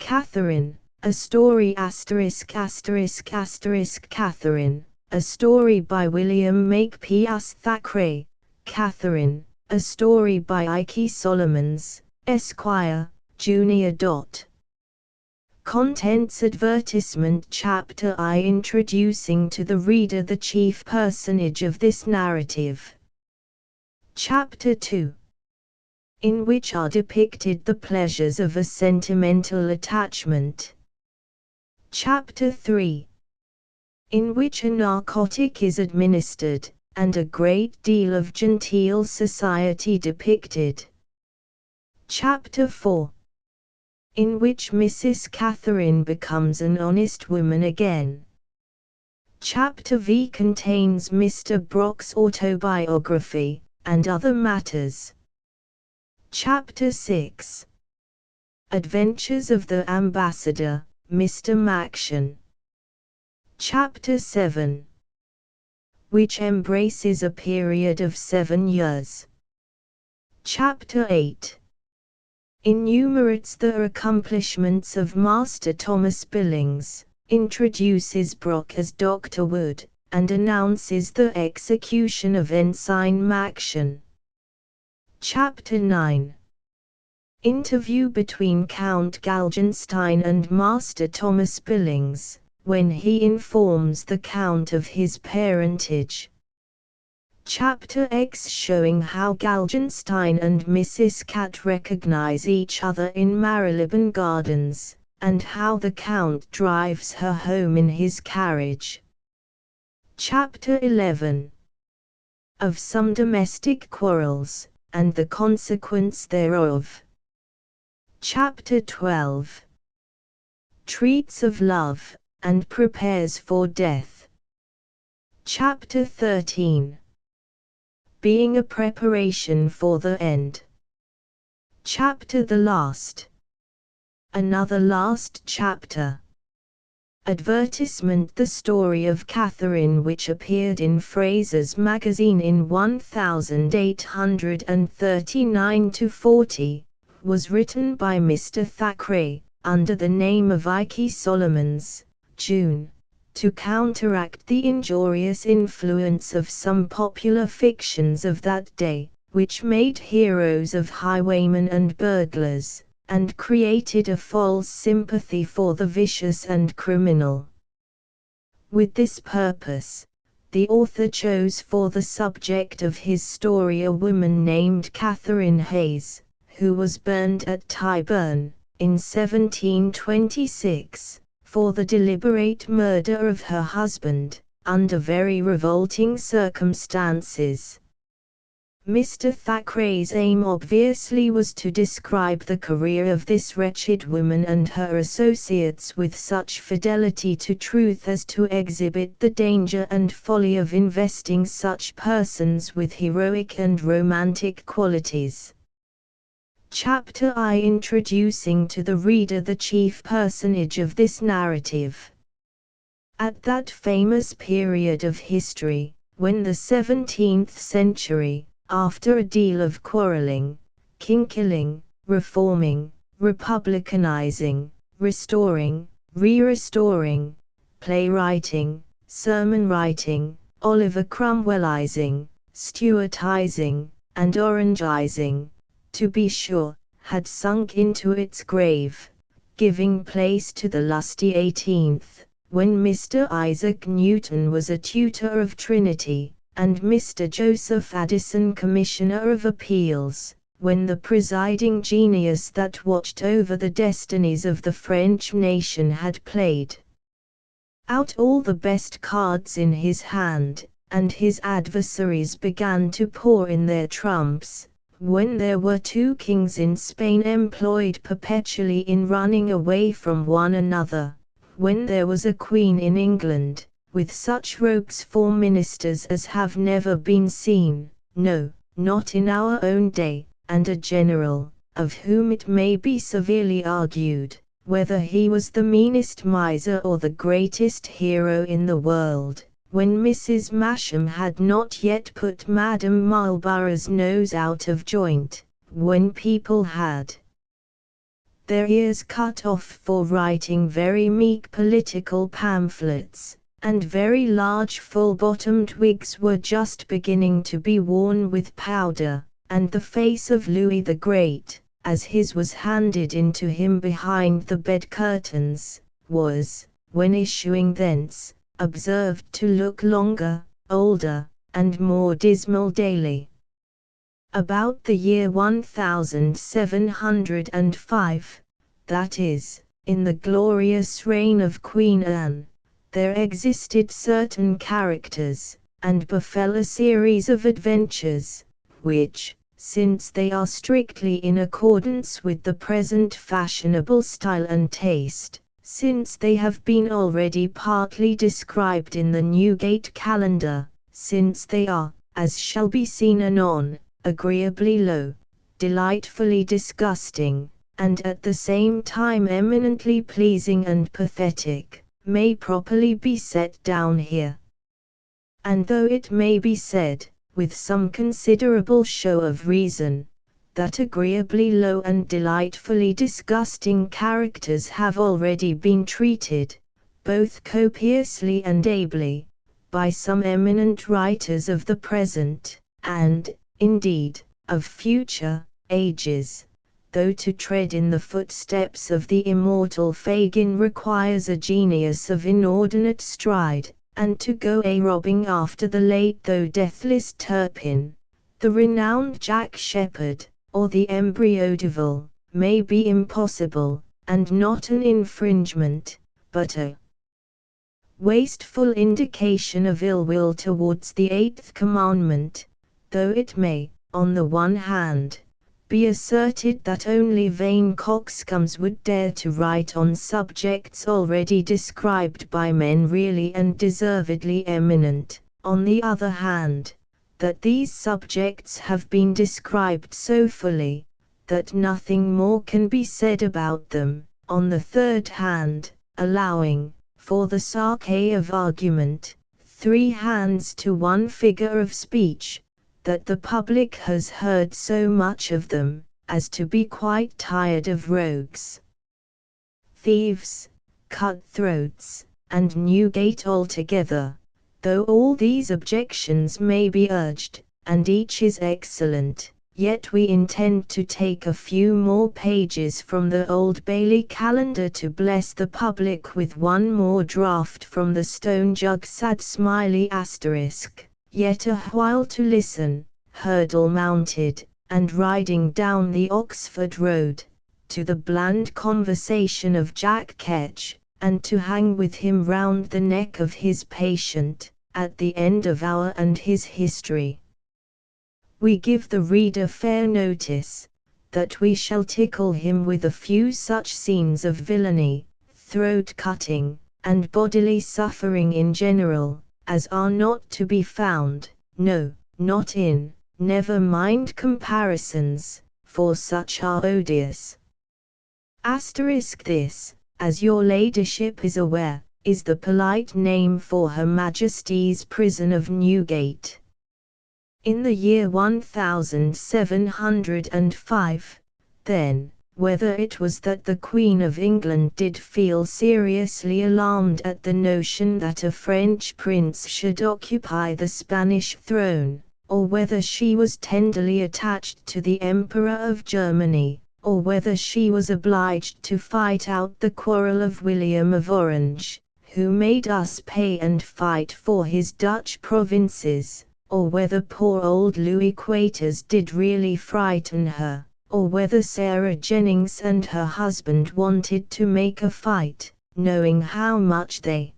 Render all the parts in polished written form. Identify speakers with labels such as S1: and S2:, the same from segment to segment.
S1: Catherine, a story ******* Catherine, a story by William Makepeace Thackeray. Catherine, a story by Ike Solomons, Esquire, Jr. Contents Advertisement Chapter I Introducing to the reader the chief personage of this narrative. Chapter 2, in which are depicted the pleasures of a sentimental attachment. Chapter 3, in which a narcotic is administered, and a great deal of genteel society depicted. Chapter 4, in which Mrs. Catherine becomes an honest woman again. Chapter V contains Mr. Brock's autobiography, and other matters. Chapter 6, Adventures of the Ambassador, Mr. Maction. Chapter 7, which embraces a period of 7 years. Chapter 8, enumerates the accomplishments of Master Thomas Billings, introduces Brock as Dr. Wood, and announces the execution of Ensign Maction. Chapter 9, interview between Count Galgenstein and Master Thomas Billings, when he informs the Count of his parentage. Chapter X showing how Galgenstein and Mrs. Cat recognize each other in Marylebone Gardens, and how the Count drives her home in his carriage. Chapter 11, of some domestic quarrels, and the consequence thereof. Chapter 12, treats of love, and prepares for death. Chapter 13, being a preparation for the end. Chapter the last, another last chapter. Advertisement the story of Catherine, which appeared in Fraser's magazine in 1839–40, was written by Mr. Thackeray, under the name of Ike Solomons, June, to counteract the injurious influence of some popular fictions of that day, which made heroes of highwaymen and burglars, and created a false sympathy for the vicious and criminal. With this purpose, the author chose for the subject of his story a woman named Catherine Hayes, who was burned at Tyburn, in 1726, for the deliberate murder of her husband, under very revolting circumstances. Mr. Thackeray's aim obviously was to describe the career of this wretched woman and her associates with such fidelity to truth as to exhibit the danger and folly of investing such persons with heroic and romantic qualities. Chapter I introducing to the reader the chief personage of this narrative. At that famous period of history, when the 17th century, after a deal of quarreling, king-killing, reforming, republicanizing, restoring, re-restoring, playwriting, sermon-writing, Oliver Cromwellizing, Stuartizing, and Orangizing, to be sure, had sunk into its grave, giving place to the lusty 18th, when Mr. Isaac Newton was a tutor of Trinity, and Mr. Joseph Addison Commissioner of Appeals, when the presiding genius that watched over the destinies of the French nation had played out all the best cards in his hand, and his adversaries began to pour in their trumps, when there were 2 kings in Spain employed perpetually in running away from one another, when there was a queen in England, with such rogues for ministers as have never been seen, no, not in our own day, and a general, of whom it may be severely argued, whether he was the meanest miser or the greatest hero in the world, when Mrs. Masham had not yet put Madame Marlborough's nose out of joint, when people had their ears cut off for writing very meek political pamphlets, and very large full-bottomed wigs were just beginning to be worn with powder, and the face of Louis the Great, as his was handed in to him behind the bed curtains, was, when issuing thence, observed to look longer, older, and more dismal daily. About the year 1705, that is, in the glorious reign of Queen Anne, there existed certain characters, and befell a series of adventures, which, since they are strictly in accordance with the present fashionable style and taste, since they have been already partly described in the Newgate Calendar, since they are, as shall be seen anon, agreeably low, delightfully disgusting, and at the same time eminently pleasing and pathetic, may properly be set down here. And though it may be said, with some considerable show of reason, that agreeably low and delightfully disgusting characters have already been treated, both copiously and ably, by some eminent writers of the present, and, indeed, of future, ages, though to tread in the footsteps of the immortal Fagin requires a genius of inordinate stride, and to go a-robbing after the late though deathless Turpin, the renowned Jack Sheppard, or the embryo Devil, may be impossible, and not an infringement, but a wasteful indication of ill will towards the eighth commandment, though it may, on the one hand, be asserted that only vain coxcombs would dare to write on subjects already described by men really and deservedly eminent, on the other hand, that these subjects have been described so fully, that nothing more can be said about them, on the third hand, allowing, for the sake of argument, 3 hands to 1 figure of speech, that the public has heard so much of them, as to be quite tired of rogues, thieves, cutthroats, and Newgate altogether, though all these objections may be urged, and each is excellent, yet we intend to take a few more pages from the Old Bailey Calendar to bless the public with one more draught from the Stone Jug sad smiley asterisk. Yet a while to listen, hurdle mounted, and riding down the Oxford Road, to the bland conversation of Jack Ketch, and to hang with him round the neck of his patient, at the end of our and his history. We give the reader fair notice, that we shall tickle him with a few such scenes of villainy, throat-cutting, and bodily suffering in general, as are not to be found, no, not in, never mind comparisons, for such are odious. Asterisk this, as your ladyship is aware, is the polite name for Her Majesty's prison of Newgate. In the year 1705, then, whether it was that the Queen of England did feel seriously alarmed at the notion that a French prince should occupy the Spanish throne, or whether she was tenderly attached to the Emperor of Germany, or whether she was obliged to fight out the quarrel of William of Orange, who made us pay and fight for his Dutch provinces, or whether poor old Louis Quater's did really frighten her, or whether Sarah Jennings and her husband wanted to make a fight, knowing how much they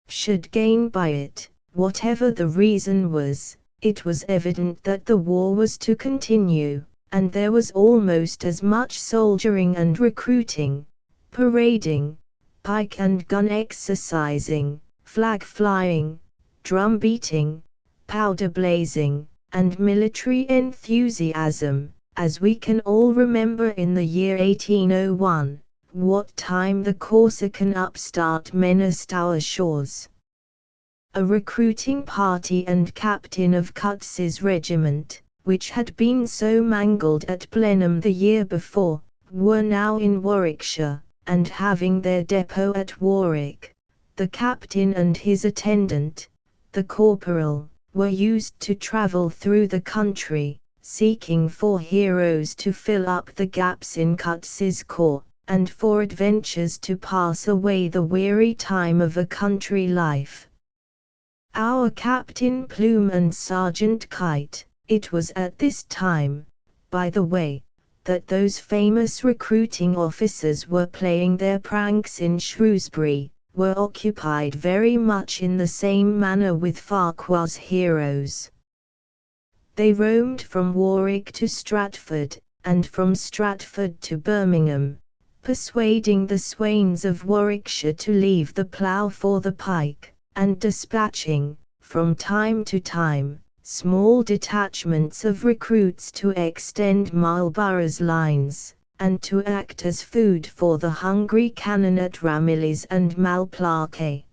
S1: should gain by it. Whatever the reason was, it was evident that the war was to continue, and there was almost as much soldiering and recruiting, parading, pike and gun exercising, flag flying, drum beating, powder blazing, and military enthusiasm, as we can all remember in the year 1801, what time the Corsican upstart menaced our shores. A recruiting party and captain of Cutts's regiment, which had been so mangled at Blenheim the year before, were now in Warwickshire, and having their depot at Warwick, the captain and his attendant, the corporal, were used to travel through the country, seeking for heroes to fill up the gaps in Coates's corps, and for adventures to pass away the weary time of a country life. Our Captain Plume and Sergeant Kite, it was at this time, by the way, that those famous recruiting officers were playing their pranks in Shrewsbury, were occupied very much in the same manner with Farquhar's heroes. They roamed from Warwick to Stratford, and from Stratford to Birmingham, persuading the swains of Warwickshire to leave the plough for the pike, and dispatching, from time to time, small detachments of recruits to extend Marlborough's lines, and to act as food for the hungry cannon at Ramillies and Malplaquet.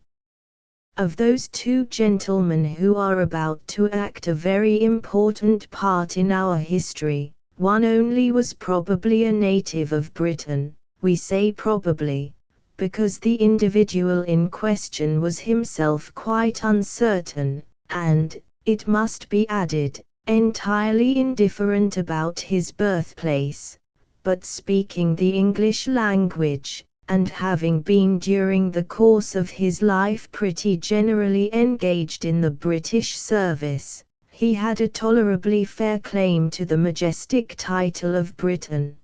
S1: Of those two gentlemen who are about to act a very important part in our history, one only was probably a native of Britain. We say probably, because the individual in question was himself quite uncertain, and, it must be added, entirely indifferent about his birthplace, but speaking the English language, and having been during the course of his life pretty generally engaged in the British service, he had a tolerably fair claim to the majestic title of Briton.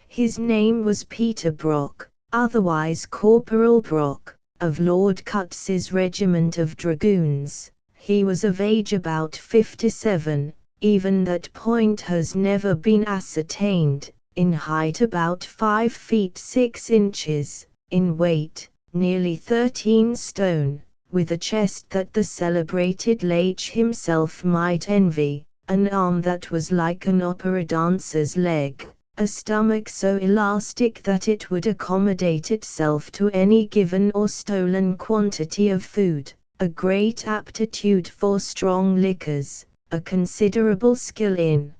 S1: His name was Peter Brock, otherwise Corporal Brock, of Lord Coates's regiment of dragoons. He was of age about 57, even that point has never been ascertained, in height about 5 feet 6 inches, in weight, nearly 13 stone, with a chest that the celebrated Leach himself might envy, an arm that was like an opera dancer's leg, a stomach so elastic that it would accommodate itself to any given or stolen quantity of food, a great aptitude for strong liquors, a considerable skill in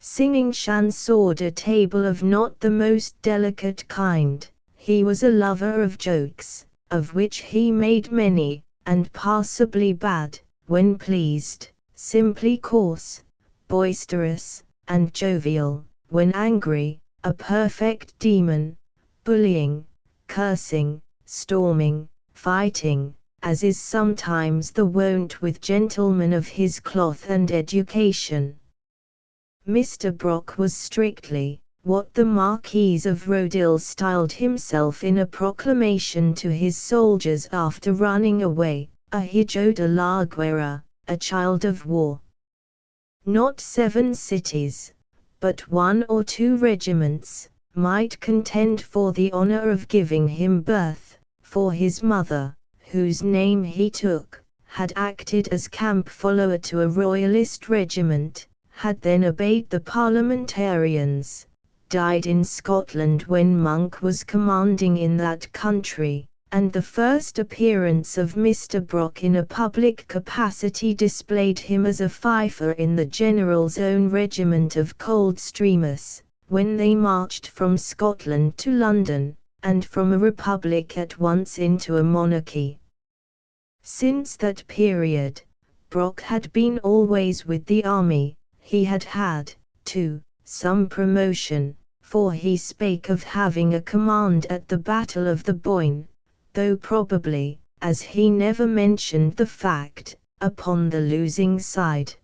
S1: singing chansons à table of not the most delicate kind. He was a lover of jokes, of which he made many, and passably bad, when pleased, simply coarse, boisterous, and jovial, when angry, a perfect demon, bullying, cursing, storming, fighting, as is sometimes the wont with gentlemen of his cloth and education. Mr. Brock was strictly, what the Marquis of Rodil styled himself in a proclamation to his soldiers after running away, a hijo de la guerra, a child of war. Not 7 cities, but 1 or 2 regiments, might contend for the honor of giving him birth, for his mother, whose name he took, had acted as camp follower to a royalist regiment, had then obeyed the parliamentarians, died in Scotland when Monk was commanding in that country, and the first appearance of Mr. Brock in a public capacity displayed him as a fifer in the General's own regiment of Coldstreamers, when they marched from Scotland to London, and from a republic at once into a monarchy. Since that period, Brock had been always with the army. He had had, too, some promotion, for he spake of having a command at the Battle of the Boyne, though probably, as he never mentioned the fact, upon the losing side.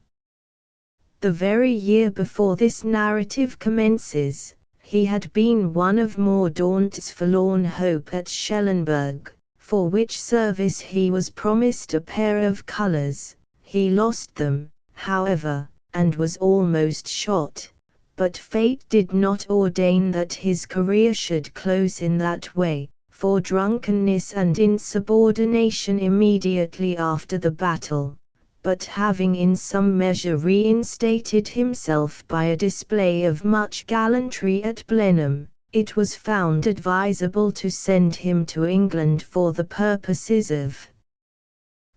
S1: The very year before this narrative commences, he had been one of Mordaunt's forlorn hope at Schellenberg, for which service he was promised a pair of colours. He lost them, however, and was almost shot, but fate did not ordain that his career should close in that way, for drunkenness and insubordination immediately after the battle, but having in some measure reinstated himself by a display of much gallantry at Blenheim, it was found advisable to send him to England for the purposes of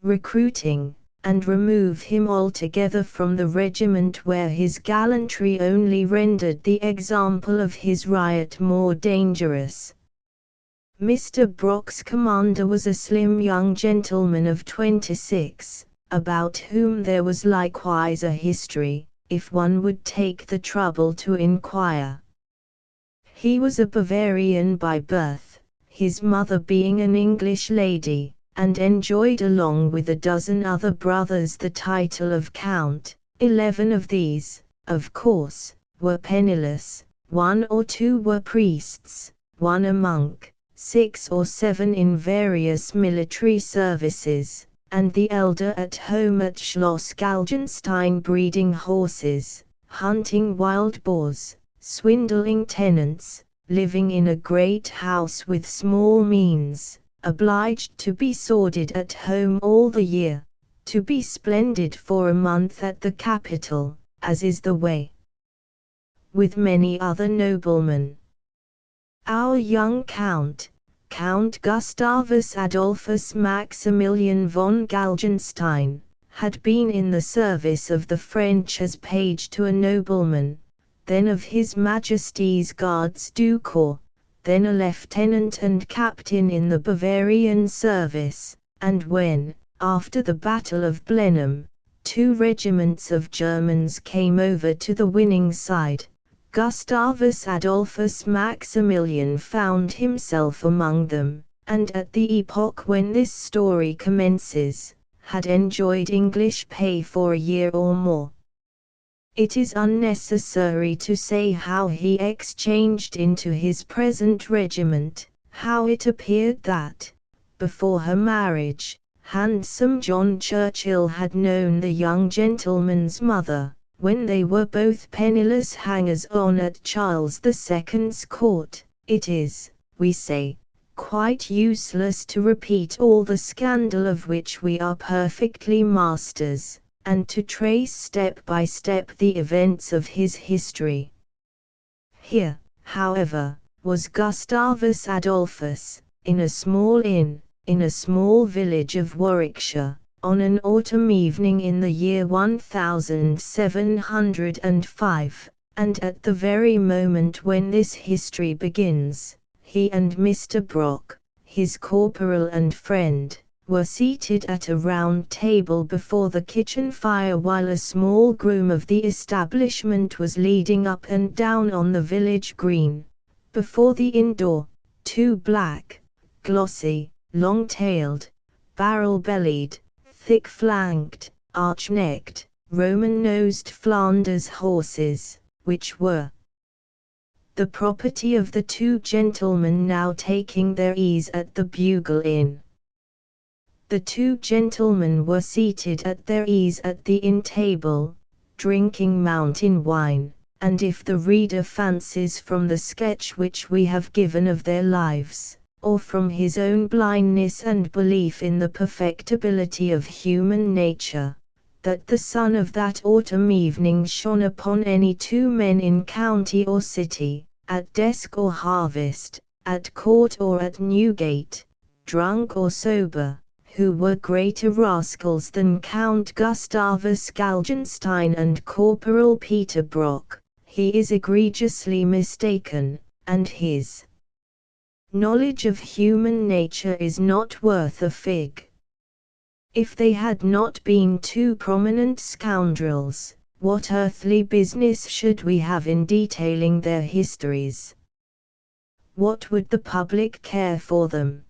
S1: recruiting, and remove him altogether from the regiment where his gallantry only rendered the example of his riot more dangerous. Mr. Brock's commander was a slim young gentleman of 26, about whom there was likewise a history, if one would take the trouble to inquire. He was a Bavarian by birth, his mother being an English lady, and enjoyed along with a dozen other brothers the title of Count. 11 of these, of course, were penniless, 1 or 2 were priests, 1 a monk, 6 or 7 in various military services, and the elder at home at Schloss Galgenstein breeding horses, hunting wild boars, swindling tenants, living in a great house with small means, obliged to be sordid at home all the year, to be splendid for a month at the capital, as is the way with many other noblemen. Our young Count, Count Gustavus Adolphus Maximilian von Galgenstein, had been in the service of the French as page to a nobleman, then of His Majesty's Guards du Corps, then a lieutenant and captain in the Bavarian service, and when, after the Battle of Blenheim, 2 regiments of Germans came over to the winning side, Gustavus Adolphus Maximilian found himself among them, and at the epoch when this story commences, had enjoyed English pay for a year or more. It is unnecessary to say how he exchanged into his present regiment, how it appeared that, before her marriage, handsome John Churchill had known the young gentleman's mother, when they were both penniless hangers-on at Charles II's court. It is, we say, quite useless to repeat all the scandal of which we are perfectly masters, and to trace step by step the events of his history. Here, however, was Gustavus Adolphus, in a small inn, in a small village of Warwickshire, on an autumn evening in the year 1705, and at the very moment when this history begins, he and Mr. Brock, his corporal and friend, were seated at a round table before the kitchen fire while a small groom of the establishment was leading up and down on the village green, before the inn door, 2 black, glossy, long-tailed, barrel-bellied, thick-flanked, arch-necked, Roman-nosed Flanders horses, which were the property of the 2 gentlemen now taking their ease at the Bugle Inn. The 2 gentlemen were seated at their ease at the inn table, drinking mountain wine, and if the reader fancies from the sketch which we have given of their lives, or from his own blindness and belief in the perfectibility of human nature, that the sun of that autumn evening shone upon any 2 men in county or city, at desk or harvest, at court or at Newgate, drunk or sober, who were greater rascals than Count Gustavus Galgenstein and Corporal Peter Brock, he is egregiously mistaken, and his knowledge of human nature is not worth a fig. If they had not been 2 prominent scoundrels, what earthly business should we have in detailing their histories? What would the public care for them?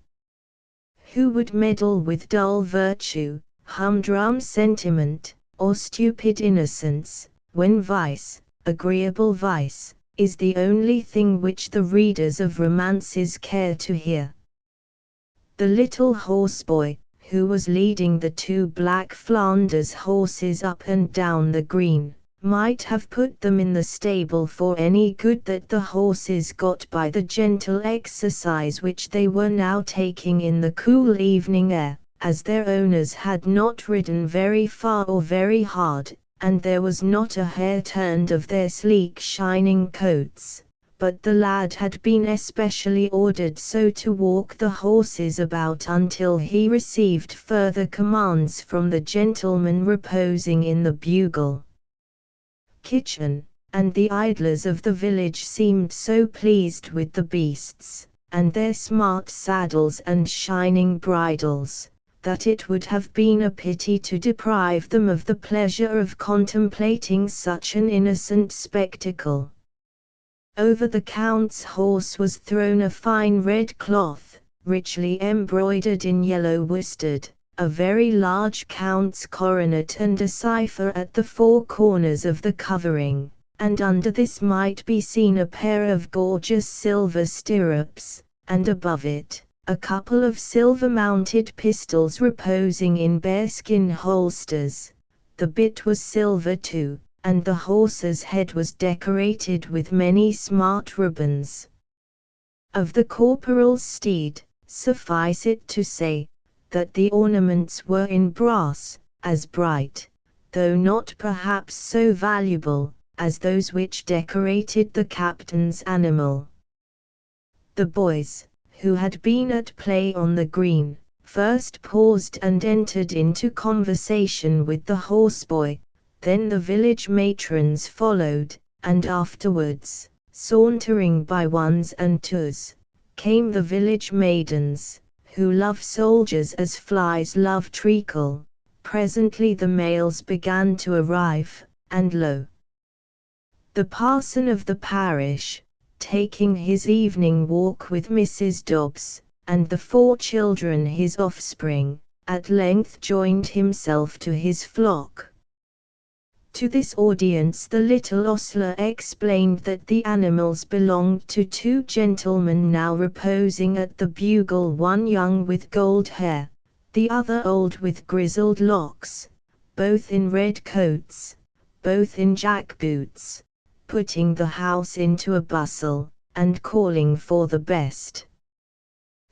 S1: Who would meddle with dull virtue, humdrum sentiment, or stupid innocence, when vice, agreeable vice, is the only thing which the readers of romances care to hear? The little horseboy, who was leading the 2 black Flanders horses up and down the green, might have put them in the stable for any good that the horses got by the gentle exercise which they were now taking in the cool evening air, as their owners had not ridden very far or very hard, and there was not a hair turned of their sleek shining coats, but the lad had been especially ordered so to walk the horses about until he received further commands from the gentleman reposing in the bugle kitchen, and the idlers of the village seemed so pleased with the beasts, and their smart saddles and shining bridles, that it would have been a pity to deprive them of the pleasure of contemplating such an innocent spectacle. Over the Count's horse was thrown a fine red cloth, richly embroidered in yellow worsted, a very large Count's coronet and a cipher at the four corners of the covering, and under this might be seen a pair of gorgeous silver stirrups, and above it, a couple of silver-mounted pistols reposing in bearskin holsters. The bit was silver too, and the horse's head was decorated with many smart ribbons. Of the corporal's steed, suffice it to say, that the ornaments were in brass, as bright, though not perhaps so valuable, as those which decorated the captain's animal. The boys, who had been at play on the green, first paused and entered into conversation with the horseboy, then the village matrons followed, and afterwards, sauntering by ones and twos, came the village maidens, who love soldiers as flies love treacle. Presently the males began to arrive, and lo! The parson of the parish, taking his evening walk with Mrs. Dobbs, and the 4 children his offspring, at length joined himself to his flock. To this audience the little ostler explained that the animals belonged to 2 gentlemen now reposing at the bugle, one young with gold hair, the other old with grizzled locks, both in red coats, both in jack-boots, putting the house into a bustle, and calling for the best.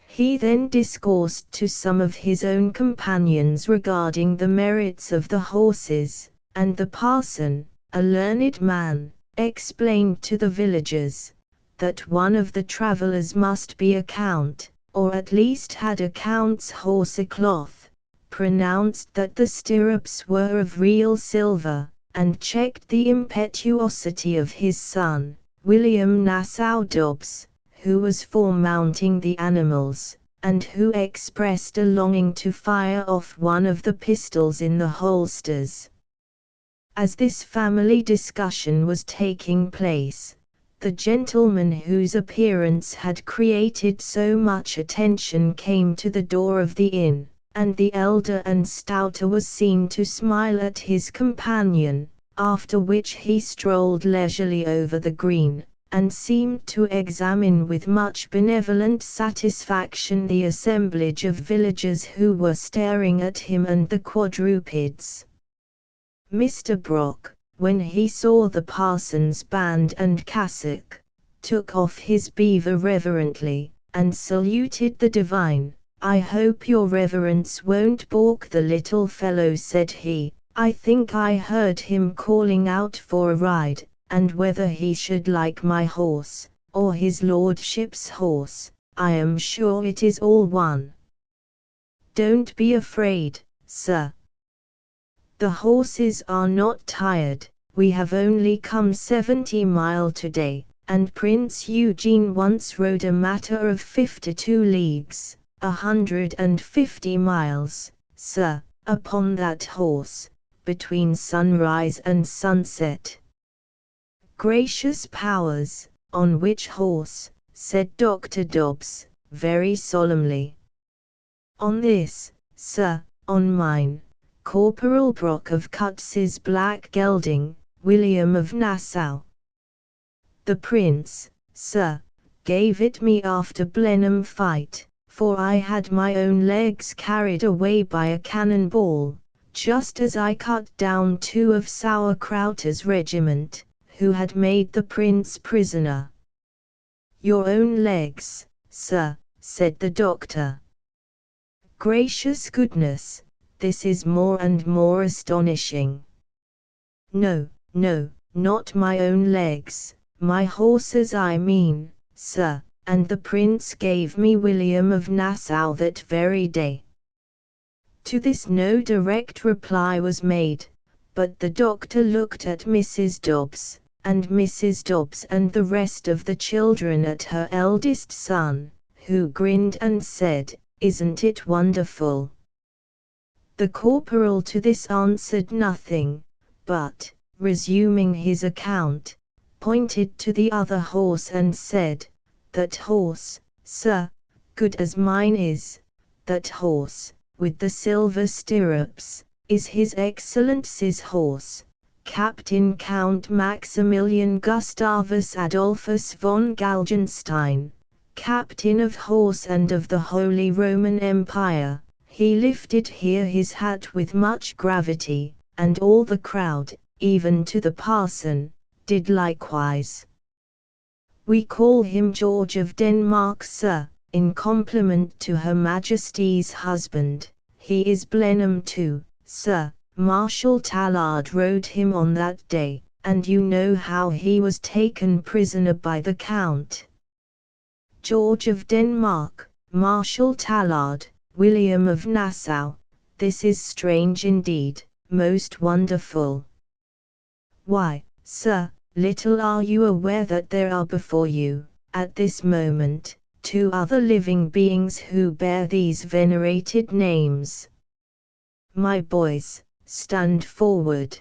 S1: He then discoursed to some of his own companions regarding the merits of the horses, and the parson, a learned man, explained to the villagers, that one of the travellers must be a count, or at least had a count's horse cloth, pronounced that the stirrups were of real silver, and checked the impetuosity of his son, William Nassau Dobbs, who was for mounting the animals, and who expressed a longing to fire off one of the pistols in the holsters. As this family discussion was taking place, the gentleman whose appearance had created so much attention came to the door of the inn, and the elder and stouter was seen to smile at his companion, after which he strolled leisurely over the green, and seemed to examine with much benevolent satisfaction the assemblage of villagers who were staring at him and the quadrupeds. Mr. Brock, when he saw the parson's band and cassock, took off his beaver reverently, and saluted the divine. "I hope your reverence won't balk the little fellow," said he. "I think I heard him calling out for a ride, and whether he should like my horse, or his lordship's horse, I am sure it is all one." "Don't be afraid, sir. The horses are not tired. We have only come 70 miles today, and Prince Eugene once rode a matter of 52 leagues, 150 miles, sir, upon that horse, between sunrise and sunset." "Gracious powers, on which horse?" said Dr. Dobbs, very solemnly. "On this, sir, on mine. Corporal Brock of Cuts's black gelding, William of Nassau. The prince, sir, gave it me after Blenheim fight, for I had my own legs carried away by a cannon ball, just as I cut down 2 of Sauerkraut's regiment, who had made the prince prisoner." "Your own legs, sir," said the doctor. "Gracious goodness, this is more and more astonishing." "No, no, not my own legs, my horses I mean, sir, and the prince gave me William of Nassau that very day." To this no direct reply was made, but the doctor looked at Mrs. Dobbs, and Mrs. Dobbs and the rest of the children at her eldest son, who grinned and said, "Isn't it wonderful?" The corporal to this answered nothing, but, resuming his account, pointed to the other horse and said, "That horse, sir, good as mine is, that horse, with the silver stirrups, is His Excellency's horse, Captain Count Maximilian Gustavus Adolphus von Galgenstein, Captain of Horse and of the Holy Roman Empire." He lifted here his hat with much gravity, and all the crowd, even to the parson, did likewise. "We call him George of Denmark, sir, in compliment to Her Majesty's husband. He is Blenheim too, sir. Marshal Tallard rode him on that day, and you know how he was taken prisoner by the Count." George of Denmark, Marshal Tallard, William of Nassau. This is strange indeed, most wonderful. "Why, sir, little are you aware that there are before you, at this moment, 2 other living beings who bear these venerated names. My boys, stand forward.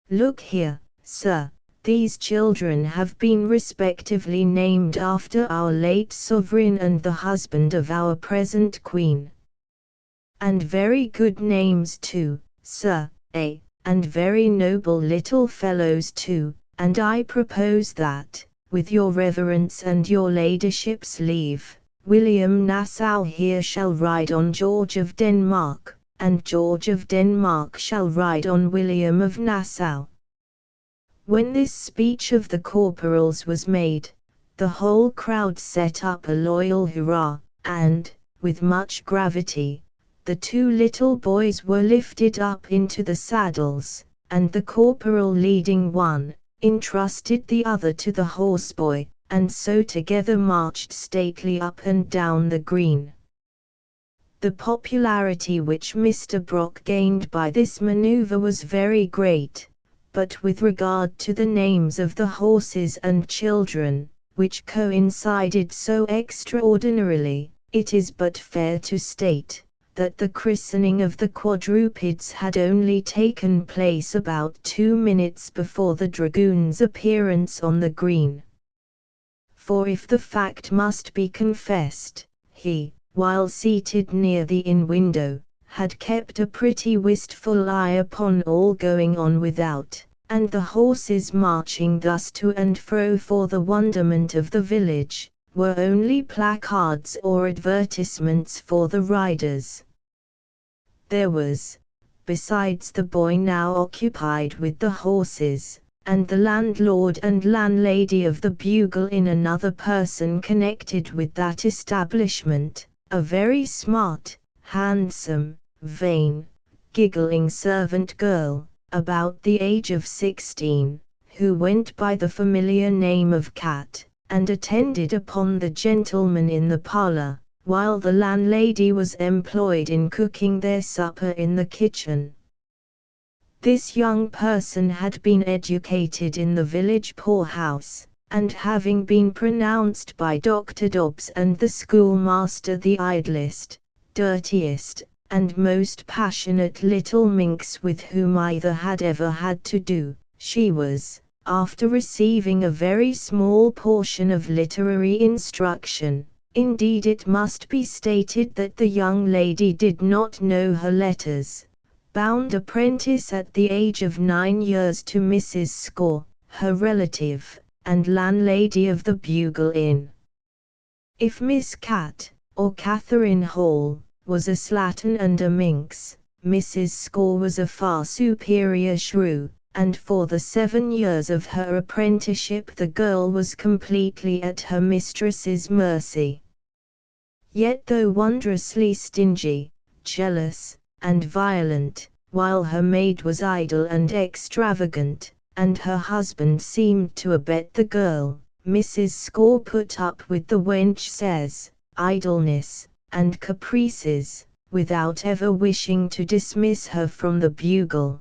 S1: Look here, sir, these children have been respectively named after our late sovereign and the husband of our present queen. And very good names too, sir, and very noble little fellows too, and I propose that, with your reverence and your ladyship's leave, William Nassau here shall ride on George of Denmark, and George of Denmark shall ride on William of Nassau." When this speech of the corporal's was made, the whole crowd set up a loyal hurrah, and, with much gravity, the 2 little boys were lifted up into the saddles, and the corporal leading one, entrusted the other to the horseboy, and so together marched stately up and down the green. The popularity which Mr. Brock gained by this maneuver was very great, but with regard to the names of the horses and children, which coincided so extraordinarily, it is but fair to state that the christening of the quadrupeds had only taken place about 2 minutes before the dragoon's appearance on the green. For if the fact must be confessed, he, while seated near the inn window, had kept a pretty wistful eye upon all going on without, and the horses marching thus to and fro for the wonderment of the village, were only placards or advertisements for the riders. There was, besides the boy now occupied with the horses, and the landlord and landlady of the Bugle Inn, another person connected with that establishment, a very smart, handsome, vain, giggling servant girl, about the age of 16, who went by the familiar name of Cat, and attended upon the gentlemen in the parlor, while the landlady was employed in cooking their supper in the kitchen. This young person had been educated in the village poorhouse, and having been pronounced by Dr. Dobbs and the schoolmaster the idlest, dirtiest, and most passionate little minx with whom either had ever had to do, she was, after receiving a very small portion of literary instruction, indeed it must be stated that the young lady did not know her letters, bound apprentice at the age of 9 years to Mrs. Score, her relative, and landlady of the Bugle Inn. If Miss Cat, or Catherine Hall, was a slattern and a minx, Mrs. Score was a far superior shrew, and for the 7 years of her apprenticeship the girl was completely at her mistress's mercy. Yet though wondrously stingy, jealous, and violent, while her maid was idle and extravagant, and her husband seemed to abet the girl. Mrs. Score put up with the wench's idleness and caprices, without ever wishing to dismiss her from the bugle.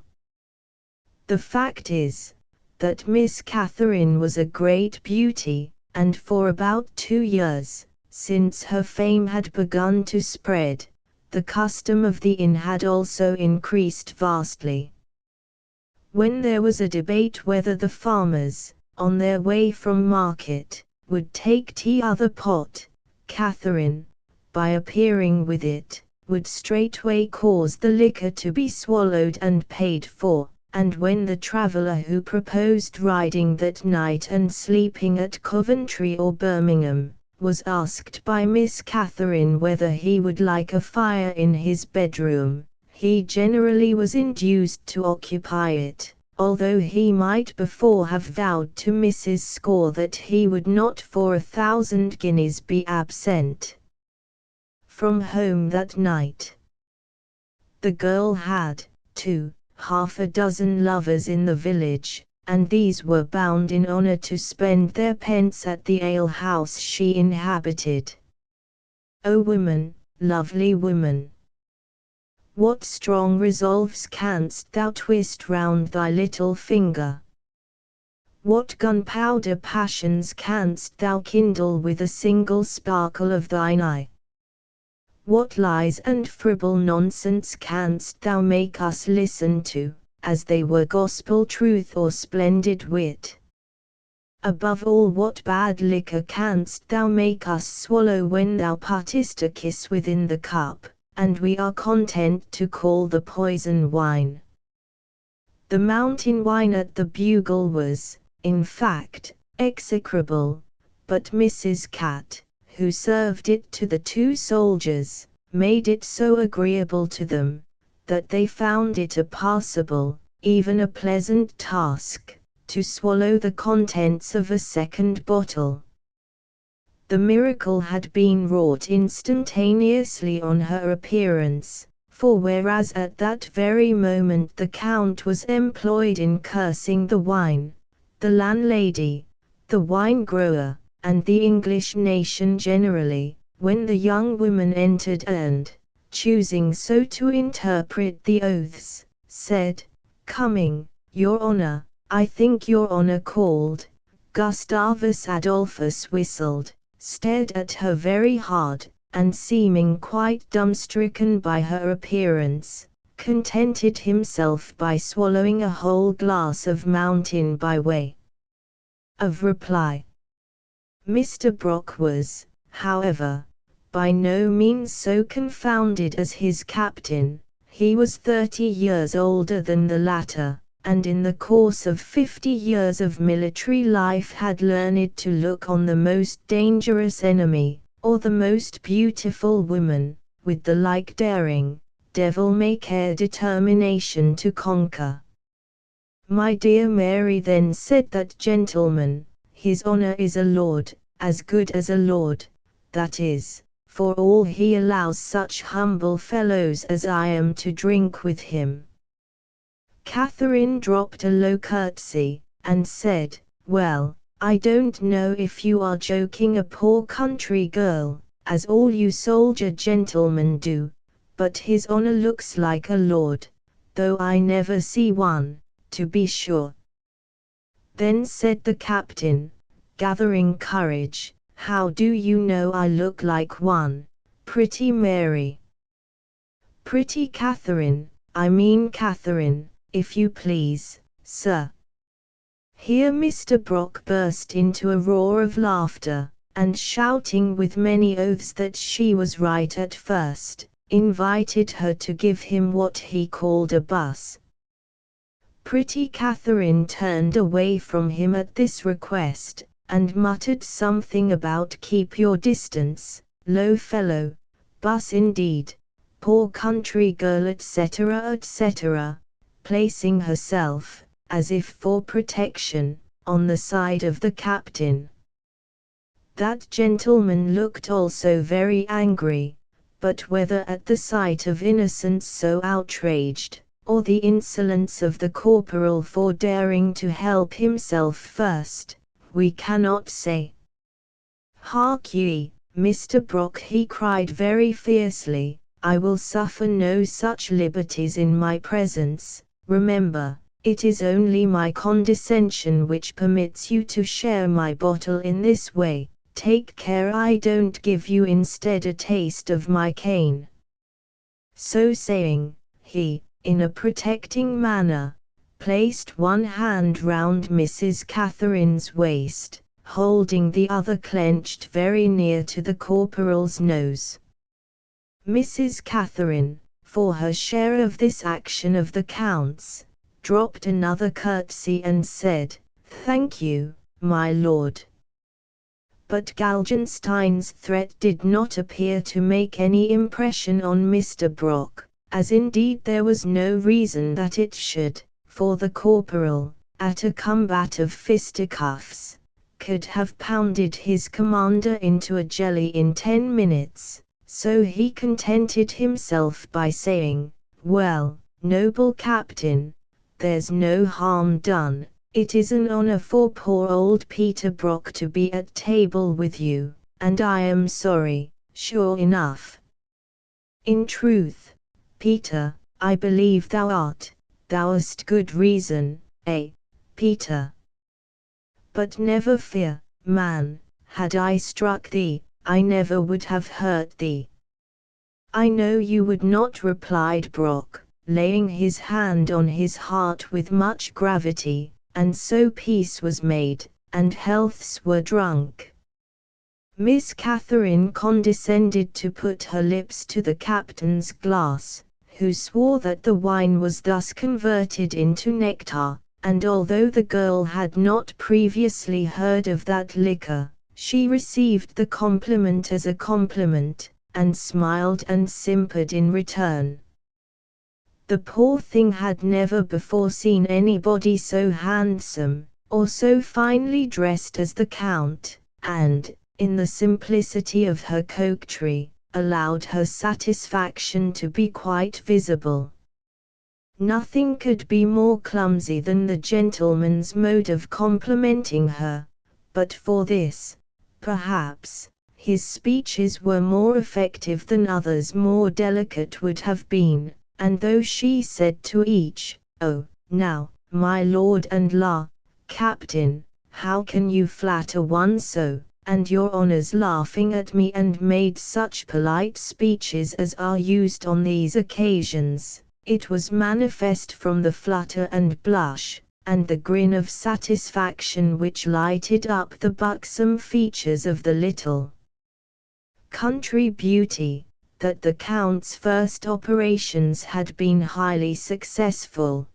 S1: The fact is, that Miss Catherine was a great beauty, and for about 2 years, since her fame had begun to spread, the custom of the inn had also increased vastly. When there was a debate whether the farmers, on their way from market, would take tea or the pot, Catherine, by appearing with it, would straightway cause the liquor to be swallowed and paid for, and when the traveller who proposed riding that night and sleeping at Coventry or Birmingham, was asked by Miss Catherine whether he would like a fire in his bedroom, he generally was induced to occupy it, although he might before have vowed to Mrs. Score that he would not for 1,000 guineas be absent from home that night. The girl had, too, half a dozen lovers in the village, and these were bound in honour to spend their pence at the ale-house she inhabited. O woman, lovely woman! What strong resolves canst thou twist round thy little finger? What gunpowder passions canst thou kindle with a single sparkle of thine eye? What lies and fribble nonsense canst thou make us listen to, as they were gospel truth or splendid wit? Above all, what bad liquor canst thou make us swallow when thou puttest a kiss within the cup, and we are content to call the poison wine? The mountain wine at the Bugle was, in fact, execrable, but Mrs. Cat, who served it to the 2 soldiers, made it so agreeable to them, that they found it a passable, even a pleasant task, to swallow the contents of a second bottle. The miracle had been wrought instantaneously on her appearance, for whereas at that very moment the Count was employed in cursing the wine, the landlady, the wine-grower, and the English nation generally, when the young woman entered and, choosing so to interpret the oaths, said, "Coming, your honour, I think your honour called," Gustavus Adolphus whistled, stared at her very hard, and seeming quite dumbstricken by her appearance, contented himself by swallowing a whole glass of mountain by way of reply. Mr. Brock was, however, by no means so confounded as his captain. He was 30 years older than the latter, and in the course of 50 years of military life had learned to look on the most dangerous enemy, or the most beautiful woman, with the like daring, devil-may-care determination to conquer. My dear Mary then said that gentleman, his honour is a lord, as good as a lord, that is, for all he allows such humble fellows as I am to drink with him. Catherine dropped a low curtsy, and said, "Well, I don't know if you are joking a poor country girl, as all you soldier gentlemen do, but his honour looks like a lord, though I never see one, to be sure." Then said the captain, gathering courage, "How do you know I look like one, pretty Mary?" "Pretty Catherine, I mean Catherine, if you please, sir." Here Mr. Brock burst into a roar of laughter, and shouting with many oaths that she was right at first, invited her to give him what he called a buss. Pretty Catherine turned away from him at this request, and muttered something about "keep your distance, low fellow, buss indeed, poor country girl," etc. etc., placing herself, as if for protection, on the side of the captain. That gentleman looked also very angry, but whether at the sight of innocence so outraged, or the insolence of the corporal for daring to help himself first, we cannot say. "Hark ye, Mr. Brock," he cried very fiercely, "I will suffer no such liberties in my presence. Remember, it is only my condescension which permits you to share my bottle in this way. Take care I don't give you instead a taste of my cane." So saying, he, in a protecting manner, placed one hand round Mrs. Catherine's waist, holding the other clenched very near to the corporal's nose. Mrs. Catherine, for her share of this action of the Count's, dropped another curtsy and said, "Thank you, my lord." But Galgenstein's threat did not appear to make any impression on Mr. Brock, as indeed there was no reason that it should, for the corporal, at a combat of fisticuffs, could have pounded his commander into a jelly in 10 minutes, so he contented himself by saying, "Well, noble captain, there's no harm done. It is an honor for poor old Peter Brock to be at table with you, and I am sorry, sure enough." "In truth, Peter, I believe thou'st good reason, Peter? But never fear, man, had I struck thee, I never would have hurt thee." "I know you would not," replied Brock, laying his hand on his heart with much gravity, and so peace was made, and healths were drunk. Miss Catherine condescended to put her lips to the captain's glass, who swore that the wine was thus converted into nectar, and although the girl had not previously heard of that liquor, she received the compliment as a compliment, and smiled and simpered in return. The poor thing had never before seen anybody so handsome, or so finely dressed as the Count, and, in the simplicity of her coquetry, allowed her satisfaction to be quite visible. Nothing could be more clumsy than the gentleman's mode of complimenting her, but for this, perhaps, his speeches were more effective than others more delicate would have been. And though she said to each, "Oh, now, my lord and la, captain, how can you flatter one so, and your honours laughing at me," and made such polite speeches as are used on these occasions, it was manifest from the flutter and blush, and the grin of satisfaction which lighted up the buxom features of the little country beauty, that the Count's first operations had been highly successful.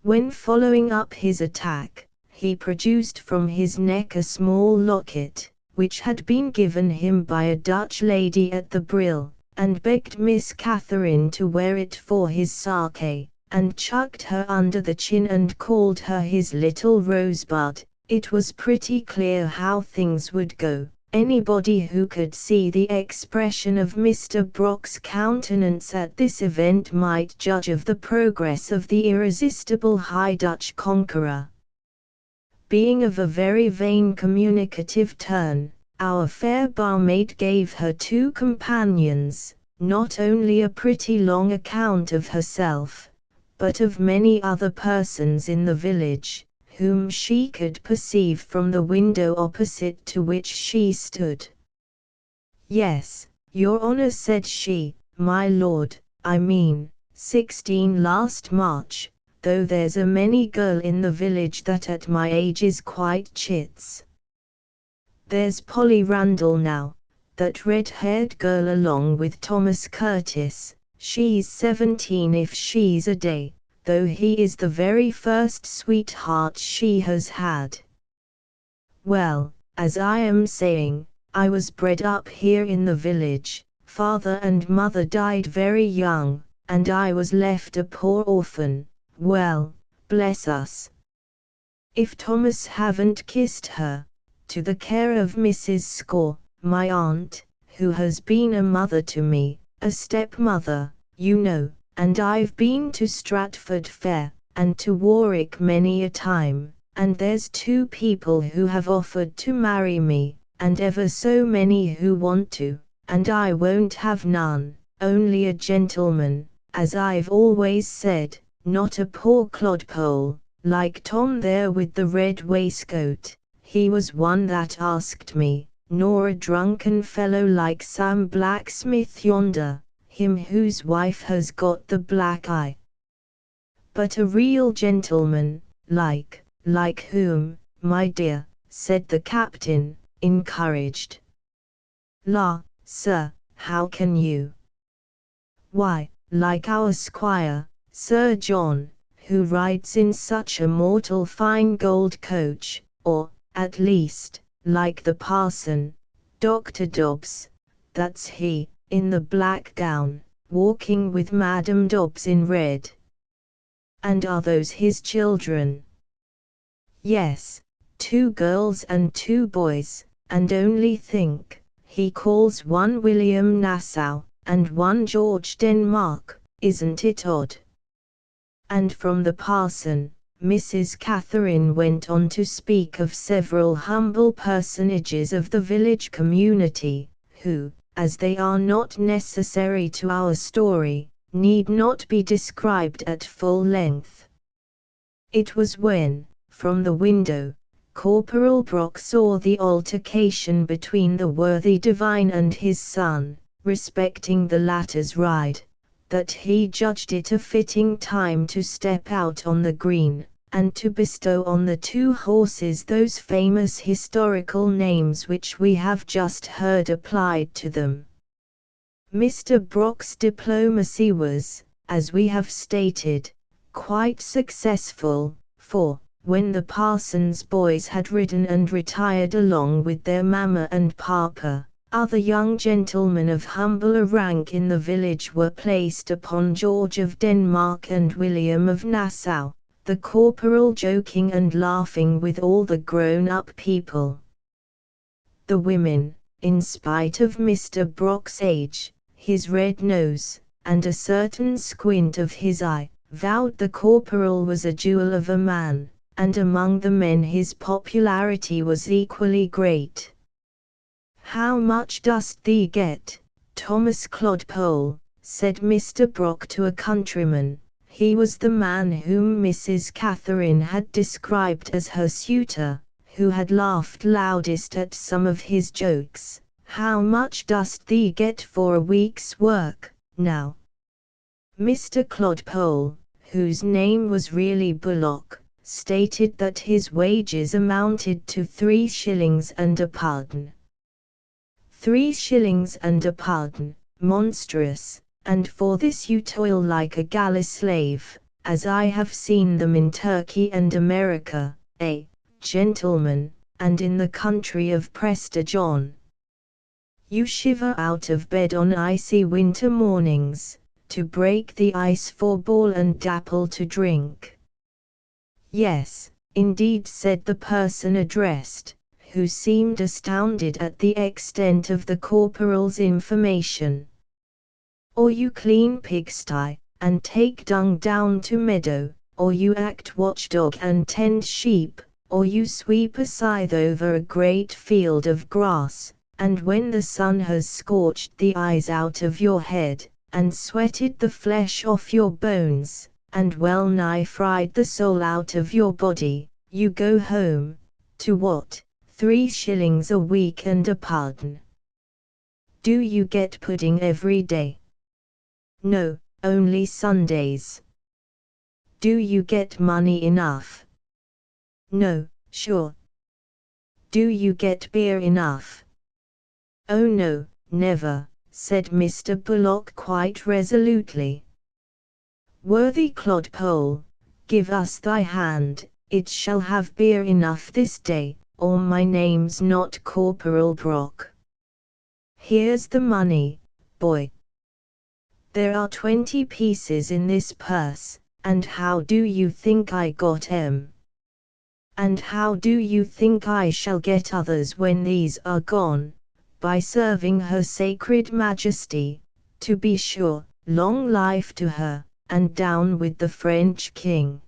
S1: When following up his attack, he produced from his neck a small locket, which had been given him by a Dutch lady at the Brill, and begged Miss Catherine to wear it for his sake, and chucked her under the chin and called her his little rosebud. It was pretty clear how things would go. Anybody who could see the expression of Mr. Brock's countenance at this event might judge of the progress of the irresistible High Dutch conqueror. Being of a very vain communicative turn, our fair barmaid gave her two companions, not only a pretty long account of herself, but of many other persons in the village, whom she could perceive from the window opposite to which she stood. "Yes, your honour," said she, "my lord, I mean, 16 last March, though there's a many girl in the village that at my age is quite chits. There's Polly Randall now, that red-haired girl along with Thomas Curtis, she's 17 if she's a day, though he is the very first sweetheart she has had. Well, as I am saying, I was bred up here in the village, father and mother died very young, and I was left a poor orphan. Well, bless us, if Thomas haven't kissed her, to the care of Mrs. Score, my aunt, who has been a mother to me, a stepmother, you know, and I've been to Stratford Fair, and to Warwick many a time, and there's 2 people who have offered to marry me, and ever so many who want to, and I won't have none, only a gentleman, as I've always said, not a poor clodpole, like Tom there with the red waistcoat, he was one that asked me, nor a drunken fellow like Sam Blacksmith yonder, him whose wife has got the black eye. But a real gentleman, like whom, my dear, said the captain, encouraged. La, sir, how can you? Why, like our squire, Sir John, who rides in such a mortal fine gold coach, or, at least, like the parson, Dr. Dobbs, that's he, in the black gown, walking with Madam Dobbs in red. And are those his children? Yes, 2 girls and 2 boys, and only think, he calls one William Nassau, and one George Denmark, isn't it odd? And from the parson, Mrs. Catherine went on to speak of several humble personages of the village community, who, as they are not necessary to our story, need not be described at full length. It was when, from the window, Corporal Brock saw the altercation between the worthy divine and his son, respecting the latter's ride, that he judged it a fitting time to step out on the green, and to bestow on the 2 horses those famous historical names which we have just heard applied to them. Mr. Brock's diplomacy was, as we have stated, quite successful, for, when the parson's boys had ridden and retired along with their mamma and papa, other young gentlemen of humbler rank in the village were placed upon George of Denmark and William of Nassau, the corporal joking and laughing with all the grown-up people. The women, in spite of Mr. Brock's age, his red nose, and a certain squint of his eye, vowed the corporal was a jewel of a man, and among the men his popularity was equally great. "How much dost thee get, Thomas Clodpole?" said Mr. Brock to a countryman. He was the man whom Mrs. Catherine had described as her suitor, who had laughed loudest at some of his jokes. "How much dost thee get for a week's work, now?" Mr. Clodpole, whose name was really Bullock, stated that his wages amounted to 3 shillings and a pardon. 3 shillings and a pardon, monstrous, and for this you toil like a galley slave, as I have seen them in Turkey and America, gentlemen, and in the country of Prester John. You shiver out of bed on icy winter mornings, to break the ice for ball and dapple to drink. Yes, indeed, said the person addressed, who seemed astounded at the extent of the corporal's information. Or you clean pigsty, and take dung down to meadow, or you act watchdog and tend sheep, or you sweep a scythe over a great field of grass, and when the sun has scorched the eyes out of your head, and sweated the flesh off your bones, and well nigh fried the soul out of your body, you go home, to what? 3 shillings a week and a pardon. Do you get pudding every day? No, only Sundays. Do you get money enough? No, sure. Do you get beer enough? Oh no, never, said Mr. Bullock quite resolutely. Worthy Clodpole, give us thy hand, it shall have beer enough this day, or my name's not Corporal Brock. Here's the money, boy. There are 20 pieces in this purse, and how do you think I got 'em? And how do you think I shall get others when these are gone? By serving her sacred majesty, to be sure, long life to her, and down with the French king.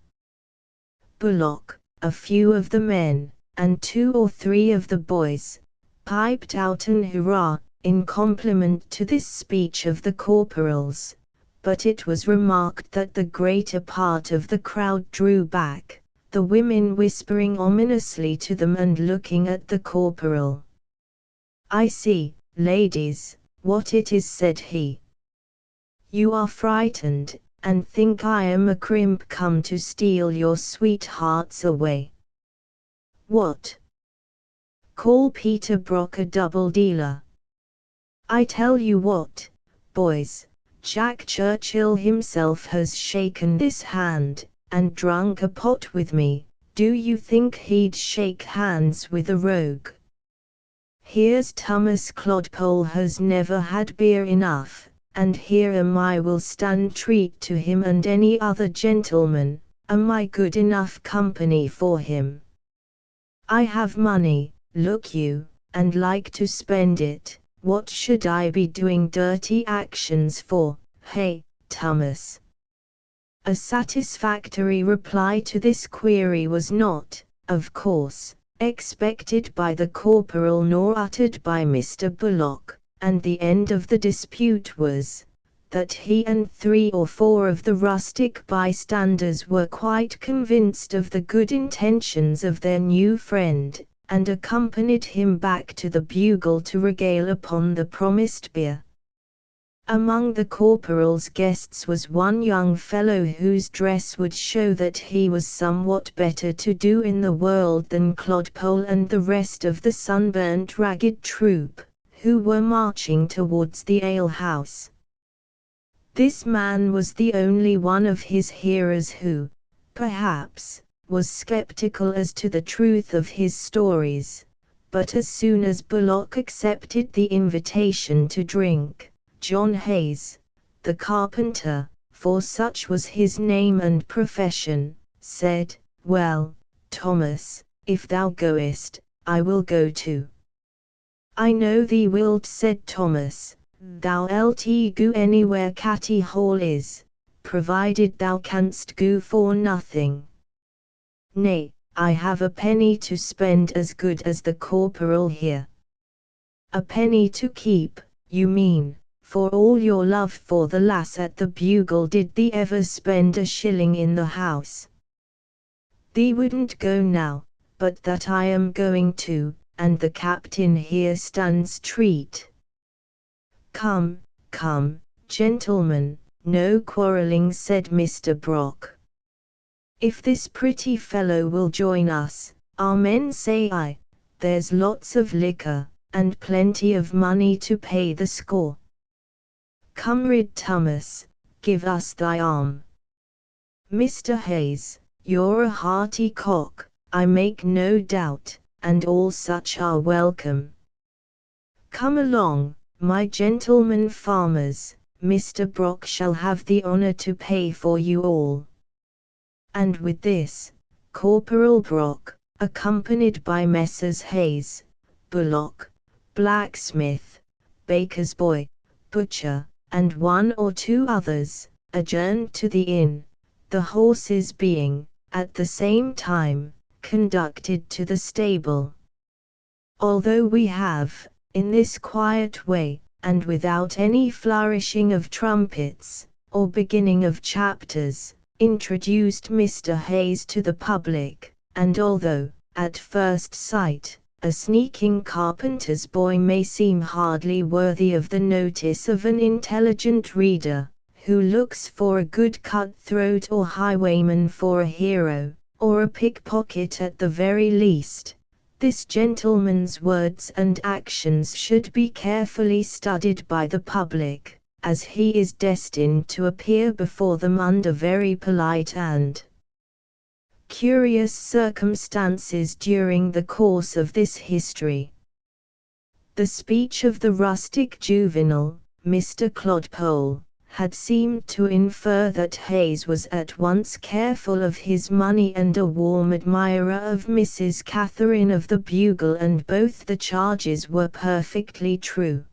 S1: Bullock, a few of the men, and 2 or 3 of the boys, piped out an hurrah, in compliment to this speech of the corporal's, but it was remarked that the greater part of the crowd drew back, the women whispering ominously to them and looking at the corporal. "I see, ladies, what it is," said he. "You are frightened, and think I am a crimp come to steal your sweethearts away. What? Call Peter Brock a double dealer? I tell you what, boys, Jack Churchill himself has shaken this hand, and drunk a pot with me. Do you think he'd shake hands with a rogue? Here's Thomas Clodpole has never had beer enough, and here am I will stand treat to him and any other gentleman. Am I good enough company for him? I have money, look you, and like to spend it. What should I be doing dirty actions for, hey, Thomas?" A satisfactory reply to this query was not, of course, expected by the corporal nor uttered by Mr. Bullock, and the end of the dispute was, that he and 3 or 4 of the rustic bystanders were quite convinced of the good intentions of their new friend, and accompanied him back to the Bugle to regale upon the promised beer. Among the corporal's guests was one young fellow whose dress would show that he was somewhat better to do in the world than Clodpole and the rest of the sunburnt ragged troop, who were marching towards the alehouse. This man was the only one of his hearers who, perhaps, was skeptical as to the truth of his stories, but as soon as Bullock accepted the invitation to drink, John Hayes, the carpenter, for such was his name and profession, said, "Well, Thomas, if thou goest, I will go too." "I know thee wilt," said Thomas, "thou lt go anywhere Catty Hall is, provided thou canst go for nothing." "Nay, I have a penny to spend as good as the corporal here." "A penny to keep, you mean, for all your love for the lass at the Bugle. Did thee ever spend a shilling in the house? Thee wouldn't go now, but that I am going to, and the captain here stands treat." "Come, come, gentlemen, no quarrelling," said Mr. Brock. "If this pretty fellow will join us, amen say I. There's lots of liquor, and plenty of money to pay the score. Come rid Thomas, give us thy arm. Mr. Hayes, you're a hearty cock, I make no doubt, and all such are welcome. Come along, my gentlemen farmers, Mr. Brock shall have the honor to pay for you all." And with this, Corporal Brock, accompanied by Messrs. Hayes, Bullock, blacksmith, baker's boy, butcher, and 1 or 2 others, adjourned to the inn, the horses being, at the same time, conducted to the stable. Although we have, in this quiet way, and without any flourishing of trumpets, or beginning of chapters, introduced Mr. Hayes to the public, and although, at first sight, a sneaking carpenter's boy may seem hardly worthy of the notice of an intelligent reader, who looks for a good cutthroat or highwayman for a hero, or a pickpocket at the very least, this gentleman's words and actions should be carefully studied by the public, as he is destined to appear before them under very polite and curious circumstances during the course of this history. The speech of the rustic juvenile, Mr. Clodpole, had seemed to infer that Hayes was at once careful of his money and a warm admirer of Mrs. Catherine of the Bugle, and both the charges were perfectly true.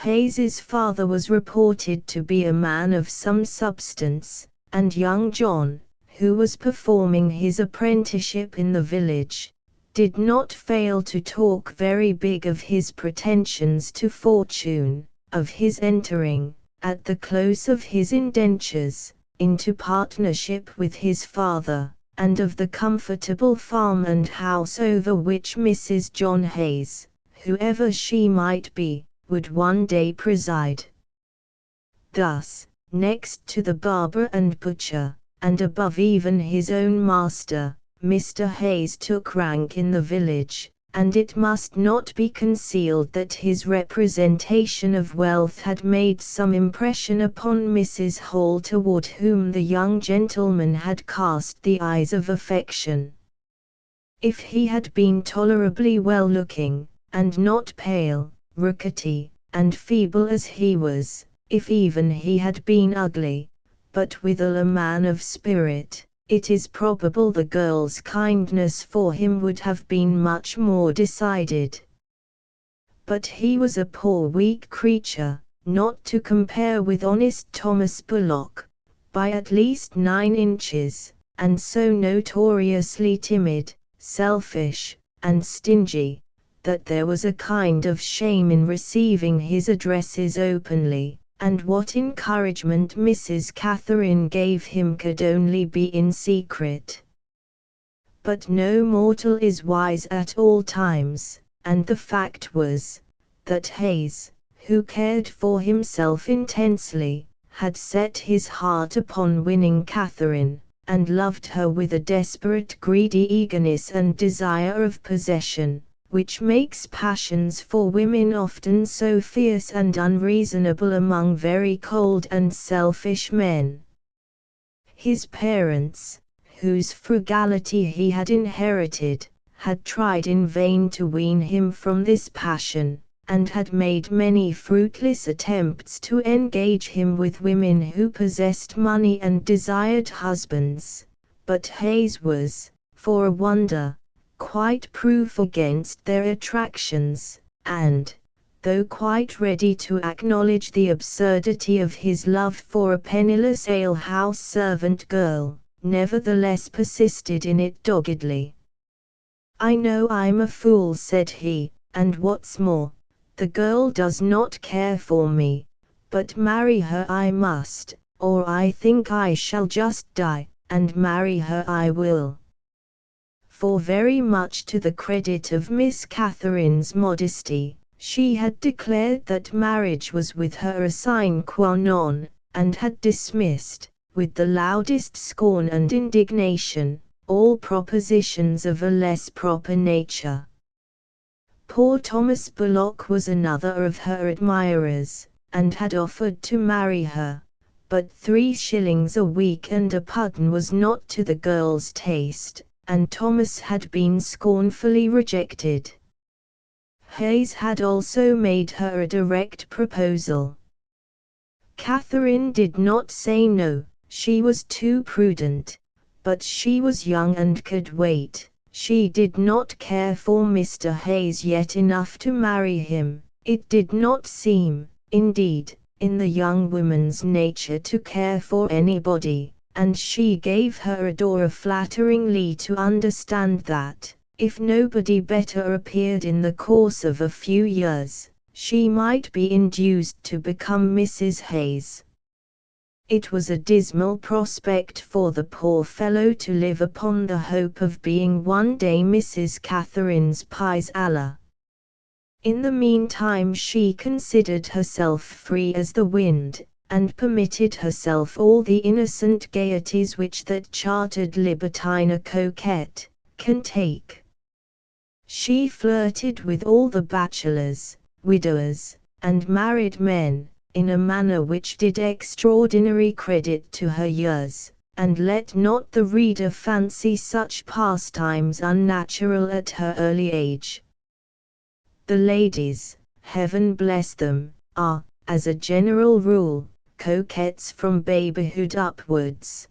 S1: Hayes's father was reported to be a man of some substance, and young John, who was performing his apprenticeship in the village, did not fail to talk very big of his pretensions to fortune, of his entering, at the close of his indentures, into partnership with his father, and of the comfortable farm and house over which Mrs. John Hayes, whoever she might be, would one day preside. Thus, next to the barber and butcher, and above even his own master, Mr. Hayes took rank in the village, and it must not be concealed that his representation of wealth had made some impression upon Mrs. Hall, toward whom the young gentleman had cast the eyes of affection. If he had been tolerably well-looking, and not pale, rickety, and feeble as he was, if even he had been ugly, but withal a man of spirit, it is probable the girl's kindness for him would have been much more decided. But he was a poor weak creature, not to compare with honest Thomas Bullock, by at least 9 inches, and so notoriously timid, selfish, and stingy, that there was a kind of shame in receiving his addresses openly, and what encouragement Mrs. Catherine gave him could only be in secret. But no mortal is wise at all times, and the fact was, that Hayes, who cared for himself intensely, had set his heart upon winning Catherine, and loved her with a desperate greedy eagerness and desire of possession, which makes passions for women often so fierce and unreasonable among very cold and selfish men. His parents, whose frugality he had inherited, had tried in vain to wean him from this passion, and had made many fruitless attempts to engage him with women who possessed money and desired husbands, but Hayes was, for a wonder, quite proof against their attractions, and, though quite ready to acknowledge the absurdity of his love for a penniless alehouse servant girl, nevertheless persisted in it doggedly. "I know I'm a fool," said he, "and what's more, the girl does not care for me, but marry her I must, or I think I shall just die, and marry her I will." For very much to the credit of Miss Catherine's modesty, she had declared that marriage was with her a sine qua non, and had dismissed, with the loudest scorn and indignation, all propositions of a less proper nature. Poor Thomas Bullock was another of her admirers, and had offered to marry her, but 3 shillings a week and a pudding was not to the girl's taste, and Thomas had been scornfully rejected. Hayes had also made her a direct proposal. Catherine did not say no, she was too prudent, but she was young and could wait. She did not care for Mr. Hayes yet enough to marry him. It did not seem, indeed, in the young woman's nature to care for anybody, and she gave her adorer flatteringly to understand that, if nobody better appeared in the course of a few years, she might be induced to become Mrs. Hayes. It was a dismal prospect for the poor fellow to live upon the hope of being one day Mrs. Catherine's pies a la. In the meantime she considered herself free as the wind, and permitted herself all the innocent gaieties which that chartered libertine coquette can take. She flirted with all the bachelors, widowers, and married men, in a manner which did extraordinary credit to her years, and let not the reader fancy such pastimes unnatural at her early age. The ladies, heaven bless them, are, as a general rule, coquettes from babyhood upwards.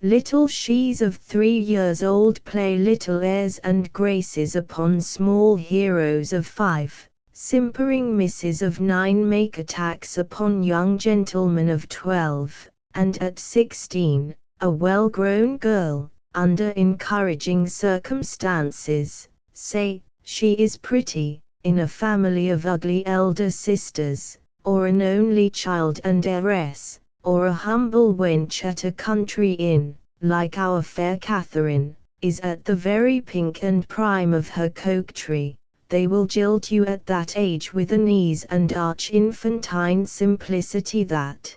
S1: Little shes of 3 years old play little airs and graces upon small heroes of 5, simpering misses of 9 make attacks upon young gentlemen of 12, and at 16, a well-grown girl, under encouraging circumstances, say, she is pretty, in a family of ugly elder sisters, or an only child and heiress, or a humble wench at a country inn, like our fair Catherine, is at the very pink and prime of her coquetry. They will jilt you at that age with an ease and arch infantine simplicity that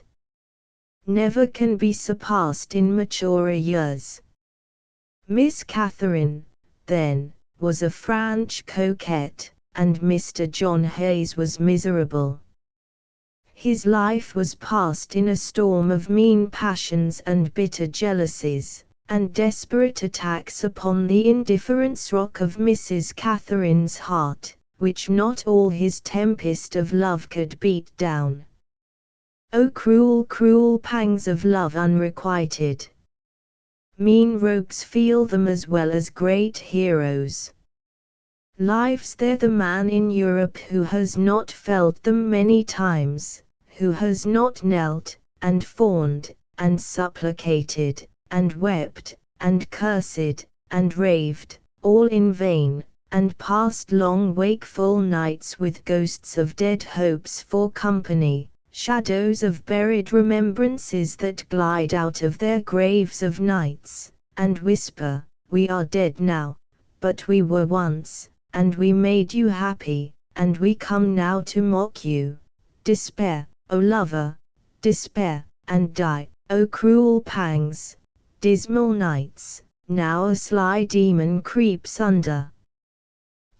S1: never can be surpassed in maturer years. Miss Catherine, then, was a French coquette, and Mr. John Hayes was miserable. His life was passed in a storm of mean passions and bitter jealousies, and desperate attacks upon the indifference rock of Mrs. Catherine's heart, which not all his tempest of love could beat down. O cruel, cruel pangs of love unrequited! Mean rogues feel them as well as great heroes. Lives there the man in Europe who has not felt them many times, who has not knelt, and fawned, and supplicated, and wept, and cursed, and raved, all in vain, and passed long wakeful nights with ghosts of dead hopes for company, shadows of buried remembrances that glide out of their graves of nights, and whisper, "We are dead now, but we were once, and we made you happy, and we come now to mock you. Despair, O lover, despair, and die, O cruel pangs, dismal nights, now a sly demon creeps under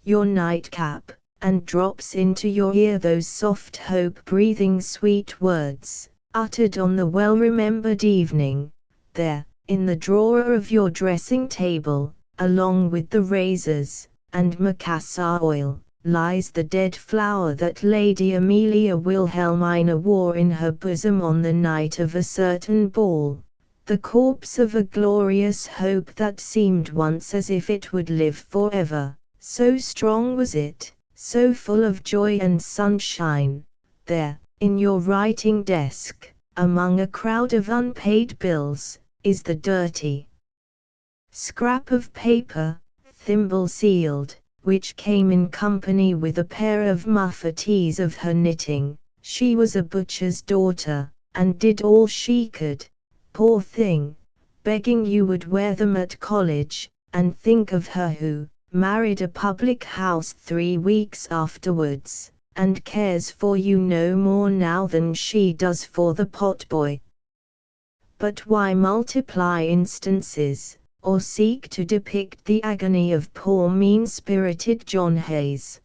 S1: your nightcap, and drops into your ear those soft hope-breathing sweet words, uttered on the well-remembered evening, there, in the drawer of your dressing-table, along with the razors, and macassar oil, lies the dead flower that Lady Amelia Wilhelmina wore in her bosom on the night of a certain ball, the corpse of a glorious hope that seemed once as if it would live forever, so strong was it, so full of joy and sunshine. There, in your writing desk, among a crowd of unpaid bills, is the dirty scrap of paper, thimble sealed, which came in company with a pair of muffetees of her knitting. She was a butcher's daughter, and did all she could, poor thing, begging you would wear them at college, and think of her who married a public house 3 weeks afterwards, and cares for you no more now than she does for the potboy. But why multiply instances, or seek to depict the agony of poor mean-spirited John Hayes?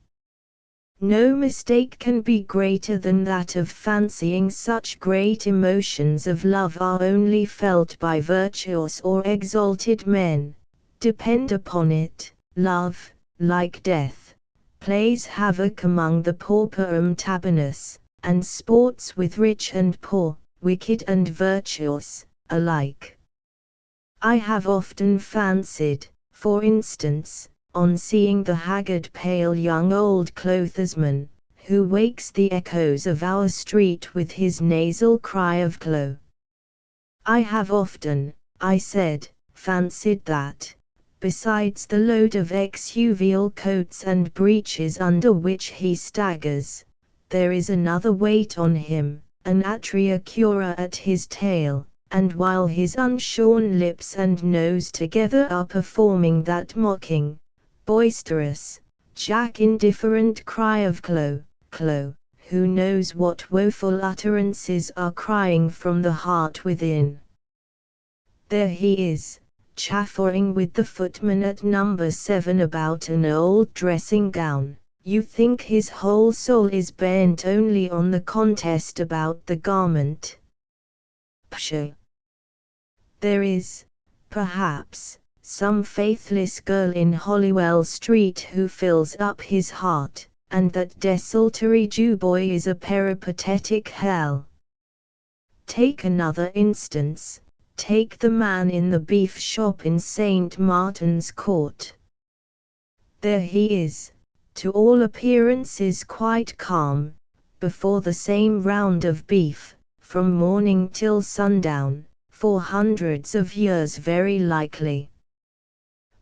S1: No mistake can be greater than that of fancying such great emotions of love are only felt by virtuous or exalted men. Depend upon it, love, like death, plays havoc among the pauperum tabernas, and sports with rich and poor, wicked and virtuous, alike. I have often fancied, for instance, on seeing the haggard pale young old clothersman, who wakes the echoes of our street with his nasal cry of "Clo." I have often, I said, fancied that, besides the load of exuvial coats and breeches under which he staggers, there is another weight on him, an atria cura at his tail, and while his unshorn lips and nose together are performing that mocking, boisterous, jack-indifferent cry of "Clo, Clo," who knows what woeful utterances are crying from the heart within. There he is, chaffering with the footman at number 7 about an old dressing-gown. You think his whole soul is bent only on the contest about the garment. Pshaw! There is, perhaps, some faithless girl in Holywell Street who fills up his heart, and that desultory Jew boy is a peripatetic hell. Take another instance, take the man in the beef shop in St. Martin's Court. There he is, to all appearances quite calm, before the same round of beef, from morning till sundown, for hundreds of years very likely.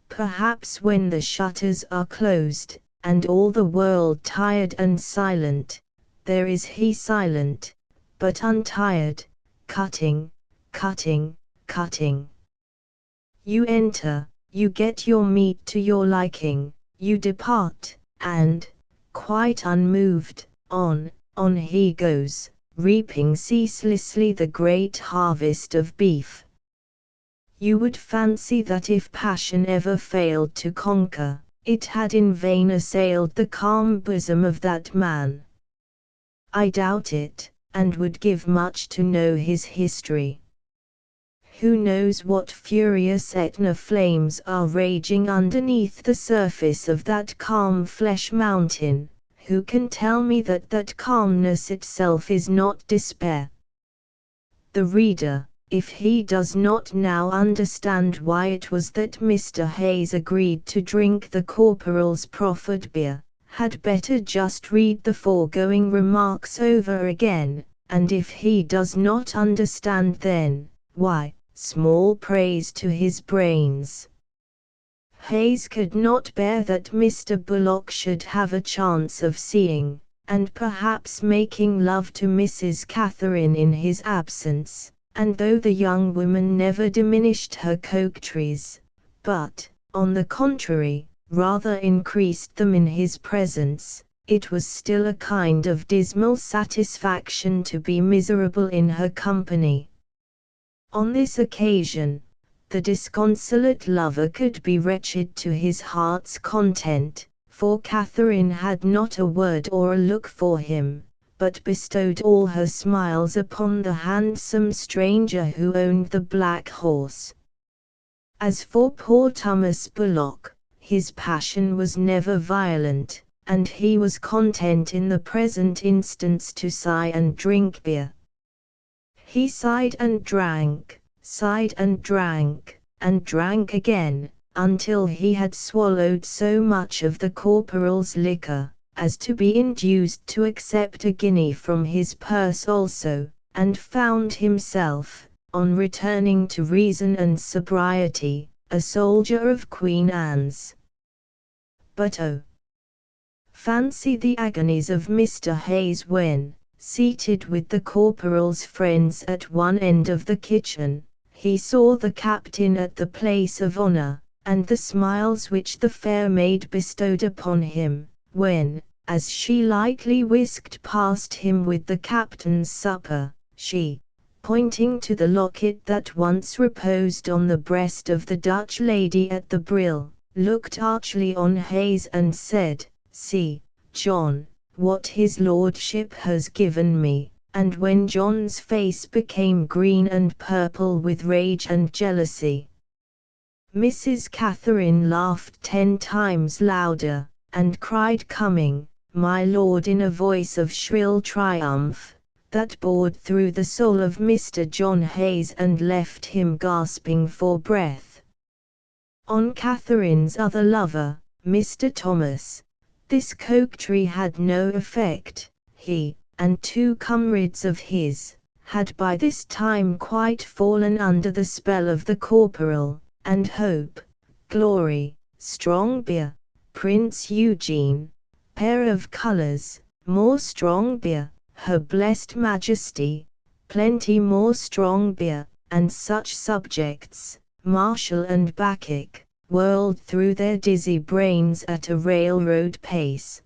S1: Perhaps when the shutters are closed, and all the world tired and silent, there is he silent, but untired, cutting, cutting, cutting. You enter, you get your meat to your liking, you depart, and, quite unmoved, on he goes, reaping ceaselessly the great harvest of beef. You would fancy that if passion ever failed to conquer, it had in vain assailed the calm bosom of that man. I doubt it, and would give much to know his history. Who knows what furious Etna flames are raging underneath the surface of that calm flesh mountain? Who can tell me that that calmness itself is not despair? The reader, if he does not now understand why it was that Mr. Hayes agreed to drink the corporal's proffered beer, had better just read the foregoing remarks over again, and if he does not understand then, why, small praise to his brains. Hayes could not bear that Mr. Bullock should have a chance of seeing, and perhaps making love to Mrs. Catherine in his absence, and though the young woman never diminished her coquetries, but, on the contrary, rather increased them in his presence, it was still a kind of dismal satisfaction to be miserable in her company. On this occasion, the disconsolate lover could be wretched to his heart's content, for Catherine had not a word or a look for him, but bestowed all her smiles upon the handsome stranger who owned the black horse. As for poor Thomas Bullock, his passion was never violent, and he was content in the present instance to sigh and drink beer. He sighed and drank and drank again, until he had swallowed so much of the corporal's liquor, as to be induced to accept a guinea from his purse also, and found himself, on returning to reason and sobriety, a soldier of Queen Anne's. But oh! Fancy the agonies of Mr. Hayes when, seated with the corporal's friends at one end of the kitchen, he saw the captain at the place of honor, and the smiles which the fair maid bestowed upon him, when, as she lightly whisked past him with the captain's supper, she, pointing to the locket that once reposed on the breast of the Dutch lady at the Brill, looked archly on Hayes and said, "See, John, what his lordship has given me," and when John's face became green and purple with rage and jealousy, Mrs. Catherine laughed 10 times louder, and cried "Coming, my lord," in a voice of shrill triumph, that bored through the soul of Mr. John Hayes and left him gasping for breath. On Catherine's other lover, Mr. Thomas, this coquetry had no effect. He, and 2 comrades of his, had by this time quite fallen under the spell of the corporal, and Hope, Glory, strong beer, Prince Eugene, pair of colors, more strong beer, Her Blessed Majesty, plenty more strong beer, and such subjects, Marshall and Bacchic, whirled through their dizzy brains at a railroad pace.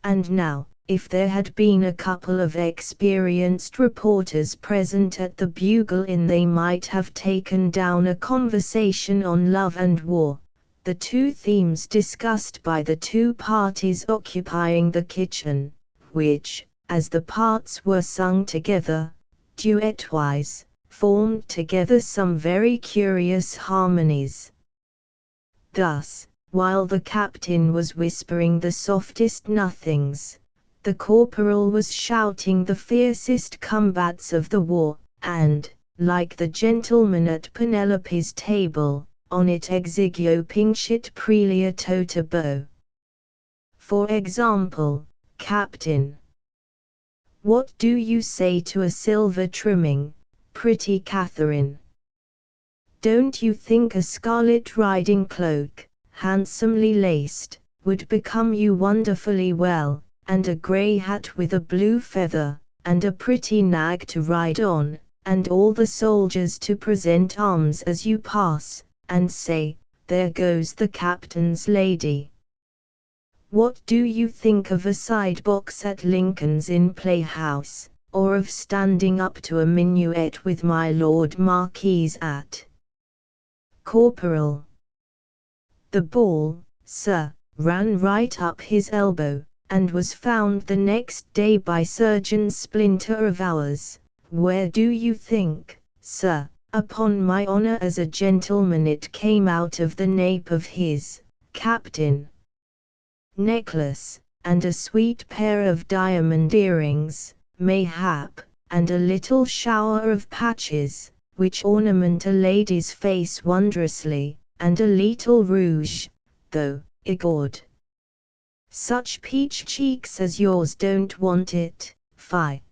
S1: And now, if there had been a couple of experienced reporters present at the Bugle Inn, they might have taken down a conversation on love and war, the 2 themes discussed by the 2 parties occupying the kitchen, which, as the parts were sung together, duet-wise, formed together some very curious harmonies. Thus, while the captain was whispering the softest nothings, the corporal was shouting the fiercest combats of the war, and, like the gentleman at Penelope's table, on it exigio pincit prelia tota bo. For example, Captain. What do you say to a silver trimming, pretty Catherine? Don't you think a scarlet riding cloak, handsomely laced, would become you wonderfully well, and a grey hat with a blue feather, and a pretty nag to ride on, and all the soldiers to present arms as you pass, and say, there goes the captain's lady? What do you think of a side box at Lincoln's Inn Playhouse, or of standing up to a minuet with my Lord Marquis at Corporal? The ball, sir, ran right up his elbow, and was found the next day by Surgeon Splinter of ours. Where do you think, sir, upon my honour as a gentleman, it came out of the nape of his Captain necklace, and a sweet pair of diamond earrings, mayhap, and a little shower of patches, which ornament a lady's face wondrously, and a little rouge, though, egord, such peach cheeks as yours don't want it, fie.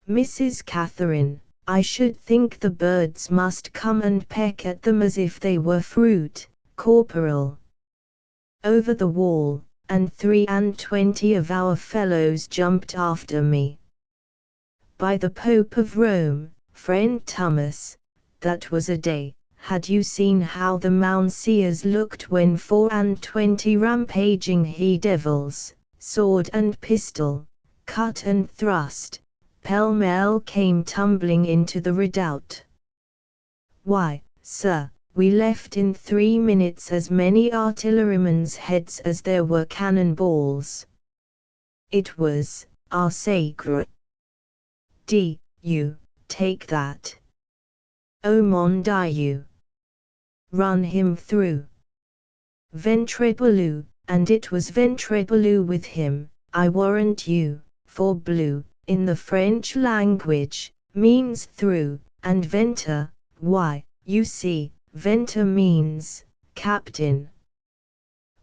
S1: Mrs. Catherine, I should think the birds must come and peck at them as if they were fruit, Corporal. Over the wall, and 23 of our fellows jumped after me. By the Pope of Rome, friend Thomas, that was a day. Had you seen how the Mounseers looked when 24 rampaging he-devils, sword and pistol, cut and thrust, pell-mell came tumbling into the redoubt? Why, sir, we left in 3 minutes as many artillerymen's heads as there were cannon balls. It was, our sacre. You, take that. Oh mon Dieu. Run him through. Ventrebleu, and it was Ventrebleu with him, I warrant you, for bleu, in the French language, means through, and ventre, why, you see, ventre means, captain.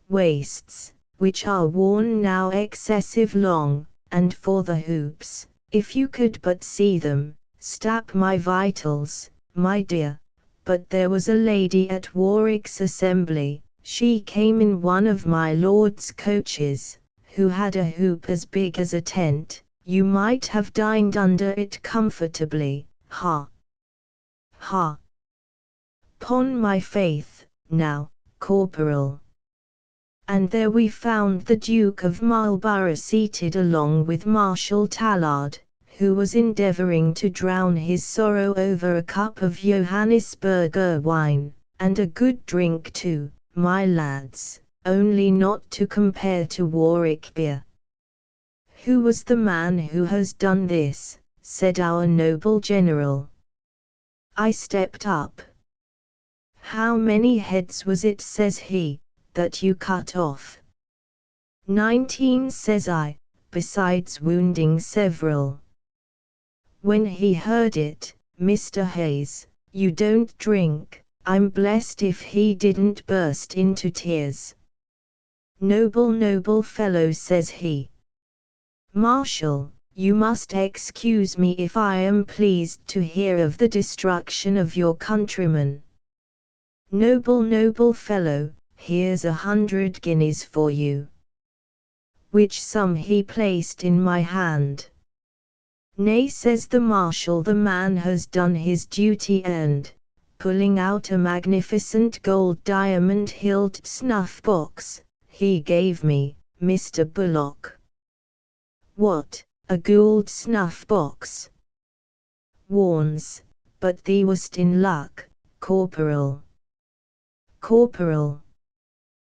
S1: Waists, which are worn now excessive long, and for the hoops, if you could but see them, stap my vitals, my dear. But there was a lady at Warwick's assembly, she came in one of my lord's coaches, who had a hoop as big as a tent, you might have dined under it comfortably, ha! Ha! 'Pon my faith, now, Corporal. And there we found the Duke of Marlborough seated along with Marshal Tallard, who was endeavouring to drown his sorrow over a cup of Johannisberger wine, and a good drink too, my lads, only not to compare to Warwick beer. Who was the man who has done this? Said our noble general. I stepped up. How many heads was it, says he, that you cut off? 19, says I, besides wounding several. When he heard it, Mr. Hayes, you don't drink, I'm blessed if he didn't burst into tears. Noble fellow, says he. Marshal, you must excuse me if I am pleased to hear of the destruction of your countrymen. Noble fellow, here's 100 guineas for you. Which sum he placed in my hand. Nay, says the Marshal, the man has done his duty, and, pulling out a magnificent gold diamond-hilted snuff-box, he gave me, Mr. Bullock. What, a gold snuff-box? Warns, but thee wast in luck, Corporal. Corporal.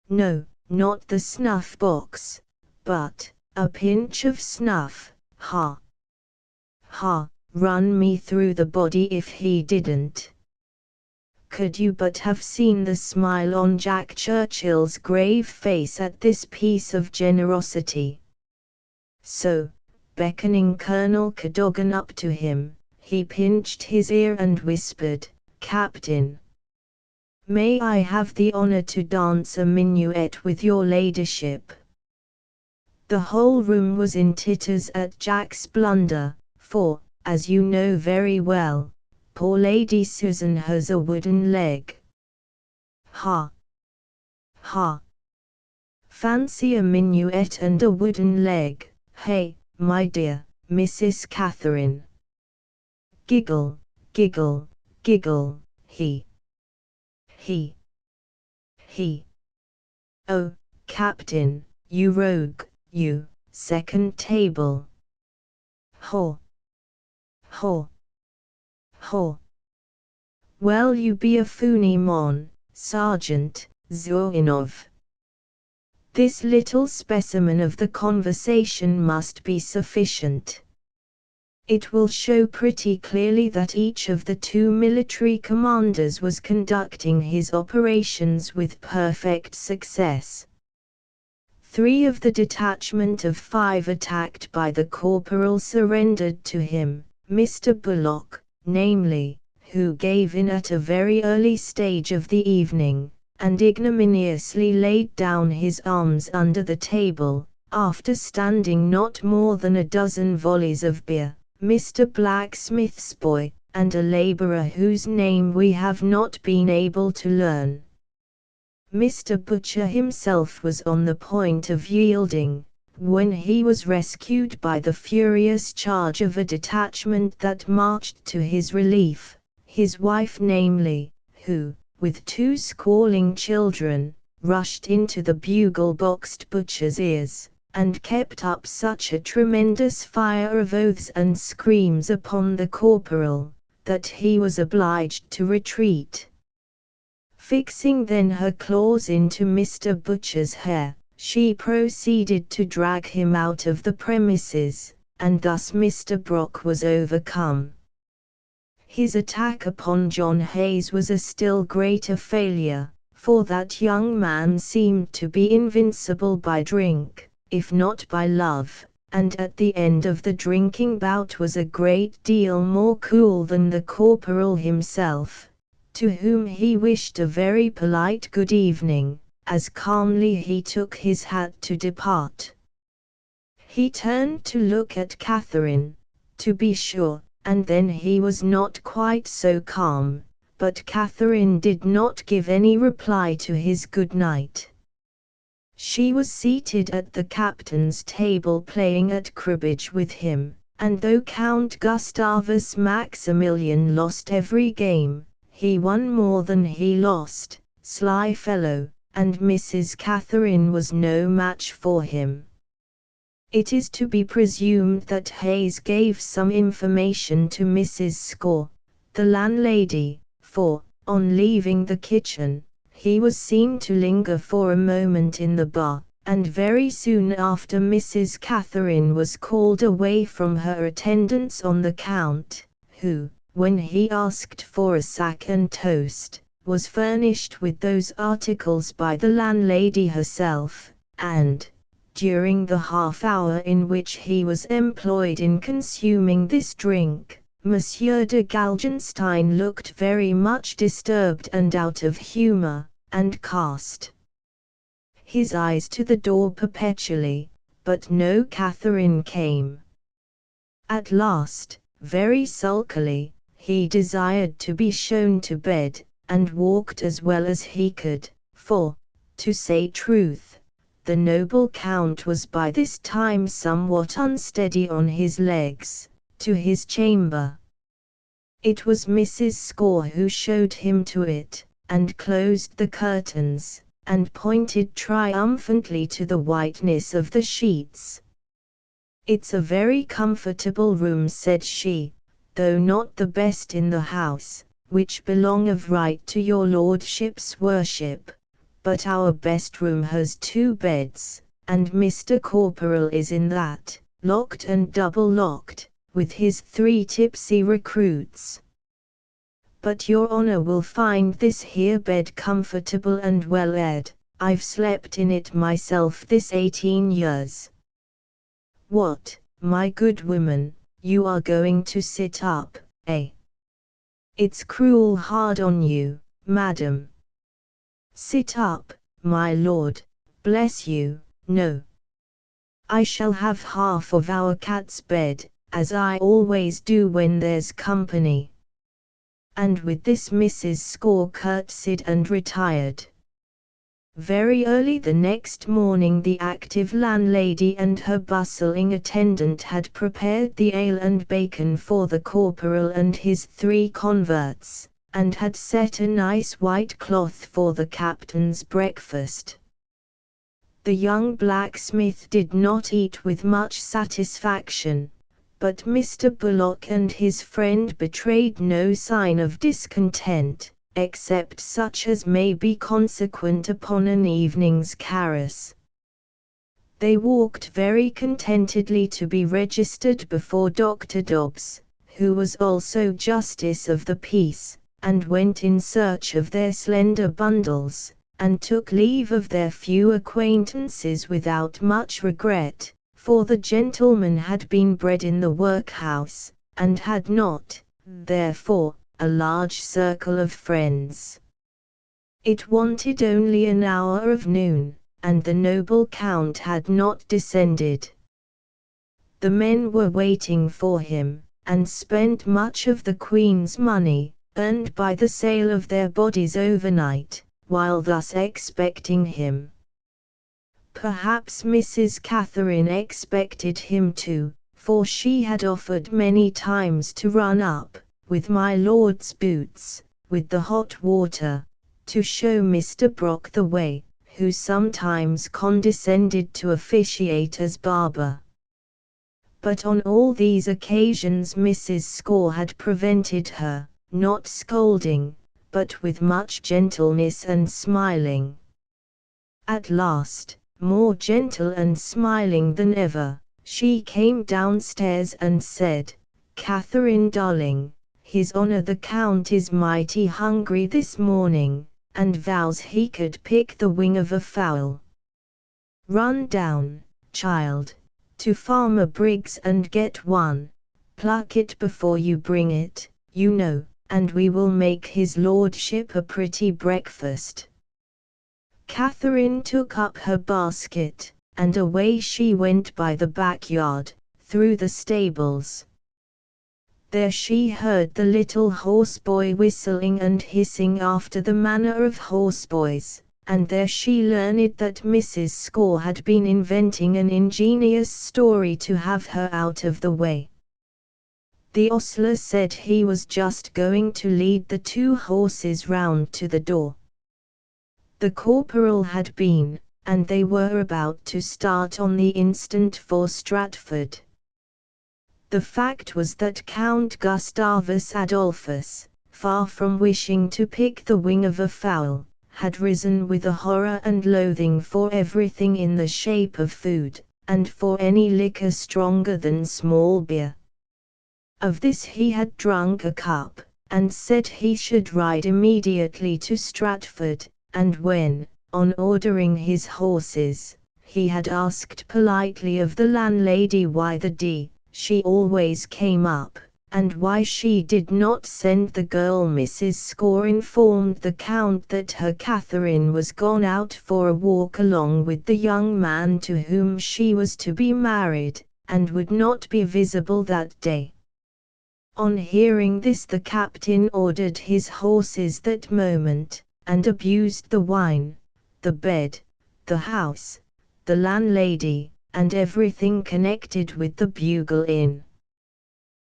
S1: No, not the snuff-box, but, a pinch of snuff, ha! Ha, run me through the body if he didn't. Could you but have seen the smile on Jack Churchill's grave face at this piece of generosity. So, beckoning Colonel Cadogan up to him, he pinched his ear and whispered, Captain, may I have the honour to dance a minuet with your ladyship? The whole room was in titters at Jack's blunder, for, as you know very well, poor Lady Susan has a wooden leg. Ha! Ha! Fancy a minuet and a wooden leg, hey, my dear Mrs. Catherine. Giggle, giggle, giggle, he. Oh, Captain, you rogue, you, second table. Haw. Haw. Haw. Well, you be a foony mon, Sergeant Zoinov. This little specimen of the conversation must be sufficient. It will show pretty clearly that each of the two military commanders was conducting his operations with perfect success. 3 of the detachment of 5 attacked by the corporal surrendered to him, Mr. Bullock, namely, who gave in at a very early stage of the evening, and ignominiously laid down his arms under the table, after standing not more than a dozen volleys of beer. Mr. Blacksmith's boy, and a labourer whose name we have not been able to learn. Mr. Butcher himself was on the point of yielding, when he was rescued by the furious charge of a detachment that marched to his relief, his wife namely, who, with 2 squalling children, rushed into the bugle-boxed butcher's ears, and kept up such a tremendous fire of oaths and screams upon the corporal, that he was obliged to retreat. Fixing then her claws into Mr. Butcher's hair, she proceeded to drag him out of the premises, and thus Mr. Brock was overcome. His attack upon John Hayes was a still greater failure, for that young man seemed to be invincible by drink, if not by love, and at the end of the drinking bout was a great deal more cool than the corporal himself, to whom he wished a very polite good evening, as calmly he took his hat to depart. He turned to look at Catherine, to be sure, and then he was not quite so calm, but Catherine did not give any reply to his good night. She was seated at the captain's table playing at cribbage with him, and though Count Gustavus Maximilian lost every game, he won more than he lost, sly fellow, and Mrs. Catherine was no match for him. It is to be presumed that Hayes gave some information to Mrs. Score, the landlady, for, on leaving the kitchen, he was seen to linger for a moment in the bar, and very soon after Mrs. Catherine was called away from her attendance on the Count, who, when he asked for a sack and toast, was furnished with those articles by the landlady herself, and, during the half-hour in which he was employed in consuming this drink, Monsieur de Galgenstein looked very much disturbed and out of humour, and cast his eyes to the door perpetually, but no Catherine came. At last, very sulkily, he desired to be shown to bed, and walked as well as he could, for, to say truth, the noble Count was by this time somewhat unsteady on his legs, to his chamber. It was Mrs. Score who showed him to it, and closed the curtains, and pointed triumphantly to the whiteness of the sheets. "It's a very comfortable room," said she, "though not the best in the house, which belong of right to your lordship's worship, but our best room has 2 beds, and Mr. Corporal is in that, locked and double-locked, with his 3 tipsy recruits. But your honour will find this here bed comfortable and well aired. I've slept in it myself this 18 years. What, my good woman, you are going to sit up, eh? It's cruel hard on you, madam." "Sit up, my lord, bless you, no. I shall have half of our cat's bed, as I always do when there's company." And with this Mrs. Score curtsied and retired. Very early the next morning the active landlady and her bustling attendant had prepared the ale and bacon for the corporal and his 3 converts, and had set a nice white cloth for the captain's breakfast. The young blacksmith did not eat with much satisfaction, but Mr. Bullock and his friend betrayed no sign of discontent, except such as may be consequent upon an evening's carouse. They walked very contentedly to be registered before Dr. Dobbs, who was also Justice of the Peace, and went in search of their slender bundles, and took leave of their few acquaintances without much regret, for the gentleman had been bred in the workhouse, and had not, therefore, a large circle of friends. It wanted only an hour of noon, and the noble Count had not descended. The men were waiting for him, and spent much of the Queen's money, earned by the sale of their bodies overnight, while thus expecting him. Perhaps Mrs. Catherine expected him too, for she had offered many times to run up, with my lord's boots, with the hot water, to show Mr. Brock the way, who sometimes condescended to officiate as barber. But on all these occasions Mrs. Score had prevented her, not scolding, but with much gentleness and smiling. At last, more gentle and smiling than ever, she came downstairs and said, "Catherine darling, His Honor the Count is mighty hungry this morning, and vows he could pick the wing of a fowl. Run down, child, to Farmer Briggs and get one, pluck it before you bring it, you know, and we will make his lordship a pretty breakfast." Catherine took up her basket, and away she went by the backyard, through the stables. There she heard the little horseboy whistling and hissing after the manner of horseboys, and there she learned that Mrs. Score had been inventing an ingenious story to have her out of the way. The ostler said he was just going to lead the 2 horses round to the door. The corporal had been, and they were about to start on the instant for Stratford. The fact was that Count Gustavus Adolphus, far from wishing to pick the wing of a fowl, had risen with a horror and loathing for everything in the shape of food, and for any liquor stronger than small beer. Of this he had drunk a cup, and said he should ride immediately to Stratford, and when, on ordering his horses, he had asked politely of the landlady why the D. she always came up, and why she did not send the girl, Mrs. Score informed the Count that her Catherine was gone out for a walk along with the young man to whom she was to be married, and would not be visible that day. On hearing this the captain ordered his horses that moment, and abused the wine, the bed, the house, the landlady, and everything connected with the Bugle Inn.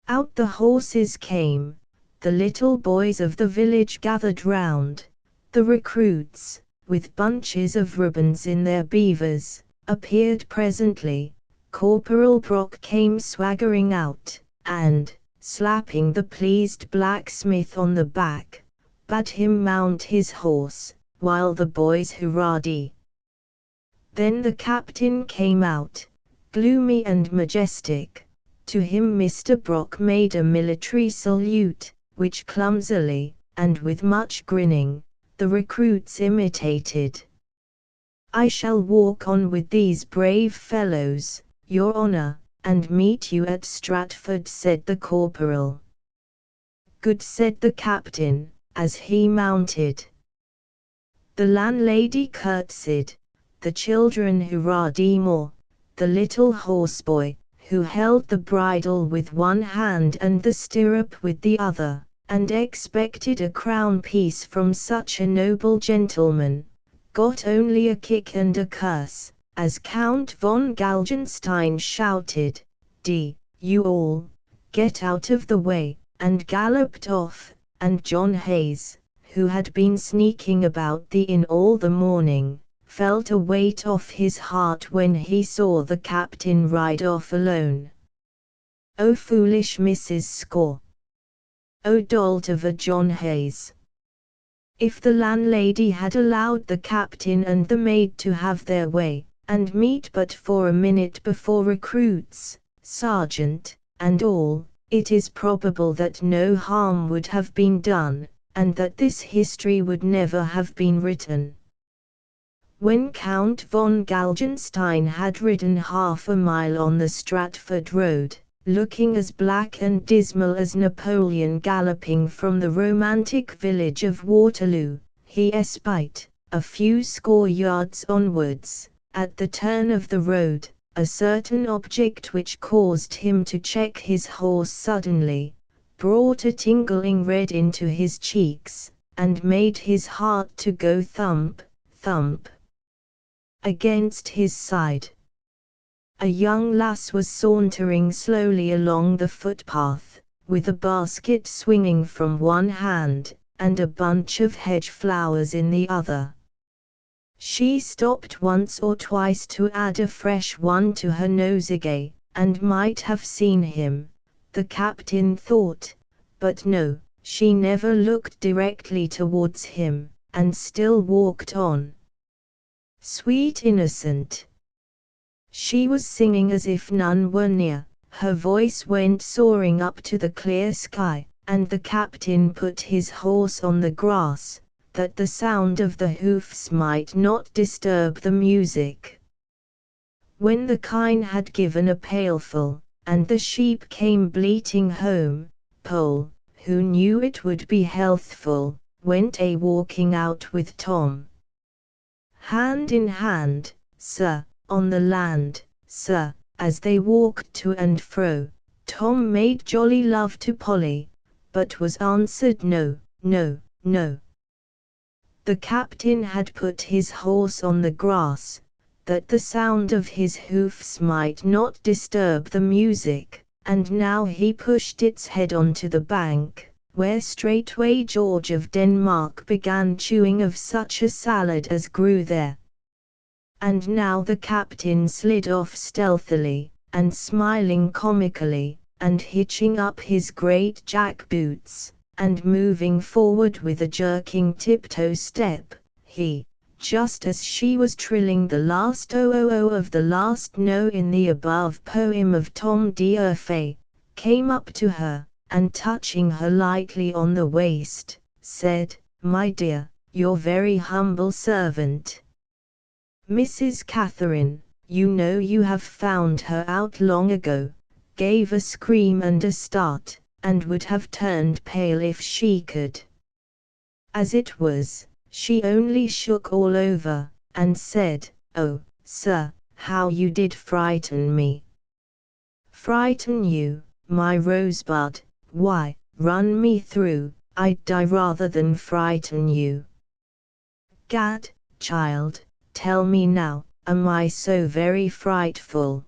S1: Out the horses came, the little boys of the village gathered round, the recruits, with bunches of ribbons in their beavers, appeared presently. Corporal Brock came swaggering out, and, slapping the pleased blacksmith on the back, bade him mount his horse, while the boys hurrahed. Then the captain came out, gloomy and majestic. To him Mr. Brock made a military salute, which clumsily, and with much grinning, the recruits imitated. "I shall walk on with these brave fellows, your honor, and meet you at Stratford," said the corporal. "Good," said the captain, as he mounted. The landlady curtsied, the children hurrahed more, the little horseboy, who held the bridle with one hand and the stirrup with the other, and expected a crown piece from such a noble gentleman, got only a kick and a curse, as Count von Galgenstein shouted, You all, get out of the way," and galloped off, and John Hayes, who had been sneaking about the inn all the morning, felt a weight off his heart when he saw the captain ride off alone. Oh foolish Mrs. Score! Oh dolt of a John Hayes! If the landlady had allowed the captain and the maid to have their way, and meet but for a minute before recruits, sergeant, and all, it is probable that no harm would have been done, and that this history would never have been written. When Count von Galgenstein had ridden half a mile on the Stratford road, looking as black and dismal as Napoleon galloping from the romantic village of Waterloo, he espied, a few score yards onwards, at the turn of the road, a certain object which caused him to check his horse suddenly, brought a tingling red into his cheeks, and made his heart to go thump, thump, against his side. A young lass was sauntering slowly along the footpath, with a basket swinging from one hand, and a bunch of hedge flowers in the other. She stopped once or twice to add a fresh one to her nosegay, and might have seen him, the captain thought, but no, she never looked directly towards him, and still walked on. Sweet innocent! She was singing as if none were near, her voice went soaring up to the clear sky, and the captain put his horse on the grass, that the sound of the hoofs might not disturb the music. When the kine had given a pailful, and the sheep came bleating home, Poll, who knew it would be healthful, went a-walking out with Tom. Hand in hand, sir, on the land, sir, as they walked to and fro, Tom made jolly love to Polly, but was answered no, no, no. The captain had put his horse on the grass, that the sound of his hoofs might not disturb the music, and now he pushed its head onto the bank, where straightway George of Denmark began chewing of such a salad as grew there. And now the captain slid off stealthily, and smiling comically, and hitching up his great jack boots, and moving forward with a jerking tiptoe step, he, just as she was trilling the last o of the last no in the above poem of Tom D'Urfey, came up to her, and touching her lightly on the waist, said, "My dear, your very humble servant. Mrs. Catherine, you know you have found her out long ago," gave a scream and a start, and would have turned pale if she could. As it was, she only shook all over, and said, "Oh, sir, how you did frighten me." "Frighten you, my rosebud? Why, run me through, I'd die rather than frighten you." "Gad, child, tell me now, am I so very frightful?"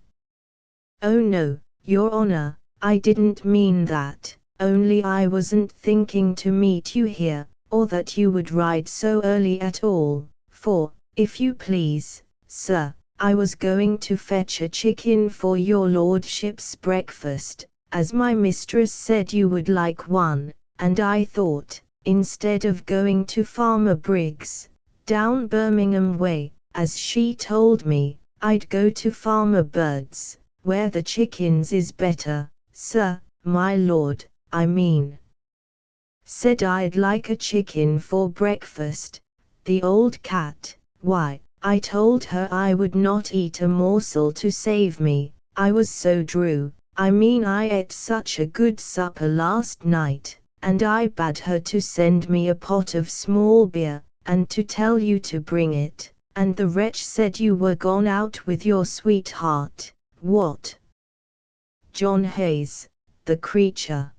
S1: "Oh no, your honor, I didn't mean that, only I wasn't thinking to meet you here, or that you would ride so early at all, for, if you please, sir, I was going to fetch a chicken for your lordship's breakfast, as my mistress said you would like one, and I thought, instead of going to Farmer Briggs, down Birmingham way, as she told me, I'd go to Farmer Bird's, where the chickens is better, sir, my lord, I mean. Said I'd like a chicken for breakfast, the old cat. Why, I told her I would not eat a morsel to save me, I was so drew. I mean I ate such a good supper last night, and I bade her to send me a pot of small beer, and to tell you to bring it, And the wretch said you were gone out with your sweetheart. What? John Hayes, the creature.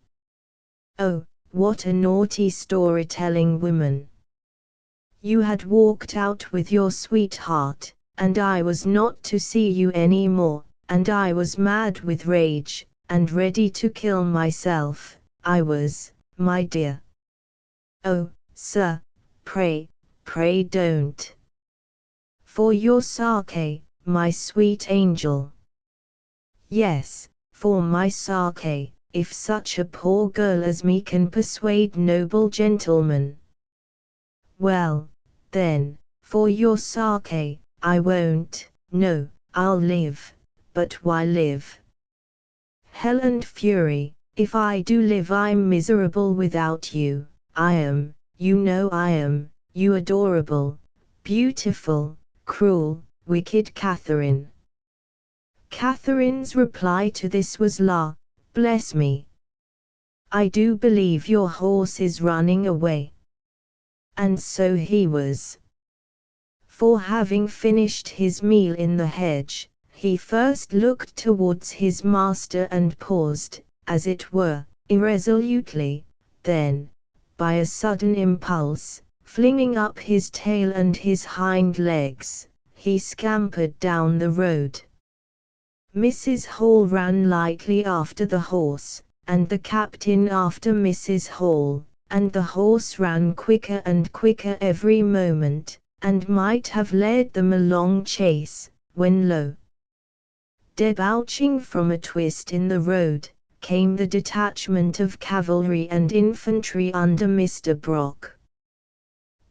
S1: Oh, what a naughty storytelling woman. You had walked out with your sweetheart, and I was not to see you any more, and I was mad with rage, and ready to kill myself, I was, my dear. Oh, sir, pray, pray don't. For your sake, my sweet angel. Yes, for my sake, if such a poor girl as me can persuade noble gentlemen. Well, then, for your sake, I won't, no, I'll live, but why live? Hell and fury, if I do live I'm miserable without you, I am, you know I am, you adorable, beautiful, cruel, wicked Catherine. Catherine's reply to this was la, bless me. I do believe your horse is running away. And so he was. For having finished his meal in the hedge, he first looked towards his master and paused, as it were, irresolutely, then, by a sudden impulse, flinging up his tail and his hind legs, he scampered down the road. Mrs. Hall ran lightly after the horse, and the captain after Mrs. Hall, and the horse ran quicker and quicker every moment, and might have led them a long chase, when lo! Debouching from a twist in the road, came the detachment of cavalry and infantry under Mr. Brock.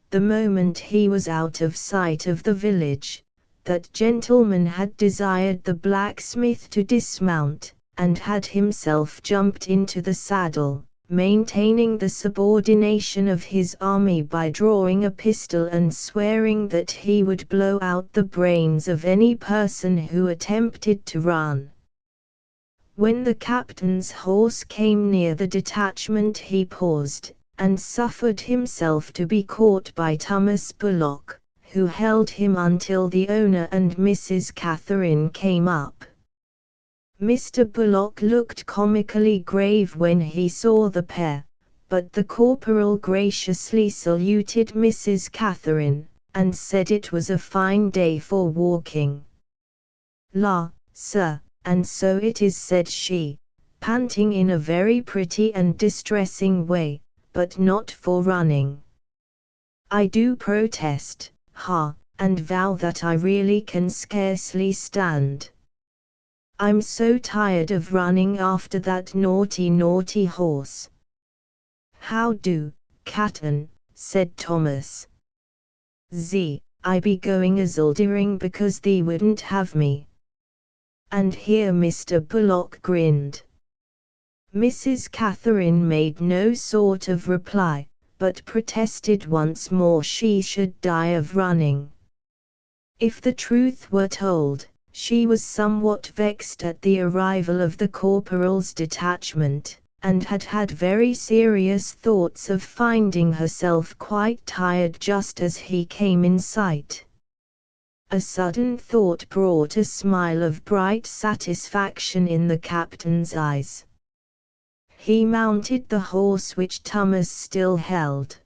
S1: The moment he was out of sight of the village, that gentleman had desired the blacksmith to dismount, and had himself jumped into the saddle, maintaining the subordination of his army by drawing a pistol and swearing that he would blow out the brains of any person who attempted to run. When the captain's horse came near the detachment he paused, and suffered himself to be caught by Thomas Bullock, who held him until the owner and Mrs. Catherine came up. Mr. Bullock looked comically grave when he saw the pair, but the corporal graciously saluted Mrs. Catherine, and said it was a fine day for walking. La, sir, and so it is, said she, panting in a very pretty and distressing way, but not for running. I do protest, and vow that I really can scarcely stand. I'm so tired of running after that naughty horse. How do, Captain, said Thomas. I be going a zildering because thee wouldn't have me. And here Mr. Bullock grinned. Mrs. Catherine made no sort of reply, but protested once more she should die of running. If the truth were told, she was somewhat vexed at the arrival of the corporal's detachment, and had had very serious thoughts of finding herself quite tired just as he came in sight. A sudden thought brought a smile of bright satisfaction in the captain's eyes. He mounted the horse which Thomas still held.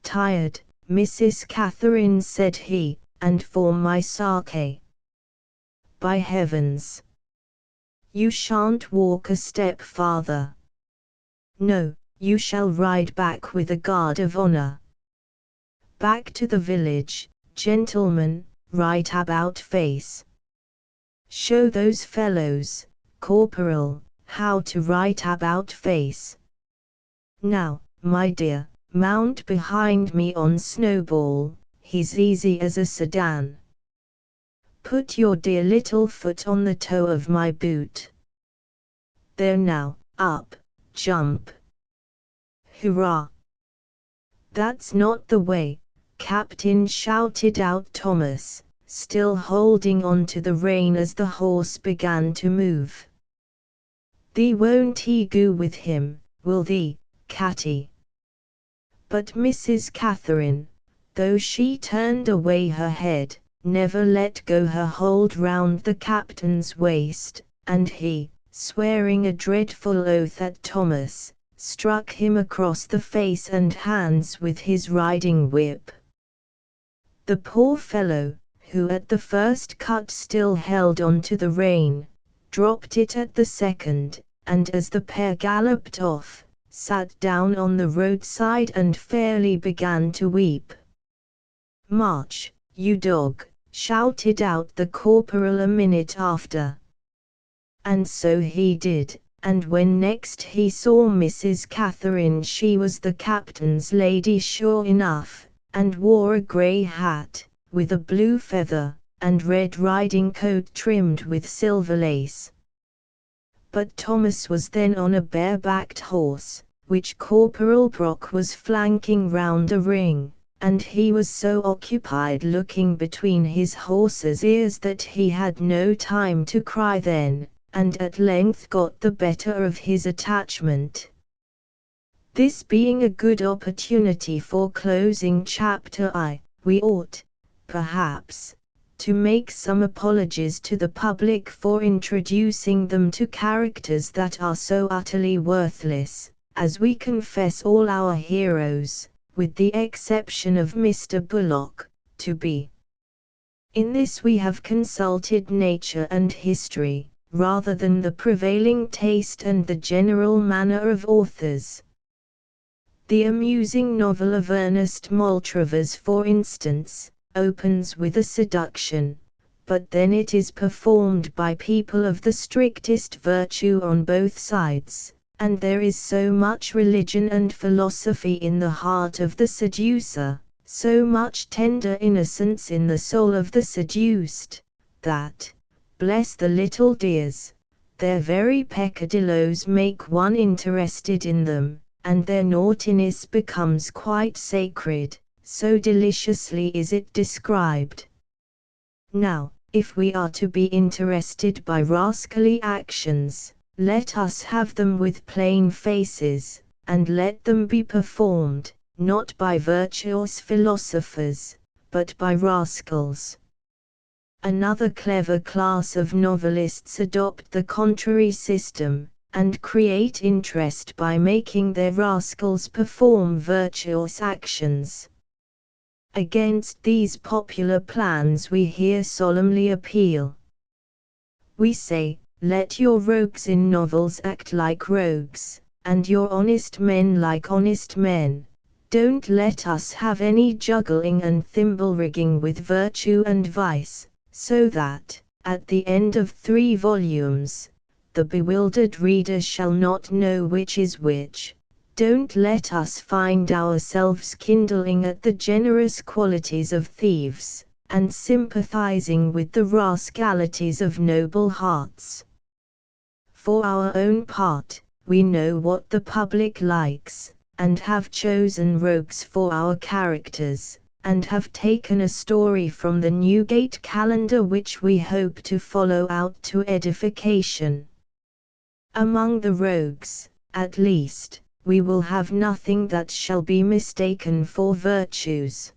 S1: Tired, Mrs. Catherine, said he, and for my sake. By heavens! You shan't walk a step farther. No, you shall ride back with a guard of honor. Back to the village, gentlemen, right about face. Show those fellows, corporal, how to right about face. Now, my dear, mount behind me on Snowball, he's easy as a sedan. Put your dear little foot on the toe of my boot. There now, up, jump. Hurrah! That's not the way, Captain, shouted out Thomas, still holding on to the rein as the horse began to move. Thee won't he go with him, will thee, Catty? But Mrs. Catherine, though she turned away her head, never let go her hold round the captain's waist, and he, swearing a dreadful oath at Thomas, struck him across the face and hands with his riding whip. The poor fellow, who at the first cut still held on to the rein, dropped it at the second, and as the pair galloped off, sat down on the roadside and fairly began to weep. "March, you dog!" shouted out the corporal a minute after. And so he did, and when next he saw Mrs. Catherine, she was the captain's lady sure enough, and wore a grey hat, with a blue feather, and red riding coat trimmed with silver lace. But Thomas was then on a bare-backed horse, which Corporal Brock was flanking round a ring, and he was so occupied looking between his horse's ears that he had no time to cry then, and at length got the better of his attachment. This being a good opportunity for closing chapter I, we ought, perhaps, to make some apologies to the public for introducing them to characters that are so utterly worthless, as we confess all our heroes, with the exception of Mr. Bullock, to be. In this we have consulted nature and history, rather than the prevailing taste and the general manner of authors. The amusing novel of Ernest Maltravers, for instance, opens with a seduction, but then it is performed by people of the strictest virtue on both sides, and there is so much religion and philosophy in the heart of the seducer, so much tender innocence in the soul of the seduced, that, bless the little dears, their very peccadilloes make one interested in them, and their naughtiness becomes quite sacred, so deliciously is it described. Now, if we are to be interested by rascally actions, let us have them with plain faces, and let them be performed, not by virtuous philosophers, but by rascals. Another clever class of novelists adopt the contrary system, and create interest by making their rascals perform virtuous actions. Against these popular plans we here solemnly appeal. We say, let your rogues in novels act like rogues, and your honest men like honest men. Don't let us have any juggling and thimble-rigging with virtue and vice, so that, at the end of 3 volumes, the bewildered reader shall not know which is which. Don't let us find ourselves kindling at the generous qualities of thieves, and sympathizing with the rascalities of noble hearts. For our own part, we know what the public likes, and have chosen rogues for our characters, and have taken a story from the Newgate Calendar which we hope to follow out to edification. Among the rogues, at least, we will have nothing that shall be mistaken for virtues.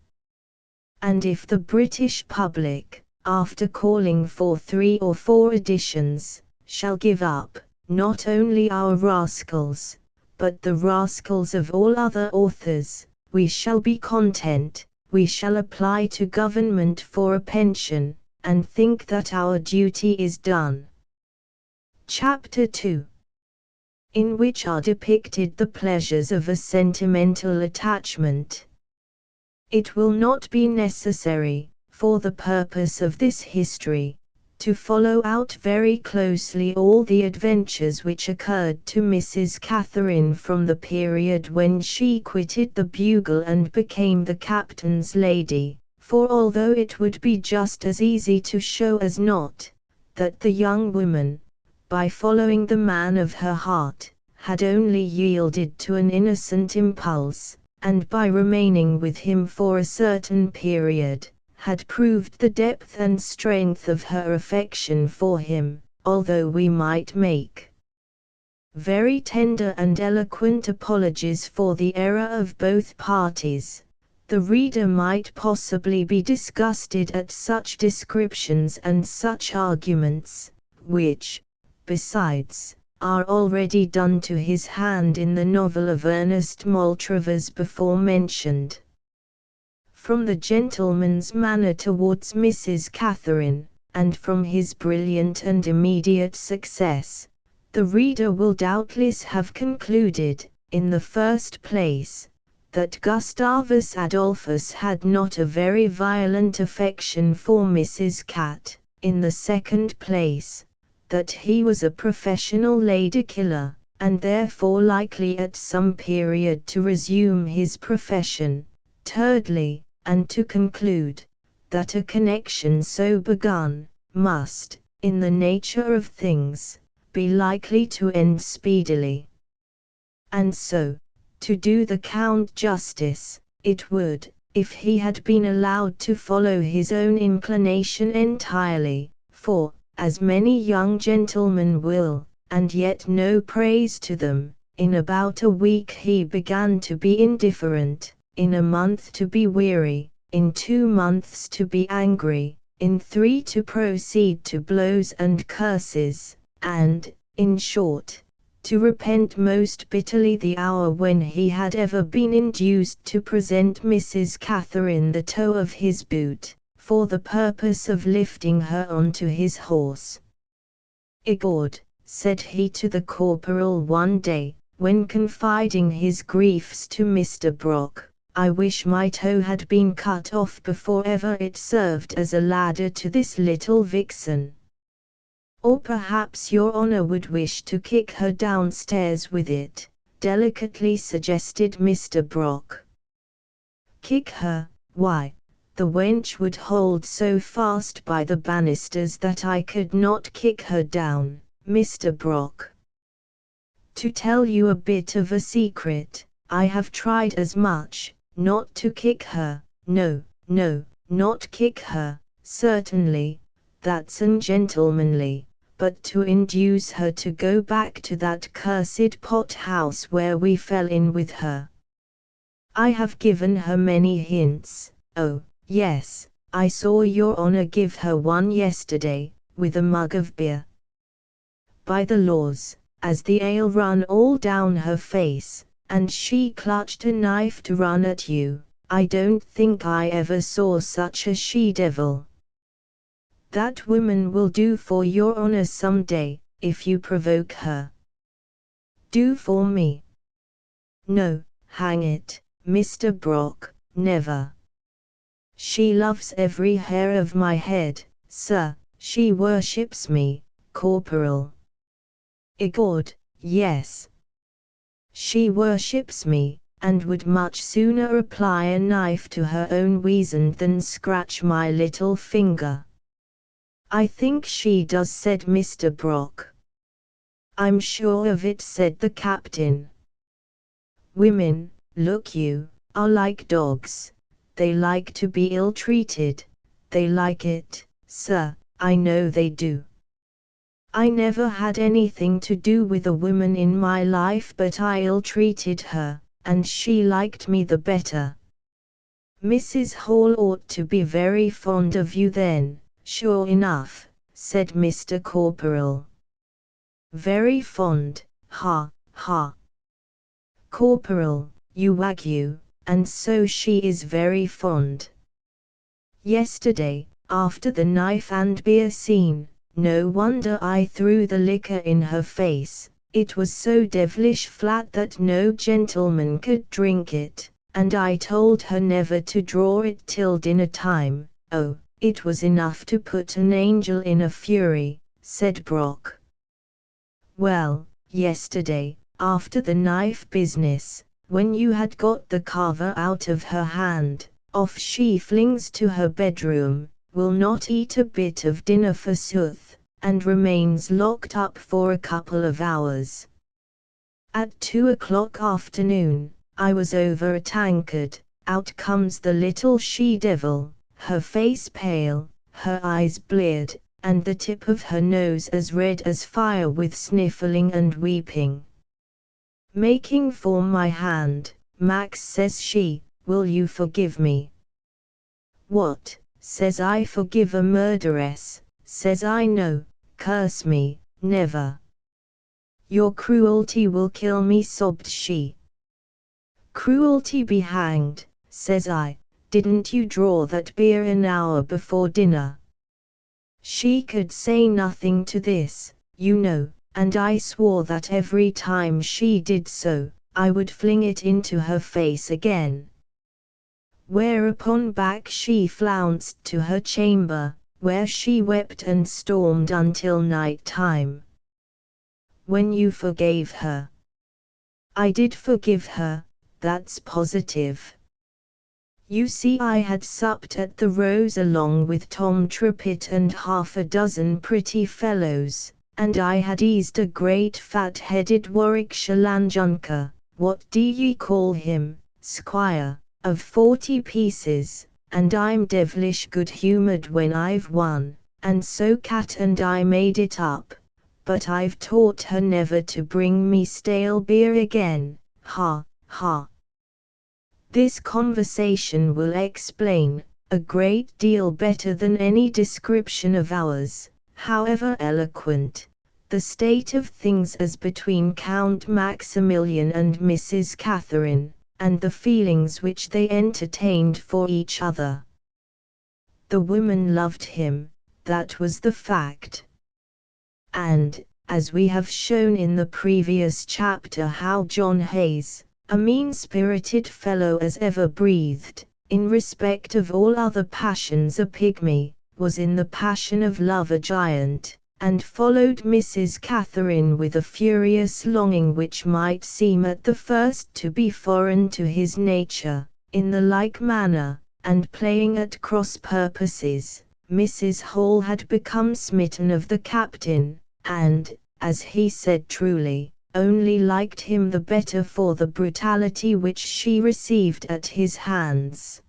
S1: And if the British public, after calling for 3 or 4 editions, shall give up, not only our rascals, but the rascals of all other authors, we shall be content, we shall apply to government for a pension, and think that our duty is done. Chapter 2, in which are depicted the pleasures of a sentimental attachment. It will not be necessary, for the purpose of this history, to follow out very closely all the adventures which occurred to Mrs. Catherine from the period when she quitted the Bugle and became the captain's lady, for although it would be just as easy to show as not, that the young woman, by following the man of her heart, had only yielded to an innocent impulse, and by remaining with him for a certain period, had proved the depth and strength of her affection for him, although we might make very tender and eloquent apologies for the error of both parties, The reader might possibly be disgusted at such descriptions and such arguments, which, besides, are already done to his hand in the novel of Ernest Maltravers before mentioned. From the gentleman's manner towards Mrs. Catherine, and from his brilliant and immediate success, the reader will doubtless have concluded, in the first place, that Gustavus Adolphus had not a very violent affection for Mrs. Cat, in the second place, that he was a professional lady-killer, and therefore likely at some period to resume his profession, thirdly, and to conclude, that a connection so begun, must, in the nature of things, be likely to end speedily. And so, to do the Count justice, it would, if he had been allowed to follow his own inclination entirely, for, as many young gentlemen will, and yet no praise to them, in about a week he began to be indifferent, in a month to be weary, in 2 months to be angry, in 3 to proceed to blows and curses, and, in short, to repent most bitterly the hour when he had ever been induced to present Mrs. Catherine the toe of his boot, for the purpose of lifting her on to his horse. "Egord," said he to the corporal one day, when confiding his griefs to Mr. Brock, "I wish my toe had been cut off before ever it served as a ladder to this little vixen." "Or perhaps your honor would wish to kick her downstairs with it," delicately suggested Mr. Brock. "Kick her, why, the wench would hold so fast by the banisters that I could not kick her down, Mr. Brock. To tell you a bit of a secret, I have tried as much, not to kick her, no, not kick her, certainly, that's ungentlemanly, but to induce her to go back to that cursed pot-house where we fell in with her. I have given her many hints. Oh, yes, I saw your honor give her one yesterday, with a mug of beer. By the laws, as the ale run all down her face, and she clutched a knife to run at you, I don't think I ever saw such a she-devil. That woman will do for your honor some day, if you provoke her." "Do for me? No, hang it, Mr. Brock, never. She loves every hair of my head, sir, she worships me, corporal." "Egord, yes. She worships me, and would much sooner apply a knife to her own weasand than scratch my little finger." "I think she does," said Mr. Brock. "I'm sure of it," said the captain. "Women, look you, are like dogs, they like to be ill-treated, they like it, sir, I know they do. I never had anything to do with a woman in my life, but I ill-treated her, and she liked me the better." "Mrs. Hall ought to be very fond of you then, sure enough," said Mr. Corporal. "Very fond, ha, ha. Corporal, you wag you, and so she is very fond. Yesterday, after the knife and beer scene, no wonder I threw the liquor in her face, it was so devilish flat that no gentleman could drink it, and I told her never to draw it till dinner time. Oh, it was enough to put an angel in a fury," said Brock. "Well, yesterday, after the knife business, when you had got the carver out of her hand, off she flings to her bedroom, will not eat a bit of dinner forsooth, and remains locked up for a couple of hours. At 2 o'clock afternoon, I was over a tankard, out comes the little she-devil, her face pale, her eyes bleared, and the tip of her nose as red as fire with sniffling and weeping. Making for my hand, 'Max,' says she, will you forgive me? What, says I, forgive a murderess? Says I, no, curse me, never. Your cruelty will kill me, sobbed she. Cruelty be hanged, says I, didn't you draw that beer an hour before dinner? She could say nothing to this, you know, and I swore that every time she did so, I would fling it into her face again. Whereupon back she flounced to her chamber, where she wept and stormed until night time. When you forgave her? I did forgive her, that's positive. You see, I had supped at the Rose along with Tom Trippett and half a dozen pretty fellows, and I had eased a great fat-headed Warwickshire landjunker, what do ye call him, squire, of 40 pieces, and I'm devilish good-humoured when I've won, and so Cat and I made it up, but I've taught her never to bring me stale beer again, ha, ha. This conversation will explain, a great deal better than any description of ours, however eloquent, the state of things as between Count Maximilian and Mrs. Catherine, and the feelings which they entertained for each other. The woman loved him, that was the fact. And, as we have shown in the previous chapter, how John Hayes, a mean-spirited fellow as ever breathed, in respect of all other passions a pygmy, was in the passion of love a giant, and followed Mrs. Catherine with a furious longing which might seem at the first to be foreign to his nature. In the like manner, and playing at cross purposes, Mrs. Hall had become smitten of the captain, and, as he said truly, only liked him the better for the brutality which she received at his hands.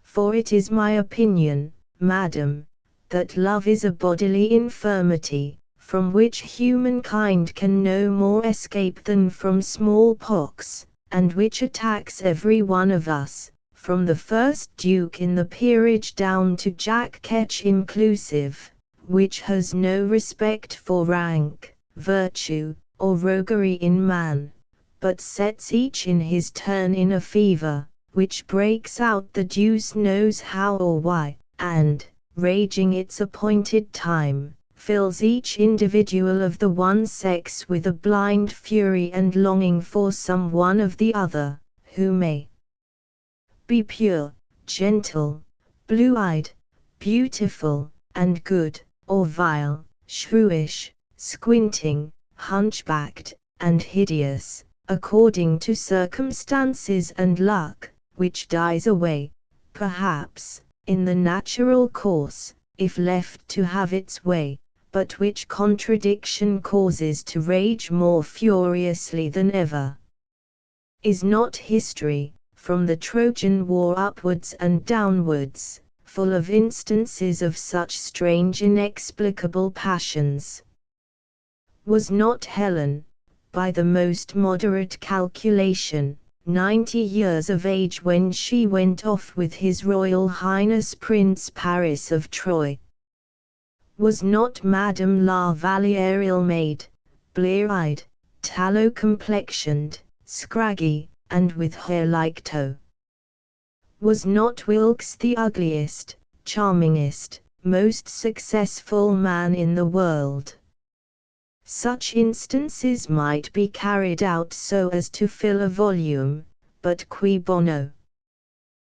S1: For it is my opinion, madam, that love is a bodily infirmity, from which humankind can no more escape than from smallpox, and which attacks every one of us, from the first Duke in the peerage down to Jack Ketch inclusive, which has no respect for rank, virtue, or roguery in man, but sets each in his turn in a fever, which breaks out the deuce knows how or why, and, raging its appointed time, fills each individual of the one sex with a blind fury and longing for some one of the other, who may be pure, gentle, blue-eyed, beautiful, and good, or vile, shrewish, squinting, hunchbacked, and hideous, according to circumstances and luck, which dies away, perhaps, in the natural course, if left to have its way, but which contradiction causes to rage more furiously than ever. Is not history, from the Trojan War upwards and downwards, full of instances of such strange inexplicable passions? Was not Helen, by the most moderate calculation, 90 years of age when she went off with His Royal Highness Prince Paris of Troy? Was not Madame La Valliere ill-made, blear-eyed, tallow-complexioned, scraggy, and with hair like tow? Was not Wilkes the ugliest, charmingest, most successful man in the world? Such instances might be carried out so as to fill a volume, but cui bono?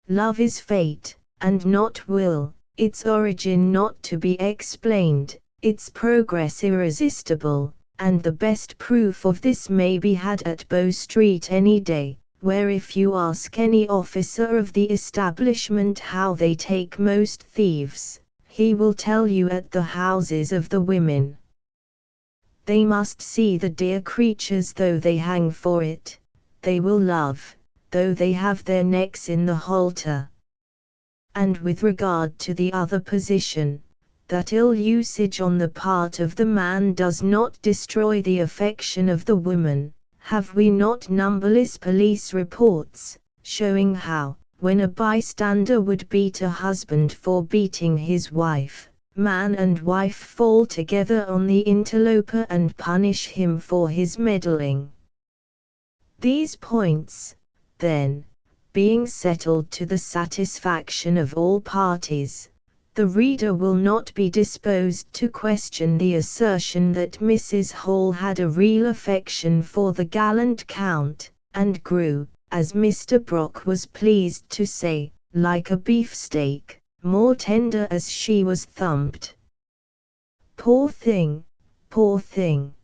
S1: Love is fate, and not will, its origin not to be explained, its progress irresistible, and the best proof of this may be had at Bow Street any day, where if you ask any officer of the establishment how they take most thieves, he will tell you at the houses of the women. They must see the dear creatures though they hang for it, they will love, though they have their necks in the halter. And with regard to the other position, that ill usage on the part of the man does not destroy the affection of the woman, have we not numberless police reports, showing how, when a bystander would beat a husband for beating his wife, man and wife fall together on the interloper and punish him for his meddling. These points, then, being settled to the satisfaction of all parties, the reader will not be disposed to question the assertion that Mrs. Hall had a real affection for the gallant Count, and grew, as Mr. Brock was pleased to say, like a beefsteak, more tender as she was thumped. Poor thing, poor thing!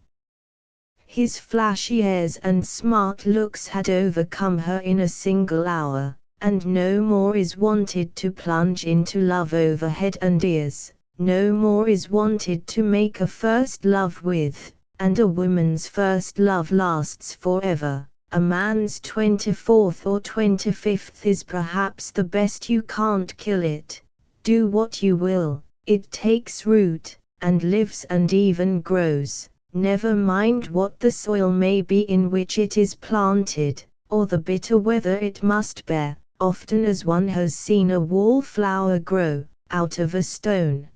S1: His flashy airs and smart looks had overcome her in a single hour, and no more is wanted to plunge into love over head and ears, no more is wanted to make a first love with, and a woman's first love lasts forever. A man's 24th or 25th is perhaps the best. You can't kill it. Do what you will, it takes root, and lives and even grows, never mind what the soil may be in which it is planted, or the bitter weather it must bear, often as one has seen a wallflower grow, out of a stone.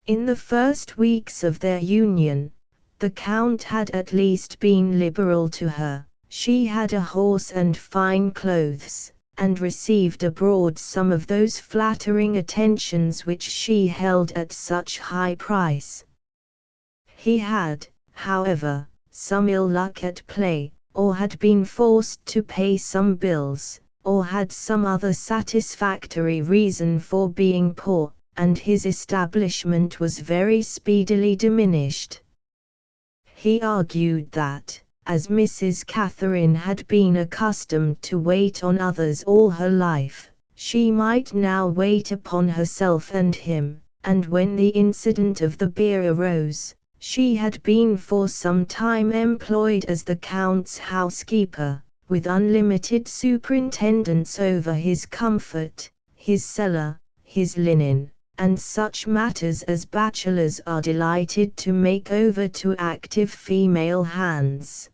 S1: In the first weeks of their union, the Count had at least been liberal to her. She had a horse and fine clothes, and received abroad some of those flattering attentions which she held at such high price. He had, however, some ill luck at play, or had been forced to pay some bills, or had some other satisfactory reason for being poor, and his establishment was very speedily diminished. He argued that, as Mrs. Catherine had been accustomed to wait on others all her life, she might now wait upon herself and him, and when the incident of the beer arose, she had been for some time employed as the Count's housekeeper, with unlimited superintendence over his comfort, his cellar, his linen, and such matters as bachelors are delighted to make over to active female hands.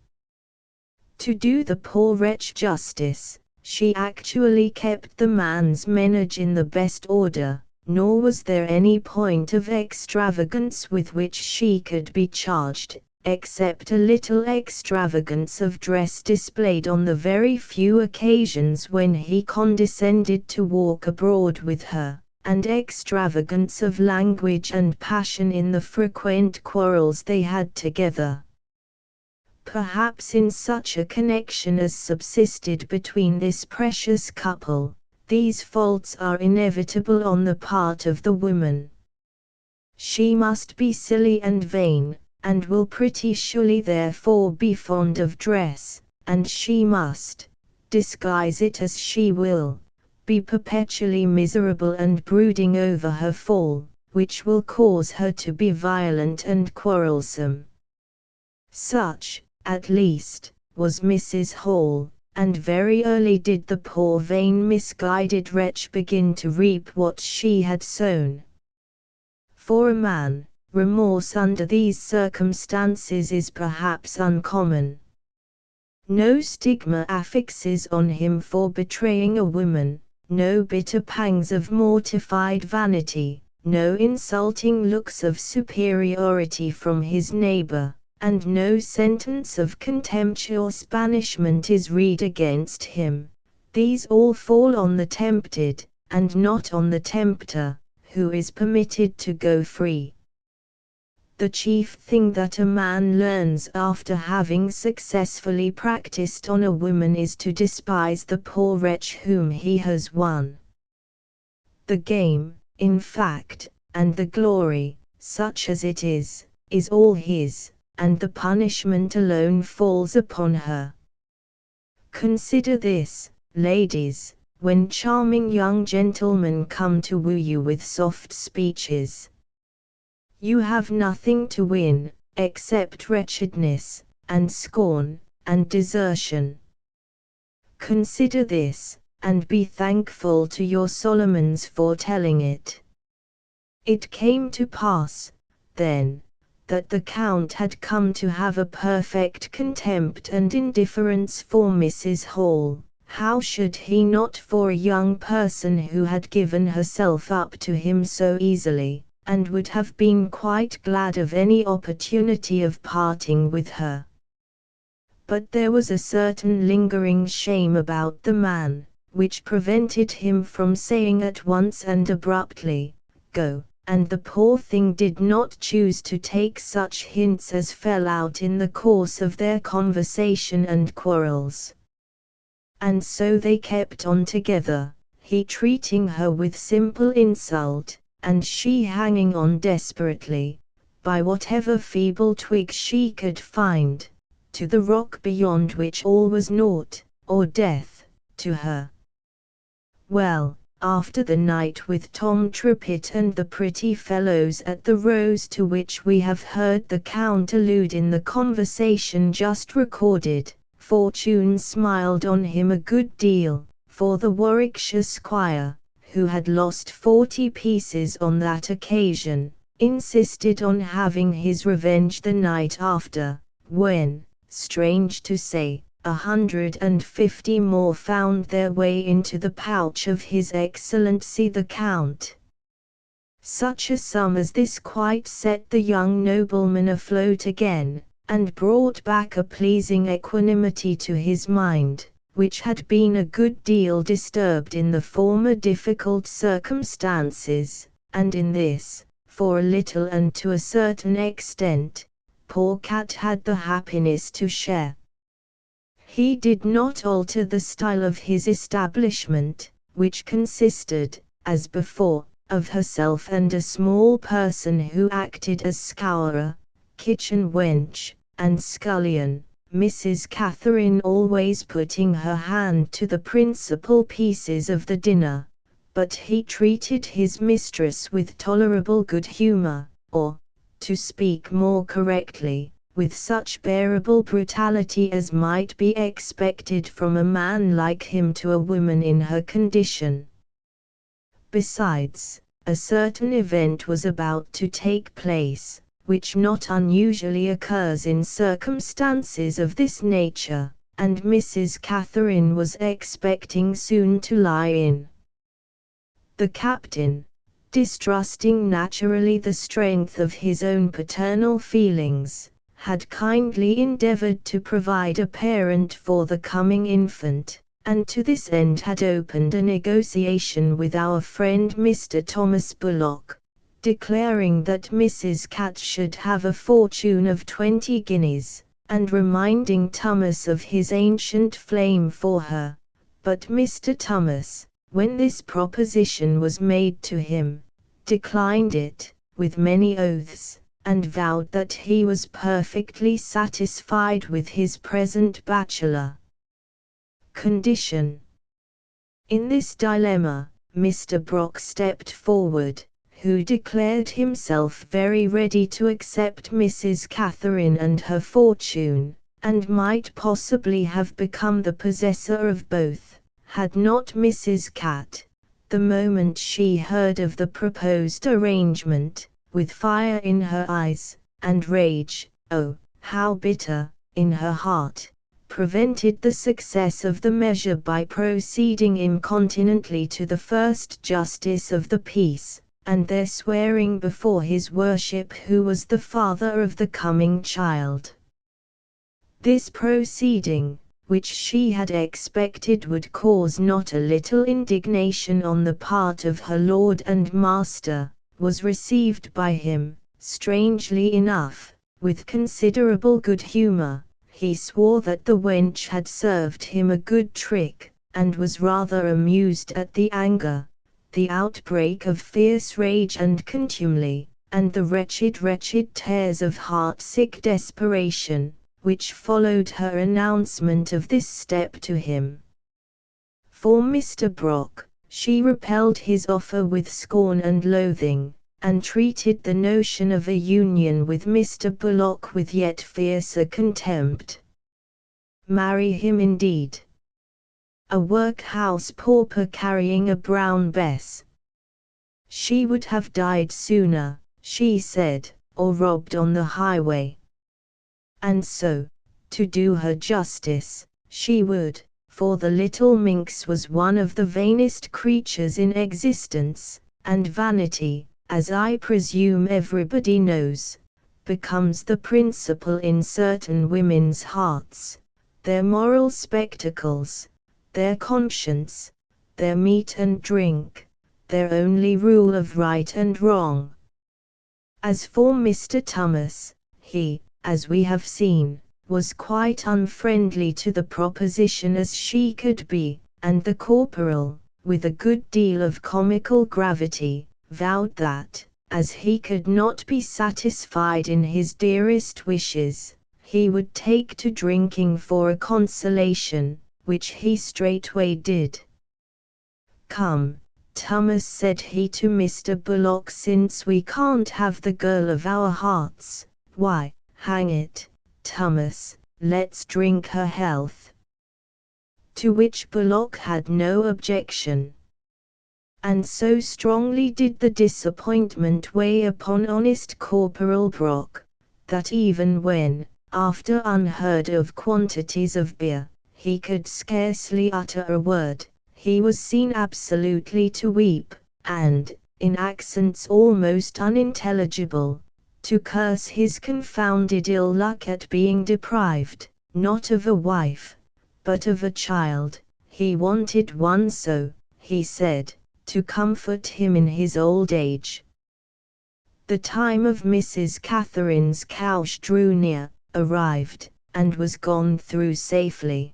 S1: To do the poor wretch justice, she actually kept the man's menage in the best order, nor was there any point of extravagance with which she could be charged, except a little extravagance of dress displayed on the very few occasions when he condescended to walk abroad with her, and extravagance of language and passion in the frequent quarrels they had together. Perhaps in such a connection as subsisted between this precious couple, these faults are inevitable on the part of the woman. She must be silly and vain, and will pretty surely therefore be fond of dress, and she must, disguise it as she will, be perpetually miserable and brooding over her fall, which will cause her to be violent and quarrelsome. Such, at least, was Mrs. Hall, and very early did the poor vain misguided wretch begin to reap what she had sown. For a man, remorse under these circumstances is perhaps uncommon. No stigma affixes on him for betraying a woman, no bitter pangs of mortified vanity, no insulting looks of superiority from his neighbor, and no sentence of contemptuous banishment is read against him. These all fall on the tempted, and not on the tempter, who is permitted to go free. The chief thing that a man learns after having successfully practiced on a woman is to despise the poor wretch whom he has won. The game, in fact, and the glory, such as it is all his, and the punishment alone falls upon her. Consider this, ladies, when charming young gentlemen come to woo you with soft speeches. You have nothing to win, except wretchedness, and scorn, and desertion. Consider this, and be thankful to your Solomons for telling it. It came to pass, then, that the Count had come to have a perfect contempt and indifference for Mrs. Hall, How should he not, for a young person who had given herself up to him so easily, and would have been quite glad of any opportunity of parting with her? But there was a certain lingering shame about the man, which prevented him from saying at once and abruptly, "Go," and the poor thing did not choose to take such hints as fell out in the course of their conversation and quarrels. And so they kept on together, he treating her with simple insult, and she hanging on desperately, by whatever feeble twig she could find, to the rock beyond which all was naught, or death, to her. Well, after the night with Tom Trippett and the pretty fellows at the Rose, to which we have heard the Count allude in the conversation just recorded, fortune smiled on him a good deal, for the Warwickshire squire, who had lost 40 pieces on that occasion, insisted on having his revenge the night after, when, strange to say, 150 more found their way into the pouch of His Excellency the Count. Such a sum as this quite set the young nobleman afloat again, and brought back a pleasing equanimity to his mind, which had been a good deal disturbed in the former difficult circumstances, and in this, for a little and to a certain extent, poor Cat had the happiness to share. He did not alter the style of his establishment, which consisted, as before, of herself and a small person who acted as scourer, kitchen wench, and scullion, Mrs. Catherine always putting her hand to the principal pieces of the dinner, but he treated his mistress with tolerable good humour, or, to speak more correctly, with such bearable brutality as might be expected from a man like him to a woman in her condition. Besides, a certain event was about to take place, which not unusually occurs in circumstances of this nature, and Mrs. Catherine was expecting soon to lie in. The captain, distrusting naturally the strength of his own paternal feelings, had kindly endeavored to provide a parent for the coming infant, and to this end had opened a negotiation with our friend Mr. Thomas Bullock, declaring that Mrs. Cat should have a fortune of 20 guineas, and reminding Thomas of his ancient flame for her. But Mr. Thomas, when this proposition was made to him, declined it, with many oaths, and vowed that he was perfectly satisfied with his present bachelor condition. In this dilemma, Mr. Brock stepped forward, who declared himself very ready to accept Mrs. Catherine and her fortune, and might possibly have become the possessor of both, had not Mrs. Cat, the moment she heard of the proposed arrangement, with fire in her eyes, and rage, oh, how bitter, in her heart, prevented the success of the measure by proceeding incontinently to the first justice of the peace, and there swearing before his worship who was the father of the coming child. This proceeding, which she had expected would cause not a little indignation on the part of her lord and master, was received by him, strangely enough, with considerable good humour. He swore that the wench had served him a good trick, and was rather amused at the anger, the outbreak of fierce rage and contumely, and the wretched tears of heart-sick desperation, which followed her announcement of this step to him. For Mr. Brock, she repelled his offer with scorn and loathing, and treated the notion of a union with Mr. Bullock with yet fiercer contempt. Marry him indeed! A workhouse pauper carrying a brown bess! She would have died sooner, she said, or robbed on the highway. And so, to do her justice, she would, for the little minx was one of the vainest creatures in existence, and vanity, as I presume everybody knows, becomes the principal in certain women's hearts, their moral spectacles, their conscience, their meat and drink, their only rule of right and wrong. As for Mr. Thomas, he, as we have seen, was quite unfriendly to the proposition as she could be, and the corporal, with a good deal of comical gravity, vowed that, as he could not be satisfied in his dearest wishes, he would take to drinking for a consolation, which he straightway did. "Come, Thomas," said he to Mr. Bullock, "since we can't have the girl of our hearts, why, hang it, Thomas, let's drink her health." To which Bullock had no objection. And so strongly did the disappointment weigh upon honest Corporal Brock, that even when, after unheard of quantities of beer, he could scarcely utter a word, he was seen absolutely to weep, and, in accents almost unintelligible, to curse his confounded ill luck at being deprived, not of a wife, but of a child. He wanted one so, he said, to comfort him in his old age. The time of Mrs. Catherine's couch drew near, arrived, and was gone through safely.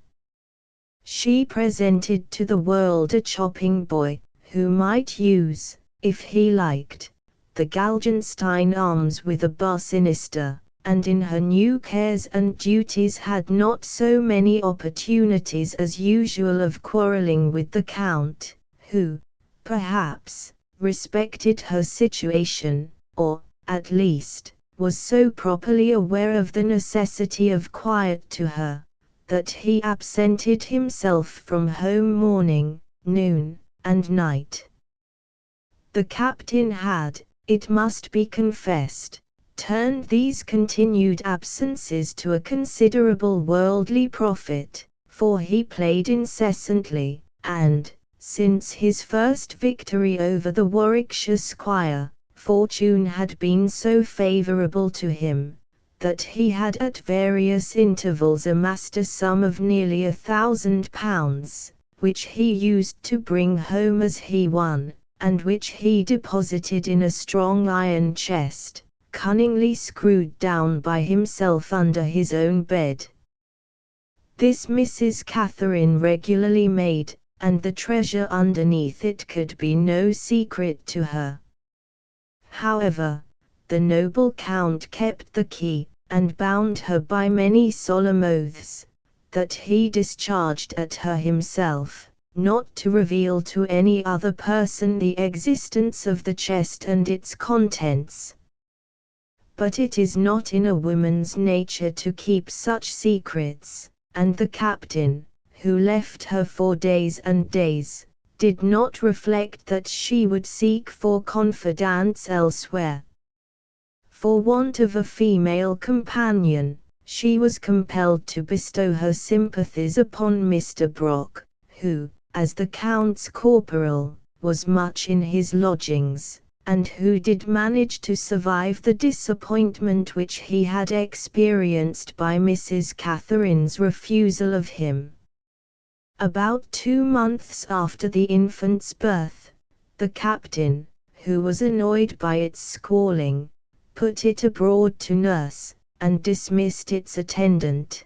S1: She presented to the world a chopping boy, who might use, if he liked, the Galgenstein arms with a bar sinister, and in her new cares and duties had not so many opportunities as usual of quarrelling with the Count, who, perhaps, respected her situation, or, at least, was so properly aware of the necessity of quiet to her, that he absented himself from home morning, noon, and night. The captain had, it must be confessed, turned these continued absences to a considerable worldly profit, for he played incessantly, and, since his first victory over the Warwickshire squire, fortune had been so favourable to him, that he had at various intervals amassed a sum of nearly £1,000, which he used to bring home as he won, and which he deposited in a strong iron chest, cunningly screwed down by himself under his own bed. This Mrs. Catherine regularly made, and the treasure underneath it could be no secret to her. However, the noble Count kept the key, and bound her by many solemn oaths, that he discharged at her himself, not to reveal to any other person the existence of the chest and its contents. But it is not in a woman's nature to keep such secrets, and the captain, who left her for days and days, did not reflect that she would seek for confidants elsewhere. For want of a female companion, she was compelled to bestow her sympathies upon Mr. Brock, who, as the Count's corporal, was much in his lodgings, and who did manage to survive the disappointment which he had experienced by Mrs. Catherine's refusal of him. About 2 months after the infant's birth, the captain, who was annoyed by its squalling, put it abroad to nurse, and dismissed its attendant.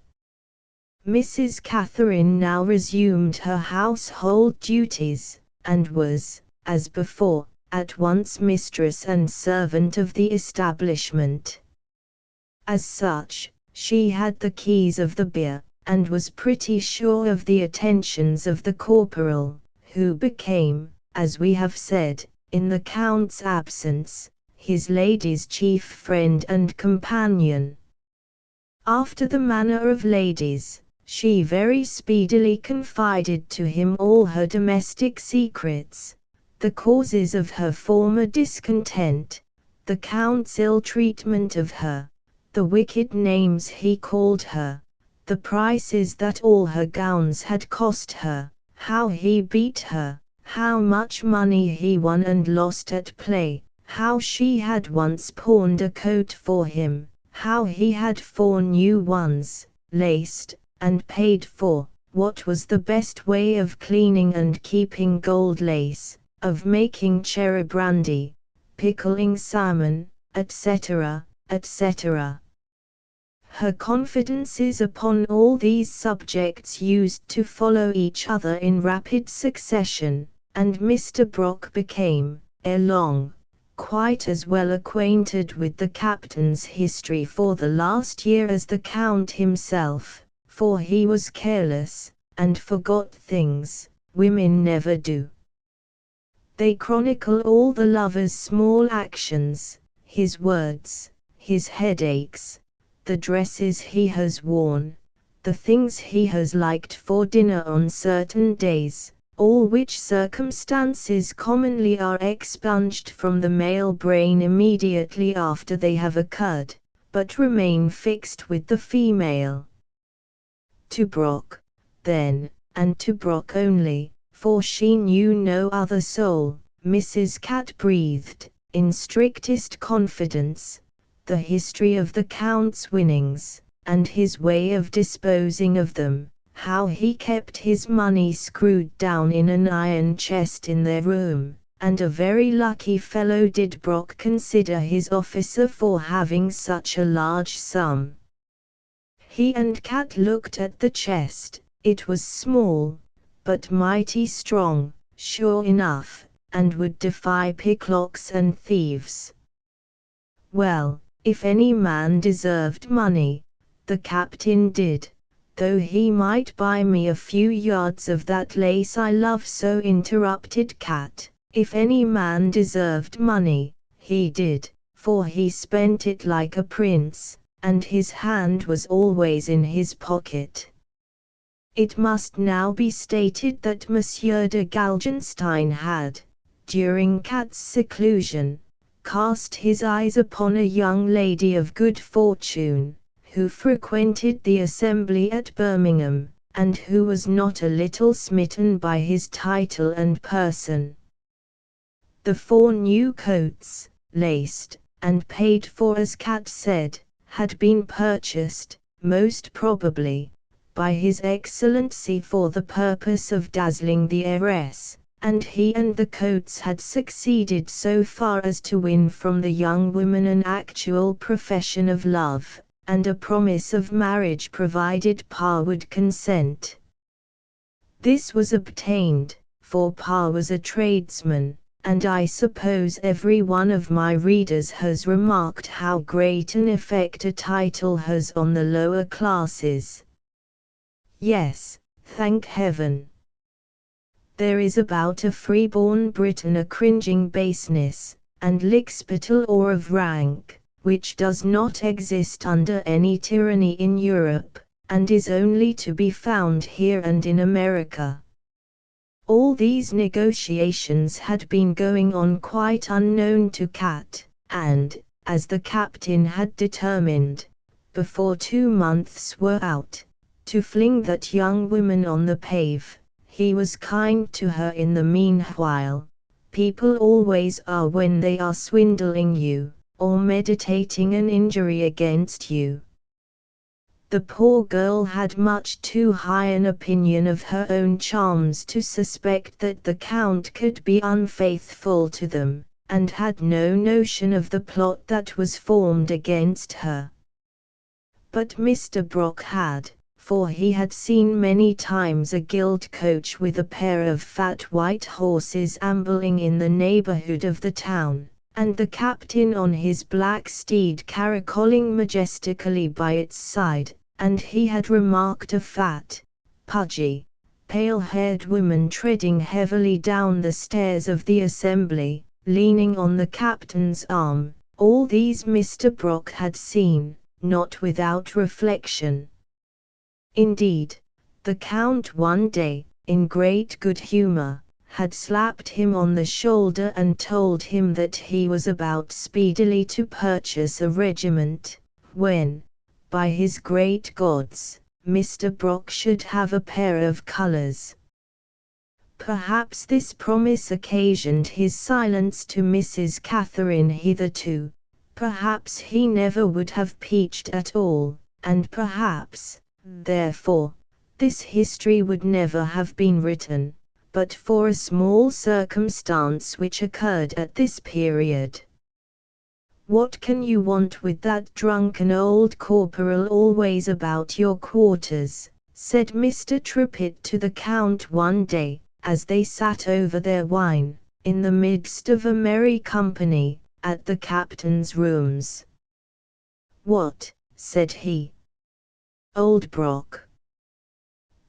S1: Mrs. Catherine now resumed her household duties, and was, as before, at once mistress and servant of the establishment. As such, she had the keys of the beer, and was pretty sure of the attentions of the corporal, who became, as we have said, in the Count's absence, his lady's chief friend and companion. After the manner of ladies, she very speedily confided to him all her domestic secrets, the causes of her former discontent, the Count's ill treatment of her, the wicked names he called her, the prices that all her gowns had cost her, how he beat her, how much money he won and lost at play, how she had once pawned a coat for him, how he had 4 new ones, laced, and paid for, what was the best way of cleaning and keeping gold lace, of making cherry brandy, pickling salmon, etc., etc. Her confidences upon all these subjects used to follow each other in rapid succession, and Mr. Brock became, ere long, quite as well acquainted with the captain's history for the last year as the Count himself, for he was careless, and forgot things women never do. They chronicle all the lover's small actions, his words, his headaches, the dresses he has worn, the things he has liked for dinner on certain days, all which circumstances commonly are expunged from the male brain immediately after they have occurred, but remain fixed with the female. To Brock, then, and to Brock only, for she knew no other soul, Mrs. Cat breathed, in strictest confidence, the history of the Count's winnings, and his way of disposing of them, how he kept his money screwed down in an iron chest in their room, and a very lucky fellow did Brock consider his officer for having such a large sum. He and Cat looked at the chest. It was small, but mighty strong, sure enough, and would defy picklocks and thieves. Well, if any man deserved money, the captain did, though he might buy me a few yards of that lace I love so, interrupted Cat. If any man deserved money, he did, for he spent it like a prince, and his hand was always in his pocket. It must now be stated that Monsieur de Galgenstein had, during Cat's seclusion, cast his eyes upon a young lady of good fortune, who frequented the assembly at Birmingham, and who was not a little smitten by his title and person. The 4 new coats, laced, and paid for as Cat said, had been purchased, most probably, by His Excellency for the purpose of dazzling the heiress, and he and the coats had succeeded so far as to win from the young woman an actual profession of love, and a promise of marriage provided Pa would consent. This was obtained, for Pa was a tradesman, and I suppose every one of my readers has remarked how great an effect a title has on the lower classes. Yes, thank heaven. There is about a freeborn Briton a cringing baseness, and lickspittle or of rank, which does not exist under any tyranny in Europe, and is only to be found here and in America. All these negotiations had been going on quite unknown to Cat, and, as the captain had determined, before 2 months were out, to fling that young woman on the pave, he was kind to her in the meanwhile. People always are when they are swindling you, or meditating an injury against you. The poor girl had much too high an opinion of her own charms to suspect that the Count could be unfaithful to them, and had no notion of the plot that was formed against her. But Mr. Brock had, for he had seen many times a gilt coach with a pair of fat white horses ambling in the neighborhood of the town, and the captain on his black steed caracoling majestically by its side, and he had remarked a fat, pudgy, pale-haired woman treading heavily down the stairs of the assembly, leaning on the captain's arm. All these Mr. Brock had seen, not without reflection. Indeed, the Count one day, in great good humor, had slapped him on the shoulder and told him that he was about speedily to purchase a regiment, when, by his great gods, Mr. Brock should have a pair of colours. Perhaps this promise occasioned his silence to Mrs. Catherine hitherto, perhaps he never would have peached at all, and perhaps, therefore, this history would never have been written, but for a small circumstance which occurred at this period. "What can you want with that drunken old corporal always about your quarters?" said Mr. Truppett to the Count one day, as they sat over their wine, in the midst of a merry company, at the captain's rooms. "What?" said he. "Old Brock.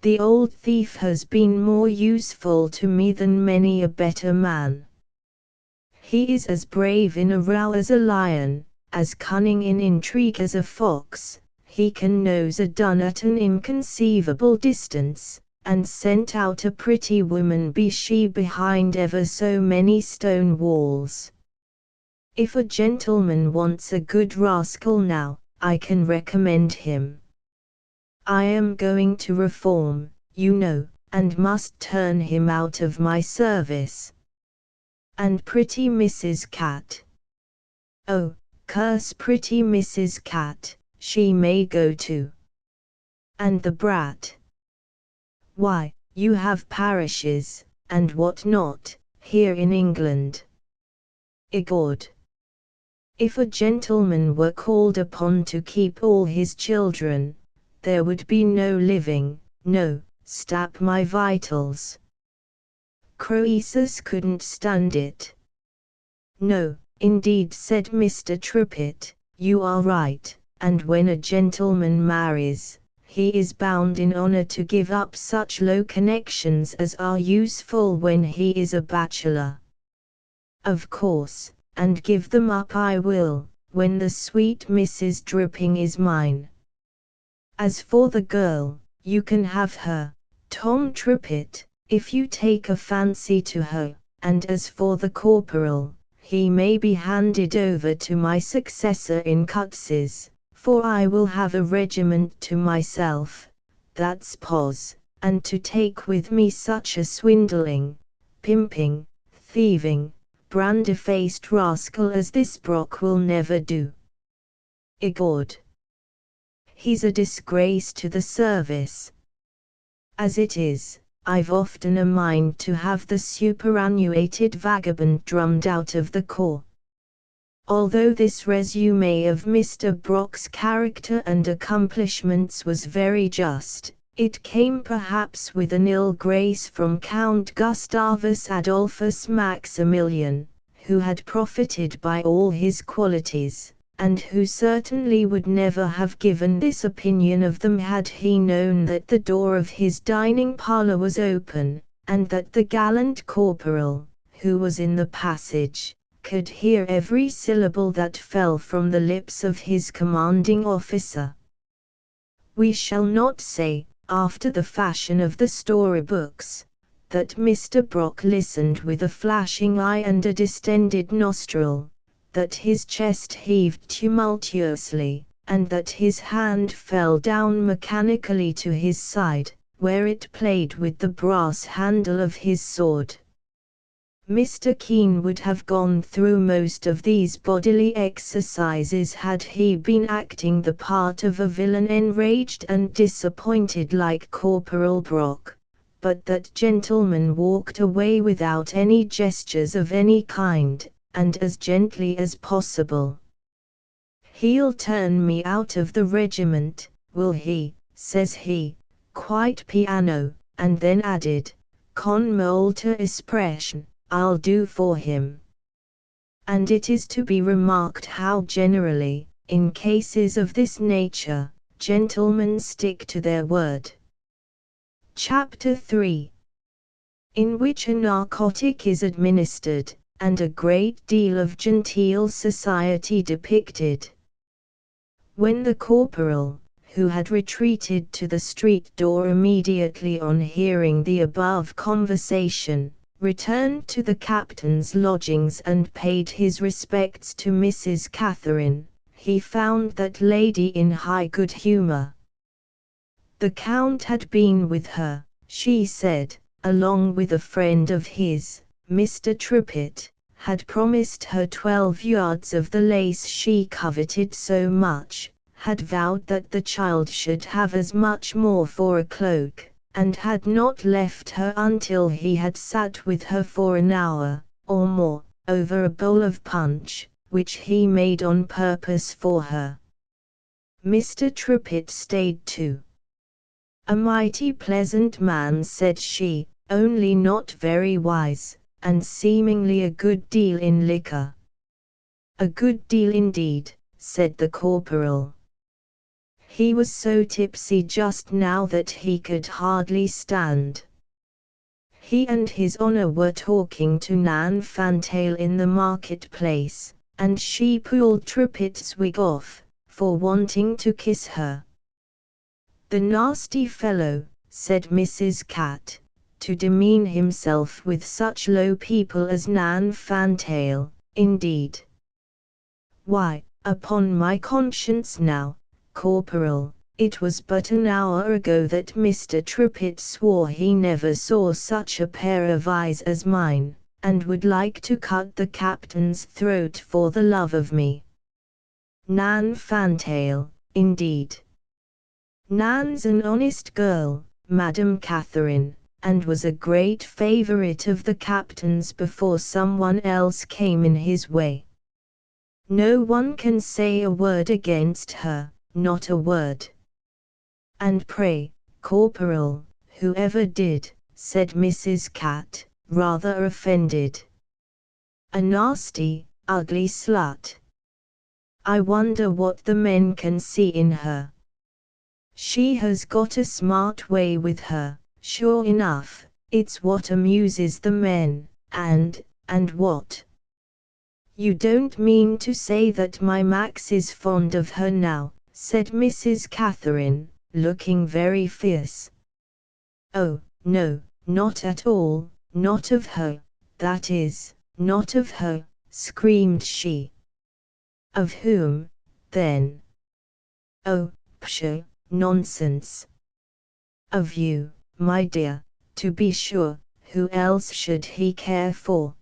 S1: The old thief has been more useful to me than many a better man. He is as brave in a row as a lion, as cunning in intrigue as a fox. He can nose a dun at an inconceivable distance, and scent out a pretty woman be she behind ever so many stone walls. If a gentleman wants a good rascal now, I can recommend him. I am going to reform, you know, and must turn him out of my service. And pretty Mrs. Cat. Oh, curse pretty Mrs. Cat, she may go too. And the brat. Why, you have parishes, and what not, here in England. Egod! If a gentleman were called upon to keep all his children, there would be no living, no, stap my vitals. Croesus couldn't stand it. No, indeed, said Mr. Truppett, you are right, and when a gentleman marries, he is bound in honour to give up such low connections as are useful when he is a bachelor. Of course, and give them up I will, when the sweet Mrs. Dripping is mine. As for the girl, you can have her, Tom Truppett, if you take a fancy to her, and as for the corporal, he may be handed over to my successor in cutses, for I will have a regiment to myself, that's pos, and to take with me such a swindling, pimping, thieving, brandy-faced rascal as this Brock will never do. Egod! He's a disgrace to the service. As it is, I've often a mind to have the superannuated vagabond drummed out of the corps. Although this resume of Mr. Brock's character and accomplishments was very just, it came perhaps with an ill grace from Count Gustavus Adolphus Maximilian, who had profited by all his qualities, and who certainly would never have given this opinion of them had he known that the door of his dining parlour was open, and that the gallant corporal, who was in the passage, could hear every syllable that fell from the lips of his commanding officer. We shall not say, after the fashion of the storybooks, that Mr. Brock listened with a flashing eye and a distended nostril, that his chest heaved tumultuously, and that his hand fell down mechanically to his side, where it played with the brass handle of his sword. Mr. Keene would have gone through most of these bodily exercises had he been acting the part of a villain enraged and disappointed like Corporal Brock, but that gentleman walked away without any gestures of any kind, and as gently as possible. He'll turn me out of the regiment, will he, says he, quite piano, and then added, con molta espression, I'll do for him. And it is to be remarked how generally, in cases of this nature, gentlemen stick to their word. Chapter 3. In which a narcotic is administered, and a great deal of genteel society depicted. When the corporal, who had retreated to the street door immediately on hearing the above conversation, returned to the captain's lodgings and paid his respects to Mrs. Catherine, he found that lady in high good humour. The Count had been with her, she said, along with a friend of his, Mr. Trippett, had promised her 12 yards of the lace she coveted so much, had vowed that the child should have as much more for a cloak, and had not left her until he had sat with her for an hour, or more, over a bowl of punch, which he made on purpose for her. Mr. Trippett stayed too. A mighty pleasant man, said she, only not very wise, and seemingly a good deal in liquor. A good deal indeed, said the corporal. He was so tipsy just now that he could hardly stand. He and his Honour were talking to Nan Fantail in the market-place, and she pulled Trippett's wig off, for wanting to kiss her. The nasty fellow, said Mrs. Cat, to demean himself with such low people as Nan Fantail, indeed. Why, upon my conscience now, Corporal, it was but an hour ago that Mr. Trippett swore he never saw such a pair of eyes as mine, and would like to cut the captain's throat for the love of me. Nan Fantail, indeed. Nan's an honest girl, Madam Catherine, and was a great favourite of the captain's before someone else came in his way. No one can say a word against her, not a word. And pray, Corporal, whoever did, said Mrs. Cat, rather offended. A nasty, ugly slut. I wonder what the men can see in her. She has got a smart way with her, sure enough, it's what amuses the men, and what? You don't mean to say that my Max is fond of her now, said Mrs. Catherine, looking very fierce. Oh, no, not at all, not of her, that is, not of her, screamed she. Of whom, then? Oh, pshaw, nonsense. Of you, my dear, to be sure, who else should he care for?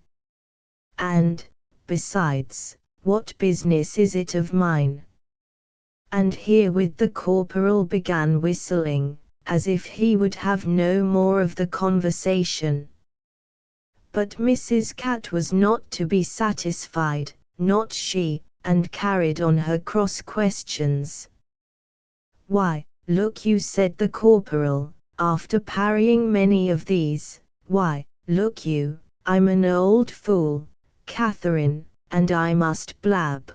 S1: And, besides, what business is it of mine? And herewith the corporal began whistling, as if he would have no more of the conversation. But Mrs. Cat was not to be satisfied, not she, and carried on her cross questions. Why, look you, said the corporal, after parrying many of these, why, look you, I'm an old fool, Catherine, and I must blab.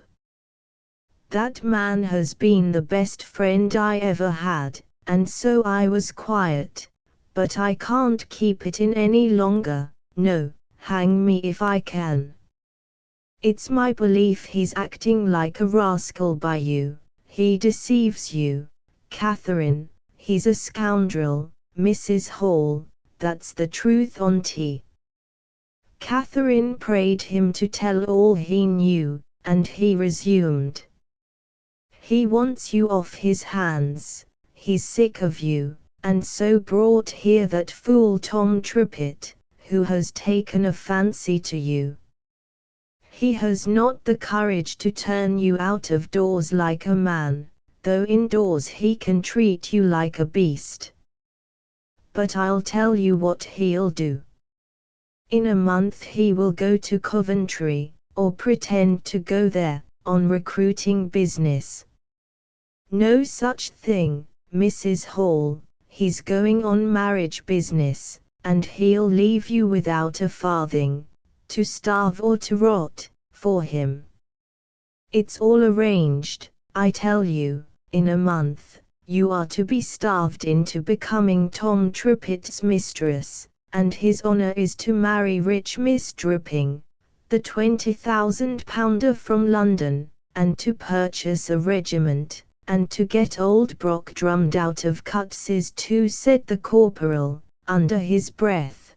S1: That man has been the best friend I ever had, and so I was quiet, but I can't keep it in any longer, no, hang me if I can. It's my belief he's acting like a rascal by you, he deceives you, Catherine, he's a scoundrel, Mrs. Hall, that's the truth on't. Catherine prayed him to tell all he knew, and he resumed. He wants you off his hands, he's sick of you, and so brought here that fool Tom Trippett, who has taken a fancy to you. He has not the courage to turn you out of doors like a man, though indoors he can treat you like a beast. But I'll tell you what he'll do. In a month he will go to Coventry, or pretend to go there, on recruiting business. No such thing, Mrs. Hall, he's going on marriage business, and he'll leave you without a farthing, to starve or to rot, for him. It's all arranged, I tell you, in a month, you are to be starved into becoming Tom Trippett's mistress, and his Honour is to marry rich Miss Dripping, the £20,000 from London, and to purchase a regiment, and to get old Brock drummed out of Cutses too, said the corporal, under his breath.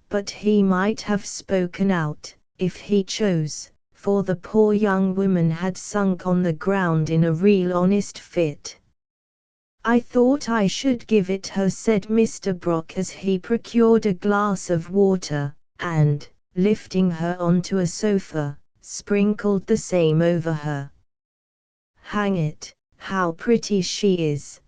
S1: But he might have spoken out, if he chose, for the poor young woman had sunk on the ground in a real honest fit. I thought I should give it her, said Mr. Brock as he procured a glass of water, and, lifting her onto a sofa, sprinkled the same over her. Hang it, how pretty she is!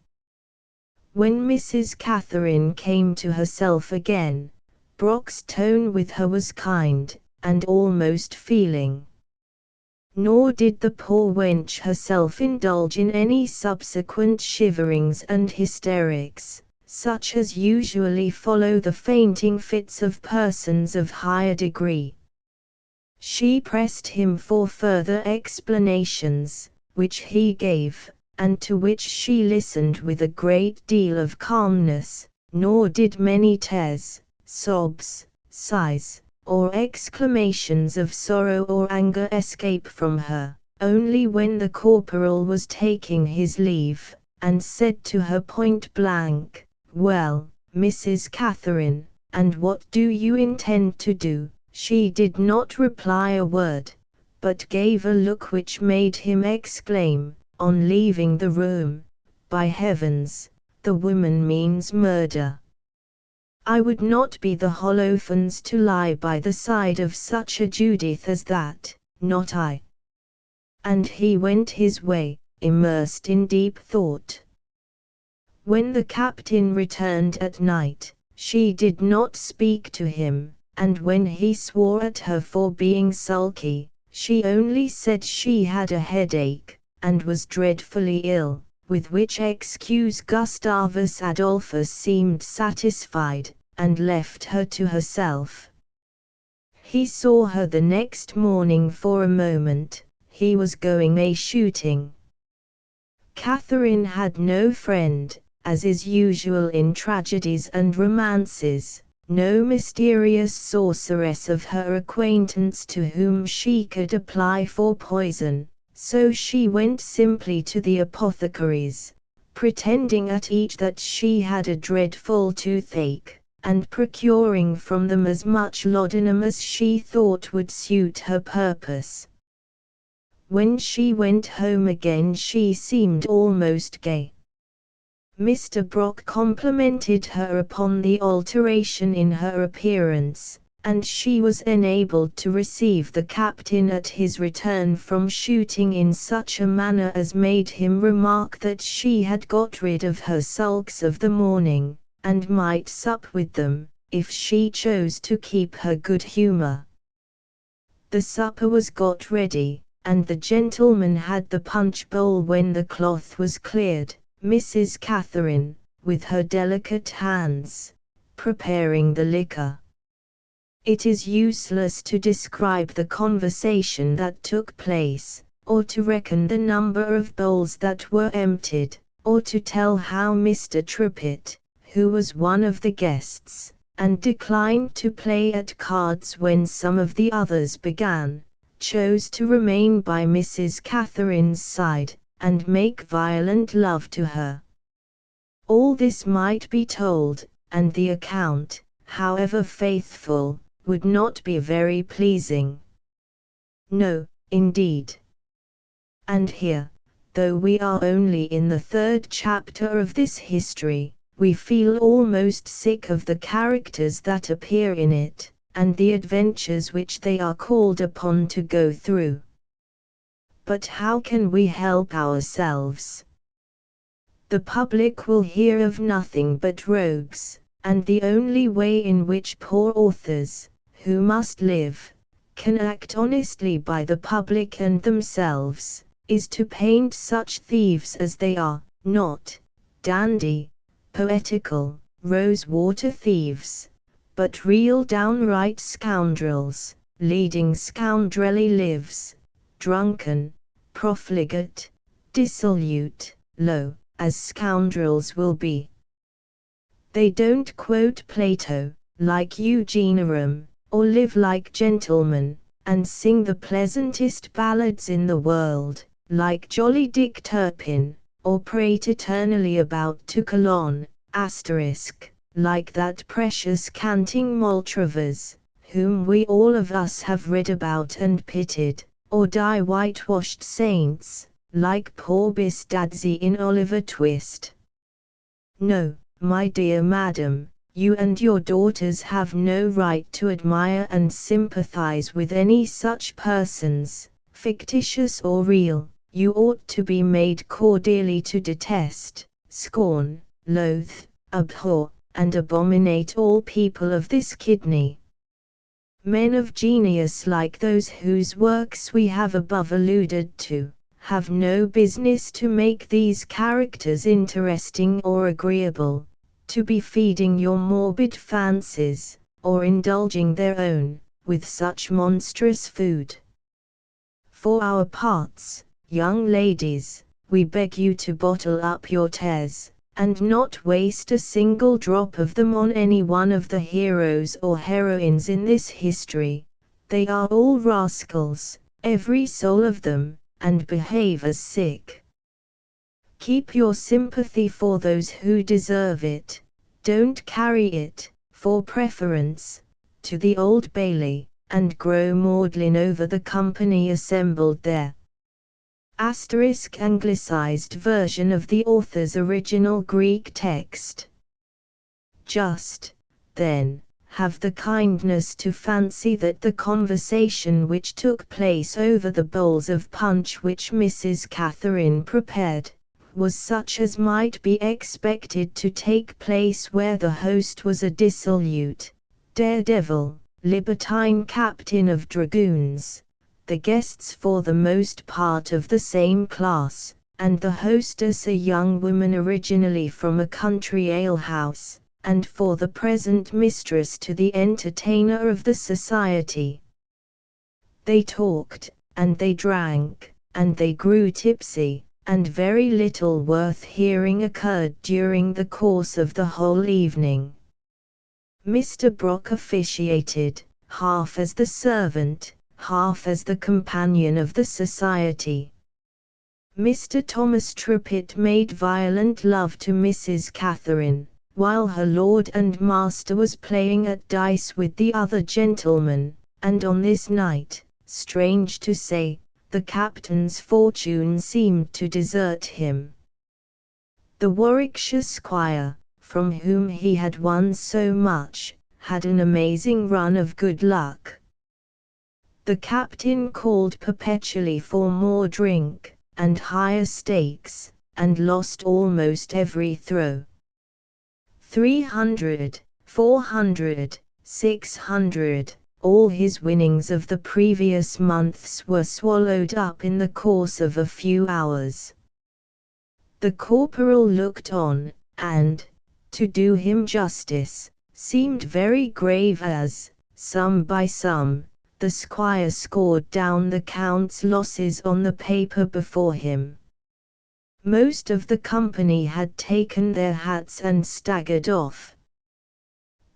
S1: When Mrs. Catherine came to herself again, Brock's tone with her was kind, and almost feeling. Nor did the poor wench herself indulge in any subsequent shiverings and hysterics, such as usually follow the fainting fits of persons of higher degree. She pressed him for further explanations, which he gave, and to which she listened with a great deal of calmness, nor did many tears, sobs, sighs, or exclamations of sorrow or anger escape from her, only when the corporal was taking his leave, and said to her point blank, "Well, Mrs. Catherine, and what do you intend to do?" She did not reply a word, but gave a look which made him exclaim, on leaving the room, "By heavens, the woman means murder! I would not be the Holofernes to lie by the side of such a Judith as that, not I." And he went his way, immersed in deep thought. When the captain returned at night, she did not speak to him, and when he swore at her for being sulky, she only said she had a headache, and was dreadfully ill, with which excuse Gustavus Adolphus seemed satisfied, and left her to herself. He saw her the next morning for a moment. He was going a-shooting. Catherine had no friend, as is usual in tragedies and romances, no mysterious sorceress of her acquaintance to whom she could apply for poison, so she went simply to the apothecaries, pretending at each that she had a dreadful toothache, and procuring from them as much laudanum as she thought would suit her purpose. When she went home again she seemed almost gay. Mr. Brock complimented her upon the alteration in her appearance, and she was enabled to receive the captain at his return from shooting in such a manner as made him remark that she had got rid of her sulks of the morning, and might sup with them, if she chose to keep her good humour. The supper was got ready, and the gentleman had the punch bowl when the cloth was cleared, Mrs. Catherine, with her delicate hands, preparing the liquor. It is useless to describe the conversation that took place, or to reckon the number of bowls that were emptied, or to tell how Mr. Trippett, who was one of the guests, and declined to play at cards when some of the others began, chose to remain by Mrs. Catherine's side, and make violent love to her. All this might be told, and the account, however faithful, would not be very pleasing. No, indeed. And here, though we are only in the 3rd chapter of this history, we feel almost sick of the characters that appear in it, and the adventures which they are called upon to go through. But how can we help ourselves? The public will hear of nothing but rogues, and the only way in which poor authors, who must live, can act honestly by the public and themselves, is to paint such thieves as they are, not dandy, poetical, rose-water thieves, but real downright scoundrels, leading scoundrelly lives, drunken, profligate, dissolute, low, as scoundrels will be. They don't quote Plato, like Eugene Aram, or live like gentlemen, and sing the pleasantest ballads in the world, like jolly Dick Turpin, or prate eternally about to Colon, like that precious Canting Maltravers, whom we all of us have read about and pitied, or die whitewashed saints, like poor Bistadzi in Oliver Twist. No, my dear madam, you and your daughters have no right to admire and sympathize with any such persons, fictitious or real. You ought to be made cordially to detest, scorn, loathe, abhor, and abominate all people of this kidney. Men of genius like those whose works we have above alluded to, have no business to make these characters interesting or agreeable, to be feeding your morbid fancies, or indulging their own, with such monstrous food. For our parts, young ladies, we beg you to bottle up your tears, and not waste a single drop of them on any one of the heroes or heroines in this history. They are all rascals, every soul of them, and behave as sick. Keep your sympathy for those who deserve it, don't carry it, for preference, to the Old Bailey, and grow maudlin over the company assembled there. Anglicized version of the author's original Greek text. Just, then, have the kindness to fancy that the conversation which took place over the bowls of punch which Mrs. Catherine prepared, was such as might be expected to take place where the host was a dissolute, daredevil, libertine captain of dragoons, the guests for the most part of the same class, and the hostess a young woman originally from a country alehouse, and for the present mistress to the entertainer of the society. They talked, and they drank, and they grew tipsy, and very little worth hearing occurred during the course of the whole evening. Mr. Brock officiated, half as the servant, half as the companion of the society. Mr. Thomas Trippitt made violent love to Mrs. Catherine, while her lord and master was playing at dice with the other gentlemen, and on this night, strange to say, the captain's fortune seemed to desert him. The Warwickshire squire, from whom he had won so much, had an amazing run of good luck. The captain called perpetually for more drink, and higher stakes, and lost almost every throw. 300, 400, 600, all his winnings of the previous months were swallowed up in the course of a few hours. The corporal looked on, and, to do him justice, seemed very grave as, sum by sum, the squire scored down the count's losses on the paper before him. Most of the company had taken their hats and staggered off.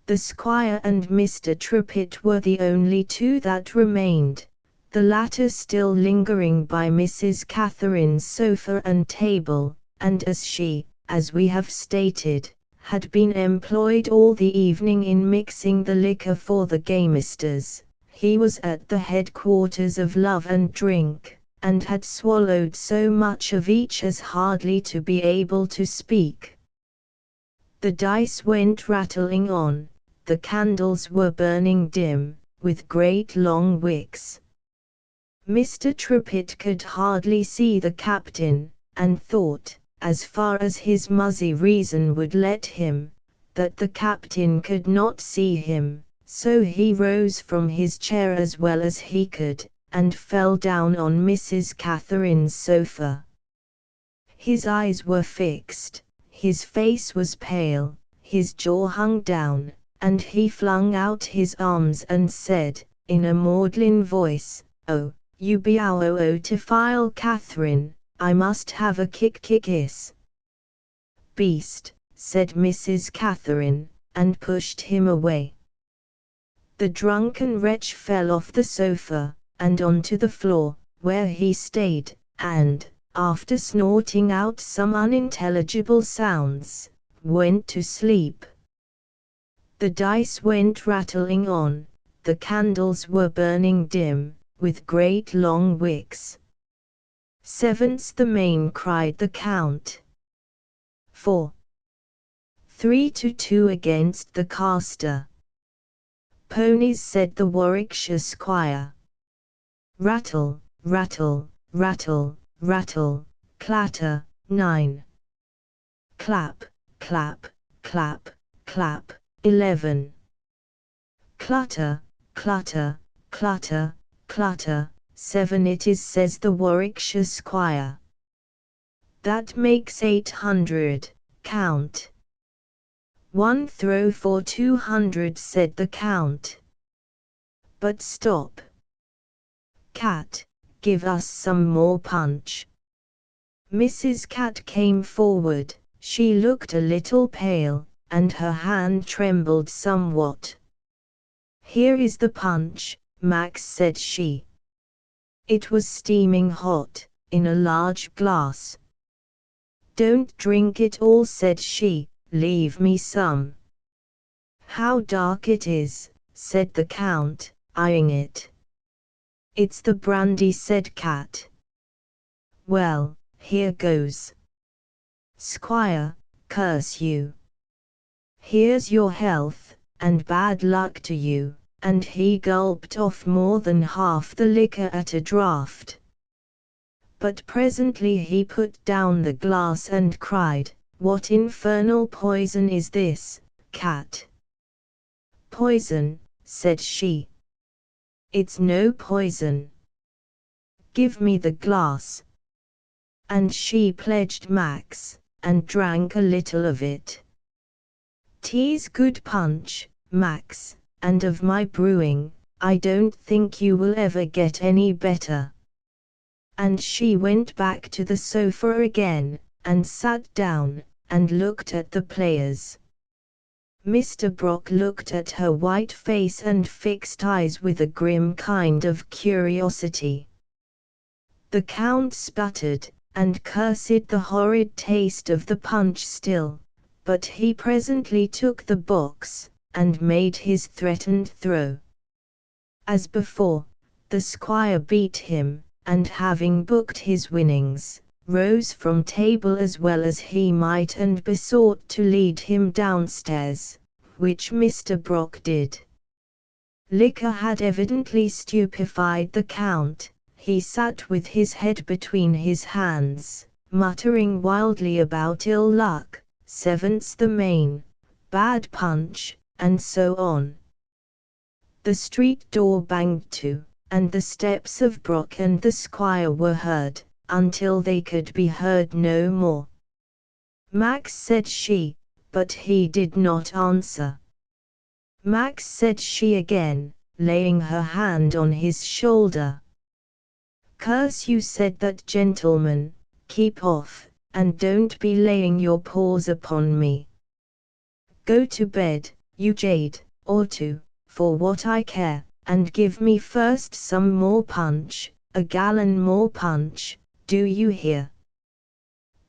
S1: The squire and Mr. Trippitt were the only two that remained, the latter still lingering by Mrs. Catherine's sofa and table, and as she, as we have stated, had been employed all the evening in mixing the liquor for the gamesters, he was at the headquarters of Love and Drink, and had swallowed so much of each as hardly to be able to speak. The dice went rattling on, the candles were burning dim, with great long wicks. Mr. Trippitt could hardly see the captain, and thought, as far as his muzzy reason would let him, that the captain could not see him, so he rose from his chair as well as he could, and fell down on Mrs. Catherine's sofa. His eyes were fixed, his face was pale, his jaw hung down, and he flung out his arms and said, in a maudlin voice, "Oh, you be our otifile Catherine, I must have a kiss." "Beast," said Mrs. Catherine, and pushed him away. The drunken wretch fell off the sofa, and onto the floor, where he stayed, and, after snorting out some unintelligible sounds, went to sleep. The dice went rattling on, the candles were burning dim, with great long wicks. "Seven's the main," cried the count. 4. 3-2 against the caster. Ponies, said the Warwickshire squire. Rattle, rattle, rattle, rattle, clatter, 9. Clap, clap, clap, clap, 11. Clutter, clutter, clutter, clutter, 7. It is, says the Warwickshire squire. That makes 800, count. 1 throw for 200, said the count. But stop. Cat, give us some more punch. Mrs. Cat came forward. She looked a little pale, and her hand trembled somewhat. Here is the punch, Max, said she. It was steaming hot, in a large glass. Don't drink it all, said she, leave me some. How dark it is, said the Count, eyeing it. It's the brandy, said Cat. Well, here goes. Squire, curse you. Here's your health, and bad luck to you, and he gulped off more than half the liquor at a draught. But presently he put down the glass and cried, What infernal poison is this, Cat? Poison, said she. It's no poison. Give me the glass. And she pledged Max, and drank a little of it. Tea's good punch, Max, and of my brewing, I don't think you will ever get any better. And she went back to the sofa again, and sat down, and looked at the players. Mr. Brock looked at her white face and fixed eyes with a grim kind of curiosity. The Count sputtered, and cursed the horrid taste of the punch still, but he presently took the box, and made his threatened throw. As before, the squire beat him, and having booked his winnings, rose from table as well as he might and besought to lead him downstairs, which Mr. Brock did. Liquor had evidently stupefied the Count. He sat with his head between his hands, muttering wildly about ill luck, seventh's the main, bad punch, and so on. The street door banged to, and the steps of Brock and the squire were heard, until they could be heard no more. Max, said she, but he did not answer. Max, said she again, laying her hand on his shoulder. Curse you, said that gentleman, keep off, and don't be laying your paws upon me. Go to bed, you jade, or to, for what I care, and give me first some more punch, a gallon more punch, do you hear?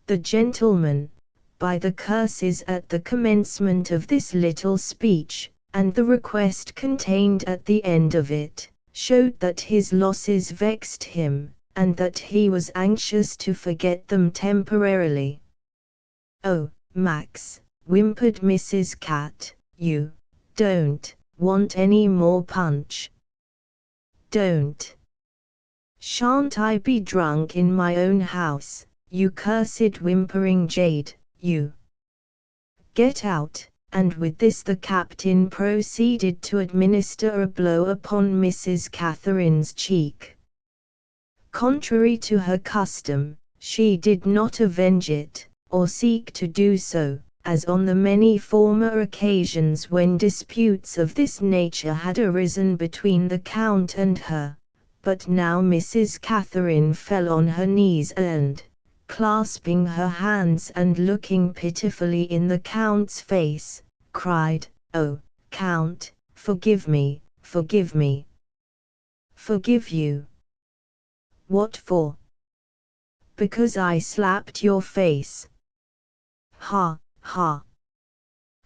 S1: The gentleman, by the curses at the commencement of this little speech, and the request contained at the end of it, showed that his losses vexed him, and that he was anxious to forget them temporarily. Oh, Max, whimpered Mrs. Cat, you don't want any more punch? Don't. Shan't I be drunk in my own house, you cursed whimpering jade, you? Get out. And with this the captain proceeded to administer a blow upon Mrs. Catherine's cheek. Contrary to her custom, she did not avenge it, or seek to do so, as on the many former occasions when disputes of this nature had arisen between the Count and her, but now Mrs. Catherine fell on her knees and, clasping her hands and looking pitifully in the Count's face, cried, Oh, Count, forgive me, forgive me. Forgive you? What for? Because I slapped your face. Ha, ha.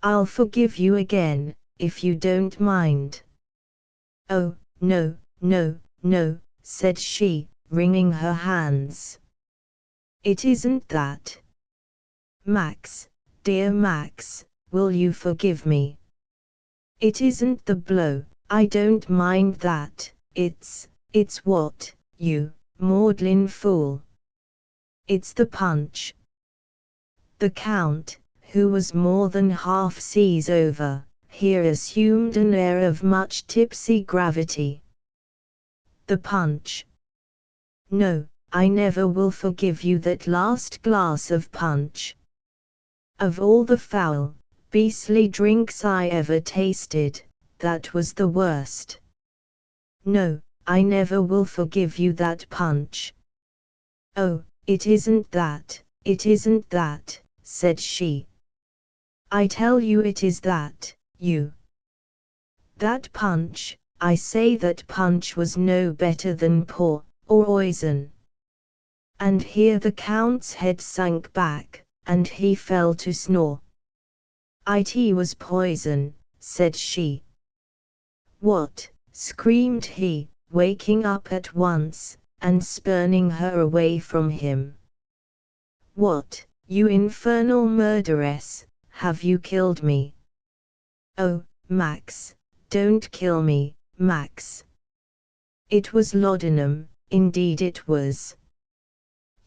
S1: I'll forgive you again, if you don't mind. Oh, no, no, no, said she, wringing her hands. It isn't that. Max, dear Max, will you forgive me? It isn't the blow, I don't mind that, it's what, you maudlin fool. It's the punch. The Count, who was more than half seas over, here assumed an air of much tipsy gravity. The punch. No, I never will forgive you that last glass of punch. Of all the foul, beastly drinks I ever tasted, that was the worst. No, I never will forgive you that punch. Oh, it isn't that, said she. I tell you it is that, you. That punch, I say that punch was no better than poison. And here the Count's head sank back, and he fell to snore. It was poison, said she. What? Screamed he, waking up at once, and spurning her away from him. What, you infernal murderess, have you killed me? Oh, Max, don't kill me, Max. It was laudanum, indeed it was.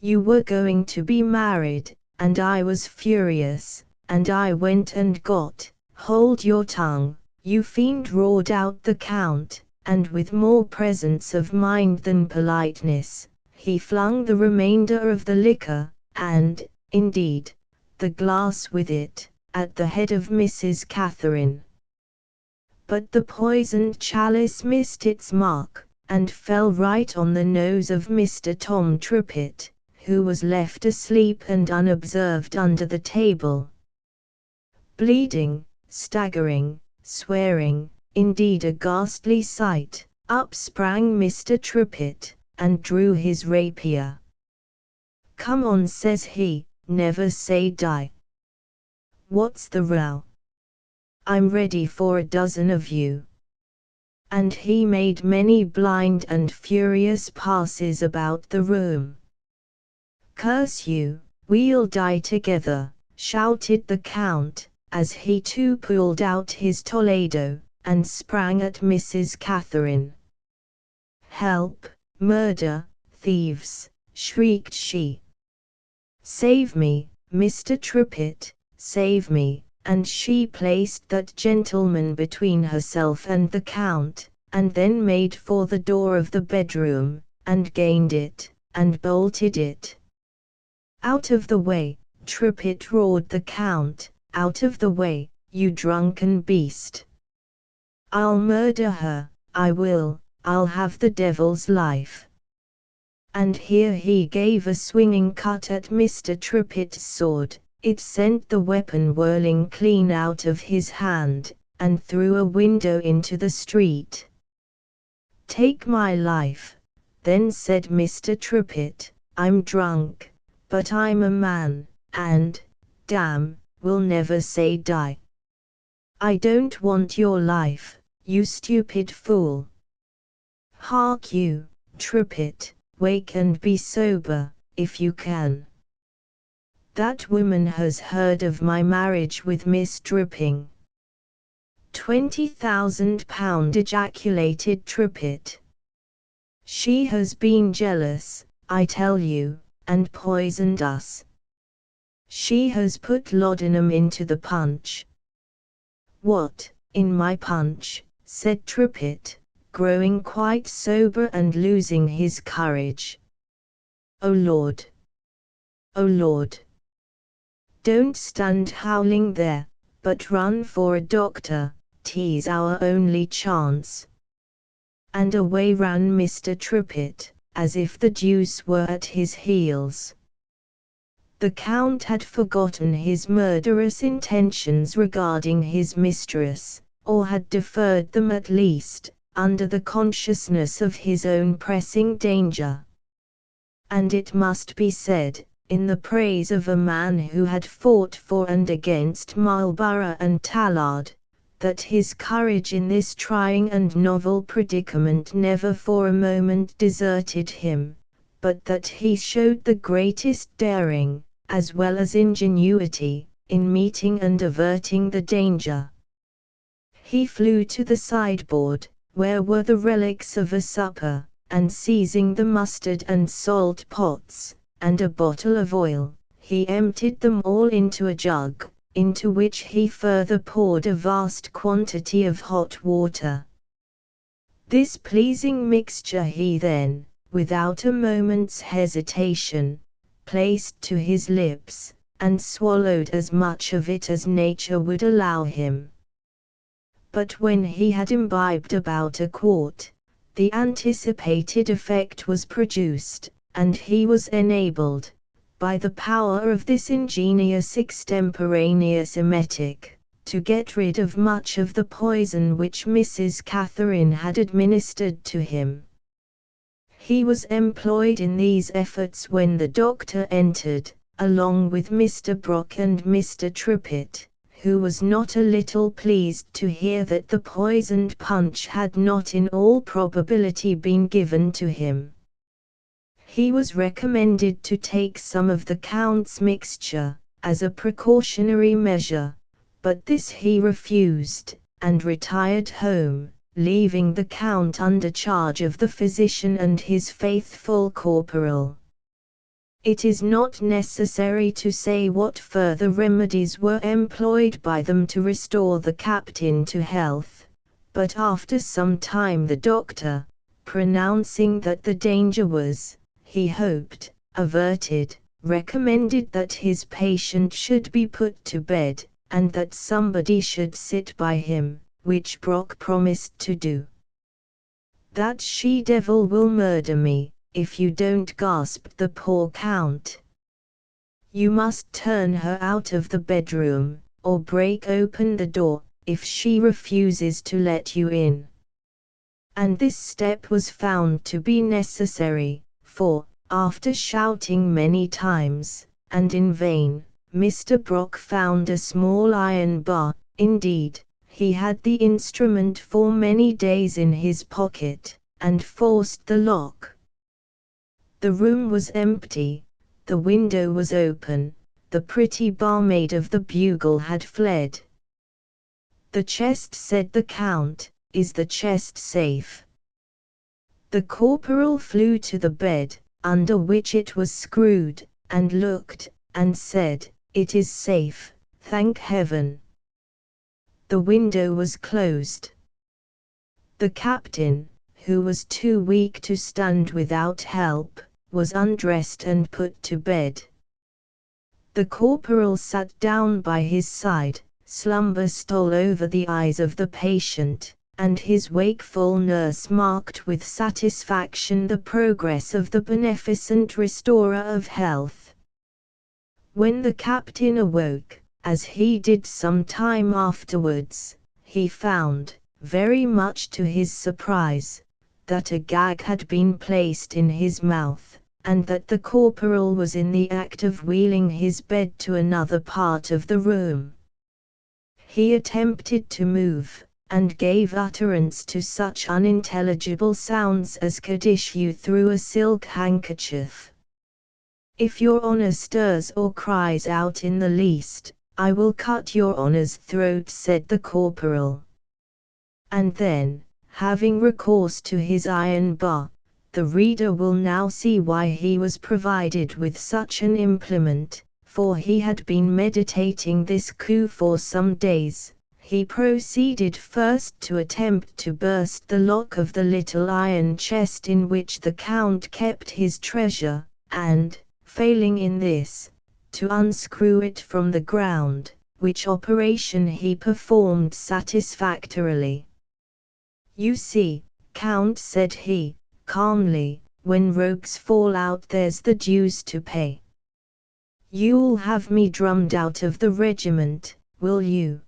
S1: You were going to be married, and I was furious, and I went and got. Hold your tongue, you fiend, roared out the Count, and with more presence of mind than politeness, he flung the remainder of the liquor, and, indeed, the glass with it, at the head of Mrs. Catherine. But the poisoned chalice missed its mark, and fell right on the nose of Mr. Tom Trippett, who was left asleep and unobserved under the table. Bleeding, staggering, swearing, indeed a ghastly sight, up sprang Mr. Trippett, and drew his rapier. Come on, says he, never say die. What's the row? I'm ready for a dozen of you. And he made many blind and furious passes about the room. Curse you, we'll die together, shouted the Count, as he too pulled out his Toledo, and sprang at Mrs. Catherine. Help, murder, thieves, shrieked she. Save me, Mr. Trippett, save me, and she placed that gentleman between herself and the Count, and then made for the door of the bedroom, and gained it, and bolted it. Out of the way, Trippett, roared the Count, out of the way, you drunken beast. I'll murder her, I will, I'll have the devil's life. And here he gave a swinging cut at Mr. Trippett's sword, it sent the weapon whirling clean out of his hand, and through a window into the street. Take my life, then said Mr. Trippett, I'm drunk, but I'm a man, and, damn, will never say die. I don't want your life, you stupid fool. Hark you, Trippett, wake and be sober, if you can. That woman has heard of my marriage with Miss Dripping. £20,000, ejaculated Trippett. She has been jealous, I tell you, and poisoned us. She has put laudanum into the punch. What, in my punch? Said Trippett, growing quite sober and losing his courage. Oh Lord! Oh Lord! Don't stand howling there, but run for a doctor, 'tis our only chance. And away ran Mr. Trippett, as if the deuce were at his heels. The Count had forgotten his murderous intentions regarding his mistress, or had deferred them at least, under the consciousness of his own pressing danger. And it must be said, in the praise of a man who had fought for and against Marlborough and Tallard, that his courage in this trying and novel predicament never for a moment deserted him, but that he showed the greatest daring, as well as ingenuity, in meeting and averting the danger. He flew to the sideboard, where were the relics of a supper, and seizing the mustard and salt pots, and a bottle of oil, he emptied them all into a jug, into which he further poured a vast quantity of hot water. This pleasing mixture he then, without a moment's hesitation, placed to his lips, and swallowed as much of it as nature would allow him. But when he had imbibed about a quart, the anticipated effect was produced, and he was enabled, by the power of this ingenious extemporaneous emetic, to get rid of much of the poison which Mrs. Catherine had administered to him. He was employed in these efforts when the doctor entered, along with Mr. Brock and Mr. Trippett, who was not a little pleased to hear that the poisoned punch had not in all probability been given to him. He was recommended to take some of the Count's mixture, as a precautionary measure, but this he refused, and retired home, leaving the Count under charge of the physician and his faithful corporal. It is not necessary to say what further remedies were employed by them to restore the captain to health, but after some time the doctor, pronouncing that the danger was, he hoped, averted, recommended that his patient should be put to bed, and that somebody should sit by him, which Brock promised to do. "That she-devil will murder me, if you don't," gasped the poor Count. "You must turn her out of the bedroom, or break open the door, if she refuses to let you in." And this step was found to be necessary, for, after shouting many times, and in vain, Mr. Brock found a small iron bar. Indeed, he had the instrument for many days in his pocket, and forced the lock. The room was empty, the window was open, the pretty barmaid of the Bugle had fled. "The chest," said the Count, "is the chest safe?" The corporal flew to the bed, under which it was screwed, and looked, and said, "It is safe, thank heaven." The window was closed. The captain, who was too weak to stand without help, was undressed and put to bed. The corporal sat down by his side, slumber stole over the eyes of the patient, and his wakeful nurse marked with satisfaction the progress of the beneficent restorer of health. When the captain awoke, as he did some time afterwards, he found, very much to his surprise, that a gag had been placed in his mouth, and that the corporal was in the act of wheeling his bed to another part of the room. He attempted to move, and gave utterance to such unintelligible sounds as could issue through a silk handkerchief. "If your honour stirs or cries out in the least, I will cut your honour's throat," said the corporal. And then, having recourse to his iron bar, the reader will now see why he was provided with such an implement, for he had been meditating this coup for some days. He proceeded first to attempt to burst the lock of the little iron chest in which the Count kept his treasure, and, failing in this, to unscrew it from the ground, which operation he performed satisfactorily. "You see, Count," said he, calmly, "when rogues fall out there's the dues to pay. You'll have me drummed out of the regiment, will you?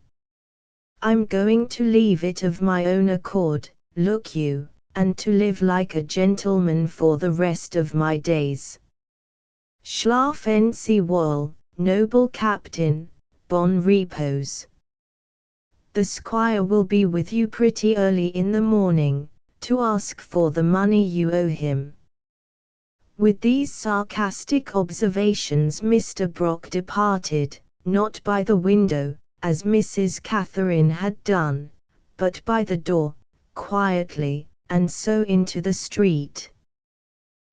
S1: I'm going to leave it of my own accord, look you, and to live like a gentleman for the rest of my days. Schlafen Sie wohl, noble captain, bon repos. The squire will be with you pretty early in the morning, to ask for the money you owe him." With these sarcastic observations Mr. Brock departed, not by the window, as Mrs. Catherine had done, but by the door, quietly, and so into the street.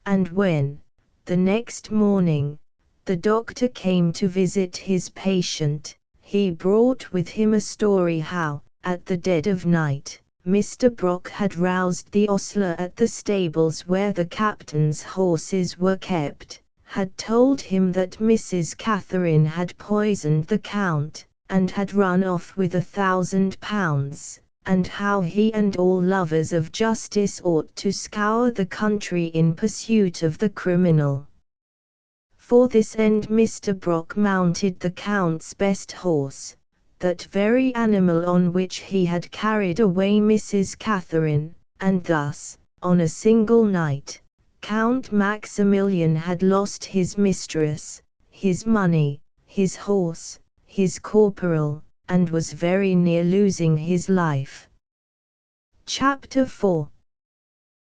S1: And when, the next morning, the doctor came to visit his patient, he brought with him a story how, at the dead of night, Mr. Brock had roused the ostler at the stables where the captain's horses were kept, had told him that Mrs. Catherine had poisoned the Count, and had run off with £1,000, and how he and all lovers of justice ought to scour the country in pursuit of the criminal. For this end Mr. Brock mounted the Count's best horse, that very animal on which he had carried away Mrs. Catherine, and thus, on a single night, Count Maximilian had lost his mistress, his money, his horse, his corporal, and was very near losing his life. Chapter 4,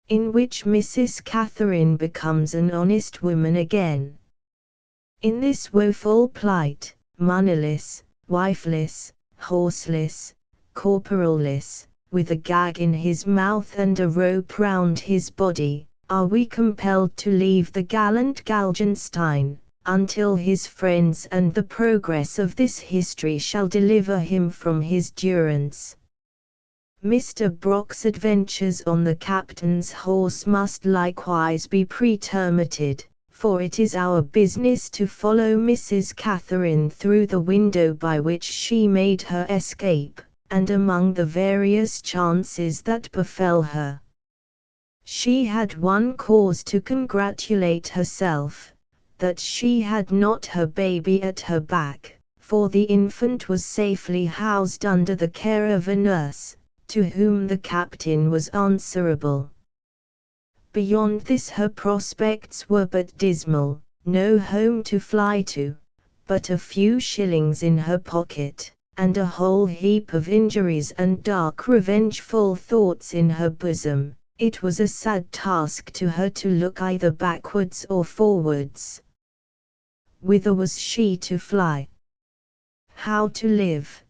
S1: in which Mrs. Catherine becomes an honest woman again. In this woeful plight, moneyless, wifeless, horseless, corporalless, with a gag in his mouth and a rope round his body, are we compelled to leave the gallant Galgenstein, until his friends and the progress of this history shall deliver him from his durance. Mr. Brock's adventures on the captain's horse must likewise be pretermitted, for it is our business to follow Mrs. Catherine through the window by which she made her escape, and among the various chances that befell her. She had one cause to congratulate herself, that she had not her baby at her back, for the infant was safely housed under the care of a nurse, to whom the captain was answerable. Beyond this her prospects were but dismal, no home to fly to, but a few shillings in her pocket, and a whole heap of injuries and dark revengeful thoughts in her bosom. It was a sad task to her to look either backwards or forwards. Whither was she to fly? How to live?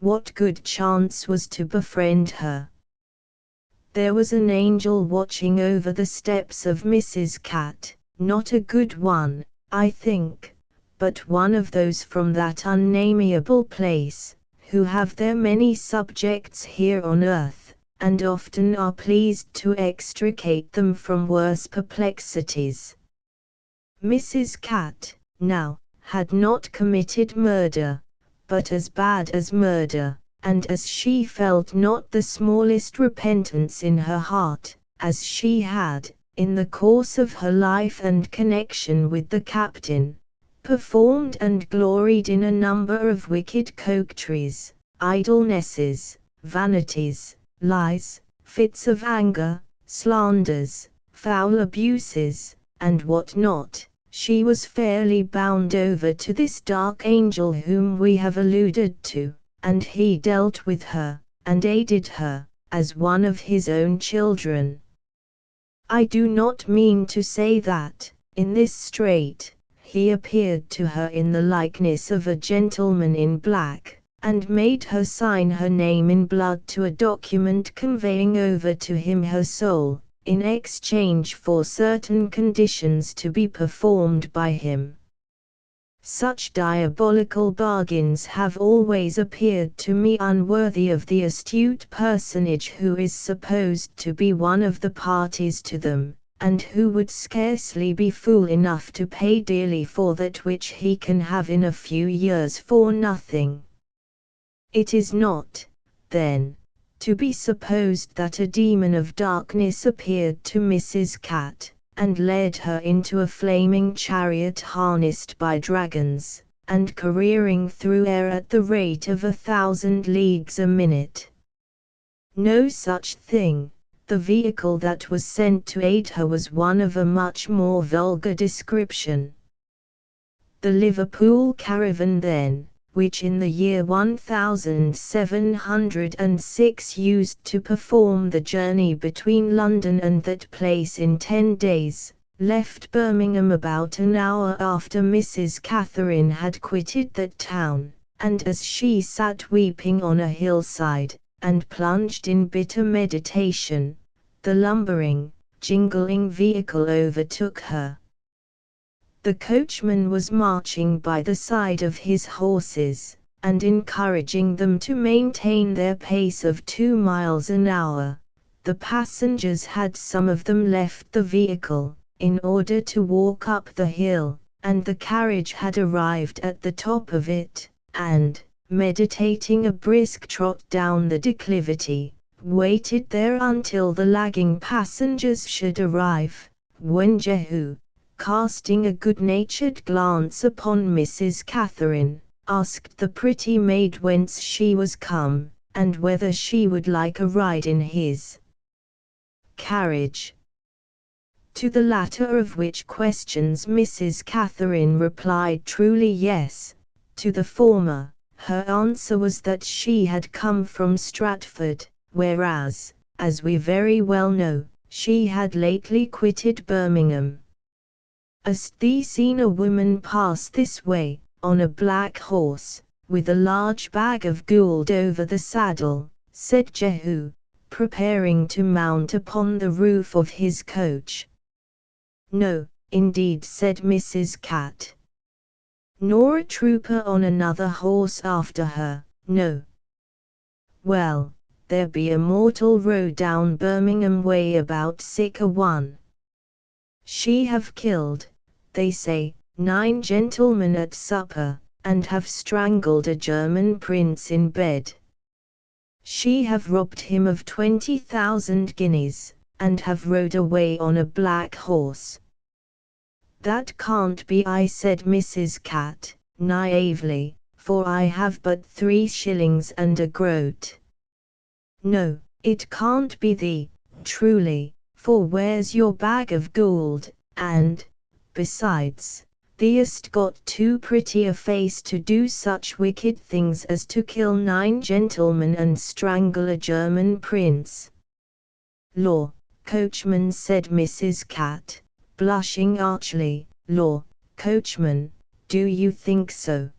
S1: What good chance was to befriend her? There was an angel watching over the steps of Mrs. Cat, not a good one, I think, but one of those from that unnameable place, who have their many subjects here on earth, and often are pleased to extricate them from worse perplexities. Mrs. Cat, now, had not committed murder, but as bad as murder, and as she felt not the smallest repentance in her heart, as she had, in the course of her life and connection with the captain, performed and gloried in a number of wicked coquetries, idlenesses, vanities, lies, fits of anger, slanders, foul abuses, and what not. She was fairly bound over to this dark angel whom we have alluded to, and he dealt with her, and aided her, as one of his own children. I do not mean to say that, in this strait, he appeared to her in the likeness of a gentleman in black, and made her sign her name in blood to a document conveying over to him her soul, in exchange for certain conditions to be performed by him. Such diabolical bargains have always appeared to me unworthy of the astute personage who is supposed to be one of the parties to them, and who would scarcely be fool enough to pay dearly for that which he can have in a few years for nothing. It is not, then, to be supposed that a demon of darkness appeared to Mrs. Cat, and led her into a flaming chariot harnessed by dragons, and careering through air at the rate of 1,000 leagues a minute. No such thing. The vehicle that was sent to aid her was one of a much more vulgar description. The Liverpool caravan then, which in the year 1706 used to perform the journey between London and that place in 10 days, left Birmingham about an hour after Mrs. Catherine had quitted that town, and as she sat weeping on a hillside, and plunged in bitter meditation, the lumbering, jingling vehicle overtook her. The coachman was marching by the side of his horses, and encouraging them to maintain their pace of 2 miles an hour. The passengers had some of them left the vehicle, in order to walk up the hill, and the carriage had arrived at the top of it, and, meditating a brisk trot down the declivity, waited there until the lagging passengers should arrive, when Jehu, casting a good-natured glance upon Mrs. Catherine, asked the pretty maid whence she was come, and whether she would like a ride in his carriage. To the latter of which questions Mrs. Catherine replied truly yes. To the former, her answer was that she had come from Stratford, whereas, as we very well know, she had lately quitted Birmingham. "Hast thee seen a woman pass this way, on a black horse, with a large bag of gold over the saddle?" said Jehu, preparing to mount upon the roof of his coach. "No, indeed," said Mrs. Cat. "Nor a trooper on another horse after her?" "No." "Well, there be a mortal road down Birmingham way about sic a one. She have killed, they say, 9 gentlemen at supper, and have strangled a German prince in bed. She have robbed him of 20,000 guineas, and have rode away on a black horse." "That can't be I," said Mrs. Cat, naively, "for I have but 3 shillings and a groat." "No, it can't be thee, truly, for where's your bag of gold, and, besides, thee'st got too pretty a face to do such wicked things as to kill 9 gentlemen and strangle a German prince." "Law, coachman," said Mrs. Cat, blushing archly, "law, coachman, do you think so?"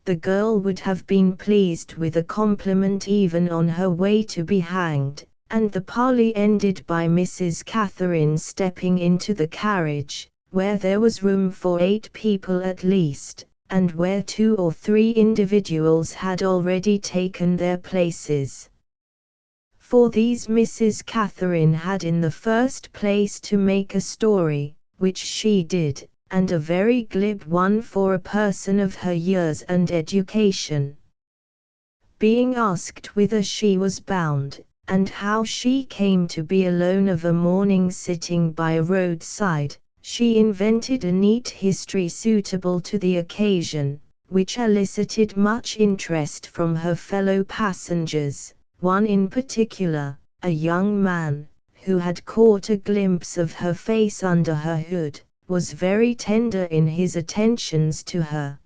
S1: The girl would have been pleased with a compliment even on her way to be hanged, and the parley ended by Mrs. Catherine stepping into the carriage, where there was room for 8 people at least, and where 2 or 3 individuals had already taken their places. For these Mrs. Catherine had in the first place to make a story, which she did, and a very glib one for a person of her years and education. Being asked whither she was bound, and how she came to be alone of a morning sitting by a roadside, she invented a neat history suitable to the occasion, which elicited much interest from her fellow passengers. One in particular, a young man, who had caught a glimpse of her face under her hood, was very tender in his attentions to her.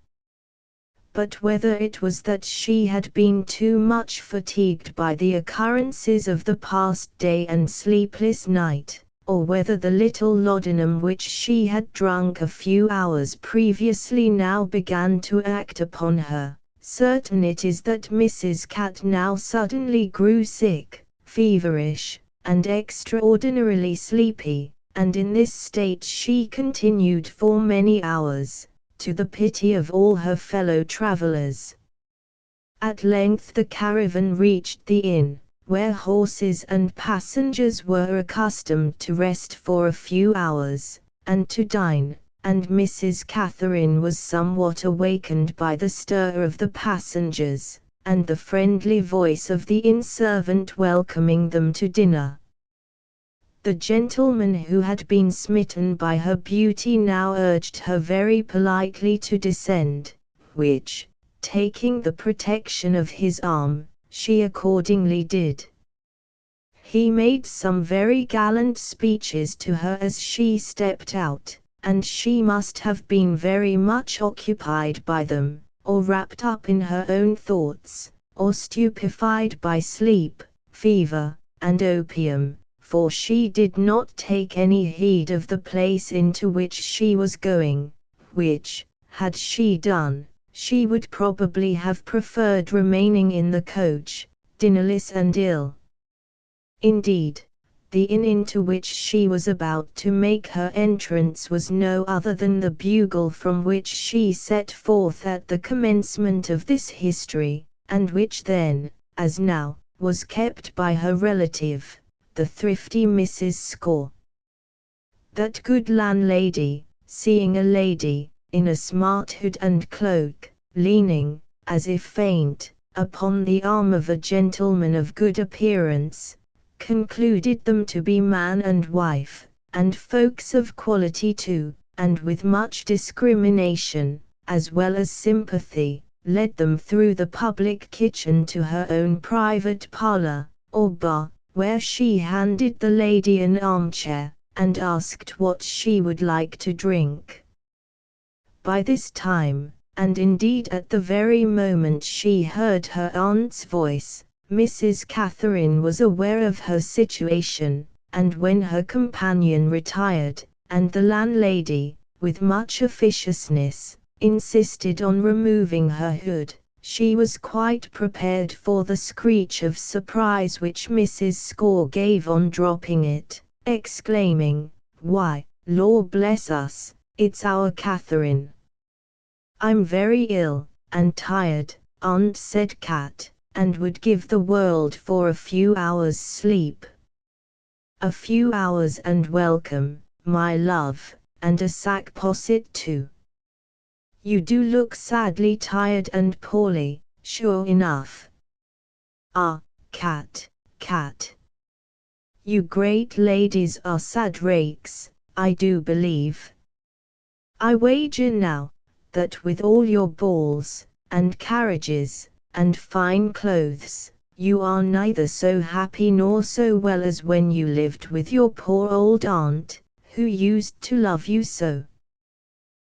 S1: But whether it was that she had been too much fatigued by the occurrences of the past day and sleepless night, or whether the little laudanum which she had drunk a few hours previously now began to act upon her, certain it is that Mrs. Cat now suddenly grew sick, feverish, and extraordinarily sleepy, and in this state she continued for many hours, to the pity of all her fellow travellers. At length the caravan reached the inn, where horses and passengers were accustomed to rest for a few hours, and to dine, and Mrs. Catherine was somewhat awakened by the stir of the passengers, and the friendly voice of the inn servant welcoming them to dinner. The gentleman who had been smitten by her beauty now urged her very politely to descend, which, taking the protection of his arm, she accordingly did. He made some very gallant speeches to her as she stepped out, and she must have been very much occupied by them, or wrapped up in her own thoughts, or stupefied by sleep, fever, and opium, for she did not take any heed of the place into which she was going, which, had she done, she would probably have preferred remaining in the coach, dinnerless and ill. Indeed, the inn into which she was about to make her entrance was no other than the Bugle from which she set forth at the commencement of this history, and which then, as now, was kept by her relative, the thrifty Mrs. Score. That good landlady, seeing a lady, in a smart hood and cloak, leaning, as if faint, upon the arm of a gentleman of good appearance, concluded them to be man and wife, and folks of quality too, and with much discrimination, as well as sympathy, led them through the public kitchen to her own private parlor, or bar, where she handed the lady an armchair, and asked what she would like to drink. By this time, and indeed at the very moment she heard her aunt's voice, Mrs. Catherine was aware of her situation, and when her companion retired, and the landlady, with much officiousness, insisted on removing her hood, she was quite prepared for the screech of surprise which Mrs. Score gave on dropping it, exclaiming, "Why, Lor bless us, it's our Catherine!" "I'm very ill, and tired, aunt," said Cat, "and would give the world for a few hours' sleep." "A few hours and welcome, my love, and a sack posset too. You do look sadly tired and poorly, sure enough." "Ah, Cat, Cat. You great ladies are sad rakes, I do believe. I wager now, that with all your balls, and carriages, and fine clothes, you are neither so happy nor so well as when you lived with your poor old aunt, who used to love you so."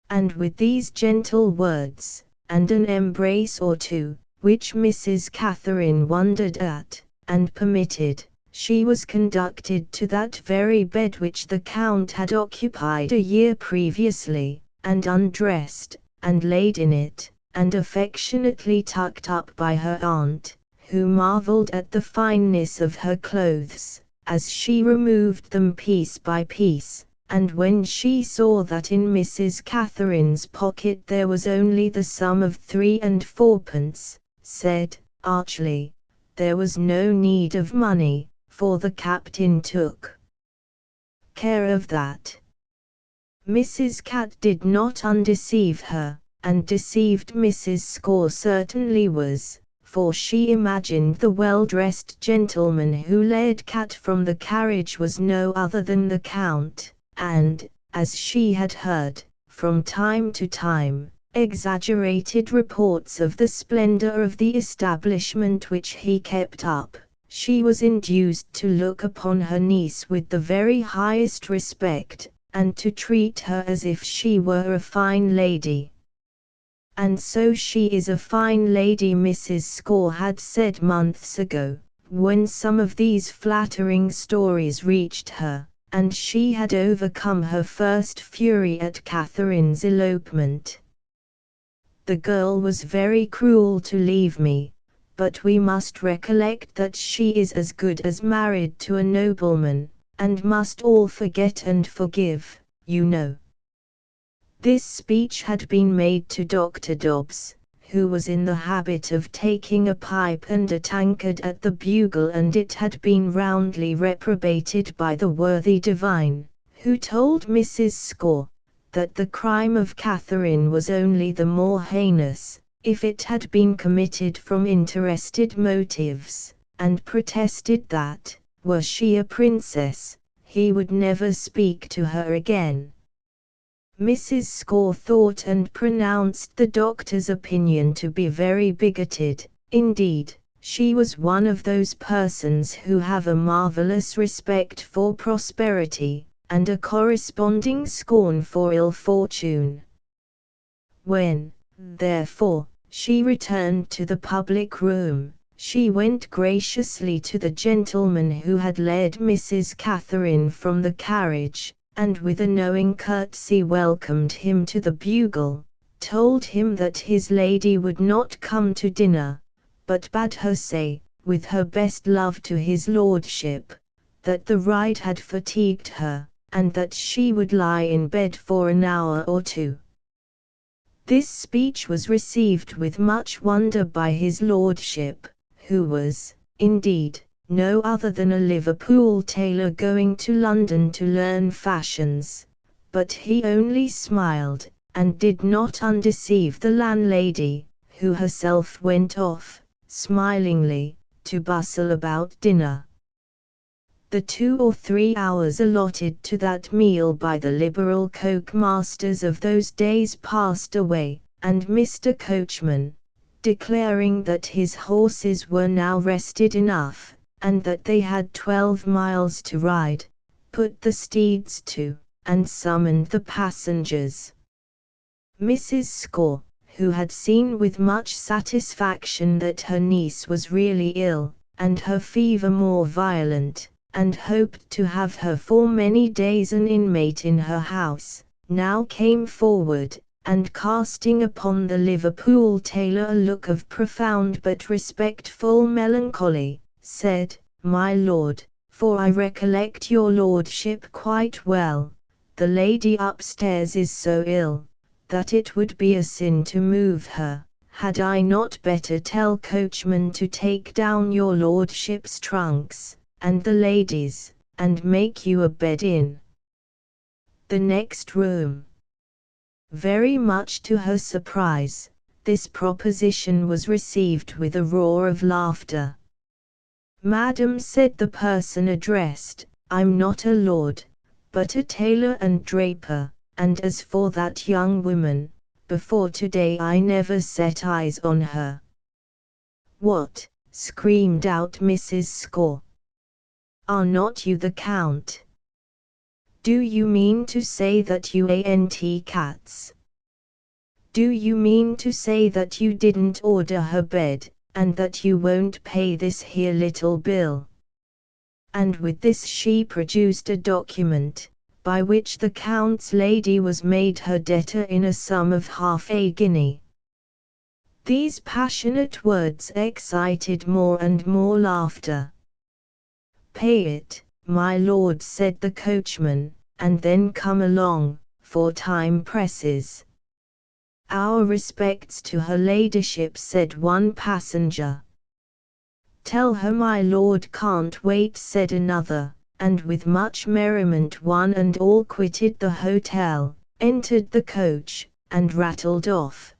S1: And with these gentle words, and an embrace or two, which Mrs. Catherine wondered at, and permitted, she was conducted to that very bed which the Count had occupied a year previously, and undressed, and laid in it, and affectionately tucked up by her aunt, who marveled at the fineness of her clothes, as she removed them piece by piece, and when she saw that in Mrs. Catherine's pocket there was only the sum of 3 and 4pence, said, archly, there was no need of money, for the captain took care of that. Mrs. Cat did not undeceive her, and deceived Mrs. Score certainly was, for she imagined the well-dressed gentleman who led Cat from the carriage was no other than the Count, and, as she had heard, from time to time, exaggerated reports of the splendor of the establishment which he kept up, she was induced to look upon her niece with the very highest respect, and to treat her as if she were a fine lady. "And so she is a fine lady," Mrs. Score had said months ago, when some of these flattering stories reached her, and she had overcome her first fury at Catherine's elopement. "The girl was very cruel to leave me, but we must recollect that she is as good as married to a nobleman, and must all forget and forgive, you know." This speech had been made to Dr. Dobbs, who was in the habit of taking a pipe and a tankard at the Bugle, and it had been roundly reprobated by the worthy divine, who told Mrs. Score, that the crime of Catherine was only the more heinous, if it had been committed from interested motives, and protested that, were she a princess, he would never speak to her again. Mrs. Score thought and pronounced the doctor's opinion to be very bigoted. Indeed, she was one of those persons who have a marvelous respect for prosperity, and a corresponding scorn for ill fortune. When, therefore, she returned to the public room, She went graciously to the gentleman who had led Mrs. Catherine from the carriage, and with a knowing curtsy welcomed him to the bugle, told him that his lady would not come to dinner, but bade her say, with her best love to his lordship, that the ride had fatigued her, and that she would lie in bed for an hour or two. This speech was received with much wonder by his lordship, who was, indeed, no other than a Liverpool tailor going to London to learn fashions, but he only smiled, and did not undeceive the landlady, who herself went off, smilingly, to bustle about dinner. The 2 or 3 hours allotted to that meal by the liberal coke-masters of those days passed away, and Mr. Coachman, declaring that his horses were now rested enough, and that they had 12 miles to ride, put the steeds to, and summoned the passengers. Mrs. Score, who had seen with much satisfaction that her niece was really ill, and her fever more violent, and hoped to have her for many days an inmate in her house, now came forward, and casting upon the Liverpool tailor a look of profound but respectful melancholy, said, "My lord, for I recollect your lordship quite well, the lady upstairs is so ill, that it would be a sin to move her. Had I not better tell coachman to take down your lordship's trunks, and the ladies, and make you a bed in the next room?" Very much to her surprise, this proposition was received with a roar of laughter. "Madam," said the person addressed, "I'm not a lord, but a tailor and draper, and as for that young woman, before today I never set eyes on her." "What?" screamed out Mrs. Score. "Are not you the Count? Do you mean to say that you ain't cats? Do you mean to say that you didn't order her bed, and that you won't pay this here little bill?" And with this she produced a document, by which the Count's lady was made her debtor in a sum of half a guinea. These passionate words excited more and more laughter. "Pay it, my lord," said the coachman, "and then come along, for time presses." "Our respects to her ladyship," said one passenger. "Tell her my lord can't wait," said another, and with much merriment one and all quitted the hotel, entered the coach, and rattled off.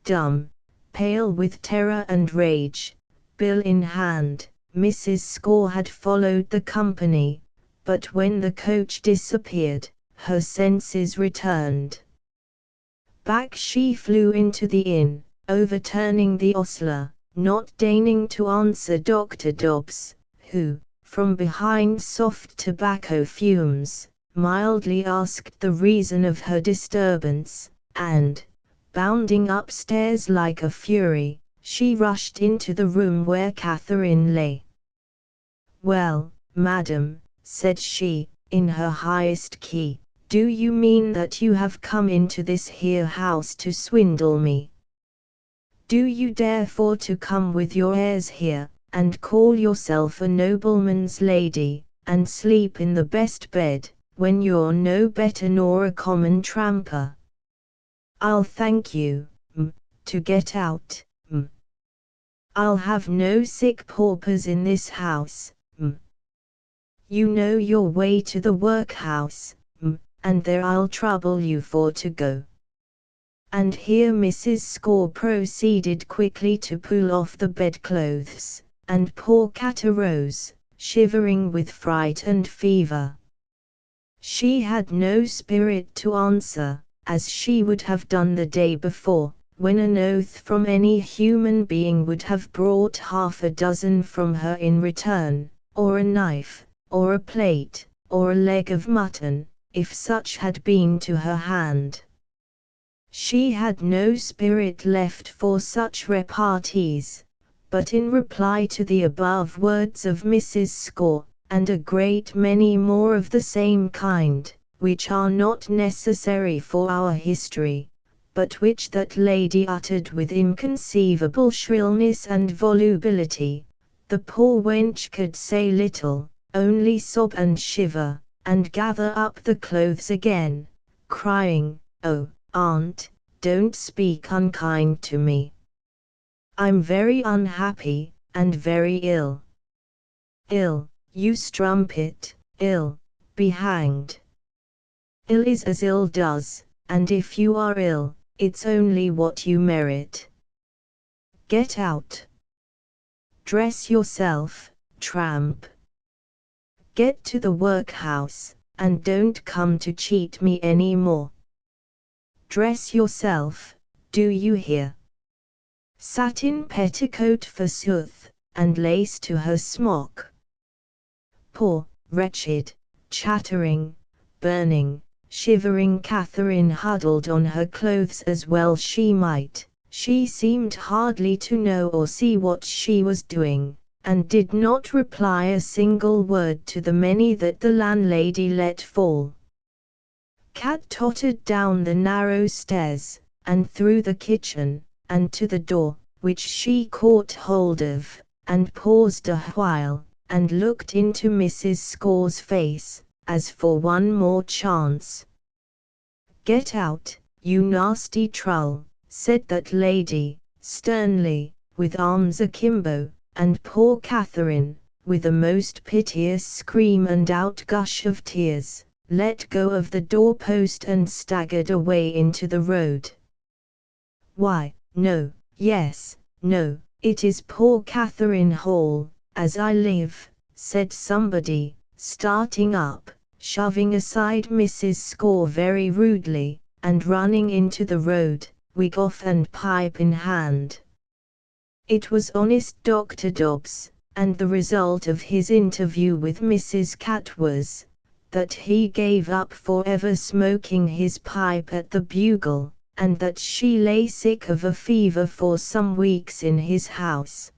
S1: Dumb, pale with terror and rage, bill in hand, Mrs. Score had followed the company, but when the coach disappeared, her senses returned. Back she flew into the inn, overturning the ostler, not deigning to answer Dr. Dobbs, who, from behind soft tobacco fumes, mildly asked the reason of her disturbance, and, bounding upstairs like a fury, she rushed into the room where Catherine lay. "Well, madam," said she, in her highest key, "do you mean that you have come into this here house to swindle me? Do you therefore to come with your airs here, and call yourself a nobleman's lady, and sleep in the best bed, when you're no better nor a common tramper? I'll thank you, to get out, I'll have no sick paupers in this house, You know your way to the workhouse, and there I'll trouble you for to go." And here Mrs. Score proceeded quickly to pull off the bedclothes, and poor Cat arose, shivering with fright and fever. She had no spirit to answer, as she would have done the day before, when an oath from any human being would have brought half a dozen from her in return, or a knife, or a plate, or a leg of mutton, if such had been to her hand. She had no spirit left for such repartees, but in reply to the above words of Mrs. Score, and a great many more of the same kind, which are not necessary for our history, but which that lady uttered with inconceivable shrillness and volubility, the poor wench could say little, only sob and shiver, and gather up the clothes again, crying, "Oh, aunt, don't speak unkind to me. I'm very unhappy, and very ill." "Ill, you strumpet, ill, be hanged. Ill is as ill does, and if you are ill, it's only what you merit. Get out. Dress yourself, tramp. Get to the workhouse, and don't come to cheat me any more. Dress yourself, do you hear? Satin petticoat forsooth, and lace to her smock." Poor, wretched, chattering, burning, shivering Catherine huddled on her clothes as well she might. She seemed hardly to know or see what she was doing, and did not reply a single word to the many that the landlady let fall. Cat tottered down the narrow stairs, and through the kitchen, and to the door, which she caught hold of, and paused a while, and looked into Mrs. Score's face, as for one more chance. "Get out, you nasty trull," said that lady, sternly, with arms akimbo, and poor Catherine, with a most piteous scream and outgush of tears, let go of the door-post and staggered away into the road. "Why, no, yes, no, it is poor Catherine Hall, as I live," said somebody, starting up, shoving aside Mrs. Score very rudely, and running into the road, wig off and pipe in hand. It was honest Dr. Dobbs, and the result of his interview with Mrs. Cat was, that he gave up for ever smoking his pipe at the Bugle, and that she lay sick of a fever for some weeks in his house.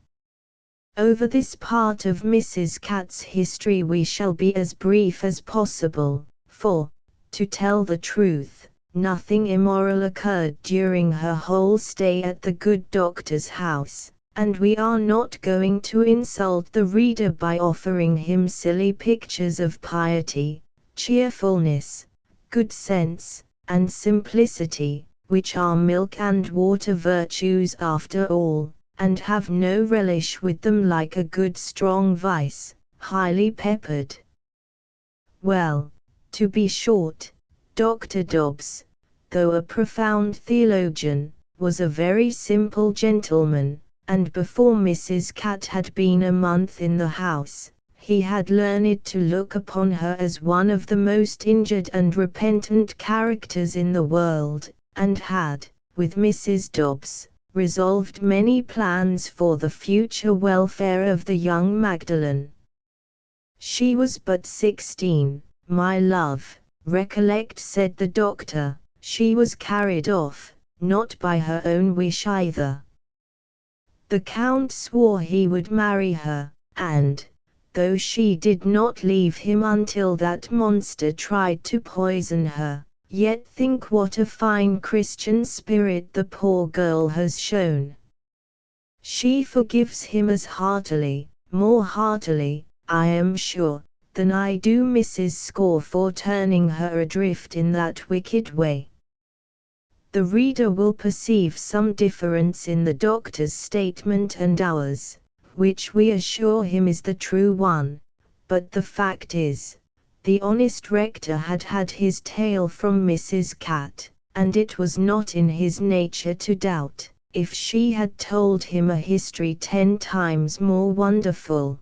S1: Over this part of Mrs. Cat's history we shall be as brief as possible, for, to tell the truth, nothing immoral occurred during her whole stay at the good doctor's house, and we are not going to insult the reader by offering him silly pictures of piety, cheerfulness, good sense, and simplicity, which are milk and water virtues after all, and have no relish with them like a good strong vice, highly peppered. Well, to be short, Dr. Dobbs, though a profound theologian, was a very simple gentleman, and before Mrs. Cat had been a month in the house, he had learned to look upon her as one of the most injured and repentant characters in the world, and had, with Mrs. Dobbs, resolved many plans for the future welfare of the young Magdalen. "She was but 16, my love, recollect," said the doctor. "She was carried off, not by her own wish either. The Count swore he would marry her, and, though she did not leave him until that monster tried to poison her, yet think what a fine Christian spirit the poor girl has shown. She forgives him as heartily, more heartily, I am sure, than I do Mrs. Score for turning her adrift in that wicked way." The reader will perceive some difference in the doctor's statement and ours, which we assure him is the true one, but the fact is, the honest rector had had his tale from Mrs. Cat, and it was not in his nature to doubt, if she had told him a history 10 times more wonderful.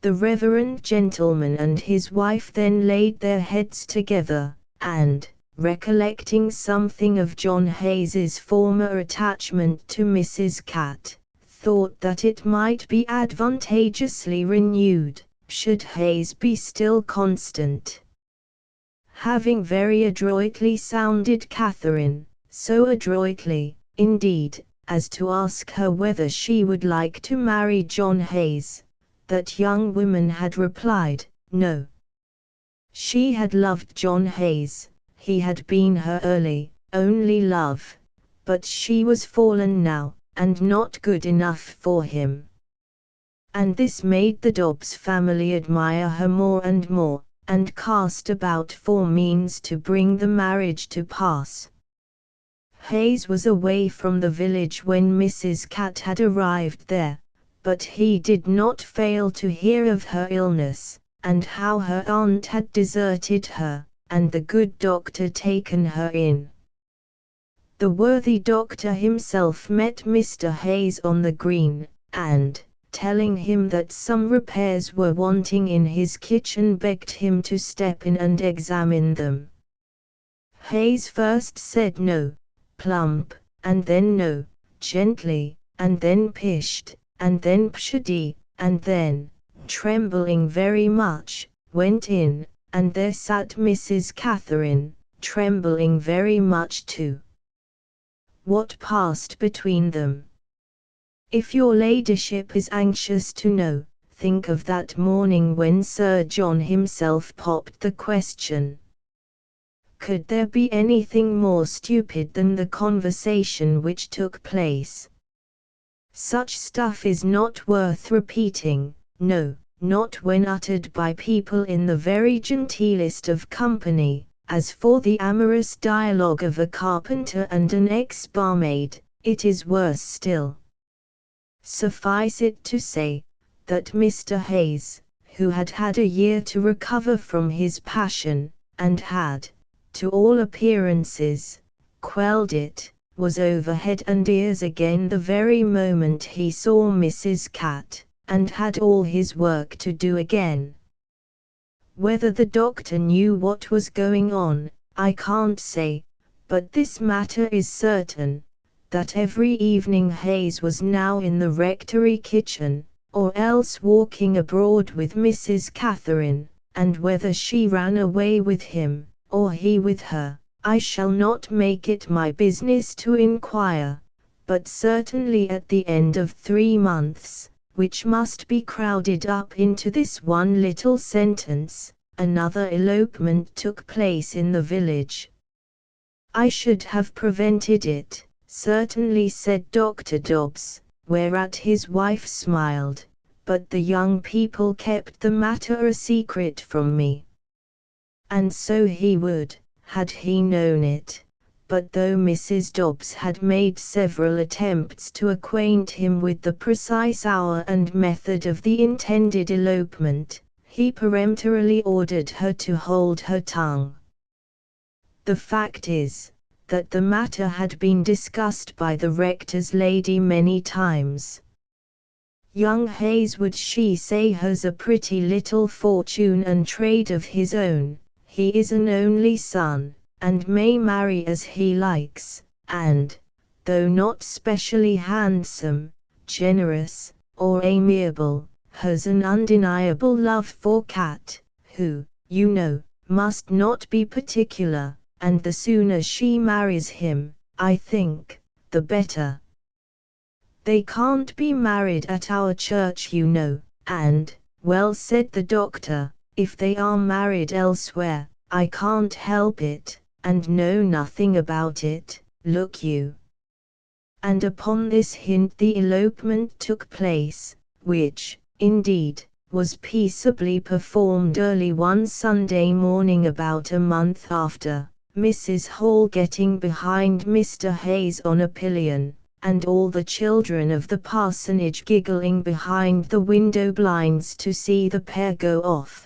S1: The reverend gentleman and his wife then laid their heads together, and, recollecting something of John Hayes's former attachment to Mrs. Cat, thought that it might be advantageously renewed, should Hayes be still constant. Having very adroitly sounded Catherine, so adroitly, indeed, as to ask her whether she would like to marry John Hayes, that young woman had replied, no. She had loved John Hayes, he had been her only love, but she was fallen now, and not good enough for him. And this made the Dobbs family admire her more and more, and cast about for means to bring the marriage to pass. Hayes was away from the village when Mrs. Catt had arrived there, but he did not fail to hear of her illness, and how her aunt had deserted her, and the good doctor taken her in. The worthy doctor himself met Mr. Hayes on the green, and, telling him that some repairs were wanting in his kitchen, begged him to step in and examine them. Hayes first said no, plump, and then no, gently, and then pished, and then pshady, and then, trembling very much, went in, and there sat Mrs. Catherine, trembling very much too. What passed between them? If your ladyship is anxious to know, think of that morning when Sir John himself popped the question. Could there be anything more stupid than the conversation which took place? Such stuff is not worth repeating, no, not when uttered by people in the very genteelest of company. As for the amorous dialogue of a carpenter and an ex-barmaid, it is worse still. Suffice it to say, that Mr. Hayes, who had had a year to recover from his passion, and had, to all appearances, quelled it, was over head and ears again the very moment he saw Mrs. Catt, and had all his work to do again. Whether the doctor knew what was going on, I can't say, but this matter is certain, that every evening Hayes was now in the rectory kitchen, or else walking abroad with Mrs. Catherine, and whether she ran away with him, or he with her, I shall not make it my business to inquire, but certainly at the end of 3 months, which must be crowded up into this one little sentence, another elopement took place in the village. I should have prevented it, certainly, said Dr. Dobbs, whereat his wife smiled, but the young people kept the matter a secret from me. And so he would, had he known it, but though Mrs. Dobbs had made several attempts to acquaint him with the precise hour and method of the intended elopement, he peremptorily ordered her to hold her tongue. The fact is, that the matter had been discussed by the rector's lady many times. Young Hayes, would she say, has a pretty little fortune and trade of his own. He is an only son, and may marry as he likes, and, though not specially handsome, generous, or amiable, has an undeniable love for Cat, who, you know, must not be particular, and the sooner she marries him, I think, the better. They can't be married at our church, you know, and, well, said the doctor, if they are married elsewhere, I can't help it, and know nothing about it, look you. And upon this hint the elopement took place, which, indeed, was peaceably performed early one Sunday morning about a month after, Mrs. Hall getting behind Mr. Hayes on a pillion, and all the children of the parsonage giggling behind the window blinds to see the pair go off.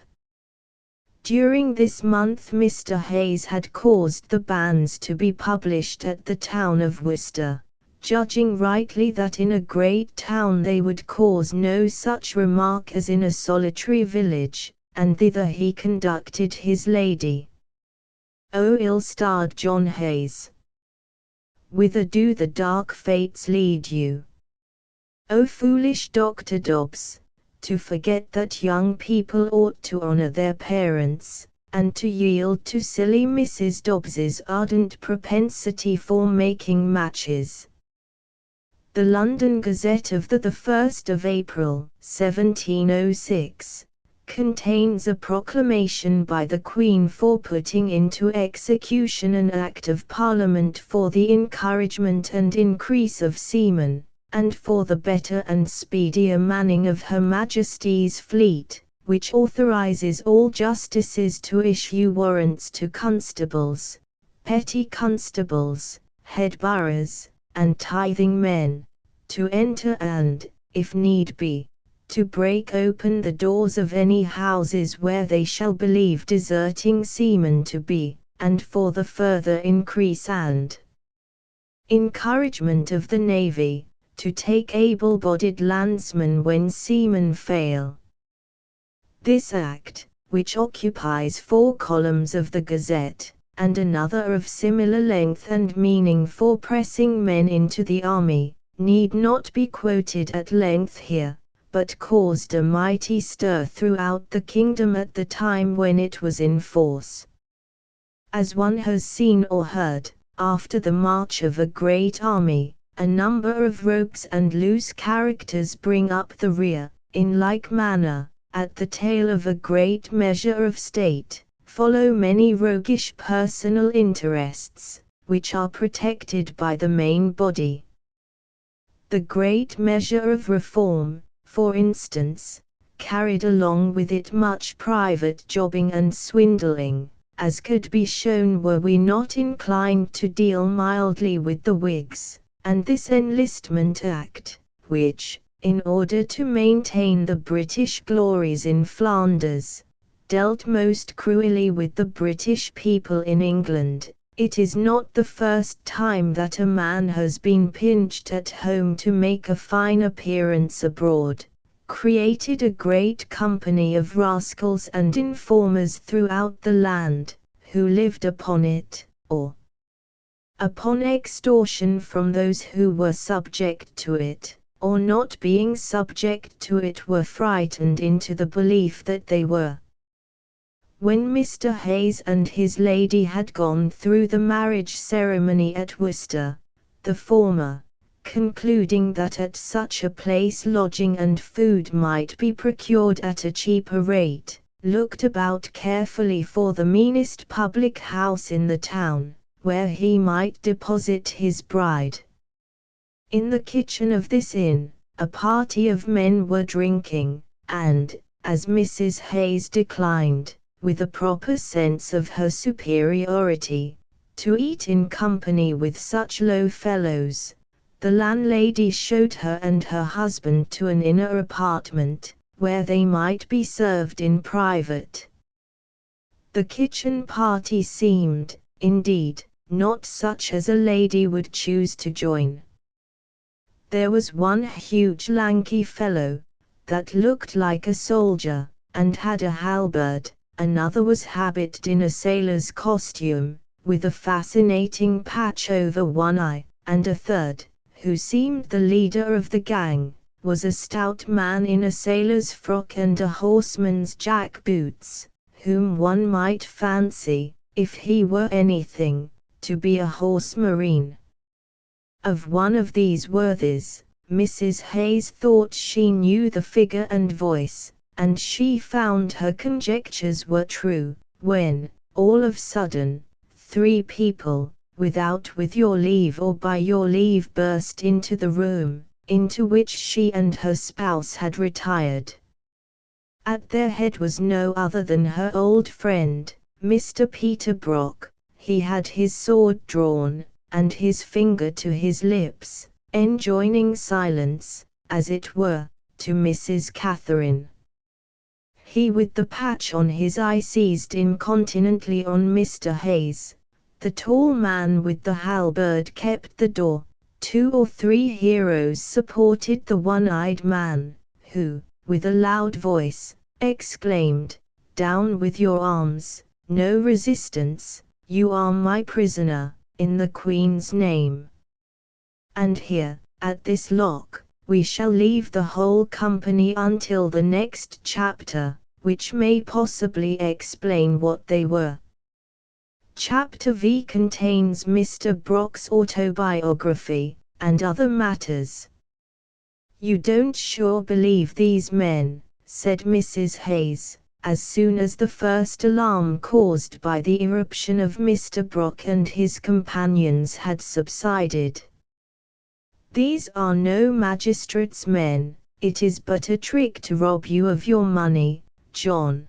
S1: During this month Mr. Hayes had caused the banns to be published at the town of Worcester, judging rightly that in a great town they would cause no such remark as in a solitary village, and thither he conducted his lady. O ill-starred John Hayes! Whither do the dark fates lead you? O foolish Dr. Dobbs, to forget that young people ought to honor their parents, and to yield to silly Mrs. Dobbs's ardent propensity for making matches. The London Gazette of the 1st of April, 1706, contains a proclamation by the Queen for putting into execution an Act of Parliament for the encouragement and increase of seamen, and for the better and speedier manning of Her Majesty's fleet, which authorises all justices to issue warrants to constables, petty constables, head boroughs, and tithing men, to enter and, if need be, to break open the doors of any houses where they shall believe deserting seamen to be, and for the further increase and encouragement of the navy, to take able-bodied landsmen when seamen fail. This act, which occupies 4 columns of the Gazette, and another of similar length and meaning for pressing men into the army, need not be quoted at length here, but caused a mighty stir throughout the kingdom at the time when it was in force. As one has seen or heard, after the march of a great army, a number of rogues and loose characters bring up the rear, in like manner, at the tail of a great measure of state, follow many roguish personal interests, which are protected by the main body. The great measure of reform, for instance, carried along with it much private jobbing and swindling, as could be shown were we not inclined to deal mildly with the Whigs, and this Enlistment Act, which, in order to maintain the British glories in Flanders, dealt most cruelly with the British people in England. It is not the first time that a man has been pinched at home to make a fine appearance abroad, created a great company of rascals and informers throughout the land, who lived upon it, or upon extortion from those who were subject to it, or not being subject to it were frightened into the belief that they were. When Mr. Hayes and his lady had gone through the marriage ceremony at Worcester, the former, concluding that at such a place lodging and food might be procured at a cheaper rate, looked about carefully for the meanest public house in the town, where he might deposit his bride. In the kitchen of this inn, a party of men were drinking, and, as Mrs. Hayes declined, with a proper sense of her superiority, to eat in company with such low fellows, the landlady showed her and her husband to an inner apartment, where they might be served in private. The kitchen party seemed, indeed, not such as a lady would choose to join. There was one huge lanky fellow, that looked like a soldier, and had a halberd. Another was habited in a sailor's costume, with a fascinating patch over one eye, and a third, who seemed the leader of the gang, was a stout man in a sailor's frock and a horseman's jack boots, whom one might fancy, if he were anything, to be a horse marine. Of one of these worthies, Mrs. Hayes thought she knew the figure and voice, and she found her conjectures were true, when, all of a sudden, 3 people, without with your leave or by your leave, burst into the room, into which she and her spouse had retired. At their head was no other than her old friend, Mr. Peter Brock. He had his sword drawn, and his finger to his lips, enjoining silence, as it were, to Mrs. Catherine. He with the patch on his eye seized incontinently on Mr. Hayes. The tall man with the halberd kept the door. 2 or 3 heroes supported the one-eyed man, who, with a loud voice, exclaimed, "Down with your arms, no resistance, you are my prisoner, in the Queen's name. And here, at this lock, we shall leave the whole company until the next chapter, which may possibly explain what they were." Chapter V contains Mr. Brock's autobiography, and other matters. "You don't sure believe these men," said Mrs. Hayes, as soon as the first alarm caused by the irruption of Mr. Brock and his companions had subsided. "These are no magistrate's men, it is but a trick to rob you of your money, John."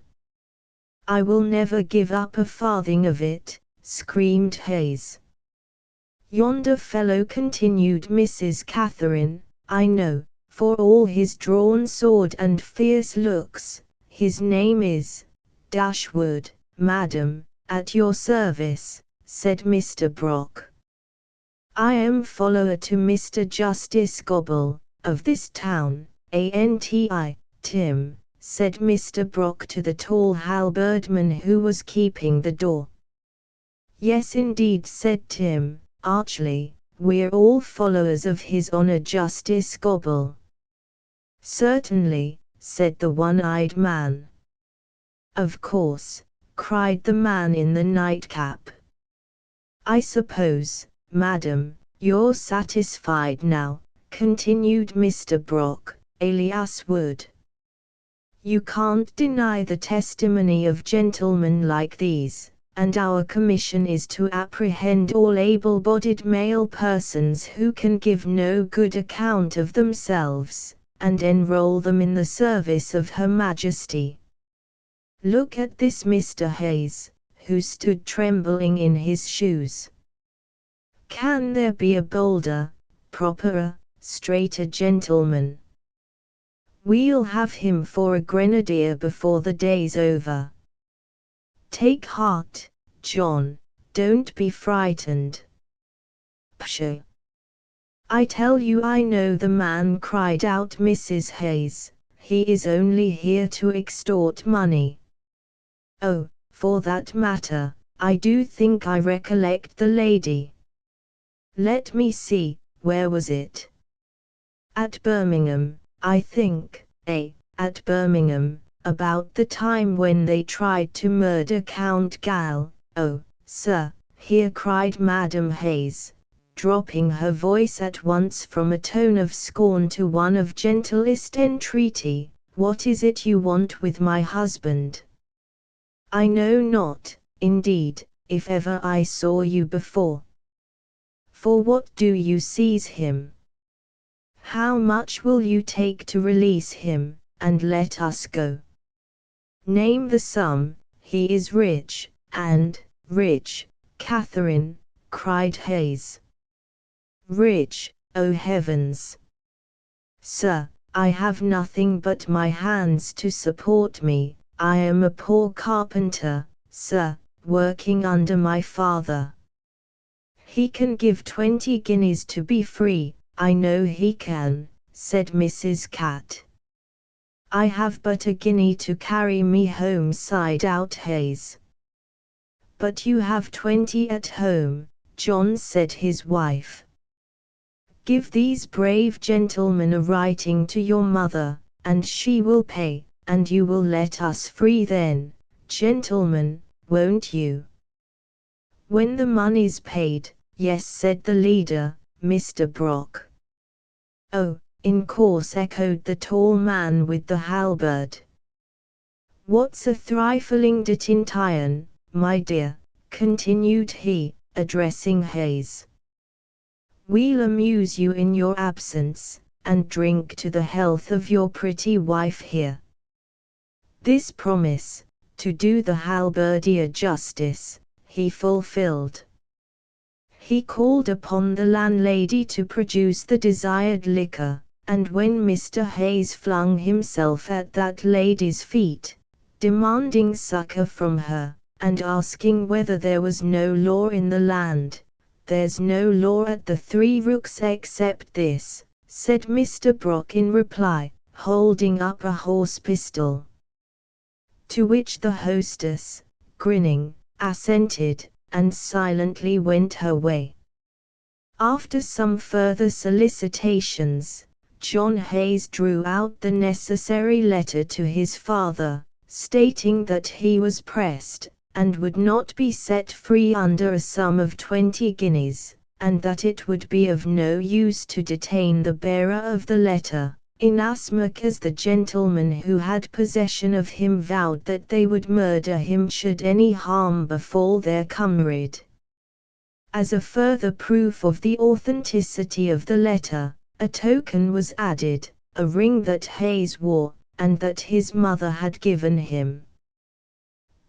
S1: "I will never give up a farthing of it," screamed Hayes. "Yonder fellow," continued Mrs. Catherine, "I know, for all his drawn sword and fierce looks. His name is Dashwood, madam, at your service," said Mr. Brock. "I am follower to Mr. Justice Gobble, of this town, Anti, Tim," said Mr. Brock to the tall halberdsman who was keeping the door. "Yes indeed," said Tim, archly, "we're all followers of His Honor Justice Gobble." "Certainly," said the one-eyed man. "Of course," cried the man in the nightcap. "I suppose, madam, you're satisfied now," continued Mr. Brock, alias Wood. "You can't deny the testimony of gentlemen like these, and our commission is to apprehend all able-bodied male persons who can give no good account of themselves, and enroll them in the service of Her Majesty. Look at this Mr. Hayes, who stood trembling in his shoes. Can there be a bolder, properer, straighter gentleman? We'll have him for a grenadier before the day's over. Take heart, John, don't be frightened." "Pshaw! I tell you I know the man," cried out Mrs. Hayes. "He is only here to extort money." "Oh, for that matter, I do think I recollect the lady. Let me see, where was it? At Birmingham, I think, at Birmingham, about the time when they tried to murder Count Gall." "Oh, sir," here cried Madam Hayes, dropping her voice at once from a tone of scorn to one of gentlest entreaty, "what is it you want with my husband? I know not, indeed, if ever I saw you before. For what do you seize him? How much will you take to release him, and let us go? Name the sum, he is rich, and rich, Catherine," cried Hayes. "Rich, oh heavens! Sir, I have nothing but my hands to support me. I am a poor carpenter, sir, working under my father. He can give 20 guineas to be free, I know he can," said Mrs. Cat. "I have but a guinea to carry me home," sighed out Hayes. "But you have 20 at home, John," said his wife. "Give these brave gentlemen a writing to your mother, and she will pay, and you will let us free then, gentlemen, won't you?" "When the money's paid, yes," said the leader, Mr. Brock. "Oh, in course," echoed the tall man with the halberd. "What's a thrifling dit in Tyne, my dear?" continued he, addressing Hayes. "We'll amuse you in your absence, and drink to the health of your pretty wife here." This promise, to do the halberdier justice, he fulfilled. He called upon the landlady to produce the desired liquor, and when Mr. Hayes flung himself at that lady's feet, demanding succor from her, and asking whether there was no law in the land, "There's no law at the Three Rooks except this," said Mr. Brock in reply, holding up a horse pistol. To which the hostess, grinning, assented, and silently went her way. After some further solicitations, John Hayes drew out the necessary letter to his father, stating that he was pressed, and would not be set free under a sum of 20 guineas, and that it would be of no use to detain the bearer of the letter, inasmuch as the gentlemen who had possession of him vowed that they would murder him should any harm befall their comrade. As a further proof of the authenticity of the letter, a token was added, a ring that Hayes wore, and that his mother had given him.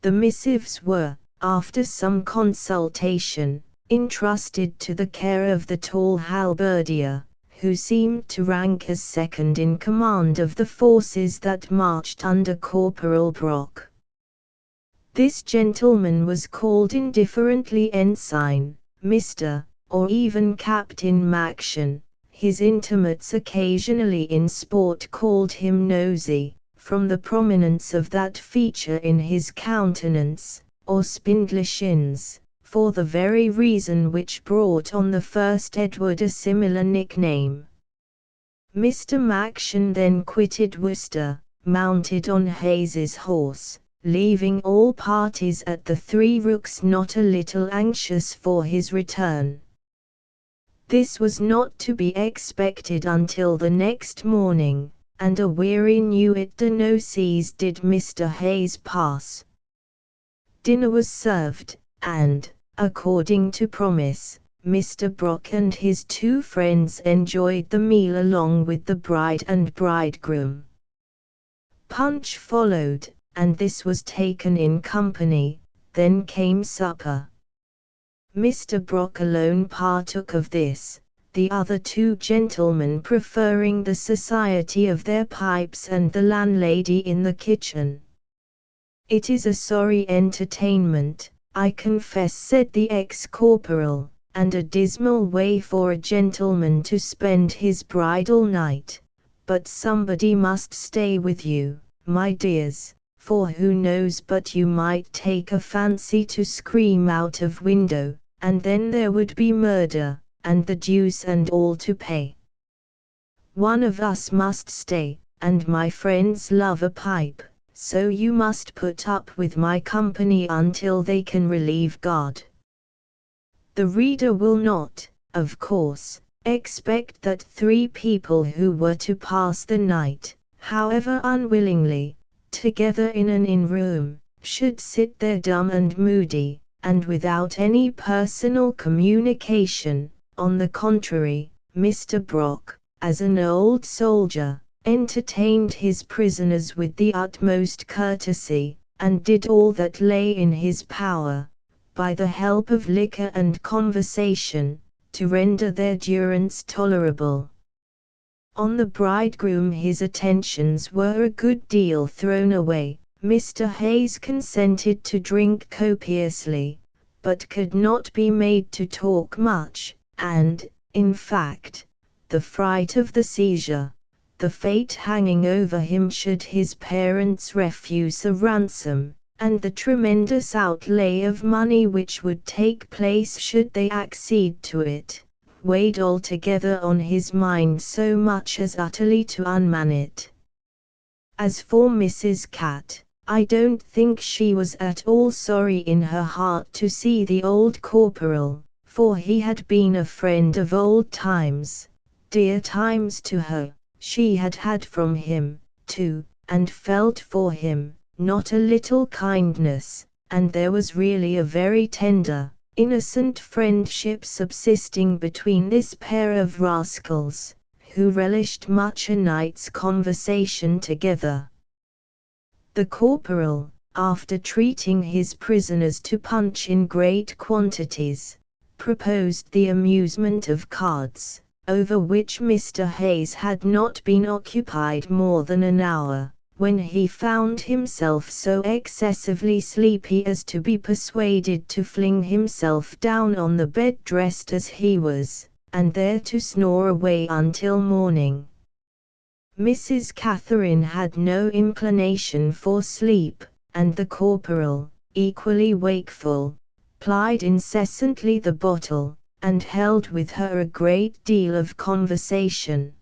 S1: The missives were, after some consultation, entrusted to the care of the tall halberdier, who seemed to rank as second in command of the forces that marched under Corporal Brock. This gentleman was called indifferently Ensign, Mr., or even Captain Maction. His intimates occasionally in sport called him Nosey, from the prominence of that feature in his countenance, or Spindleshins, for the very reason which brought on the first Edward a similar nickname. Mr. Maction then quitted Worcester, mounted on Hayes's horse, leaving all parties at the Three Rooks not a little anxious for his return. This was not to be expected until the next morning, and a weary knew it no seas did Mr. Hayes pass. Dinner was served, and, according to promise, Mr. Brock and his two friends enjoyed the meal along with the bride and bridegroom. Punch followed, and this was taken in company. Then came supper. Mr. Brock alone partook of this, the other two gentlemen preferring the society of their pipes and the landlady in the kitchen. "It is a sorry entertainment, I confess," said the ex-corporal, "and a dismal way for a gentleman to spend his bridal night, but somebody must stay with you, my dears, for who knows but you might take a fancy to scream out of window, and then there would be murder, and the deuce and all to pay. One of us must stay, and my friends love a pipe, so you must put up with my company until they can relieve God." The reader will not, of course, expect that three people who were to pass the night, however unwillingly, together in an inn-room, should sit there dumb and moody, and without any personal communication. On the contrary, Mr. Brock, as an old soldier, entertained his prisoners with the utmost courtesy, and did all that lay in his power, by the help of liquor and conversation, to render their durance tolerable. On the bridegroom his attentions were a good deal thrown away. Mr. Hayes consented to drink copiously, but could not be made to talk much, and, in fact, the fright of the seizure, the fate hanging over him should his parents refuse a ransom, and the tremendous outlay of money which would take place should they accede to it, weighed altogether on his mind so much as utterly to unman it. As for Mrs. Cat, I don't think she was at all sorry in her heart to see the old corporal, for he had been a friend of old times, dear times to her. She had had from him, too, and felt for him, not a little kindness, and there was really a very tender, innocent friendship subsisting between this pair of rascals, who relished much a night's conversation together. The corporal, after treating his prisoners to punch in great quantities, proposed the amusement of cards, over which Mr. Hayes had not been occupied more than an hour, when he found himself so excessively sleepy as to be persuaded to fling himself down on the bed dressed as he was, and there to snore away until morning. Mrs. Catherine had no inclination for sleep, and the corporal, equally wakeful, plied incessantly the bottle, and held with her a great deal of conversation.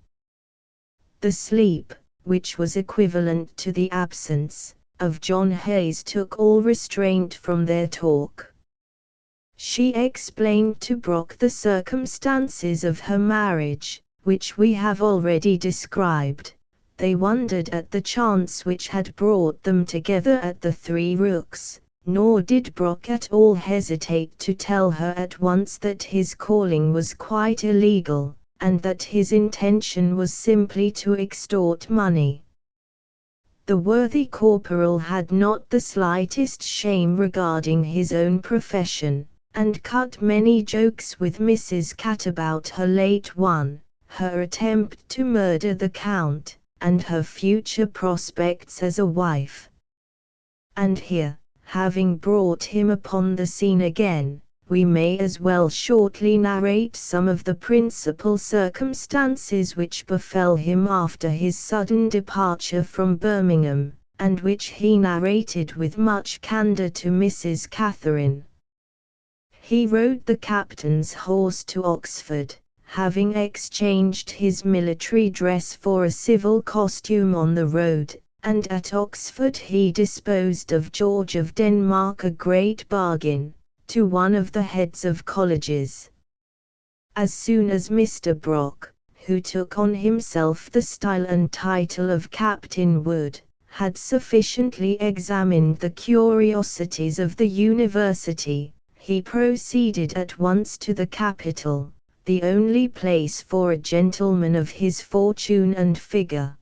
S1: The sleep, which was equivalent to the absence, of John Hayes took all restraint from their talk. She explained to Brock the circumstances of her marriage, which we have already described. They wondered at the chance which had brought them together at the Three Rooks, nor did Brock at all hesitate to tell her at once that his calling was quite illegal, and that his intention was simply to extort money. The worthy corporal had not the slightest shame regarding his own profession, and cut many jokes with Mrs. Cat about her late one, her attempt to murder the Count, and her future prospects as a wife. And here, having brought him upon the scene again, we may as well shortly narrate some of the principal circumstances which befell him after his sudden departure from Birmingham, and which he narrated with much candour to Mrs. Catherine. He rode the captain's horse to Oxford, having exchanged his military dress for a civil costume on the road, and at Oxford he disposed of George of Denmark a great bargain, to one of the heads of colleges. As soon as Mr. Brock, who took on himself the style and title of Captain Wood, had sufficiently examined the curiosities of the university, he proceeded at once to the capital, the only place for a gentleman of his fortune and figure.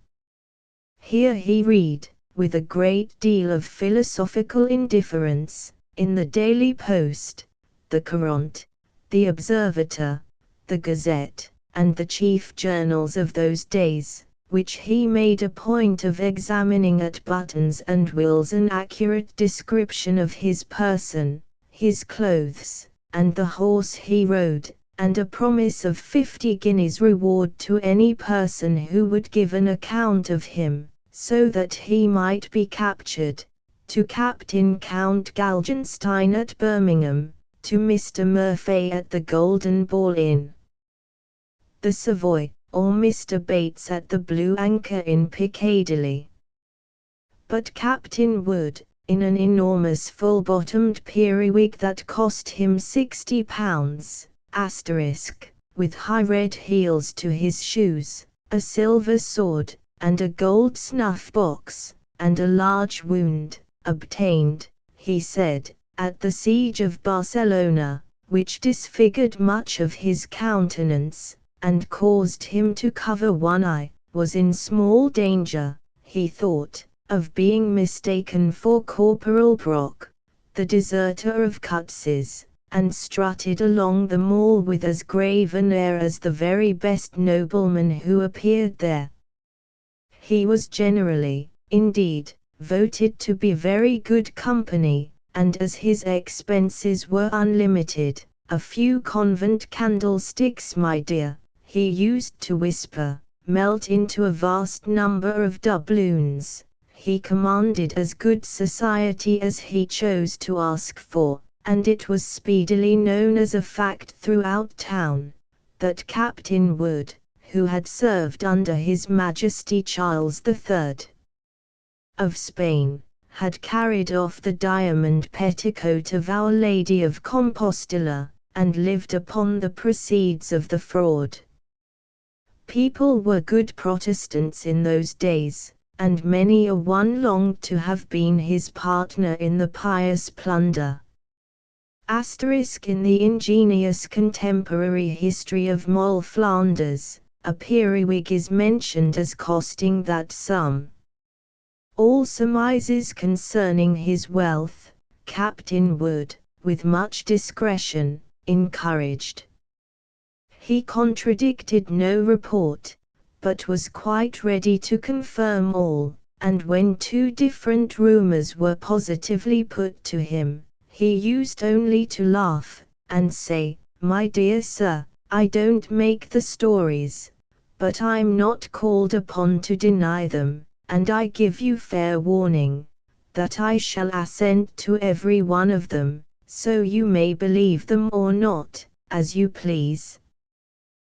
S1: Here he read, with a great deal of philosophical indifference, in the Daily Post, the Courant, the Observator, the Gazette, and the chief journals of those days, which he made a point of examining at buttons and wills, an accurate description of his person, his clothes, and the horse he rode, and a promise of 50 guineas reward to any person who would give an account of him, so that he might be captured, to Captain Count Galgenstein at Birmingham, to Mr. Murphy at the Golden Ball Inn, the Savoy, or Mr. Bates at the Blue Anchor in Piccadilly. But Captain Wood, in an enormous full-bottomed periwig that cost him £60, with high red heels to his shoes, a silver sword, and a gold snuff-box, and a large wound, obtained, he said, at the siege of Barcelona, which disfigured much of his countenance, and caused him to cover one eye, was in small danger, he thought, of being mistaken for Corporal Brock, the deserter of Cutses, and strutted along the Mall with as grave an air as the very best nobleman who appeared there. He was generally, indeed, voted to be very good company, and as his expenses were unlimited, a few convent candlesticks, my dear, he used to whisper, melt into a vast number of doubloons. He commanded as good society as he chose to ask for, and it was speedily known as a fact throughout town, that Captain Wood, who had served under His Majesty Charles III of Spain, had carried off the diamond petticoat of Our Lady of Compostela, and lived upon the proceeds of the fraud. People were good Protestants in those days, and many a one longed to have been his partner in the pious plunder. In the ingenious contemporary history of Moll Flanders, a periwig is mentioned as costing that sum. All surmises concerning his wealth, Captain Wood, with much discretion, encouraged. He contradicted no report, but was quite ready to confirm all, and when two different rumors were positively put to him, he used only to laugh, and say, "My dear sir, I don't make the stories, but I'm not called upon to deny them, and I give you fair warning, that I shall assent to every one of them, so you may believe them or not, as you please."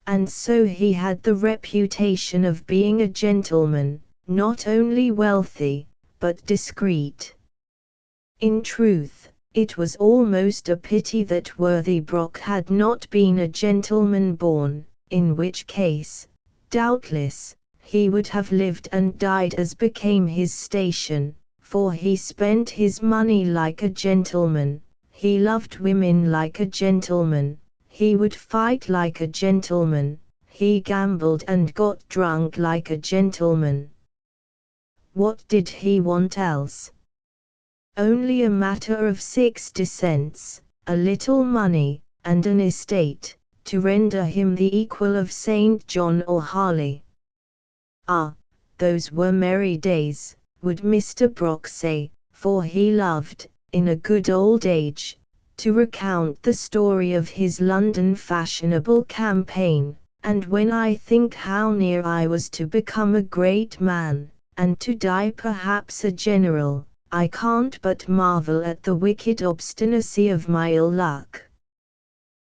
S1: And so he had the reputation of being a gentleman, not only wealthy, but discreet. In truth, It was almost a pity that worthy Brock had not been a gentleman born, in which case, doubtless, he would have lived and died as became his station, for he spent his money like a gentleman, he loved women like a gentleman, he would fight like a gentleman, he gambled and got drunk like a gentleman. What did he want else? Only a matter of 60 cents, a little money, and an estate, to render him the equal of St. John or Harley. Ah, those were merry days, would Mr. Brock say, for he loved, in a good old age, to recount the story of his London fashionable campaign, and when I think how near I was to become a great man, and to die perhaps a general, I can't but marvel at the wicked obstinacy of my ill luck.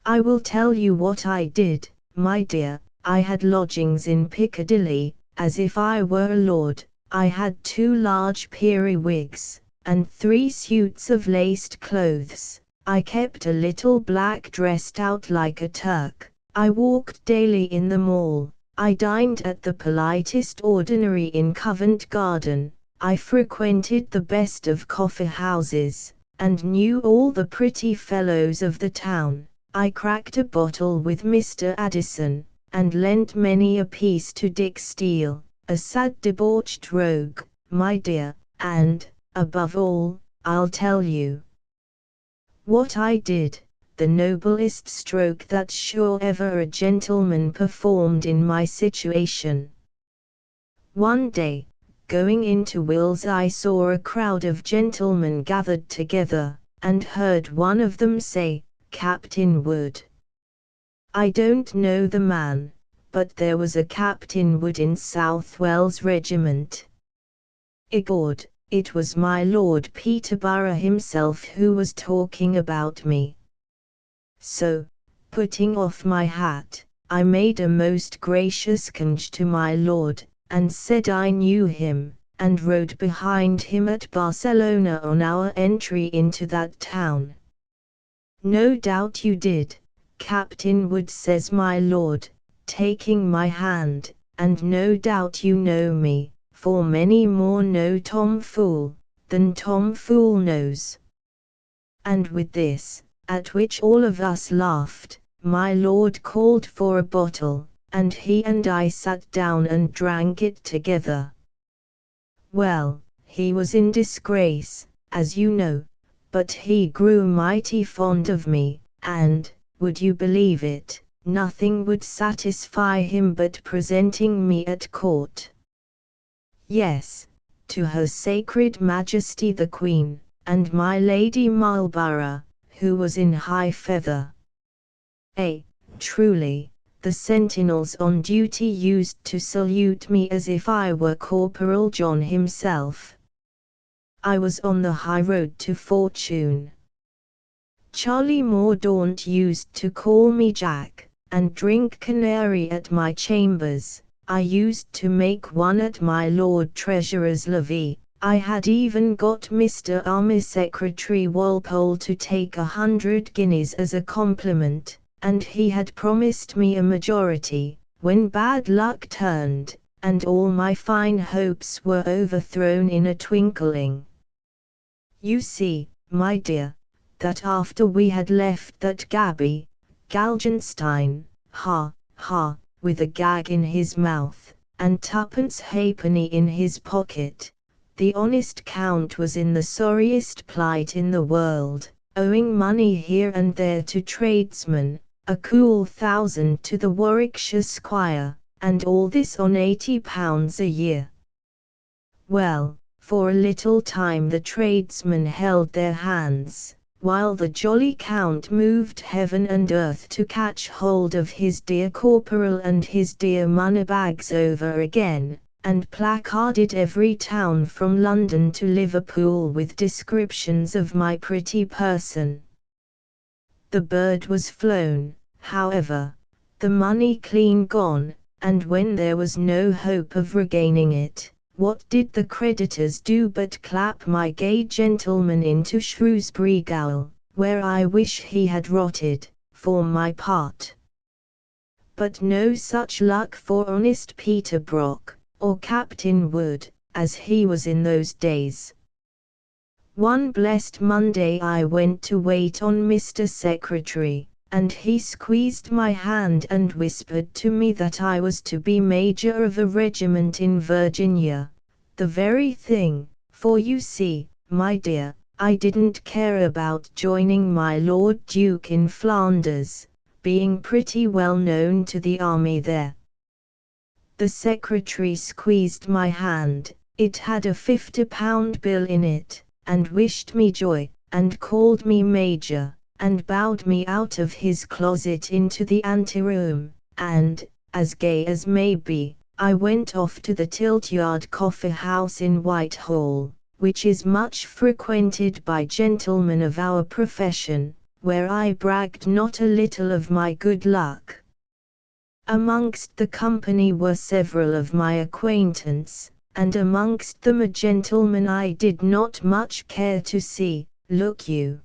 S1: I will tell you what I did, my dear. I had lodgings in Piccadilly, as if I were a lord. I had 2 large periwigs, and 3 suits of laced clothes. I kept a little black dressed out like a Turk. I walked daily in the Mall. I dined at the politest ordinary in Covent Garden. I frequented the best of coffee houses, and knew all the pretty fellows of the town. I cracked a bottle with Mr. Addison, and lent many a piece to Dick Steele, a sad debauched rogue, my dear, and, above all, I'll tell you what I did, the noblest stroke that sure ever a gentleman performed in my situation. One day, going into Will's, I saw a crowd of gentlemen gathered together, and heard one of them say, "Captain Wood." I don't know the man, but there was a Captain Wood in Southwell's regiment. Egord, it was my Lord Peterborough himself who was talking about me. So, putting off my hat, I made a most gracious conge to my lord, and said I knew him, and rode behind him at Barcelona on our entry into that town. "No doubt you did, Captain Wood," says my lord, taking my hand, "and no doubt you know me, for many more know Tom Fool, than Tom Fool knows." And with this, at which all of us laughed, my lord called for a bottle, and he and I sat down and drank it together. Well, he was in disgrace, as you know, but he grew mighty fond of me, and, would you believe it, nothing would satisfy him but presenting me at court. Yes, to Her Sacred Majesty the Queen, and my Lady Marlborough, who was in high feather. Truly, the sentinels on duty used to salute me as if I were Corporal John himself. I was on the high road to fortune. Charlie Mordaunt used to call me Jack, and drink canary at my chambers. I used to make one at my Lord Treasurer's levee. I had even got Mr. Army Secretary Walpole to take 100 guineas as a compliment, and he had promised me a majority, when bad luck turned, and all my fine hopes were overthrown in a twinkling. You see, my dear, that after we had left that Gaby, Galgenstein, with a gag in his mouth, and 2 halfpenny in his pocket, the honest Count was in the sorriest plight in the world, owing money here and there to tradesmen, a cool 1,000 to the Warwickshire squire, and all this on £80 a year. Well, for a little time the tradesmen held their hands, while the jolly Count moved heaven and earth to catch hold of his dear corporal and his dear moneybags over again, and placarded every town from London to Liverpool with descriptions of my pretty person. The bird was flown, however, the money clean gone, and when there was no hope of regaining it, What did the creditors do but clap my gay gentleman into Shrewsbury Gaol, where I wish he had rotted, for my part. But no such luck for honest Peter Brock, or Captain Wood, as he was in those days. One blessed Monday I went to wait on Mr. Secretary, and he squeezed my hand and whispered to me that I was to be major of a regiment in Virginia. The very thing, for you see, my dear, I didn't care about joining my Lord Duke in Flanders, being pretty well known to the army there. The secretary squeezed my hand, it had a £50 bill in it, and wished me joy, and called me major, and bowed me out of his closet into the anteroom, and, as gay as may be, I went off to the Tiltyard Coffee House in Whitehall, which is much frequented by gentlemen of our profession, where I bragged not a little of my good luck. Amongst the company were several of my acquaintance, and amongst them a gentleman I did not much care to see. Look you.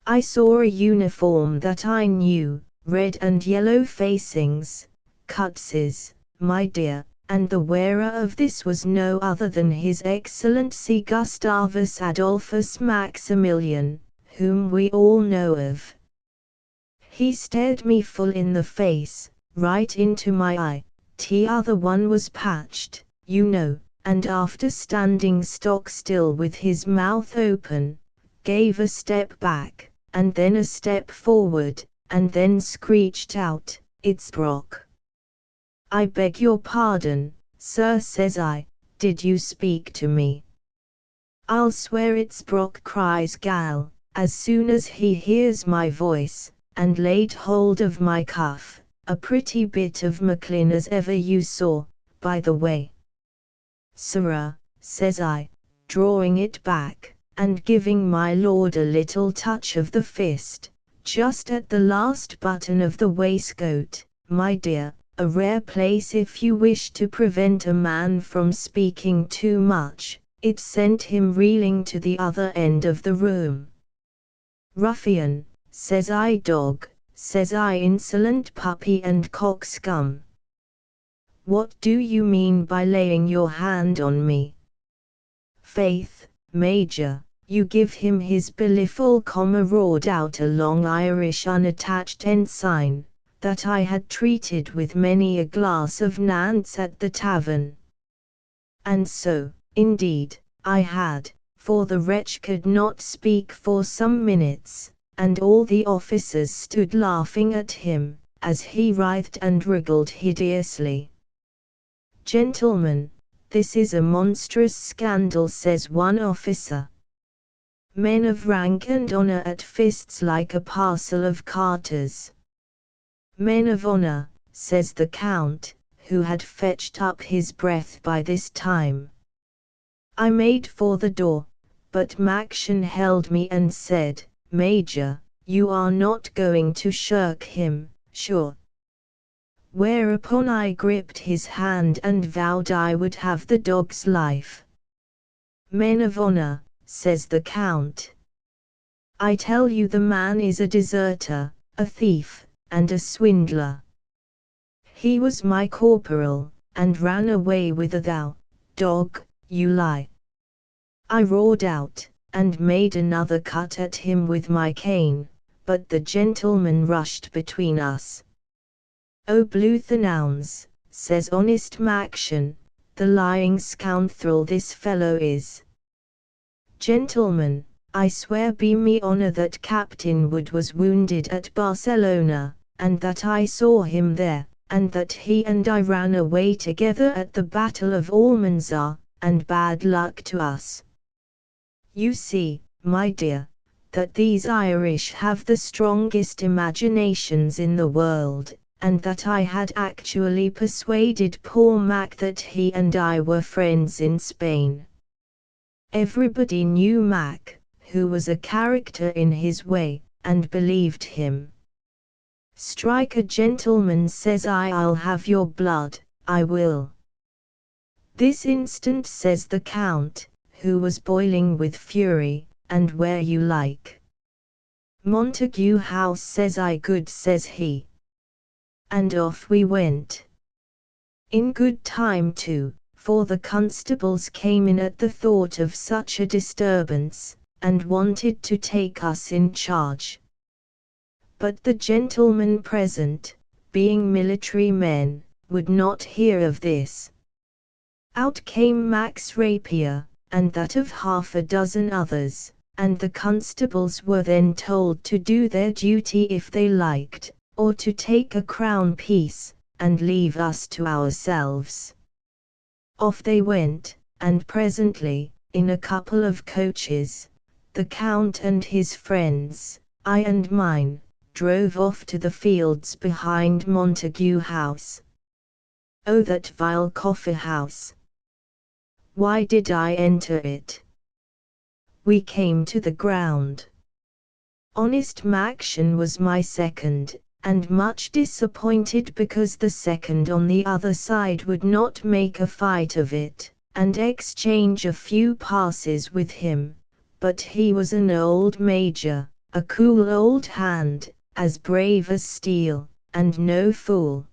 S1: I saw a uniform that I knew, red and yellow facings, cutses, my dear, and the wearer of this was no other than His Excellency Gustavus Adolphus Maximilian, whom we all know of. He stared me full in the face, right into my eye. The other one was patched, you know, and after standing stock still with his mouth open, gave a step back, and then a step forward, and then screeched out, "It's Brock." "I beg your pardon, sir," says I, "did you speak to me?" "I'll swear it's Brock," cries Gal, as soon as he hears my voice, and laid hold of my cuff, "a pretty bit of Macklin as ever you saw, by the way." "Sirrah," says I, drawing it back, and giving my lord a little touch of the fist, just at the last button of the waistcoat, "my dear, a rare place if you wish to prevent a man from speaking too much." It sent him reeling to the other end of the room. "Ruffian," says I, "dog," says I, "insolent puppy and coxcomb. What do you mean by laying your hand on me?" "Faith, Major, you give him his belieful comma," roared out a long Irish unattached ensign, that I had treated with many a glass of Nantz at the tavern. And so, indeed, I had, for the wretch could not speak for some minutes, and all the officers stood laughing at him, as he writhed and wriggled hideously. "Gentlemen, this is a monstrous scandal," says one officer. "Men of rank and honor at fists like a parcel of carters." "Men of honor," says the Count, who had fetched up his breath by this time. I made for the door, but Maction held me and said, "Major, you are not going to shirk him, sure?" Whereupon I gripped his hand and vowed I would have the dog's life. "Men of honor," says the Count, "I tell you the man is a deserter, a thief, and a swindler. He was my corporal, and ran away with a thou, dog, you lie." I roared out, and made another cut at him with my cane, but the gentleman rushed between us. "Oh Bluthernowns," says honest Maction, "the lying scoundrel this fellow is. Gentlemen, I swear be me honor that Captain Wood was wounded at Barcelona, and that I saw him there, and that he and I ran away together at the Battle of Almanzar, and bad luck to us. You see, my dear, that these Irish have the strongest imaginations in the world, and that I had actually persuaded poor Mac that he and I were friends in Spain." Everybody knew Mac, who was a character in his way, and believed him. "Strike a gentleman," says I, "I'll have your blood, I will." This instant, says the Count, who was boiling with fury, and where you like. Montague House, says I. Good, says he. And off we went. In good time too, for the constables came in at the thought of such a disturbance, and wanted to take us in charge. But the gentlemen present, being military men, would not hear of this. Out came Mac's rapier, and that of half a dozen others, and the constables were then told to do their duty if they liked, or to take a crown piece, and leave us to ourselves. Off they went, and presently, in a couple of coaches, the Count and his friends, I and mine, drove off to the fields behind Montague House. Oh, that vile coffee-house! Why did I enter it? We came to the ground. Honest Maction was my second, and much disappointed because the second on the other side would not make a fight of it, and exchange a few passes with him, but he was an old major, a cool old hand, as brave as steel, and no fool.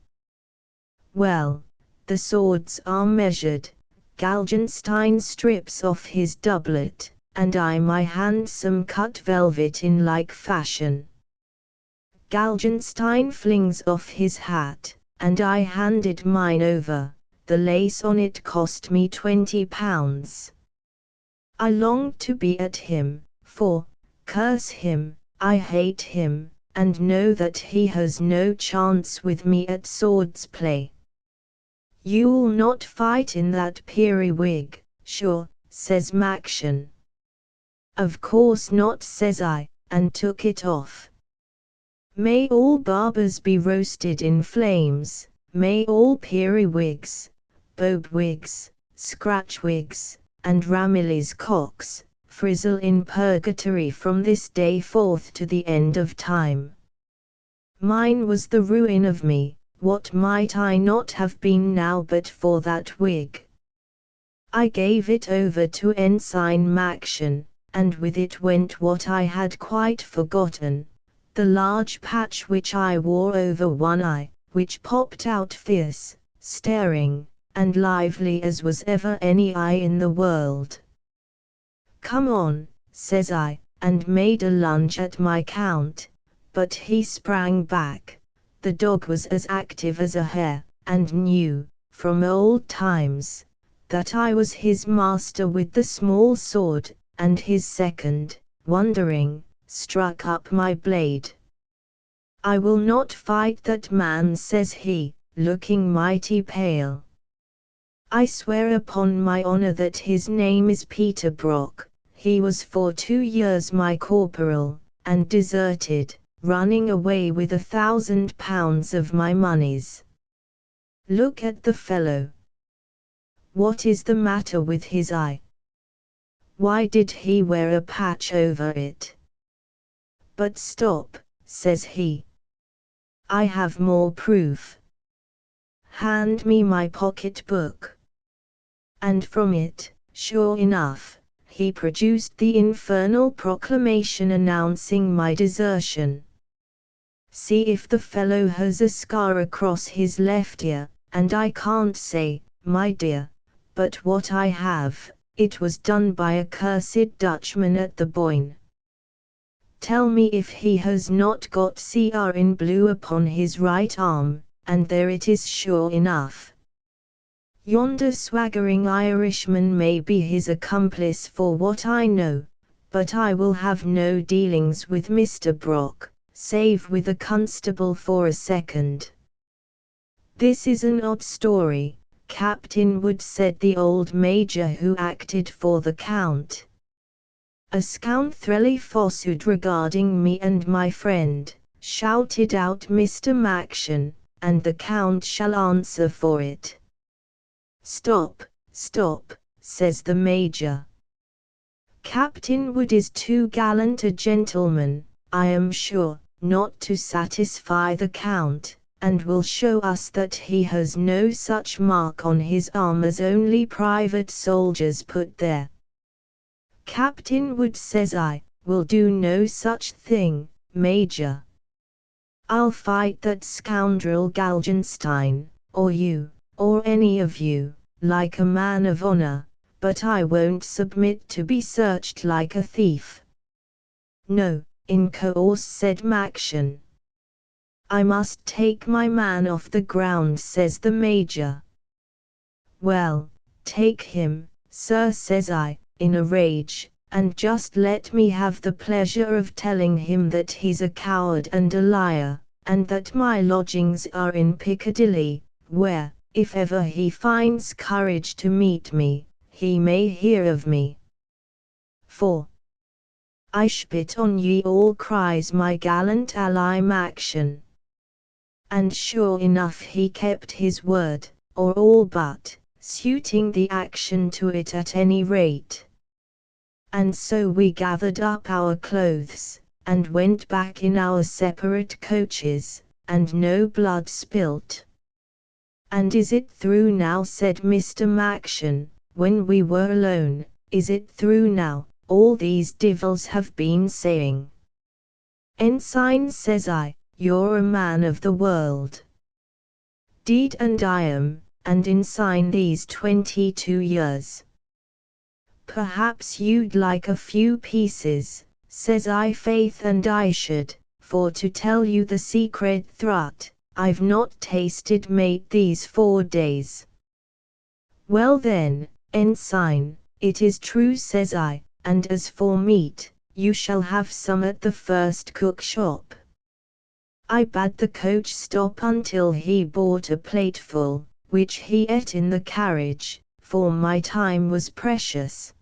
S1: Well, the swords are measured, Galgenstein strips off his doublet, and I my handsome cut velvet in like fashion. Galgenstein flings off his hat, and I handed mine over. The lace on it cost me £20. I longed to be at him, for, curse him, I hate him, and know that he has no chance with me at swords play. You'll not fight in that periwig, sure, says Maction. Of course not, says I, and took it off. May all barbers be roasted in flames, may all periwigs, bob-wigs, scratch-wigs, and Ramillies cocks, frizzle in purgatory from this day forth to the end of time. Mine was the ruin of me. What might I not have been now but for that wig? I gave it over to Ensign Maction, and with it went what I had quite forgotten, the large patch which I wore over one eye, which popped out fierce, staring, and lively as was ever any eye in the world. Come on, says I, and made a lunge at my Count, but he sprang back. The dog was as active as a hare, and knew, from old times, that I was his master with the small sword, and his second, wondering, struck up my blade. I will not fight that man, says he, looking mighty pale. I swear upon my honor that his name is Peter Brock. He was for 2 years my corporal, and deserted, running away with £1,000 of my moneys. Look at the fellow. What is the matter with his eye? Why did he wear a patch over it? But stop, says he. I have more proof. Hand me my pocket-book. And from it, sure enough, he produced the infernal proclamation announcing my desertion. See if the fellow has a scar across his left ear, and I can't say, my dear, but what I have, it was done by a cursed Dutchman at the Boyne. Tell me if he has not got CR in blue upon his right arm, and there it is sure enough. Yonder swaggering Irishman may be his accomplice for what I know, but I will have no dealings with Mr. Brock, save with a constable for a second. This is an odd story, Captain Wood, said the old major who acted for the Count. A scoundrelly falsehood regarding me and my friend, shouted out Mr. Maction, and the Count shall answer for it. Stop, stop, says the major. Captain Wood is too gallant a gentleman, I am sure, not to satisfy the Count, and will show us that he has no such mark on his arm as only private soldiers put there. Captain Wood, says I, will do no such thing, Major. I'll fight that scoundrel Galgenstein, or you, or any of you, like a man of honor, but I won't submit to be searched like a thief. No, in course, said Maction. I must take my man off the ground, says the Major. Well, take him, sir, says I, in a rage, and just let me have the pleasure of telling him that he's a coward and a liar, and that my lodgings are in Piccadilly, where, if ever he finds courage to meet me, he may hear of me. For I spit on ye all, cries my gallant ally Maction. And sure enough he kept his word, or all but, suiting the action to it at any rate. And so we gathered up our clothes, and went back in our separate coaches, and no blood spilt. And is it through now, said Mr. Maction, when we were alone, is it through now, all these devils have been saying? Ensign, says I, you're a man of the world. Deed and I am, and ensign these 22 years. Perhaps you'd like a few pieces, says I. Faith, and I should, for to tell you the secret thrut, I've not tasted mate these 4 days. Well then, Ensign, it is true, says I, and as for meat, you shall have some at the first cook shop. I bade the coach stop until he bought a plateful, which he ate in the carriage, for my time was precious.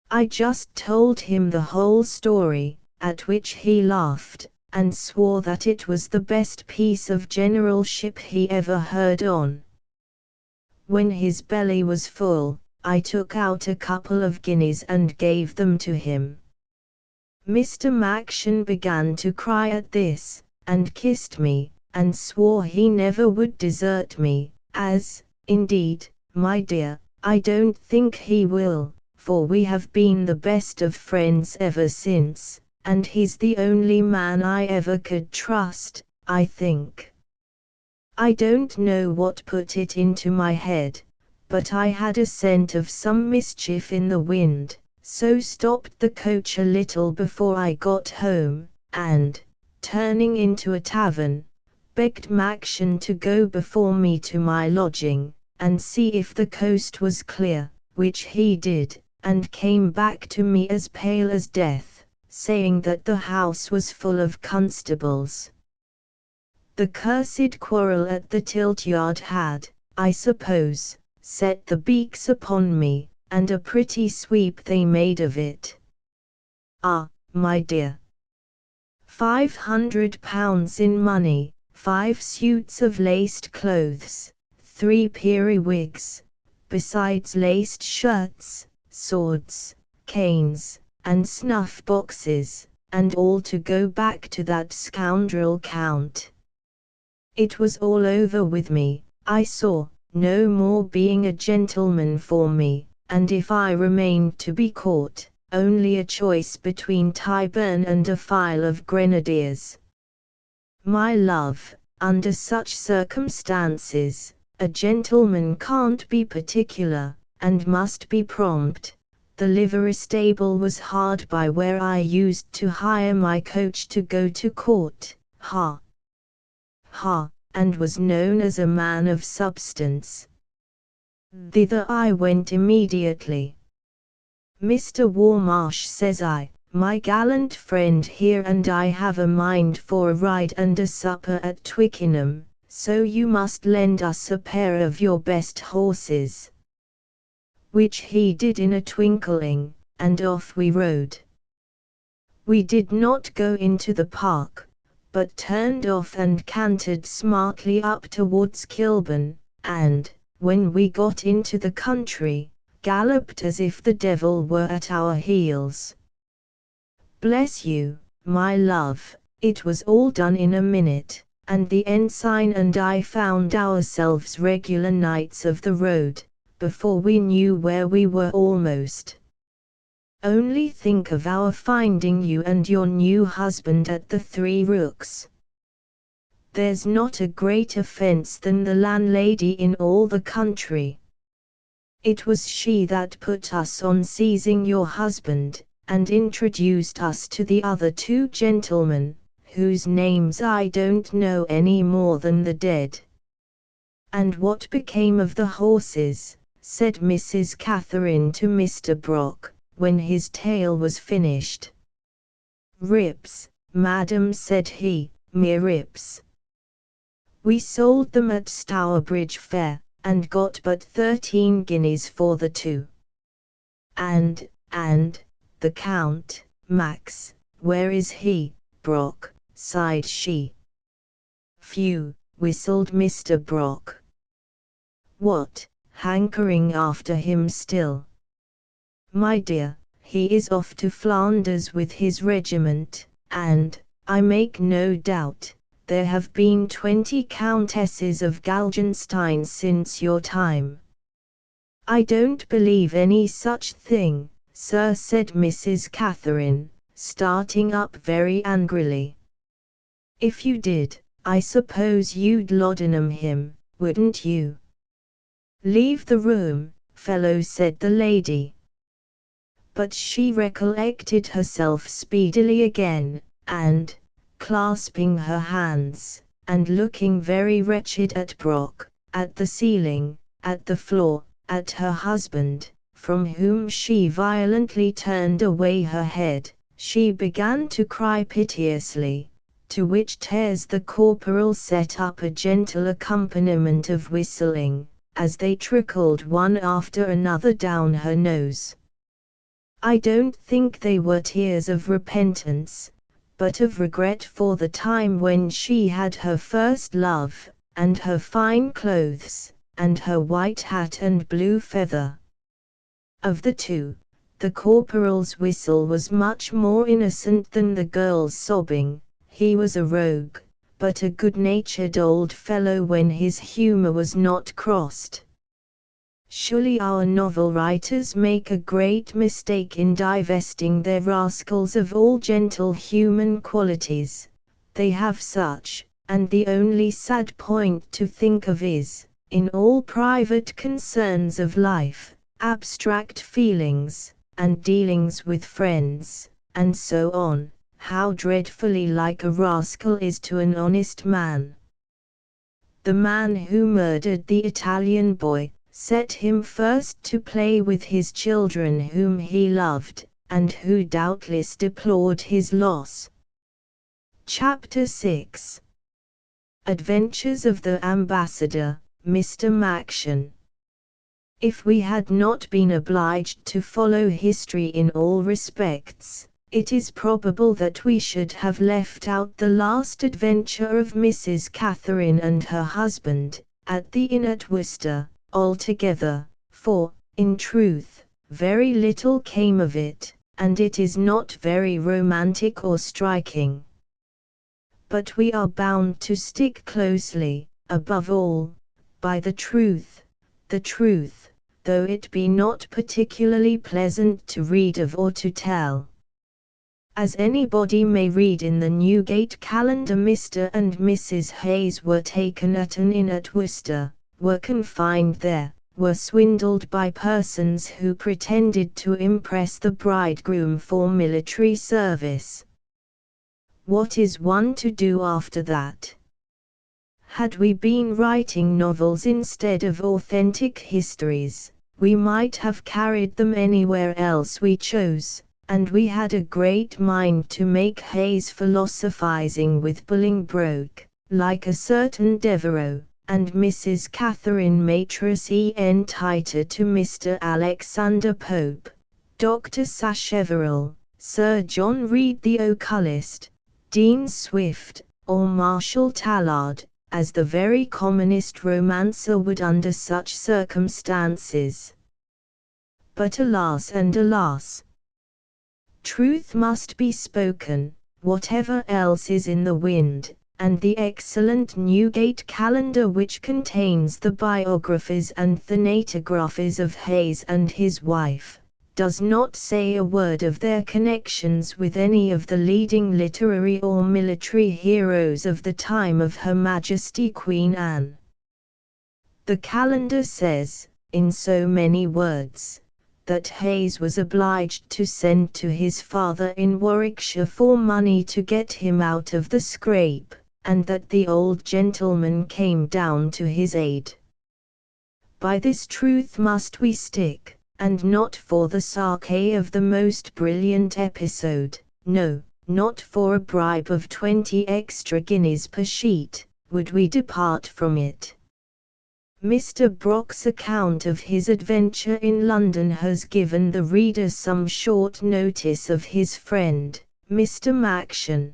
S1: I just told him the whole story, at which he laughed, and swore that it was the best piece of generalship he ever heard on. When his belly was full, I took out a couple of guineas and gave them to him. Mr. Maction began to cry at this, and kissed me, and swore he never would desert me, as, indeed, my dear, I don't think he will, for we have been the best of friends ever since, and he's the only man I ever could trust, I think. I don't know what put it into my head, but I had a scent of some mischief in the wind, so stopped the coach a little before I got home, and, turning into a tavern, begged Maction to go before me to my lodging, and see if the coast was clear, which he did, and came back to me as pale as death, saying that the house was full of constables. The cursed quarrel at the tilt-yard had, I suppose, set the beaks upon me, and a pretty sweep they made of it. Ah, my dear! £500 in money, 5 suits of laced clothes, 3 periwigs, besides laced shirts, swords, canes, and snuff-boxes, and all to go back to that scoundrel Count. It was all over with me, I saw, no more being a gentleman for me, and if I remained to be caught, only a choice between Tyburn and a file of grenadiers. My love, under such circumstances, a gentleman can't be particular, and must be prompt. The livery stable was hard by where I used to hire my coach to go to court, and was known as a man of substance. Thither I went immediately. Mr. Warmarsh, says I, my gallant friend here and I have a mind for a ride and a supper at Twickenham, so you must lend us a pair of your best horses. Which he did in a twinkling, and off we rode. We did not go into the park, but turned off and cantered smartly up towards Kilburn, and, when we got into the country, galloped as if the devil were at our heels. Bless you, my love, it was all done in a minute, and the ensign and I found ourselves regular knights of the road, before we knew where we were almost. Only think of our finding you and your new husband at the Three Rooks. There's not a greater fence than the landlady in all the country. It was she that put us on seizing your husband, and introduced us to the other two gentlemen, whose names I don't know any more than the dead. And what became of the horses? Said Mrs. Catherine to Mr. Brock, when his tale was finished. Rips, madam, said he, mere rips. We sold them at Stourbridge Fair, and got but 13 guineas for the two. And, the Count, Max, where is he, Brock? Sighed she. Phew, whistled Mr. Brock. What, hankering after him still? My dear, he is off to Flanders with his regiment, and, I make no doubt, there have been 20 Countesses of Galgenstein since your time. I don't believe any such thing, sir, said Mrs. Catherine, starting up very angrily. If you did, I suppose you'd laudanum him, wouldn't you? Leave the room, fellow, said the lady. But she recollected herself speedily again, and, clasping her hands, and looking very wretched at Brock, at the ceiling, at the floor, at her husband, from whom she violently turned away her head, she began to cry piteously, to which tears the corporal set up a gentle accompaniment of whistling, as they trickled one after another down her nose. I don't think they were tears of repentance, but of regret for the time when she had her first love, and her fine clothes, and her white hat and blue feather. Of the two, the corporal's whistle was much more innocent than the girl's sobbing. He was a rogue, but a good-natured old fellow when his humour was not crossed. Surely our novel writers make a great mistake in divesting their rascals of all gentle human qualities. They have such, and the only sad point to think of is, in all private concerns of life, abstract feelings, and dealings with friends, and so on, how dreadfully like a rascal is to an honest man. The man who murdered the Italian boy, set him first to play with his children whom he loved, and who doubtless deplored his loss. Chapter 6. Adventures of the Ambassador, Mr. Maction. If we had not been obliged to follow history in all respects, it is probable that we should have left out the last adventure of Mrs. Catherine and her husband, at the inn at Worcester, altogether, for, in truth, very little came of it, and it is not very romantic or striking. But we are bound to stick closely, above all, by the truth, though it be not particularly pleasant to read of or to tell. As anybody may read in the Newgate Calendar, Mr. and Mrs. Hayes were taken at an inn at Worcester, were confined there, were swindled by persons who pretended to impress the bridegroom for military service. What is one to do after that? Had we been writing novels instead of authentic histories, we might have carried them anywhere else we chose, and we had a great mind to make Hayes philosophizing with Bolingbroke, like a certain Devereux, and Mrs. Catherine Matras en Titer to Mr. Alexander Pope, Dr. Sacheverell, Sir John Reed the oculist, Dean Swift, or Marshall Tallard, as the very commonest romancer would under such circumstances. But alas and alas! Truth must be spoken, whatever else is in the wind, and the excellent Newgate calendar which contains the biographies and thanatographies of Hayes and his wife, does not say a word of their connections with any of the leading literary or military heroes of the time of Her Majesty Queen Anne. The calendar says, in so many words, that Hayes was obliged to send to his father in Warwickshire for money to get him out of the scrape, and that the old gentleman came down to his aid. By this truth must we stick, and not for the sake of the most brilliant episode, no, not for a bribe of 20 extra guineas per sheet, would we depart from it. Mr. Brock's account of his adventure in London has given the reader some short notice of his friend, Mr. Maction.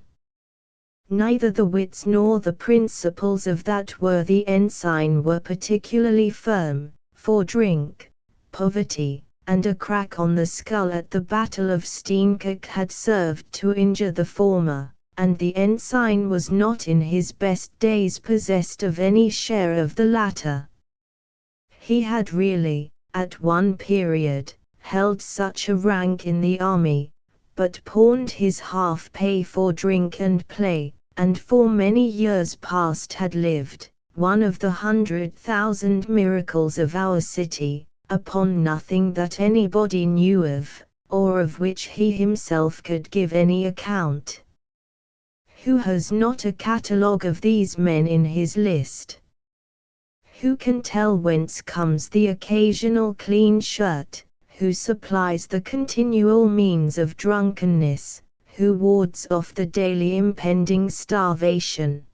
S1: Neither the wits nor the principles of that worthy ensign were particularly firm, for drink, poverty, and a crack on the skull at the Battle of Steenkirk had served to injure the former, and the ensign was not in his best days possessed of any share of the latter. He had really, at one period, held such a rank in the army, but pawned his half-pay for drink and play, and for many years past had lived, one of the 100,000 miracles of our city, upon nothing that anybody knew of, or of which he himself could give any account. Who has not a catalogue of these men in his list? Who can tell whence comes the occasional clean shirt, who supplies the continual means of drunkenness, who wards off the daily impending starvation?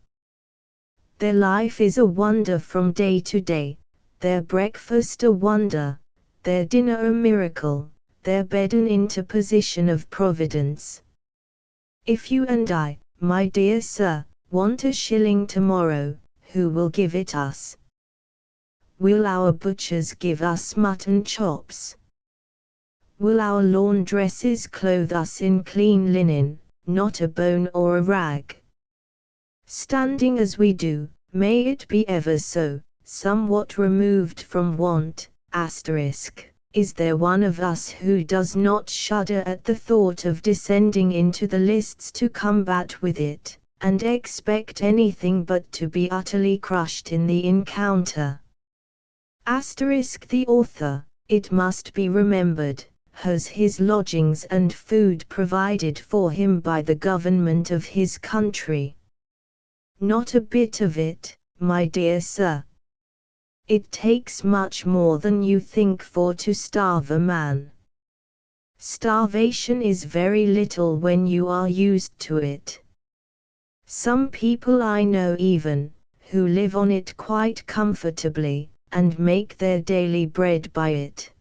S1: Their life is a wonder from day to day, their breakfast a wonder, their dinner a miracle, their bed an interposition of Providence. If you and I, my dear sir, want a shilling tomorrow, who will give it us? Will our butchers give us mutton chops? Will our laundresses clothe us in clean linen, not a bone or a rag? Standing as we do, may it be ever so, somewhat removed from want, is there one of us who does not shudder at the thought of descending into the lists to combat with it, and expect anything but to be utterly crushed in the encounter? The author, it must be remembered, has his lodgings and food provided for him by the government of his country. Not a bit of it, my dear sir. It takes much more than you think for to starve a man. Starvation is very little when you are used to it. Some people I know even, who live on it quite comfortably, and make their daily bread by it.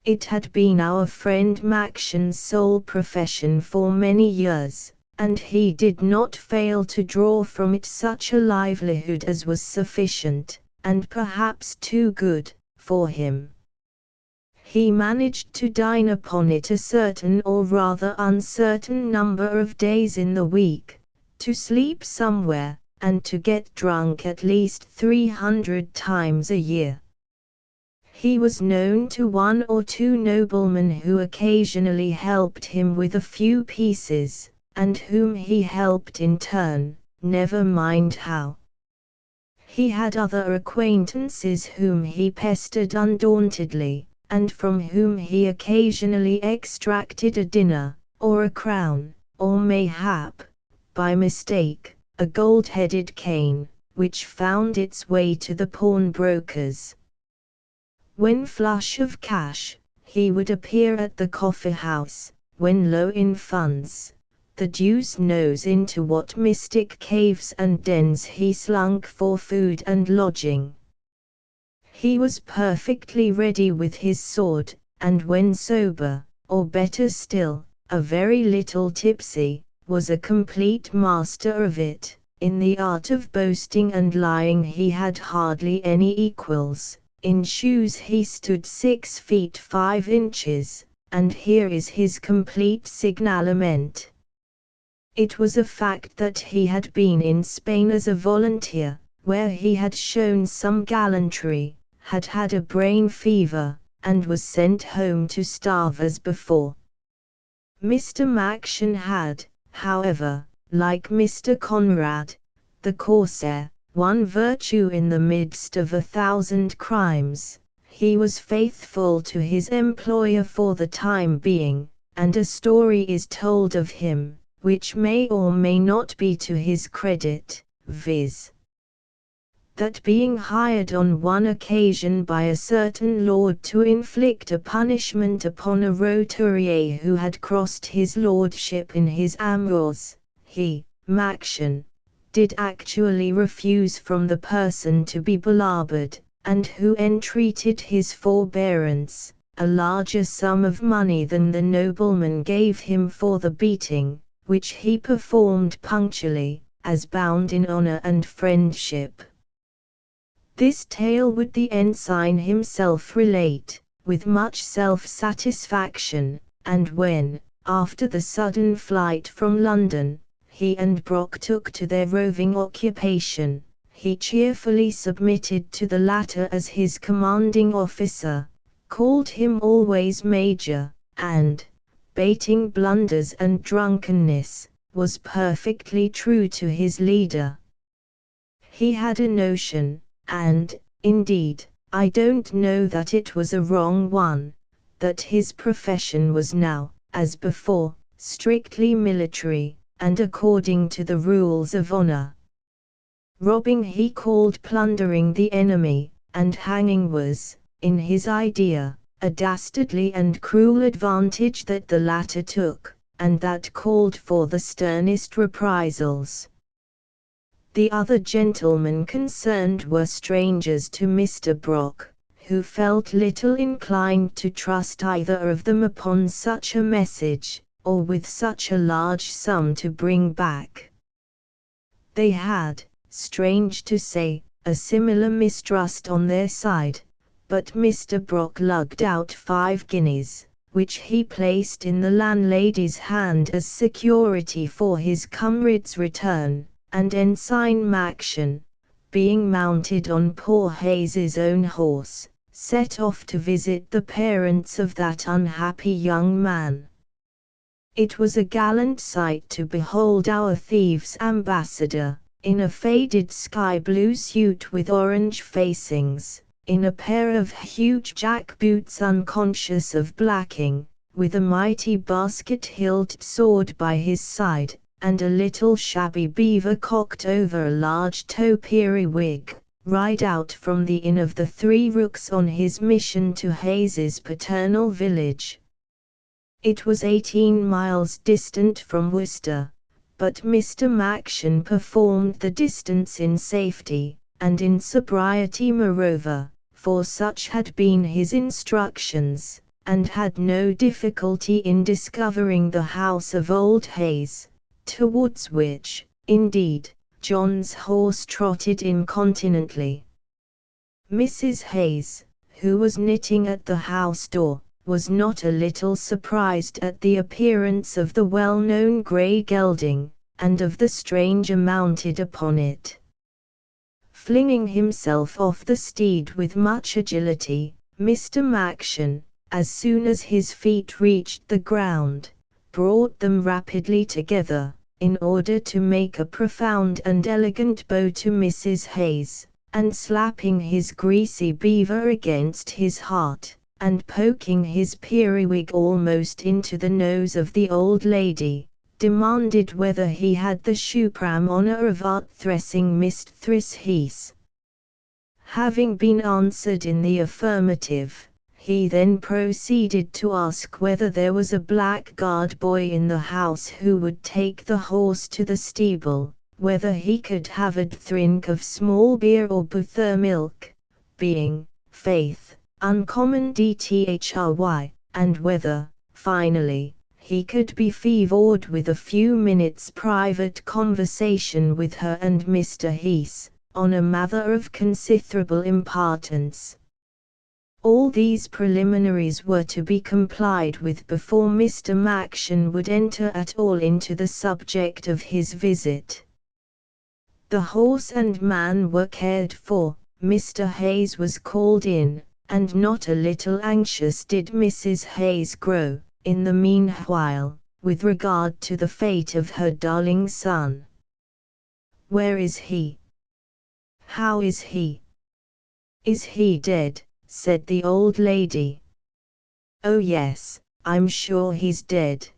S1: It had been our friend Maction's sole profession for many years, and he did not fail to draw from it such a livelihood as was sufficient, and perhaps too good, for him. He managed to dine upon it a certain or rather uncertain number of days in the week, to sleep somewhere, and to get drunk at least 300 times a year. He was known to 1 or 2 noblemen who occasionally helped him with a few pieces, and whom he helped in turn, never mind how. He had other acquaintances whom he pestered undauntedly, and from whom he occasionally extracted a dinner, or a crown, or mayhap, by mistake, a gold-headed cane, which found its way to the pawnbrokers. When flush of cash, he would appear at the coffee-house; when low in funds, the deuce knows into what mystic caves and dens he slunk for food and lodging. He was perfectly ready with his sword, and when sober, or better still, a very little tipsy, was a complete master of it. In the art of boasting and lying he had hardly any equals. In shoes he stood 6 feet 5 inches, and here is his complete signalement. It was a fact that he had been in Spain as a volunteer, where he had shown some gallantry, had had a brain fever, and was sent home to starve as before. Mr. Machen had, however, like Mr. Conrad, the corsair, one virtue in the midst of 1,000 crimes. He was faithful to his employer for the time being, and a story is told of him, which may or may not be to his credit, viz. that being hired on one occasion by a certain lord to inflict a punishment upon a roturier who had crossed his lordship in his amours, he, Machen, did actually refuse from the person to be belabored, and who entreated his forbearance, a larger sum of money than the nobleman gave him for the beating, which he performed punctually, as bound in honor and friendship. This tale would the ensign himself relate, with much self-satisfaction, and when, after the sudden flight from London, he and Brock took to their roving occupation, he cheerfully submitted to the latter as his commanding officer, called him always Major, and, bating blunders and drunkenness, was perfectly true to his leader. He had a notion, and, indeed, I don't know that it was a wrong one, that his profession was now, as before, strictly military, and according to the rules of honor. Robbing he called plundering the enemy, and hanging was, in his idea, a dastardly and cruel advantage that the latter took, and that called for the sternest reprisals. The other gentlemen concerned were strangers to Mr. Brock, who felt little inclined to trust either of them upon such a message, or with such a large sum to bring back. They had, strange to say, a similar mistrust on their side, but Mr. Brock lugged out 5 guineas, which he placed in the landlady's hand as security for his comrade's return, and Ensign Machen, being mounted on poor Hayes's own horse, set off to visit the parents of that unhappy young man. It was a gallant sight to behold our thieves' ambassador, in a faded sky-blue suit with orange facings, in a pair of huge jack-boots unconscious of blacking, with a mighty basket-hilted sword by his side, and a little shabby beaver cocked over a large tow-periwig, ride out from the Inn of the Three Rooks on his mission to Hayes's paternal village. It was 18 miles distant from Worcester, but Mr. Machen performed the distance in safety, and in sobriety moreover, for such had been his instructions, and had no difficulty in discovering the house of old Hayes, towards which, indeed, John's horse trotted incontinently. Mrs. Hayes, who was knitting at the house door, was not a little surprised at the appearance of the well-known grey gelding, and of the stranger mounted upon it. Flinging himself off the steed with much agility, Mr. Machen, as soon as his feet reached the ground, brought them rapidly together, in order to make a profound and elegant bow to Mrs. Hayes, and slapping his greasy beaver against his heart, and poking his periwig almost into the nose of the old lady, demanded whether he had the supreme honor of outdressing Mistress Hayes. Having been answered in the affirmative, he then proceeded to ask whether there was a blackguard boy in the house who would take the horse to the stable, whether he could have a drink of small beer or buttermilk, being, faith, uncommon dthry, and whether, finally, he could be favored with a few minutes' private conversation with her and Mr. Hayes, on a matter of considerable importance. All these preliminaries were to be complied with before Mr. Maction would enter at all into the subject of his visit. The horse and man were cared for, Mr. Hayes was called in, and not a little anxious did Mrs. Hayes grow, in the meanwhile, with regard to the fate of her darling son. "Where is he? How is he? Is he dead?" said the old lady. "Oh yes, I'm sure he's dead."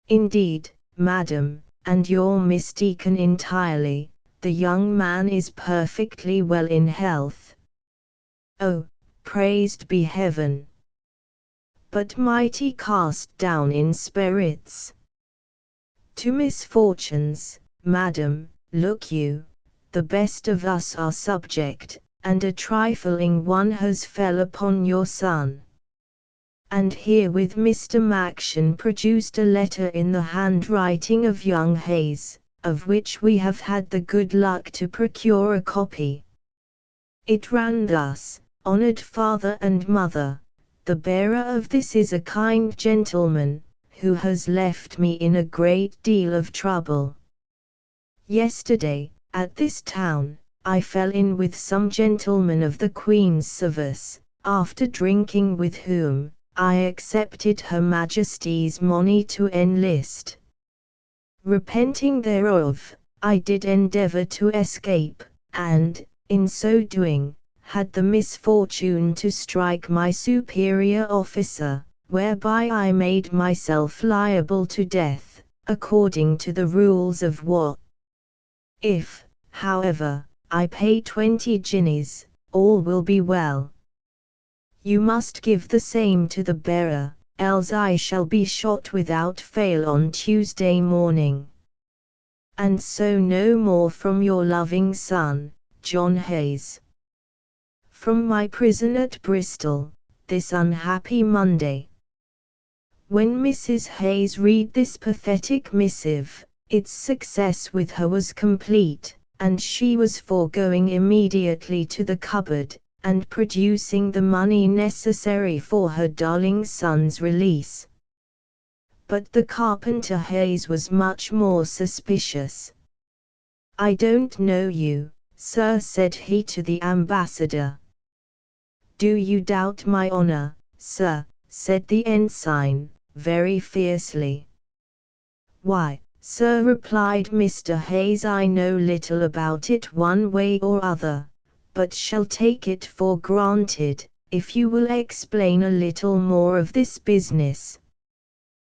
S1: "Indeed, madam, and you're mistaken entirely, the young man is perfectly well in health." "Oh, praised be heaven! But mighty cast down in spirits." "To misfortunes, madam, look you, the best of us are subject, and a trifling one has fell upon your son." And herewith Mr. Maction produced a letter in the handwriting of young Hayes, of which we have had the good luck to procure a copy. It ran thus: "Honored father and mother, the bearer of this is a kind gentleman, who has left me in a great deal of trouble. Yesterday, at this town, I fell in with some gentlemen of the Queen's service, after drinking with whom, I accepted Her Majesty's money to enlist. Repenting thereof, I did endeavor to escape, and, in so doing, had the misfortune to strike my superior officer, whereby I made myself liable to death, according to the rules of war. If, however, I pay 20 guineas, all will be well. You must give the same to the bearer, else I shall be shot without fail on Tuesday morning. And so no more from your loving son, John Hayes. From my prison at Bristol, this unhappy Monday." When Mrs. Hayes read this pathetic missive, its success with her was complete, and she was for going immediately to the cupboard, and producing the money necessary for her darling son's release. But the carpenter Hayes was much more suspicious. "I don't know you, sir," said he to the ambassador. "Do you doubt my honor, sir?" said the ensign, very fiercely. "Why, sir," replied Mr. Hayes, "I know little about it one way or other, but shall take it for granted, if you will explain a little more of this business."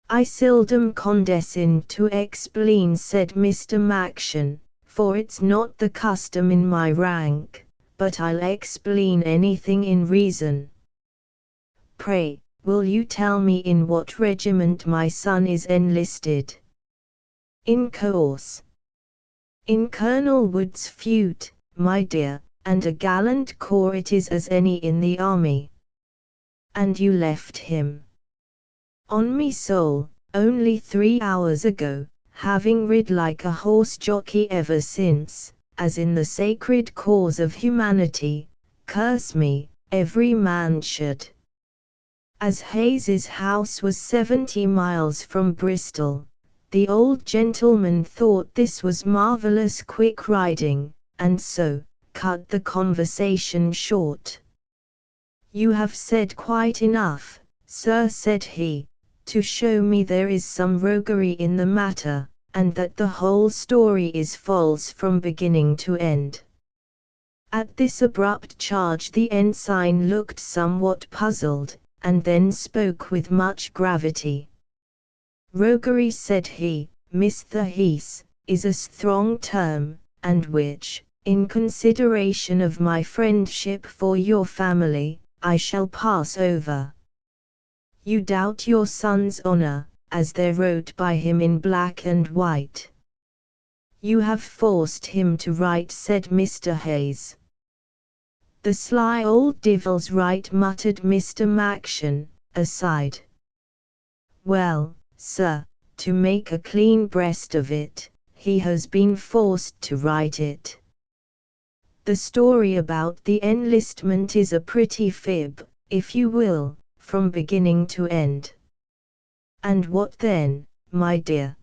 S1: "I seldom condescend to explain," said Mr. Maction, "for it's not the custom in my rank, but I'll explain anything in reason. Pray, will you tell me in what regiment my son is enlisted?" "In course. In Colonel Wood's feud, my dear, and a gallant corps it is as any in the army." "And you left him?" "On me soul, only 3 hours ago, having rid like a horse jockey ever since, as in the sacred cause of humanity, curse me, every man should." As Hayes's house was 70 miles from Bristol, the old gentleman thought this was marvelous quick riding, and so cut the conversation short. "You have said quite enough, sir," said he, "to show me there is some roguery in the matter, and that the whole story is false from beginning to end." At this abrupt charge the ensign looked somewhat puzzled, and then spoke with much gravity. "Roguery," said he, "Mr. Hayes, is a strong term, and which, in consideration of my friendship for your family, I shall pass over. You doubt your son's honor, as they're wrote by him in black and white." "You have forced him to write," said Mr. Hayes. "The sly old devil's right," muttered Mr. Maction, aside. "Well, sir, to make a clean breast of it, he has been forced to write it." The story about the enlistment is a pretty fib, if you will, from beginning to end. And what then, my dear?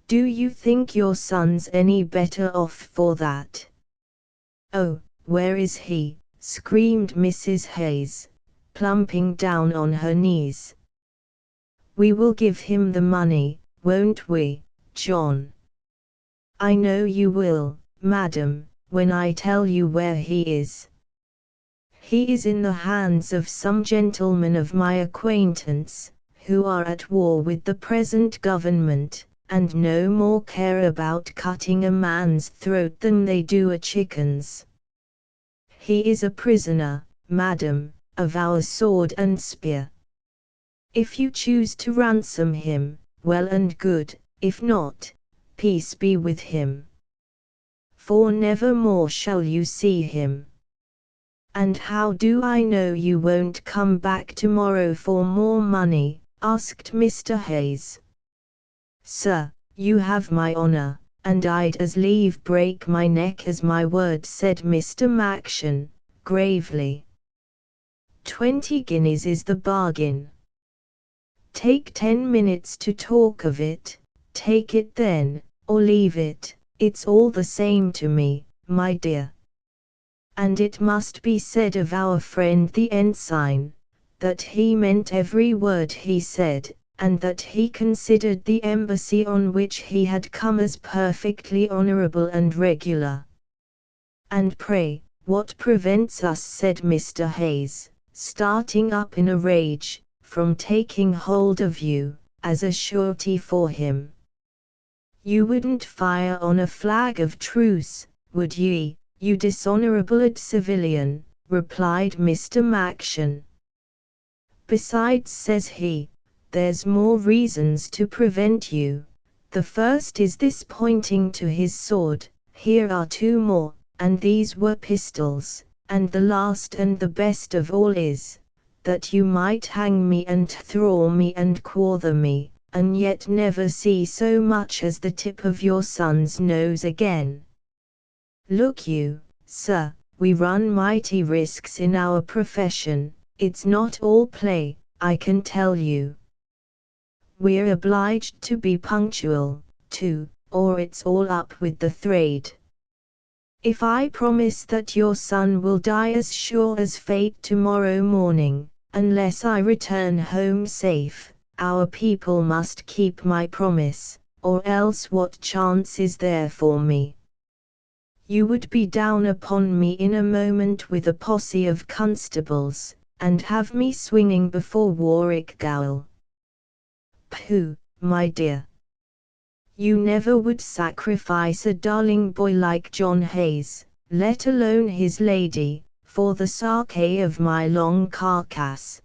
S1: Do you think your son's any better off for that? Oh, where is he? Screamed Mrs. Hayes, plumping down on her knees. We will give him the money, won't we, John? I know you will, madam, when I tell you where he is. He is in the hands of some gentlemen of my acquaintance, who are at war with the present government, and no more care about cutting a man's throat than they do a chicken's. He is a prisoner, madam, of our sword and spear. If you choose to ransom him, well and good, if not, peace be with him. For never more shall you see him. And how do I know you won't come back tomorrow for more money? Asked Mr. Hayes. Sir, you have my honor, and I'd as lieve break my neck as my word, said Mr. Maction, gravely. 20 guineas is the bargain. Take 10 minutes to talk of it, take it then, or leave it, it's all the same to me, my dear. And it must be said of our friend the ensign, that he meant every word he said, and that he considered the embassy on which he had come as perfectly honorable and regular. And pray, what prevents us, said Mr. Hayes, starting up in a rage, from taking hold of you, as a surety for him? You wouldn't fire on a flag of truce, would ye, you dishonorable civilian, replied Mr. Maction. Besides, says he, there's more reasons to prevent you. The first is this, pointing to his sword, here are 2 more, and these were pistols, and the last and the best of all is, that you might hang me and thrall me and quarter me, and yet never see so much as the tip of your son's nose again. Look you, sir, we run mighty risks in our profession, it's not all play, I can tell you. We're obliged to be punctual, too, or it's all up with the trade. If I promise that your son will die as sure as fate tomorrow morning, unless I return home safe, our people must keep my promise, or else what chance is there for me? You would be down upon me in a moment with a posse of constables, and have me swinging before Warwick Gaol. Pooh, my dear. You never would sacrifice a darling boy like John Hayes, let alone his lady, for the sake of my long carcass.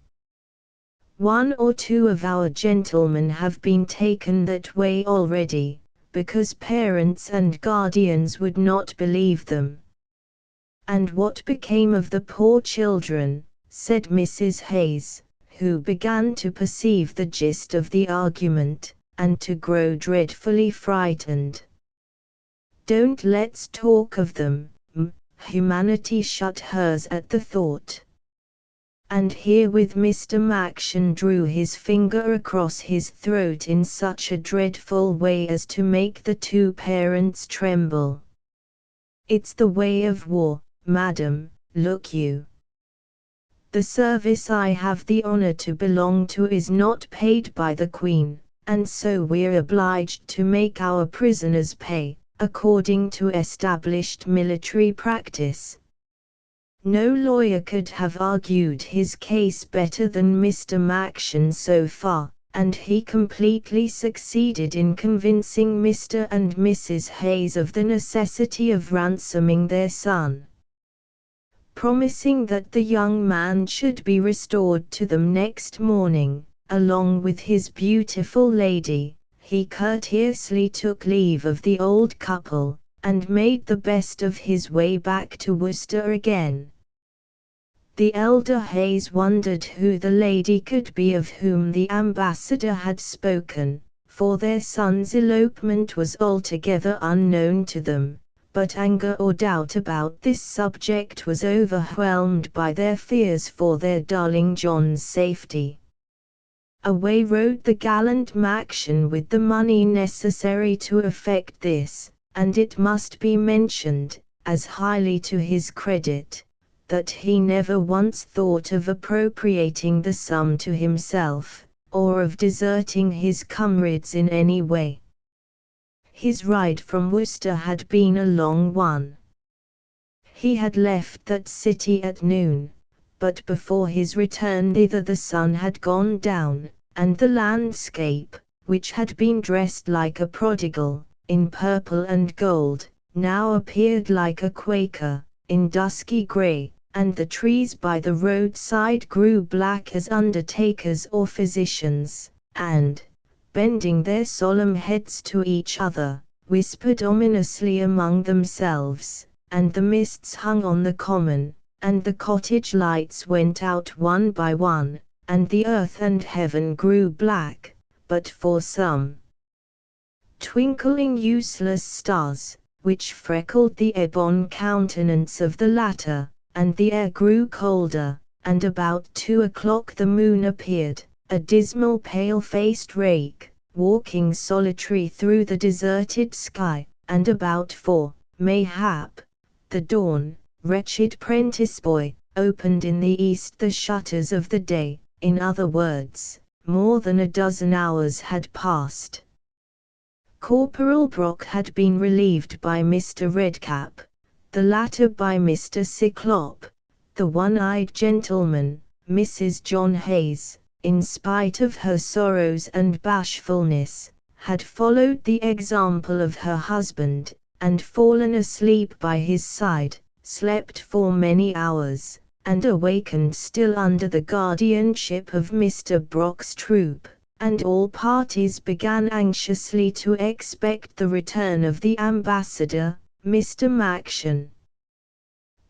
S1: 1 or 2 of our gentlemen have been taken that way already, because parents and guardians would not believe them. And what became of the poor children, said Mrs. Hayes, who began to perceive the gist of the argument, and to grow dreadfully frightened. Don't let's talk of them, humanity shut hers at the thought. And herewith Mr. Maction drew his finger across his throat in such a dreadful way as to make the 2 parents tremble. It's the way of war, madam, look you. The service I have the honor to belong to is not paid by the Queen, and so we're obliged to make our prisoners pay, according to established military practice. No lawyer could have argued his case better than Mr. Maction so far, and he completely succeeded in convincing Mr. and Mrs. Hayes of the necessity of ransoming their son. Promising that the young man should be restored to them next morning, along with his beautiful lady, he courteously took leave of the old couple, and made the best of his way back to Worcester again. The elder Hayes wondered who the lady could be of whom the ambassador had spoken, for their son's elopement was altogether unknown to them, but anger or doubt about this subject was overwhelmed by their fears for their darling John's safety. Away rode the gallant Maction with the money necessary to effect this, and it must be mentioned, as highly to his credit, that he never once thought of appropriating the sum to himself, or of deserting his comrades in any way. His ride from Worcester had been a long one. He had left that city at noon, but before his return thither the sun had gone down, and the landscape, which had been dressed like a prodigal, in purple and gold, now appeared like a Quaker, in dusky grey, and the trees by the roadside grew black as undertakers or physicians, and, bending their solemn heads to each other, whispered ominously among themselves, and the mists hung on the common, and the cottage lights went out one by one, and the earth and heaven grew black, but for some twinkling useless stars, which freckled the ebon countenance of the latter, and the air grew colder, and about 2 o'clock the moon appeared, a dismal pale-faced rake, walking solitary through the deserted sky, and about 4, mayhap, the dawn, wretched prentice-boy, opened in the east the shutters of the day. In other words, more than a dozen hours had passed. Corporal Brock had been relieved by Mr. Redcap, the latter by Mr. Cyclop, the one-eyed gentleman, Mrs. John Hayes, in spite of her sorrows and bashfulness, had followed the example of her husband, and fallen asleep by his side, slept for many hours, and awakened still under the guardianship of Mr. Brock's troop, and all parties began anxiously to expect the return of the ambassador, Mr. Maction.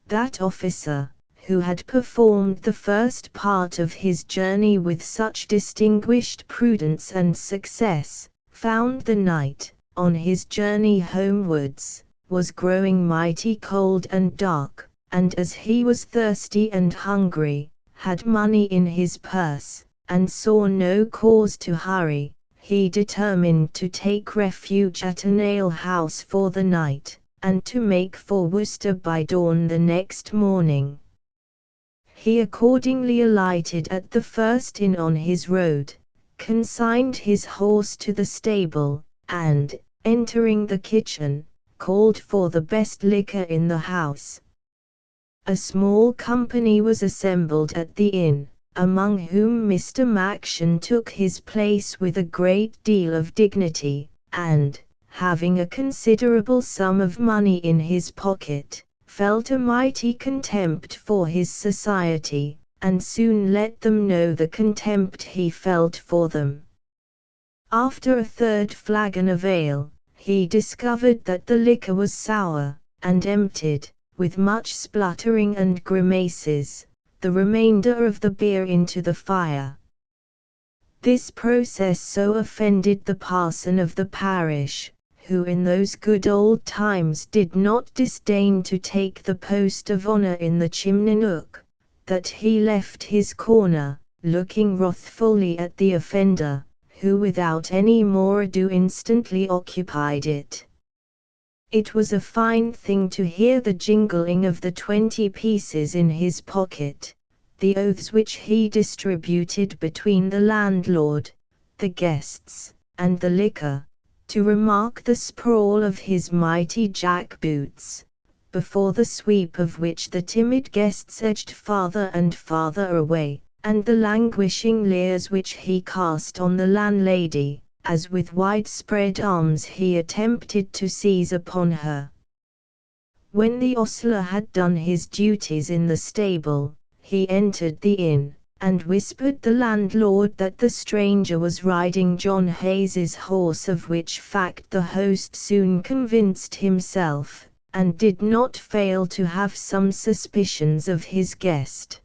S1: That officer, who had performed the first part of his journey with such distinguished prudence and success, found the night, on his journey homewards, was growing mighty cold and dark, and as he was thirsty and hungry, had money in his purse, and saw no cause to hurry, he determined to take refuge at an alehouse for the night, and to make for Worcester by dawn the next morning. He accordingly alighted at the first inn on his road, consigned his horse to the stable, and, entering the kitchen, called for the best liquor in the house. A small company was assembled at the inn, among whom Mr. Maction took his place with a great deal of dignity, and, having a considerable sum of money in his pocket, felt a mighty contempt for his society, and soon let them know the contempt he felt for them. After a third flagon of ale, he discovered that the liquor was sour, and emptied, with much spluttering and grimaces, the remainder of the beer into the fire. This process so offended the parson of the parish, who in those good old times did not disdain to take the post of honor in the chimney nook, that he left his corner, looking wrathfully at the offender, who without any more ado instantly occupied it. It was a fine thing to hear the jingling of the 20 pieces in his pocket, the oaths which he distributed between the landlord, the guests, and the liquor, to remark the sprawl of his mighty jack-boots, before the sweep of which the timid guests edged farther and farther away, and the languishing leers which he cast on the landlady, as with widespread arms he attempted to seize upon her. When the ostler had done his duties in the stable, he entered the inn, and whispered the landlord that the stranger was riding John Hayes's horse, of which fact the host soon convinced himself, and did not fail to have some suspicions of his guest.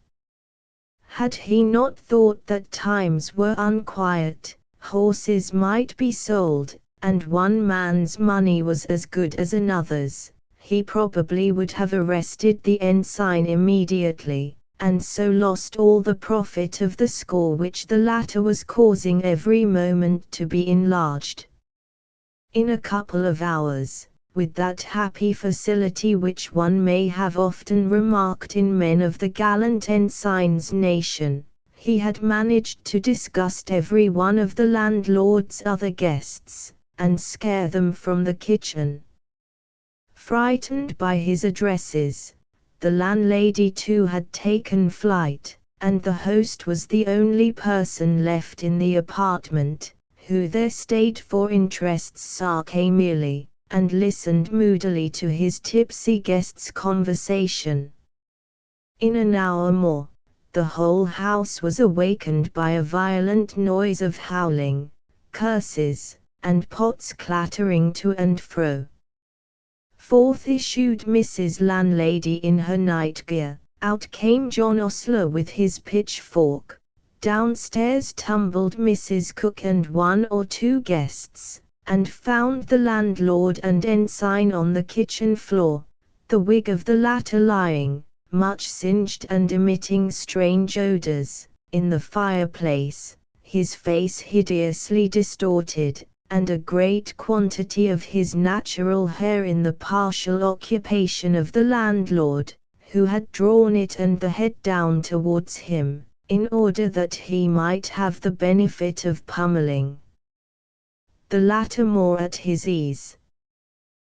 S1: Had he not thought that times were unquiet, horses might be sold, and one man's money was as good as another's, he probably would have arrested the ensign immediately, and so lost all the profit of the score which the latter was causing every moment to be enlarged. In a couple of hours, with that happy facility which one may have often remarked in men of the gallant ensign's nation, he had managed to disgust every one of the landlord's other guests, and scare them from the kitchen. Frightened by his addresses, the landlady too had taken flight, and the host was the only person left in the apartment, who there stayed for interests sake merely, and listened moodily to his tipsy guest's conversation. In an hour more, the whole house was awakened by a violent noise of howling, curses, and pots clattering to and fro. Forth issued Mrs. Landlady in her night gear, out came John Ostler with his pitchfork, downstairs tumbled Mrs. Cook and one or two guests, and found the landlord and ensign on the kitchen floor, the wig of the latter lying, much singed and emitting strange odors, in the fireplace, his face hideously distorted, and a great quantity of his natural hair in the partial occupation of the landlord, who had drawn it and the head down towards him, in order that he might have the benefit of pummeling the latter more at his ease.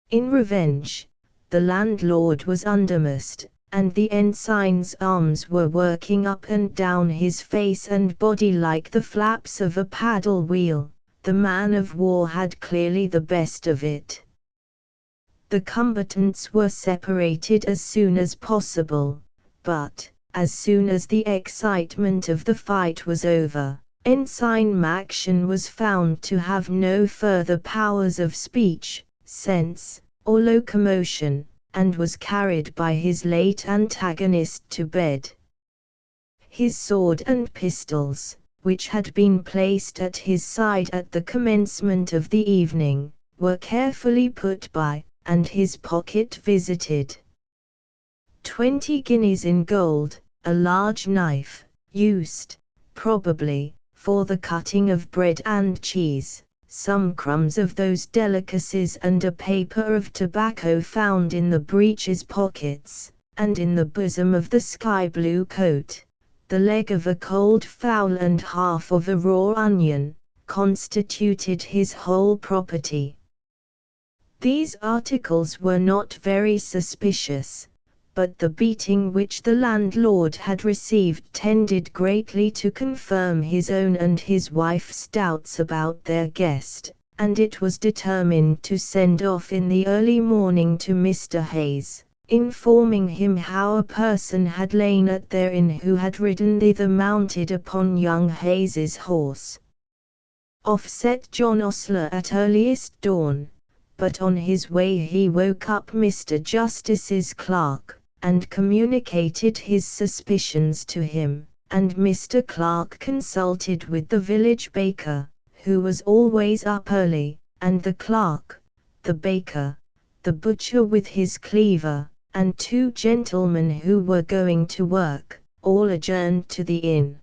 S1: In revenge, the landlord was undermost, and the ensign's arms were working up and down his face and body like the flaps of a paddle wheel. The man of war had clearly the best of it. The combatants were separated as soon as possible, but, as soon as the excitement of the fight was over, Ensign Maction was found to have no further powers of speech, sense, or locomotion, and was carried by his late antagonist to bed. His sword and pistols, which had been placed at his side at the commencement of the evening, were carefully put by, and his pocket visited. 20 guineas in gold, a large knife, used, probably, for the cutting of bread and cheese, some crumbs of those delicacies and a paper of tobacco found in the breeches pockets, and in the bosom of the sky-blue coat, the leg of a cold fowl and half of a raw onion, constituted his whole property. These articles were not very suspicious, but the beating which the landlord had received tended greatly to confirm his own and his wife's doubts about their guest, and it was determined to send off in the early morning to Mr. Hayes, informing him how a person had lain at their inn who had ridden thither mounted upon young Hayes's horse. Off set John Ostler at earliest dawn, but on his way he woke up Mr. Justice's clerk, and communicated his suspicions to him, and Mr. Clark consulted with the village baker, who was always up early, and the clerk, the baker, the butcher with his cleaver, and 2 gentlemen who were going to work, all adjourned to the inn.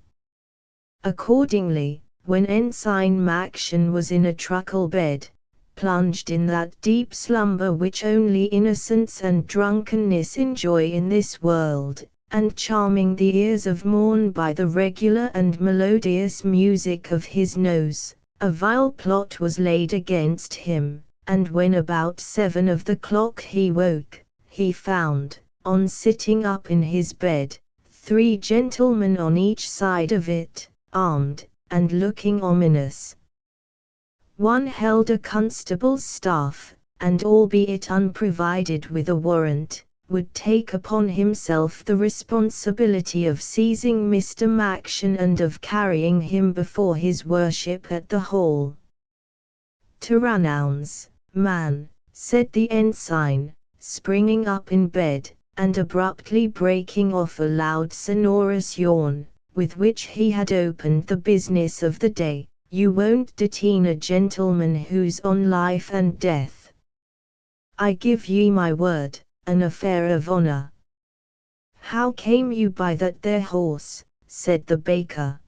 S1: Accordingly, when Ensign Maction was in a truckle bed, plunged in that deep slumber which only innocence and drunkenness enjoy in this world, and charming the ears of morn by the regular and melodious music of his nose, a vile plot was laid against him, and when about 7 of the clock he woke, he found, on sitting up in his bed, 3 gentlemen on each side of it, armed, and looking ominous. One held a constable's staff, and albeit unprovided with a warrant, would take upon himself the responsibility of seizing Mr. Maction and of carrying him before his worship at the hall. "To renounce, man," said the ensign, springing up in bed, and abruptly breaking off a loud sonorous yawn, with which he had opened the business of the day. "You won't detain a gentleman who's on life and death." I give ye my word, an affair of honour. How came you by that there horse? Said the baker.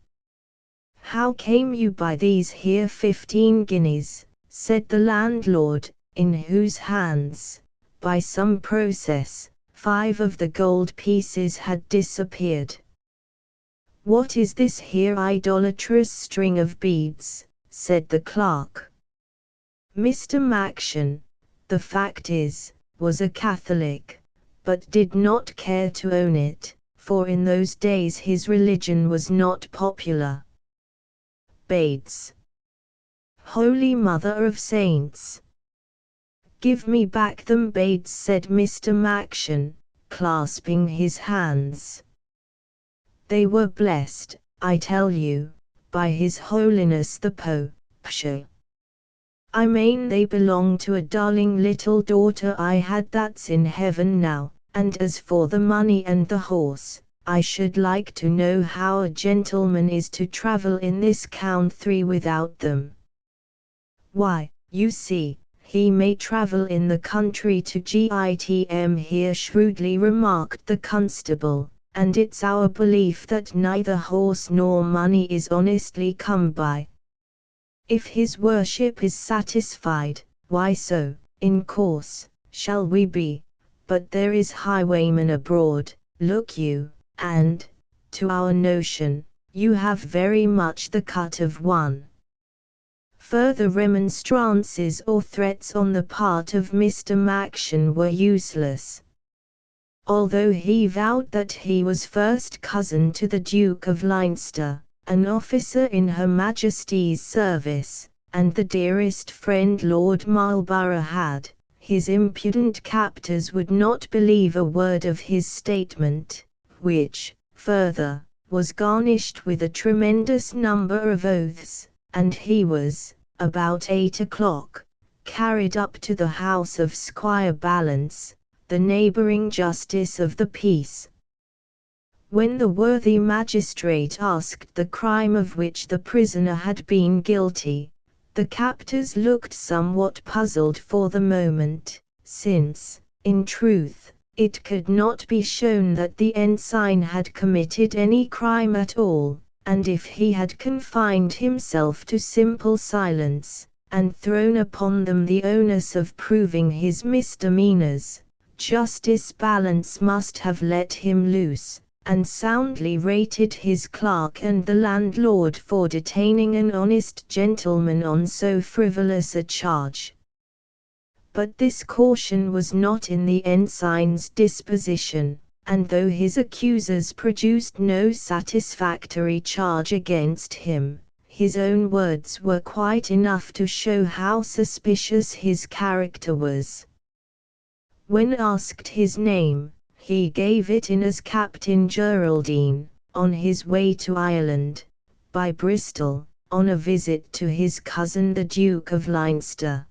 S1: How came you by these here 15 guineas? Said the landlord, in whose hands, by some process, 5 of the gold pieces had disappeared. What is this here idolatrous string of beads? Said the clerk. Mr. Maction, the fact is, was a Catholic, but did not care to own it, for in those days his religion was not popular. Beads. Holy Mother of Saints! Give me back them beads, said Mr. Maction, clasping his hands. They were blessed, I tell you, by His Holiness the Pope. Pshaw! I mean they belong to a darling little daughter I had that's in heaven now, and as for the money and the horse, I should like to know how a gentleman is to travel in this country without them. Why, you see, he may travel in the country to Gitm here, shrewdly remarked the constable, and it's our belief that neither horse nor money is honestly come by. If his worship is satisfied, why so, in course, shall we be, but there is highwaymen abroad, look you, and, to our notion, you have very much the cut of one. Further remonstrances or threats on the part of Mr. Maction were useless. Although he vowed that he was first cousin to the Duke of Leinster, an officer in Her Majesty's service, and the dearest friend Lord Marlborough had, his impudent captors would not believe a word of his statement, which, further, was garnished with a tremendous number of oaths, and he was, about 8 o'clock, carried up to the house of Squire Balance, the neighbouring justice of the peace. When the worthy magistrate asked the crime of which the prisoner had been guilty, the captors looked somewhat puzzled for the moment, since, in truth, it could not be shown that the ensign had committed any crime at all, and if he had confined himself to simple silence, and thrown upon them the onus of proving his misdemeanors, Justice Balance must have let him loose, and soundly rated his clerk and the landlord for detaining an honest gentleman on so frivolous a charge. But this caution was not in the ensign's disposition, and though his accusers produced no satisfactory charge against him, his own words were quite enough to show how suspicious his character was. When asked his name, he gave it in as Captain Geraldine, on his way to Ireland, by Bristol, on a visit to his cousin the Duke of Leinster.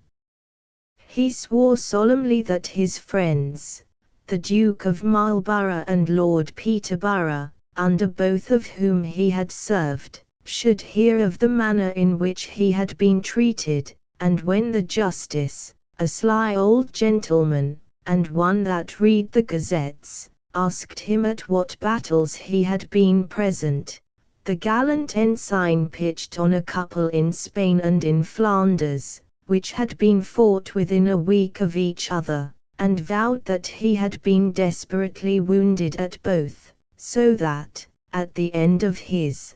S1: He swore solemnly that his friends, the Duke of Marlborough and Lord Peterborough, under both of whom he had served, should hear of the manner in which he had been treated, and when the justice, a sly old gentleman, and one that read the gazettes, asked him at what battles he had been present, the gallant ensign pitched on a couple in Spain and in Flanders, which had been fought within a week of each other, and vowed that he had been desperately wounded at both, so that, at the end of his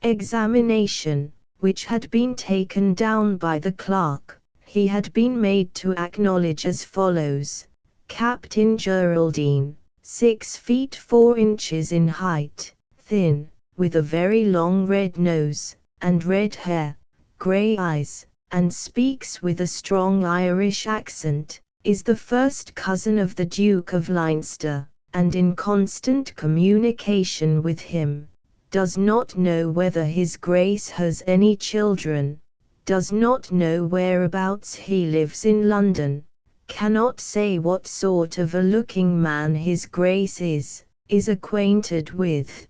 S1: examination, which had been taken down by the clerk, he had been made to acknowledge as follows: Captain Geraldine, 6 feet 4 inches in height, thin, with a very long red nose, and red hair, grey eyes, and speaks with a strong Irish accent, is the first cousin of the Duke of Leinster, and in constant communication with him, does not know whether his Grace has any children, does not know whereabouts he lives in London, cannot say what sort of a looking man his Grace is acquainted with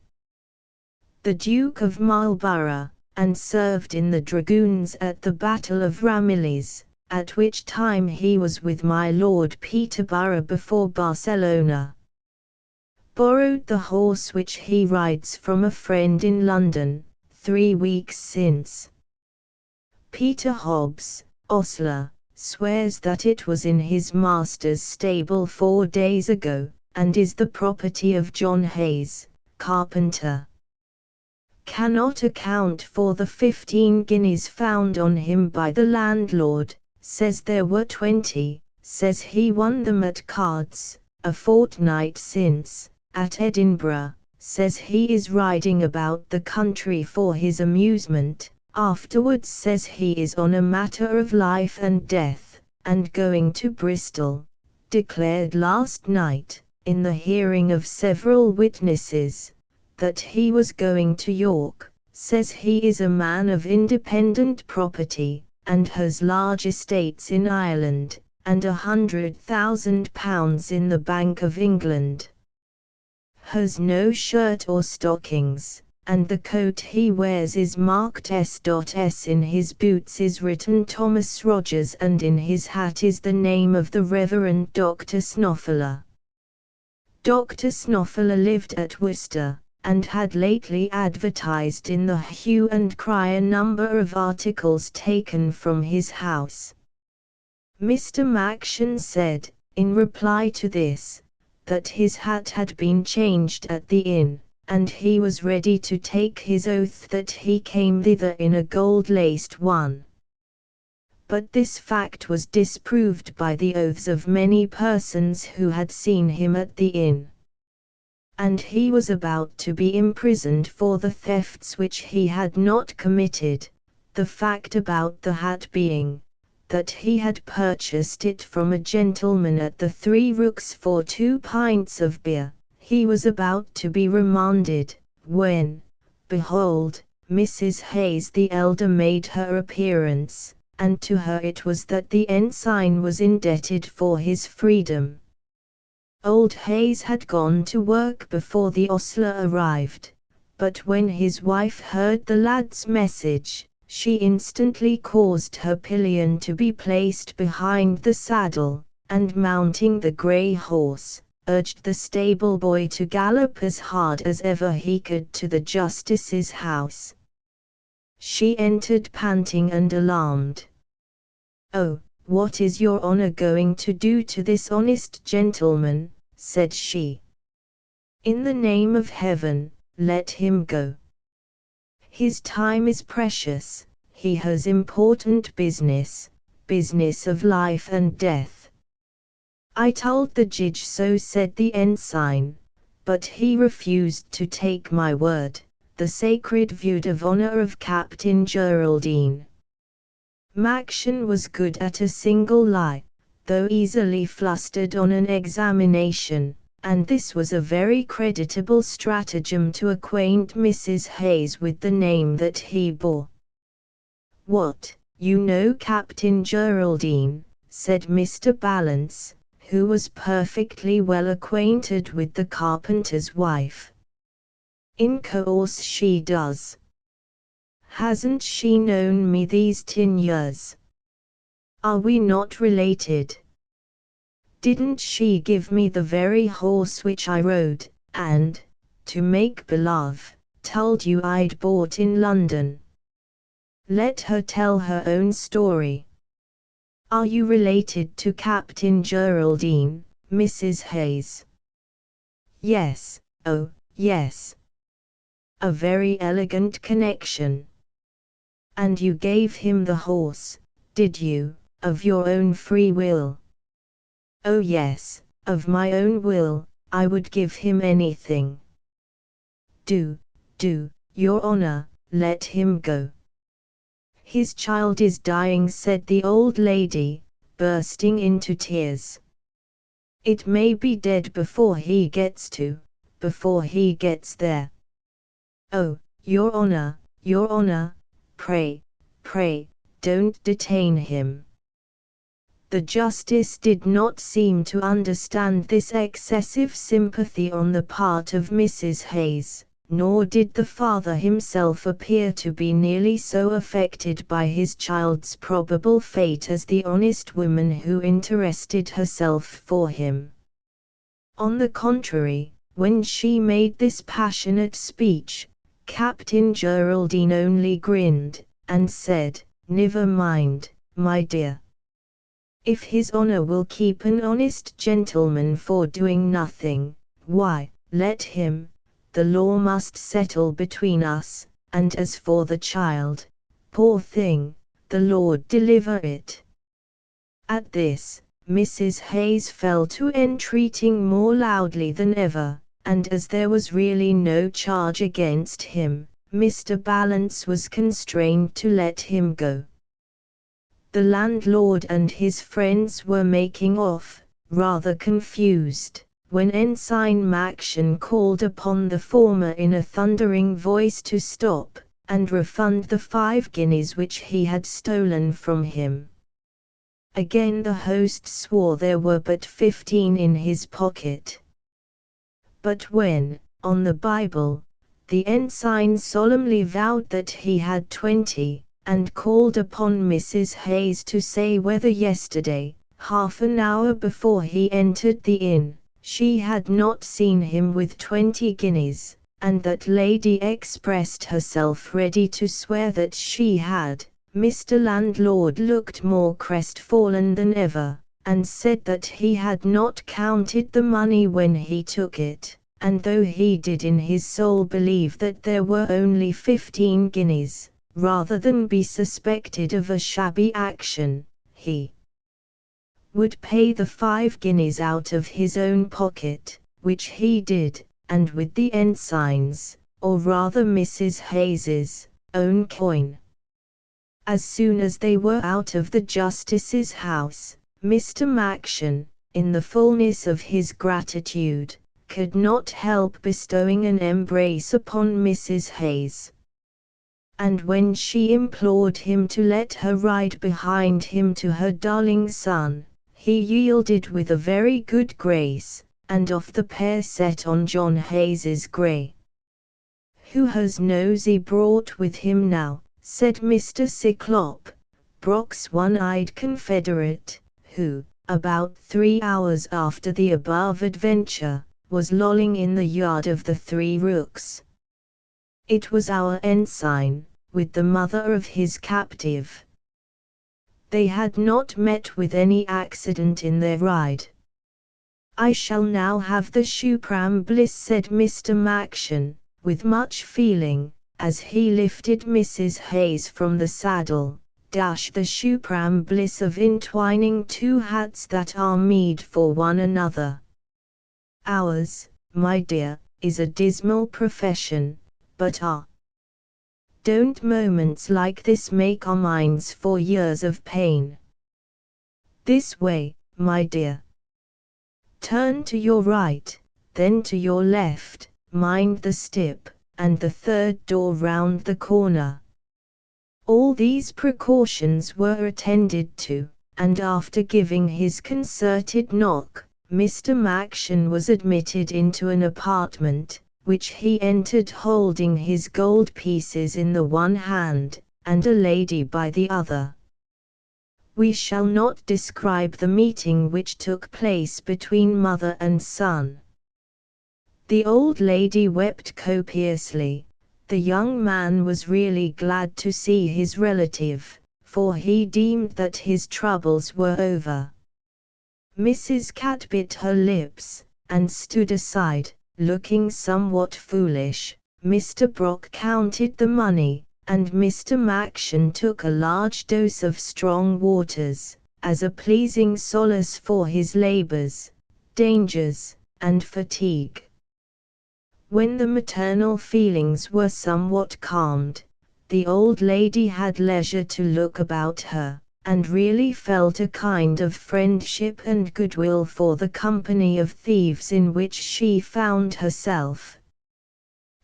S1: the Duke of Marlborough, and served in the dragoons at the Battle of Ramillies, at which time he was with my Lord Peterborough before Barcelona. Borrowed the horse which he rides from a friend in London, 3 weeks since. Peter Hobbs, ostler, swears that it was in his master's stable 4 days ago, and is the property of John Hayes, carpenter. Cannot account for the 15 guineas found on him by the landlord, says there were 20, says he won them at cards, a fortnight since, at Edinburgh, says he is riding about the country for his amusement, afterwards says he is on a matter of life and death, and going to Bristol, declared last night, in the hearing of several witnesses, that he was going to York, says he is a man of independent property, and has large estates in Ireland, and £100,000 in the Bank of England. Has no shirt or stockings, and the coat he wears is marked S.S. In his boots is written Thomas Rogers, and in his hat is the name of the Reverend Dr. Snoffler. Dr. Snoffler lived at Worcester, and had lately advertised in the Hue and Cry a number of articles taken from his house. Mr. Maction said, in reply to this, that his hat had been changed at the inn, and he was ready to take his oath that he came thither in a gold-laced one. But this fact was disproved by the oaths of many persons who had seen him at the inn. And he was about to be imprisoned for the thefts which he had not committed, the fact about the hat being, that he had purchased it from a gentleman at the Three Rooks for 2 pints of beer. He was about to be remanded, when, behold, Mrs. Hayes the elder made her appearance, and to her it was that the ensign was indebted for his freedom. Old Hayes had gone to work before the ostler arrived, but when his wife heard the lad's message, she instantly caused her pillion to be placed behind the saddle, and mounting the grey horse, urged the stable boy to gallop as hard as ever he could to the justice's house. She entered panting and alarmed. "Oh, what is your honour going to do to this honest gentleman?" said she. "In the name of heaven, let him go. His time is precious, he has important business of life and death." "I told the judge so," said the ensign, "but he refused to take my word, the sacred vote of honour of Captain Geraldine." Maction was good at a single lie, though easily flustered on an examination, and this was a very creditable stratagem to acquaint Mrs. Hayes with the name that he bore. "What, you know Captain Geraldine?" said Mr. Balance, who was perfectly well acquainted with the carpenter's wife. "In course she does. Hasn't she known me these 10 years? Are we not related? Didn't she give me the very horse which I rode, and, to make believe, told you I'd bought in London? Let her tell her own story. Are you related to Captain Geraldine, Mrs. Hayes?" "Yes, oh, yes. A very elegant connection. And you gave him the horse, did you, of your own free will?" "Oh yes, of my own will, I would give him anything." Do, your honour, let him go. His child is dying," said the old lady, bursting into tears. "It may be dead before he gets there. Oh, your honour, pray, don't detain him." The justice did not seem to understand this excessive sympathy on the part of Mrs. Hayes, nor did the father himself appear to be nearly so affected by his child's probable fate as the honest woman who interested herself for him. On the contrary, when she made this passionate speech, Captain Geraldine only grinned, and said, "Never mind, my dear. If his honor will keep an honest gentleman for doing nothing, why, let him. The law must settle between us, and as for the child, poor thing, the Lord deliver it." At this, Mrs. Hayes fell to entreating more loudly than ever, and as there was really no charge against him, Mr. Balance was constrained to let him go. The landlord and his friends were making off, rather confused, when Ensign Maction called upon the former in a thundering voice to stop, and refund the 5 guineas which he had stolen from him. Again the host swore there were but 15 in his pocket. But when, on the Bible, the ensign solemnly vowed that he had 20, and called upon Mrs. Hayes to say whether yesterday, half an hour before he entered the inn, she had not seen him with 20 guineas, and that lady expressed herself ready to swear that she had, Mr. Landlord looked more crestfallen than ever, and said that he had not counted the money when he took it, and though he did in his soul believe that there were only 15 guineas, rather than be suspected of a shabby action, he would pay the 5 guineas out of his own pocket, which he did, and with the ensign's, or rather Mrs. Hayes's, own coin. As soon as they were out of the justice's house, Mr. Maction, in the fullness of his gratitude, could not help bestowing an embrace upon Mrs. Hayes. And when she implored him to let her ride behind him to her darling son, he yielded with a very good grace, and off the pair set on John Hayes's grey. "Who has Nosey brought with him now?" said Mr. Cyclop, Brock's one-eyed confederate, who, about 3 hours after the above adventure, was lolling in the yard of the Three Rooks. It was our ensign, with the mother of his captive. They had not met with any accident in their ride. "I shall now have the shoepram bliss," said Mr. Maction, with much feeling, as he lifted Mrs. Hayes from the saddle, "the shoepram bliss of entwining 2 hats that are meed for one another. Ours, my dear, is a dismal profession, but don't moments like this make our minds for years of pain? This way, my dear. Turn to your right, then to your left, mind the step, and the 3rd door round the corner." All these precautions were attended to, and after giving his concerted knock, Mr. Maction was admitted into an apartment, which he entered holding his gold pieces in the one hand, and a lady by the other. We shall not describe the meeting which took place between mother and son. The old lady wept copiously. The young man was really glad to see his relative, for he deemed that his troubles were over. Mrs. Cat bit her lips, and stood aside, looking somewhat foolish. Mr. Brock counted the money, and Mr. Maction took a large dose of strong waters, as a pleasing solace for his labors, dangers, and fatigue. When the maternal feelings were somewhat calmed, the old lady had leisure to look about her, and really felt a kind of friendship and goodwill for the company of thieves in which she found herself.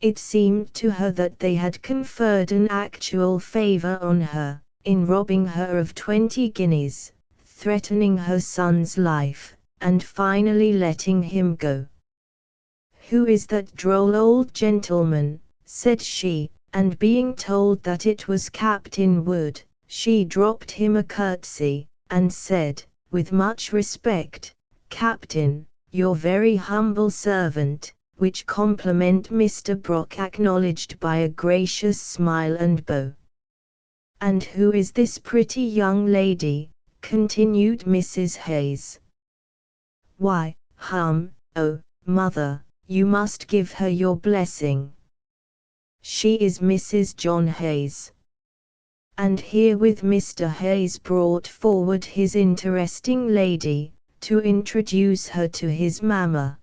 S1: It seemed to her that they had conferred an actual favor on her, in robbing her of 20 guineas, threatening her son's life, and finally letting him go. "Who is that droll old gentleman?" said she, and being told that it was Captain Wood, she dropped him a curtsy, and said, with much respect, "Captain, your very humble servant," which compliment Mr. Brock acknowledged by a gracious smile and bow. "And who is this pretty young lady?" continued Mrs. Hayes. "Why, oh, mother, you must give her your blessing. She is Mrs. John Hayes." And herewith Mr. Hayes brought forward his interesting lady, to introduce her to his mamma.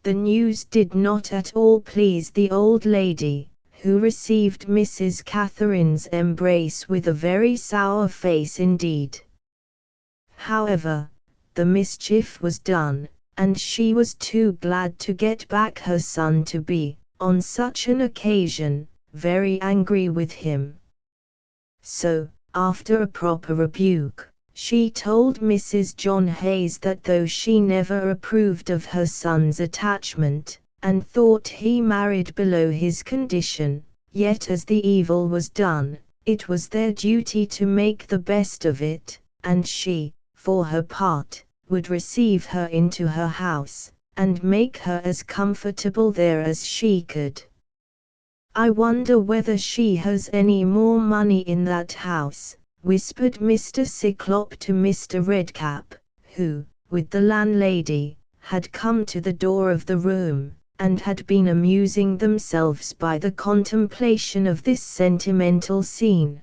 S1: The news did not at all please the old lady, who received Mrs. Catherine's embrace with a very sour face indeed. However, the mischief was done, and she was too glad to get back her son to be, on such an occasion, very angry with him. So, after a proper rebuke, she told Mrs. John Hayes that though she never approved of her son's attachment, and thought he married below his condition, yet as the evil was done, it was their duty to make the best of it, and she, for her part, would receive her into her house, and make her as comfortable there as she could. "I wonder whether she has any more money in that house," whispered Mr. Cyclop to Mr. Redcap, who, with the landlady, had come to the door of the room, and had been amusing themselves by the contemplation of this sentimental scene.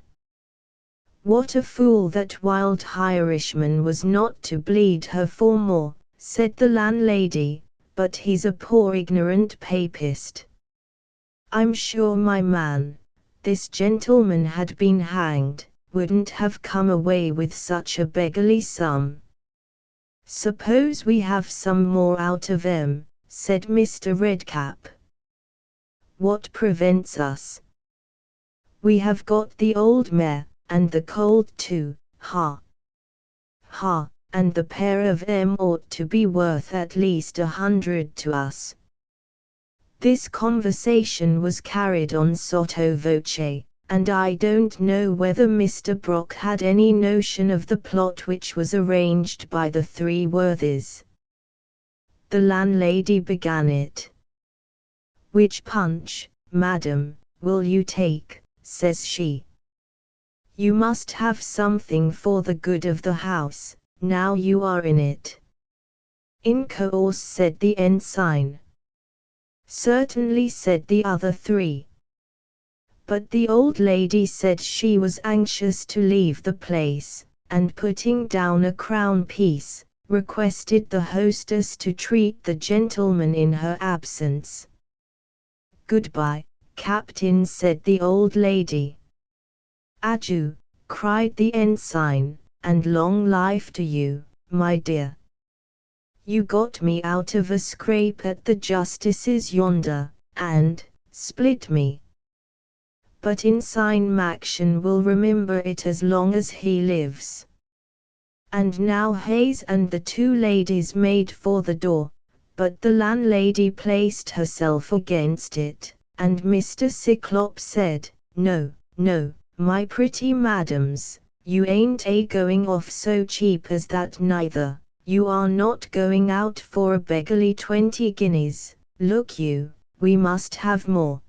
S1: "What a fool that wild Irishman was not to bleed her for more," said the landlady, "but he's a poor ignorant papist. I'm sure my man, this gentleman had been hanged, wouldn't have come away with such a beggarly sum." "Suppose we have some more out of 'em," said Mr. Redcap. "What prevents us? We have got the old mare, and the colt too, ha! Ha! And the pair of 'em ought to be worth at least 100 to us." This conversation was carried on sotto voce, and I don't know whether Mr. Brock had any notion of the plot which was arranged by the three worthies. The landlady began it. "Which punch, madam, will you take?" says she. "You must have something for the good of the house, now you are in it." "In course," said the ensign. "Certainly," said the other three. But the old lady said she was anxious to leave the place, and putting down a crown piece, requested the hostess to treat the gentleman in her absence. "Goodbye, Captain," said the old lady. "Adieu," cried the ensign, "and long life to you, my dear. You got me out of a scrape at the justice's yonder, and split me. But Ensign Maction will remember it as long as he lives." And now Hayes and the two ladies made for the door, but the landlady placed herself against it, and Mr. Cyclop said, "No, no, my pretty madams, you ain't going off so cheap as that neither. You are not going out for a beggarly 20 guineas, look you, we must have more."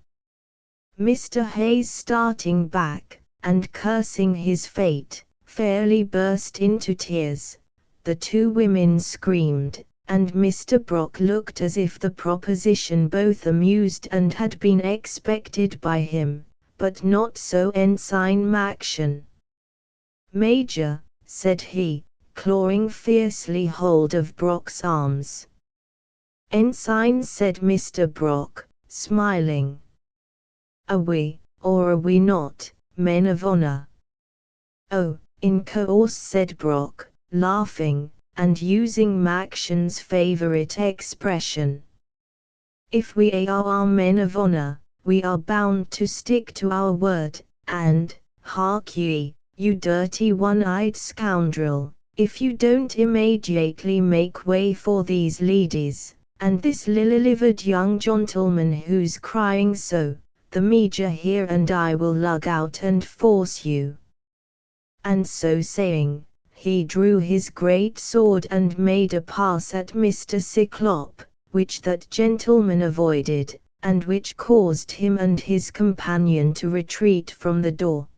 S1: Mr. Hayes, starting back, and cursing his fate, fairly burst into tears. The two women screamed, and Mr. Brock looked as if the proposition both amused and had been expected by him, but not so Ensign Maction. "Major," said he, clawing fiercely hold of Brock's arms. "Ensign," said Mr. Brock, smiling. "Are we, or are we not, men of honor?" "Oh, in course," said Brock, laughing, and using Maction's favorite expression. "If we are men of honor, we are bound to stick to our word, and, hark ye, you dirty one-eyed scoundrel, if you don't immediately make way for these ladies, and this lily-livered young gentleman who's crying so, the major here and I will lug out and force you." And so saying, he drew his great sword and made a pass at Mr. Cyclop, which that gentleman avoided, and which caused him and his companion to retreat from the door.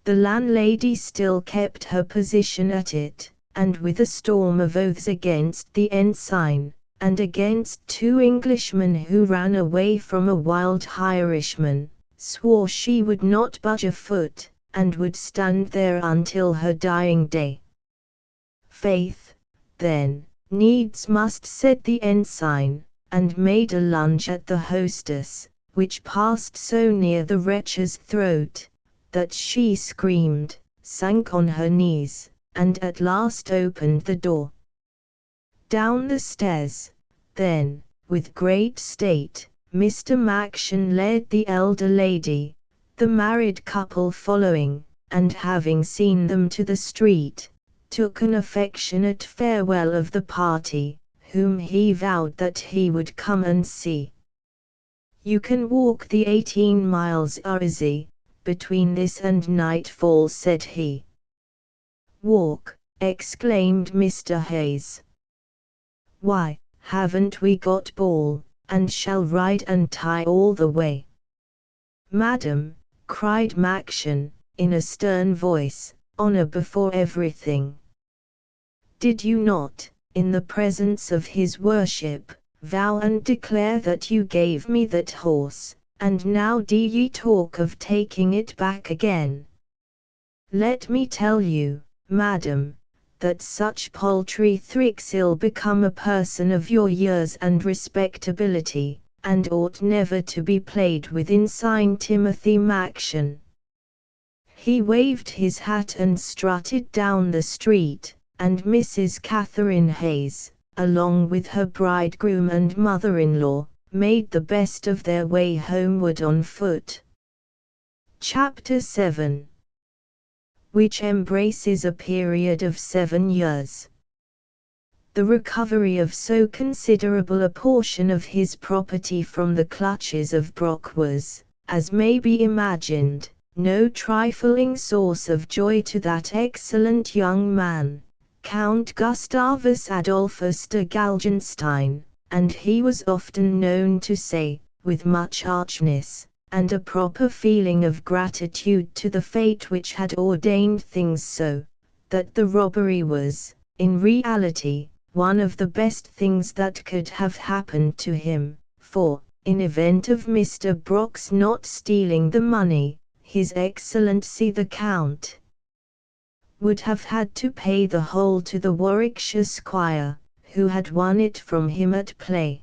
S1: The landlady still kept her position at it, and with a storm of oaths against the ensign, and against 2 Englishmen who ran away from a wild Irishman, swore she would not budge a foot, and would stand there until her dying day. "Faith, then, needs must," said the ensign, and made a lunge at the hostess, which passed so near the wretch's throat, that she screamed, sank on her knees, and at last opened the door. Down the stairs, then, with great state, Mr. Maction led the elder lady, the married couple following, and having seen them to the street, took an affectionate farewell of the party, whom he vowed that he would come and see. "You can walk the 18 miles easy, between this and nightfall," said he. "Walk!" exclaimed Mr. Hayes. "Why, haven't we got ball, and shall ride and tie all the way?" "Madam," cried Maction, in a stern voice, "honor before everything. Did you not, in the presence of his worship, vow and declare that you gave me that horse, and now do ye talk of taking it back again? Let me tell you, madam, that such paltry tricks ill become a person of your years and respectability, and ought never to be played with in St. Timothy Maction." He waved his hat and strutted down the street, and Mrs. Catherine Hayes, along with her bridegroom and mother-in-law, made the best of their way homeward on foot. Chapter 7, which embraces a period of 7 years. The recovery of so considerable a portion of his property from the clutches of Brock was, as may be imagined, no trifling source of joy to that excellent young man, Count Gustavus Adolphus de Galgenstein, and he was often known to say, with much archness, and a proper feeling of gratitude to the fate which had ordained things so, that the robbery was, in reality, one of the best things that could have happened to him, for, in event of Mr. Brock's not stealing the money, His Excellency the Count would have had to pay the whole to the Warwickshire squire, who had won it from him at play.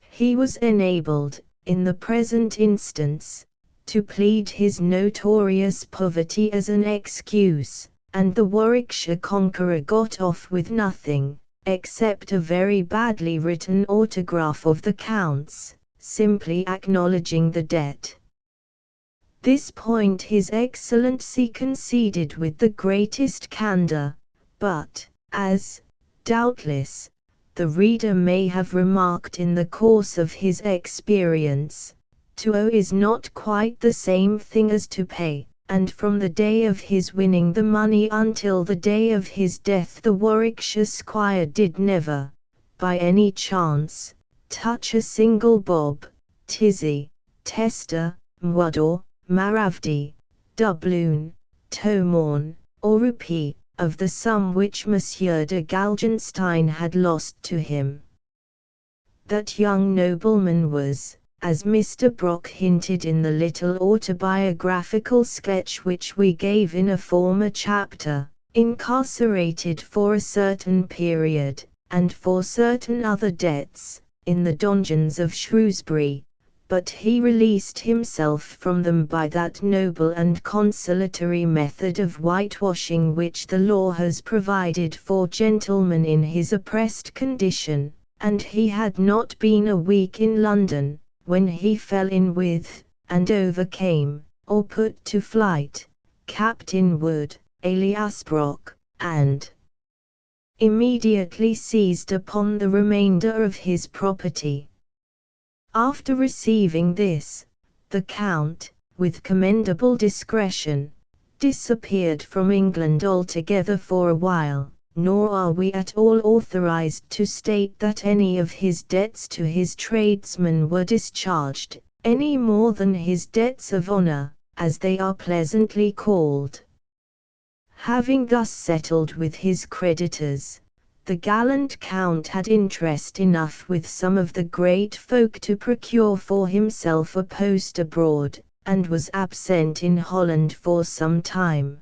S1: He was enabled, in the present instance, to plead his notorious poverty as an excuse, and the Warwickshire conqueror got off with nothing, except a very badly written autograph of the Count's, simply acknowledging the debt. This point His Excellency conceded with the greatest candor, but, as, doubtless, the reader may have remarked in the course of his experience, to owe is not quite the same thing as to pay, and from the day of his winning the money until the day of his death the Warwickshire squire did never, by any chance, touch a single bob, tizzy, tester, mwador, maravdi, doubloon, tomorn, or rupee, of the sum which Monsieur de Galgenstein had lost to him. That young nobleman was, as Mr. Brock hinted in the little autobiographical sketch which we gave in a former chapter, incarcerated for a certain period, and for certain other debts, in the donjons of Shrewsbury, but he released himself from them by that noble and consolatory method of whitewashing which the law has provided for gentlemen in his oppressed condition, and he had not been a week in London, when he fell in with, and overcame, or put to flight, Captain Wood, alias Brock, and immediately seized upon the remainder of his property. After receiving this, the Count, with commendable discretion, disappeared from England altogether for a while, nor are we at all authorized to state that any of his debts to his tradesmen were discharged, any more than his debts of honor, as they are pleasantly called. Having thus settled with his creditors, the gallant Count had interest enough with some of the great folk to procure for himself a post abroad, and was absent in Holland for some time.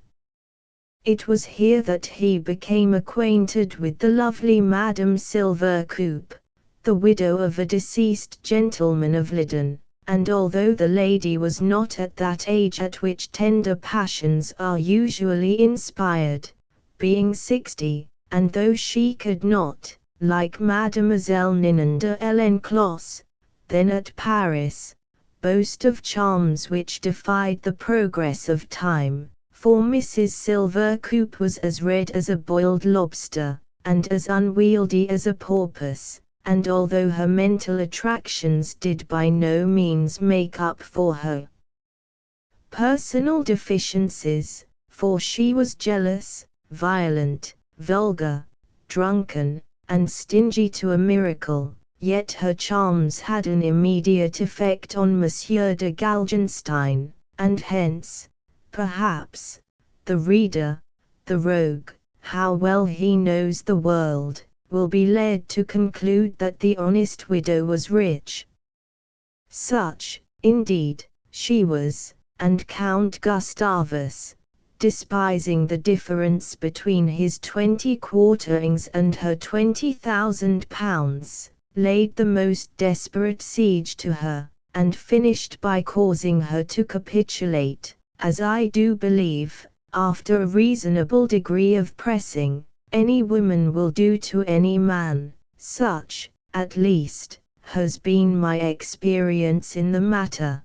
S1: It was here that he became acquainted with the lovely Madame Silvercoop, the widow of a deceased gentleman of Lydon, and although the lady was not at that age at which tender passions are usually inspired, being 60, and though she could not, like Mademoiselle Ninon de L'Enclos, then at Paris, boast of charms which defied the progress of time, for Mrs. Silvercoop was as red as a boiled lobster, and as unwieldy as a porpoise, and although her mental attractions did by no means make up for her personal deficiencies, for she was jealous, violent, vulgar, drunken, and stingy to a miracle, yet her charms had an immediate effect on Monsieur de Galgenstein, and hence, perhaps, the reader, the rogue, how well he knows the world, will be led to conclude that the honest widow was rich. Such, indeed, she was, and Count Gustavus, despising the difference between his 20 quarterings and her £20,000, laid the most desperate siege to her, and finished by causing her to capitulate, as I do believe, after a reasonable degree of pressing, any woman will do to any man. Such, at least, has been my experience in the matter.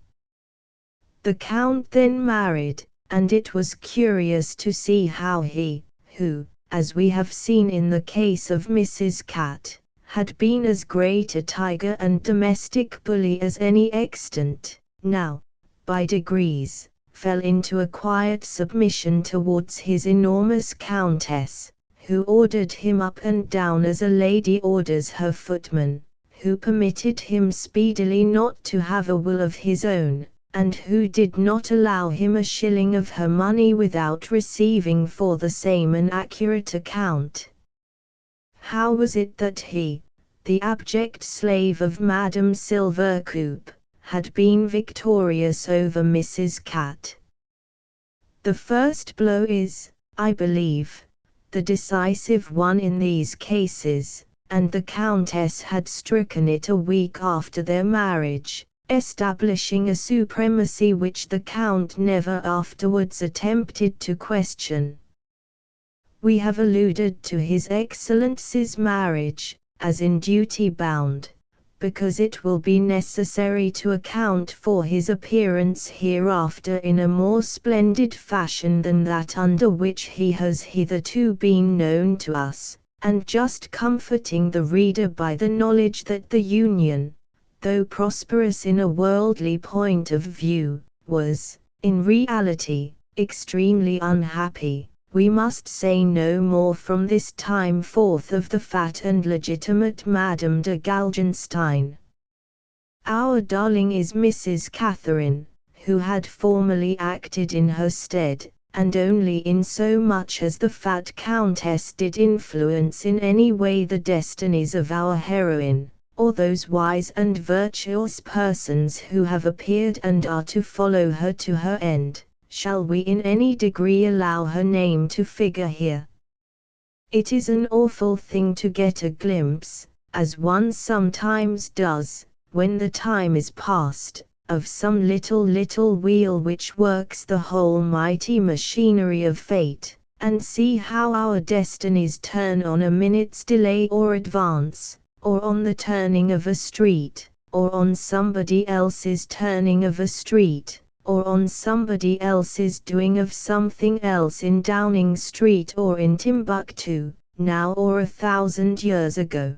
S1: The Count then married, and it was curious to see how he, who, as we have seen in the case of Mrs. Cat, had been as great a tiger and domestic bully as any extant, now, by degrees, fell into a quiet submission towards his enormous Countess, who ordered him up and down as a lady orders her footman, who permitted him speedily not to have a will of his own, and who did not allow him a shilling of her money without receiving for the same an accurate account. How was it that he, the abject slave of Madame Silvercoop, had been victorious over Mrs. Cat? The first blow is, I believe, the decisive one in these cases, and the Countess had stricken it a week after their marriage, establishing a supremacy which the Count never afterwards attempted to question. We have alluded to His Excellency's marriage, as in duty bound, because it will be necessary to account for his appearance hereafter in a more splendid fashion than that under which he has hitherto been known to us, and just comforting the reader by the knowledge that the union, though prosperous in a worldly point of view, was, in reality, extremely unhappy. We must say no more from this time forth of the fat and legitimate Madame de Galgenstein. Our darling is Mrs. Catherine, who had formerly acted in her stead, and only in so much as the fat Countess did influence in any way the destinies of our heroine, or those wise and virtuous persons who have appeared and are to follow her to her end. Shall we in any degree allow her name to figure here? It is an awful thing to get a glimpse, as one sometimes does, when the time is past, of some little wheel which works the whole mighty machinery of fate, and see how our destinies turn on a minute's delay or advance, or on the turning of a street, or on somebody else's turning of a street, or on somebody else's doing of something else in Downing Street or in Timbuktu, now or 1,000 years ago.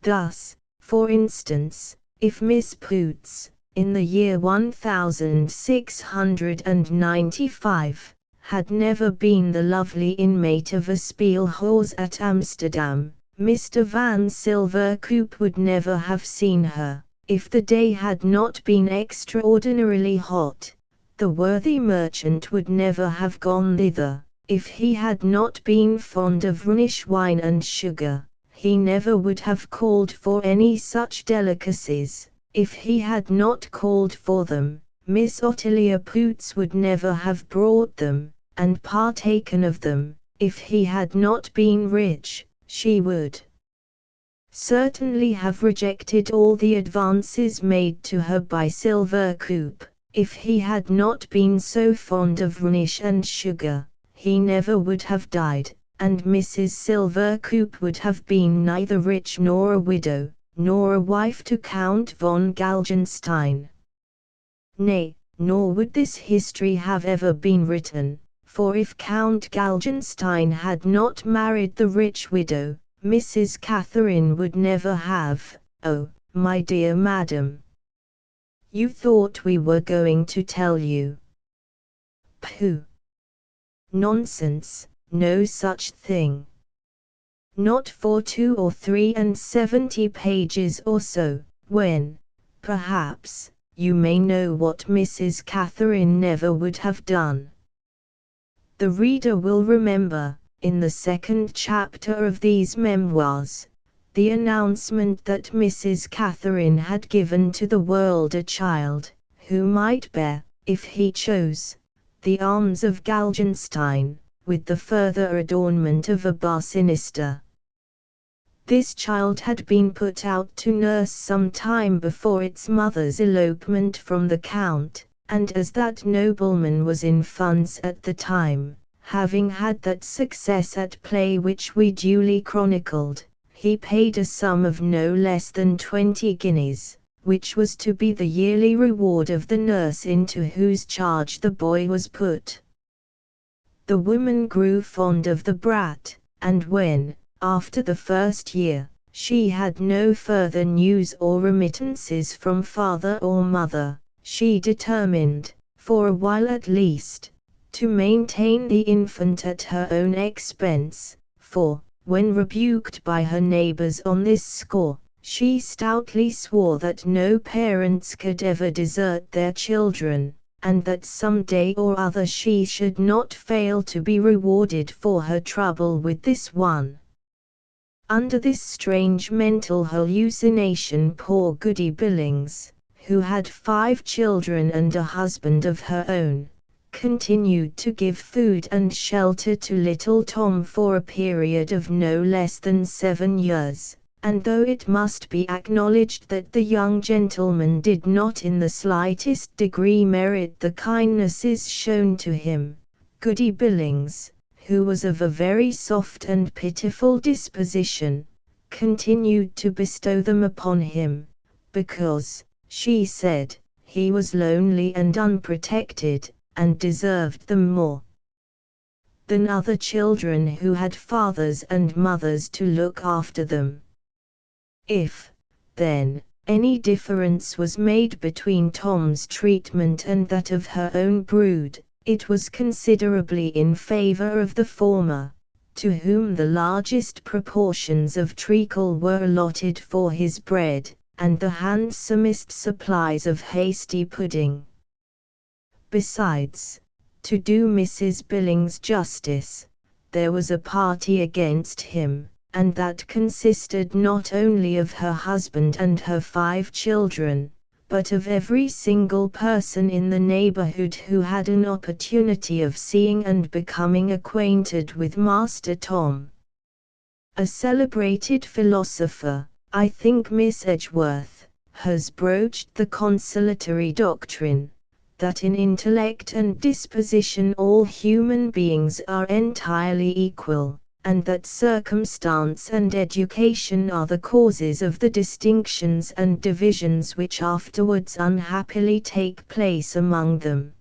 S1: Thus, for instance, if Miss Poots, in the year 1695, had never been the lovely inmate of a speelhouse at Amsterdam, Mr. Van Silverkoop would never have seen her. If the day had not been extraordinarily hot, the worthy merchant would never have gone thither. If he had not been fond of Rhenish wine and sugar, he never would have called for any such delicacies. If he had not called for them, Miss Ottilia Poots would never have brought them, and partaken of them. If he had not been rich, she would certainly have rejected all the advances made to her by Silverkoop. If he had not been so fond of Rhenish and sugar, he never would have died, and Mrs. Silverkoop would have been neither rich nor a widow, nor a wife to Count von Galgenstein. Nay, nor would this history have ever been written, for if Count Galgenstein had not married the rich widow, Mrs. Catherine would never have. Oh, my dear madam, you thought we were going to tell you. Pooh! Nonsense, no such thing. Not for 2 or 73 pages or so, when, perhaps, you may know what Mrs. Catherine never would have done. The reader will remember, in the second chapter of these memoirs, the announcement that Mrs. Catherine had given to the world a child, who might bear, if he chose, the arms of Galgenstein, with the further adornment of a bar sinister. This child had been put out to nurse some time before its mother's elopement from the Count, and as that nobleman was in funds at the time, having had that success at play which we duly chronicled, he paid a sum of no less than 20 guineas, which was to be the yearly reward of the nurse into whose charge the boy was put. The woman grew fond of the brat, and when, after the first year, she had no further news or remittances from father or mother, she determined, for a while at least, to maintain the infant at her own expense, for, when rebuked by her neighbors on this score, she stoutly swore that no parents could ever desert their children, and that some day or other she should not fail to be rewarded for her trouble with this one. Under this strange mental hallucination poor Goody Billings, who had 5 children and a husband of her own, continued to give food and shelter to little Tom for a period of no less than 7 years, and though it must be acknowledged that the young gentleman did not in the slightest degree merit the kindnesses shown to him, Goody Billings, who was of a very soft and pitiful disposition, continued to bestow them upon him, because, she said, he was lonely and unprotected, and deserved them more than other children who had fathers and mothers to look after them. If, then, any difference was made between Tom's treatment and that of her own brood, it was considerably in favor of the former, to whom the largest proportions of treacle were allotted for his bread, and the handsomest supplies of hasty pudding. Besides, to do Mrs. Billings justice, there was a party against him, and that consisted not only of her husband and her 5 children, but of every single person in the neighborhood who had an opportunity of seeing and becoming acquainted with Master Tom. A celebrated philosopher, I think Miss Edgeworth, has broached the consolatory doctrine, that in intellect and disposition all human beings are entirely equal, and that circumstance and education are the causes of the distinctions and divisions which afterwards unhappily take place among them.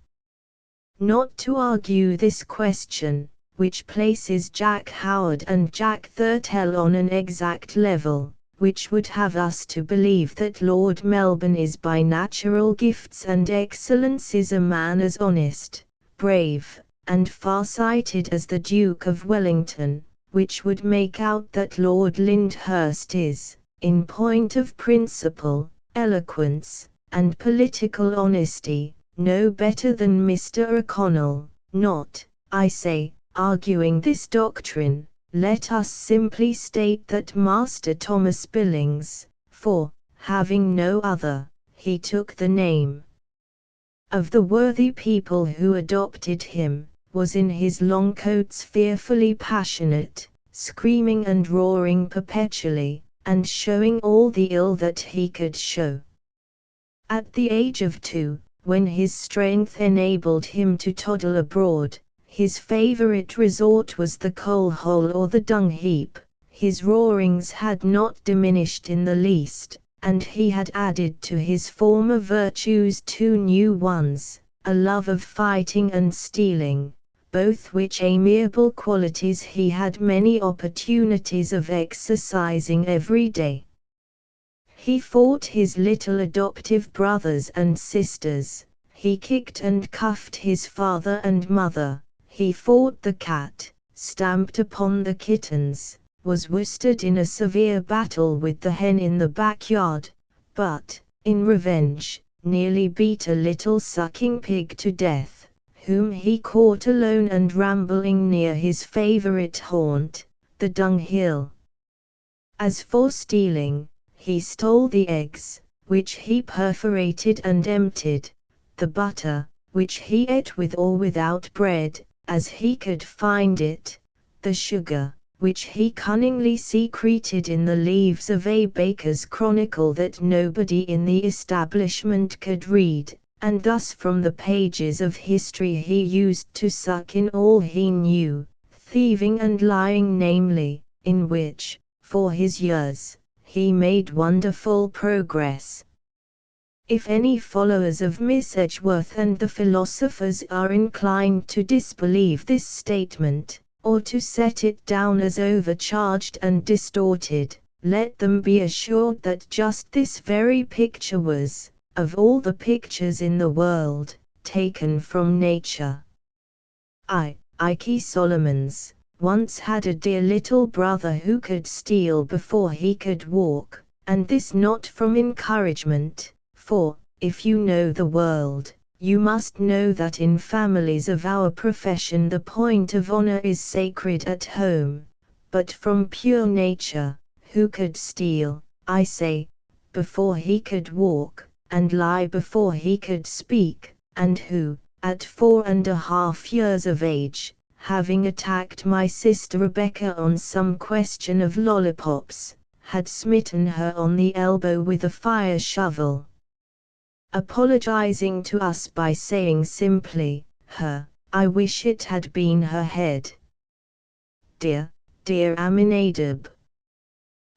S1: Not to argue this question, which places Jack Howard and Jack Thurtell on an exact level, which would have us to believe that Lord Melbourne is by natural gifts and excellences a man as honest, brave, and far-sighted as the Duke of Wellington, which would make out that Lord Lyndhurst is, in point of principle, eloquence, and political honesty, no better than Mr. O'Connell, not, I say, arguing this doctrine. Let us simply state that Master Thomas Billings, for, having no other, he took the name of the worthy people who adopted him, was in his long coats fearfully passionate, screaming and roaring perpetually, and showing all the ill that he could show. At the age of 2, when his strength enabled him to toddle abroad, his favourite resort was the coal-hole or the dung-heap. His roarings had not diminished in the least, and he had added to his former virtues 2 new ones, a love of fighting and stealing, both which amiable qualities he had many opportunities of exercising every day. He fought his little adoptive brothers and sisters, he kicked and cuffed his father and mother. He fought the cat, stamped upon the kittens, was worsted in a severe battle with the hen in the backyard, but, in revenge, nearly beat a little sucking pig to death, whom he caught alone and rambling near his favourite haunt, the dunghill. As for stealing, he stole the eggs, which he perforated and emptied, the butter, which he ate with or without bread, as he could find it, the sugar, which he cunningly secreted in the leaves of a baker's chronicle that nobody in the establishment could read, and thus from the pages of history he used to suck in all he knew, thieving and lying namely, in which, for his years, he made wonderful progress. If any followers of Miss Edgeworth and the philosophers are inclined to disbelieve this statement, or to set it down as overcharged and distorted, let them be assured that just this very picture was, of all the pictures in the world, taken from nature. Ike Solomons once had a dear little brother who could steal before he could walk, and this not from encouragement. For, if you know the world, you must know that in families of our profession the point of honor is sacred at home, but from pure nature, who could steal, I say, before he could walk, and lie before he could speak, and who, at 4½ years of age, having attacked my sister Rebecca on some question of lollipops, had smitten her on the elbow with a fire shovel, apologizing to us by saying simply, I wish it had been her head. Dear Aminadab,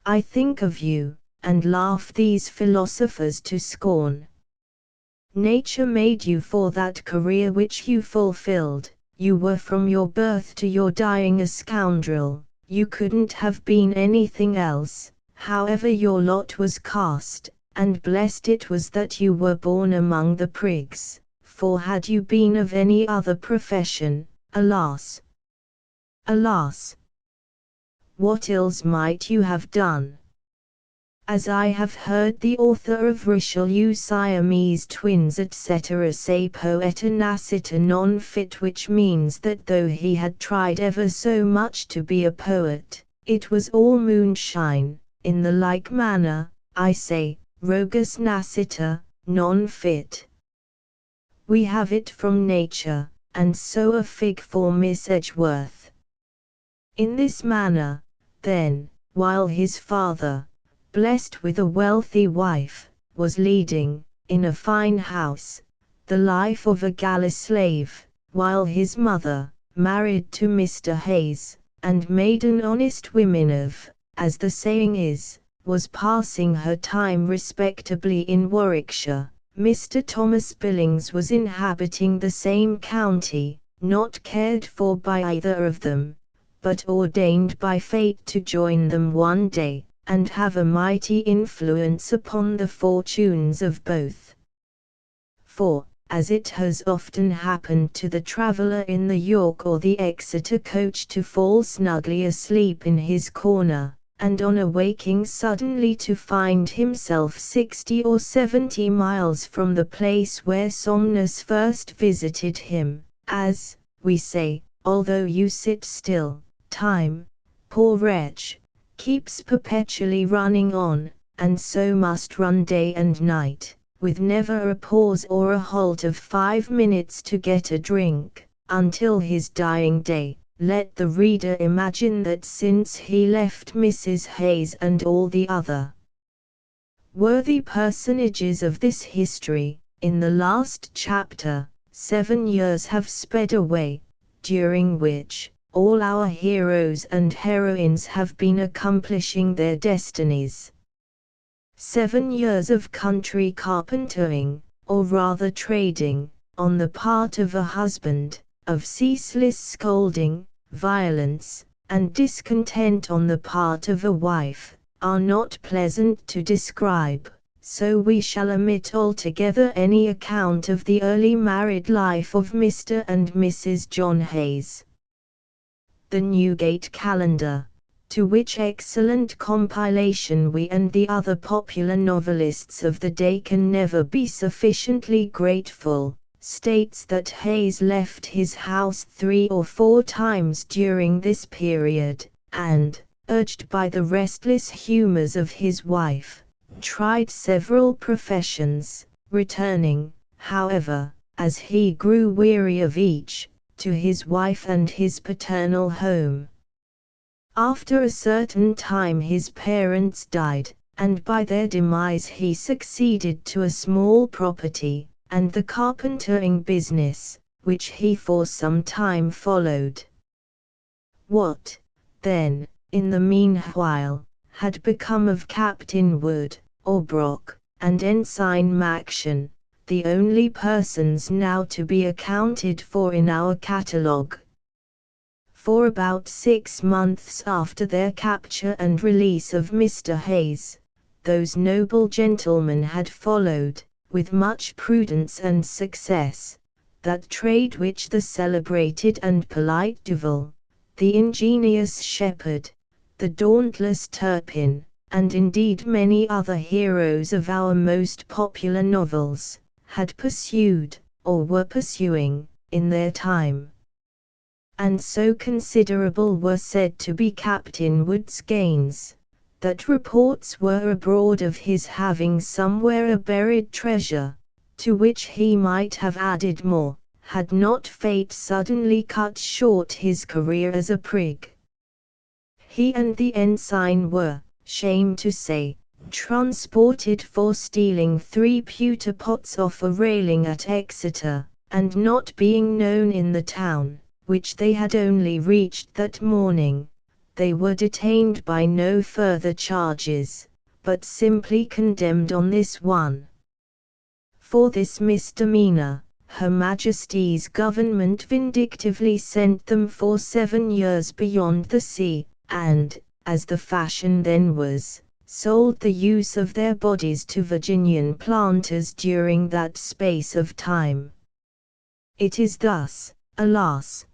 S1: I think of you, and laugh these philosophers to scorn. Nature made you for that career which you fulfilled. You were from your birth to your dying a scoundrel, you couldn't have been anything else, however your lot was cast. And blessed it was that you were born among the prigs, for had you been of any other profession, alas! Alas! What ills might you have done? As I have heard the author of Richelieu's Siamese twins etc. say poeta nascita non fit, which means that though he had tried ever so much to be a poet, it was all moonshine. In the like manner, I say, rogus nascita, non fit. We have it from nature, and so a fig for Miss Edgeworth. In this manner, then, while his father, blessed with a wealthy wife, was leading, in a fine house, the life of a galley slave, while his mother, married to Mr. Hayes, and made an honest woman of, as the saying is, was passing her time respectably in Warwickshire, Mr. Thomas Billings was inhabiting the same county, not cared for by either of them, but ordained by fate to join them one day, and have a mighty influence upon the fortunes of both. For, as it has often happened to the traveller in the York or the Exeter coach to fall snugly asleep in his corner, and on awaking suddenly to find himself 60 or 70 miles from the place where Somnus first visited him, as, we say, although you sit still, time, poor wretch, keeps perpetually running on, and so must run day and night, with never a pause or a halt of 5 minutes to get a drink, until his dying day. Let the reader imagine that since he left Mrs. Hayes and all the other worthy personages of this history, in the last chapter, 7 years have sped away, during which all our heroes and heroines have been accomplishing their destinies. 7 years of country carpentering, or rather trading, on the part of a husband, of ceaseless scolding, violence, and discontent on the part of a wife, are not pleasant to describe, so we shall omit altogether any account of the early married life of Mr. and Mrs. John Hayes. The Newgate Calendar, to which excellent compilation we and the other popular novelists of the day can never be sufficiently grateful, states that Hayes left his house 3 or 4 times during this period, and, urged by the restless humours of his wife, tried several professions, returning, however, as he grew weary of each, to his wife and his paternal home. After a certain time his parents died, and by their demise he succeeded to a small property, and the carpentering business, which he for some time followed. What, then, in the meanwhile, had become of Captain Wood, or Brock, and Ensign Maction, the only persons now to be accounted for in our catalogue? For about 6 months after their capture and release of Mr. Hayes, those noble gentlemen had followed, with much prudence and success, that trade which the celebrated and polite Duval, the ingenious Shepherd, the dauntless Turpin, and indeed many other heroes of our most popular novels, had pursued, or were pursuing, in their time. And so considerable were said to be Captain Wood's gains, that reports were abroad of his having somewhere a buried treasure, to which he might have added more, had not fate suddenly cut short his career as a prig. He and the ensign were, shame to say, transported for stealing 3 pewter pots off a railing at Exeter, and not being known in the town, which they had only reached that morning, they were detained by no further charges, but simply condemned on this one. For this misdemeanor, Her Majesty's government vindictively sent them for 7 years beyond the sea, and, as the fashion then was, sold the use of their bodies to Virginian planters during that space of time. It is thus, alas,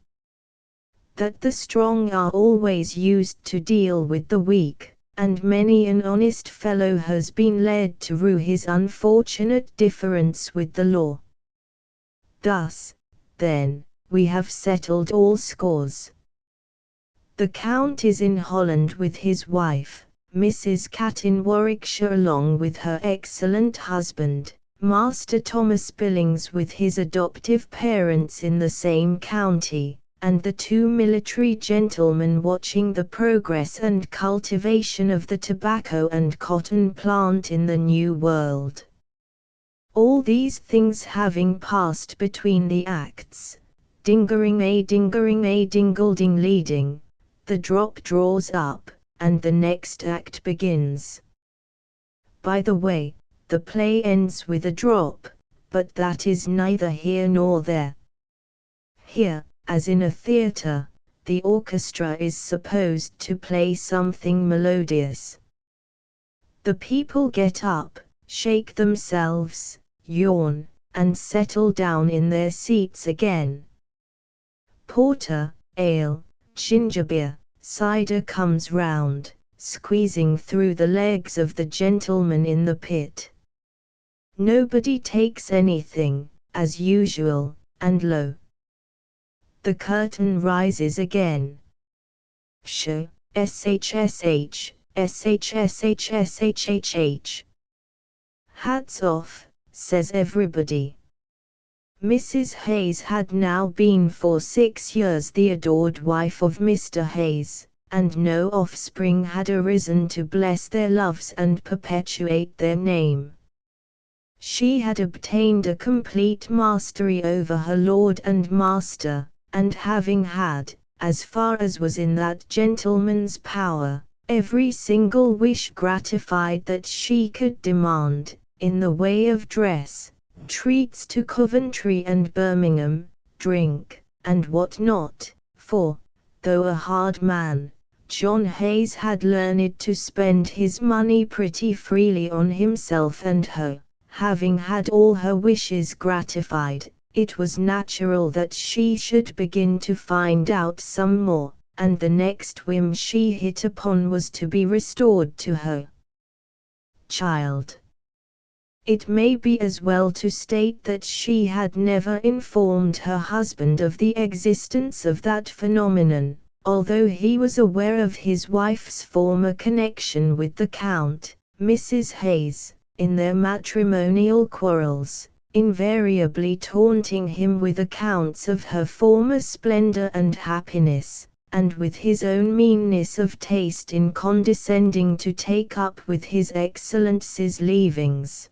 S1: that the strong are always used to deal with the weak, and many an honest fellow has been led to rue his unfortunate difference with the law. Thus, then, we have settled all scores. The Count is in Holland with his wife, Mrs. Cat in Warwickshire along with her excellent husband, Master Thomas Billings with his adoptive parents in the same county, and the 2 military gentlemen watching the progress and cultivation of the tobacco and cotton plant in the New World. All these things having passed between the acts, dingering a dingle-ding leading, the drop draws up, and the next act begins. By the way, the play ends with a drop, but that is neither here nor there. Here, as in a theatre, the orchestra is supposed to play something melodious. The people get up, shake themselves, yawn, and settle down in their seats again. Porter, ale, gingerbeer, cider comes round, squeezing through the legs of the gentlemen in the pit. Nobody takes anything, as usual, and lo! The curtain rises again. Sh, shsh, shshshshhh. Hats off, says everybody. Mrs. Hayes had now been for 6 years the adored wife of Mr. Hayes, and no offspring had arisen to bless their loves and perpetuate their name. She had obtained a complete mastery over her lord and master, and having had, as far as was in that gentleman's power, every single wish gratified that she could demand, in the way of dress, treats to Coventry and Birmingham, drink, and what not, for, though a hard man, John Hayes had learned to spend his money pretty freely on himself and her. Having had all her wishes gratified, it was natural that she should begin to find out some more, and the next whim she hit upon was to be restored to her child. It may be as well to state that she had never informed her husband of the existence of that phenomenon, although he was aware of his wife's former connection with the Count, Mrs. Hayes, in their matrimonial quarrels, invariably taunting him with accounts of her former splendor and happiness, and with his own meanness of taste in condescending to take up with his Excellency's leavings.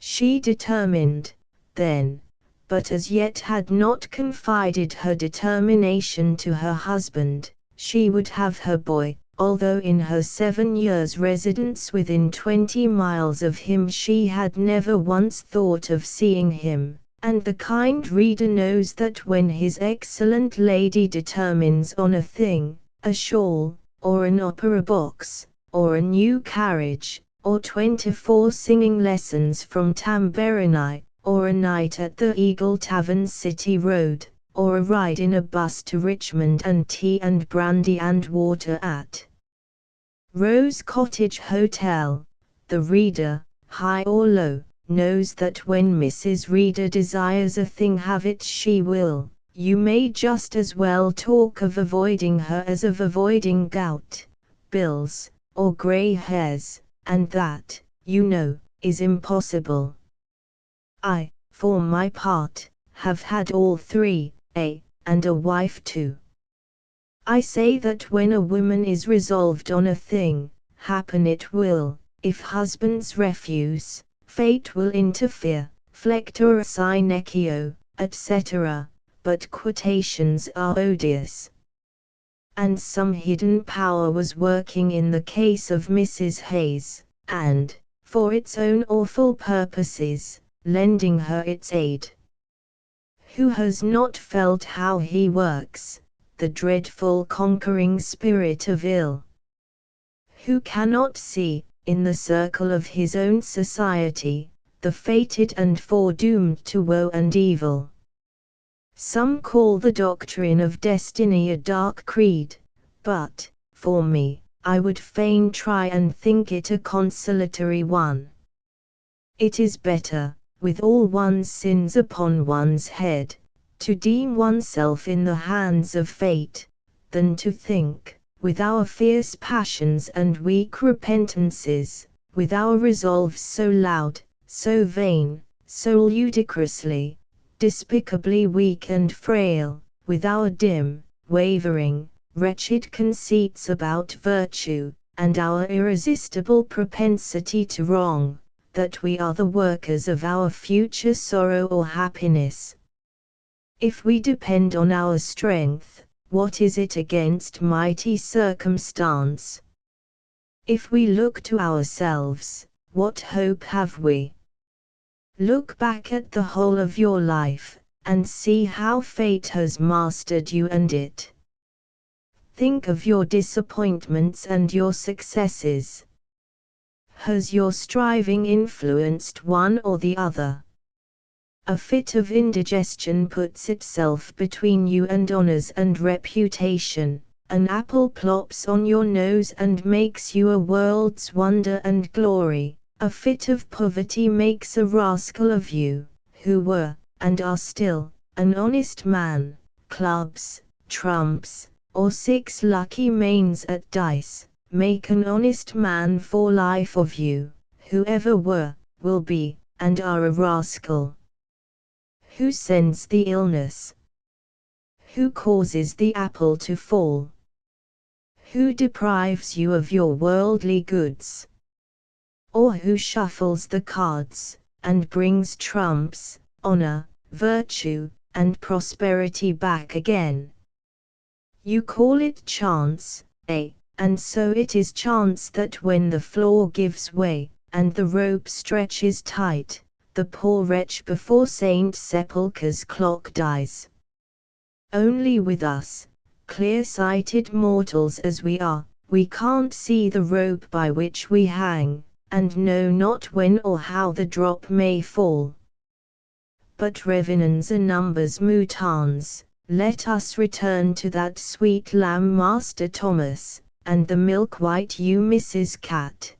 S1: She determined, then, but as yet had not confided her determination to her husband, she would have her boy, although in her 7 years' residence within 20 miles of him she had never once thought of seeing him, and the kind reader knows that when his excellent lady determines on a thing, a shawl, or an opera box, or a new carriage, or 24 singing lessons from Tamburini, or a night at the Eagle Tavern City Road, or a ride in a bus to Richmond and tea and brandy and water at Rose Cottage Hotel, the reader, high or low, knows that when Mrs. Reader desires a thing have it she will. You may just as well talk of avoiding her as of avoiding gout, bills, or grey hairs, and that, you know, is impossible. I, for my part, have had all three, and a wife too. I say that when a woman is resolved on a thing, happen it will, if husbands refuse, fate will interfere, flectura sine etc., but quotations are odious. And some hidden power was working in the case of Mrs. Hayes, and, for its own awful purposes, lending her its aid. Who has not felt how he works, the dreadful conquering spirit of ill? Who cannot see, in the circle of his own society, the fated and foredoomed to woe and evil? Some call the doctrine of destiny a dark creed, but, for me, I would fain try and think it a consolatory one. It is better, with all one's sins upon one's head, to deem oneself in the hands of fate, than to think, with our fierce passions and weak repentances, with our resolves so loud, so vain, so ludicrously, despicably weak and frail, with our dim, wavering, wretched conceits about virtue, and our irresistible propensity to wrong, that we are the workers of our future sorrow or happiness. If we depend on our strength, what is it against mighty circumstance? If we look to ourselves, what hope have we? Look back at the whole of your life, and see how fate has mastered you and it. Think of your disappointments and your successes. Has your striving influenced one or the other? A fit of indigestion puts itself between you and honors and reputation. An apple plops on your nose and makes you a world's wonder and glory. A fit of poverty makes a rascal of you, who were, and are still, an honest man. Clubs, trumps, or 6 lucky mains at dice, make an honest man for life of you, who ever were, will be, and are a rascal. Who sends the illness? Who causes the apple to fall? Who deprives you of your worldly goods? Or who shuffles the cards, and brings trumps, honor, virtue, and prosperity back again? You call it chance, eh? And so it is chance that when the floor gives way, and the rope stretches tight, the poor wretch before Saint Sepulchre's clock dies. Only with us, clear-sighted mortals as we are, we can't see the rope by which we hang, and know not when or how the drop may fall. But revenants and numbers mutans, let us return to that sweet lamb Master Thomas, and the milk-white ewe Mrs. Cat.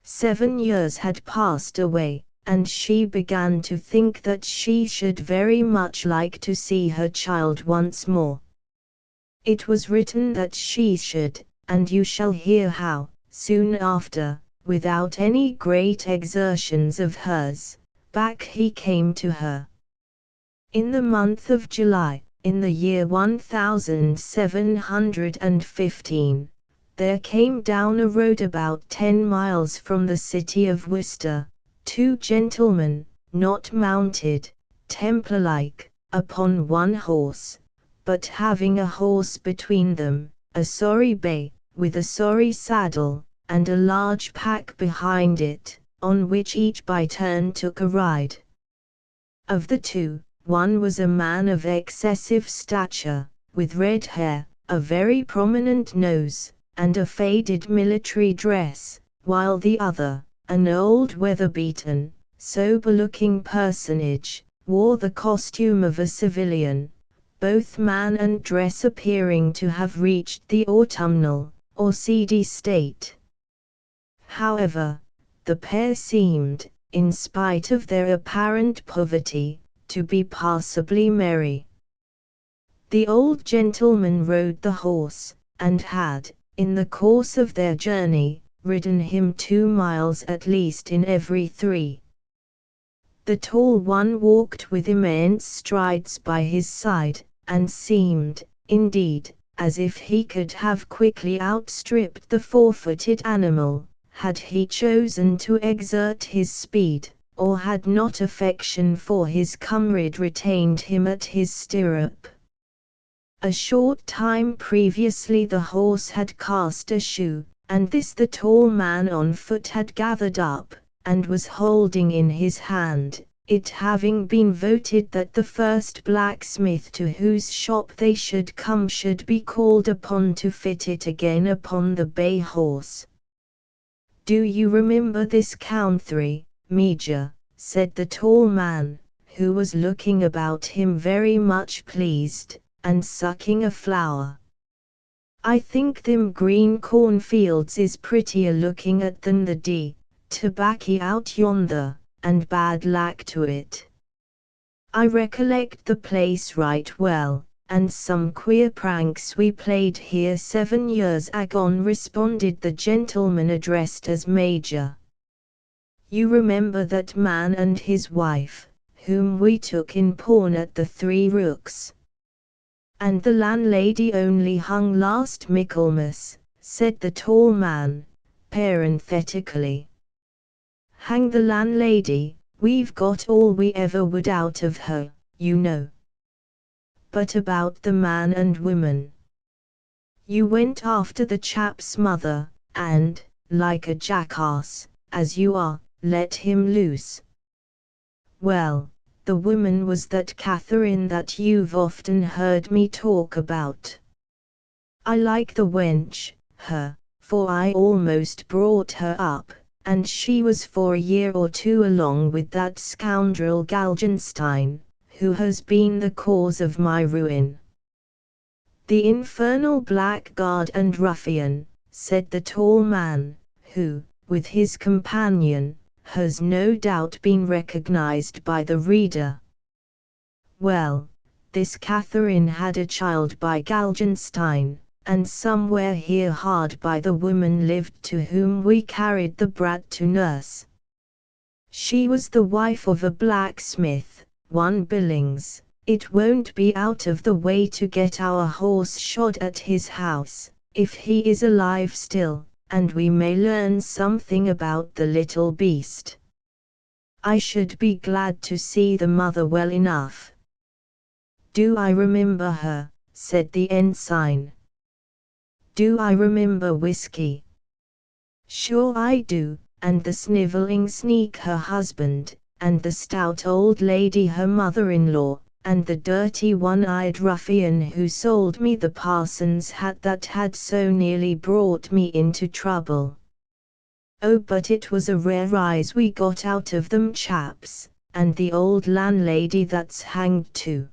S1: 7 years had passed away, and she began to think that she should very much like to see her child once more. It was written that she should, and you shall hear how, soon after, without any great exertions of hers, back he came to her. In the month of July, in the year 1715, there came down a road about 10 miles from the city of Worcester, 2 gentlemen, not mounted, Templar-like, upon one horse, but having a horse between them, a sorry bay, with a sorry saddle, and a large pack behind it, on which each by turn took a ride. Of the 2, one was a man of excessive stature, with red hair, a very prominent nose, and a faded military dress, while the other, an old weather-beaten, sober-looking personage, wore the costume of a civilian, both man and dress appearing to have reached the autumnal, or seedy state. However, the pair seemed, in spite of their apparent poverty, to be passably merry. The old gentleman rode the horse, and had, in the course of their journey, ridden him 2 miles at least in every 3. The tall one walked with immense strides by his side, and seemed, indeed, as if he could have quickly outstripped the 4-footed animal, had he chosen to exert his speed, or had not affection for his comrade retained him at his stirrup. A short time previously the horse had cast a shoe, and this the tall man on foot had gathered up, and was holding in his hand, it having been voted that the first blacksmith to whose shop they should come should be called upon to fit it again upon the bay horse. "Do you remember this country, Major?" said the tall man, who was looking about him very much pleased, and sucking a flower. "I think them green cornfields is prettier looking at than the tobaccy out yonder, and bad lack to it." "I recollect the place right well, and some queer pranks we played here 7 years agone," responded the gentleman addressed as Major. "You remember that man and his wife, whom we took in pawn at the 3 Rooks? And the landlady only hung last Michaelmas," said the tall man, parenthetically. "Hang the landlady, we've got all we ever would out of her, you know. But about the man and woman? You went after the chap's mother, and, like a jackass, as you are, let him loose. Well, The woman was that Catherine that you've often heard me talk about. I like the wench, her, for I almost brought her up, and she was for a year or two along with that scoundrel Galgenstein, who has been the cause of my ruin. The infernal blackguard and ruffian, said the tall man, who, with his companion, has no doubt been recognized by the reader. Well, this Catherine had a child by Galgenstein, and somewhere here hard by the woman lived to whom we carried the brat to nurse. She was the wife of a blacksmith, one Billings. It won't be out of the way to get our horse shod at his house, if he is alive still, and we may learn something about the little beast. I should be glad to see the mother well enough. Do I remember her? Said the ensign. Do I remember whiskey? Sure I do, and the snivelling sneak her husband, and the stout old lady her mother-in-law, and the dirty one-eyed ruffian who sold me the parson's hat that had so nearly brought me into trouble. Oh, but it was a rare rise we got out of them chaps, and the old landlady that's hanged too.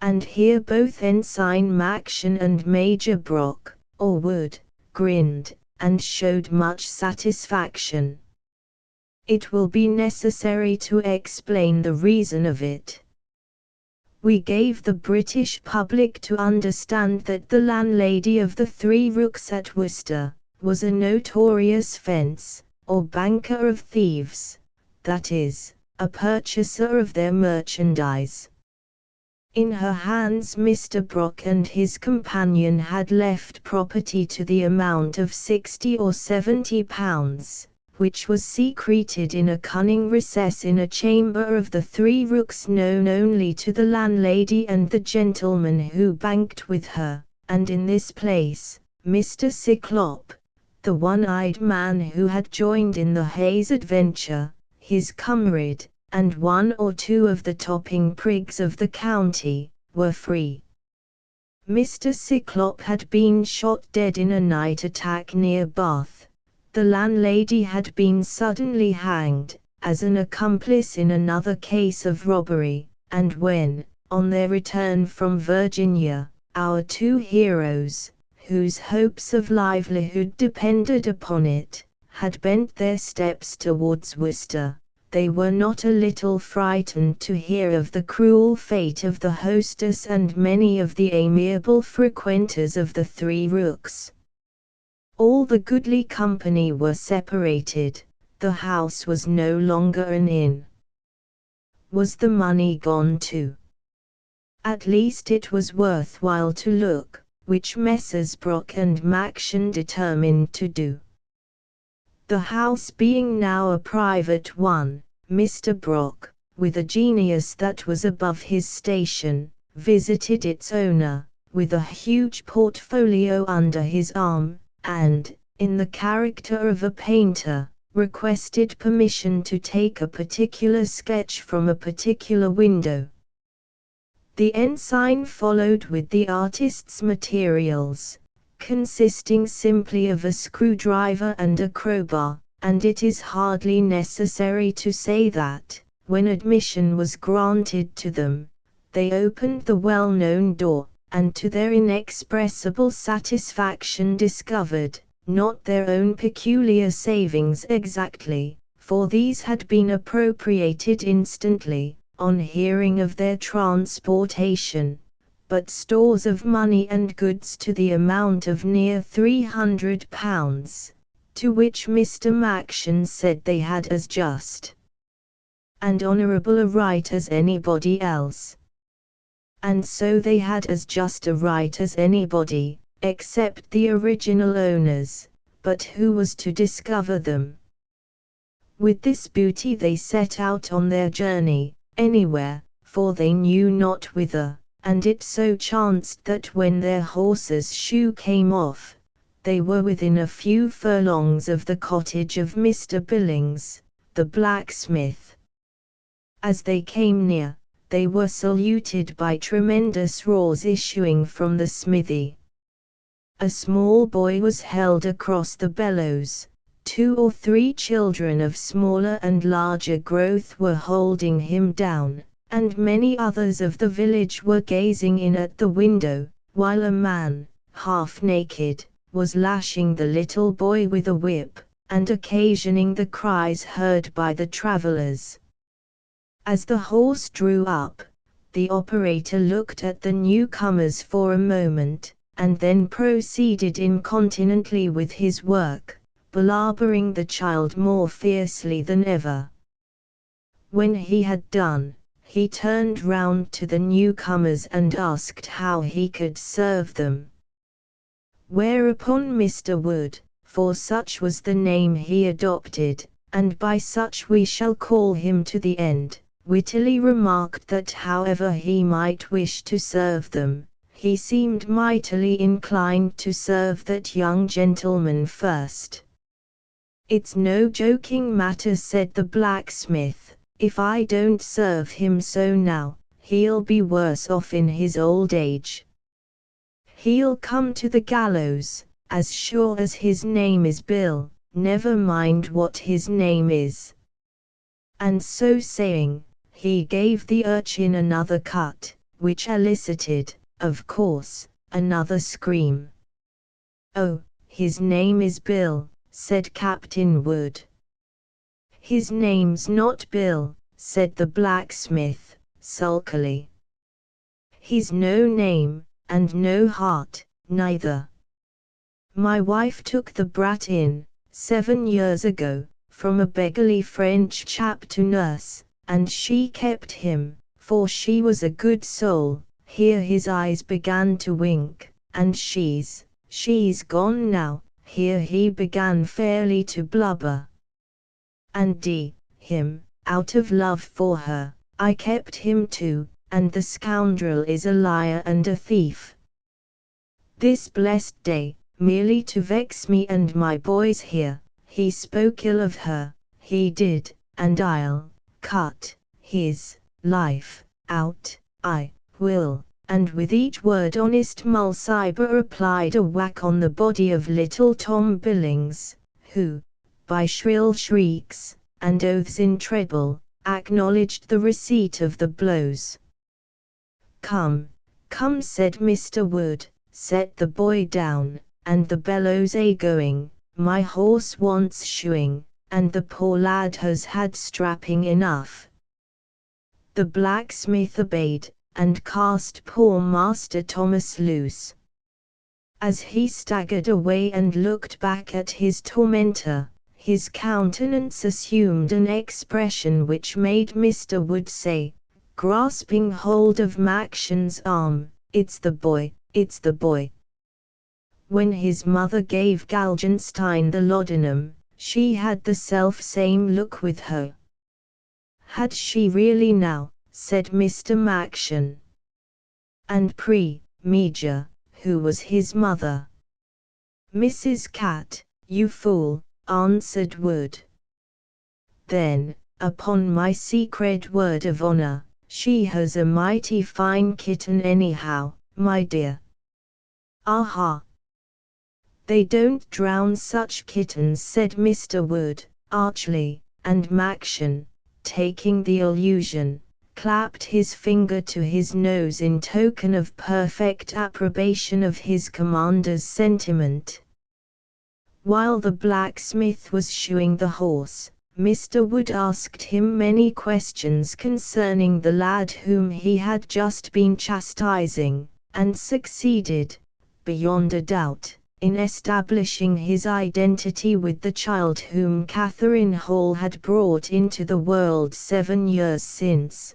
S1: And here both Ensign Maction and Major Brock, or Wood, grinned, and showed much satisfaction. It will be necessary to explain the reason of it. We gave the British public to understand that the landlady of the Three Rooks at Worcester was a notorious fence, or banker of thieves, that is, a purchaser of their merchandise. In her hands Mr. Brock and his companion had left property to the amount of £60 or £70, which was secreted in a cunning recess in a chamber of the Three Rooks known only to the landlady and the gentleman who banked with her, and in this place, Mr. Cyclop, the one-eyed man who had joined in the Hayes adventure, his comrade, and one or two of the topping prigs of the county, were free. Mr. Cyclop had been shot dead in a night attack near Bath. The landlady had been suddenly hanged, as an accomplice in another case of robbery, and when, on their return from Virginia, our two heroes, whose hopes of livelihood depended upon it, had bent their steps towards Worcester, they were not a little frightened to hear of the cruel fate of the hostess and many of the amiable frequenters of the Three Rooks. All the goodly company were separated. The house was no longer an inn. Was the money gone too? At least it was worthwhile to look, which Messrs. Brock and Maction determined to do. The house being now a private one, Mr. Brock, with a genius that was above his station, visited its owner, with a huge portfolio under his arm, and, in the character of a painter, requested permission to take a particular sketch from a particular window. The ensign followed with the artist's materials, consisting simply of a screwdriver and a crowbar, and it is hardly necessary to say that, when admission was granted to them, they opened the well-known door, and to their inexpressible satisfaction discovered, not their own peculiar savings exactly, for these had been appropriated instantly, on hearing of their transportation, but stores of money and goods to the amount of near £300, to which Mr. Maction said they had as just and honourable a right as anybody else. And so they had as just a right as anybody, except the original owners, but who was to discover them? With this booty they set out on their journey, anywhere, for they knew not whither, and it so chanced that when their horses' shoe came off, they were within a few furlongs of the cottage of Mr. Billings, the blacksmith. As they came near, they were saluted by tremendous roars issuing from the smithy. A small boy was held across the bellows. 2 or 3 children of smaller and larger growth were holding him down, and many others of the village were gazing in at the window, while a man, half naked, was lashing the little boy with a whip, and occasioning the cries heard by the travelers. As the horse drew up, the operator looked at the newcomers for a moment, and then proceeded incontinently with his work, belaboring the child more fiercely than ever. When he had done, he turned round to the newcomers and asked how he could serve them. Whereupon Mr. Wood, for such was the name he adopted, and by such we shall call him to the end, wittily remarked that however he might wish to serve them, he seemed mightily inclined to serve that young gentleman first. "It's no joking matter," said the blacksmith. "If I don't serve him so now, he'll be worse off in his old age. He'll come to the gallows, as sure as his name is Bill, never mind what his name is." And so saying, he gave the urchin another cut, which elicited, of course, another scream. "Oh, his name is Bill," said Captain Wood. "His name's not Bill," said the blacksmith, sulkily. "He's no name, and no heart, neither. My wife took the brat in, 7 years ago, from a beggarly French chap to nurse, and she kept him, for she was a good soul." Here his eyes began to wink. "And she's gone now." Here he began fairly to blubber. "And him, out of love for her, I kept him too, and the scoundrel is a liar and a thief. This blessed day, merely to vex me and my boys here, he spoke ill of her, he did, and I'll cut his life out, I will." And with each word honest Mulciber applied a whack on the body of little Tom Billings, who, by shrill shrieks, and oaths in treble, acknowledged the receipt of the blows. "Come, come," said Mr. Wood, "set the boy down, and the bellows a-going, my horse wants shoeing, and the poor lad has had strapping enough." The blacksmith obeyed, and cast poor Master Thomas loose. As he staggered away and looked back at his tormentor, his countenance assumed an expression which made Mr. Wood say, grasping hold of Maction's arm, "It's the boy, it's the boy." When his mother gave Galgenstein the laudanum, she had the self-same look with her. "Had she really now?" said Mr. Maction. "And Major, who was his mother?" "Mrs. Cat, you fool," answered Wood. "Then, upon my secret word of honor, she has a mighty fine kitten anyhow, my dear." "Aha! They don't drown such kittens," said Mr. Wood, archly, and Maction, taking the allusion, clapped his finger to his nose in token of perfect approbation of his commander's sentiment. While the blacksmith was shoeing the horse, Mr. Wood asked him many questions concerning the lad whom he had just been chastising, and succeeded, beyond a doubt, in establishing his identity with the child whom Catherine Hall had brought into the world 7 years since.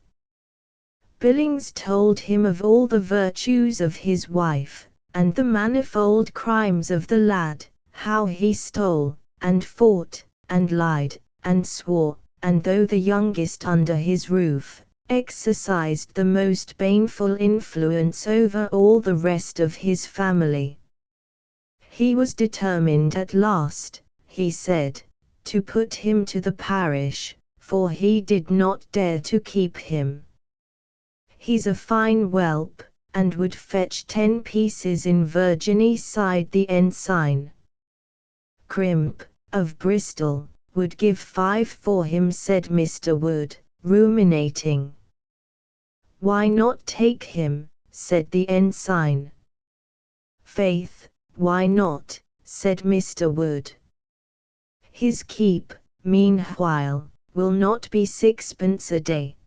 S1: Billings told him of all the virtues of his wife, and the manifold crimes of the lad, how he stole, and fought, and lied, and swore, and though the youngest under his roof, exercised the most baneful influence over all the rest of his family. He was determined at last, he said, to put him to the parish, for he did not dare to keep him. He's a fine whelp, and would fetch 10 pieces in Virginie, sighed the ensign. Crimp, of Bristol, would give 5 for him, said Mr. Wood, ruminating. Why not take him, said the ensign. Faith, why not, said Mr. Wood. His keep, meanwhile, will not be 6pence a day.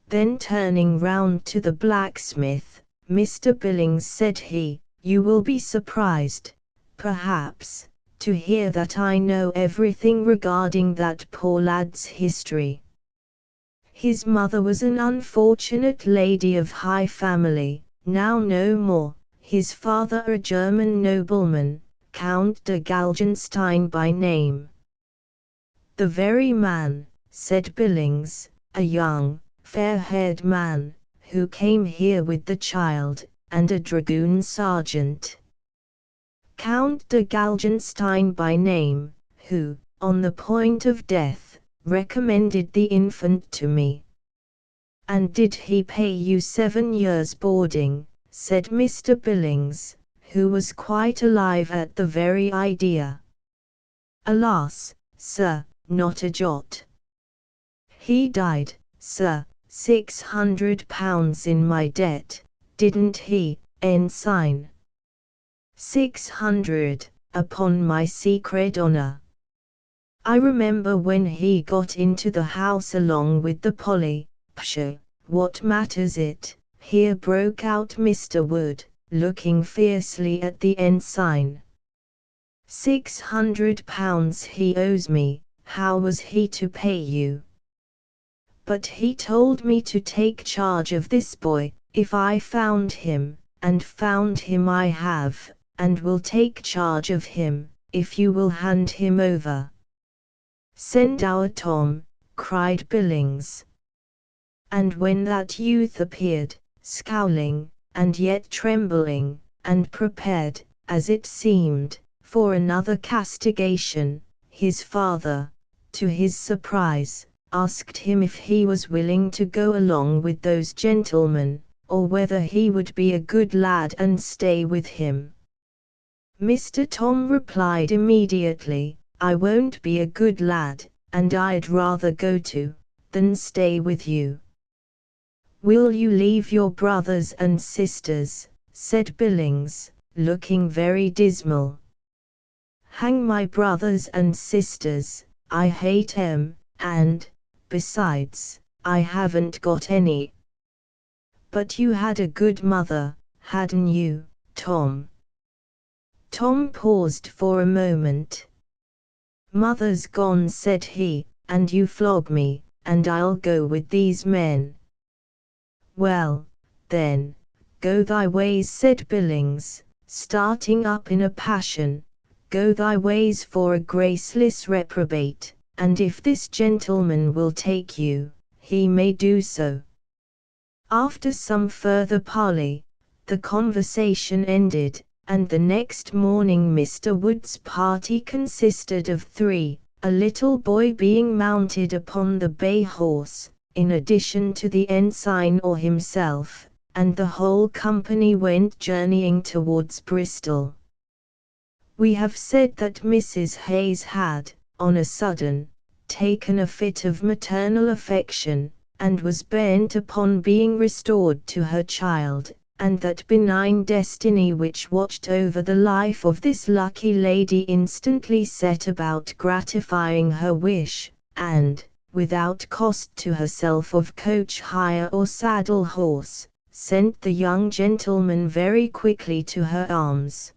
S1: Then turning round to the blacksmith, Mr. Billings, said he, you will be surprised, perhaps, to hear that I know everything regarding that poor lad's history. His mother was an unfortunate lady of high family, now no more, his father a German nobleman, Count de Galgenstein by name. The very man, said Billings, a young, fair-haired man, who came here with the child, and a dragoon sergeant. Count de Galgenstein by name, who, on the point of death, recommended the infant to me. And did he pay you 7 years' boarding, said Mr. Billings, who was quite alive at the very idea. Alas, sir, not a jot. He died, sir, £600 in my debt, didn't he, ensign? 600, upon my secret honour. I remember when he got into the house along with the Polly. Pshaw, what matters it? Here broke out Mr. Wood, looking fiercely at the ensign. £600 he owes me, how was he to pay you? But he told me to take charge of this boy, if I found him, and found him I have, and will take charge of him, if you will hand him over. Send our Tom, cried Billings. And when that youth appeared, scowling, and yet trembling, and prepared, as it seemed, for another castigation, his father, to his surprise, asked him if he was willing to go along with those gentlemen, or whether he would be a good lad and stay with him. Mr. Tom replied immediately, I won't be a good lad, and I'd rather go than stay with you. Will you leave your brothers and sisters, said Billings, looking very dismal. Hang my brothers and sisters, I hate 'em, and, besides, I haven't got any. But you had a good mother, hadn't you, Tom? Tom paused for a moment. Mother's gone, said he, and you flog me, and I'll go with these men. Well, then, go thy ways, said Billings, starting up in a passion, go thy ways for a graceless reprobate, and if this gentleman will take you, he may do so. After some further parley, the conversation ended, and the next morning Mr. Wood's party consisted of 3, a little boy being mounted upon the bay horse, in addition to the ensign or himself, and the whole company went journeying towards Bristol. We have said that Mrs. Hayes had, on a sudden, taken a fit of maternal affection, and was bent upon being restored to her child, and that benign destiny which watched over the life of this lucky lady instantly set about gratifying her wish, and, without cost to herself of coach hire or saddle horse, sent the young gentleman very quickly to her arms.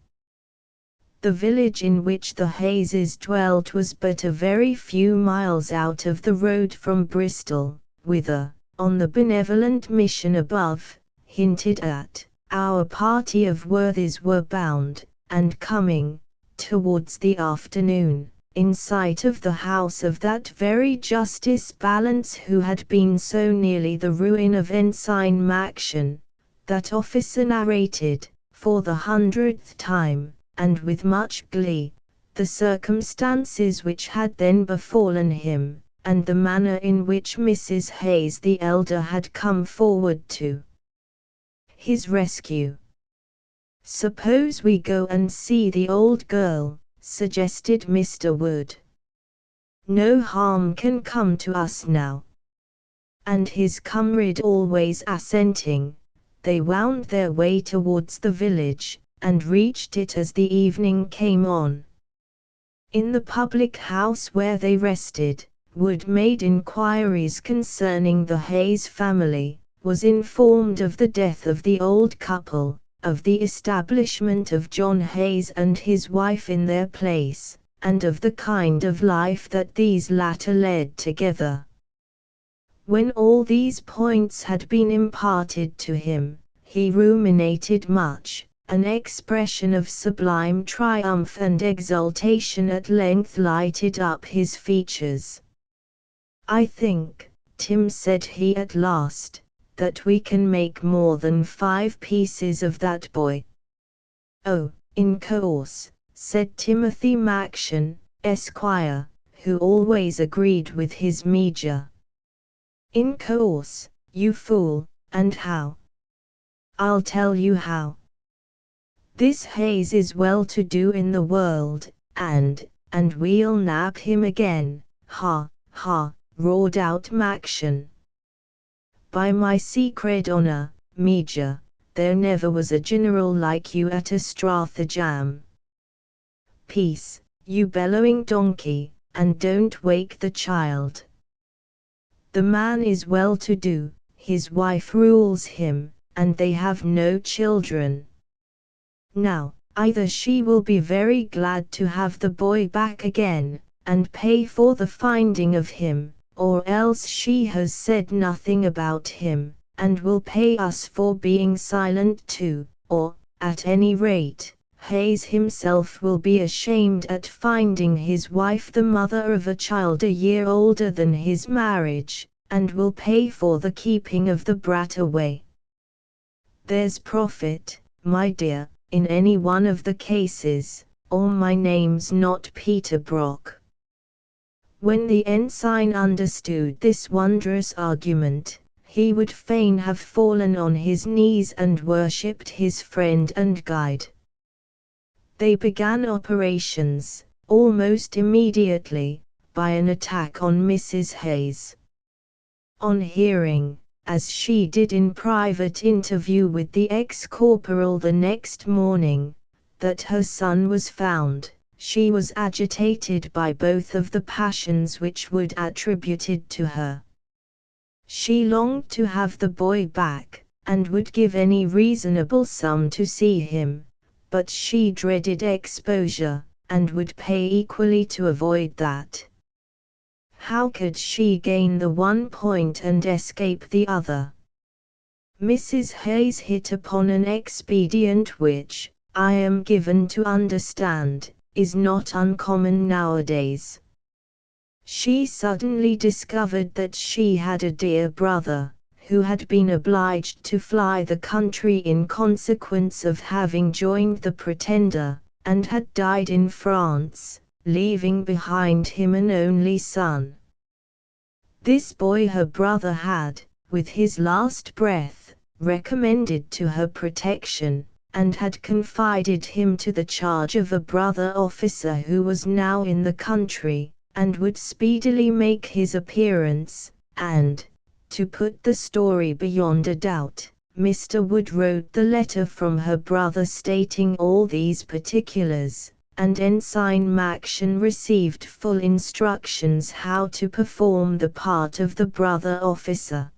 S1: The village in which the Hayeses dwelt was but a very few miles out of the road from Bristol, whither, on the benevolent mission above hinted at, our party of worthies were bound, and coming, towards the afternoon, in sight of the house of that very Justice Balance who had been so nearly the ruin of Ensign Maction, that officer narrated, for the 100th time, and with much glee, the circumstances which had then befallen him, and the manner in which Mrs. Hayes the elder had come forward to his rescue. "Suppose we go and see the old girl," suggested Mr. Wood. "No harm can come to us now." And his comrade always assenting, they wound their way towards the village, and reached it as the evening came on. In the public house where they rested, Wood made inquiries concerning the Hayes family, was informed of the death of the old couple, of the establishment of John Hayes and his wife in their place, and of the kind of life that these latter led together. When all these points had been imparted to him, he ruminated much. An expression of sublime triumph and exultation at length lighted up his features. "I think, Tim," said he at last, "that we can make more than 5 pieces of that boy." "Oh, in course," said Timothy Maction, Esquire, who always agreed with his Major. "In course, you fool, and how?" "I'll tell you how. This Hayes is well to do in the world, and we'll nab him again." "Ha, ha," roared out Maction. "By my secret honour, Major, there never was a general like you at a Stratagem." "Peace, you bellowing donkey, and don't wake the child. The man is well to do, his wife rules him, and they have no children. Now, either she will be very glad to have the boy back again, and pay for the finding of him, or else she has said nothing about him, and will pay us for being silent too, or, at any rate, Hayes himself will be ashamed at finding his wife the mother of a child a year older than his marriage, and will pay for the keeping of the brat away. There's profit, my dear, in any one of the cases, or my name's not Peter Brock." When the ensign understood this wondrous argument, he would fain have fallen on his knees and worshipped his friend and guide. They began operations, almost immediately, by an attack on Mrs. Hayes. On hearing, as she did in private interview with the ex-corporal the next morning, that her son was found, she was agitated by both of the passions which Wood attributed to her. She longed to have the boy back, and would give any reasonable sum to see him, but she dreaded exposure, and would pay equally to avoid that. How could she gain the one point and escape the other? Mrs. Hayes hit upon an expedient which, I am given to understand, is not uncommon nowadays. She suddenly discovered that she had a dear brother, who had been obliged to fly the country in consequence of having joined the Pretender, and had died in France, leaving behind him an only son. This boy her brother had, with his last breath, recommended to her protection, and had confided him to the charge of a brother officer who was now in the country, and would speedily make his appearance, and, to put the story beyond a doubt, Mr. Wood wrote the letter from her brother stating all these particulars, and Ensign Maction received full instructions how to perform the part of the brother officer.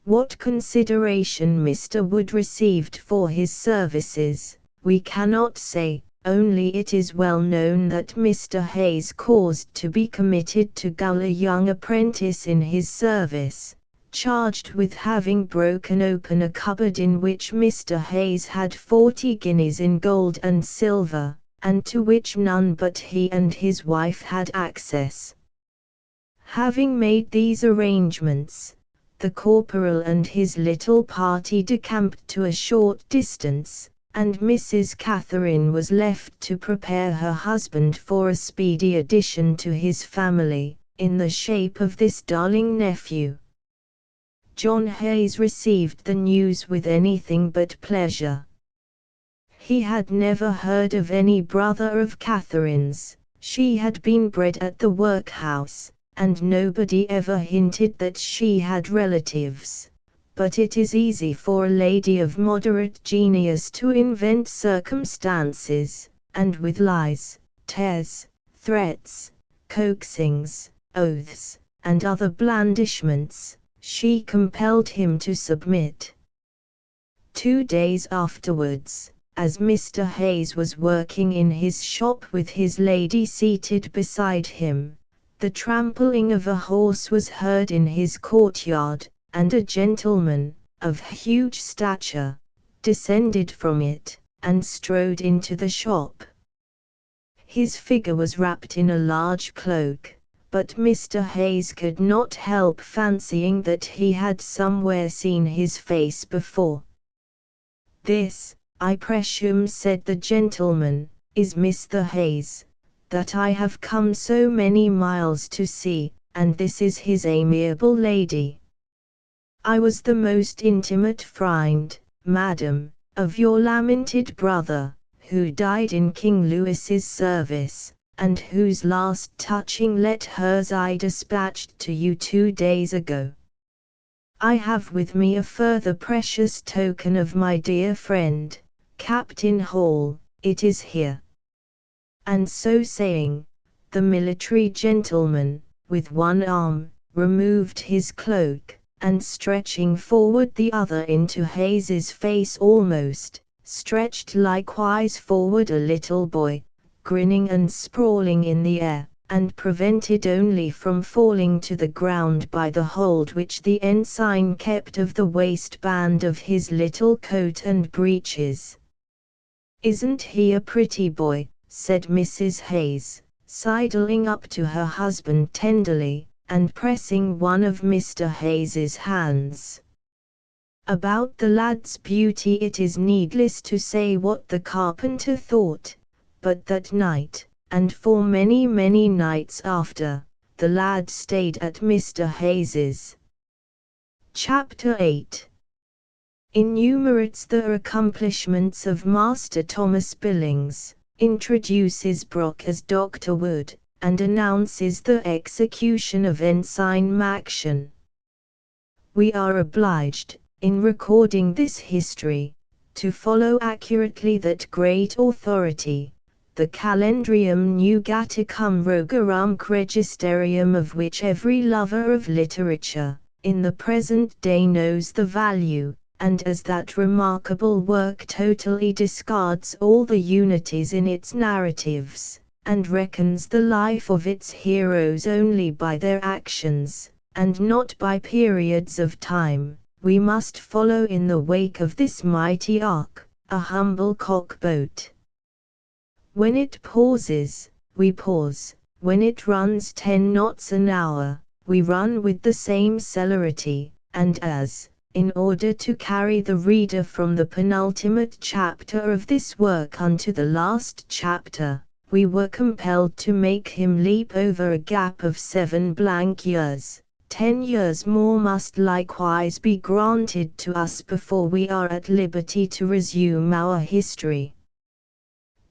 S1: What consideration Mr. Wood received for his services, we cannot say, only it is well known that Mr. Hayes caused to be committed to gaol a young apprentice in his service, charged with having broken open a cupboard in which Mr. Hayes had 40 guineas in gold and silver, and to which none but he and his wife had access. Having made these arrangements, the corporal and his little party decamped to a short distance, and Mrs. Catherine was left to prepare her husband for a speedy addition to his family, in the shape of this darling nephew. John Hayes received the news with anything but pleasure. He had never heard of any brother of Catherine's. She had been bred at the workhouse, and nobody ever hinted that she had relatives. But it is easy for a lady of moderate genius to invent circumstances, and with lies, tears, threats, coaxings, oaths, and other blandishments, she compelled him to submit. 2 days afterwards, as Mr. Hayes was working in his shop with his lady seated beside him, the trampling of a horse was heard in his courtyard, and a gentleman, of huge stature, descended from it, and strode into the shop. His figure was wrapped in a large cloak, but Mr. Hayes could not help fancying that he had somewhere seen his face before. "This, I presume," said the gentleman, "is Mr. Hayes, that I have come so many miles to see, and this is his amiable lady. I was the most intimate friend, madam, of your lamented brother, who died in King Louis's service, and whose last touching letters I dispatched to you 2 days ago. I have with me a further precious token of my dear friend, Captain Hall. It is here." And so saying, the military gentleman, with one arm, removed his cloak, and stretching forward the other into Hayes's face almost, stretched likewise forward a little boy, grinning and sprawling in the air, and prevented only from falling to the ground by the hold which the ensign kept of the waistband of his little coat and breeches. "Isn't he a pretty boy?" said Mrs. Hayes, sidling up to her husband tenderly, and pressing one of Mr. Hayes's hands. About the lad's beauty it is needless to say what the carpenter thought, but that night, and for many nights after, the lad stayed at Mr. Hayes's. Chapter 8 enumerates the accomplishments of Master Thomas Billings, introduces Brock as Dr. Wood, and announces the execution of Ensign Maction. We are obliged, in recording this history, to follow accurately that great authority, the Calendrium Nugaticum Rogarum Registerium, of which every lover of literature, in the present day knows the value, and as that remarkable work totally discards all the unities in its narratives, and reckons the life of its heroes only by their actions, and not by periods of time, we must follow in the wake of this mighty ark, a humble cock-boat. When it pauses, we pause; when it runs 10 knots an hour, we run with the same celerity, and as, in order to carry the reader from the penultimate chapter of this work unto the last chapter, we were compelled to make him leap over a gap of 7 blank years, 10 years more must likewise be granted to us before we are at liberty to resume our history.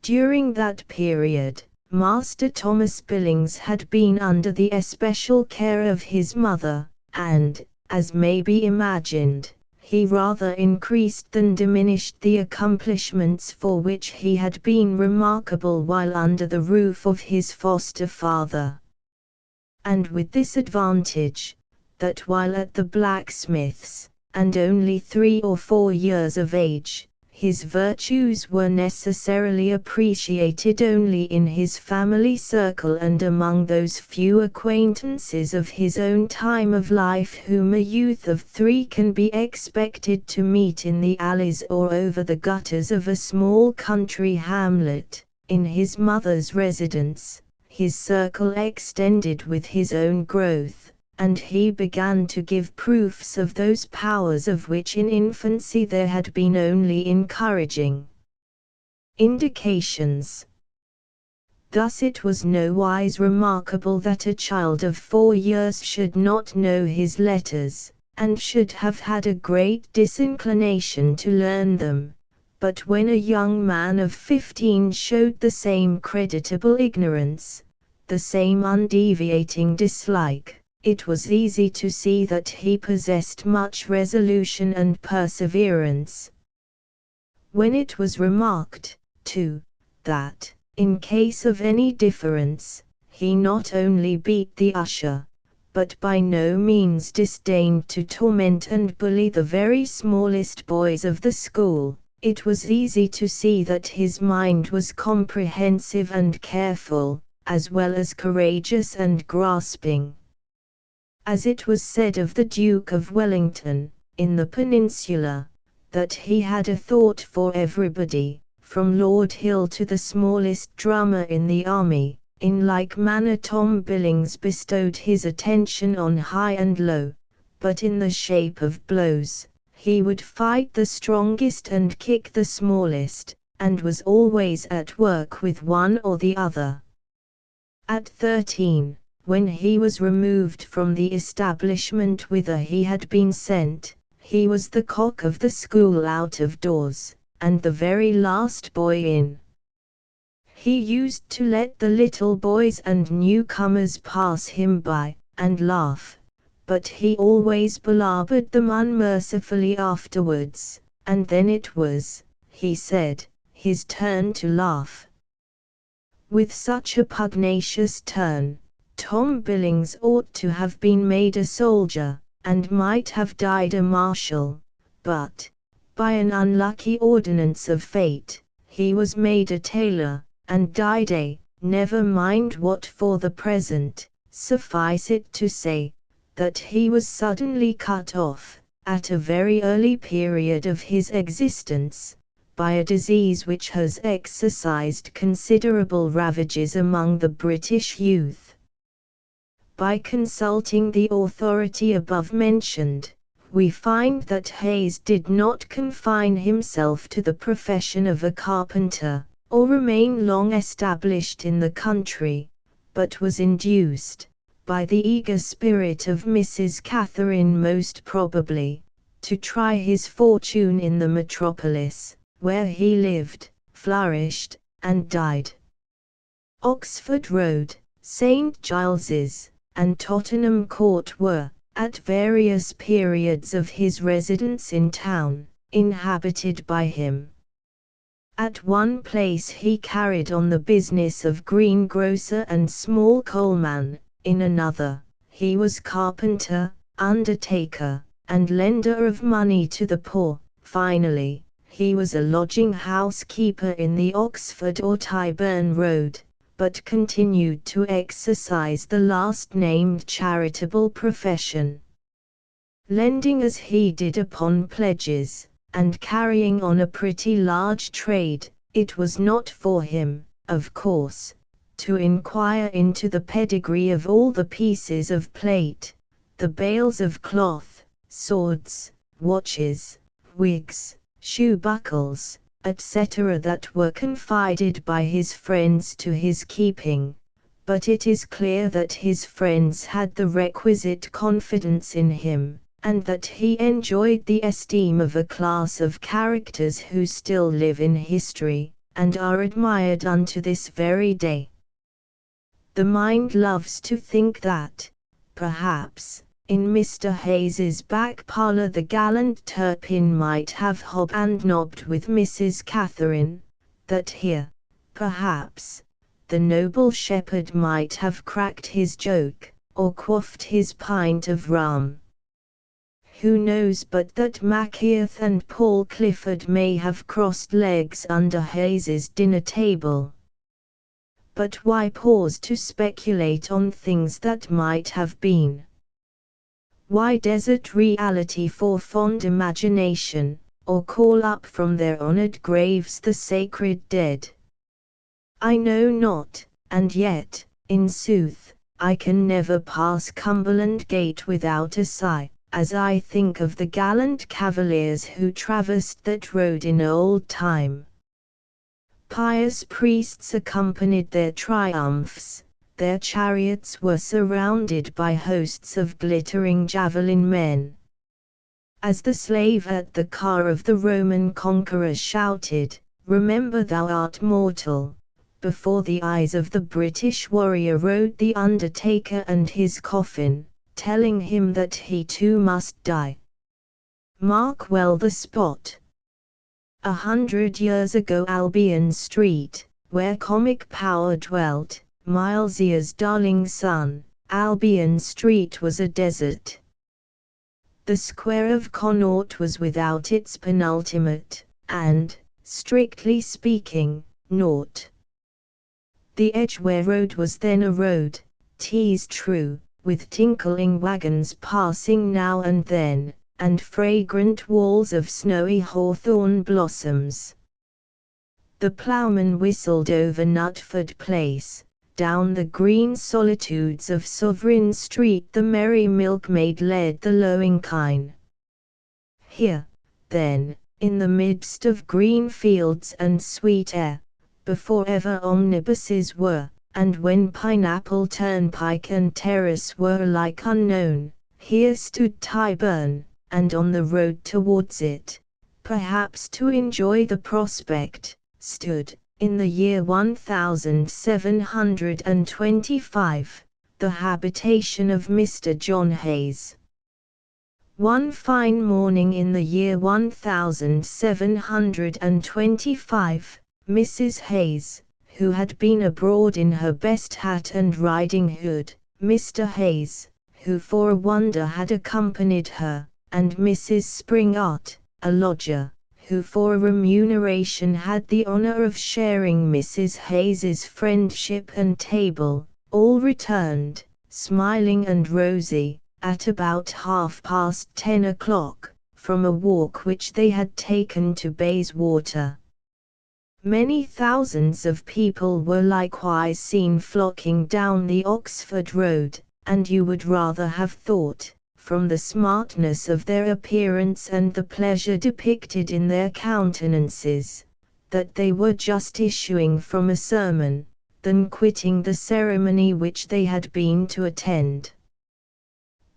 S1: During that period, Master Thomas Billings had been under the especial care of his mother, and, as may be imagined, he rather increased than diminished the accomplishments for which he had been remarkable while under the roof of his foster father. And with this advantage, that while at the blacksmith's, and only 3 or 4 years of age, his virtues were necessarily appreciated only in his family circle and among those few acquaintances of his own time of life whom a youth of 3 can be expected to meet in the alleys or over the gutters of a small country hamlet, in his mother's residence, his circle extended with his own growth, and he began to give proofs of those powers of which in infancy there had been only encouraging indications. Thus it was nowise remarkable that a child of 4 years should not know his letters, and should have had a great disinclination to learn them. But when a young man of 15 showed the same creditable ignorance, the same undeviating dislike, it was easy to see that he possessed much resolution and perseverance. When it was remarked, too, that, in case of any difference, he not only beat the usher, but by no means disdained to torment and bully the very smallest boys of the school, it was easy to see that his mind was comprehensive and careful, as well as courageous and grasping. As it was said of the Duke of Wellington, in the Peninsula, that he had a thought for everybody, from Lord Hill to the smallest drummer in the army. In like manner Tom Billings bestowed his attention on high and low, but in the shape of blows. He would fight the strongest and kick the smallest, and was always at work with one or the other. At 13, when he was removed from the establishment whither he had been sent, he was the cock of the school out of doors, and the very last boy in. He used to let the little boys and newcomers pass him by, and laugh, but he always belabored them unmercifully afterwards, and then it was, he said, his turn to laugh. With such a pugnacious turn, Tom Billings ought to have been made a soldier, and might have died a marshal, but, by an unlucky ordinance of fate, he was made a tailor, and died never mind what for the present. Suffice it to say, that he was suddenly cut off, at a very early period of his existence, by a disease which has exercised considerable ravages among the British youth. By consulting the authority above mentioned, we find that Hayes did not confine himself to the profession of a carpenter, or remain long established in the country, but was induced, by the eager spirit of Mrs. Catherine most probably, to try his fortune in the metropolis, where he lived, flourished, and died. Oxford Road, St. Giles's, and Tottenham Court were, at various periods of his residence in town, inhabited by him. At one place he carried on the business of greengrocer and small coalman, in another, he was carpenter, undertaker, and lender of money to the poor. Finally, he was a lodging-house keeper in the Oxford or Tyburn Road, but continued to exercise the last-named charitable profession. Lending as he did upon pledges, and carrying on a pretty large trade, it was not for him, of course, to inquire into the pedigree of all the pieces of plate, the bales of cloth, swords, watches, wigs, shoe buckles, etc. that were confided by his friends to his keeping, but it is clear that his friends had the requisite confidence in him, and that he enjoyed the esteem of a class of characters who still live in history, and are admired unto this very day. The mind loves to think that, perhaps, in Mr. Hayes's back parlour the gallant Turpin might have hob and nobbed with Mrs. Catherine, that here, perhaps, the noble shepherd might have cracked his joke, or quaffed his pint of rum. Who knows but that Makepeace and Paul Clifford may have crossed legs under Hayes's dinner table? But why pause to speculate on things that might have been? Why desert reality for fond imagination, or call up from their honoured graves the sacred dead? I know not, and yet, in sooth, I can never pass Cumberland Gate without a sigh, as I think of the gallant cavaliers who traversed that road in old time. Pious priests accompanied their triumphs, their chariots were surrounded by hosts of glittering javelin men. As the slave at the car of the Roman conqueror shouted, "Remember thou art mortal," before the eyes of the British warrior rode the undertaker and his coffin, telling him that he too must die. Mark well the spot. 100 years ago Albion Street, where comic power dwelt, Milesia's darling son, Albion Street was a desert. The square of Connaught was without its penultimate, and, strictly speaking, naught. The Edgware Road was then a road, 'tis true, with tinkling wagons passing now and then, and fragrant walls of snowy hawthorn blossoms. The ploughman whistled over Nutford Place, down the green solitudes of Sovereign Street the merry milkmaid led the lowing kine. Here, then, in the midst of green fields and sweet air, before ever omnibuses were, and when Pineapple Turnpike and Terrace were alike unknown, here stood Tyburn, and on the road towards it, perhaps to enjoy the prospect, stood, in the year 1725, the habitation of Mr. John Hayes. One fine morning in the year 1725, Mrs. Hayes, who had been abroad in her best hat and riding hood, Mr. Hayes, who for a wonder had accompanied her, and Mrs. Springart, a lodger, who for a remuneration had the honor of sharing Mrs. Hayes's friendship and table, all returned, smiling and rosy, at about 10:30 o'clock, from a walk which they had taken to Bayswater. Many thousands of people were likewise seen flocking down the Oxford Road, and you would rather have thought, from the smartness of their appearance and the pleasure depicted in their countenances, that they were just issuing from a sermon, than quitting the ceremony which they had been to attend.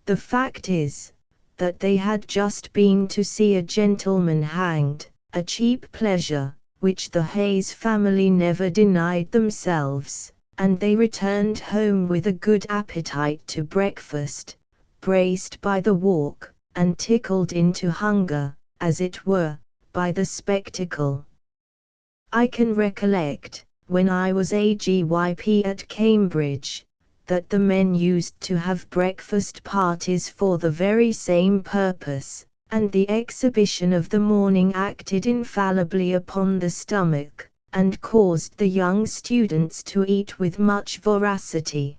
S1: The fact is, that they had just been to see a gentleman hanged, a cheap pleasure, which the Hayes family never denied themselves, and they returned home with a good appetite to breakfast, braced by the walk, and tickled into hunger, as it were, by the spectacle. I can recollect, when I was a GYP at Cambridge, that the men used to have breakfast parties for the very same purpose, and the exhibition of the morning acted infallibly upon the stomach, and caused the young students to eat with much voracity.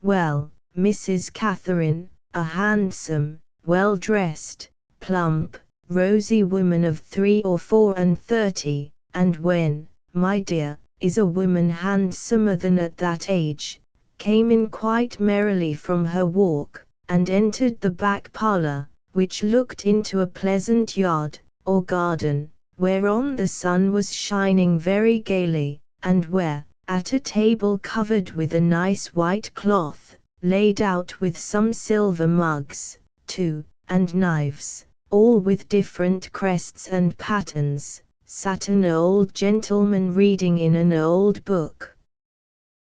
S1: Well, Mrs. Catherine, a handsome, well-dressed, plump, rosy woman of 3 or 34, and when, my dear, is a woman handsomer than at that age, came in quite merrily from her walk, and entered the back parlour, which looked into a pleasant yard, or garden, whereon the sun was shining very gaily, and where, at a table covered with a nice white cloth, laid out with some silver mugs, too, and knives, all with different crests and patterns, sat an old gentleman reading in an old book.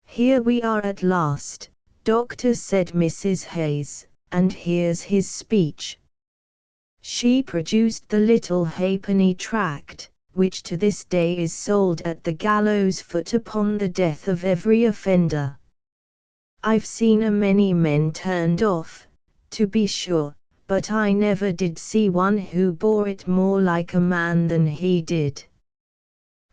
S1: "Here we are at last, Doctor," said Mrs. Hayes, "and here's his speech." She produced the little halfpenny tract, which to this day is sold at the gallows foot upon the death of every offender. I've seen a many men turned off, to be sure, but I never did see one who bore it more like a man than he did.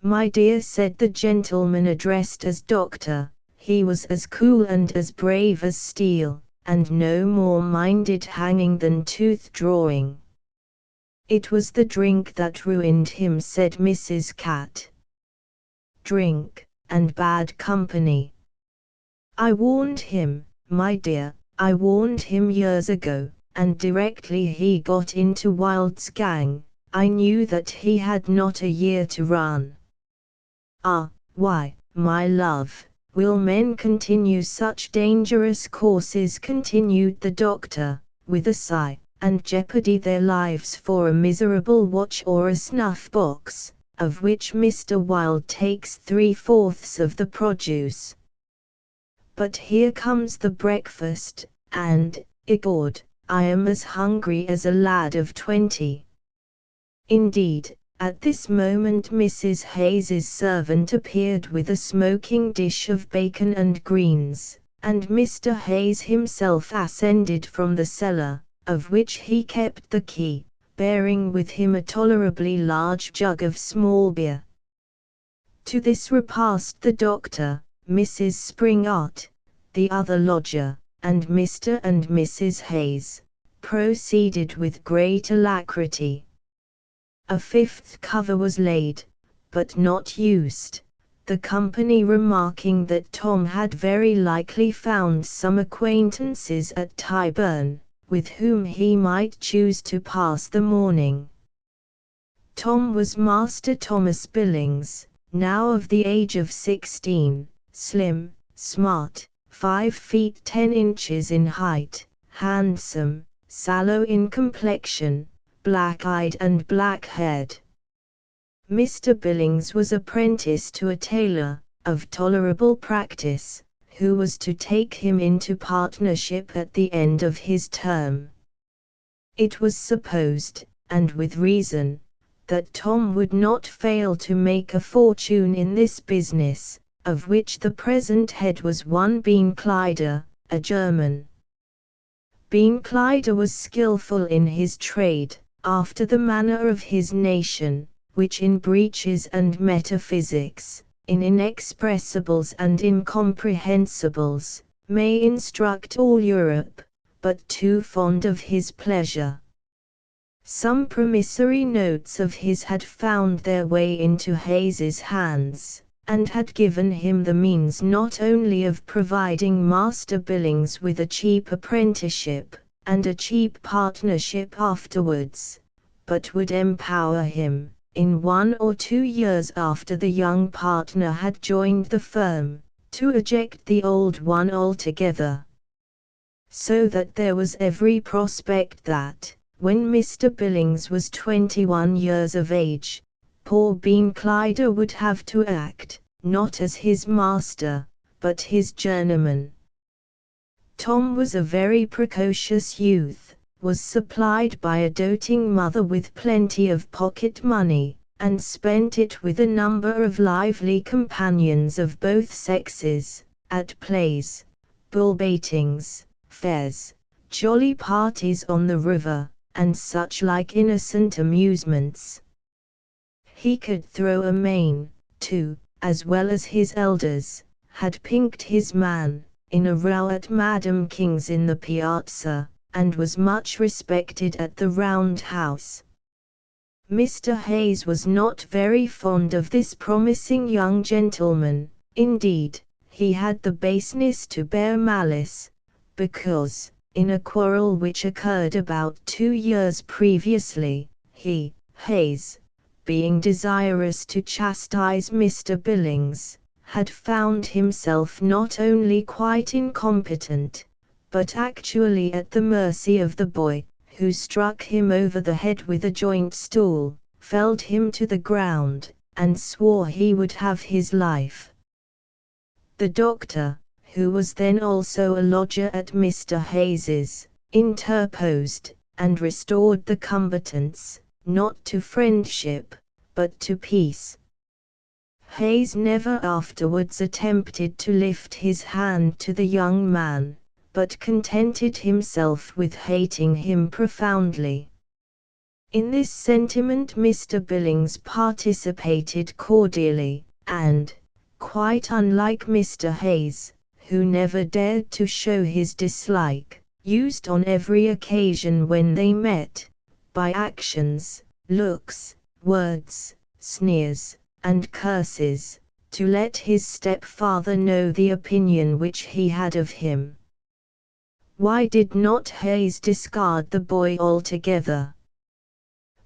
S1: "My dear," said the gentleman addressed as Doctor, "he was as cool and as brave as steel, and no more minded hanging than tooth-drawing." "It was the drink that ruined him," said Mrs. Catt. "Drink, and bad company. I warned him, my dear, I warned him years ago, and directly he got into Wild's gang, I knew that he had not a year to run. Ah, why, my love, will men continue such dangerous courses, continued the doctor, with a sigh, and jeopardy their lives for a miserable watch or a snuff-box, of which Mr. Wilde takes 3/4 of the produce. But here comes the breakfast, and, egord, I am as hungry as a lad of 20. Indeed, at this moment Mrs. Hayes's servant appeared with a smoking dish of bacon and greens, and Mr. Hayes himself ascended from the cellar, of which he kept the key, bearing with him a tolerably large jug of small beer. To this repast the doctor, Mrs. Springart, the other lodger, and Mr. and Mrs. Hayes, proceeded with great alacrity. A fifth cover was laid, but not used, the company remarking that Tom had very likely found some acquaintances at Tyburn, with whom he might choose to pass the morning. Tom was Master Thomas Billings, now of the age of 16, slim, smart, 5 feet 10 inches in height, handsome, sallow in complexion, black-eyed and black-haired. Mr. Billings was apprentice to a tailor, of tolerable practice, who was to take him into partnership at the end of his term. It was supposed, and with reason, that Tom would not fail to make a fortune in this business, of which the present head was one Beanclider, a German. Beanclider was skilful in his trade, after the manner of his nation, which in breeches and metaphysics, in inexpressibles and incomprehensibles, may instruct all Europe, but too fond of his pleasure. Some promissory notes of his had found their way into Hayes's hands, and had given him the means not only of providing Master Billings with a cheap apprenticeship, and a cheap partnership afterwards, but would empower him, in 1 or 2 years after the young partner had joined the firm, to eject the old one altogether. So that there was every prospect that, when Mr. Billings was 21 years of age, poor Beanclider would have to act, not as his master, but his journeyman. Tom was a very precocious youth, was supplied by a doting mother with plenty of pocket money, and spent it with a number of lively companions of both sexes, at plays, bull-baitings, fairs, jolly parties on the river, and such like innocent amusements. He could throw a main, too, as well as his elders, had pinked his man, in a row at Madam King's in the Piazza, and was much respected at the Round House. Mr. Hayes was not very fond of this promising young gentleman, indeed, he had the baseness to bear malice, because, in a quarrel which occurred about 2 years previously, he, Hayes, being desirous to chastise Mr. Billings, had found himself not only quite incompetent, but actually at the mercy of the boy, who struck him over the head with a joint stool, felled him to the ground, and swore he would have his life. The doctor, who was then also a lodger at Mr. Hayes's, interposed, and restored the combatants, not to friendship, but to peace. Hayes never afterwards attempted to lift his hand to the young man, but contented himself with hating him profoundly. In this sentiment Mr. Billings participated cordially, and, quite unlike Mr. Hayes, who never dared to show his dislike, used on every occasion when they met, by actions, looks, words, sneers, and curses, to let his stepfather know the opinion which he had of him. Why did not Hayes discard the boy altogether?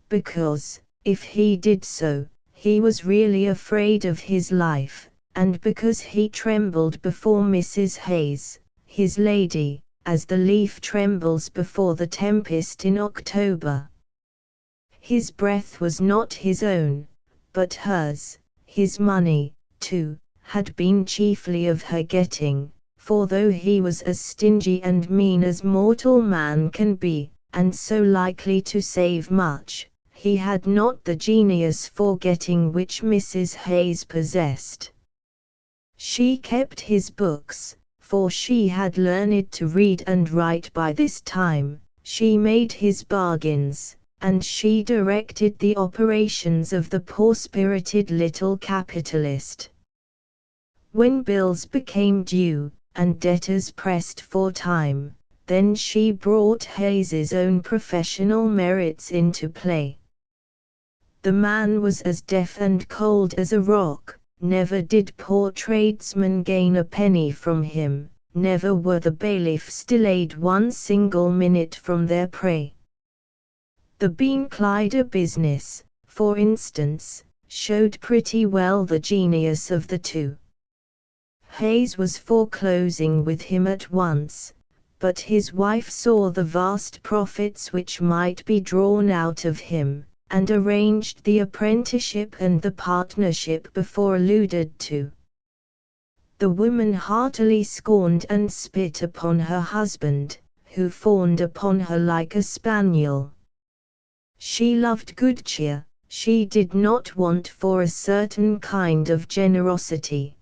S1: Because, if he did so, He was really afraid of his life, and because he trembled before Mrs. Hayes, his lady, as the leaf trembles before the tempest in October. His breath was not his own, but hers. His money, too, had been chiefly of her getting, for though he was as stingy and mean as mortal man can be, and so likely to save much, he had not the genius for getting which Mrs. Hayes possessed. She kept his books, for she had learned to read and write by this time, she made his bargains, and she directed the operations of the poor-spirited little capitalist. When bills became due, and debtors pressed for time, then she brought Hayes's own professional merits into play. The man was as deaf and cold as a rock, never did poor tradesmen gain a penny from him, never were the bailiffs delayed one single minute from their prey. The Bean-Clyder business, for instance, showed pretty well the genius of the two. Hayes was for closing with him at once, but his wife saw the vast profits which might be drawn out of him, and arranged the apprenticeship and the partnership before alluded to. The woman heartily scorned and spit upon her husband, who fawned upon her like a spaniel. She loved good cheer, she did not want for a certain kind of generosity.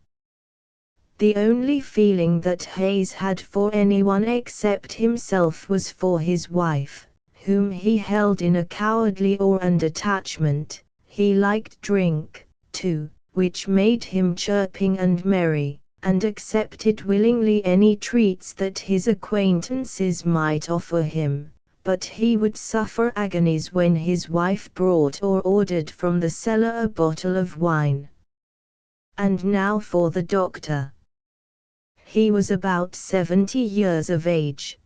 S1: The only feeling that Hayes had for anyone except himself was for his wife, whom he held in a cowardly awe and attachment. He liked drink, too, which made him chirping and merry, and accepted willingly any treats that his acquaintances might offer him. But he would suffer agonies when his wife brought or ordered from the cellar a bottle of wine. And now for the doctor. He was about 70 years of age.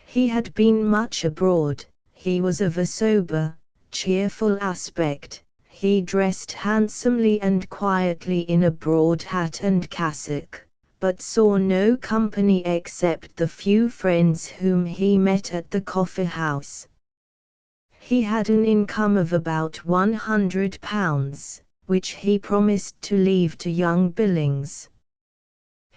S1: He had been much abroad, he was of a sober, cheerful aspect, he dressed handsomely and quietly in a broad hat and cassock, but saw no company except the few friends whom he met at the coffee-house. He had an income of about £100, which he promised to leave to young Billings.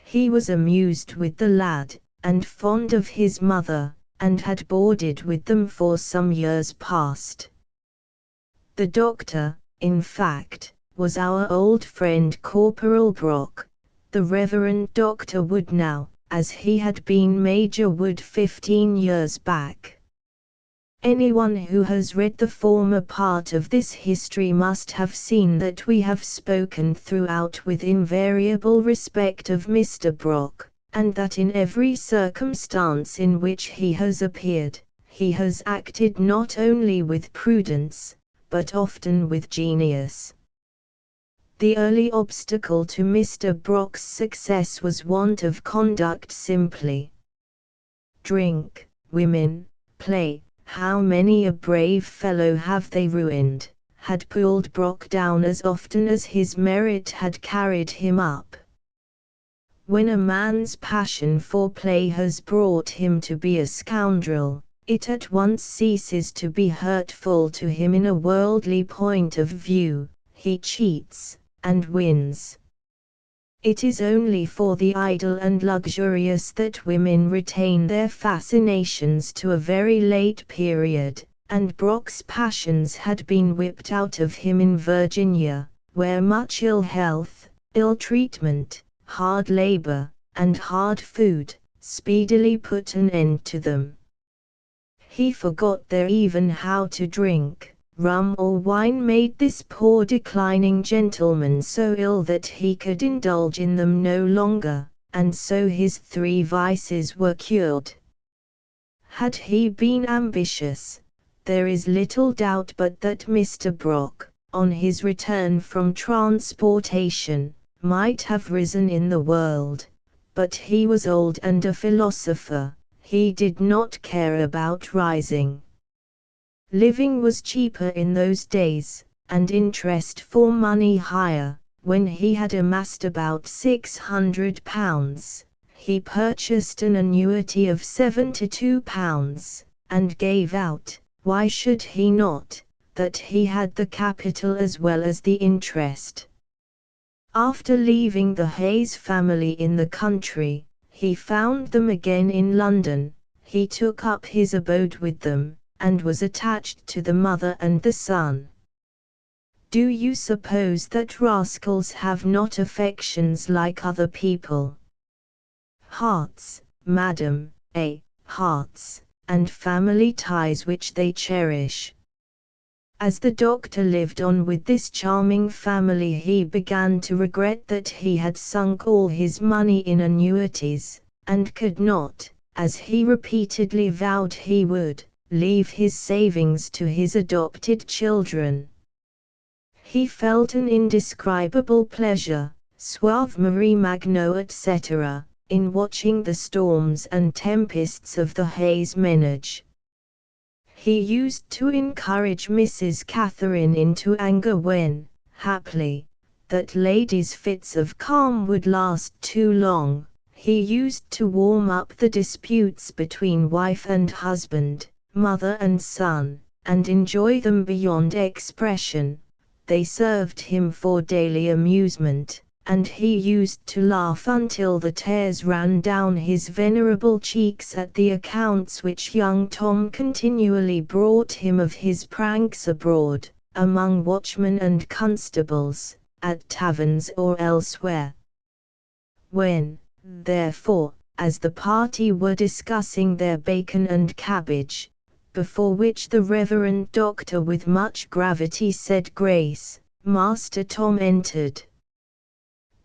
S1: He was amused with the lad, and fond of his mother, and had boarded with them for some years past. The doctor, in fact, was our old friend Corporal Brock, the Reverend Dr. Wood now, as he had been Major Wood 15 years back. Anyone who has read the former part of this history must have seen that we have spoken throughout with invariable respect of Mr. Brock, and that in every circumstance in which he has appeared, he has acted not only with prudence, but often with genius. The early obstacle to Mr. Brock's success was want of conduct simply. Drink, women, play, how many a brave fellow have they ruined, had pulled Brock down as often as his merit had carried him up. When a man's passion for play has brought him to be a scoundrel, it at once ceases to be hurtful to him in a worldly point of view, he cheats, and wins. It is only for the idle and luxurious that women retain their fascinations to a very late period, and Brock's passions had been whipped out of him in Virginia, where much ill health, ill treatment, hard labor, and hard food, speedily put an end to them. He forgot there even how to drink. Rum or wine made this poor declining gentleman so ill that he could indulge in them no longer, and so his 3 vices were cured. Had he been ambitious, there is little doubt but that Mr. Brock, on his return from transportation, might have risen in the world, but he was old and a philosopher, he did not care about rising. Living was cheaper in those days, and interest for money hire. When he had amassed about £600, he purchased an annuity of £72, and gave out, why should he not, that he had the capital as well as the interest. After leaving the Hayes family in the country, he found them again in London. He took up his abode with them, and was attached to the mother and the son. Do you suppose that rascals have not affections like other people? Hearts, madam, hearts, and family ties which they cherish. As the doctor lived on with this charming family, he began to regret that he had sunk all his money in annuities, and could not, as he repeatedly vowed he would, leave his savings to his adopted children. He felt an indescribable pleasure, suave Marie Magno etc., in watching the storms and tempests of the Hayes menage. He used to encourage Mrs. Catherine into anger when, haply, that lady's fits of calm would last too long. He used to warm up the disputes between wife and husband, mother and son, and enjoy them beyond expression. They served him for daily amusement, and he used to laugh until the tears ran down his venerable cheeks at the accounts which young Tom continually brought him of his pranks abroad, among watchmen and constables, at taverns or elsewhere. When, therefore, as the party were discussing their bacon and cabbage, before which the Reverend Doctor with much gravity said grace, Master Tom entered.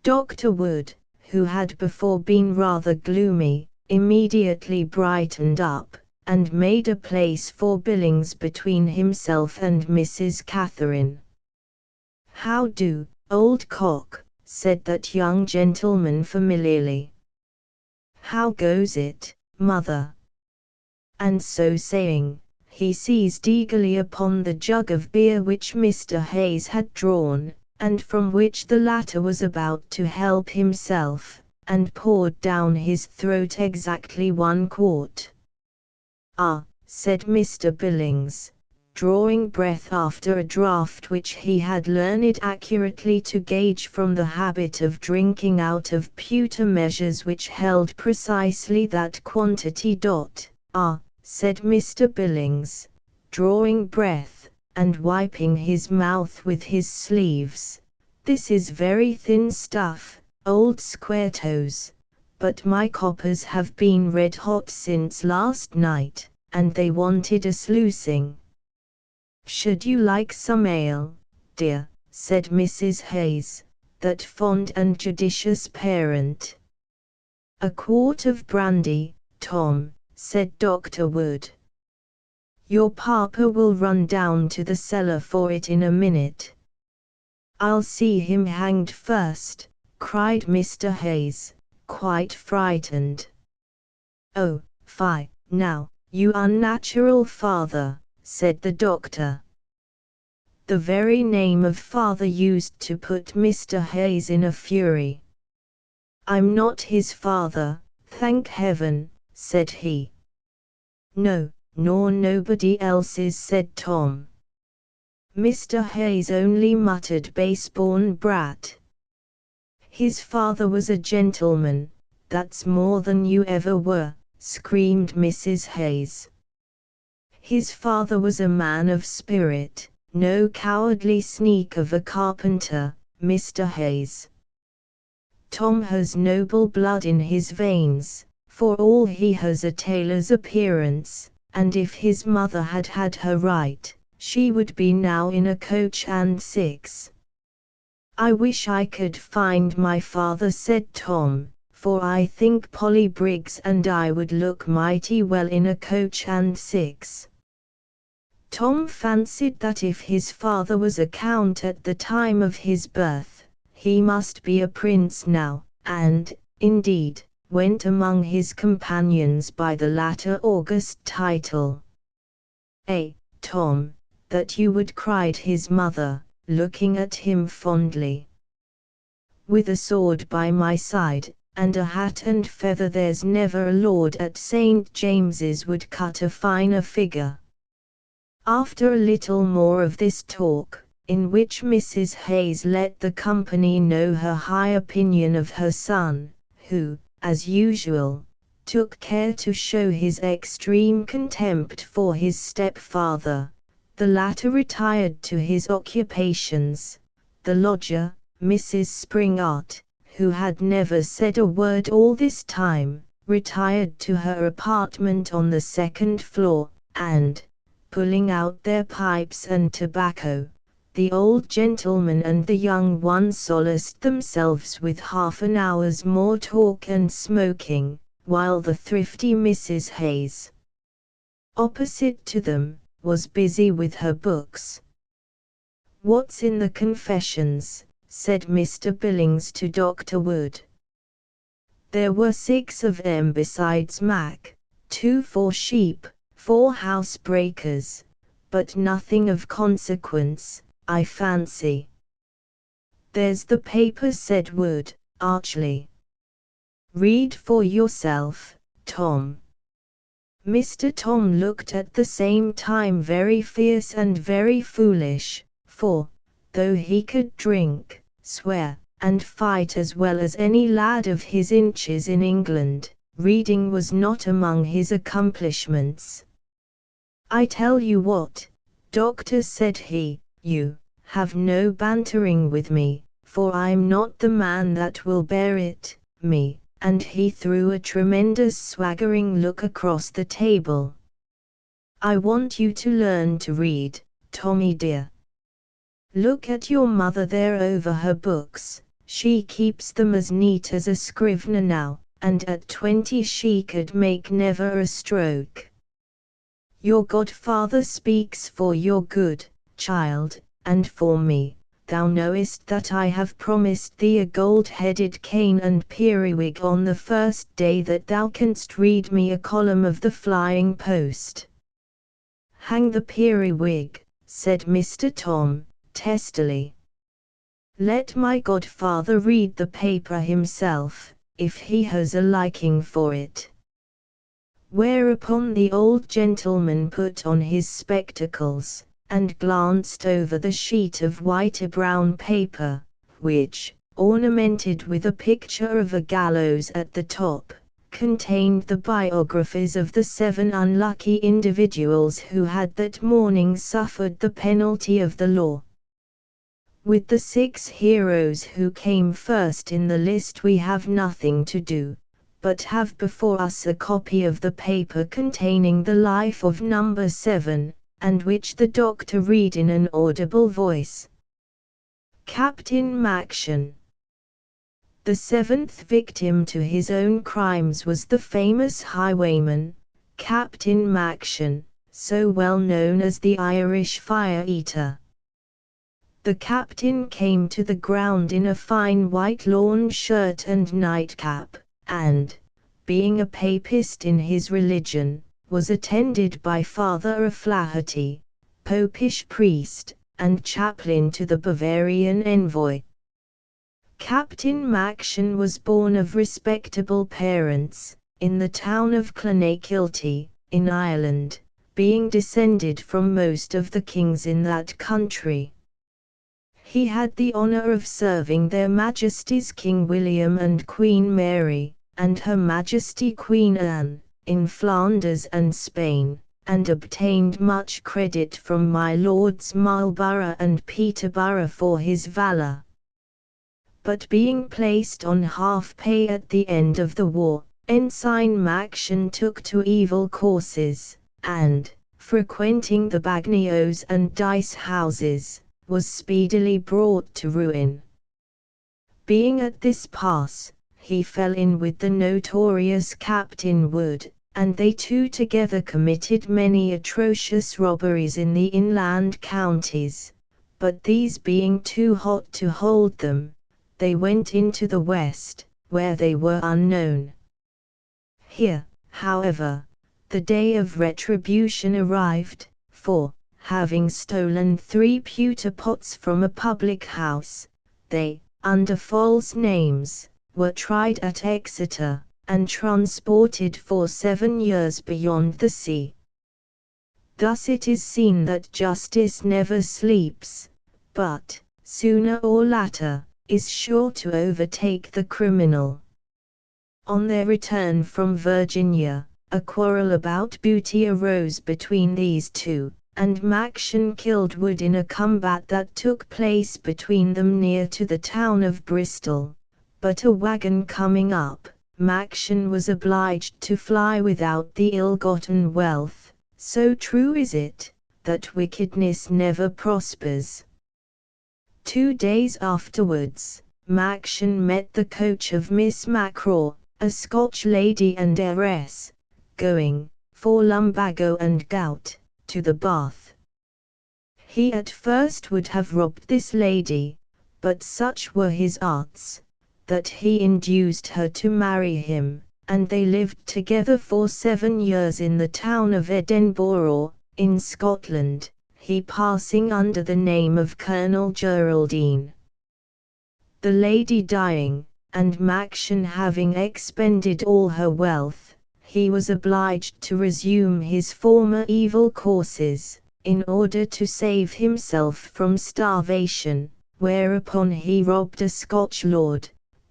S1: Dr. Wood, who had before been rather gloomy, immediately brightened up, and made a place for Billings between himself and Mrs. Catherine. "How do, old cock?" said that young gentleman familiarly. "How goes it, mother?" And so saying, he seized eagerly upon the jug of beer which Mr. Hayes had drawn, and from which the latter was about to help himself, and poured down his throat exactly 1 quart. "Ah," said Mr. Billings, drawing breath after a draught which he had learned accurately to gauge from the habit of drinking out of pewter measures which held precisely that quantity. "Ah," said Mr. Billings, drawing breath, and wiping his mouth with his sleeves, "this is very thin stuff, old Squaretoes, but my coppers have been red hot since last night, and they wanted a sluicing." "Should you like some ale, dear?" said Mrs. Hayes, that fond and judicious parent. "A quart of brandy, Tom," said Dr. Wood. "Your papa will run down to the cellar for it in a minute." "I'll see him hanged first," cried Mr. Hayes, quite frightened. "Oh, fie, now, you unnatural father," said the doctor. The very name of father used to put Mr. Hayes in a fury. "I'm not his father, thank heaven," said he. "No, nor nobody else's," said Tom. Mr. Hayes only muttered, "base-born brat." "His father was a gentleman, that's more than you ever were," screamed Mrs. Hayes. "His father was a man of spirit, no cowardly sneak of a carpenter, Mr. Hayes. Tom has noble blood in his veins, for all he has a tailor's appearance, and if his mother had had her right, she would be now in a coach and six." "I wish I could find my father," said Tom, "for I think Polly Briggs and I would look mighty well in a coach and six." Tom fancied that if his father was a count at the time of his birth, he must be a prince now, and, indeed, went among his companions by the latter august title. "Eh, Tom, that you would," cried his mother, looking at him fondly. With a sword by my side, and a hat and feather, there's never a lord at St. James's would cut a finer figure. After a little more of this talk, in which Mrs. Hayes let the company know her high opinion of her son, who, as usual, took care to show his extreme contempt for his stepfather, the latter retired to his occupations. The lodger, Mrs. Springart, who had never said a word all this time, retired to her apartment on the second floor, and, pulling out their pipes and tobacco, the old gentleman and the young one solaced themselves with half an hour's more talk and smoking, while the thrifty Mrs. Hayes, opposite to them, was busy with her books. "What's in the confessions?" said Mr. Billings to Dr. Wood. "There were 6 of 'em besides Mac, 2 for sheep, 4 housebreakers, but nothing of consequence, I fancy." "There's the paper," said Wood, archly. "Read for yourself, Tom." Mr. Tom looked at the same time very fierce and very foolish, for, though he could drink, swear, and fight as well as any lad of his inches in England, reading was not among his accomplishments. "I tell you what, Doctor," said he, "you have no bantering with me, for I'm not the man that will bear it, me," and he threw a tremendous swaggering look across the table. "I want you to learn to read, Tommy dear. Look at your mother there over her books, she keeps them as neat as a scrivener now, and at 20 she could make never a stroke. Your godfather speaks for your good, child, and for me. Thou knowest that I have promised thee a gold-headed cane and periwig on the first day that thou canst read me a column of the Flying Post." "Hang the periwig," said Mr. Tom, testily. "Let my godfather read the paper himself, if he has a liking for it." Whereupon the old gentleman put on his spectacles, and glanced over the sheet of white-brown paper, which, ornamented with a picture of a gallows at the top, contained the biographies of the 7 unlucky individuals who had that morning suffered the penalty of the law. With the 6 heroes who came first in the list we have nothing to do, but have before us a copy of the paper containing the life of number 7, and which the doctor read in an audible voice. Captain Maction. The 7th victim to his own crimes was the famous highwayman, Captain Maction, so well known as the Irish fire-eater. The captain came to the ground in a fine white lawn shirt and nightcap, and, being a papist in his religion, was attended by Father O'Flaherty, popish priest, and chaplain to the Bavarian envoy. Captain Maction was born of respectable parents, in the town of Clonakilty, in Ireland, being descended from most of the kings in that country. He had the honour of serving their Majesties King William and Queen Mary, and Her Majesty Queen Anne, in Flanders and Spain, and obtained much credit from my Lords Marlborough and Peterborough for his valour. But being placed on half-pay at the end of the war, Ensign Maction took to evil courses, and, frequenting the bagnios and dice houses, was speedily brought to ruin. Being at this pass, he fell in with the notorious Captain Wood, and they two together committed many atrocious robberies in the inland counties, but these being too hot to hold them, they went into the west, where they were unknown. Here, however, the day of retribution arrived, for, having stolen 3 pewter pots from a public house, they, under false names, were tried at Exeter, and transported for 7 years beyond the sea. Thus it is seen that justice never sleeps, but, sooner or later, is sure to overtake the criminal. On their return from Virginia, a quarrel about booty arose between these two, and Machen killed Wood in a combat that took place between them near to the town of Bristol. But a wagon coming up, Machen was obliged to fly without the ill-gotten wealth. So true is it, that wickedness never prospers. 2 days afterwards, Machen met the coach of Miss Macraw, a Scotch lady and heiress, going, for lumbago and gout, to the Bath. He at first would have robbed this lady, but such were his arts, that he induced her to marry him, and they lived together for 7 years in the town of Edinburgh, in Scotland, he passing under the name of Colonel Geraldine. The lady dying, and Machen having expended all her wealth, he was obliged to resume his former evil courses, in order to save himself from starvation, whereupon he robbed a Scotch lord,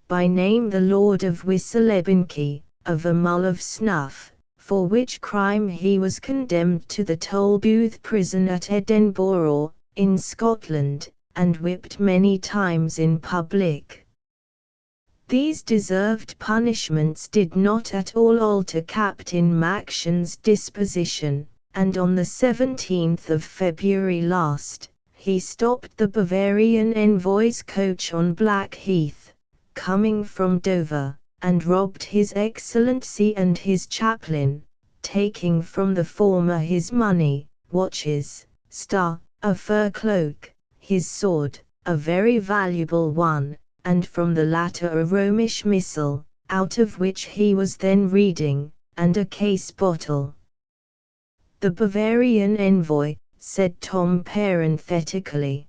S1: by name the Lord of Whistlebenkie, of a mull of snuff, for which crime he was condemned to the Tolbooth prison at Edinburgh, in Scotland, and whipped many times in public. These deserved punishments did not at all alter Captain Machen's disposition, and on the 17th of February last, he stopped the Bavarian envoy's coach on Blackheath, coming from Dover, and robbed His Excellency and his chaplain, taking from the former his money, watches, star, a fur cloak, his sword, a very valuable one, and from the latter a Romish missal, out of which he was then reading, and a case bottle. The Bavarian envoy, said Tom parenthetically.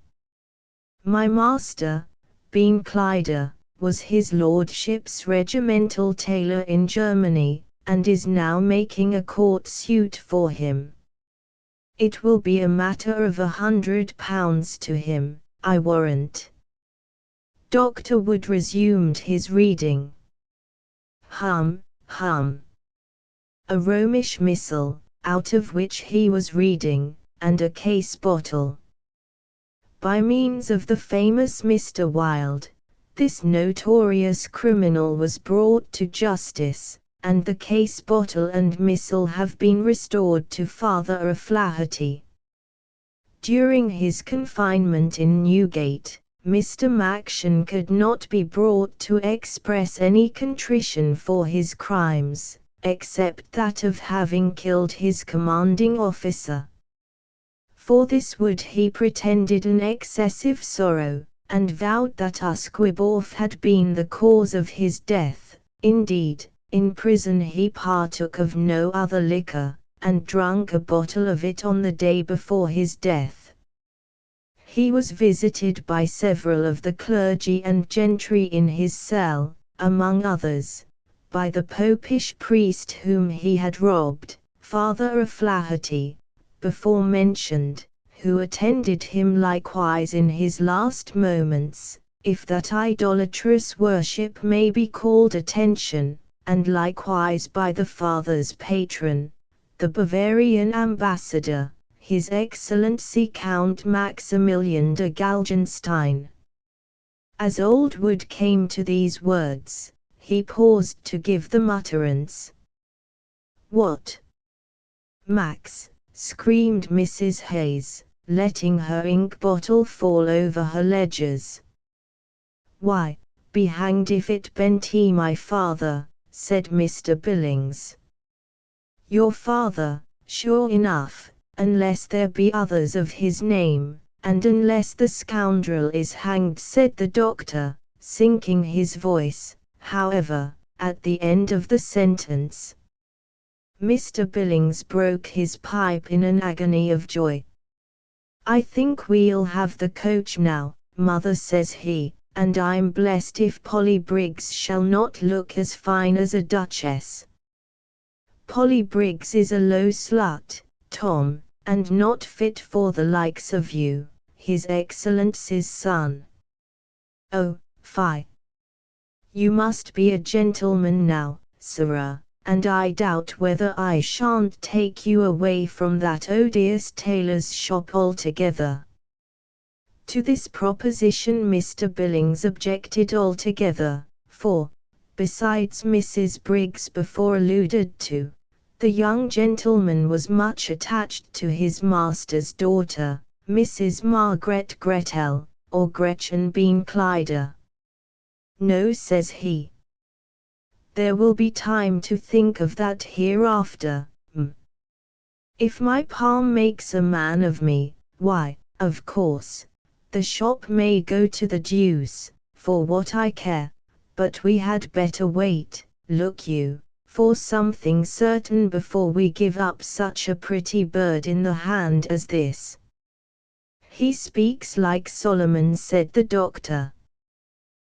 S1: My master, Bean Clyder, was his lordship's regimental tailor in Germany, and is now making a court suit for him. It will be a matter of £100 to him, I warrant. Dr. Wood resumed his reading. Hum. A Romish missal, out of which he was reading, and a case bottle. By means of the famous Mr. Wilde, this notorious criminal was brought to justice, and the case bottle and missal have been restored to Father O'Flaherty. During his confinement in Newgate, Mr. Machen could not be brought to express any contrition for his crimes, except that of having killed his commanding officer. For this would he pretended an excessive sorrow, and vowed that Usquebaugh had been the cause of his death. Indeed, in prison he partook of no other liquor, and drank a bottle of it on the day before his death. He was visited by several of the clergy and gentry in his cell, among others, by the popish priest whom he had robbed, Father O'Flaherty, before mentioned, who attended him likewise in his last moments, if that idolatrous worship may be called attention, and likewise by the father's patron, the Bavarian ambassador, His Excellency Count Maximilian de Galgenstein. As old Wood came to these words, he paused to give them utterance. What? Max, screamed Mrs. Hayes, letting her ink bottle fall over her ledgers. Why, be hanged if it ben't he my father, said Mr. Billings. Your father, sure enough, unless there be others of his name, and unless the scoundrel is hanged, said the doctor, sinking his voice, however, at the end of the sentence. Mr. Billings broke his pipe in an agony of joy. "I think we'll have the coach now, mother," says he, "and I'm blessed if Polly Briggs shall not look as fine as a duchess." "Polly Briggs is a low slut, Tom, and not fit for the likes of you, His Excellency's son." "Oh, fie! You must be a gentleman now, sirrah, and I doubt whether I shan't take you away from that odious tailor's shop altogether." To this proposition Mr. Billings objected altogether, for, besides Mrs. Briggs before alluded to, the young gentleman was much attached to his master's daughter, Mrs. Margaret Gretel, or Gretchen Bean Clyder. "No," says he. "There will be time to think of that hereafter. If my pa makes a man of me, why, of course, the shop may go to the deuce, for what I care, but we had better wait, look you, for something certain before we give up such a pretty bird in the hand as this." "He speaks like Solomon," said the doctor.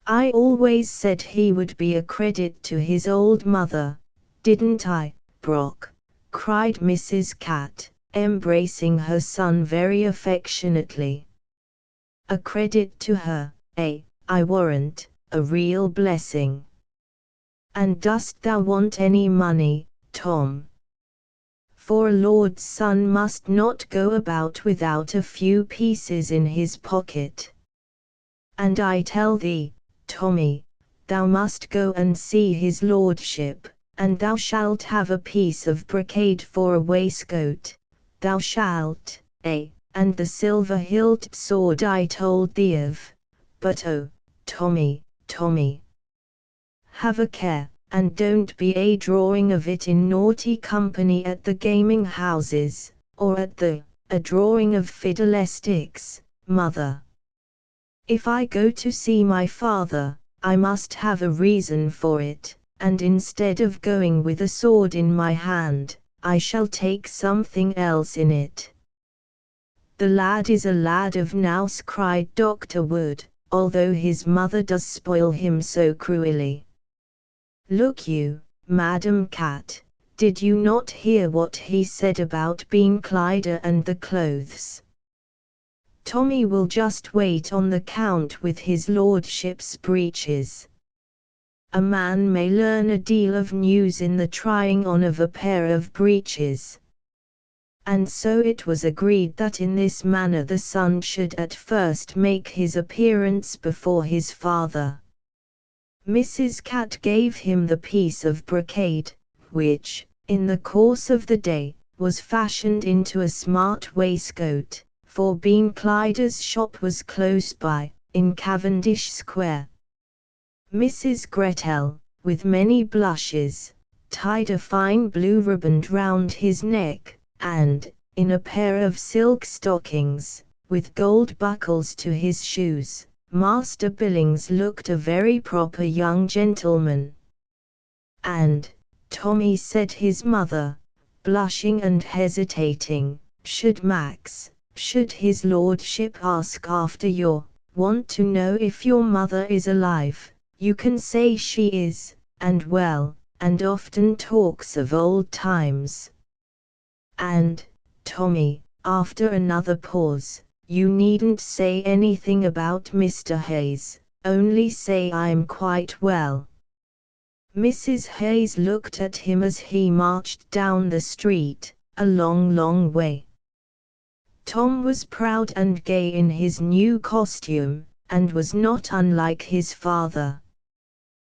S1: "I always said he would be a credit to his old mother, didn't I, Brock?" cried Mrs. Cat, embracing her son very affectionately. "A credit to her, I warrant, a real blessing. And dost thou want any money, Tom? For a lord's son must not go about without a few pieces in his pocket. And I tell thee, Tommy, thou must go and see his lordship, and thou shalt have a piece of brocade for a waistcoat, thou shalt, and the silver-hilted sword I told thee of. But oh, Tommy, have a care, and don't be a drawing of it in naughty company at the gaming houses, or at a drawing of fiddlesticks, mother. If I go to see my father, I must have a reason for it, and instead of going with a sword in my hand, I shall take something else in it." "The lad is a lad of nous," cried Dr. Wood, "although his mother does spoil him so cruelly. Look you, Madam Cat, did you not hear what he said about Bean Clyder and the clothes? Tommy will just wait on the count with his lordship's breeches. A man may learn a deal of news in the trying on of a pair of breeches." And so it was agreed that in this manner the son should at first make his appearance before his father. Mrs. Cat gave him the piece of brocade, which, in the course of the day, was fashioned into a smart waistcoat, for Bean Clyder's shop was close by, in Cavendish Square. Mrs. Gretel, with many blushes, tied a fine blue riband round his neck, and, in a pair of silk stockings, with gold buckles to his shoes, Master Billings looked a very proper young gentleman. "And, Tommy," said his mother, blushing and hesitating, should his lordship ask after want to know if your mother is alive, you can say she is, and well, and often talks of old times. And, Tommy," after another pause, "you needn't say anything about Mr. Hayes, only say I'm quite well." Mrs. Hayes looked at him as he marched down the street, a long, long way. Tom was proud and gay in his new costume, and was not unlike his father.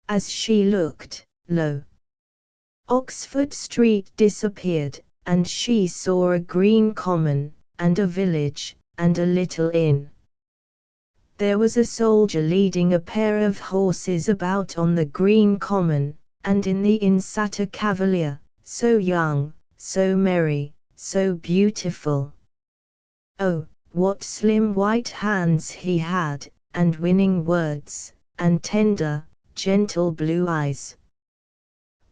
S1: As she looked, lo! Oxford Street disappeared, and she saw a green common, and a village, and a little inn. There was a soldier leading a pair of horses about on the green common, and in the inn sat a cavalier, so young, so merry, so beautiful. Oh, what slim white hands he had, and winning words, and tender, gentle blue eyes.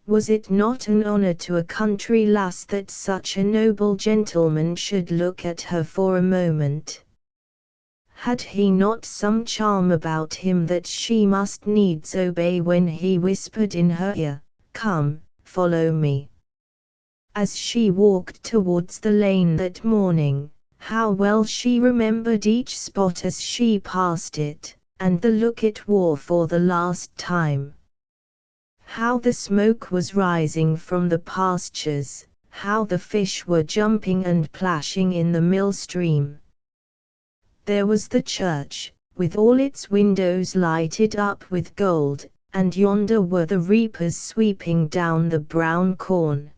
S1: Was it not an honor to a country lass that such a noble gentleman should look at her for a moment? Had he not some charm about him that she must needs obey when he whispered in her ear, "Come, follow me"? As she walked towards the lane that morning, how well she remembered each spot as she passed it, and the look it wore for the last time. How the smoke was rising from the pastures, how the fish were jumping and plashing in the mill stream. There was the church, with all its windows lighted up with gold, and yonder were the reapers sweeping down the brown corn.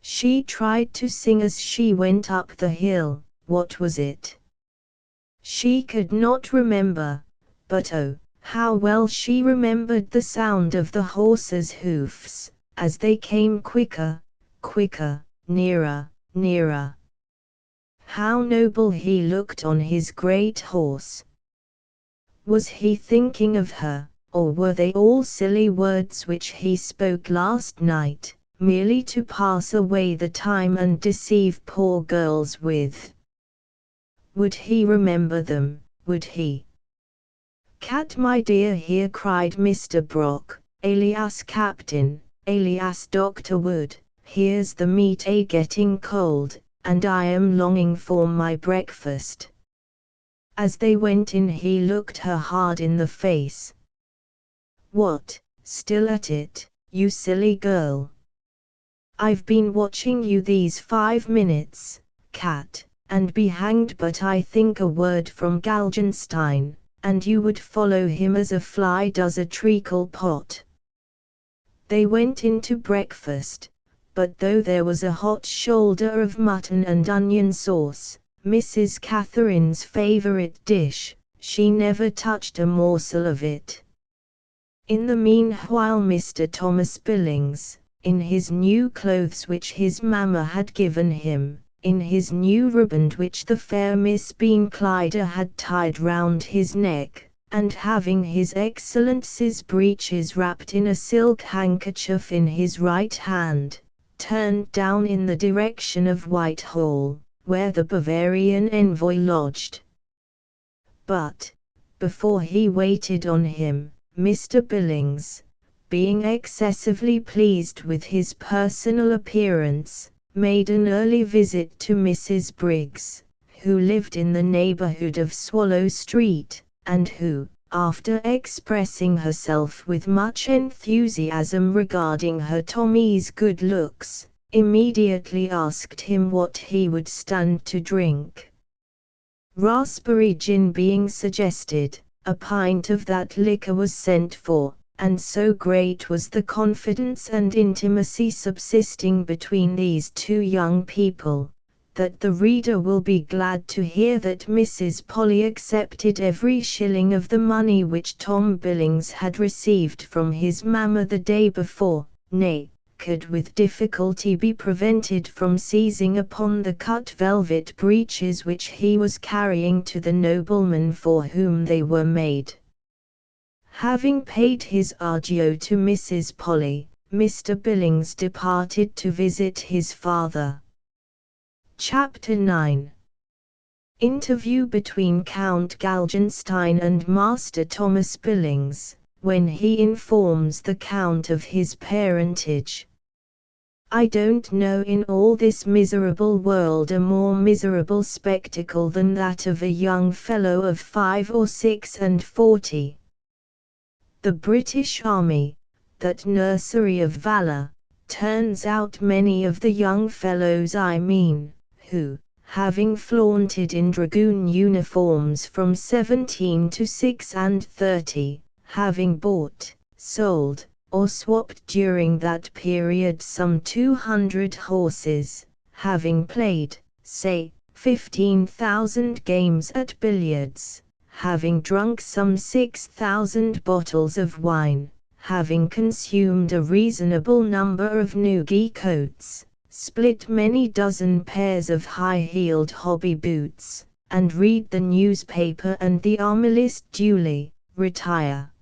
S1: She tried to sing as she went up the hill. What was it? She could not remember, but oh, how well she remembered the sound of the horses' hoofs, as they came quicker, quicker, nearer, nearer. How noble he looked on his great horse! Was he thinking of her, or were they all silly words which he spoke last night, merely to pass away the time and deceive poor girls with? Would he remember them, would he? "Cat, my dear," here cried Mr. Brock, alias Captain, alias Dr. Wood, "here's the meat getting cold, and I am longing for my breakfast." As they went in he looked her hard in the face. "What, still at it, you silly girl? I've been watching you these 5 minutes, Cat, and be hanged but I think a word from Galgenstein, and you would follow him as a fly does a treacle pot." They went in to breakfast, but though there was a hot shoulder of mutton and onion sauce, Mrs. Catherine's favorite dish, she never touched a morsel of it. In the meanwhile Mr. Thomas Billings, in his new clothes which his mamma had given him, in his new riband which the fair Miss Beanclider had tied round his neck, and having his Excellency's breeches wrapped in a silk handkerchief in his right hand, turned down in the direction of Whitehall, where the Bavarian envoy lodged. But, before he waited on him, Mr. Billings, being excessively pleased with his personal appearance, made an early visit to Mrs. Briggs, who lived in the neighborhood of Swallow Street, and who, after expressing herself with much enthusiasm regarding her Tommy's good looks, immediately asked him what he would stand to drink. Raspberry gin being suggested, a pint of that liquor was sent for, and so great was the confidence and intimacy subsisting between these two young people, that the reader will be glad to hear that Mrs. Polly accepted every shilling of the money which Tom Billings had received from his mamma the day before, nay, could with difficulty be prevented from seizing upon the cut velvet breeches which he was carrying to the nobleman for whom they were made. Having paid his adieu to Mrs. Polly, Mr. Billings departed to visit his father. Chapter 9. Interview between Count Galgenstein and Master Thomas Billings, when he informs the Count of his parentage. I don't know in all this miserable world a more miserable spectacle than that of a young fellow of 5 or 46. The British Army, that nursery of valor, turns out many of the young fellows I mean, who, having flaunted in dragoon uniforms from 17 to 36, having bought, sold, or swapped during that period some 200 horses, having played, say, 15,000 games at billiards, having drunk some 6,000 bottles of wine, having consumed a reasonable number of noogie coats, split many dozen pairs of high-heeled hobby boots, and read the newspaper and the army list duly, retire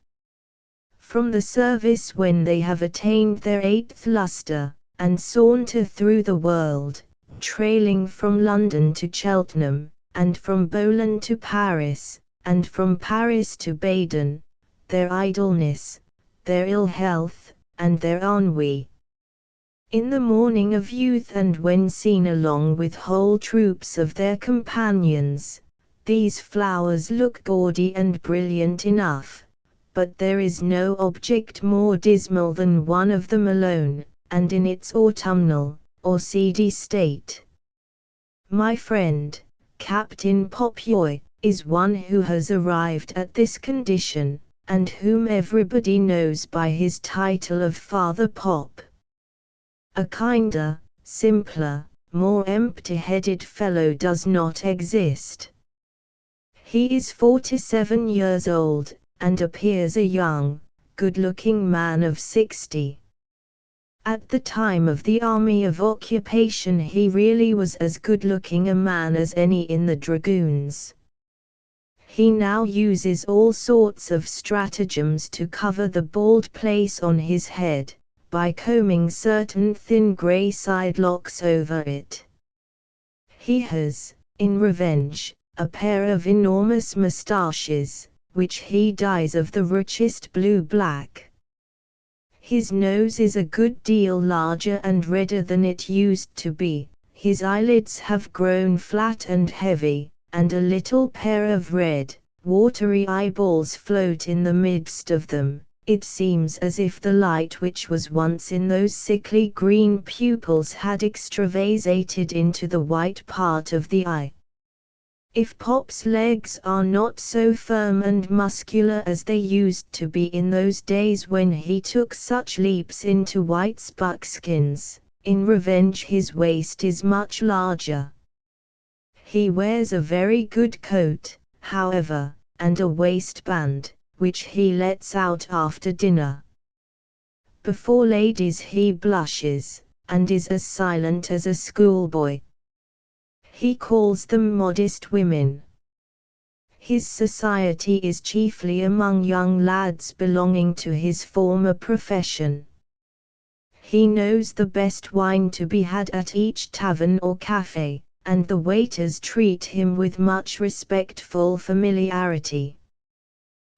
S1: from the service when they have attained their 8th lustre, and saunter through the world, trailing from London to Cheltenham, and from Boulogne to Paris, and from Paris to Baden, their idleness, their ill health, and their ennui. In the morning of youth, and when seen along with whole troops of their companions, these flowers look gaudy and brilliant enough, but there is no object more dismal than one of them alone, and in its autumnal, or seedy state. My friend, Captain Popyoy, is one who has arrived at this condition, and whom everybody knows by his title of Father Pop. A kinder, simpler, more empty-headed fellow does not exist. He is 47 years old, and appears a young, good-looking man of 60. At the time of the army of occupation he really was as good-looking a man as any in the dragoons. He now uses all sorts of stratagems to cover the bald place on his head, by combing certain thin grey side locks over it. He has, in revenge, a pair of enormous moustaches, which he dyes of the richest blue-black. His nose is a good deal larger and redder than it used to be, his eyelids have grown flat and heavy, and a little pair of red, watery eyeballs float in the midst of them. It seems as if the light which was once in those sickly green pupils had extravasated into the white part of the eye. If Pop's legs are not so firm and muscular as they used to be in those days when he took such leaps into white buckskins, in revenge his waist is much larger. He wears a very good coat, however, and a waistband, which he lets out after dinner. Before ladies he blushes, and is as silent as a schoolboy. He calls them modest women. His society is chiefly among young lads belonging to his former profession. He knows the best wine to be had at each tavern or café, and the waiters treat him with much respectful familiarity.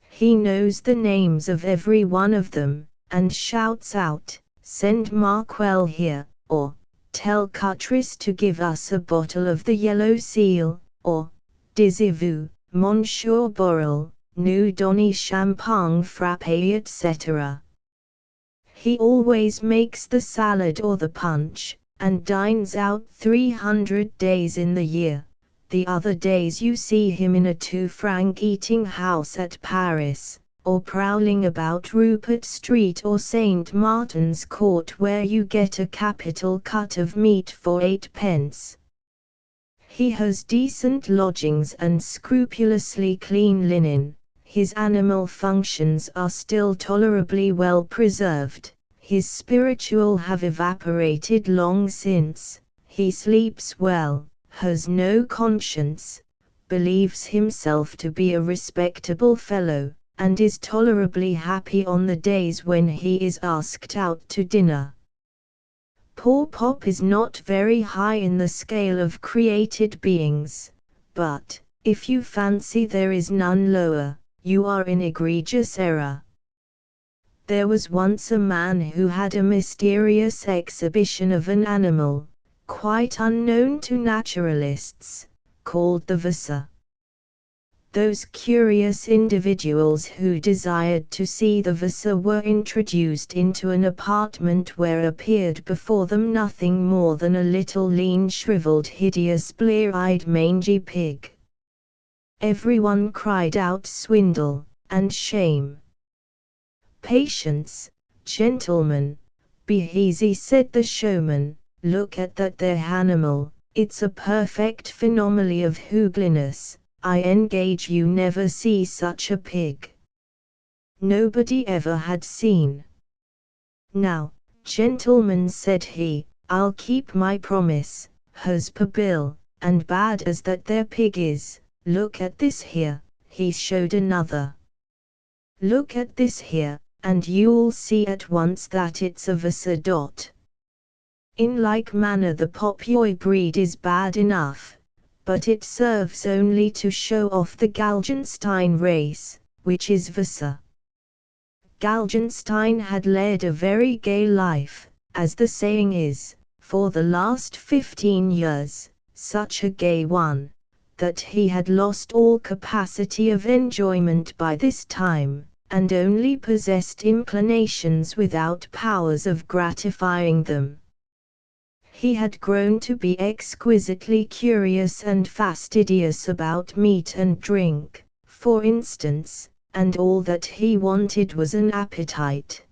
S1: He knows the names of every one of them, and shouts out, "Send Markwell here," or "Tell Cutris to give us a bottle of the yellow seal," or "Désirez-vous, Monsieur Borel, nous donner champagne frappé," etc. He always makes the salad or the punch, and dines out 300 days in the year. The other days you see him in a 2-franc eating house at Paris, or prowling about Rupert Street or St. Martin's Court where you get a capital cut of meat for 8 pence. He has decent lodgings and scrupulously clean linen, his animal functions are still tolerably well preserved, his spiritual have evaporated long since, he sleeps well, has no conscience, believes himself to be a respectable fellow, and is tolerably happy on the days when he is asked out to dinner. Poor Pop is not very high in the scale of created beings, but, if you fancy there is none lower, you are in egregious error. There was once a man who had a mysterious exhibition of an animal, quite unknown to naturalists, called the Vasa. Those curious individuals who desired to see the Vasa were introduced into an apartment where appeared before them nothing more than a little lean, shriveled, hideous, blear-eyed, mangy pig. Everyone cried out swindle, and shame. "Patience, gentlemen, be easy," said the showman. "Look at that there animal, it's a perfect phenomenon of hoogliness. I engage you never see such a pig." Nobody ever had seen. "Now, gentlemen," said he, "I'll keep my promise, has per bill, and bad as that there pig is, look at this here," he showed another. "Look at this here," and you'll see at once that it's a Vasa. In like manner the Popoy breed is bad enough, but it serves only to show off the Galgenstein race, which is Vasa. Galgenstein had led a very gay life, as the saying is, for the last 15 years, such a gay one, that he had lost all capacity of enjoyment by this time, and only possessed inclinations without powers of gratifying them. He had grown to be exquisitely curious and fastidious about meat and drink, for instance, and all that he wanted was an appetite.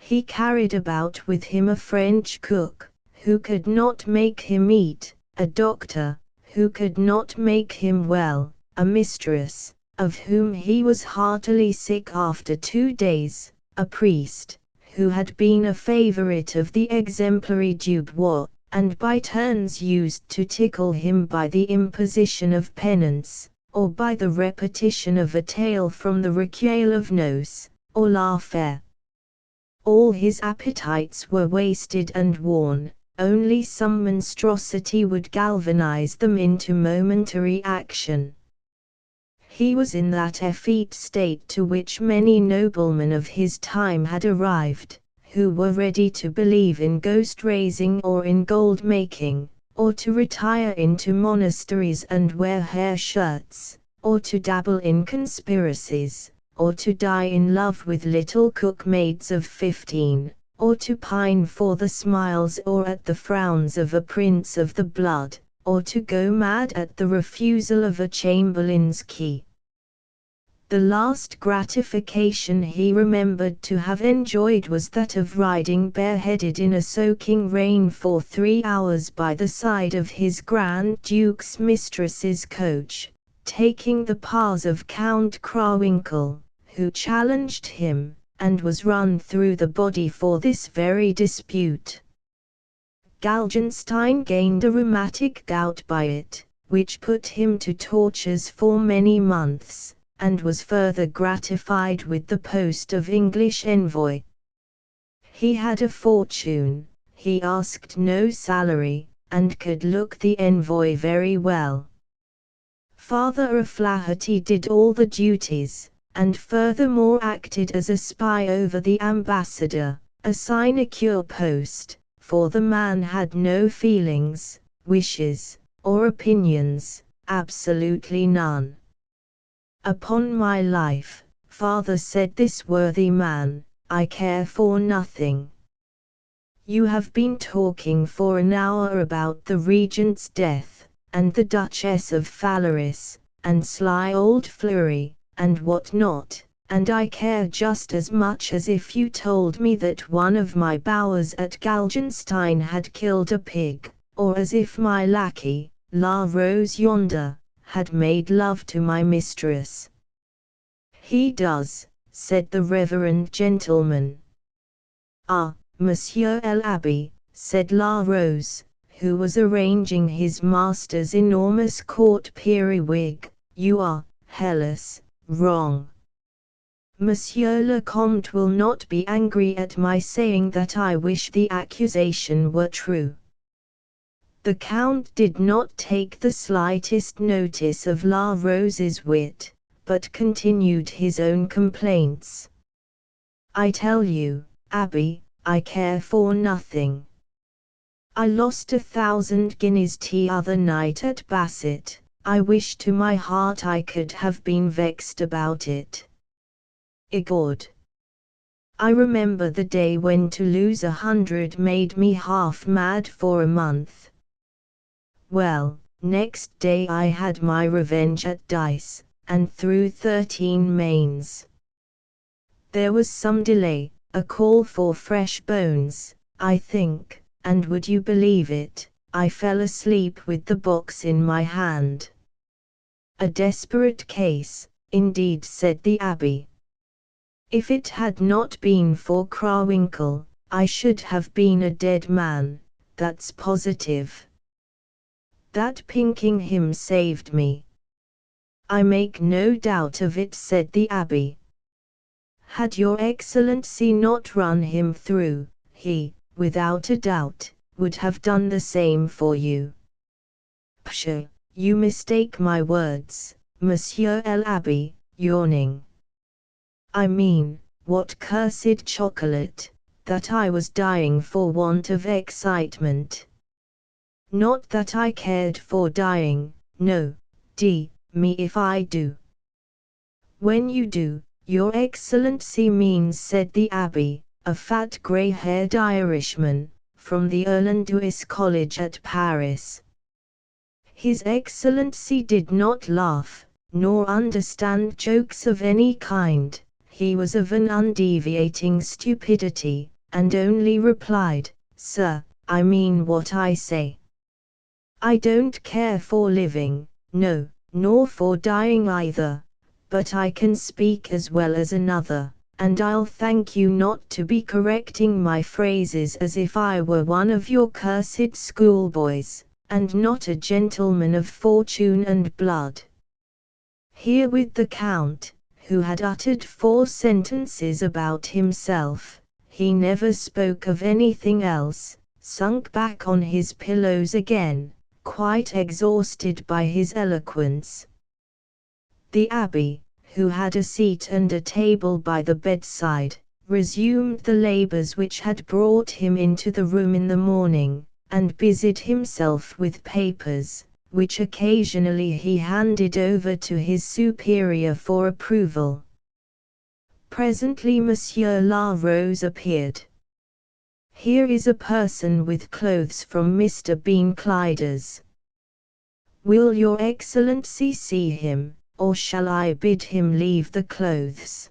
S1: He carried about with him a French cook, who could not make him eat, a doctor, who could not make him well, a mistress, of whom he was heartily sick after 2 days, a priest, who had been a favorite of the exemplary Dubois, and by turns used to tickle him by the imposition of penance, or by the repetition of a tale from the Recueil of Nos, or La Fère. All his appetites were wasted and worn, only some monstrosity would galvanize them into momentary action. He was in that effete state to which many noblemen of his time had arrived, who were ready to believe in ghost-raising or in gold-making, or to retire into monasteries and wear hair shirts, or to dabble in conspiracies, or to die in love with little cook-maids of 15, or to pine for the smiles or at the frowns of a prince of the blood, or to go mad at the refusal of a chamberlain's key. The last gratification he remembered to have enjoyed was that of riding bareheaded in a soaking rain for 3 hours by the side of his Grand Duke's mistress's coach, taking the pas of Count Krawinkel, who challenged him, and was run through the body for this very dispute. Galgenstein gained a rheumatic gout by it, which put him to tortures for many months, and was further gratified with the post of English envoy. He had a fortune, he asked no salary, and could look the envoy very well. Father O'Flaherty did all the duties, and furthermore acted as a spy over the ambassador, a sinecure post, for the man had no feelings, wishes, or opinions, absolutely none. Upon my life, father, said this worthy man, I care for nothing. You have been talking for an hour about the regent's death, and the Duchess of Phalaris, and sly old Fleury, and what not, and I care just as much as if you told me that one of my bowers at Galgenstein had killed a pig, or as if my lackey, La Rose yonder, had made love to my mistress. He does, said the reverend gentleman. Ah, Monsieur l'Abbé, said La Rose, who was arranging his master's enormous court periwig, you are, Hellas, wrong. Monsieur le Comte will not be angry at my saying that I wish the accusation were true. The Count did not take the slightest notice of La Rose's wit, but continued his own complaints. I tell you, Abbé, I care for nothing. I lost 1,000 guineas the other night at Basset. I wish to my heart I could have been vexed about it. Egod! I remember the day when to lose 100 made me half mad for a month. Well, next day I had my revenge at dice, and threw 13 mains. There was some delay, a call for fresh bones, I think, and would you believe it, I fell asleep with the box in my hand. A desperate case, indeed, said the Abbé. If it had not been for Krawinkel, I should have been a dead man, that's positive. That pinking him saved me. I make no doubt of it, said the Abbé. Had your Excellency not run him through, he, without a doubt, would have done the same for you. Pshaw, you mistake my words, Monsieur l'Abbé, yawning. I mean, what cursed chocolate, that I was dying for want of excitement. Not that I cared for dying, no, me if I do. When you do, your Excellency means, said the Abbé, a fat grey-haired Irishman, from the Irlandois College at Paris. His Excellency did not laugh, nor understand jokes of any kind. He was of an undeviating stupidity, and only replied, Sir, I mean what I say. I don't care for living, no, nor for dying either, but I can speak as well as another, and I'll thank you not to be correcting my phrases as if I were one of your cursed schoolboys, and not a gentleman of fortune and blood. Herewith the Count, who had uttered 4 sentences about himself, he never spoke of anything else, sunk back on his pillows again, quite exhausted by his eloquence. The Abbé, who had a seat and a table by the bedside, resumed the labors which had brought him into the room in the morning, and busied himself with papers, which occasionally he handed over to his superior for approval. Presently Monsieur La Rose appeared. Here is a person with clothes from Mr. Beanclider's. Will your Excellency see him, or shall I bid him leave the clothes?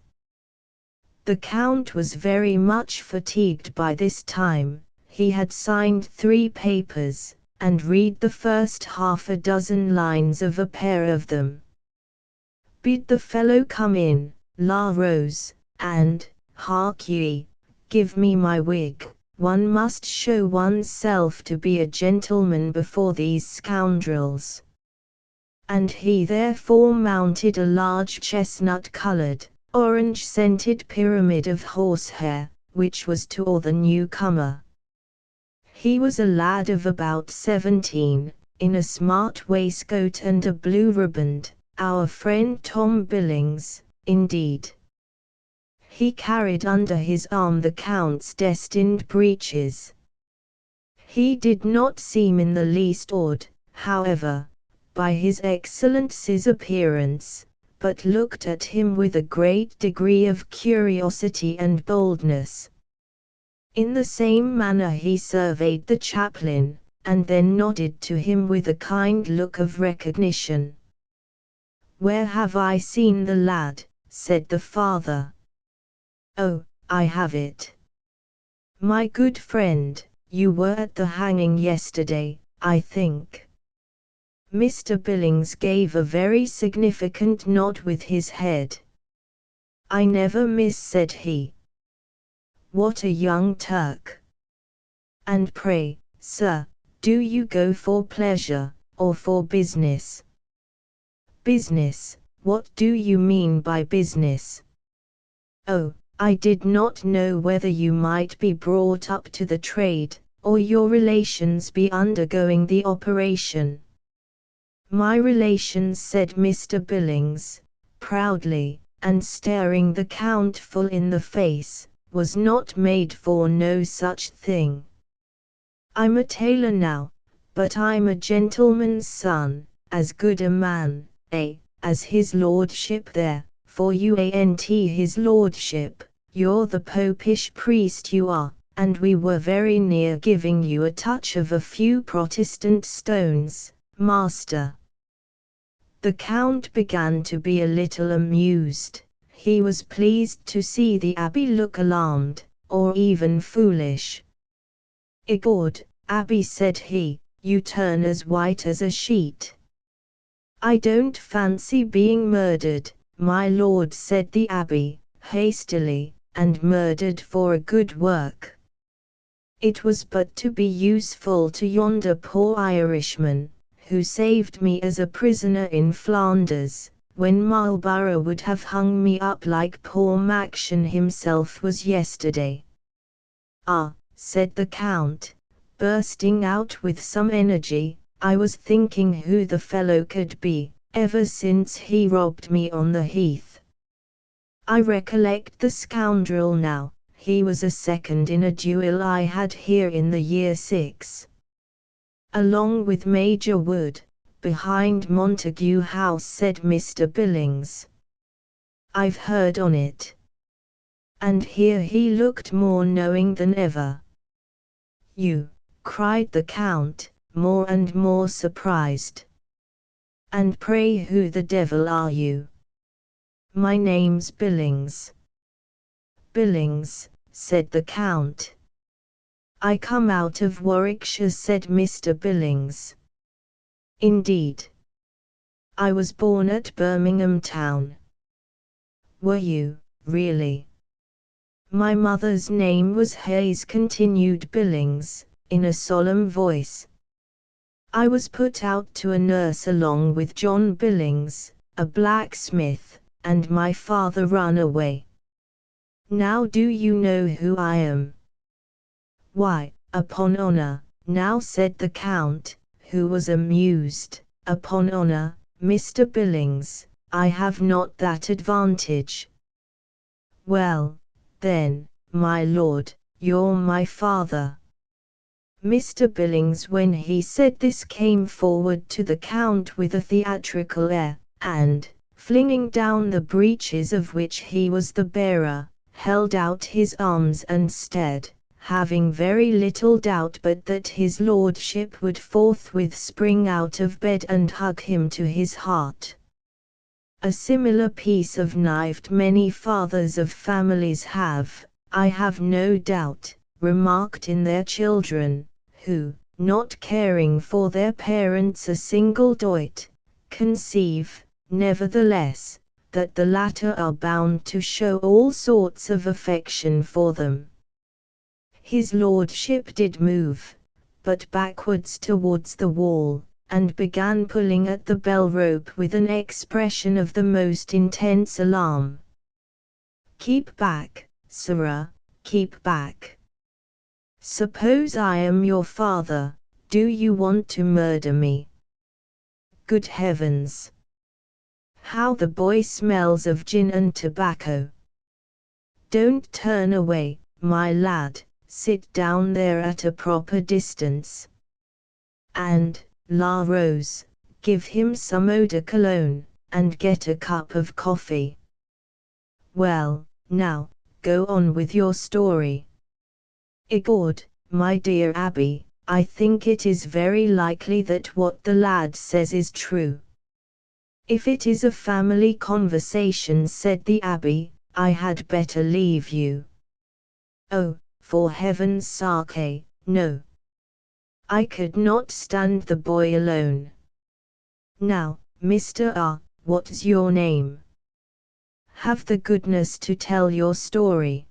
S1: The Count was very much fatigued by this time. He had signed 3 papers, and read the first half a dozen lines of a pair of them. Bid the fellow come in, La Rose, and, hark ye, give me my wig. One must show one's self to be a gentleman before these scoundrels. And he therefore mounted a large chestnut-coloured, orange-scented pyramid of horsehair, which was to all the newcomer. He was a lad of about 17, in a smart waistcoat and a blue riband, our friend Tom Billings, indeed. He carried under his arm the Count's destined breeches. He did not seem in the least awed, however, by his Excellency's appearance, but looked at him with a great degree of curiosity and boldness. In the same manner he surveyed the chaplain, and then nodded to him with a kind look of recognition. Where have I seen the lad? Said the father. Oh, I have it. My good friend, you were at the hanging yesterday, I think. Mr. Billings gave a very significant nod with his head. I never miss, said he. What a young Turk! And pray, sir, do you go for pleasure, or for business? Business, what do you mean by business? Oh, I did not know whether you might be brought up to the trade, or your relations be undergoing the operation. My relations, said Mr. Billings, proudly, and staring the Count full in the face, was not made for no such thing. I'm a tailor now, but I'm a gentleman's son, as good a man, as his lordship there, for you his lordship, you're the popish priest you are, and we were very near giving you a touch of a few Protestant stones, master. The Count began to be a little amused. He was pleased to see the Abbé look alarmed, or even foolish. Egord, Abbé, said he, you turn as white as a sheet. I don't fancy being murdered, my lord, said the Abbé, hastily, and murdered for a good work. It was but to be useful to yonder poor Irishman, who saved me as a prisoner in Flanders, when Marlborough would have hung me up like poor Maction himself was yesterday." "Ah," said the Count, bursting out with some energy, "I was thinking who the fellow could be, ever since he robbed me on the heath. I recollect the scoundrel now, he was a second in a duel I had here in the year 6. Along with Major Wood, behind Montague House," said Mr. Billings. "I've heard on it." And here he looked more knowing than ever. "You," cried the Count, more and more surprised. "And pray who the devil are you?" "My name's Billings." "Billings," said the Count. "I come out of Warwickshire," said Mr. Billings. "Indeed. I was born at Birmingham town." "Were you, really?" "My mother's name was Hayes," continued Billings, in a solemn voice. "I was put out to a nurse along with John Billings, a blacksmith, and my father run away. Now do you know who I am?" "Why, upon honor," now said the Count, who was amused, "upon honor, Mr. Billings, I have not that advantage." "Well, then, my lord, you're my father." Mr. Billings, when he said this, came forward to the Count with a theatrical air, and, flinging down the breeches of which he was the bearer, held out his arms and stared, having very little doubt but that his lordship would forthwith spring out of bed and hug him to his heart. A similar piece of knife many fathers of families have, I have no doubt, remarked in their children, who, not caring for their parents a single doit, conceive, nevertheless, that the latter are bound to show all sorts of affection for them. His lordship did move, but backwards towards the wall, and began pulling at the bell rope with an expression of the most intense alarm. "Keep back, sirrah, keep back. Suppose I am your father, do you want to murder me? Good heavens! How the boy smells of gin and tobacco! Don't turn away, my lad, sit down there at a proper distance. And, La Rose, give him some eau de cologne, and get a cup of coffee. Well, now, go on with your story." "Egord, my dear Abby, I think it is very likely that what the lad says is true." "If it is a family conversation," said the Abby, "I had better leave you." "Oh, for heaven's sake, no. I could not stand the boy alone. Now, Mr. R., what's your name? Have the goodness to tell your story."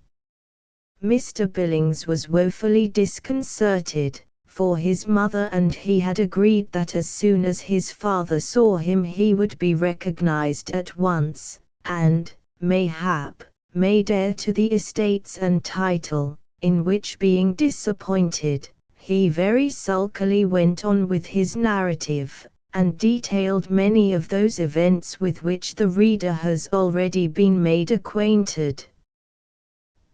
S1: Mr. Billings was woefully disconcerted, for his mother and he had agreed that as soon as his father saw him he would be recognized at once, and, mayhap, made heir to the estates and title, in which, being disappointed, he very sulkily went on with his narrative, and detailed many of those events with which the reader has already been made acquainted.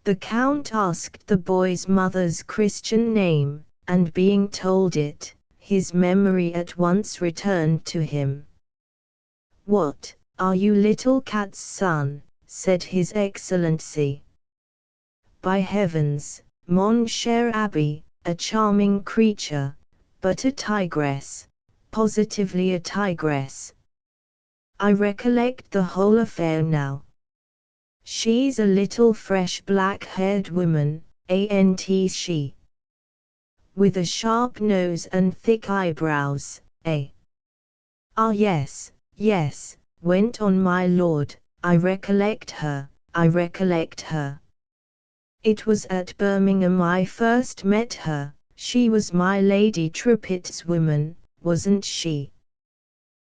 S1: The Count asked the boy's mother's Christian name, and being told it, his memory at once returned to him. "What, are you little Cat's son?" said His Excellency. "By heavens, mon cher Abbé, a charming creature, but a tigress, positively a tigress. I recollect the whole affair now. She's a little fresh black-haired woman, she. With a sharp nose and thick eyebrows, eh?" "Ah yes, yes," went on my lord, I recollect her. It was at Birmingham I first met her, she was my Lady Trippett's woman, wasn't she?"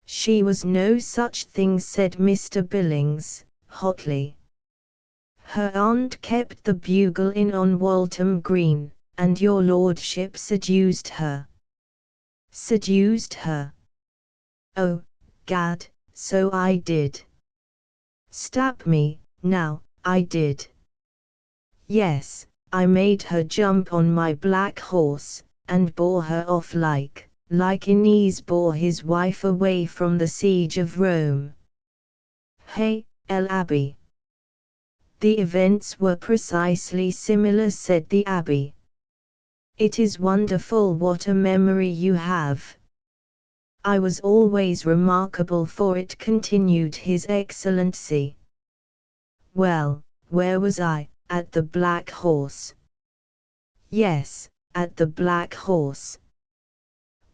S1: She was no such thing, said Mr. Billings, hotly. Her aunt kept the bugle in on Waltham Green, and your lordship seduced her. Seduced her? Oh, gad, so I did. Stab me, now, I did. Yes, I made her jump on my black horse, and bore her off like Aeneas bore his wife away from the siege of Rome. Hey, El Abbey. The events were precisely similar, said the Abbey. It is wonderful what a memory you have. I was always remarkable for it, continued His Excellency. Well, where was I? At the Black Horse. Yes, at the Black Horse.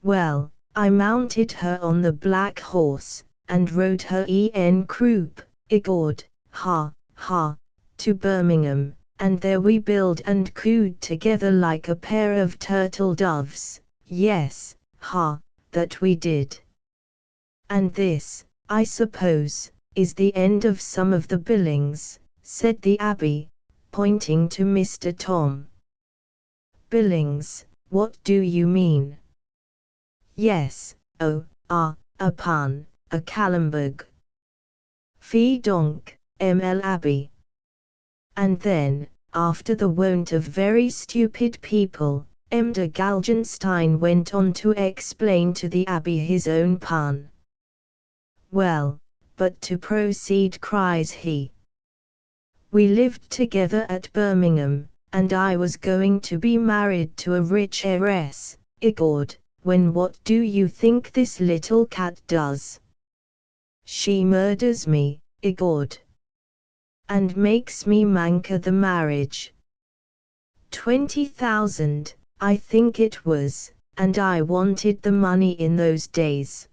S1: Well, I mounted her on the Black Horse, and rode her en croupe, igord, ha, ha, to Birmingham, and there we billed and cooed together like a pair of turtle doves, yes, ha, that we did. And this, I suppose, is the end of some of the Billings, said the Abbey, pointing to Mr. Tom. Billings, what do you mean? Yes, a pun, a calembour. Fie donc, M.L. Abbey. And then, after the wont of very stupid people, M. de Galgenstein went on to explain to the Abbey his own pun. Well, but to proceed, cries he. We lived together at Birmingham, and I was going to be married to a rich heiress, igord, when what do you think this little cat does? She murders me, igord. And makes me manker the marriage. 20,000, I think it was, and I wanted the money in those days.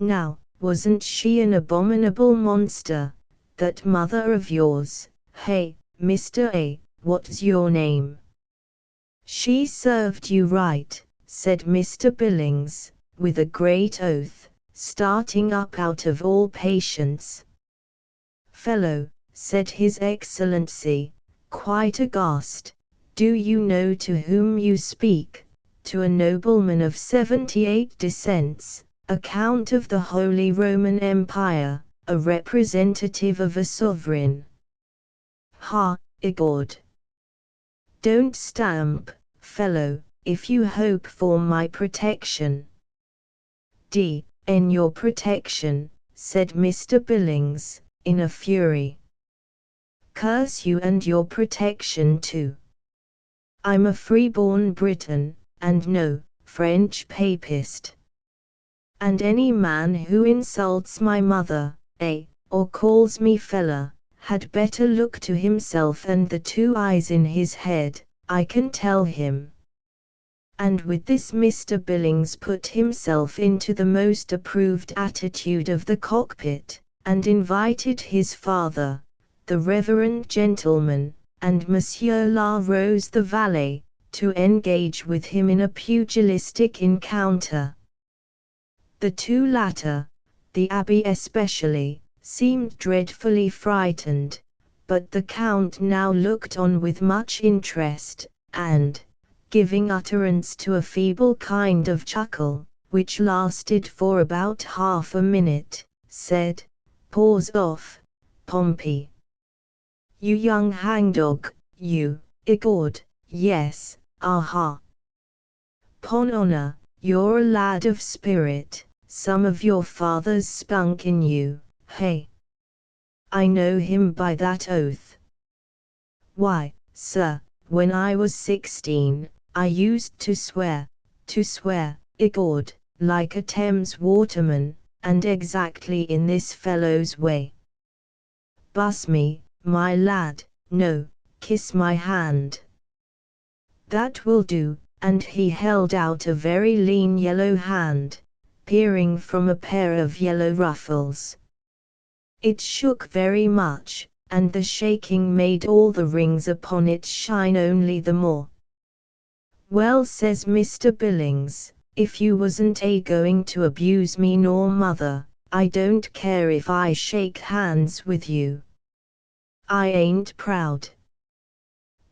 S1: Now, wasn't she an abominable monster, that mother of yours? Hey, Mr. A, what's your name? She served you right, said Mr. Billings, with a great oath, starting up out of all patience. Fellow, said His Excellency, quite aghast, do you know to whom you speak? To a nobleman of 78 descents, a count of the Holy Roman Empire, a representative of a sovereign. Ha, igord. Don't stamp, fellow, if you hope for my protection. In your protection, said Mr. Billings, in a fury. Curse you and your protection too. I'm a free-born Briton, and no French papist. And any man who insults my mother, or calls me fella, had better look to himself and the 2 eyes in his head, I can tell him. And with this Mr. Billings put himself into the most approved attitude of the cockpit, and invited his father, the reverend gentleman, and Monsieur La Rose the valet, to engage with him in a pugilistic encounter. The 2 latter, the Abbey especially, seemed dreadfully frightened, but the Count now looked on with much interest, and, giving utterance to a feeble kind of chuckle, which lasted for about half a minute, said, Paws off, Pompey. You young hangdog, you, igord, yes, aha. 'Pon honour, you're a lad of spirit, some of your father's spunk in you, hey? I know him by that oath. Why, sir, when I was 16, I used to swear, igord, like a Thames waterman, and exactly in this fellow's way. Buss me, my lad, no, kiss my hand. That will do, and he held out a very lean yellow hand, peering from a pair of yellow ruffles. It shook very much, and the shaking made all the rings upon it shine only the more. Well, says Mr. Billings, if you wasn't going to abuse me nor mother, I don't care if I shake hands with you. I ain't proud."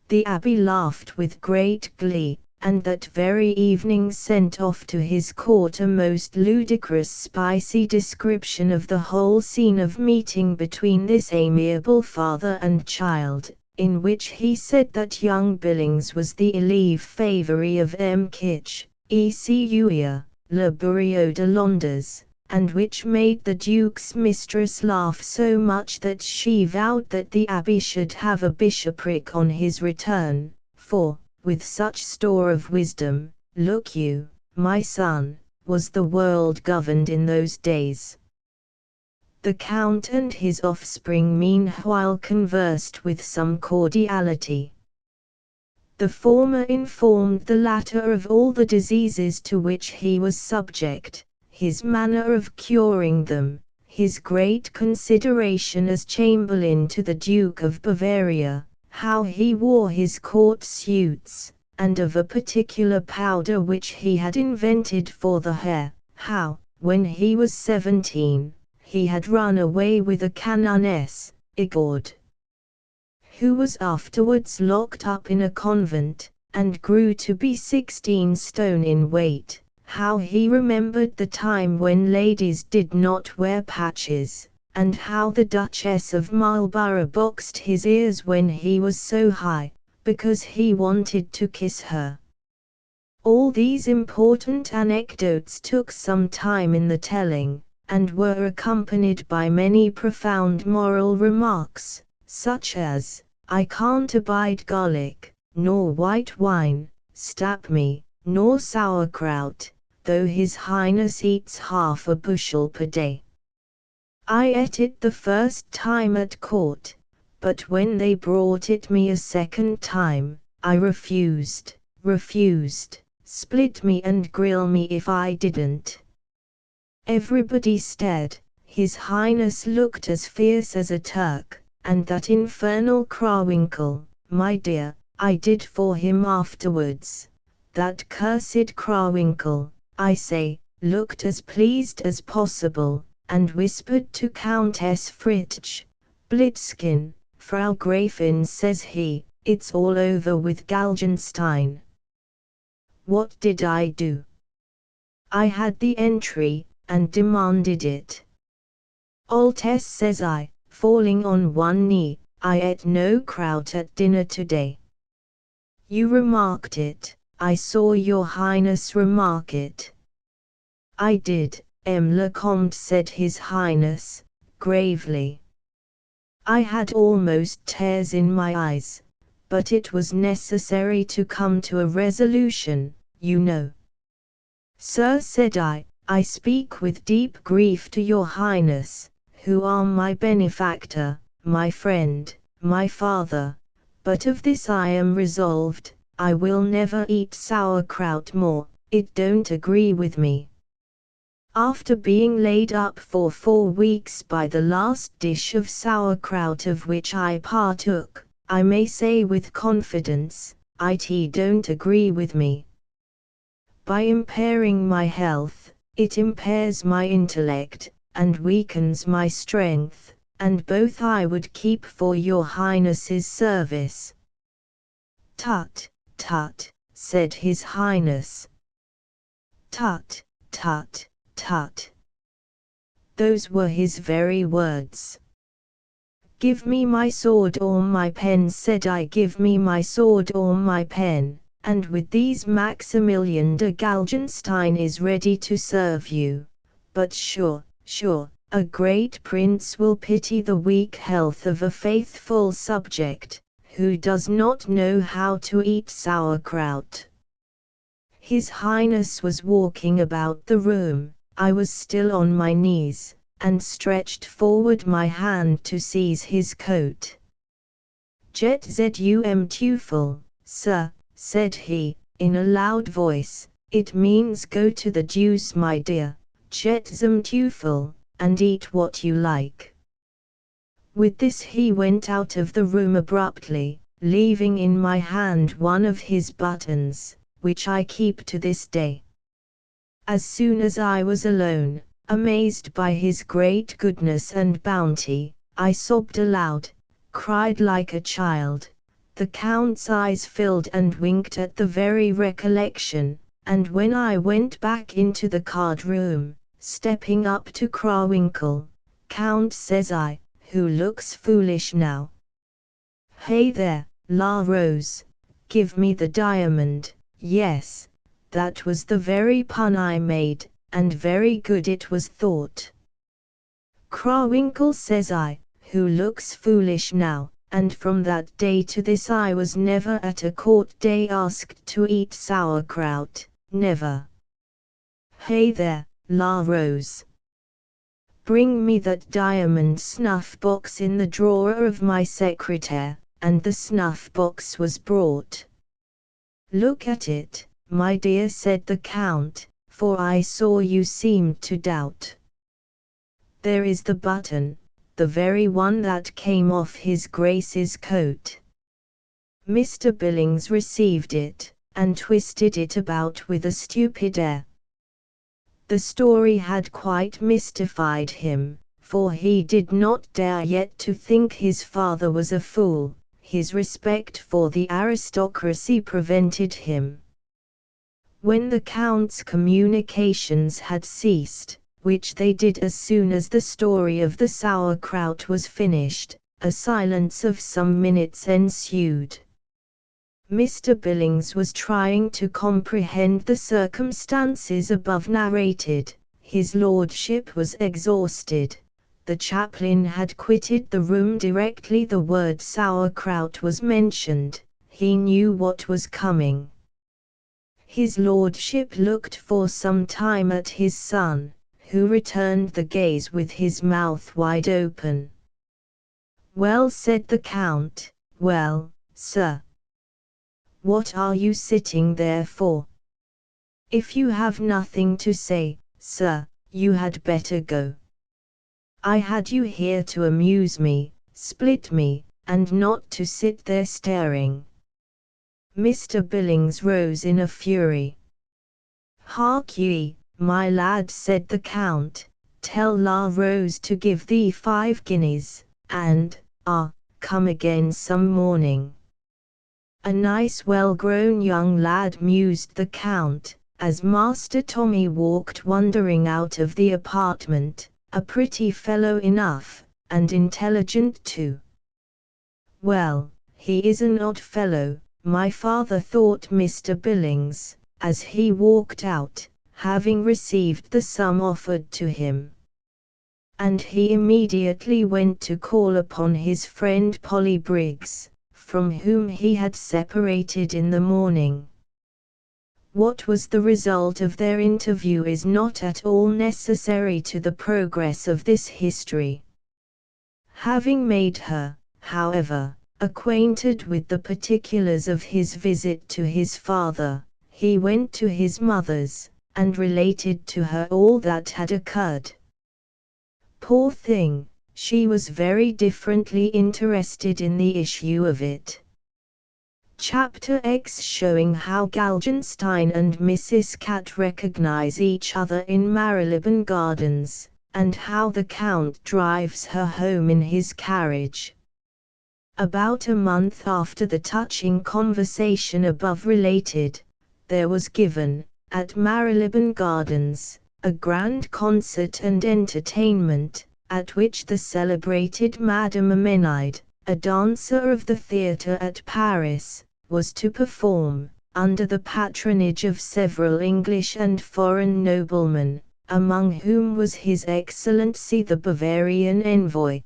S1: The abbé laughed with great glee, and that very evening sent off to his court a most ludicrous spicy description of the whole scene of meeting between this amiable father and child, in which he said that young Billings was the élève favori of M. Kitch, Ecuia, Le Bourreau de Londres, and which made the Duke's mistress laugh so much that she vowed that the abbé should have a bishopric on his return, for, with such store of wisdom, look you, my son, was the world governed in those days. The Count and his offspring meanwhile conversed with some cordiality. The former informed the latter of all the diseases to which he was subject, his manner of curing them, his great consideration as Chamberlain to the Duke of Bavaria, how he wore his court suits, and of a particular powder which he had invented for the hair, how, when he was 17, he had run away with a canoness, Igord, who was afterwards locked up in a convent, and grew to be 16 stone in weight, how he remembered the time when ladies did not wear patches, and how the Duchess of Marlborough boxed his ears when he was so high, because he wanted to kiss her. All these important anecdotes took some time in the telling, and were accompanied by many profound moral remarks, such as, "I can't abide garlic, nor white wine, stab me, nor sauerkraut, though His Highness eats half a bushel per day. I ate it the first time at court, but when they brought it me a second time, I refused, split me and grill me if I didn't." Everybody stared, His Highness looked as fierce as a Turk, and that infernal Krawinkel, my dear, I did for him afterwards, that cursed Krawinkel, I say, looked as pleased as possible, and whispered to Countess Fritzsch, "Blitzkin, Frau Gräfin," says he, "it's all over with Galgenstein." What did I do? I had the entry, and demanded it. "Altesse," says I, falling on one knee, "I ate no kraut at dinner today." "You remarked it, I saw your Highness remark it." "I did, le Comte," said His Highness, gravely. I had almost tears in my eyes, but it was necessary to come to a resolution, you know. "Sir," said I speak with deep grief to your Highness, who are my benefactor, my friend, my father, but of this I am resolved, I will never eat sauerkraut more, it don't agree with me." After being laid up for 4 weeks by the last dish of sauerkraut of which I partook, I may say with confidence, it don't agree with me. By impairing my health, it impairs my intellect, and weakens my strength, and both I would keep for your Highness's service. "Tut, tut," said His Highness. "Tut, tut, tut." Those were his very words. "Give me my sword or my pen," said I, "give me my sword or my pen, and with these Maximilian de Galgenstein is ready to serve you, but sure, a great prince will pity the weak health of a faithful subject, who does not know how to eat sauerkraut." His Highness was walking about the room, I was still on my knees, and stretched forward my hand to seize his coat. "Jet zum Teufel, sir," said he, in a loud voice, "it means go to the deuce, my dear, Jet zum Teufel, and eat what you like." With this he went out of the room abruptly, leaving in my hand one of his buttons, which I keep to this day. As soon as I was alone, amazed by his great goodness and bounty, I sobbed aloud, cried like a child. The Count's eyes filled and winked at the very recollection, and when I went back into the card-room, stepping up to Krawinkel, "Count," says I, "who looks foolish now?" "Hey there, La Rose, give me the diamond." Yes, that was the very pun I made, and very good it was thought. "Krawinkel," says I, "who looks foolish now?" And from that day to this I was never at a court day asked to eat sauerkraut, never. Hey there, La Rose. Bring me that diamond snuff box in the drawer of my secretaire, and the snuff box was brought. Look at it, my dear, said the Count, for I saw you seemed to doubt. There is the button, the very one that came off his Grace's coat. Mr. Billings received it, and twisted it about with a stupid air. The story had quite mystified him, for he did not dare yet to think his father was a fool. His respect for the aristocracy prevented him. When the Count's communications had ceased, which they did as soon as the story of the sauerkraut was finished, a silence of some minutes ensued. Mr. Billings was trying to comprehend the circumstances above narrated. His lordship was exhausted. The chaplain had quitted the room directly the word sauerkraut was mentioned. He knew what was coming. His lordship looked for some time at his son, who returned the gaze with his mouth wide open. "Well," said the Count. "Well, sir. What are you sitting there for? If you have nothing to say, sir, you had better go. I had you here to amuse me, split me, and not to sit there staring." Mr. Billings rose in a fury. "Hark ye, my lad," said the Count, "tell La Rose to give thee 5 guineas, and, come again some morning." "A nice well-grown young lad," mused the Count, as Master Tommy walked wondering out of the apartment, "a pretty fellow enough, and intelligent too." "Well, he is an odd fellow," my father thought Mr. Billings, as he walked out, having received the sum offered to him. And he immediately went to call upon his friend Polly Briggs, from whom he had separated in the morning. What was the result of their interview is not at all necessary to the progress of this history. Having made her, however, acquainted with the particulars of his visit to his father, he went to his mother's, and related to her all that had occurred. Poor thing, she was very differently interested in the issue of it. Chapter X, showing how Galgenstein and Mrs. Cat recognize each other in Marylebone Gardens, and how the Count drives her home in his carriage. About a month after the touching conversation above related, there was given, at Marylebone Gardens, a grand concert and entertainment, at which the celebrated Madame Amenide, a dancer of the theatre at Paris, was to perform, under the patronage of several English and foreign noblemen, among whom was His Excellency the Bavarian envoy.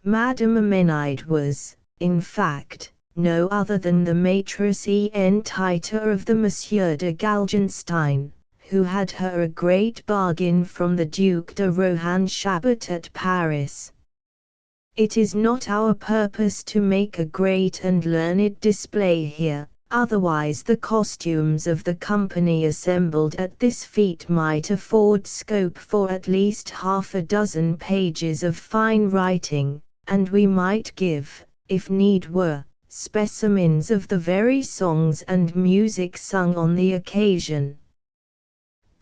S1: Madame Amenide was, in fact, no other than the maîtresse en titre of the Monsieur de Galgenstein, who had her a great bargain from the Duc de Rohan Chabot at Paris. It is not our purpose to make a great and learned display here, otherwise the costumes of the company assembled at this fête might afford scope for at least half a dozen pages of fine writing, and we might give, if need were, specimens of the very songs and music sung on the occasion.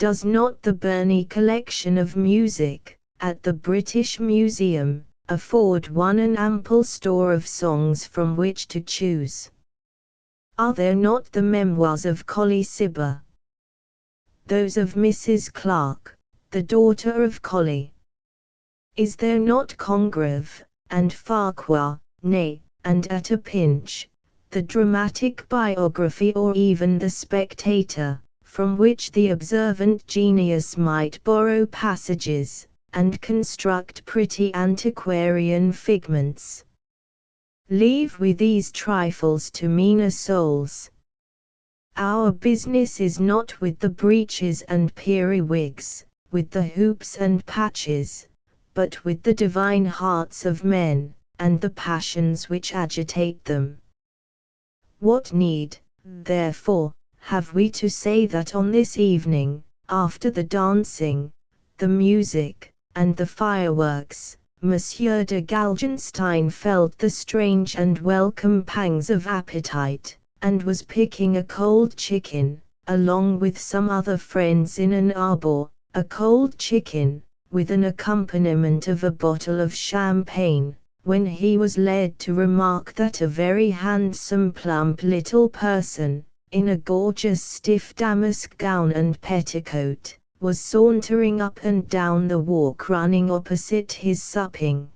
S1: Does not the Burney collection of music, at the British Museum, afford one an ample store of songs from which to choose? Are there not the memoirs of Colley Cibber? Those of Mrs. Clark, the daughter of Colley? Is there not Congreve, and Farquhar, nay, and at a pinch, the dramatic biography or even the Spectator, from which the observant genius might borrow passages, and construct pretty antiquarian figments? Leave we these trifles to meaner souls. Our business is not with the breeches and periwigs, with the hoops and patches, but with the divine hearts of men, and the passions which agitate them. What need, therefore, have we to say that on this evening, after the dancing, the music, and the fireworks, Monsieur de Galgenstein felt the strange and welcome pangs of appetite, and was picking a cold chicken, along with some other friends in an arbor, a cold chicken, with an accompaniment of a bottle of champagne, when he was led to remark that a very handsome plump little person, in a gorgeous stiff damask gown and petticoat, was sauntering up and down the walk running opposite his supping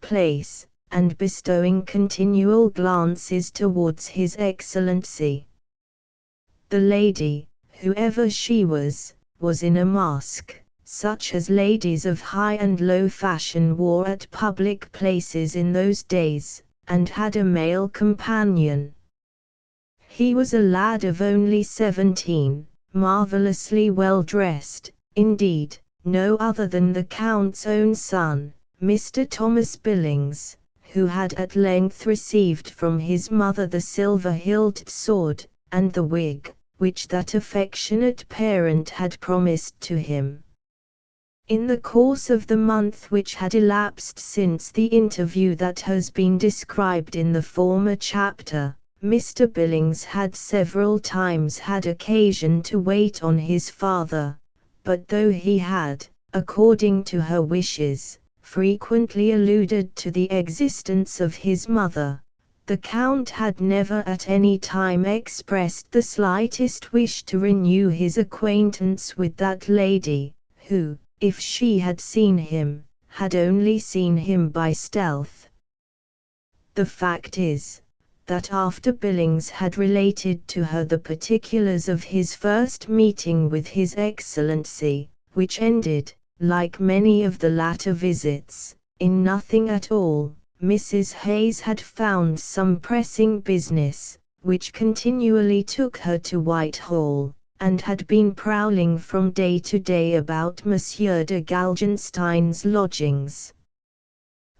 S1: place, and bestowing continual glances towards His Excellency. The lady, whoever she was in a mask, such as ladies of high and low fashion wore at public places in those days, and had a male companion. He was a lad of only 17, marvellously well dressed, indeed, no other than the Count's own son, Mr. Thomas Billings, who had at length received from his mother the silver-hilted sword, and the wig, which that affectionate parent had promised to him. In the course of the month which had elapsed since the interview that has been described in the former chapter, Mr. Billings had several times had occasion to wait on his father, but though he had, according to her wishes, frequently alluded to the existence of his mother, the Count had never at any time expressed the slightest wish to renew his acquaintance with that lady, who, if she had seen him, had only seen him by stealth. The fact is, that after Billings had related to her the particulars of his first meeting with His Excellency, which ended, like many of the latter visits, in nothing at all, Mrs. Hayes had found some pressing business, which continually took her to Whitehall, and had been prowling from day to day about Monsieur de Galgenstein's lodgings.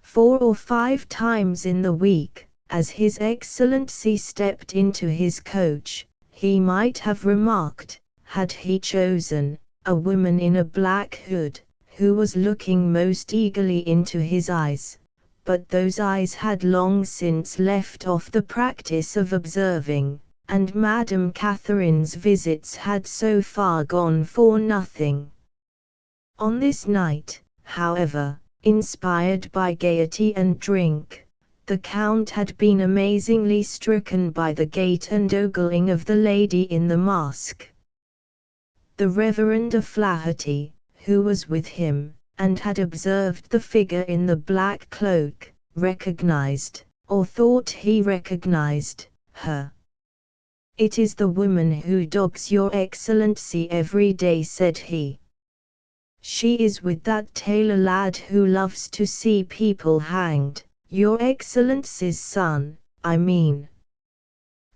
S1: 4 or 5 times in the week, as His Excellency stepped into his coach, he might have remarked, had he chosen, a woman in a black hood, who was looking most eagerly into his eyes, but those eyes had long since left off the practice of observing, and Madame Catherine's visits had so far gone for nothing. On this night, however, inspired by gaiety and drink, the Count had been amazingly stricken by the gait and ogling of the lady in the mask. The Reverend O'Flaherty, who was with him, and had observed the figure in the black cloak, recognized, or thought he recognized, her. "It is the woman who dogs your Excellency every day," said he. "She is with that tailor lad who loves to see people hanged, your Excellency's son, I mean."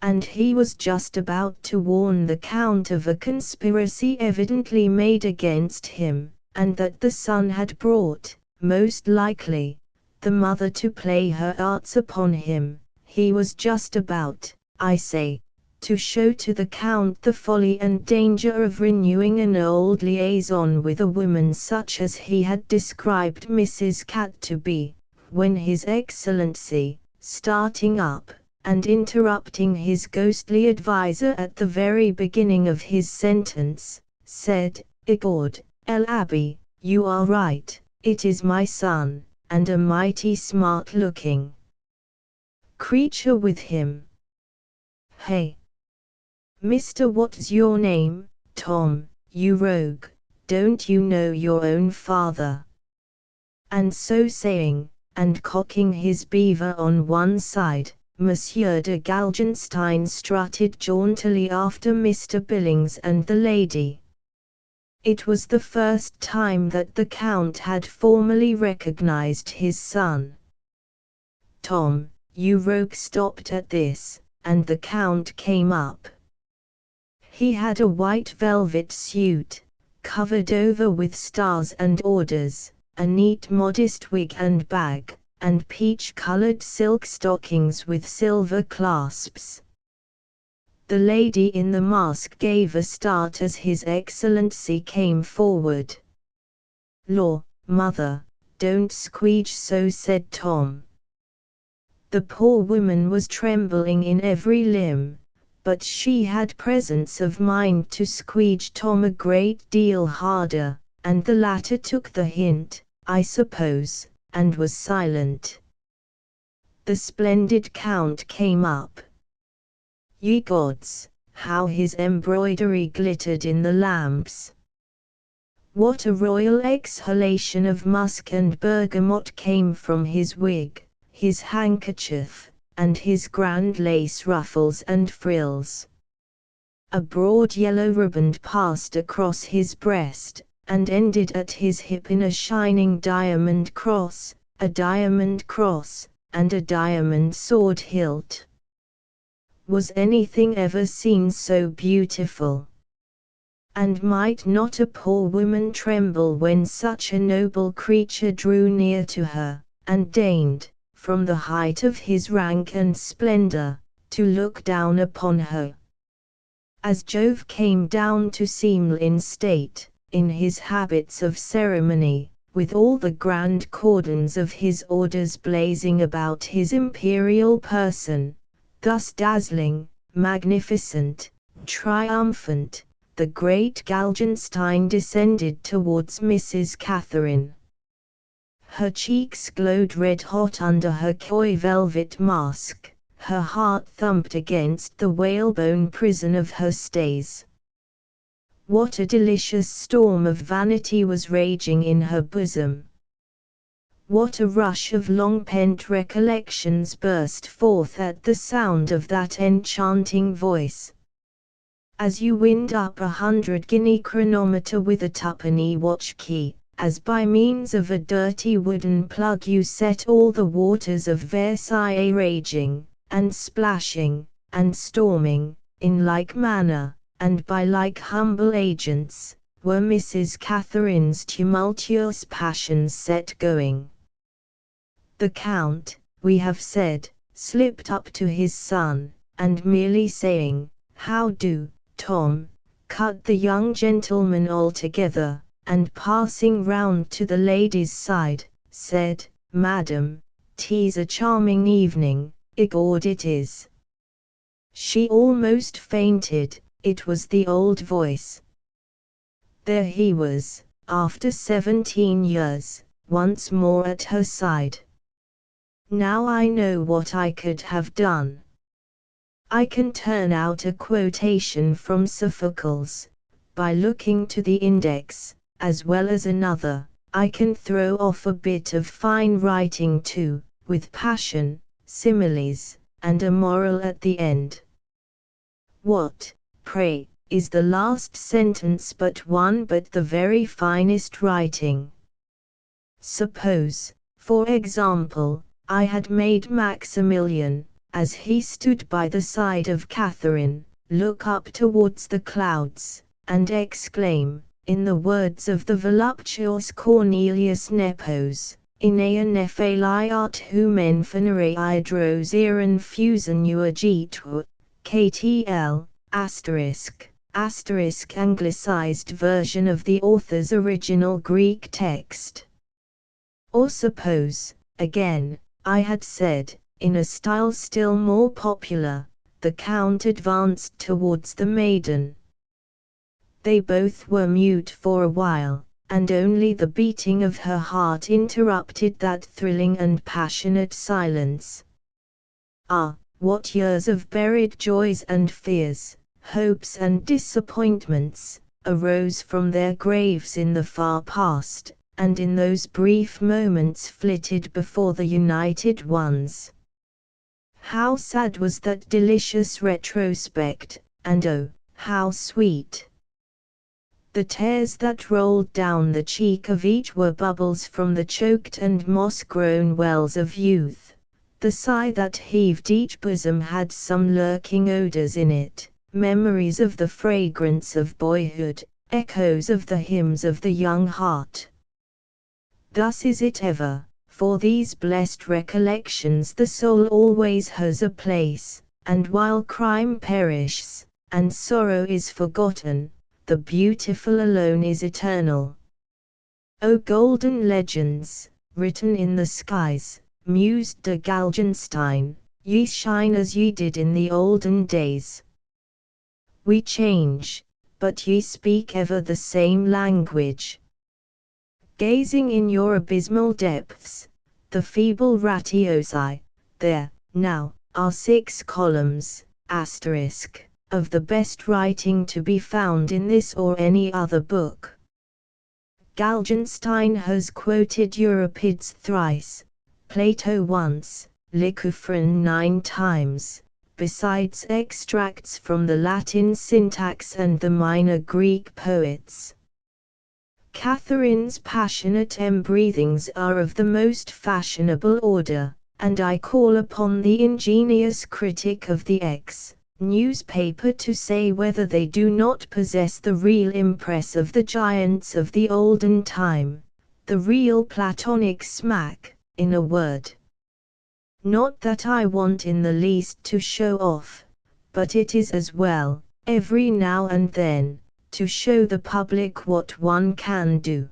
S1: And he was just about to warn the Count of a conspiracy evidently made against him, and that the son had brought, most likely, the mother to play her arts upon him. He was just about, I say, to show to the Count the folly and danger of renewing an old liaison with a woman such as he had described Mrs. Cat to be, when His Excellency, starting up, and interrupting his ghostly adviser at the very beginning of his sentence, said, Igord, El Abbey, you are right, it is my son, and a mighty smart-looking creature with him. Hey, Mr. What's your name, Tom, you rogue, don't you know your own father? And so saying, and cocking his beaver on one side, Monsieur de Galgenstein strutted jauntily after Mr. Billings and the lady. It was the first time that the Count had formally recognized his son. Tom, you rogue, stopped at this, and the Count came up. He had a white velvet suit, covered over with stars and orders, a neat modest wig and bag, and peach-colored silk stockings with silver clasps. The lady in the mask gave a start as His Excellency came forward. "Law, mother, don't squeege so," said Tom. The poor woman was trembling in every limb, but she had presence of mind to squeege Tom a great deal harder, and the latter took the hint, I suppose, and was silent. The splendid Count came up. Ye gods, how his embroidery glittered in the lamps! What a royal exhalation of musk and bergamot came from his wig, his handkerchief, and his grand lace ruffles and frills. A broad yellow riband passed across his breast, and ended at his hip in a shining diamond cross, and a diamond sword hilt. Was anything ever seen so beautiful? And might not a poor woman tremble when such a noble creature drew near to her, and deigned, from the height of his rank and splendor, to look down upon her? As Jove came down to Semele in state, in his habits of ceremony, with all the grand cordons of his orders blazing about his imperial person, thus dazzling, magnificent, triumphant, the great Galgenstein descended towards Mrs. Catherine. Her cheeks glowed red-hot under her coy velvet mask, her heart thumped against the whalebone prison of her stays. What a delicious storm of vanity was raging in her bosom! What a rush of long-pent recollections burst forth at the sound of that enchanting voice! As you wind up 100-guinea chronometer with a twopenny watch key, as by means of a dirty wooden plug you set all the waters of Versailles raging, and splashing, and storming, in like manner, and by like humble agents, were Mrs. Catherine's tumultuous passions set going. The Count, we have said, slipped up to his son, and merely saying, "How do, Tom?" cut the young gentleman altogether, and passing round to the lady's side, said, "Madam, 'tis a charming evening, Igord it is." She almost fainted. It was the old voice. There he was, after 17 years, once more at her side. Now I know what I could have done. I can turn out a quotation from Sophocles, by looking to the index, as well as another. I can throw off a bit of fine writing too, with passion, similes, and a moral at the end. What, pray, is the last sentence but one but the very finest writing? Suppose, for example, I had made Maximilian, as he stood by the side of Catherine, look up towards the clouds, and exclaim, in the words of the voluptuous Cornelius Nepos, "Inea nephaliat humen finere hydrosiren fusen uagitur, ktl, **** anglicized version of the author's original Greek text. Or suppose, again, I had said, in a style still more popular, the Count advanced towards the maiden. They both were mute for a while, and only the beating of her heart interrupted that thrilling and passionate silence. Ah, what years of buried joys and fears, hopes and disappointments, arose from their graves in the far past, and in those brief moments flitted before the united ones. How sad was that delicious retrospect, and oh, how sweet! The tears that rolled down the cheek of each were bubbles from the choked and moss-grown wells of youth. The sigh that heaved each bosom had some lurking odors in it, memories of the fragrance of boyhood, echoes of the hymns of the young heart. Thus is it ever, for these blessed recollections the soul always has a place, and while crime perishes, and sorrow is forgotten, the beautiful alone is eternal. O golden legends, written in the skies, mused de Galgenstein, ye shine as ye did in the olden days. We change, but ye speak ever the same language. Gazing in your abysmal depths, the feeble ratiosi, there, now, are 6 columns, asterisk, of the best writing to be found in this or any other book. Galgenstein has quoted Euripides thrice, Plato once, Lycophron 9 times, besides extracts from the Latin syntax and the minor Greek poets. Catherine's passionate embreathings are of the most fashionable order, and I call upon the ingenious critic of the newspaper to say whether they do not possess the real impress of the giants of the olden time, the real Platonic smack, in a word. Not that I want in the least to show off, but it is as well, every now and then, to show the public what one can do.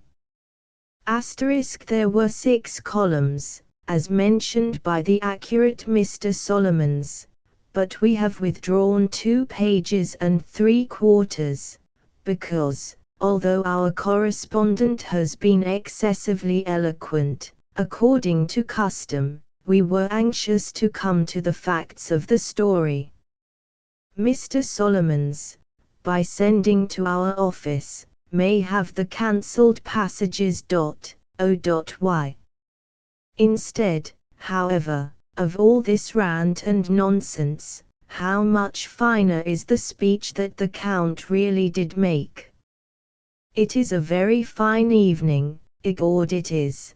S1: Asterisk there were 6 columns, as mentioned by the accurate Mr. Solomons, but we have withdrawn 2 pages and 3/4, because, although our correspondent has been excessively eloquent, according to custom, we were anxious to come to the facts of the story. Mr. Solomons, by sending to our office, may have the cancelled passages .o.y. Instead, however, of all this rant and nonsense, how much finer is the speech that the Count really did make. It is a very fine evening, igord it is.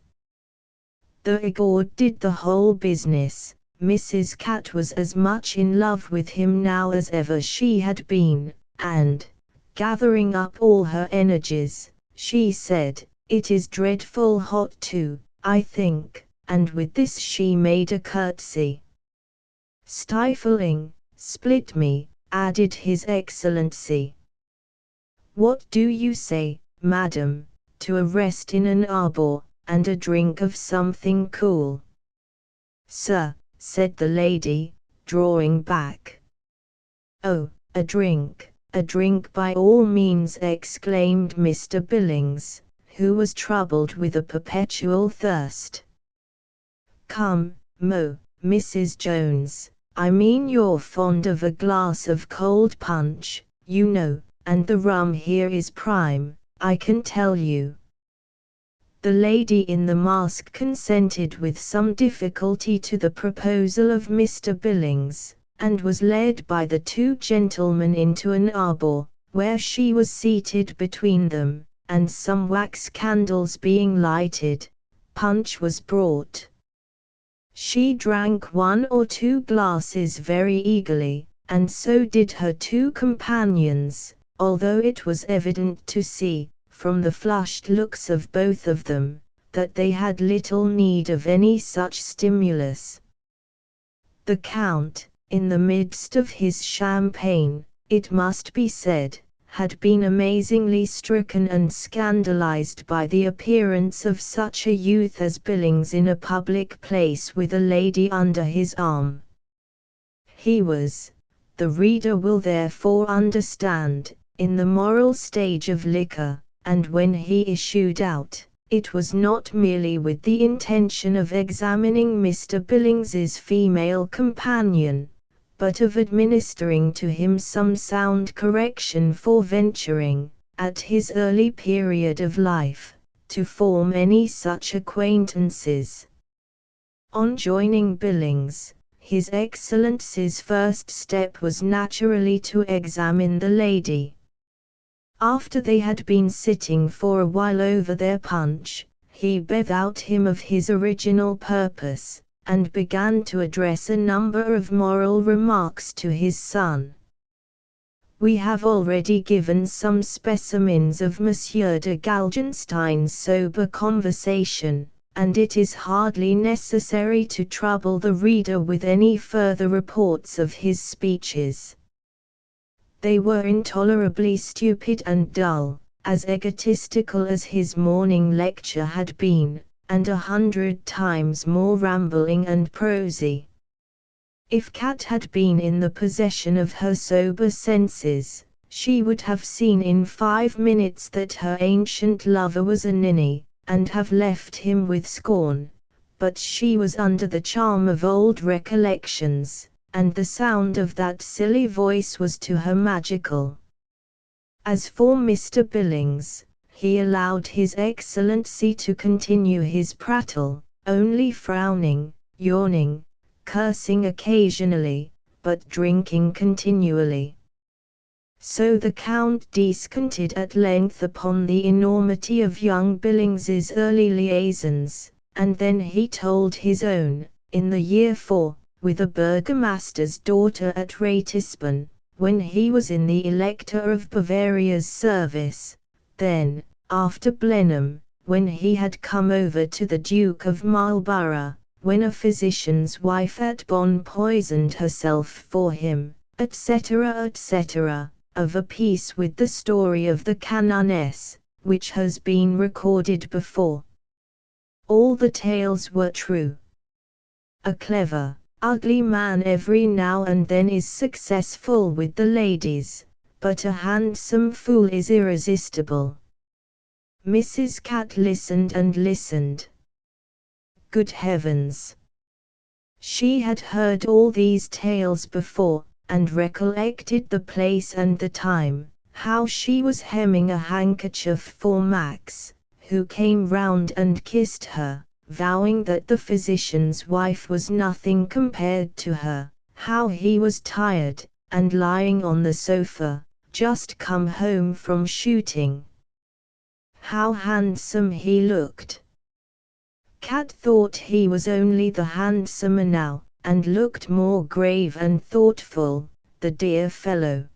S1: The igord did the whole business. Mrs. Cat was as much in love with him now as ever she had been, and, gathering up all her energies, she said, "It is dreadful hot too, I think," and with this she made a curtsy. "Stifling, split me," added His Excellency. "What do you say, madam, to a rest in an arbour, and a drink of something cool?" "Sir," said the lady, drawing back. "Oh, a drink by all means," exclaimed Mr. Billings, who was troubled with a perpetual thirst. "Come, Mrs. Jones, I mean you're fond of a glass of cold punch, you know, and the rum here is prime, I can tell you." The lady in the mask consented with some difficulty to the proposal of Mr. Billings, and was led by the 2 gentlemen into an arbour, where she was seated between them, and some wax candles being lighted, punch was brought. She drank 1 or 2 glasses very eagerly, and so did her 2 companions, although it was evident to see, from the flushed looks of both of them, that they had little need of any such stimulus. The Count, in the midst of his champagne, it must be said, had been amazingly stricken and scandalized by the appearance of such a youth as Billings in a public place with a lady under his arm. He was, the reader will therefore understand, in the moral stage of liquor, and when he issued out, it was not merely with the intention of examining Mr. Billings's female companion, but of administering to him some sound correction for venturing, at his early period of life, to form any such acquaintances. On joining Billings, His Excellency's first step was naturally to examine the lady. After they had been sitting for a while over their punch, he bethought him of his original purpose, and began to address a number of moral remarks to his son. We have already given some specimens of Monsieur de Galgenstein's sober conversation, and it is hardly necessary to trouble the reader with any further reports of his speeches. They were intolerably stupid and dull, as egotistical as his morning lecture had been, and 100 times more rambling and prosy. If Cat had been in the possession of her sober senses, she would have seen in 5 minutes that her ancient lover was a ninny, and have left him with scorn, but she was under the charm of old recollections, and the sound of that silly voice was to her magical. As for Mr. Billings, he allowed His Excellency to continue his prattle, only frowning, yawning, cursing occasionally, but drinking continually. So the Count descanted at length upon the enormity of young Billings's early liaisons, and then he told his own, in the year 4, with a burgomaster's daughter at Ratisbon, when he was in the Elector of Bavaria's service, then, after Blenheim, when he had come over to the Duke of Marlborough, when a physician's wife at Bonn poisoned herself for him, etc., etc., of a piece with the story of the Canoness, which has been recorded before. All the tales were true. A clever, ugly man every now and then is successful with the ladies, but a handsome fool is irresistible. Mrs. Cat listened and listened. Good heavens! She had heard all these tales before, and recollected the place and the time, how she was hemming a handkerchief for Max, who came round and kissed her, vowing that the physician's wife was nothing compared to her, how he was tired, and lying on the sofa, just come home from shooting. How handsome he looked! Cat thought he was only the handsomer now, and looked more grave and thoughtful, the dear fellow.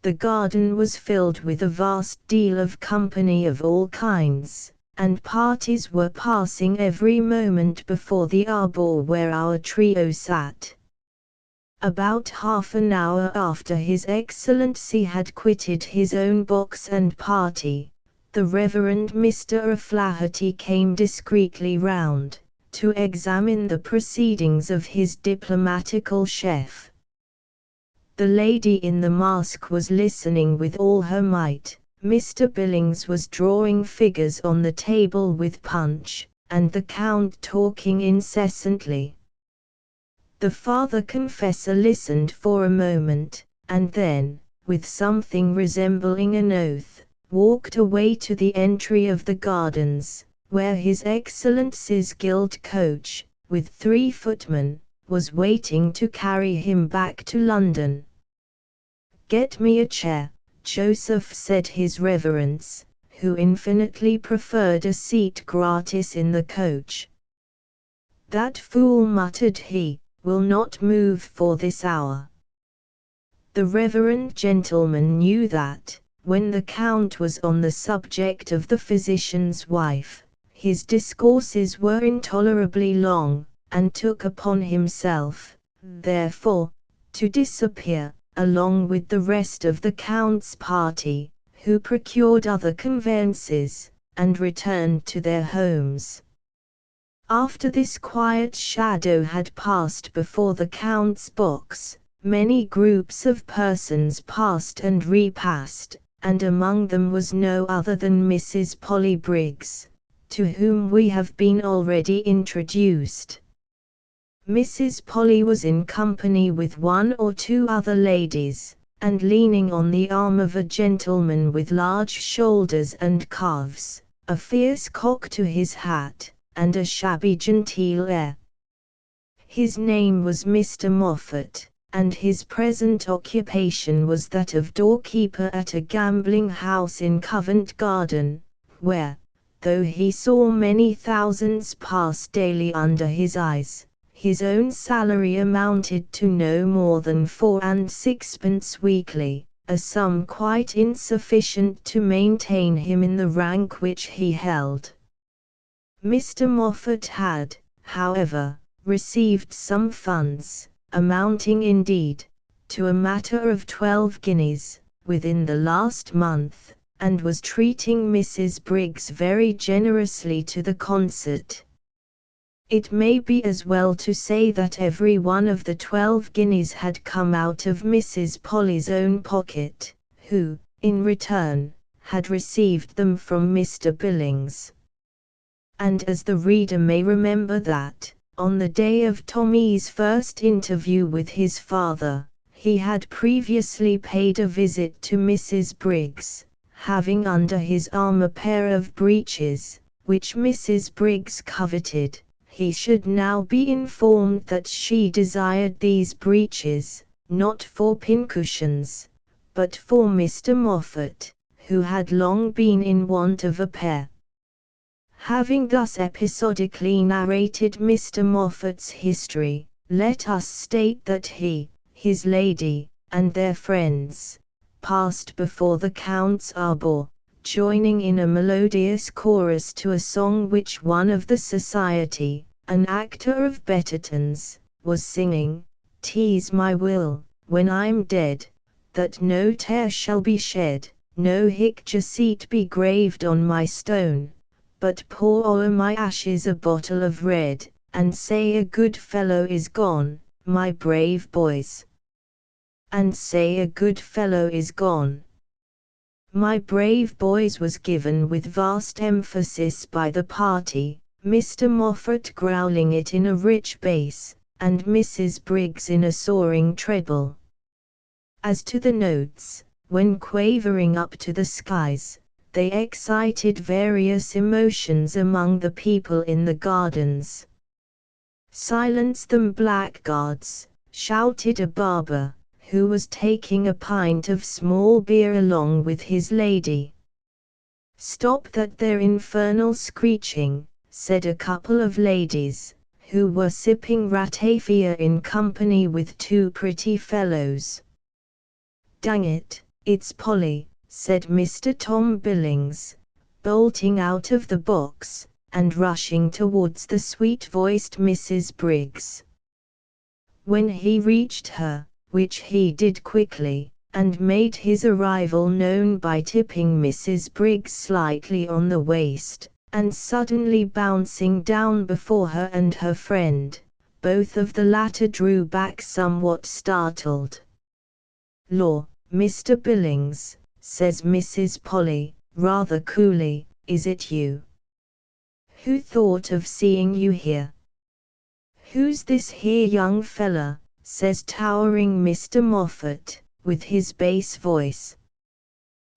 S1: The garden was filled with a vast deal of company of all kinds, and parties were passing every moment before the arbour where our trio sat. About half an hour after His Excellency had quitted his own box and party, the Reverend Mr. O'Flaherty came discreetly round, to examine the proceedings of his diplomatical chef. The lady in the mask was listening with all her might. Mr. Billings was drawing figures on the table with punch, and the Count talking incessantly. The father confessor listened for a moment, and then, with something resembling an oath, walked away to the entry of the gardens, where His Excellency's gilt coach, with 3 footmen, was waiting to carry him back to London. "Get me a chair, Joseph," said his reverence, who infinitely preferred a seat gratis in the coach. "That fool," muttered he, "will not move for this hour." The reverend gentleman knew that, when the Count was on the subject of the physician's wife, his discourses were intolerably long, and took upon himself, therefore, to disappear, along with the rest of the Count's party, who procured other conveyances, and returned to their homes. After this quiet shadow had passed before the Count's box, Many groups of persons passed and repassed, and among them was no other than Mrs. Polly Briggs, to whom we have been already introduced. Mrs. Polly was in company with one or two other ladies, and leaning on the arm of a gentleman with large shoulders and calves, a fierce cock to his hat, and a shabby genteel air. His name was Mr. Moffat, and his present occupation was that of doorkeeper at a gambling house in Covent Garden, where, though he saw many thousands pass daily under his eyes, his own salary amounted to no more than 4 and 6pence weekly, a sum quite insufficient to maintain him in the rank which he held. Mr. Moffat had, however, received some funds, amounting indeed to a matter of 12 guineas, within the last month, and was treating Mrs. Briggs very generously to the concert. It may be as well to say that every one of the 12 guineas had come out of Mrs. Polly's own pocket, who, in return, had received them from Mr. Billings. And as the reader may remember that, on the day of Tommy's first interview with his father, he had previously paid a visit to Mrs. Briggs, having under his arm a pair of breeches, which Mrs. Briggs coveted, he should now be informed that she desired these breeches, not for pincushions, but for Mr. Moffat, who had long been in want of a pair. Having thus episodically narrated Mr. Moffat's history, let us state that he, his lady, and their friends, passed before the Count's arbour, joining in a melodious chorus to a song which one of the society, an actor of Betterton's, was singing, "'Tis my will, when I'm dead, that no tear shall be shed, no hic-jacet be graved on my stone, but pour o'er my ashes a bottle of red, and say a good fellow is gone, my brave boys. And say a good fellow is gone. My brave boys" was given with vast emphasis by the party, Mr. Moffat growling it in a rich bass, and Mrs. Briggs in a soaring treble. As to the notes, when quavering up to the skies, they excited various emotions among the people in the gardens. "Silence them, blackguards," shouted a barber, who was taking a pint of small beer along with his lady. "Stop that there infernal screeching," said a couple of ladies, who were sipping ratafia in company with two pretty fellows. "Dang it, it's Polly," said Mr. Tom Billings, bolting out of the box, and rushing towards the sweet-voiced Mrs. Briggs. When he reached her, which he did quickly, and made his arrival known by tipping Mrs. Briggs slightly on the waist, and suddenly bouncing down before her and her friend, both of the latter drew back somewhat startled. "Law, Mr. Billings," says Mrs. Polly, rather coolly, "is it you? Who thought of seeing you here?" "Who's this here young fella?" says towering Mr. Moffat, with his bass voice.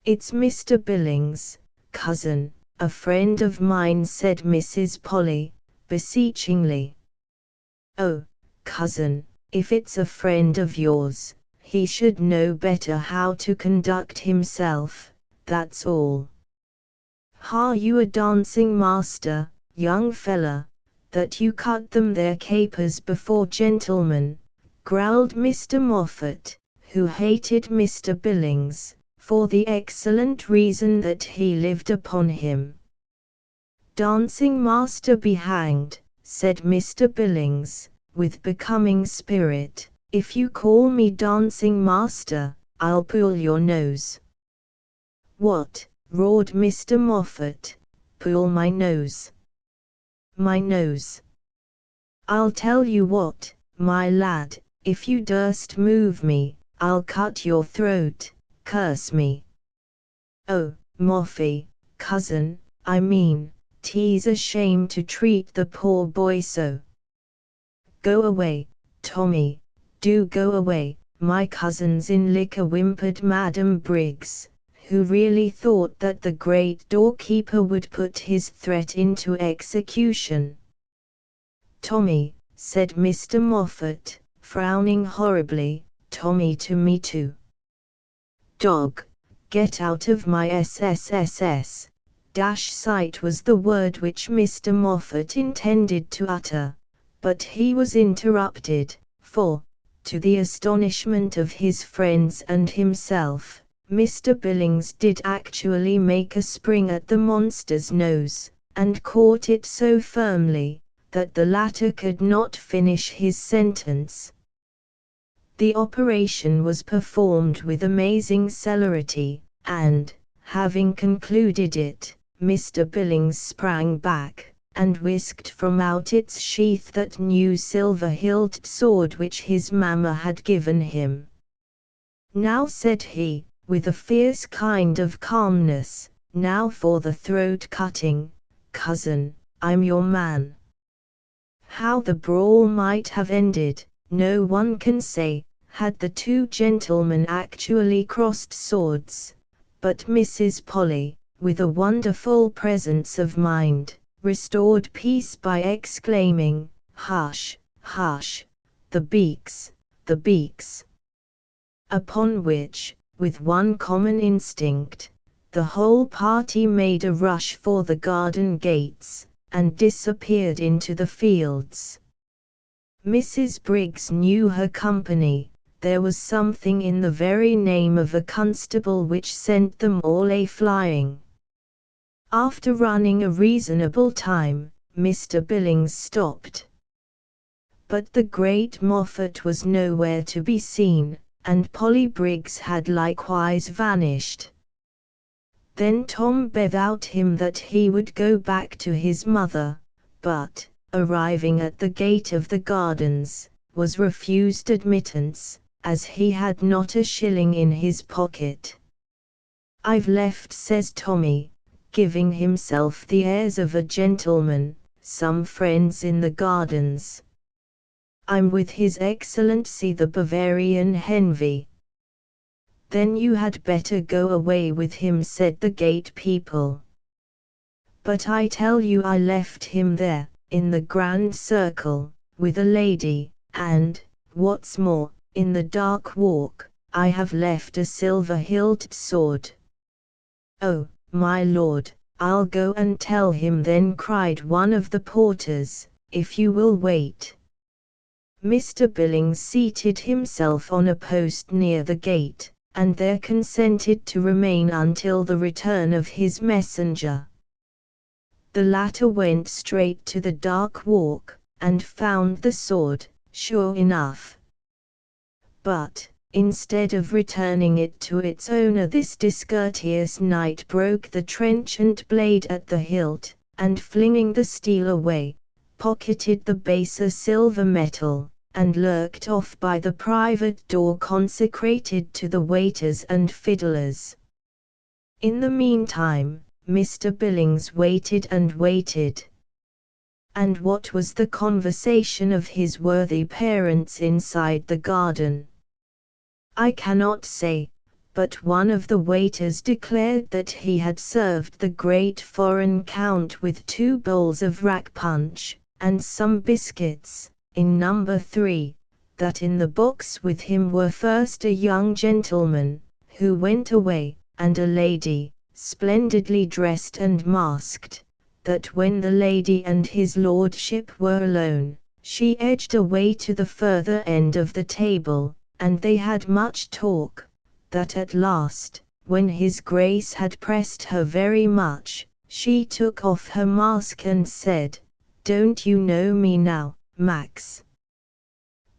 S1: "It's Mr. Billings, cousin, a friend of mine," said Mrs. Polly, beseechingly. "Oh, cousin, if it's a friend of yours, he should know better how to conduct himself, that's all. Are you a dancing master, young fella, that you cut them their capers before gentlemen?" growled Mr. Moffat, who hated Mr. Billings, for the excellent reason that he lived upon him. "Dancing master be hanged," said Mr. Billings, with becoming spirit. "If you call me dancing master, I'll pull your nose." "What?" roared Mr. Moffat. "Pull my nose? My nose? I'll tell you what, my lad, if you durst move me, I'll cut your throat, curse me. Oh, Moffy, cousin, I mean, 'tis a shame to treat the poor boy so. Go away, Tommy, do go away, my cousins in liquor, whimpered Madam Briggs, who really thought that the great doorkeeper would put his threat into execution. Tommy, said Mr. Moffat, frowning horribly, Tommy to me too. Dog, get out of my SSSS. Sight was the word which Mr. Moffat intended to utter, but he was interrupted, for, to the astonishment of his friends and himself, Mr. Billings did actually make a spring at the monster's nose, and caught it so firmly, that the latter could not finish his sentence. The operation was performed with amazing celerity, and, having concluded it, Mr. Billings sprang back, and whisked from out its sheath that new silver-hilted sword which his mamma had given him. Now, said he, with a fierce kind of calmness, now for the throat-cutting, cousin, I'm your man. How the brawl might have ended, no one can say, had the two gentlemen actually crossed swords, but Mrs. Polly, with a wonderful presence of mind, restored peace by exclaiming, "Hush, hush, the beaks, the beaks!" Upon which, with one common instinct, the whole party made a rush for the garden gates, and disappeared into the fields. Mrs. Briggs knew her company. There was something in the very name of a constable which sent them all a-flying. After running a reasonable time, Mr. Billings stopped. But the great Moffat was nowhere to be seen, and Polly Briggs had likewise vanished. Then Tom bethought him that he would go back to his mother, but, arriving at the gate of the gardens, was refused admittance, as he had not a shilling in his pocket. "I've left," says Tommy, giving himself the airs of a gentleman, "some friends in the gardens. I'm with His Excellency the Bavarian Henvey." "Then you had better go away with him," said the gate people. "But I tell you I left him there, in the grand circle, with a lady, and, what's more, in the dark walk, I have left a silver-hilted sword." "Oh, my lord, I'll go and tell him then," cried one of the porters, "if you will wait." Mr. Billings seated himself on a post near the gate, and there consented to remain until the return of his messenger. The latter went straight to the dark walk, and found the sword, sure enough. But, instead of returning it to its owner, this discourteous knight broke the trenchant blade at the hilt, and flinging the steel away, pocketed the baser silver metal, and lurked off by the private door consecrated to the waiters and fiddlers. In the meantime, Mr. Billings waited and waited. And what was the conversation of his worthy parents inside the garden? I cannot say, but one of the waiters declared that he had served the great foreign count with 2 bowls of rack punch, and some biscuits, in number 3, that in the box with him were first a young gentleman, who went away, and a lady, splendidly dressed and masked, that when the lady and his lordship were alone, she edged away to the further end of the table, and they had much talk, that at last, when his grace had pressed her very much, she took off her mask and said, "Don't you know me now, Max?"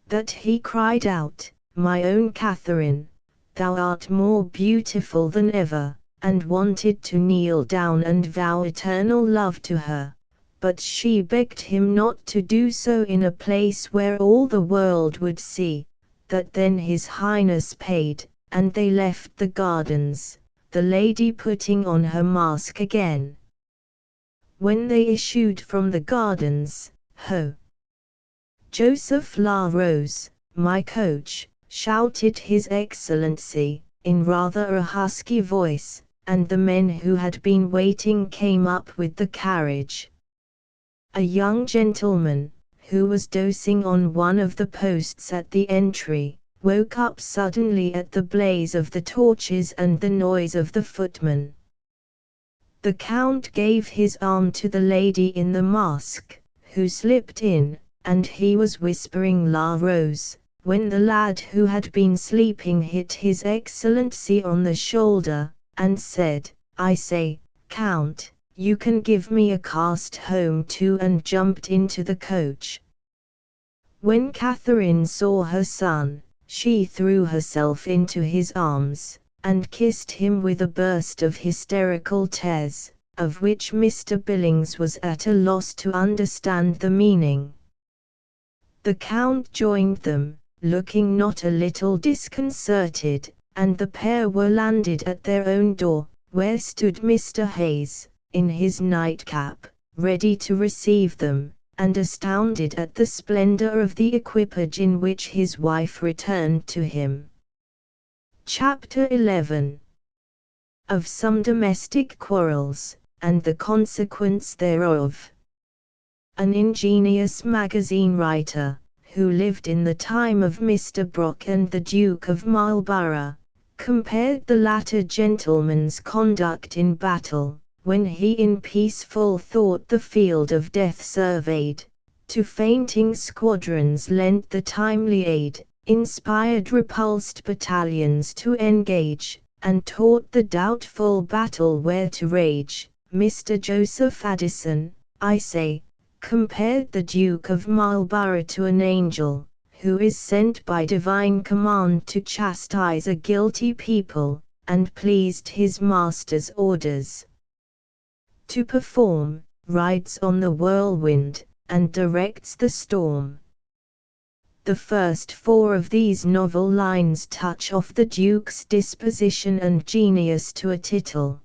S1: That he cried out, "My own Catherine, thou art more beautiful than ever," and wanted to kneel down and vow eternal love to her, but she begged him not to do so in a place where all the world would see, that then his highness paid, and they left the gardens, the lady putting on her mask again. When they issued from the gardens, ho! Joseph La Rose, my coach, shouted His Excellency, in rather a husky voice, and the men who had been waiting came up with the carriage. A young gentleman, who was dozing on one of the posts at the entry, woke up suddenly at the blaze of the torches and the noise of the footman. The Count gave his arm to the lady in the mask, who slipped in, and he was whispering La Rose, when the lad who had been sleeping hit His Excellency on the shoulder, and said, "I say, Count, you can give me a cast home too," and jumped into the coach. When Catherine saw her son, she threw herself into his arms, and kissed him with a burst of hysterical tears, of which Mr. Billings was at a loss to understand the meaning. The Count joined them, looking not a little disconcerted, and the pair were landed at their own door, where stood Mr. Hayes, in his nightcap, ready to receive them, and astounded at the splendor of the equipage in which his wife returned to him. Chapter 11. Of some domestic quarrels, and the consequence thereof. An ingenious magazine writer, who lived in the time of Mr. Brock and the Duke of Marlborough, compared the latter gentleman's conduct in battle, when he in peaceful thought the field of death surveyed, to fainting squadrons lent the timely aid, inspired repulsed battalions to engage, and taught the doubtful battle where to rage. Mr. Joseph Addison, I say, compared the Duke of Marlborough to an angel, who is sent by divine command to chastise a guilty people, and pleased his master's orders to perform, rides on the whirlwind, and directs the storm. The first four of these novel lines touch off the Duke's disposition and genius to a tittle.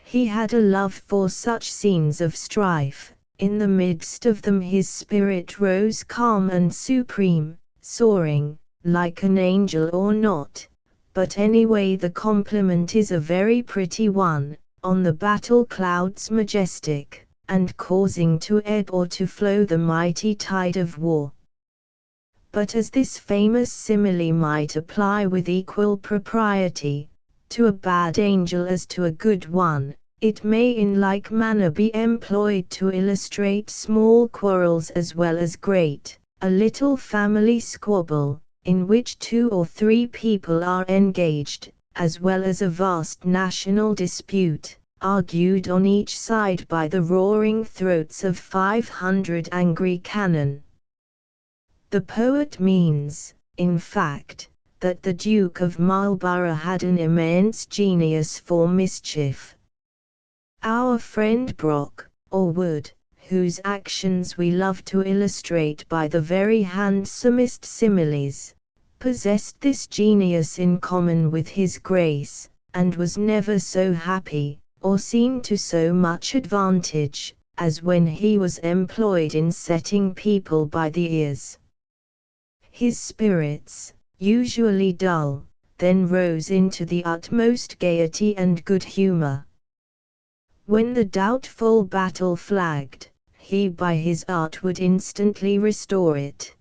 S1: He had a love for such scenes of strife. In the midst of them his spirit rose calm and supreme, soaring, like an angel or not, but anyway the compliment is a very pretty one, on the battle clouds majestic, and causing to ebb or to flow the mighty tide of war. But as this famous simile might apply with equal propriety, to a bad angel as to a good one, it may in like manner be employed to illustrate small quarrels as well as great. A little family squabble, in which 2 or 3 people are engaged, as well as a vast national dispute, argued on each side by the roaring throats of 500 angry cannon. The poet means, in fact, that the Duke of Marlborough had an immense genius for mischief. Our friend Brock, or Wood, whose actions we love to illustrate by the very handsomest similes, possessed this genius in common with his Grace, and was never so happy, or seen to so much advantage, as when he was employed in setting people by the ears. His spirits, usually dull, then rose into the utmost gaiety and good humor. When the doubtful battle flagged, he by his art would instantly restore it.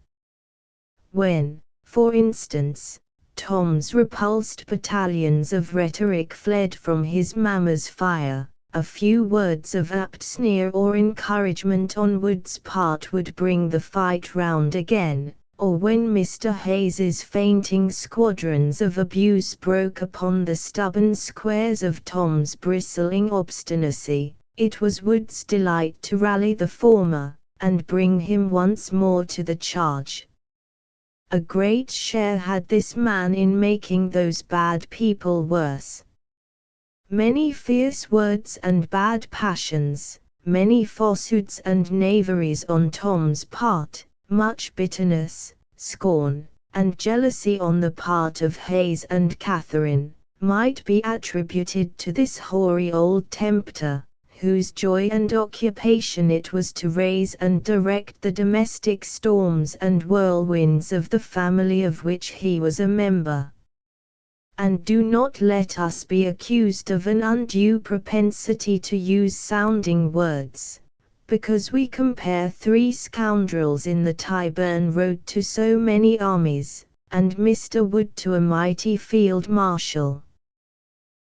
S1: When, for instance, Tom's repulsed battalions of rhetoric fled from his mamma's fire, a few words of apt sneer or encouragement on Wood's part would bring the fight round again. Or when Mr. Hayes's fainting squadrons of abuse broke upon the stubborn squares of Tom's bristling obstinacy, it was Wood's delight to rally the former, and bring him once more to the charge. A great share had this man in making those bad people worse. Many fierce words and bad passions, many falsehoods and knaveries on Tom's part, much bitterness, scorn, and jealousy on the part of Hayes and Catherine, might be attributed to this hoary old tempter, whose joy and occupation it was to raise and direct the domestic storms and whirlwinds of the family of which he was a member. And do not let us be accused of an undue propensity to use sounding words, because we compare 3 scoundrels in the Tyburn road to so many armies, and Mr. Wood to a mighty field marshal.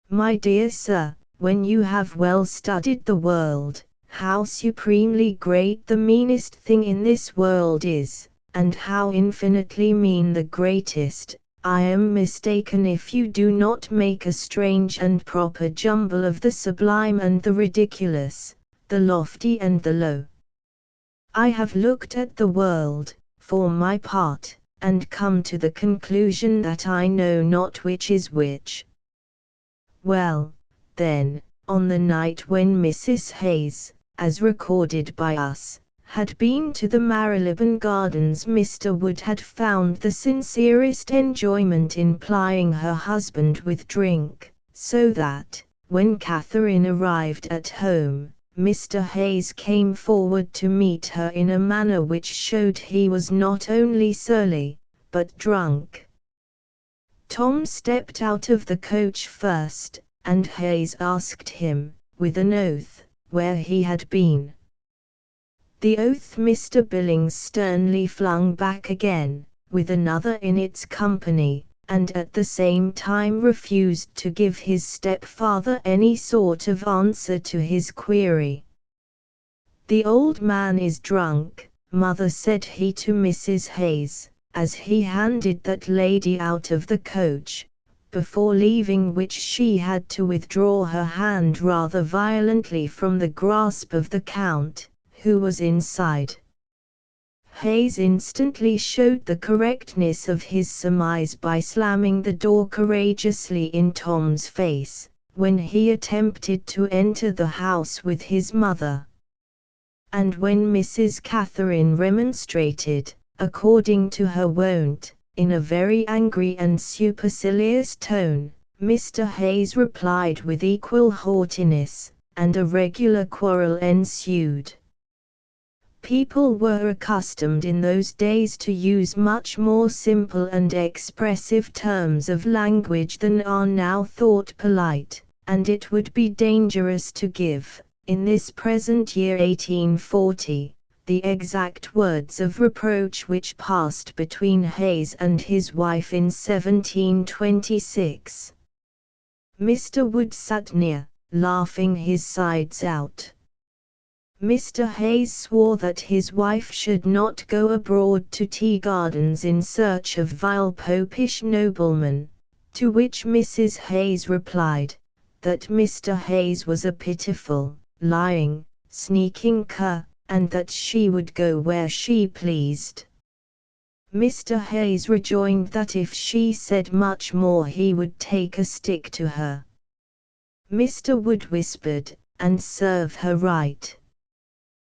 S1: My dear sir, when you have well studied the world, how supremely great the meanest thing in this world is, and how infinitely mean the greatest, I am mistaken if you do not make a strange and proper jumble of the sublime and the ridiculous, the lofty and the low. I have looked at the world, for my part, and come to the conclusion that I know not which is which. Well, then, on the night when Mrs. Hayes, as recorded by us, had been to the Marylebone Gardens, Mr. Wood had found the sincerest enjoyment in plying her husband with drink, so that, when Catherine arrived at home, Mr. Hayes came forward to meet her in a manner which showed he was not only surly, but drunk. Tom stepped out of the coach first, and Hayes asked him, with an oath, where he had been. The oath Mr. Billings sternly flung back again, with another in its company, and at the same time refused to give his stepfather any sort of answer to his query. "The old man is drunk, mother," said he to Mrs. Hayes, as he handed that lady out of the coach, before leaving which she had to withdraw her hand rather violently from the grasp of the Count, who was inside. Hayes instantly showed the correctness of his surmise by slamming the door courageously in Tom's face, when he attempted to enter the house with his mother. And when Mrs. Catherine remonstrated, according to her wont, in a very angry and supercilious tone, Mr. Hayes replied with equal haughtiness, and a regular quarrel ensued. People were accustomed in those days to use much more simple and expressive terms of language than are now thought polite, and it would be dangerous to give, in this present year 1840, the exact words of reproach which passed between Hayes and his wife in 1726. Mr. Wood sat near, laughing his sides out. Mr. Hayes swore that his wife should not go abroad to tea gardens in search of vile popish noblemen, to which Mrs. Hayes replied, that Mr. Hayes was a pitiful, lying, sneaking cur, and that she would go where she pleased. Mr. Hayes rejoined that if she said much more he would take a stick to her. Mr. Wood whispered, and serve her right.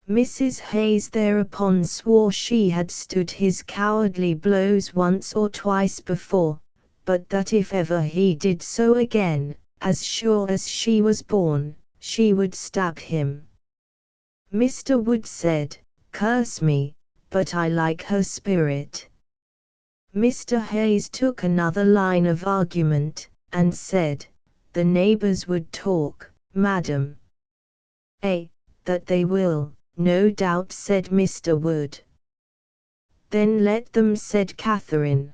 S1: Mrs. Hayes thereupon swore she had stood his cowardly blows once or twice before, but that if ever he did so again, as sure as she was born, she would stab him. Mr. Wood said, "Curse me, but I like her spirit." Mr. Hayes took another line of argument, and said, "The neighbors would talk, madam." "That they will, no doubt," said Mr. Wood. "Then let them," said Catherine.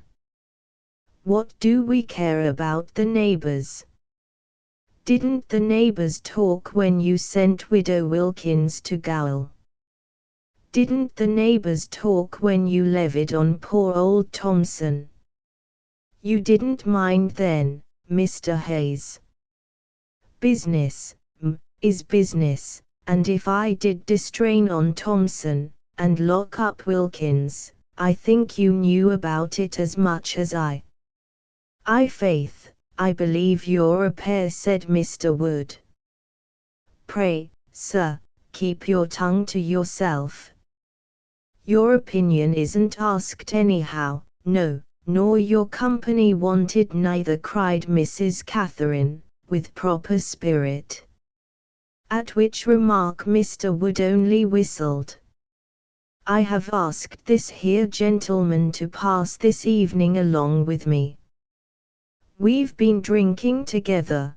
S1: "What do we care about the neighbors? Didn't the neighbors talk when you sent Widow Wilkins to gaol? Didn't the neighbors talk when you levied on poor old Thompson? You didn't mind then, Mr. Hayes. Business, is business, and if I did distrain on Thompson, and lock up Wilkins, I think you knew about it as much as I." "Faith, I believe you're a pair," said Mr. Wood. "Pray, sir, keep your tongue to yourself. Your opinion isn't asked anyhow." "No, nor your company wanted neither, cried Mrs. Catherine, with proper spirit. At which remark Mr. Wood only whistled. I have asked this here gentleman to pass this evening along with me. We've been drinking together,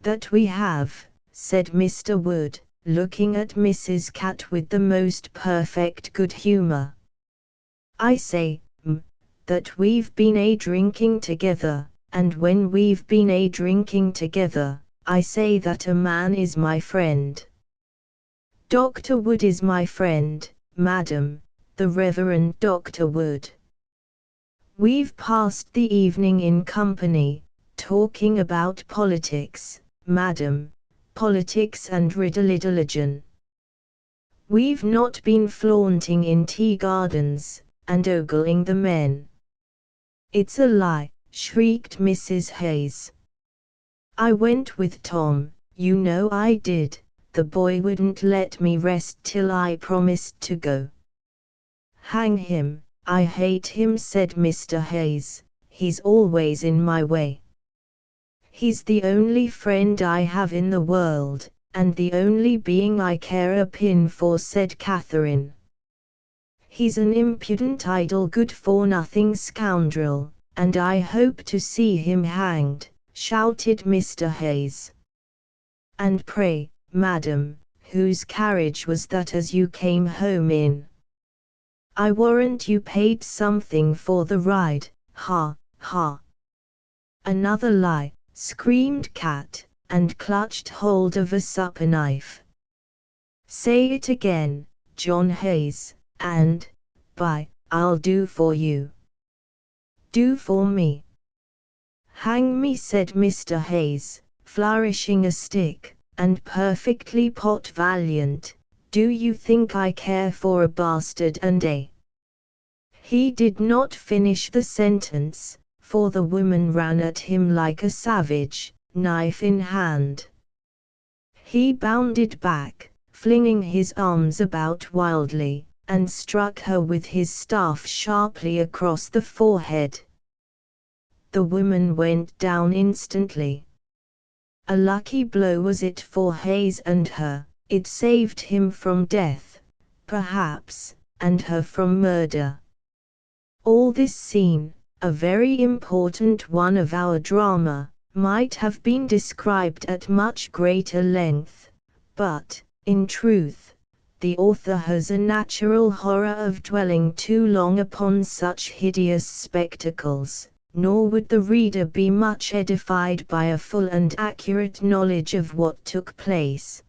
S1: That we have, said Mr. Wood, looking at Mrs. Cat with the most perfect good humor. I say, that we've been a-drinking together, and when we've been a-drinking together, I say that a man is my friend. Dr. Wood is my friend, madam, the Reverend Dr. Wood. We've passed the evening in company, talking about politics, madam, politics and riddle-religion. We've not been flaunting in tea gardens, and ogling the men. It's a lie, shrieked Mrs. Hayes. I went with Tom, you know I did. The boy wouldn't let me rest till I promised to go. Hang him, I hate him, said Mr. Hayes, he's always in my way. He's the only friend I have in the world, and the only being I care a pin for, said Catherine. He's an impudent, idle, good-for-nothing scoundrel, and I hope to see him hanged, shouted Mr. Hayes. And pray, madam, whose carriage was that as you came home in? I warrant you paid something for the ride, ha, ha. Another lie, screamed Cat, and clutched hold of a supper knife. Say it again, John Hayes, and, by, I'll do for you. Do for me. Hang me, said Mr. Hayes, flourishing a stick, and perfectly pot valiant. Do you think I care for a bastard and a... He did not finish the sentence, for the woman ran at him like a savage, knife in hand. He bounded back, flinging his arms about wildly, and struck her with his staff sharply across the forehead. The woman went down instantly. A lucky blow was it for Hayes and her. It saved him from death, perhaps, and her from murder. All this scene, a very important one of our drama, might have been described at much greater length, but, in truth, the author has a natural horror of dwelling too long upon such hideous spectacles, nor would the reader be much edified by a full and accurate knowledge of what took place.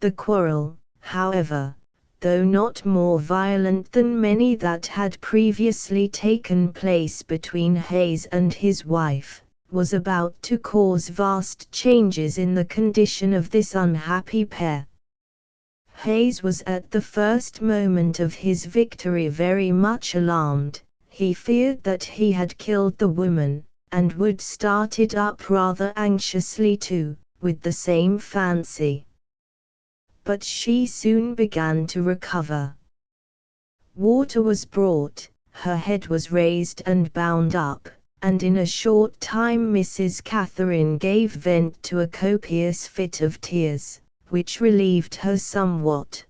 S1: The quarrel, however, though not more violent than many that had previously taken place between Hayes and his wife, was about to cause vast changes in the condition of this unhappy pair. Hayes was at the first moment of his victory very much alarmed. He feared that he had killed the woman, and Wood started up rather anxiously too, with the same fancy. But she soon began to recover. Water was brought, her head was raised and bound up, and in a short time Mrs. Catherine gave vent to a copious fit of tears, which relieved her somewhat.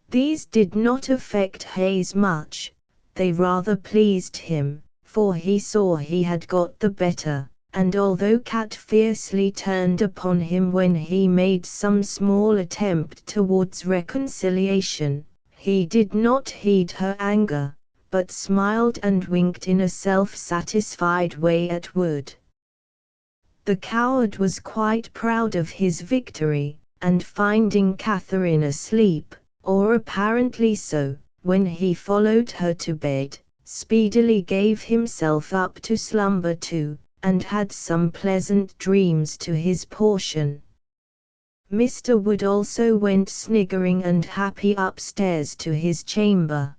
S1: These did not affect Hayes much. They rather pleased him, for he saw he had got the better, and although Cat fiercely turned upon him when he made some small attempt towards reconciliation, he did not heed her anger, but smiled and winked in a self-satisfied way at Wood. The coward was quite proud of his victory, and finding Catherine asleep, or apparently so, when he followed her to bed, speedily gave himself up to slumber too, and had some pleasant dreams to his portion. Mr. Wood also went sniggering and happy upstairs to his chamber.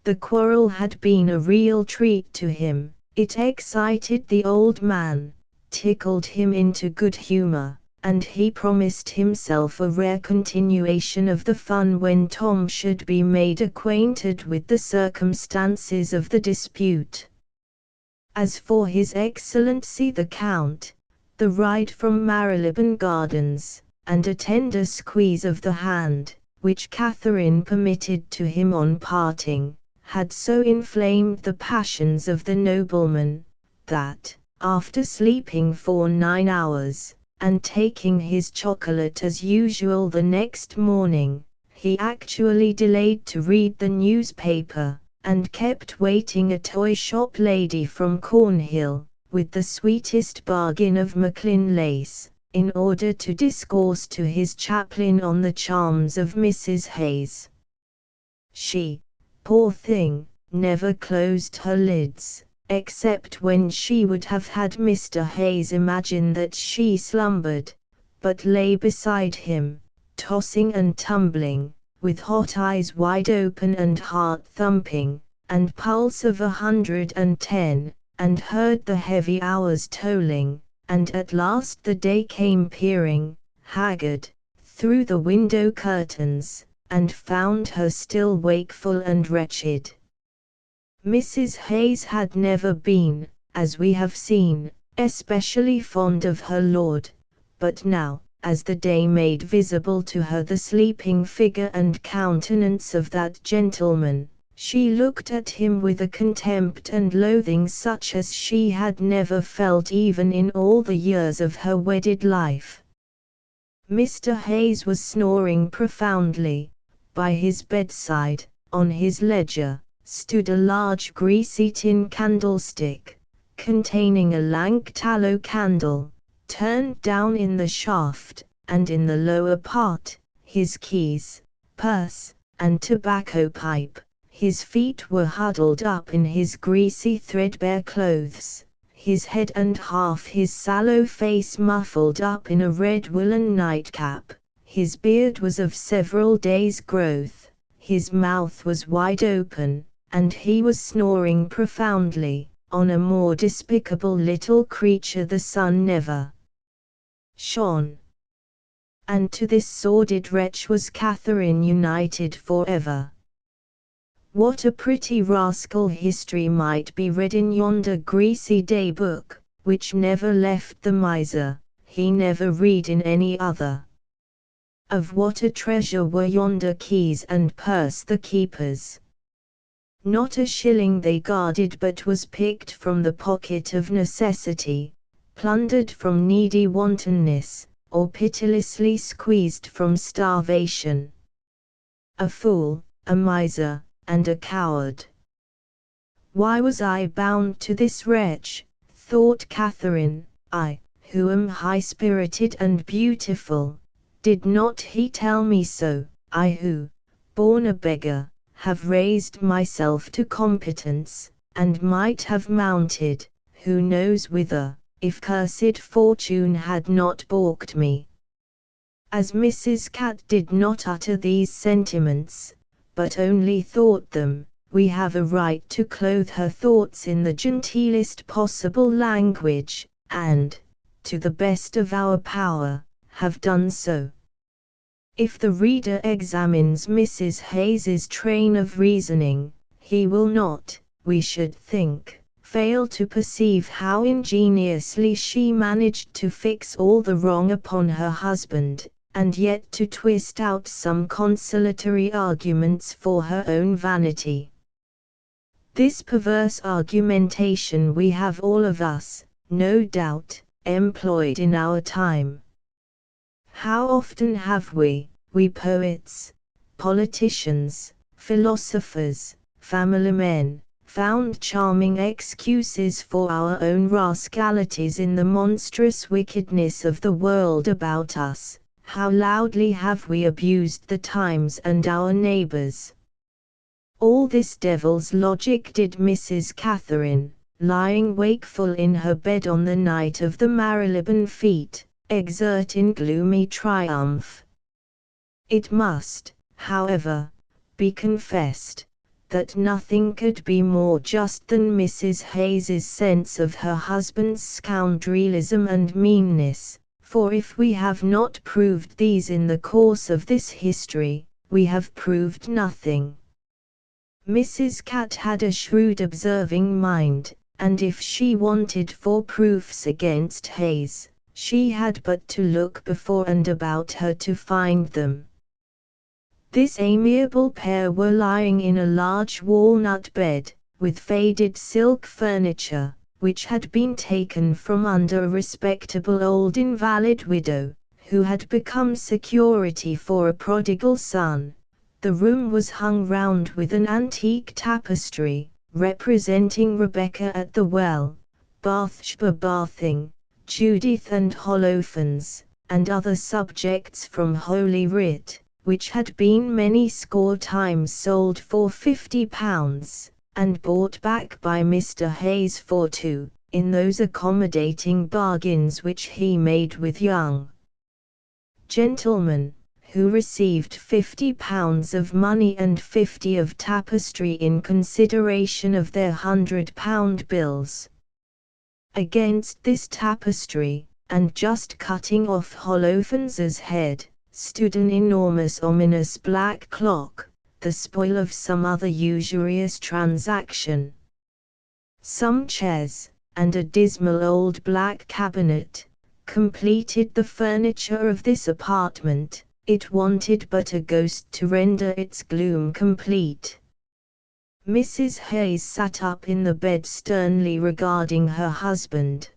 S1: The quarrel had been a real treat to him. It excited the old man, tickled him into good humor, and he promised himself a rare continuation of the fun when Tom should be made acquainted with the circumstances of the dispute. As for His Excellency the Count, the ride from Marylebone Gardens, and a tender squeeze of the hand, which Catherine permitted to him on parting, had so inflamed the passions of the nobleman, that, after sleeping for 9 hours, and taking his chocolate as usual the next morning, he actually delayed to read the newspaper, and kept waiting a toy-shop lady from Cornhill, with the sweetest bargain of Macklin lace, in order to discourse to his chaplain on the charms of Mrs. Hayes. She, poor thing, never closed her lids, except when she would have had Mr. Hayes imagine that she slumbered, but lay beside him, tossing and tumbling, with hot eyes wide open and heart thumping, and pulse of 110, and heard the heavy hours tolling, and at last the day came peering, haggard, through the window curtains, and found her still wakeful and wretched. Mrs. Hayes had never been, as we have seen, especially fond of her lord, but now, as the day made visible to her the sleeping figure and countenance of that gentleman, she looked at him with a contempt and loathing such as she had never felt even in all the years of her wedded life. Mr. Hayes was snoring profoundly. By his bedside, on his ledger, stood a large greasy tin candlestick, containing a lank tallow candle, turned down in the shaft, and in the lower part, his keys, purse, and tobacco pipe. His feet were huddled up in his greasy threadbare clothes, his head and half his sallow face muffled up in a red woolen nightcap. His beard was of several days' growth, his mouth was wide open, and he was snoring profoundly. On a more despicable little creature the sun never shone. And to this sordid wretch was Catherine united forever. What a pretty rascal history might be read in yonder greasy day book, which never left the miser, he never read in any other. Of what a treasure were yonder keys and purse the keepers. Not a shilling they guarded but was picked from the pocket of necessity, plundered from needy wantonness, or pitilessly squeezed from starvation. A fool, a miser, and a coward. Why was I bound to this wretch, thought Catherine, I, who am high-spirited and beautiful? Did not he tell me so, I who, born a beggar, have raised myself to competence, and might have mounted, who knows whither, if cursed fortune had not balked me? As Mrs. Cat did not utter these sentiments, but only thought them, we have a right to clothe her thoughts in the genteelest possible language, and, to the best of our power, have done so. If the reader examines Mrs. Hayes's train of reasoning, he will not, we should think, fail to perceive how ingeniously she managed to fix all the wrong upon her husband, and yet to twist out some consolatory arguments for her own vanity. This perverse argumentation we have all of us, no doubt, employed in our time. How often have we poets, politicians, philosophers, family men, found charming excuses for our own rascalities in the monstrous wickedness of the world about us? How loudly have we abused the times and our neighbors? All this devil's logic did Mrs. Catherine, lying wakeful in her bed on the night of the Marylebone feat, exert in gloomy triumph. It must, however, be confessed, that nothing could be more just than Mrs. Hayes's sense of her husband's scoundrelism and meanness, For if we have not proved these in the course of this history, we have proved nothing. Mrs. Cat had a shrewd observing mind, and if she wanted for proofs against Hayes, she had but to look before and about her to find them. This amiable pair were lying in a large walnut bed, with faded silk furniture, which had been taken from under a respectable old invalid widow, who had become security for a prodigal son. The room was hung round with an antique tapestry, representing Rebecca at the well, Bathsheba bathing, Judith and Holofernes, and other subjects from Holy Writ, which had been many score times sold for £50, and bought back by Mr. Hayes for £2, in those accommodating bargains which he made with young gentlemen, who received £50 of money and 50 of tapestry in consideration of their £100 bills. Against this tapestry, and just cutting off Holofernes's head, stood an enormous ominous black clock, the spoil of some other usurious transaction. Some chairs, and a dismal old black cabinet, completed the furniture of this apartment. It wanted but a ghost to render its gloom complete. Mrs. Hayes sat up in the bed sternly regarding her husband.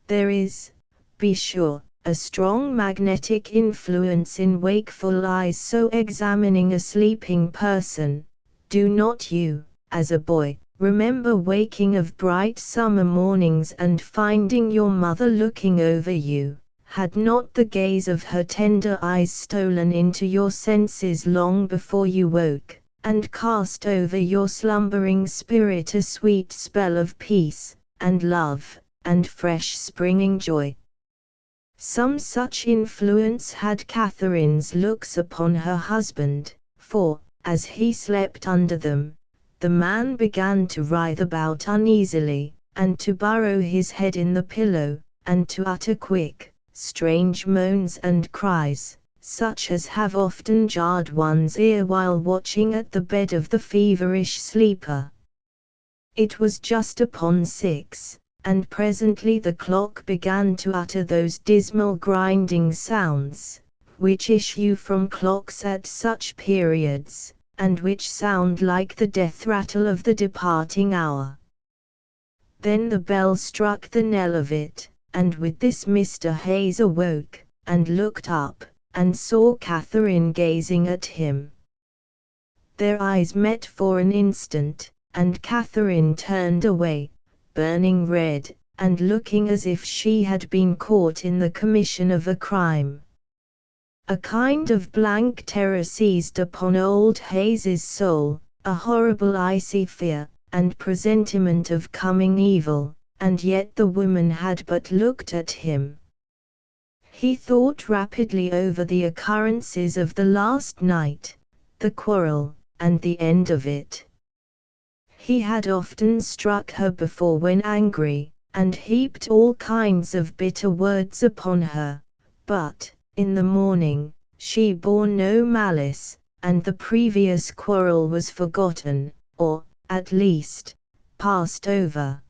S1: There is, be sure, a strong magnetic influence in wakeful eyes so examining a sleeping person. Do not you, as a boy, remember waking of bright summer mornings and finding your mother looking over you? Had not the gaze of her tender eyes stolen into your senses long before you woke, and cast over your slumbering spirit a sweet spell of peace, and love, and fresh springing joy? Some such influence had Catherine's looks upon her husband, for, as he slept under them, the man began to writhe about uneasily, and to burrow his head in the pillow, and to utter quick, strange moans and cries, such as have often jarred one's ear while watching at the bed of the feverish sleeper. It was just upon 6, and presently the clock began to utter those dismal grinding sounds, which issue from clocks at such periods, and which sound like the death rattle of the departing hour. Then the bell struck the knell of it, and with this Mr. Hayes awoke, and looked up, and saw Catherine gazing at him. Their eyes met for an instant, and Catherine turned away, burning red, and looking as if she had been caught in the commission of a crime. A kind of blank terror seized upon old Hayes's soul, a horrible icy fear, and presentiment of coming evil. And yet the woman had but looked at him. He thought rapidly over the occurrences of the last night, the quarrel, and the end of it. He had often struck her before when angry, and heaped all kinds of bitter words upon her, but, in the morning, she bore no malice, and the previous quarrel was forgotten, or, at least, passed over.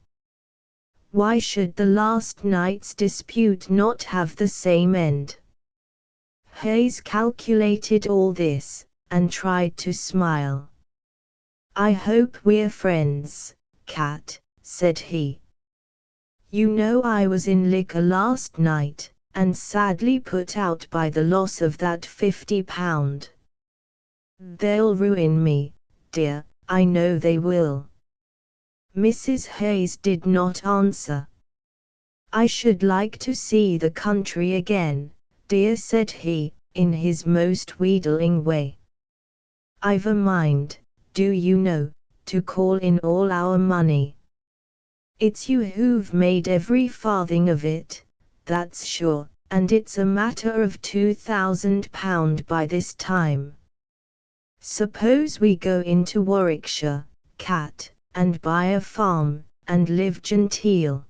S1: Why should the last night's dispute not have the same end? Hayes calculated all this, and tried to smile. "I hope we're friends, Cat," said he. "You know I was in liquor last night, and sadly put out by the loss of that £50. They'll ruin me, dear, I know they will." Mrs. Hayes did not answer. "I should like to see the country again, dear," said he, in his most wheedling way. "I've a mind, do you know, to call in all our money. It's you who've made every farthing of it, that's sure, and it's a matter of £2,000 by this time. Suppose we go into Warwickshire, Cat, and buy a farm, and live genteel.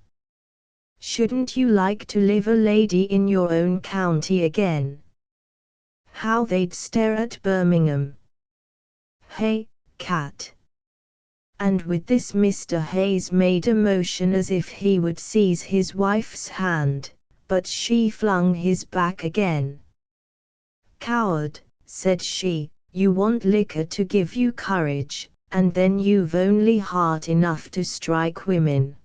S1: Shouldn't you like to live a lady in your own county again? How they'd stare at Birmingham. Hey, cat. And with this Mr. Hayes made a motion as if he would seize his wife's hand, but she flung his back again. Coward, said she, you want liquor to give you courage, and then you've only heart enough to strike women.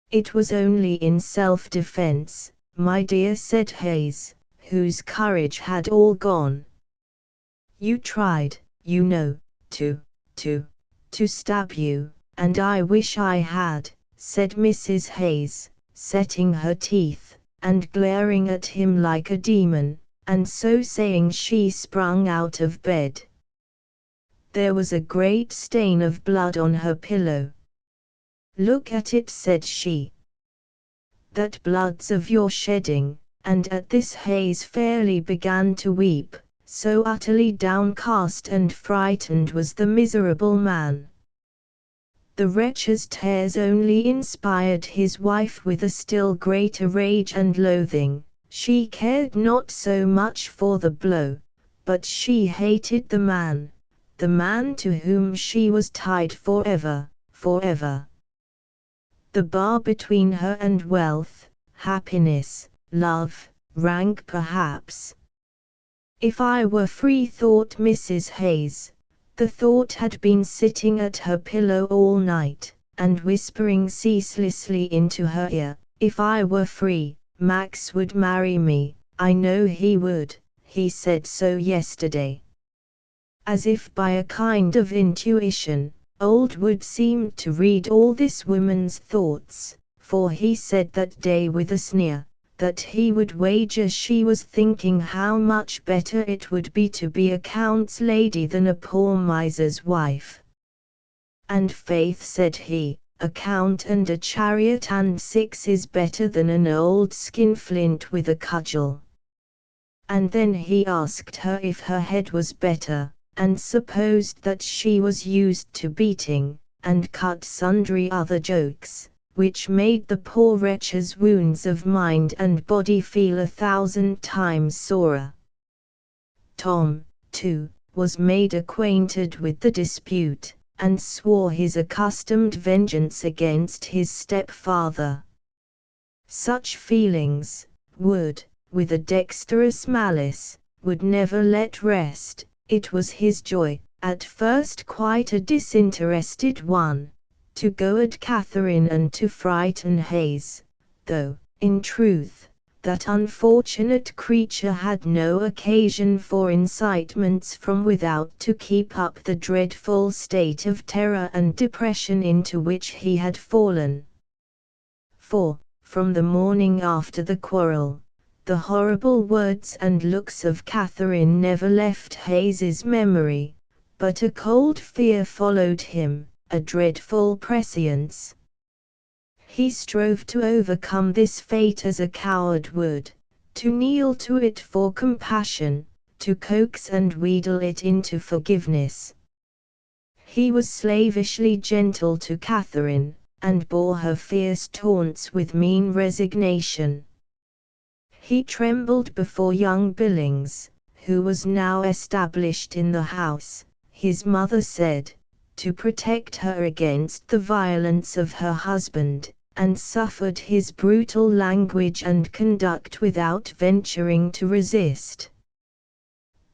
S1: It was only in self-defense, my dear, said Hayes, whose courage had all gone. You tried, you know, to stab you, and I wish I had, said Mrs. Hayes, setting her teeth, and glaring at him like a demon, and so saying she sprung out of bed. There was a great stain of blood on her pillow. Look at it, said she. That blood's of your shedding, and at this Hayes fairly began to weep, so utterly downcast and frightened was the miserable man. The wretch's tears only inspired his wife with a still greater rage and loathing. She cared not so much for the blow, but she hated the man to whom she was tied forever, forever. The bar between her and wealth, happiness, love, rank perhaps. If I were free, thought Mrs. Hayes. The thought had been sitting at her pillow all night, and whispering ceaselessly into her ear, if I were free, Max would marry me, I know he would, he said so yesterday. As if by a kind of intuition, old Wood seemed to read all this woman's thoughts, for he said that day with a sneer, that he would wager she was thinking how much better it would be to be a count's lady than a poor miser's wife. And faith, said he, a count and a chariot and 6 is better than an old skinflint with a cudgel. And then he asked her if her head was better, and supposed that she was used to beating, and cut sundry other jokes, which made the poor wretch's wounds of mind and body feel 1,000 times sorer. Tom, too, was made acquainted with the dispute, and swore his accustomed vengeance against his stepfather. Such feelings, Wood, with a dexterous malice, would never let rest. It was his joy, at first quite a disinterested one, to go at Catherine and to frighten Hayes, though, in truth, that unfortunate creature had no occasion for incitements from without to keep up the dreadful state of terror and depression into which he had fallen. For, from the morning after the quarrel, the horrible words and looks of Catherine never left Hayes's memory, but a cold fear followed him, a dreadful prescience. He strove to overcome this fate as a coward would, to kneel to it for compassion, to coax and wheedle it into forgiveness. He was slavishly gentle to Catherine, and bore her fierce taunts with mean resignation. He trembled before young Billings, who was now established in the house, his mother said, to protect her against the violence of her husband, and suffered his brutal language and conduct without venturing to resist.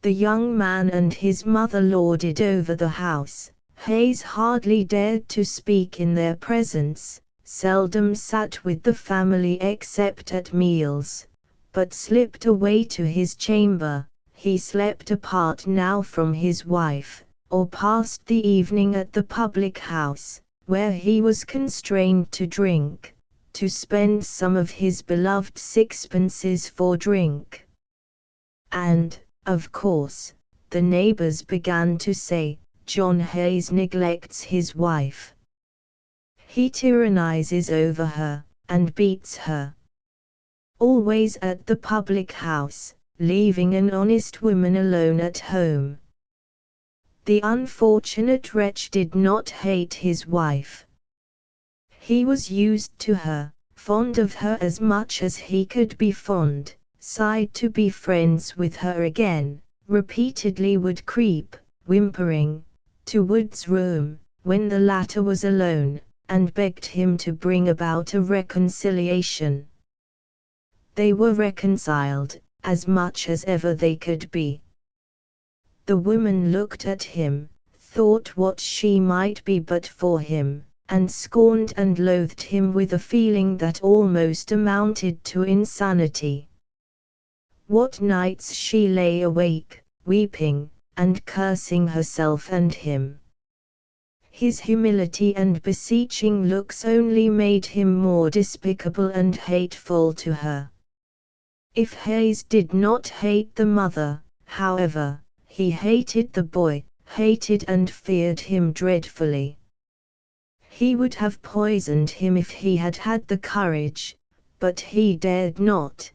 S1: The young man and his mother lorded over the house. Hayes hardly dared to speak in their presence, seldom sat with the family except at meals, but slipped away to his chamber. He slept apart now from his wife, or passed the evening at the public house, where he was constrained to drink, to spend some of his beloved sixpences for drink. And, of course, the neighbors began to say, John Hayes neglects his wife. He tyrannizes over her, and beats her. Always at the public house, leaving an honest woman alone at home. The unfortunate wretch did not hate his wife. He was used to her, fond of her as much as he could be fond, sighed to be friends with her again, repeatedly would creep, whimpering, to Wood's room, when the latter was alone, and begged him to bring about a reconciliation. They were reconciled, as much as ever they could be. The woman looked at him, thought what she might be but for him, and scorned and loathed him with a feeling that almost amounted to insanity. What nights she lay awake, weeping, and cursing herself and him. His humility and beseeching looks only made him more despicable and hateful to her. If Hayes did not hate the mother, however, he hated the boy, hated and feared him dreadfully. He would have poisoned him if he had had the courage, but he dared not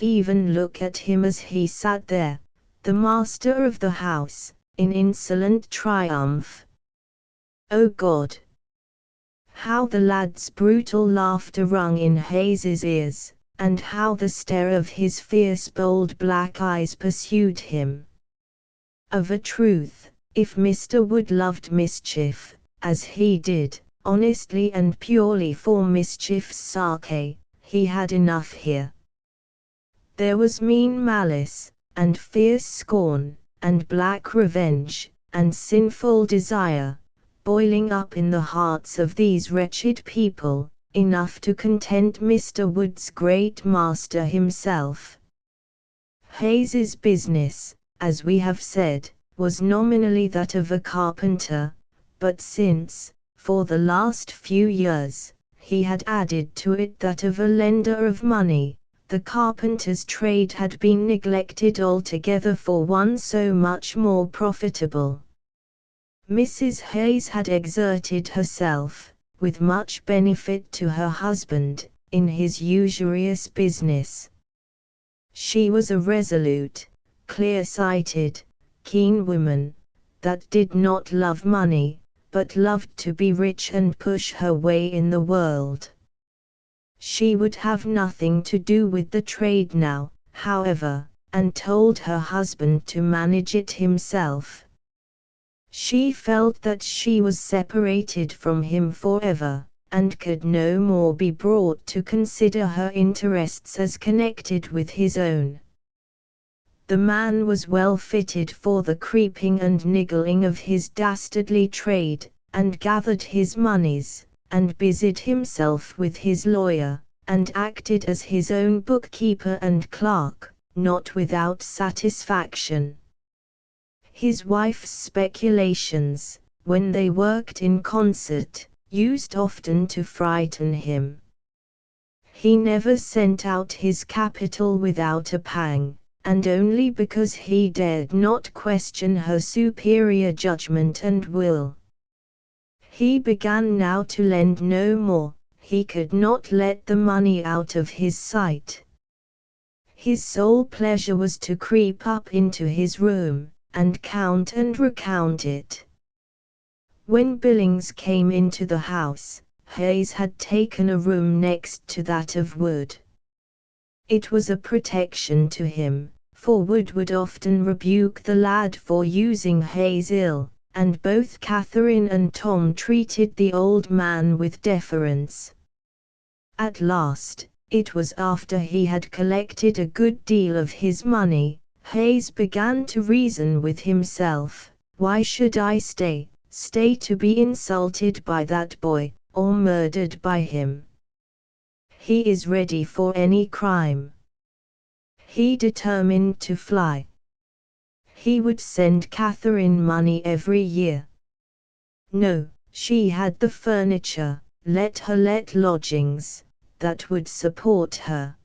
S1: even look at him as he sat there, the master of the house, in insolent triumph. Oh God! How the lad's brutal laughter rung in Hayes's ears, and how the stare of his fierce bold black eyes pursued him. Of a truth, if Mr. Wood loved mischief, as he did, honestly and purely for mischief's sake, he had enough here. There was mean malice, and fierce scorn, and black revenge, and sinful desire, boiling up in the hearts of these wretched people, enough to content Mr. Wood's great master himself. Hayes's business, as we have said, was nominally that of a carpenter, but since, for the last few years, he had added to it that of a lender of money, the carpenter's trade had been neglected altogether for one so much more profitable. Mrs. Hayes had exerted herself, with much benefit to her husband, in his usurious business. She was a resolute, clear-sighted, keen woman, that did not love money, but loved to be rich and push her way in the world. She would have nothing to do with the trade now, however, and told her husband to manage it himself. She felt that she was separated from him forever, and could no more be brought to consider her interests as connected with his own. The man was well fitted for the creeping and niggling of his dastardly trade, and gathered his moneys, and busied himself with his lawyer, and acted as his own bookkeeper and clerk, not without satisfaction. His wife's speculations, when they worked in concert, used often to frighten him. He never sent out his capital without a pang, and only because he dared not question her superior judgment and will. He began now to lend no more, he could not let the money out of his sight. His sole pleasure was to creep up into his room, and count and recount it. When Billings came into the house, Hayes had taken a room next to that of Wood. It was a protection to him, for Wood would often rebuke the lad for using Hayes ill, and both Catherine and Tom treated the old man with deference. At last, it was after he had collected a good deal of his money, Hayes began to reason with himself, why should I stay to be insulted by that boy, or murdered by him? He is ready for any crime. He determined to fly. He would send Catherine money every year. No, she had the furniture, let her let lodgings, that would support her.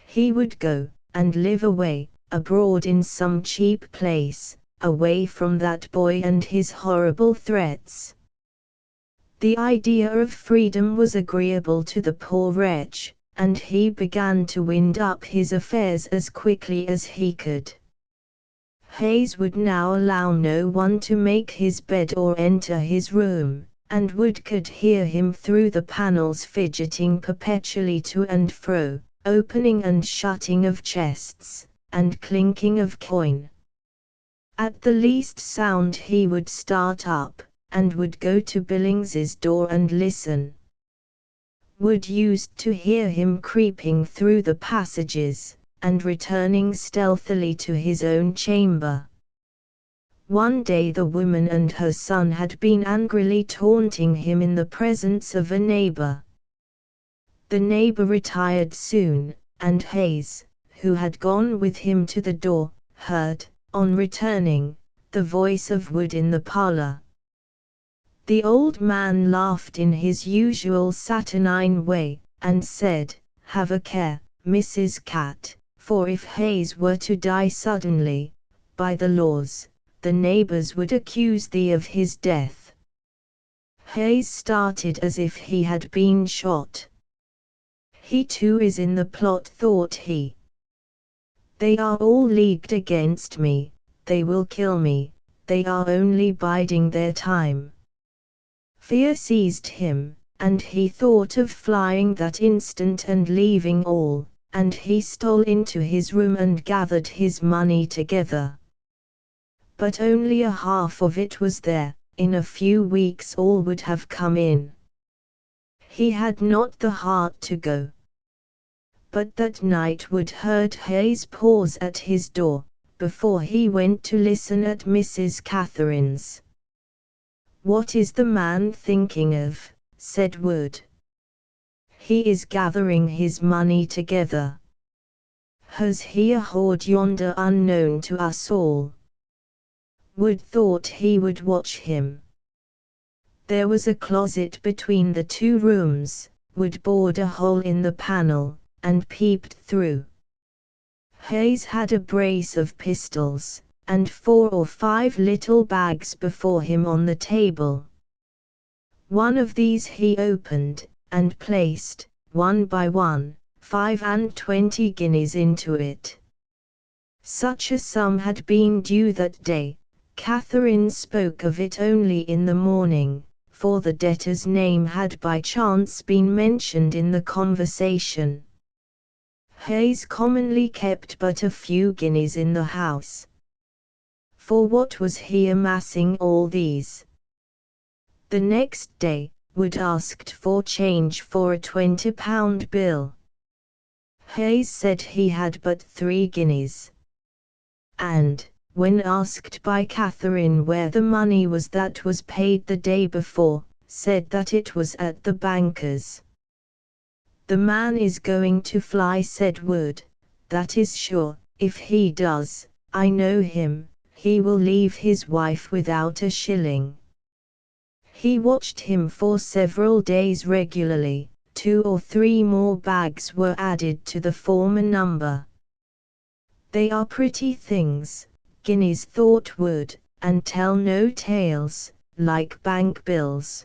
S1: He would go, and live away, abroad in some cheap place, away from that boy and his horrible threats. The idea of freedom was agreeable to the poor wretch, and he began to wind up his affairs as quickly as he could. Hayes would now allow no one to make his bed or enter his room, and Wood could hear him through the panels fidgeting perpetually to and fro, opening and shutting of chests, and clinking of coin. At the least sound he would start up, and would go to Billings's door and listen. Wood used to hear him creeping through the passages, and returning stealthily to his own chamber. One day the woman and her son had been angrily taunting him in the presence of a neighbor. The neighbor retired soon, and Hayes, who had gone with him to the door, heard, on returning, the voice of Wood in the parlor. The old man laughed in his usual saturnine way, and said, "Have a care, Mrs. Cat, for if Hayes were to die suddenly, by the laws, the neighbors would accuse thee of his death." Hayes started as if he had been shot. "He too is in the plot," thought he. "They are all leagued against me, they will kill me, they are only biding their time." Fear seized him, and he thought of flying that instant and leaving all, and he stole into his room and gathered his money together. But only a half of it was there, in a few weeks all would have come in. He had not the heart to go. But that night Wood heard Hayes pause at his door, before he went to listen at Mrs. Catherine's. "What is the man thinking of?" said Wood. "He is gathering his money together. Has he a hoard yonder unknown to us all?" Wood thought he would watch him. There was a closet between the two rooms. Wood bored a hole in the panel, and peeped through. Hayes had a brace of pistols, and 4 or 5 little bags before him on the table. One of these he opened, and placed, one by one, 25 guineas into it. Such a sum had been due that day. Catherine spoke of it only in the morning, for the debtor's name had by chance been mentioned in the conversation. Hayes commonly kept but a few guineas in the house. For what was he amassing all these? The next day, Wood asked for change for a £20 bill. Hayes said he had but 3 guineas. And, when asked by Catherine where the money was that was paid the day before, said that it was at the banker's. "The man is going to fly," said Wood, "that is sure. If he does, I know him, he will leave his wife without a shilling." He watched him for several days regularly. 2 or 3 more bags were added to the former number. "They are pretty things, guineas," thought Wood, "and tell no tales, like bank bills."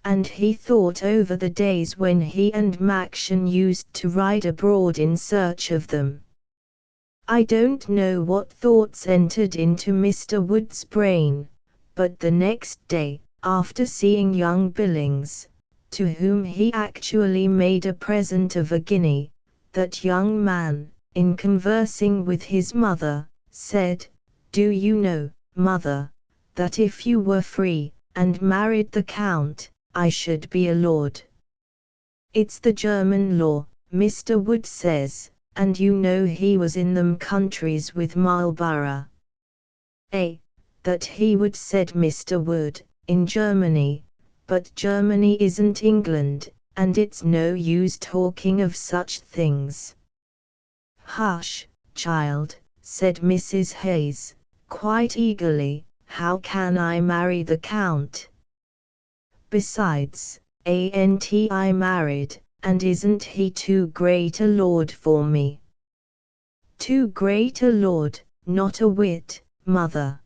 S1: And he thought over the days when he and Maction used to ride abroad in search of them. I don't know what thoughts entered into Mr. Wood's brain, but the next day, after seeing young Billings, to whom he actually made a present of a guinea, that young man, in conversing with his mother, said, "Do you know, mother, that if you were free, and married the Count, I should be a lord? It's the German law, Mr. Wood says, and you know he was in them countries with Marlborough." That he would, said Mr. Wood, "in Germany, but Germany isn't England, and it's no use talking of such things." "Hush, child," said Mrs. Hayes, quite eagerly, "how can I marry the Count? Besides, ain't I married, and isn't he too great a lord for me?" "Too great a lord, not a whit, mother.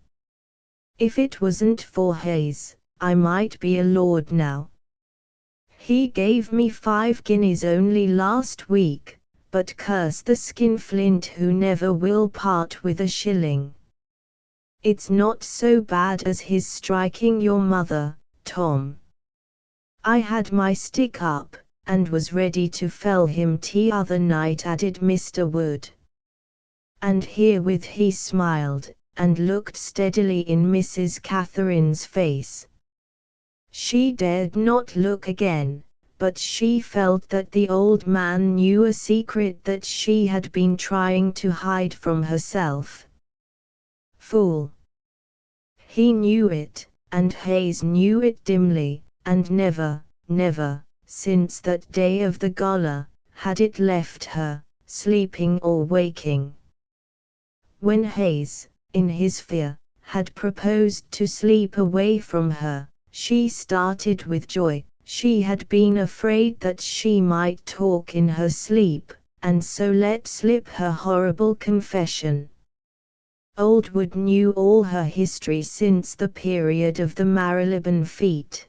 S1: If it wasn't for Hayes, I might be a lord now. He gave me 5 guineas only last week, but curse the skinflint who never will part with a shilling. It's not so bad as his striking your mother, Tom. I had my stick up, and was ready to fell him t'other night, added Mr. Wood. And herewith he smiled, and looked steadily in Mrs. Catherine's face. She dared not look again, but she felt that the old man knew a secret that she had been trying to hide from herself. Fool! He knew it, and Hayes knew it dimly, and never, since that day of the gala, had it left her, sleeping or waking. When Hayes, in his fear, had proposed to sleep away from her, she started with joy. She had been afraid that she might talk in her sleep, and so let slip her horrible confession. Old Wood knew all her history since the period of the Marylebone feat.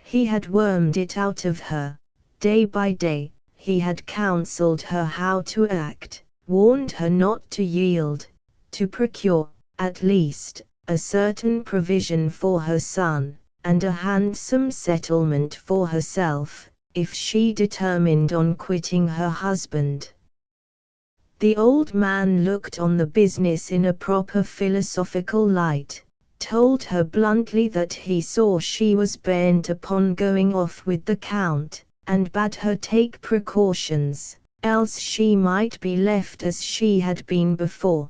S1: He had wormed it out of her, day by day. He had counselled her how to act, warned her not to yield, to procure, at least, a certain provision for her son, and a handsome settlement for herself, if she determined on quitting her husband. The old man looked on the business in a proper philosophical light, told her bluntly that he saw she was bent upon going off with the Count, and bade her take precautions, else she might be left as she had been before.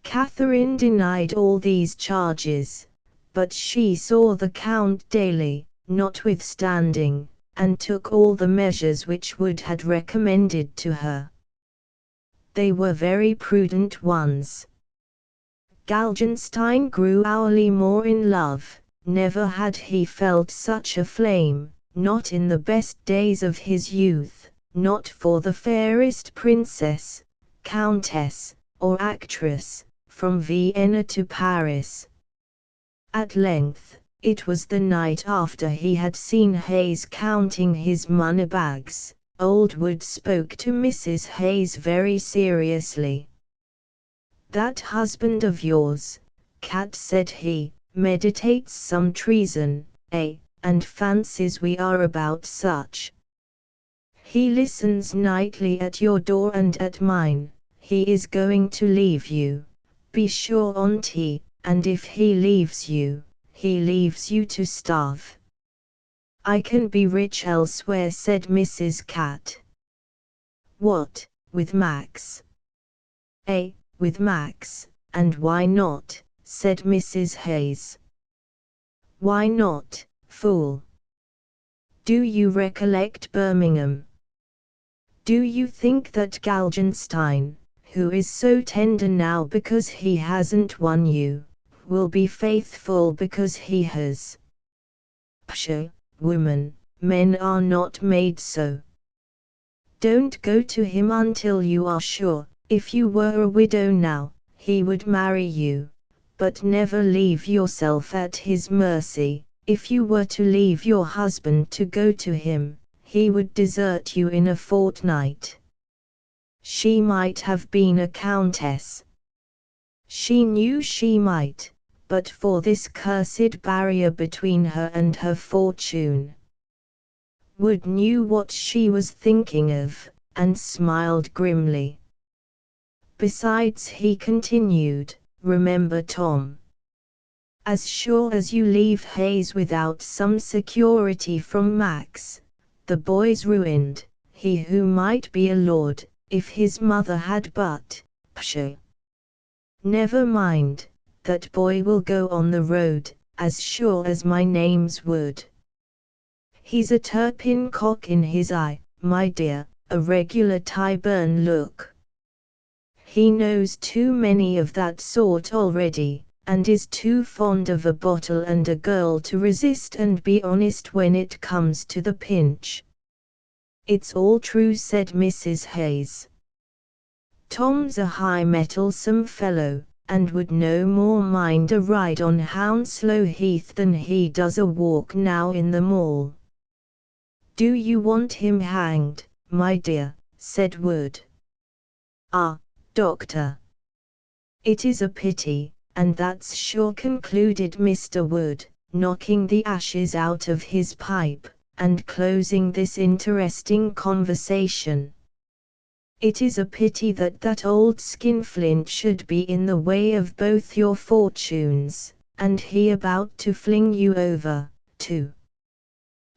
S1: Catherine denied all these charges, but she saw the Count daily, notwithstanding, and took all the measures which Wood had recommended to her. They were very prudent ones. Galgenstein grew hourly more in love. Never had he felt such a flame, not in the best days of his youth, not for the fairest princess, countess, or actress, from Vienna to Paris. At length, it was the night after he had seen Hayes counting his money-bags. Old Wood spoke to Mrs. Hayes very seriously. "That husband of yours, Cat," said he, "meditates some treason, and fancies we are about such. He listens nightly at your door and at mine. He is going to leave you, be sure on't, and if he leaves you to starve." "I can be rich elsewhere," said Mrs. Cat. "What, with Max?" "With Max, and why not?" said Mrs. Hayes. "Why not, fool? Do you recollect Birmingham? Do you think that Galgenstein, who is so tender now because he hasn't won you, will be faithful because he has? Pshaw, woman, men are not made so. Don't go to him until you are sure. If you were a widow now, he would marry you, but never leave yourself at his mercy. If you were to leave your husband to go to him, he would desert you in a fortnight. She might have been a countess. She knew she might, but for this cursed barrier between her and her fortune. Wood knew what she was thinking of, and smiled grimly. "Besides," he continued, "remember, Tom. As sure as you leave Hayes without some security from Max, the boy's ruined. He who might be a lord, if his mother had but, pshaw! Never mind, that boy will go on the road, as sure as my name's Wood. He's a Turpin cock in his eye, my dear, a regular Tyburn look. He knows too many of that sort already, and is too fond of a bottle and a girl to resist and be honest when it comes to the pinch." "It's all true," said Mrs. Hayes. "Tom's a high mettlesome fellow, and would no more mind a ride on Hounslow Heath than he does a walk now in the Mall." "Do you want him hanged, my dear?" said Wood. "Ah, Doctor, it is a pity, and that's sure," concluded Mr. Wood, knocking the ashes out of his pipe, and closing this interesting conversation. It is a pity that old skinflint should be in the way of both your fortunes, and he about to fling you over, too.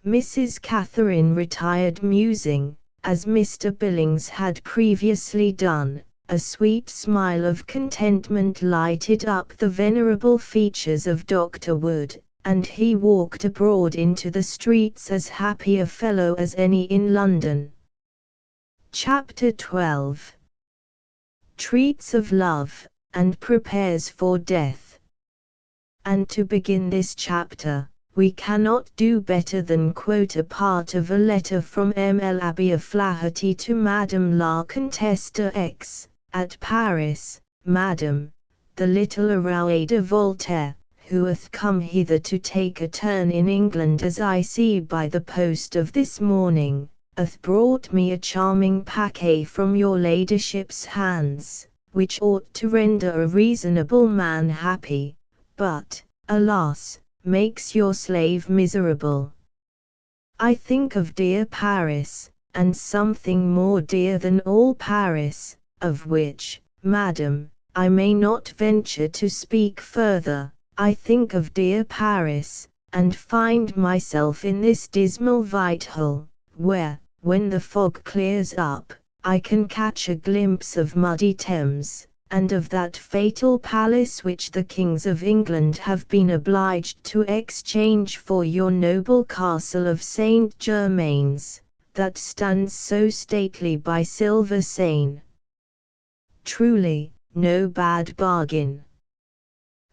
S1: Mrs. Catherine retired musing, as Mr. Billings had previously done. A sweet smile of contentment lighted up the venerable features of Dr. Wood, and he walked abroad into the streets as happy a fellow as any in London. Chapter 12. Treats of love, and prepares for death. And to begin this chapter, we cannot do better than quote a part of a letter from M. l'Abbé of Flaherty to Madame la Comtesse X, at Paris. Madame, the little Arouet de Voltaire, who hath come hither to take a turn in England as I see by the post of this morning, hath brought me a charming paquet from your ladyship's hands, which ought to render a reasonable man happy, but, alas, makes your slave miserable. I think of dear Paris, and something more dear than all Paris, of which, madam, I may not venture to speak further. I think of dear Paris, and find myself in this dismal Whitehall, where, when the fog clears up, I can catch a glimpse of muddy Thames, and of that fatal palace which the kings of England have been obliged to exchange for your noble castle of St. Germain's, that stands so stately by Silver Seine. Truly, no bad bargain.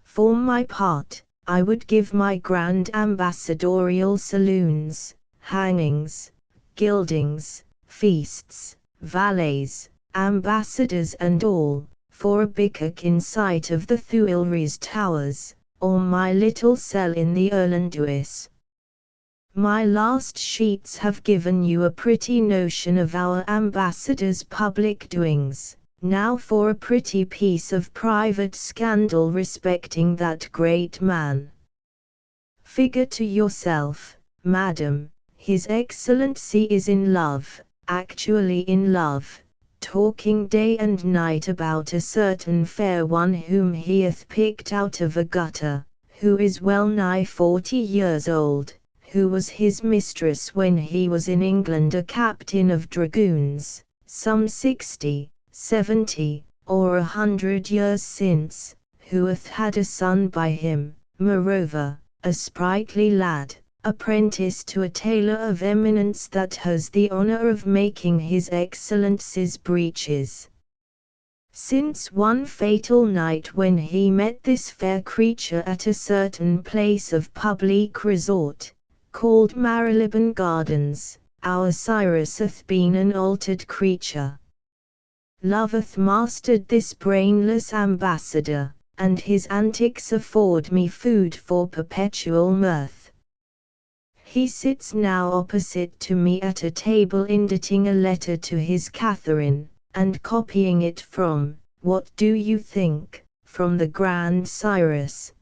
S1: For my part, I would give my grand ambassadorial saloons, hangings, gildings, feasts, valets, ambassadors and all, for a bicoque in sight of the Tuileries towers, or my little cell in the Irlandois. My last sheets have given you a pretty notion of our ambassador's public doings. Now for a pretty piece of private scandal respecting that great man. Figure to yourself, madam, His Excellency is in love, actually in love, talking day and night about a certain fair one whom he hath picked out of a gutter, who is well nigh 40 years old, who was his mistress when he was in England a captain of dragoons, some 60, 70, or 100 years since, who hath had a son by him, moreover, a sprightly lad, apprentice to a tailor of eminence that has the honor of making His Excellency's breeches. Since one fatal night when he met this fair creature at a certain place of public resort, called Marylebone Gardens, our Cyrus hath been an altered creature. Love hath mastered this brainless ambassador, and his antics afford me food for perpetual mirth. He sits now opposite to me at a table inditing a letter to his Catherine, and copying it from, what do you think, from the Grand Cyrus.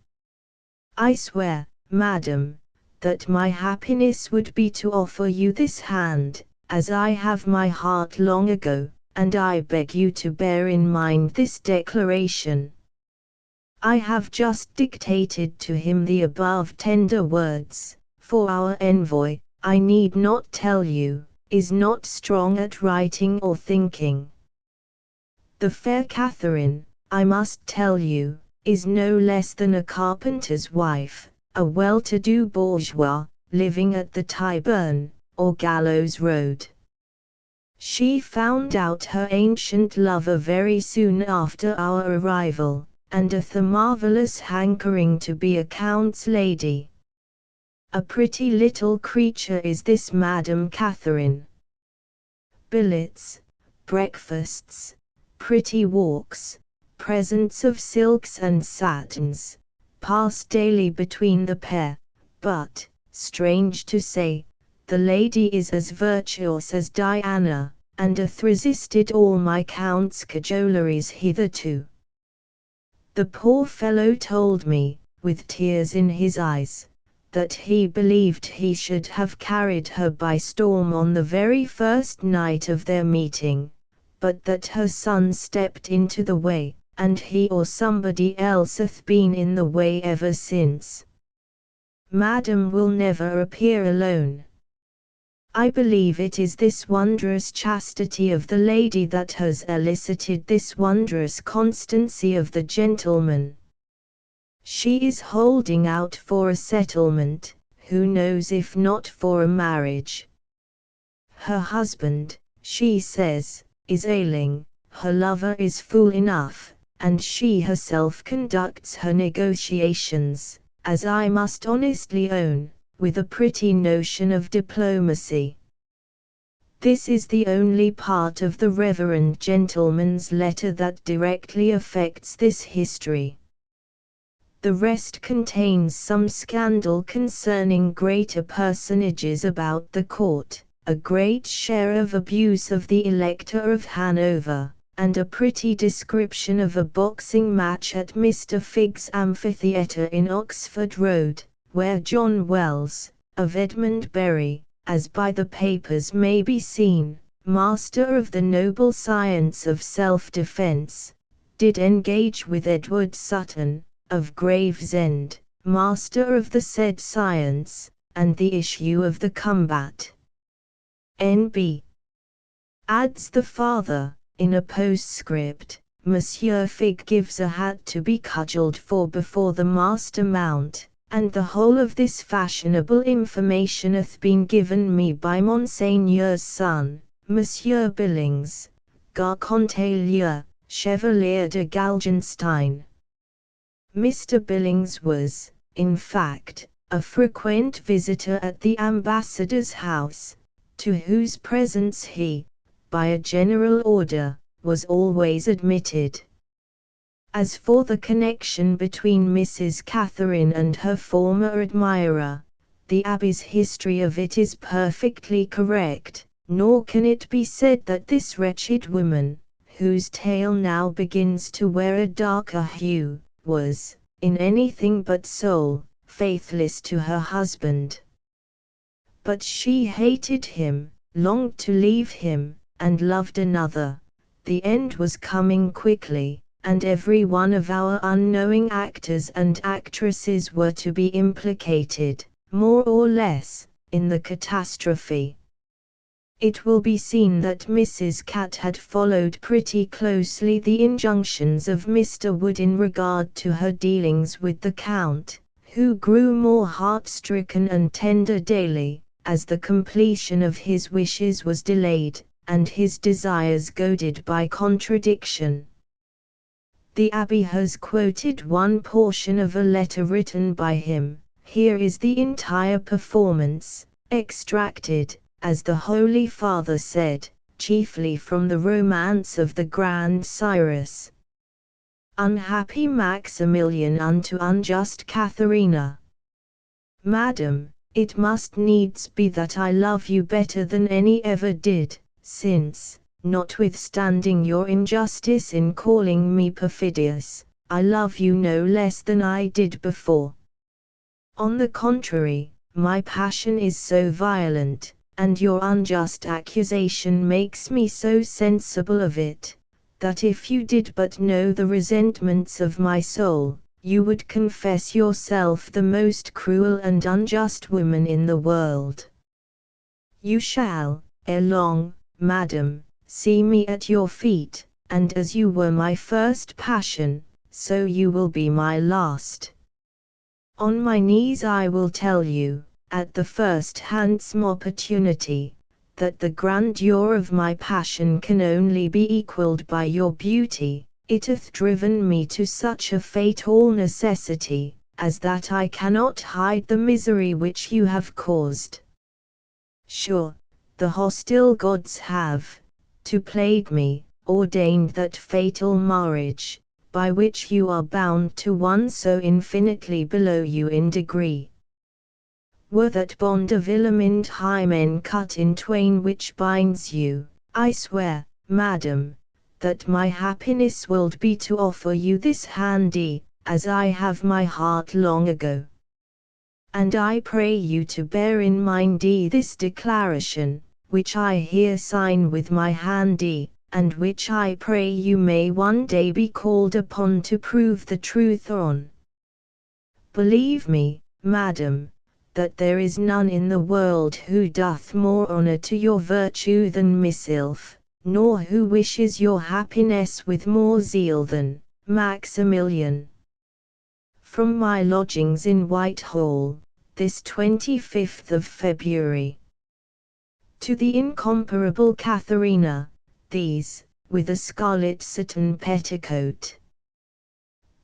S1: I swear, madam, that my happiness would be to offer you this hand, as I have my heart long ago, and I beg you to bear in mind this declaration. I have just dictated to him the above tender words. For our envoy, I need not tell you, is not strong at writing or thinking. The fair Catherine, I must tell you, is no less than a carpenter's wife, a well-to-do bourgeois, living at the Tyburn, or Gallows Road. She found out her ancient lover very soon after our arrival, and hath a marvellous hankering to be a count's lady. A pretty little creature is this Madame Catherine. Billets, breakfasts, pretty walks, presents of silks and satins, pass daily between the pair, but, strange to say, the lady is as virtuous as Diana, and hath resisted all my count's cajoleries hitherto. The poor fellow told me, with tears in his eyes, that he believed he should have carried her by storm on the very first night of their meeting, but that her son stepped into the way, and he or somebody else hath been in the way ever since. Madam will never appear alone. I believe it is this wondrous chastity of the lady that has elicited this wondrous constancy of the gentleman. She is holding out for a settlement, who knows if not for a marriage. Her husband, she says, is ailing, her lover is fool enough, and she herself conducts her negotiations, as I must honestly own, with a pretty notion of diplomacy. This is the only part of the reverend gentleman's letter that directly affects this history. The rest contains some scandal concerning greater personages about the court, a great share of abuse of the Elector of Hanover, and a pretty description of a boxing match at Mr. Figg's amphitheatre in Oxford Road, where John Wells, of Edmund Bury, as by the papers may be seen, master of the noble science of self-defence, did engage with Edward Sutton, of Gravesend, master of the said science, and the issue of the combat. N.B. Adds the father, in a postscript, Monsieur Figg gives a hat to be cudgelled for before the master mount, and the whole of this fashionable information hath been given me by Monseigneur's son, Monsieur Billings, Garcontailleur, Chevalier de Galgenstein. Mr. Billings was, in fact, a frequent visitor at the ambassador's house, to whose presence he, by a general order, was always admitted. As for the connection between Mrs. Catherine and her former admirer, the Abbey's history of it is perfectly correct, nor can it be said that this wretched woman, whose tale now begins to wear a darker hue, was, in anything but soul, faithless to her husband. But she hated him, longed to leave him, and loved another. The end was coming quickly, and every one of our unknowing actors and actresses were to be implicated, more or less, in the catastrophe. It will be seen that Mrs. Cat had followed pretty closely the injunctions of Mr. Wood in regard to her dealings with the Count, who grew more heart-stricken and tender daily, as the completion of his wishes was delayed, and his desires goaded by contradiction. The Abbey has quoted one portion of a letter written by him. Here is the entire performance, extracted, as the Holy Father said, chiefly from the romance of the Grand Cyrus. Unhappy Maximilian unto unjust Katharina. Madam, it must needs be that I love you better than any ever did, since, notwithstanding your injustice in calling me perfidious, I love you no less than I did before. On the contrary, my passion is so violent, and your unjust accusation makes me so sensible of it, that if you did but know the resentments of my soul, you would confess yourself the most cruel and unjust woman in the world. You shall, ere long, madam, see me at your feet, and as you were my first passion, so you will be my last. On my knees I will tell you, at the first handsome opportunity, that the grandeur of my passion can only be equalled by your beauty. It hath driven me to such a fatal necessity, as that I cannot hide the misery which you have caused. Sure, the hostile gods have, to plague me, ordained that fatal marriage, by which you are bound to one so infinitely below you in degree. Were that bond of illumined hymen cut in twain which binds you, I swear, madam, that my happiness will be to offer you this handy, as I have my heart long ago. And I pray you to bear in mind this declaration, which I here sign with my hand, and which I pray you may one day be called upon to prove the truth on. Believe me, madam, that there is none in the world who doth more honour to your virtue than myself, nor who wishes your happiness with more zeal than Maximilian. From my lodgings in Whitehall, this 25th of February. To the incomparable Katharina, these, with a scarlet satin petticoat.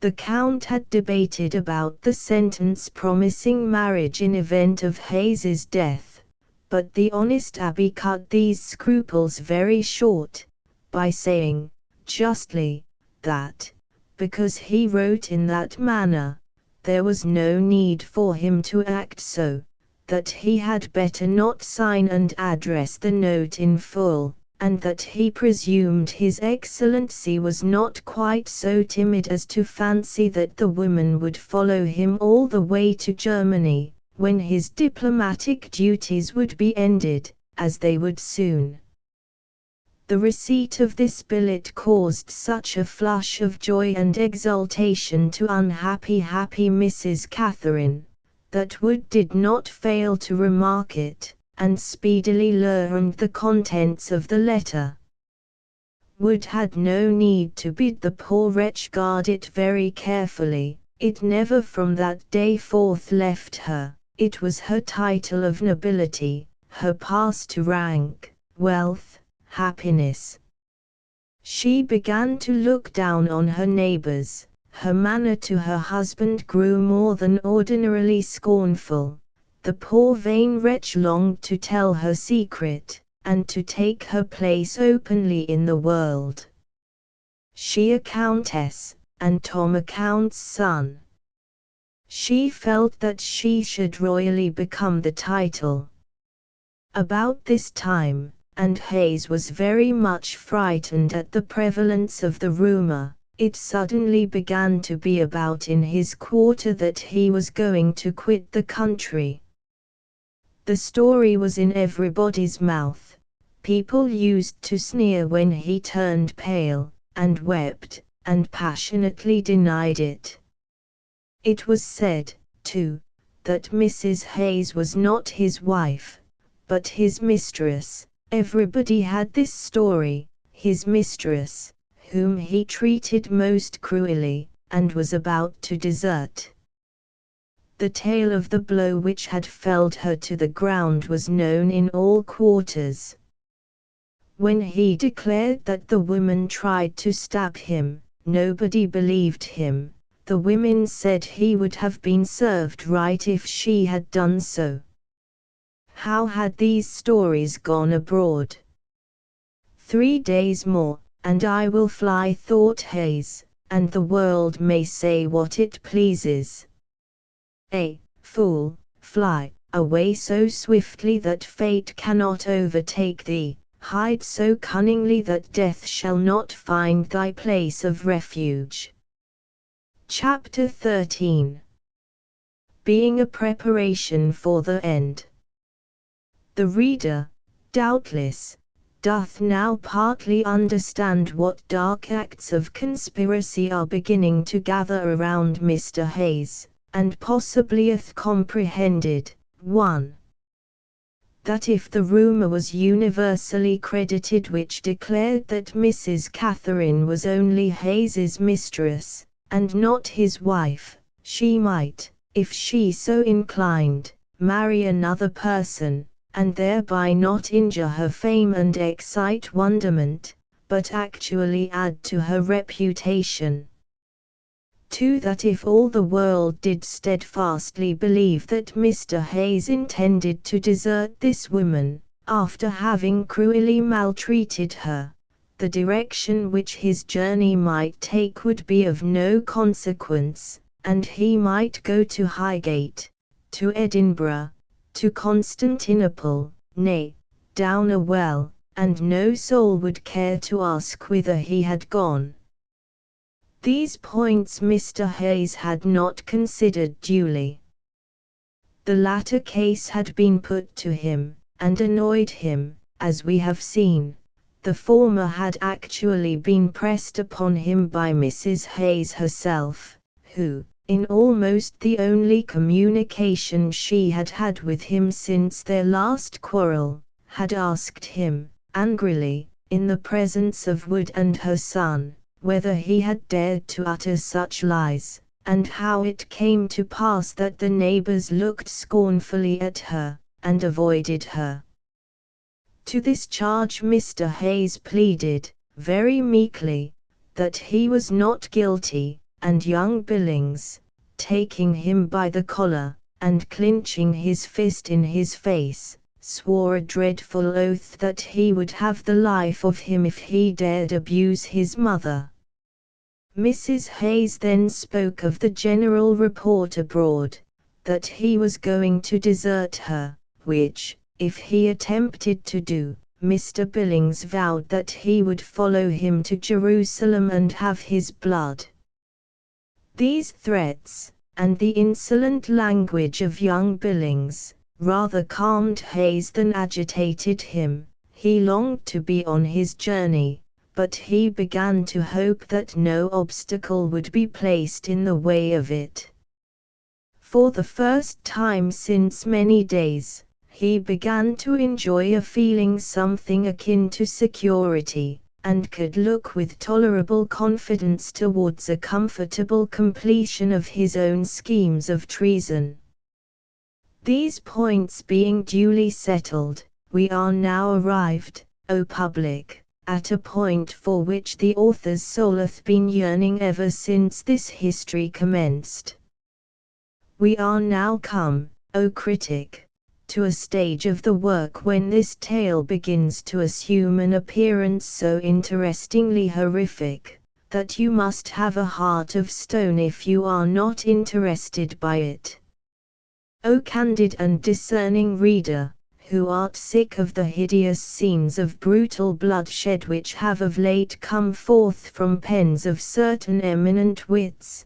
S1: The Count had debated about the sentence promising marriage in event of Hayes's death, but the honest abbé cut these scruples very short, by saying, justly, that, because he wrote in that manner, there was no need for him to act so, that he had better not sign and address the note in full, and that he presumed His Excellency was not quite so timid as to fancy that the woman would follow him all the way to Germany, when his diplomatic duties would be ended, as they would soon. The receipt of this billet caused such a flush of joy and exultation to happy Mrs. Catherine, that Wood did not fail to remark it, and speedily learned the contents of the letter. Wood had no need to bid the poor wretch guard it very carefully, it never from that day forth left her, it was her title of nobility, her pass to rank, wealth, happiness. She began to look down on her neighbors, her manner to her husband grew more than ordinarily scornful. The poor vain wretch longed to tell her secret, and to take her place openly in the world. She a countess, and Tom a count's son. She felt that she should royally become the title. About this time, and Hayes was very much frightened at the prevalence of the rumor, it suddenly began to be about in his quarter that he was going to quit the country. The story was in everybody's mouth. People used to sneer when he turned pale, and wept, and passionately denied it. It was said, too, that Mrs. Hayes was not his wife, but his mistress. Everybody had this story, his mistress, whom he treated most cruelly, and was about to desert. The tale of the blow which had felled her to the ground was known in all quarters. When he declared that the woman tried to stab him, nobody believed him. The women said he would have been served right if she had done so. How had these stories gone abroad? 3 days more, and I will fly, thought Hayes, and the world may say what it pleases. Fool, fly away so swiftly that fate cannot overtake thee, hide so cunningly that death shall not find thy place of refuge. Chapter 13. Being a preparation for the end. The reader, doubtless, doth now partly understand what dark acts of conspiracy are beginning to gather around Mr. Hayes, and possibly hath comprehended, 1. That if the rumor was universally credited which declared that Mrs. Catherine was only Hayes's mistress, and not his wife, she might, if she so inclined, marry another person, and thereby not injure her fame and excite wonderment, but actually add to her reputation. 2. That if all the world did steadfastly believe that Mr. Hayes intended to desert this woman, after having cruelly maltreated her, the direction which his journey might take would be of no consequence, and he might go to Highgate, to Edinburgh, to Constantinople, nay, down a well, and no soul would care to ask whither he had gone. These points Mr. Hayes had not considered duly. The latter case had been put to him, and annoyed him, as we have seen. The former had actually been pressed upon him by Mrs. Hayes herself, who, in almost the only communication she had had with him since their last quarrel, had asked him, angrily, in the presence of Wood and her son, whether he had dared to utter such lies, and how it came to pass that the neighbors looked scornfully at her, and avoided her. To this charge Mr. Hayes pleaded, very meekly, that he was not guilty, and young Billings, taking him by the collar, and clinching his fist in his face, swore a dreadful oath that he would have the life of him if he dared abuse his mother. Mrs. Hayes then spoke of the general report abroad, that he was going to desert her, which, if he attempted to do, Mr. Billings vowed that he would follow him to Jerusalem and have his blood. These threats, and the insolent language of young Billings, rather calmed Hayes than agitated him. He longed to be on his journey, but he began to hope that no obstacle would be placed in the way of it. For the first time since many days, he began to enjoy a feeling something akin to security, and could look with tolerable confidence towards a comfortable completion of his own schemes of treason. These points being duly settled, we are now arrived, O public, at a point for which the author's soul hath been yearning ever since this history commenced. We are now come, O critic, to a stage of the work when this tale begins to assume an appearance so interestingly horrific, that you must have a heart of stone if you are not interested by it. O candid and discerning reader, who art sick of the hideous scenes of brutal bloodshed which have of late come forth from pens of certain eminent wits,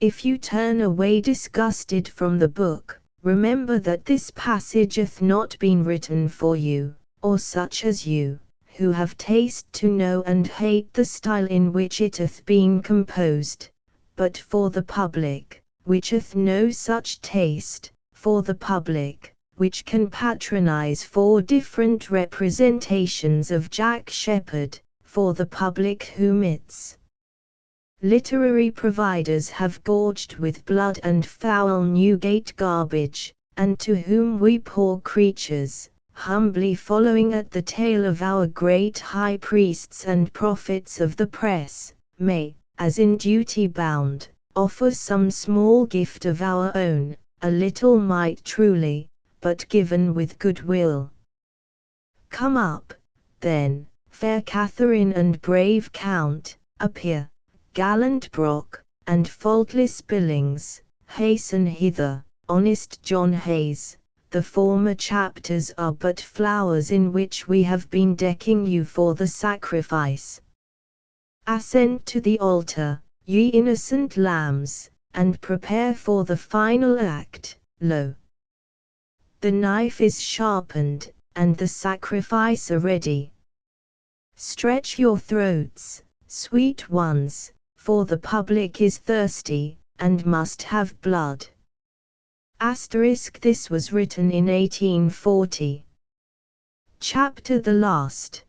S1: if you turn away disgusted from the book, remember that this passage hath not been written for you, or such as you, who have taste to know and hate the style in which it hath been composed, but for the public, which hath no such taste, for the public, which can patronize 4 different representations of Jack Sheppard, for the public whom its literary providers have gorged with blood and foul Newgate garbage, and to whom we poor creatures, humbly following at the tail of our great high priests and prophets of the press, may, as in duty bound, offer some small gift of our own, a little mite truly, but given with good will. Come up, then, fair Catherine and brave Count, appear, gallant Brock, and faultless Billings, hasten hither, honest John Hayes. The former chapters are but flowers in which we have been decking you for the sacrifice. Ascend to the altar, ye innocent lambs, and prepare for the final act. Lo! The knife is sharpened, and the sacrifice ready. Stretch your throats, sweet ones, for the public is thirsty, and must have blood. This was written in 1840. Chapter the last.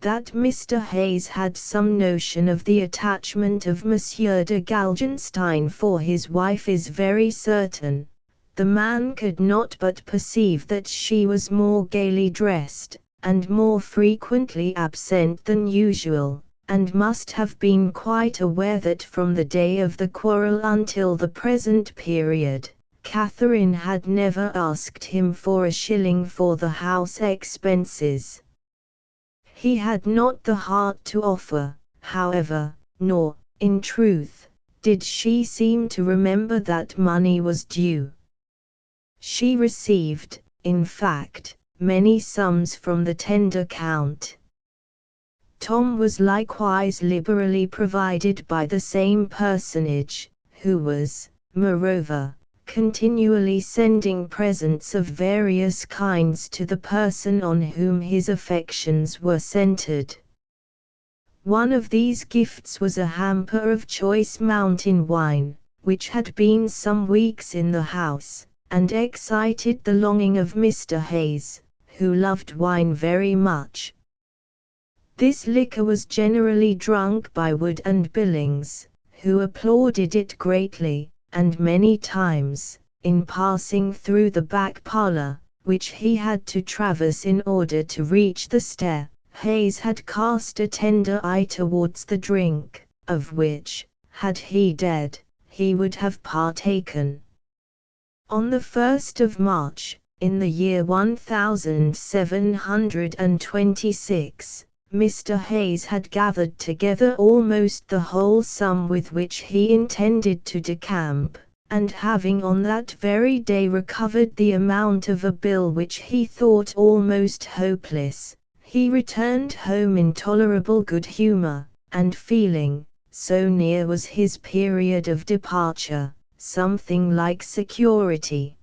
S1: That Mr. Hayes had some notion of the attachment of Monsieur de Galgenstein for his wife is very certain. The man could not but perceive that she was more gaily dressed, and more frequently absent than usual, and must have been quite aware that from the day of the quarrel until the present period, Catherine had never asked him for a shilling for the house expenses. He had not the heart to offer, however, nor, in truth, did she seem to remember that money was due. She received, in fact, many sums from the tender Count. Tom was likewise liberally provided by the same personage, who was, moreover, continually sending presents of various kinds to the person on whom his affections were centered. One of these gifts was a hamper of choice mountain wine, which had been some weeks in the house, and excited the longing of Mr. Hayes, who loved wine very much. This liquor was generally drunk by Wood and Billings, who applauded it greatly, and many times, in passing through the back parlor, which he had to traverse in order to reach the stair, Hayes had cast a tender eye towards the drink, of which, had he dared, he would have partaken. On the 1st of March, in the year 1726, Mr. Hayes had gathered together almost the whole sum with which he intended to decamp, and having on that very day recovered the amount of a bill which he thought almost hopeless, he returned home in tolerable good humor, and feeling, so near was his period of departure, something like security.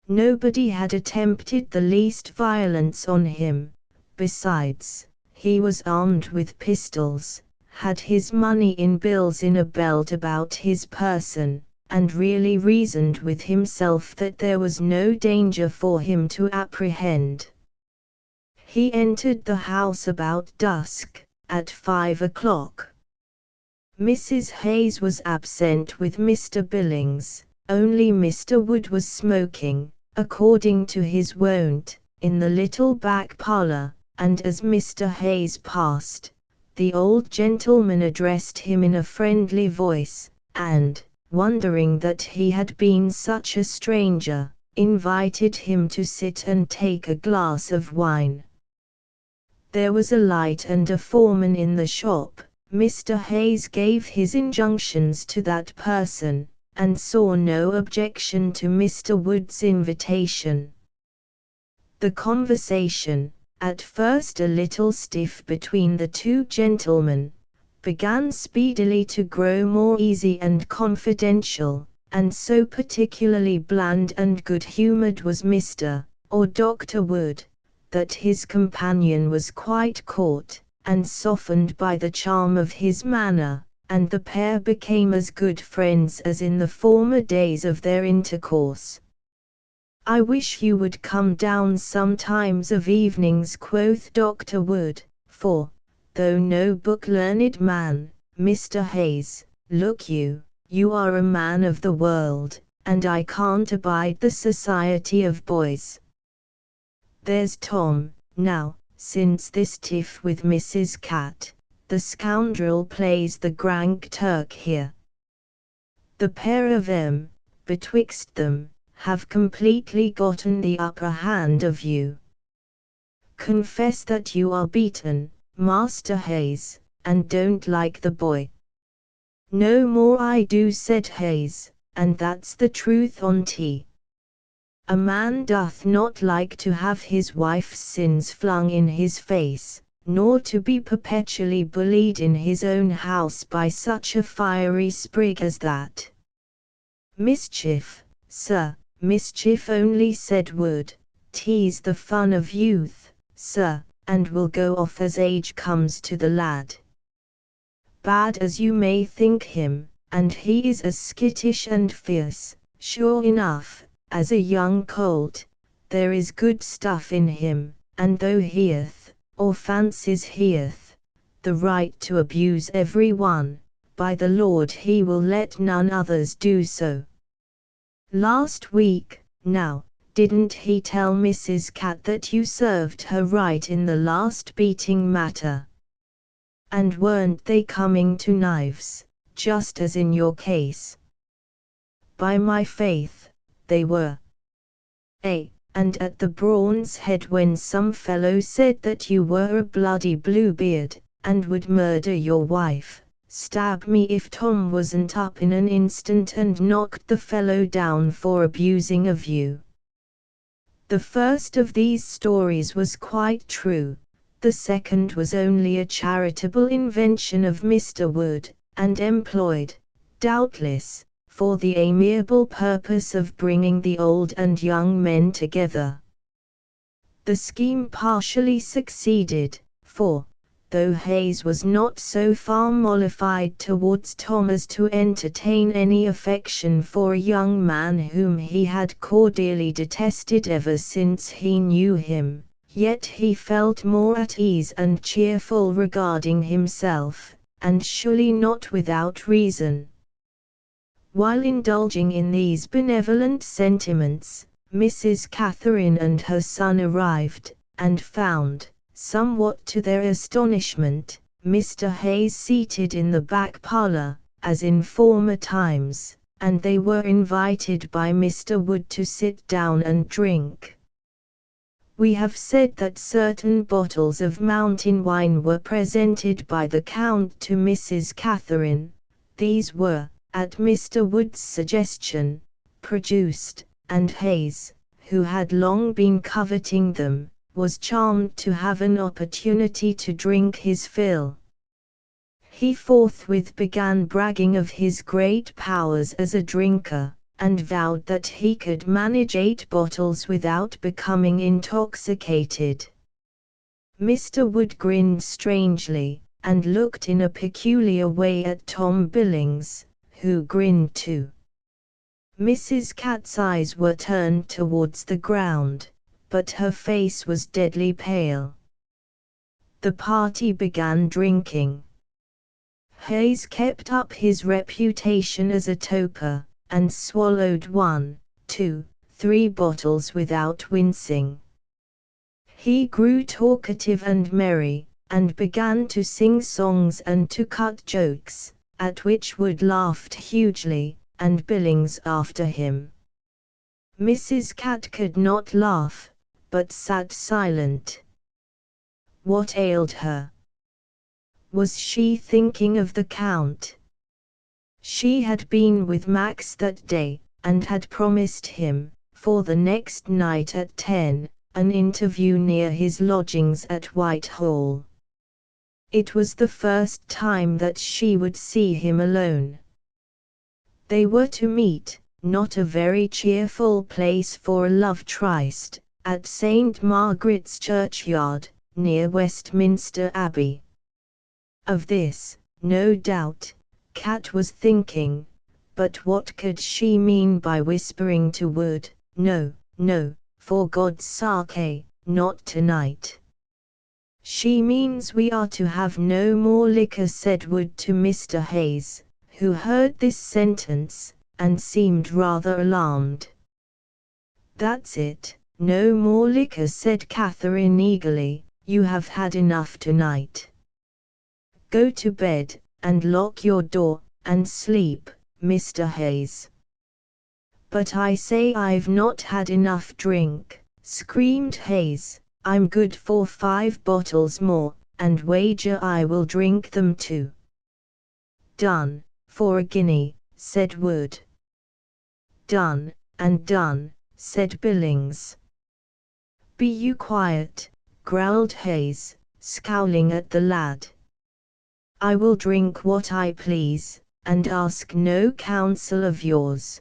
S1: Nobody had attempted the least violence on him. Besides, he was armed with pistols, had his money in bills in a belt about his person, and really reasoned with himself that there was no danger for him to apprehend. He entered the house about dusk, at 5 o'clock. Mrs. Hayes was absent with Mr. Billings, only Mr. Wood was smoking, according to his wont, in the little back parlor, and as Mr. Hayes passed, the old gentleman addressed him in a friendly voice, and, wondering that he had been such a stranger, invited him to sit and take a glass of wine. There was a light and a foreman in the shop. Mr. Hayes gave his injunctions to that person, and saw no objection to Mr. Wood's invitation. The conversation, at first a little stiff between the two gentlemen, began speedily to grow more easy and confidential, and so particularly bland and good-humored was Mr. or Dr. Wood, that his companion was quite caught and softened by the charm of his manner, and the pair became as good friends as in the former days of their intercourse. "I wish you would come down sometimes of evenings," quoth Dr. Wood, "for, though no book-learned man, Mr. Hayes, look you, you are a man of the world, and I can't abide the society of boys. There's Tom, now, since this tiff with Mrs. Cat, the scoundrel plays the Grand Turk here. The pair of 'em, betwixt them, have completely gotten the upper hand of you. Confess that you are beaten, Master Hayes, and don't like the boy." "No more I do," said Hayes, "and that's the truth on't. A man doth not like to have his wife's sins flung in his face, nor to be perpetually bullied in his own house by such a fiery sprig as that." "Mischief, sir, mischief only," said Wood. "'Tis the fun of youth, sir, and will go off as age comes to the lad. Bad as you may think him, and he is as skittish and fierce, sure enough, as a young colt, there is good stuff in him, and though he hath, or fancies he hath, the right to abuse every one, by the Lord he will let none others do so. Last week, now, didn't he tell Mrs. Cat that you served her right in the last beating matter? And weren't they coming to knives, just as in your case?" "By my faith, they were. And at the Brawn's Head when some fellow said that you were a bloody Bluebeard, and would murder your wife, stab me if Tom wasn't up in an instant and knocked the fellow down for abusing of you." The first of these stories was quite true. The second was only a charitable invention of Mr. Wood, and employed, doubtless, for the amiable purpose of bringing the old and young men together. The scheme partially succeeded, for, though Hayes was not so far mollified towards Tom as to entertain any affection for a young man whom he had cordially detested ever since he knew him, yet he felt more at ease and cheerful regarding himself, and surely not without reason. While indulging in these benevolent sentiments, Mrs. Catherine and her son arrived, and found, somewhat to their astonishment, Mr. Hayes seated in the back parlor, as in former times, and they were invited by Mr. Wood to sit down and drink. We have said that certain bottles of mountain wine were presented by the Count to Mrs. Catherine. These were, at Mr. Wood's suggestion, produced, and Hayes, who had long been coveting them, was charmed to have an opportunity to drink his fill. He forthwith began bragging of his great powers as a drinker, and vowed that he could manage 8 bottles without becoming intoxicated. Mr. Wood grinned strangely, and looked in a peculiar way at Tom Billings, who grinned too. Mrs. Cat's eyes were turned towards the ground, but her face was deadly pale. The party began drinking. Hayes kept up his reputation as a toper, and swallowed 1, 2, 3 bottles without wincing. He grew talkative and merry, and began to sing songs and to cut jokes, at which Wood laughed hugely, and Billings after him. Mrs. Cat could not laugh, but sat silent. What ailed her? Was she thinking of the Count? She had been with Max that day, and had promised him, for the next night at 10, an interview near his lodgings at Whitehall. It was the first time that she would see him alone. They were to meet, not a very cheerful place for a love tryst, at St. Margaret's Churchyard, near Westminster Abbey. Of this, no doubt, Cat was thinking, but what could she mean by whispering to Wood, "No, no, for God's sake, not tonight"? "She means we are to have no more liquor," said Wood to Mr. Hayes, who heard this sentence, and seemed rather alarmed. "That's it, no more liquor," said Catherine eagerly, "you have had enough tonight. Go to bed, and lock your door, and sleep, Mr. Hayes." "But I say I've not had enough drink," screamed Hayes. "I'm good for 5 bottles more, and wager I will drink them too." "Done, for a guinea," said Wood. "Done, and done," said Billings. "Be you quiet," growled Hayes, scowling at the lad. "I will drink what I please, and ask no counsel of yours."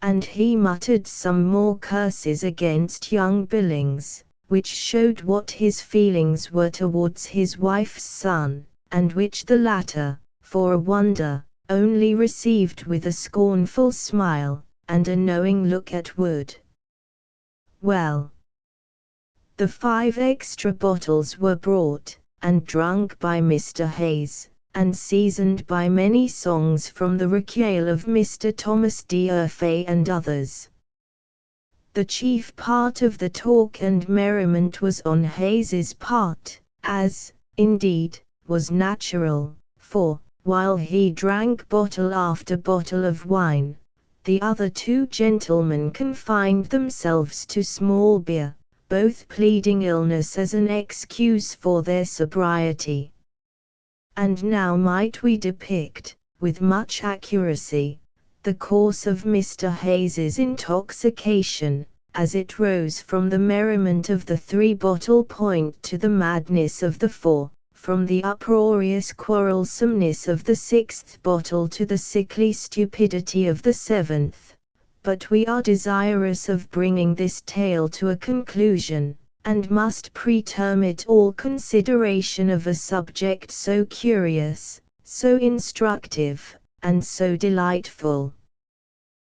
S1: And he muttered some more curses against young Billings, which showed what his feelings were towards his wife's son, and which the latter, for a wonder, only received with a scornful smile, and a knowing look at Wood. Well, the 5 extra bottles were brought, and drunk by Mr. Hayes, and seasoned by many songs from the recueil of Mr. Thomas D'Urfey and others. The chief part of the talk and merriment was on Hayes's part, as, indeed, was natural, for, while he drank bottle after bottle of wine, the other 2 gentlemen confined themselves to small beer, both pleading illness as an excuse for their sobriety. And now might we depict, with much accuracy, the course of Mr. Hayes's intoxication, as it rose from the merriment of the 3-bottle point to the madness of the 4, from the uproarious quarrelsomeness of the 6th bottle to the sickly stupidity of the 7th, but we are desirous of bringing this tale to a conclusion, and must pretermit all consideration of a subject so curious, so instructive, and so delightful.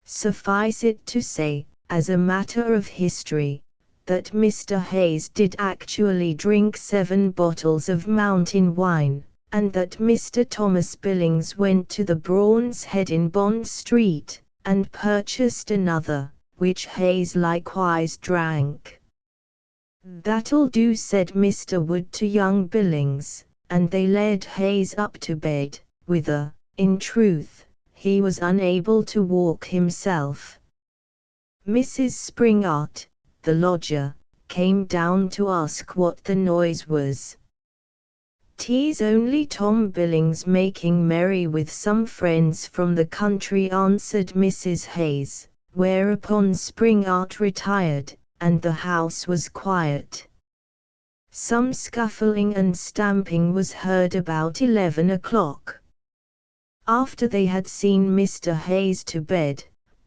S1: Suffice it to say, as a matter of history, that Mr. Hayes did actually drink 7 bottles of mountain wine, and that Mr. Thomas Billings went to the Brawn's Head in Bond Street, and purchased another, which Hayes likewise drank. "That'll do," said Mr. Wood to young Billings, and they led Hayes up to bed, whither, in truth, he was unable to walk himself. Mrs. Springart, the lodger, came down to ask what the noise was. "'Tis only Tom Billings making merry with some friends from the country," answered Mrs. Hayes, whereupon Springart retired, and the house was quiet. Some scuffling and stamping was heard about 11 o'clock. After they had seen Mr. Hayes to bed,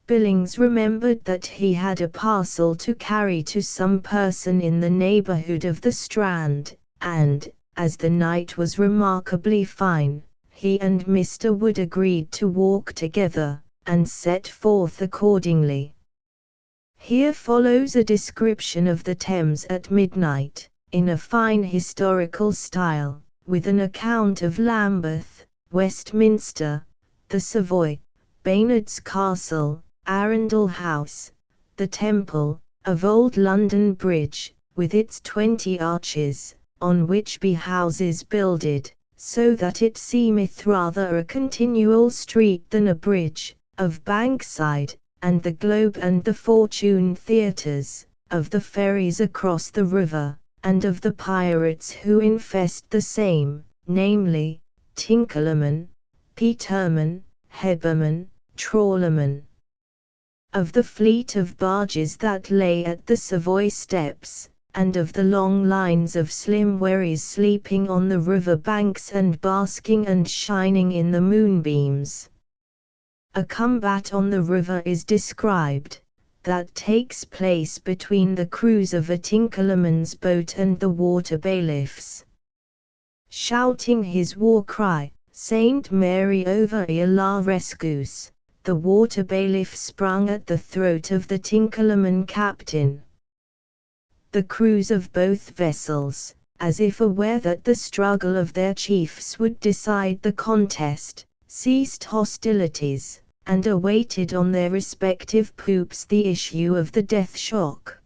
S1: Billings remembered that he had a parcel to carry to some person in the neighborhood of the Strand, and, as the night was remarkably fine, he and Mr. Wood agreed to walk together, and set forth accordingly. Here follows a description of the Thames at midnight, in a fine historical style, with an account of Lambeth, Westminster, the Savoy, Baynard's Castle, Arundel House, the Temple, of Old London Bridge, with its 20 arches, on which be houses builded, so that it seemeth rather a continual street than a bridge, of Bankside, and the Globe and the Fortune Theatres, of the ferries across the river, and of the pirates who infest the same, namely, Tinklerman, Peterman, Heberman, Trawlerman. Of the fleet of barges that lay at the Savoy steps, and of the long lines of slim wherries sleeping on the river banks and basking and shining in the moonbeams. A combat on the river is described, that takes place between the crews of a Tinklerman's boat and the water bailiffs. Shouting his war cry, "Saint Mary over la rescousse," the water bailiff sprung at the throat of the Tinklerman captain. The crews of both vessels, as if aware that the struggle of their chiefs would decide the contest, ceased hostilities, and awaited on their respective poops the issue of the death shock.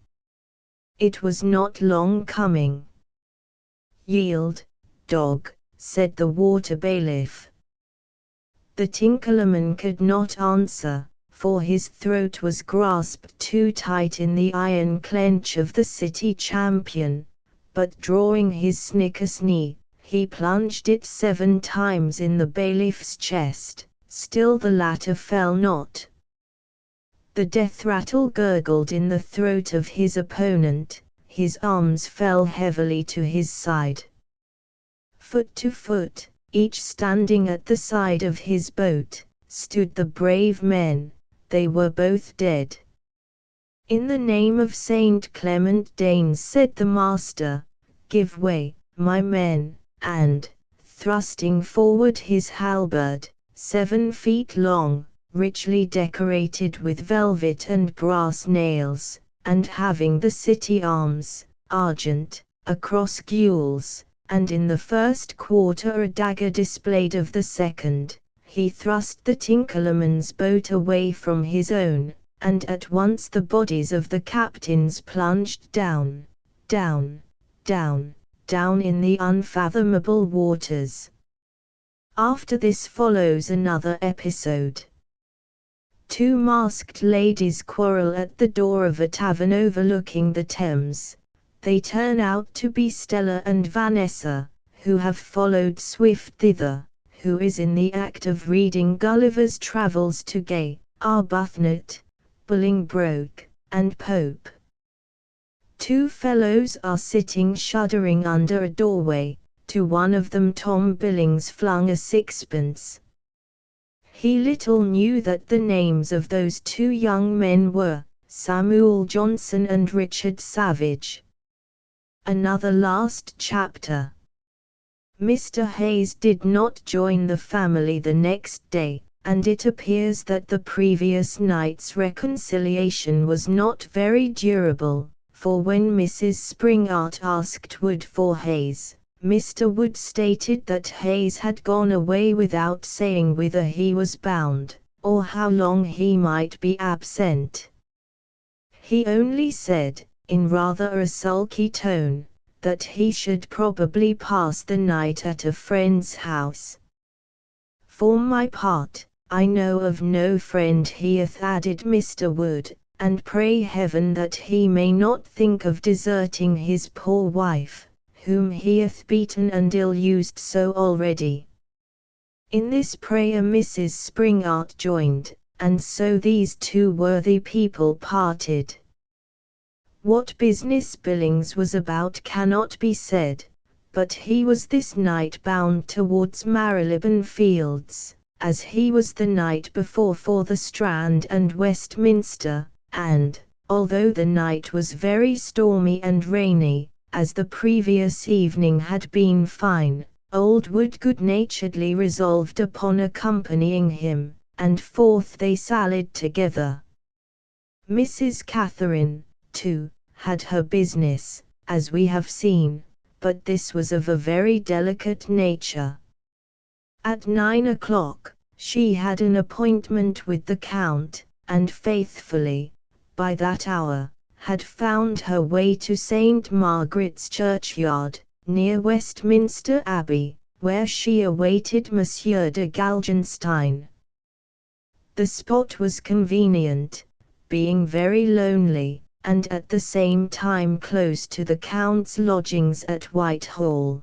S1: It was not long coming. "Yield, dog," said the water bailiff. The Tinklerman could not answer, for his throat was grasped too tight in the iron clench of the city champion, but drawing his snickersnee, he plunged it 7 times in the bailiff's chest, still the latter fell not. The death rattle gurgled in the throat of his opponent, his arms fell heavily to his side. Foot to foot, each standing at the side of his boat, stood the brave men. They were both dead. "In the name of Saint Clement Danes," said the master, "give way, my men," and, thrusting forward his halberd, 7 feet long, richly decorated with velvet and brass nails, and having the city arms, argent, across gules, and in the first quarter a dagger displayed of the second, he thrust the Tinklerman's boat away from his own, and at once the bodies of the captains plunged down, down, down, down in the unfathomable waters. After this follows another episode. 2 masked ladies quarrel at the door of a tavern overlooking the Thames. They turn out to be Stella and Vanessa, who have followed Swift thither, who is in the act of reading Gulliver's Travels to Gay, Arbuthnot, Bolingbroke, and Pope. 2 fellows are sitting shuddering under a doorway, To one of them Tom Billings flung a sixpence. He little knew that the names of those two young men were Samuel Johnson and Richard Savage. Another last chapter. Mr. Hayes did not join the family the next day, and it appears that the previous night's reconciliation was not very durable, for when Mrs. Springart asked Wood for Hayes, Mr. Wood stated that Hayes had gone away without saying whither he was bound, or how long he might be absent. He only said, in rather a sulky tone, that he should probably pass the night at a friend's house. For my part, I know of no friend here, added Mr. Wood, and pray heaven that he may not think of deserting his poor wife, whom he hath beaten and ill-used so already. In this prayer Mrs. Springart joined, and so these two worthy people parted. What business Billings was about cannot be said, but he was this night bound towards Marylebone Fields, as he was the night before for the Strand and Westminster, and, although the night was very stormy and rainy, as the previous evening had been fine, old Wood good-naturedly resolved upon accompanying him, and forth they sallied together. Mrs. Catherine, too, had her business, as we have seen, but this was of a very delicate nature. At 9 o'clock, she had an appointment with the Count, and faithfully, by that hour, had found her way to St. Margaret's Churchyard, near Westminster Abbey, where she awaited Monsieur de Galgenstein. The spot was convenient, being very lonely, and at the same time close to the Count's lodgings at Whitehall.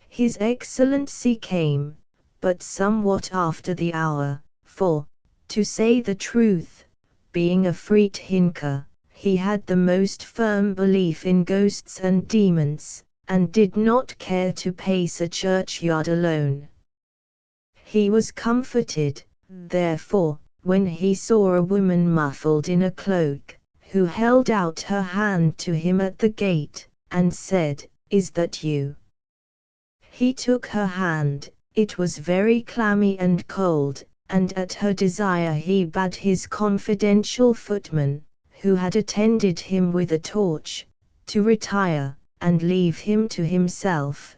S1: His Excellency came, but somewhat after the hour, for, to say the truth, being a Freethinker, he had the most firm belief in ghosts and demons, and did not care to pace a churchyard alone. He was comforted, therefore, when he saw a woman muffled in a cloak, who held out her hand to him at the gate, and said, "Is that you?" He took her hand. It was very clammy and cold, and at her desire he bade his confidential footman, who had attended him with a torch, to retire, and leave him to himself.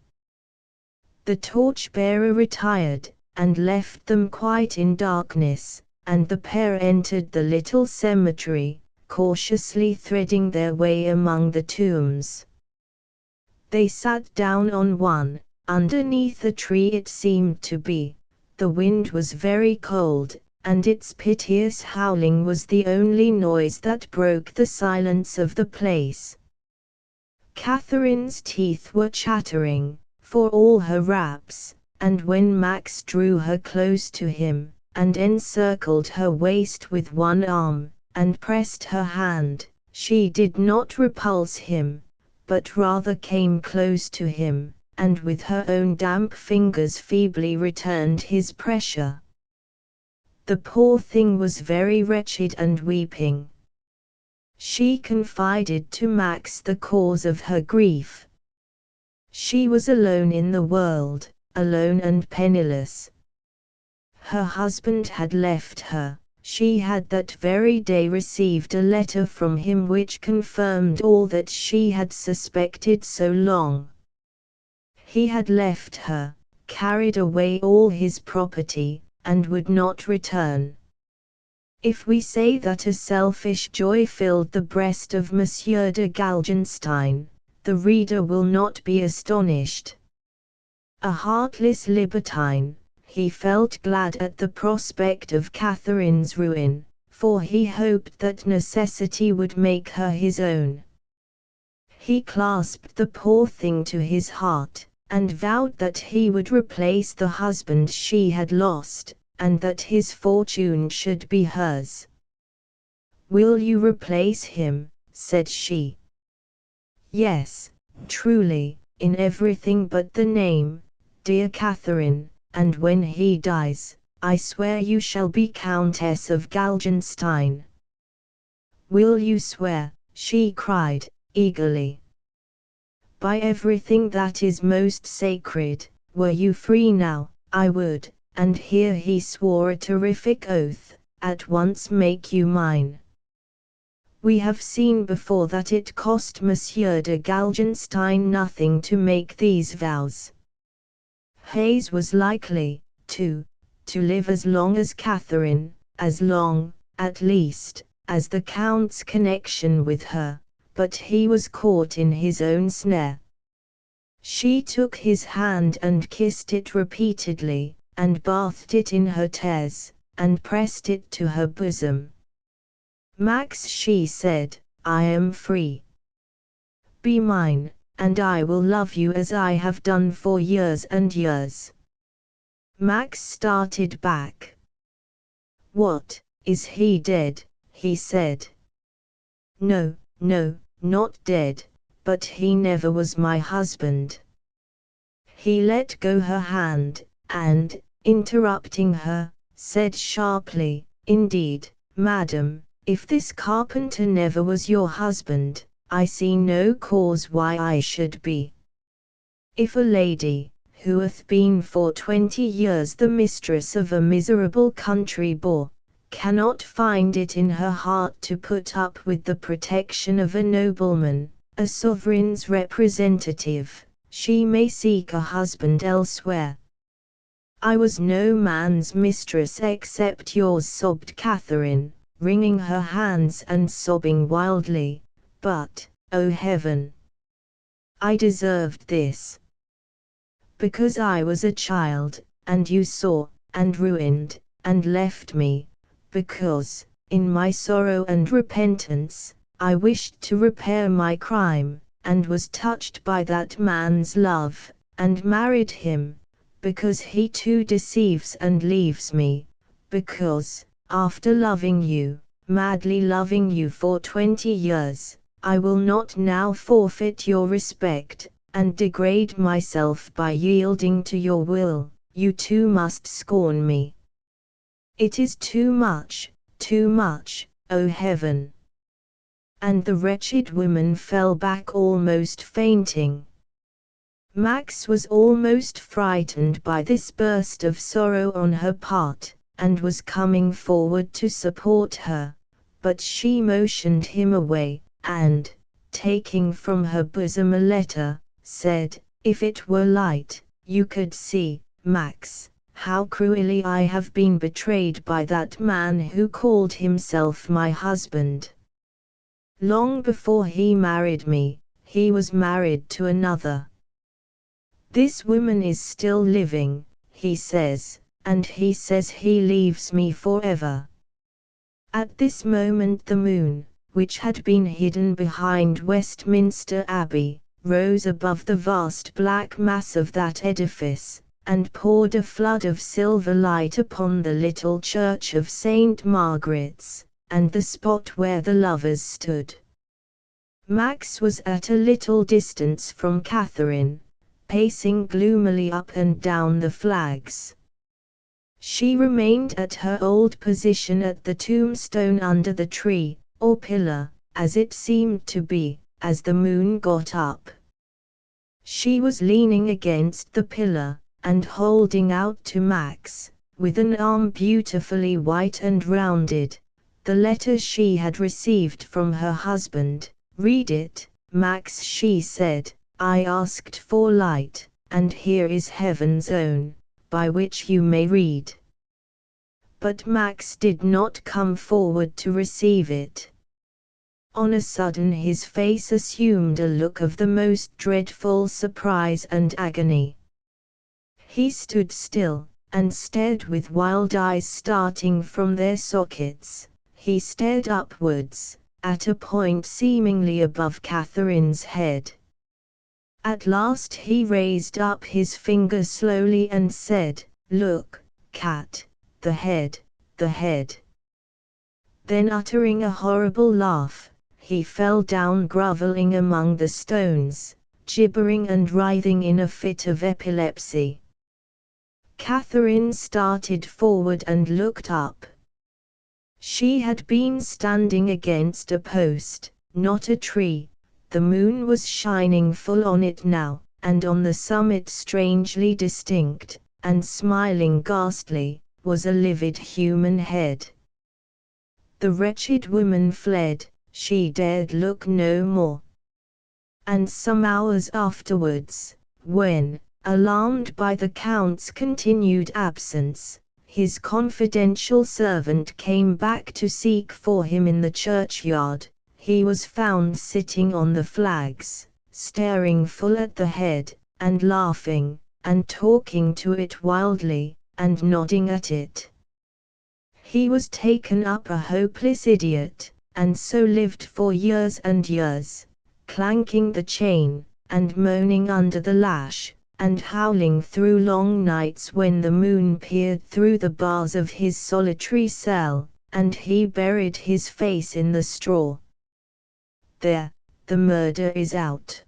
S1: The torch-bearer retired, and left them quite in darkness, and the pair entered the little cemetery, cautiously threading their way among the tombs. They sat down on one, underneath a tree it seemed to be. The wind was very cold, and its piteous howling was the only noise that broke the silence of the place. Catherine's teeth were chattering, for all her wraps, and when Max drew her close to him, and encircled her waist with one arm, and pressed her hand, she did not repulse him, but rather came close to him, and with her own damp fingers feebly returned his pressure. The poor thing was very wretched and weeping. She confided to Max the cause of her grief. She was alone in the world, alone and penniless. Her husband had left her. She had that very day received a letter from him which confirmed all that she had suspected so long. He had left her, carried away all his property, and would not return. If we say that a selfish joy filled the breast of Monsieur de Galgenstein, the reader will not be astonished. A heartless libertine, he felt glad at the prospect of Catherine's ruin, for he hoped that necessity would make her his own. He clasped the poor thing to his heart, and vowed that he would replace the husband she had lost, and that his fortune should be hers. "Will you replace him?" said she. "Yes, truly," in everything but the name, dear Catherine, and when he dies, I swear you shall be Countess of Galgenstein." "Will you swear?" she cried, eagerly. "By everything that is most sacred, were you free now, I would," and here he swore a terrific oath, "at once make you mine." We have seen before that it cost Monsieur de Galgenstein nothing to make these vows. Hayes was likely, to live as long as Catherine, as long, at least, as the Count's connection with her, but he was caught in his own snare. She took his hand and kissed it repeatedly, and bathed it in her tears, and pressed it to her bosom. "Max," she said, "I am free. Be mine, and I will love you as I have done for years and years." Max started back. "What, is he dead?" he said. "No, no, not dead, but he never was my husband." He let go her hand, and, interrupting her, said sharply, "Indeed, madam, if this carpenter never was your husband, I see no cause why I should be. If a lady, who hath been for 20 years the mistress of a miserable country boor, cannot find it in her heart to put up with the protection of a nobleman, a sovereign's representative, she may seek a husband elsewhere." "I was no man's mistress except yours," sobbed Catherine, wringing her hands and sobbing wildly, "but, oh heaven! I deserved this. Because I was a child, and you saw, and ruined, and left me, because, in my sorrow and repentance, I wished to repair my crime, and was touched by that man's love, and married him, because he too deceives and leaves me, because, after loving you, madly loving you for 20 years, I will not now forfeit your respect, and degrade myself by yielding to your will, you too must scorn me. It is too much, oh heaven!" And the wretched woman fell back almost fainting. Max was almost frightened by this burst of sorrow on her part, and was coming forward to support her, but she motioned him away, and, taking from her bosom a letter, said, "If it were light, you could see, Max, how cruelly I have been betrayed by that man who called himself my husband. Long before he married me, he was married to another. This woman is still living, he says, and he says he leaves me forever." At this moment the moon, which had been hidden behind Westminster Abbey, rose above the vast black mass of that edifice, and poured a flood of silver light upon the little church of St. Margaret's, and the spot where the lovers stood. Max was at a little distance from Catherine, pacing gloomily up and down the flags. She remained at her old position at the tombstone under the tree, or pillar, as it seemed to be, as the moon got up. She was leaning against the pillar, and holding out to Max, with an arm beautifully white and rounded, the letter she had received from her husband. "Read it, Max," she said. "I asked for light, and here is heaven's own, by which you may read." But Max did not come forward to receive it. On a sudden his face assumed a look of the most dreadful surprise and agony. He stood still, and stared with wild eyes starting from their sockets. He stared upwards, at a point seemingly above Catherine's head. At last he raised up his finger slowly and said, "Look, Cat, the head, the head." Then uttering a horrible laugh, he fell down grovelling among the stones, gibbering and writhing in a fit of epilepsy. Catherine started forward and looked up. She had been standing against a post, not a tree. The moon was shining full on it now, and on the summit, strangely distinct, and smiling ghastly, was a livid human head. The wretched woman fled, she dared look no more. And some hours afterwards, when, alarmed by the Count's continued absence, his confidential servant came back to seek for him in the churchyard, he was found sitting on the flags, staring full at the head, and laughing, and talking to it wildly, and nodding at it. He was taken up a hopeless idiot, and so lived for years and years, clanking the chain, and moaning under the lash, and howling through long nights when the moon peered through the bars of his solitary cell, and he buried his face in the straw. There, the murder is out.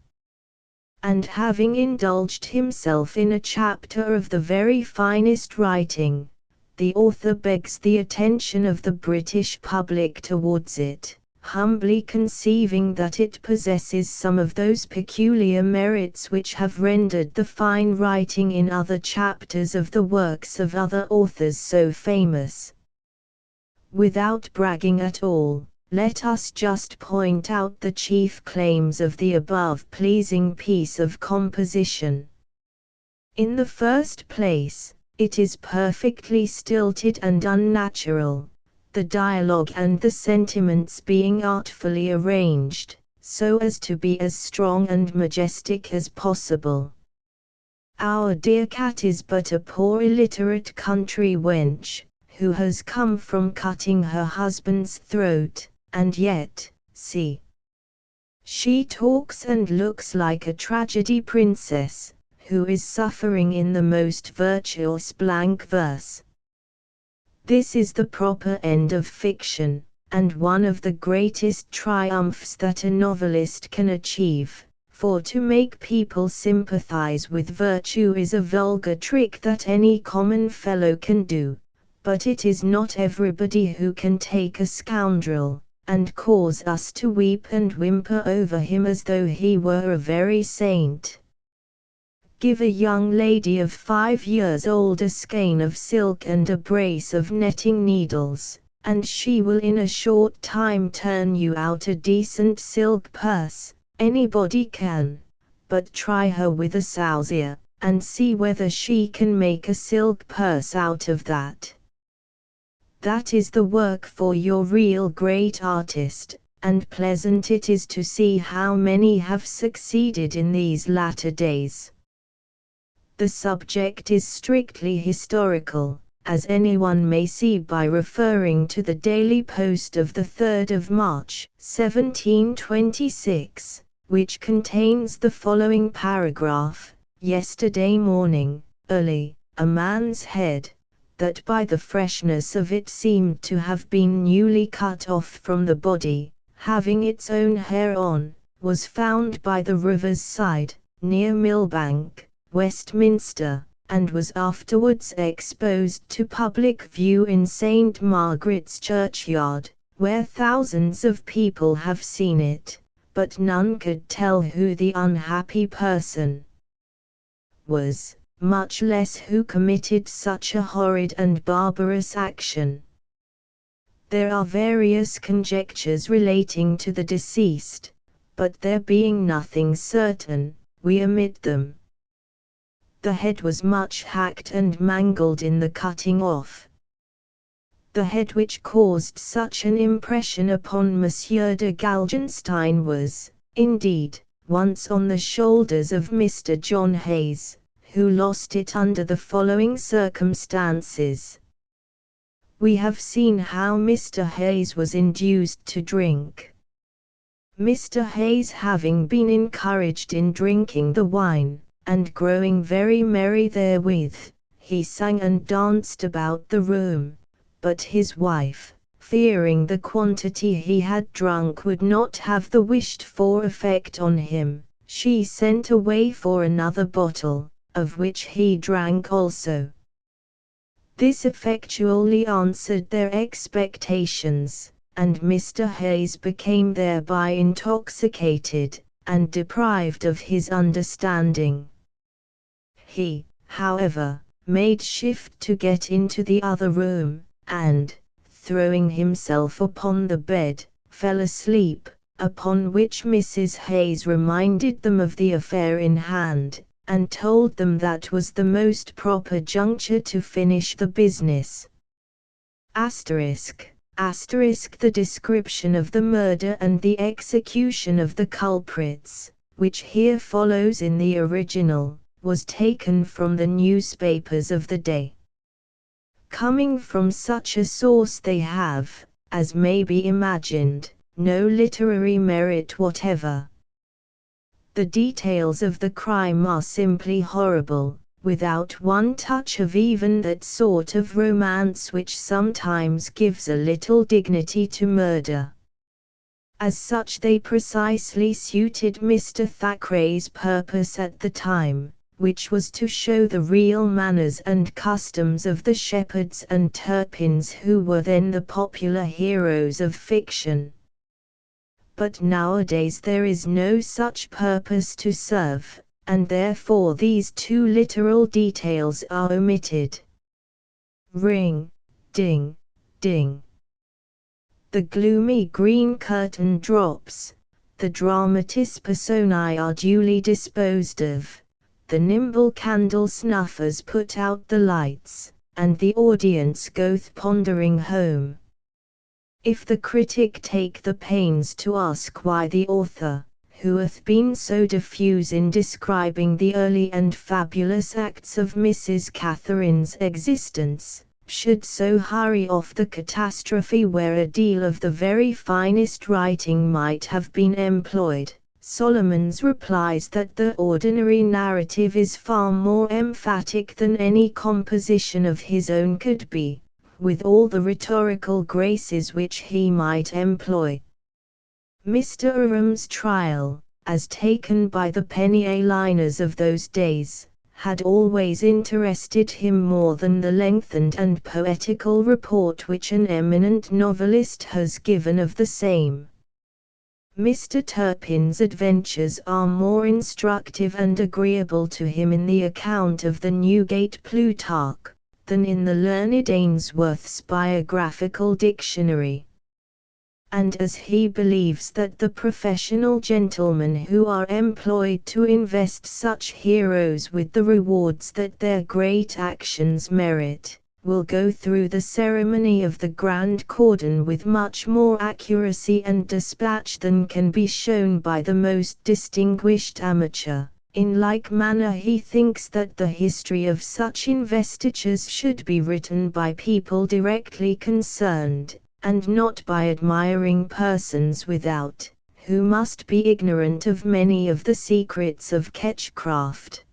S1: And having indulged himself in a chapter of the very finest writing, the author begs the attention of the British public towards it, humbly conceiving that it possesses some of those peculiar merits which have rendered the fine writing in other chapters of the works of other authors so famous. Without bragging at all, let us just point out the chief claims of the above pleasing piece of composition. In the first place, it is perfectly stilted and unnatural, the dialogue and the sentiments being artfully arranged, so as to be as strong and majestic as possible. Our dear cat is but a poor illiterate country wench, who has come from cutting her husband's throat, and yet, see, she talks and looks like a tragedy princess, who is suffering in the most virtuous blank verse. This is the proper end of fiction, and one of the greatest triumphs that a novelist can achieve, for to make people sympathize with virtue is a vulgar trick that any common fellow can do, but it is not everybody who can take a scoundrel, and cause us to weep and whimper over him as though he were a very saint. Give a young lady of 5 years old a skein of silk and a brace of netting needles, and she will in a short time turn you out a decent silk purse. Anybody can, but try her with a sow's ear, and see whether she can make a silk purse out of that. That is the work for your real great artist, and pleasant it is to see how many have succeeded in these latter days. The subject is strictly historical, as anyone may see by referring to the Daily Post of the 3rd of March, 1726, which contains the following paragraph: "Yesterday morning, early, a man's head, that by the freshness of it seemed to have been newly cut off from the body, having its own hair on, was found by the river's side, near Millbank, Westminster, and was afterwards exposed to public view in St. Margaret's Churchyard, where thousands of people have seen it, but none could tell who the unhappy person was, much less who committed such a horrid and barbarous action. There are various conjectures relating to the deceased, but there being nothing certain, we omit them. The head was much hacked and mangled in the cutting off. The head which caused such an impression upon Monsieur de Galgenstein was, indeed, once on the shoulders of Mr. John Hayes, who lost it under the following circumstances. We have seen how Mr. Hayes was induced to drink. Mr. Hayes having been encouraged in drinking the wine, and growing very merry therewith, he sang and danced about the room, but his wife, fearing the quantity he had drunk would not have the wished for effect on him, She sent away for another bottle, of which he drank also. This effectually answered their expectations, and Mr. Hayes became thereby intoxicated, and deprived of his understanding. He, however, made shift to get into the other room, and, throwing himself upon the bed, fell asleep, upon which Mrs. Hayes reminded them of the affair in hand, and told them that was the most proper juncture to finish the business. The description of the murder and the execution of the culprits, which here follows in the original, was taken from the newspapers of the day. Coming from such a source they have, as may be imagined, no literary merit whatever. The details of the crime are simply horrible, without one touch of even that sort of romance which sometimes gives a little dignity to murder. As such they precisely suited Mr. Thackeray's purpose at the time, which was to show the real manners and customs of the Shepherds and Turpins who were then the popular heroes of fiction. But nowadays there is no such purpose to serve, and therefore these two literal details are omitted. Ring, ding, ding. The gloomy green curtain drops, the dramatis personae are duly disposed of, the nimble candle snuffers put out the lights, and the audience goeth pondering home. If the critic take the pains to ask why the author, who hath been so diffuse in describing the early and fabulous acts of Mrs. Catherine's existence, should so hurry off the catastrophe where a deal of the very finest writing might have been employed, Solomon's replies that the ordinary narrative is far more emphatic than any composition of his own could be, with all the rhetorical graces which he might employ. Mr. Uram's trial, as taken by the penny-a-liners of those days, had always interested him more than the lengthened and poetical report which an eminent novelist has given of the same. Mr. Turpin's adventures are more instructive and agreeable to him in the account of the Newgate Plutarch, than in the learned Ainsworth's biographical dictionary. And as he believes that the professional gentlemen who are employed to invest such heroes with the rewards that their great actions merit, will go through the ceremony of the grand cordon with much more accuracy and dispatch than can be shown by the most distinguished amateur, in like manner he thinks that the history of such investitures should be written by people directly concerned, and not by admiring persons without, who must be ignorant of many of the secrets of catchcraft.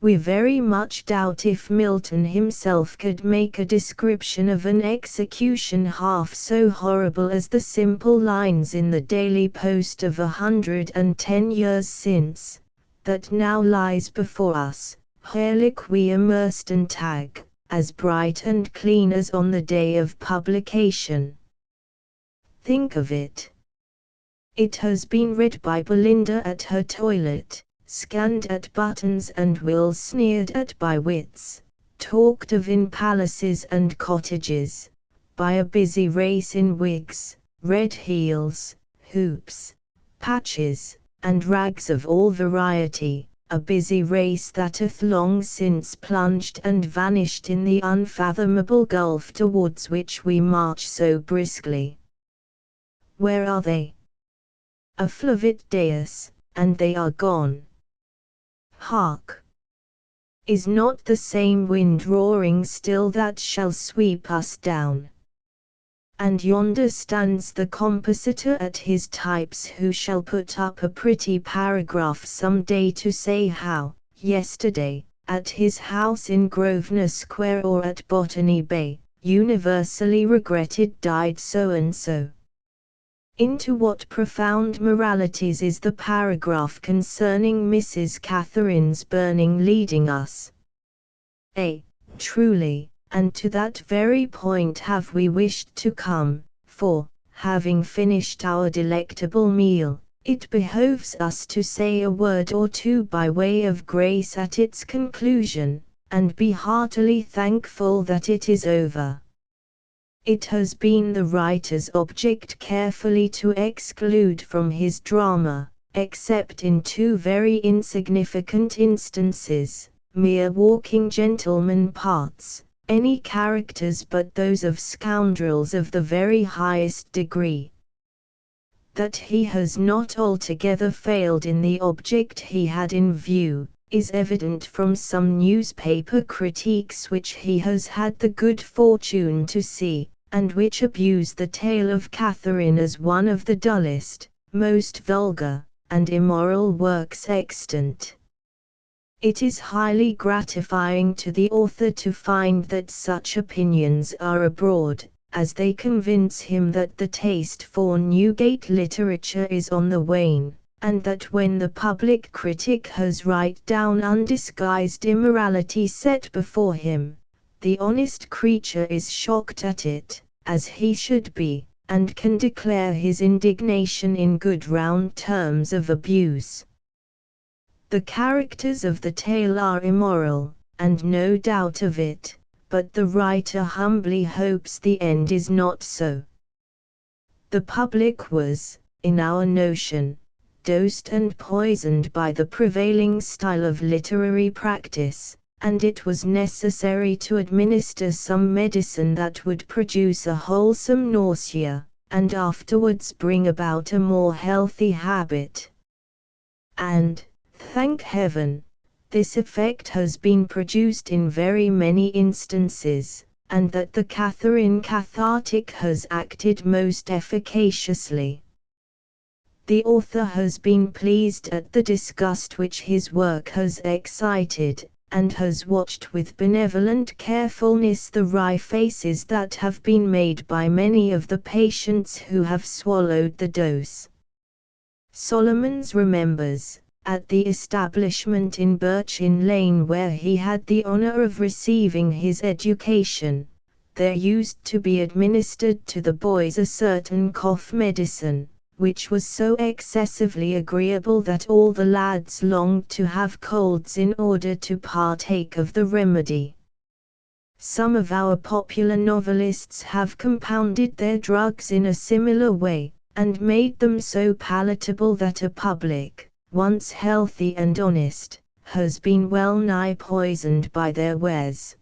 S1: We very much doubt if Milton himself could make a description of an execution half so horrible as the simple lines in the Daily Post of 110 years since, that now lies before us, Reliquium Ersten Tag, as bright and clean as on the day of publication. Think of it. It has been read by Belinda at her toilet, scanned at buttons and will sneered at by wits, talked of in palaces and cottages, by a busy race in wigs, red heels, hoops, patches, and rags of all variety, a busy race that hath long since plunged and vanished in the unfathomable gulf towards which we march so briskly. Where are they? Afflavit Deus, and they are gone. Hark! Is not the same wind roaring still that shall sweep us down? And yonder stands the compositor at his types who shall put up a pretty paragraph some day to say how, yesterday, at his house in Grosvenor Square or at Botany Bay, universally regretted died so and so. Into what profound moralities is the paragraph concerning Mrs. Catherine's burning leading us? Truly, and to that very point have we wished to come, for, having finished our delectable meal, it behoves us to say a word or two by way of grace at its conclusion, and be heartily thankful that it is over. It has been the writer's object carefully to exclude from his drama, except in two very insignificant instances, mere walking gentleman parts, any characters but those of scoundrels of the very highest degree. That he has not altogether failed in the object he had in view, is evident from some newspaper critiques which he has had the good fortune to see, and which abuse the tale of Catherine as one of the dullest, most vulgar, and immoral works extant. It is highly gratifying to the author to find that such opinions are abroad, as they convince him that the taste for Newgate literature is on the wane, and that when the public critic has right down undisguised immorality set before him, the honest creature is shocked at it, as he should be, and can declare his indignation in good round terms of abuse. The characters of the tale are immoral, and no doubt of it, but the writer humbly hopes the end is not so. The public was, in our notion, dosed and poisoned by the prevailing style of literary practice, and it was necessary to administer some medicine that would produce a wholesome nausea, and afterwards bring about a more healthy habit. And, thank heaven, this effect has been produced in very many instances, and that the Catherine cathartic has acted most efficaciously. The author has been pleased at the disgust which his work has excited, and has watched with benevolent carefulness the wry faces that have been made by many of the patients who have swallowed the dose. Solomons remembers, at the establishment in Birchin Lane where he had the honor of receiving his education, there used to be administered to the boys a certain cough medicine, which was so excessively agreeable that all the lads longed to have colds in order to partake of the remedy. Some of our popular novelists have compounded their drugs in a similar way, and made them so palatable that a public, once healthy and honest, has been well nigh poisoned by their wares.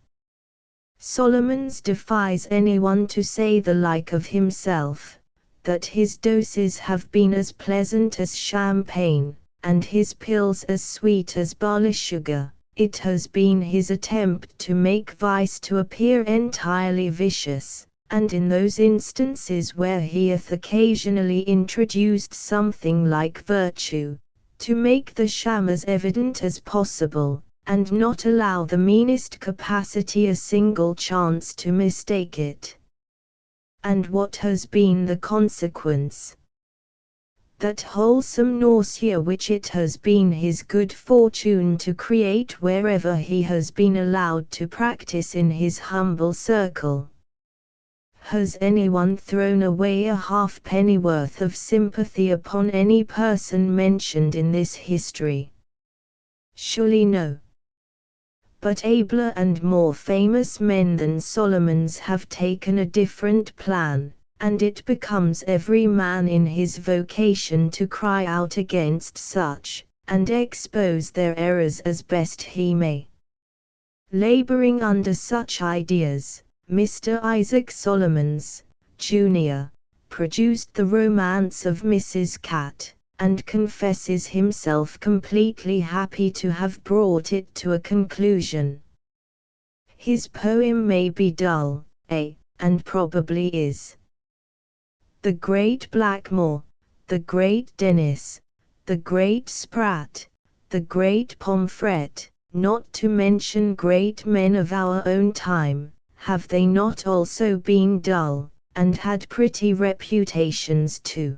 S1: Solomons defies anyone to say the like of himself, that his doses have been as pleasant as champagne, and his pills as sweet as barley sugar. It has been his attempt to make vice to appear entirely vicious, and in those instances where he hath occasionally introduced something like virtue, to make the sham as evident as possible, and not allow the meanest capacity a single chance to mistake it. And what has been the consequence? That wholesome nausea which it has been his good fortune to create wherever he has been allowed to practice in his humble circle. Has anyone thrown away a halfpennyworth of sympathy upon any person mentioned in this history? Surely no. But abler and more famous men than Solomons have taken a different plan, and it becomes every man in his vocation to cry out against such, and expose their errors as best he may. Laboring under such ideas, Mr. Isaac Solomons, Jr., produced the romance of Mrs. Cat, and confesses himself completely happy to have brought it to a conclusion. His poem may be dull, and probably is. The great Blackmore, the great Dennis, the great Spratt, the great Pomfret, not to mention great men of our own time, have they not also been dull, and had pretty reputations too?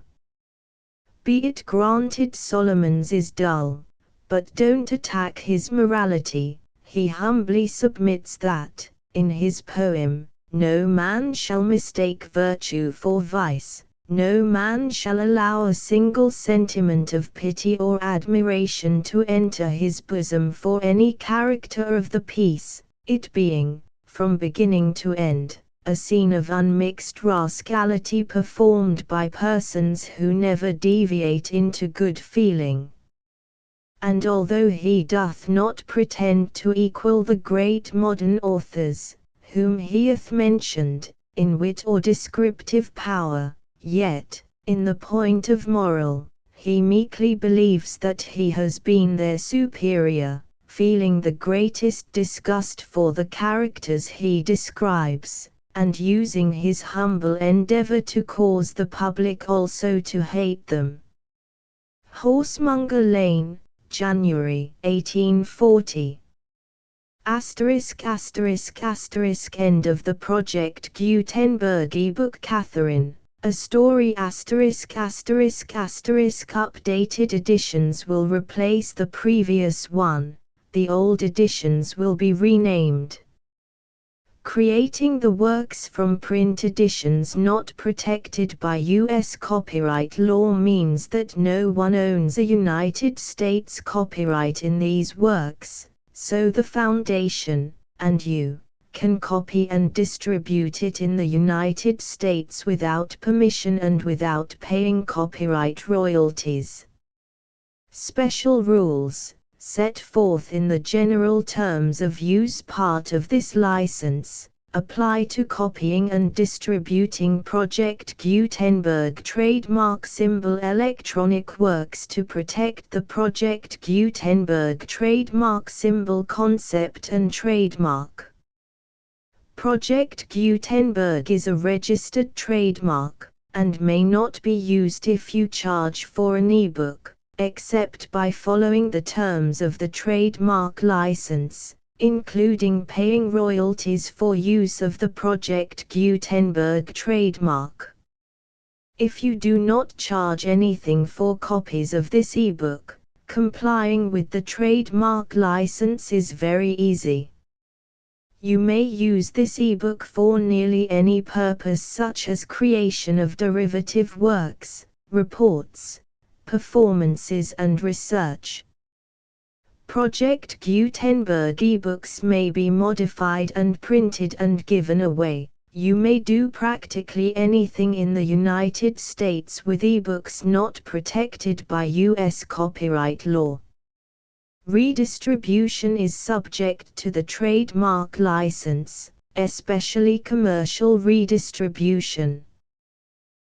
S1: Be it granted Solomon's is dull, but don't attack his morality. He humbly submits that, in his poem, no man shall mistake virtue for vice, no man shall allow a single sentiment of pity or admiration to enter his bosom for any character of the piece, it being, from beginning to end, a scene of unmixed rascality performed by persons who never deviate into good feeling. And although he doth not pretend to equal the great modern authors, whom he hath mentioned, in wit or descriptive power, yet, in the point of moral, he meekly believes that he has been their superior, feeling the greatest disgust for the characters he describes, and using his humble endeavor to cause the public also to hate them. Horsemonger Lane, January 1840. ****** End of the Project Gutenberg ebook Catherine, a story ****** Updated editions will replace the previous one, the old editions will be renamed. Creating the works from print editions not protected by U.S. copyright law means that no one owns a United States copyright in these works, so the Foundation, and you, can copy and distribute it in the United States without permission and without paying copyright royalties. Special rules, set forth in the general terms of use part of this license, apply to copying and distributing Project Gutenberg trademark symbol electronic works to protect the Project Gutenberg trademark symbol concept and trademark. Project Gutenberg is a registered trademark, and may not be used if you charge for an ebook, except by following the terms of the trademark license, including paying royalties for use of the Project Gutenberg trademark. If you do not charge anything for copies of this ebook, complying with the trademark license is very easy. You may use this ebook for nearly any purpose such as creation of derivative works, reports, performances and research. Project Gutenberg ebooks may be modified and printed and given away. You may do practically anything in the United States with ebooks not protected by U.S. copyright law. Redistribution is subject to the trademark license, especially commercial redistribution.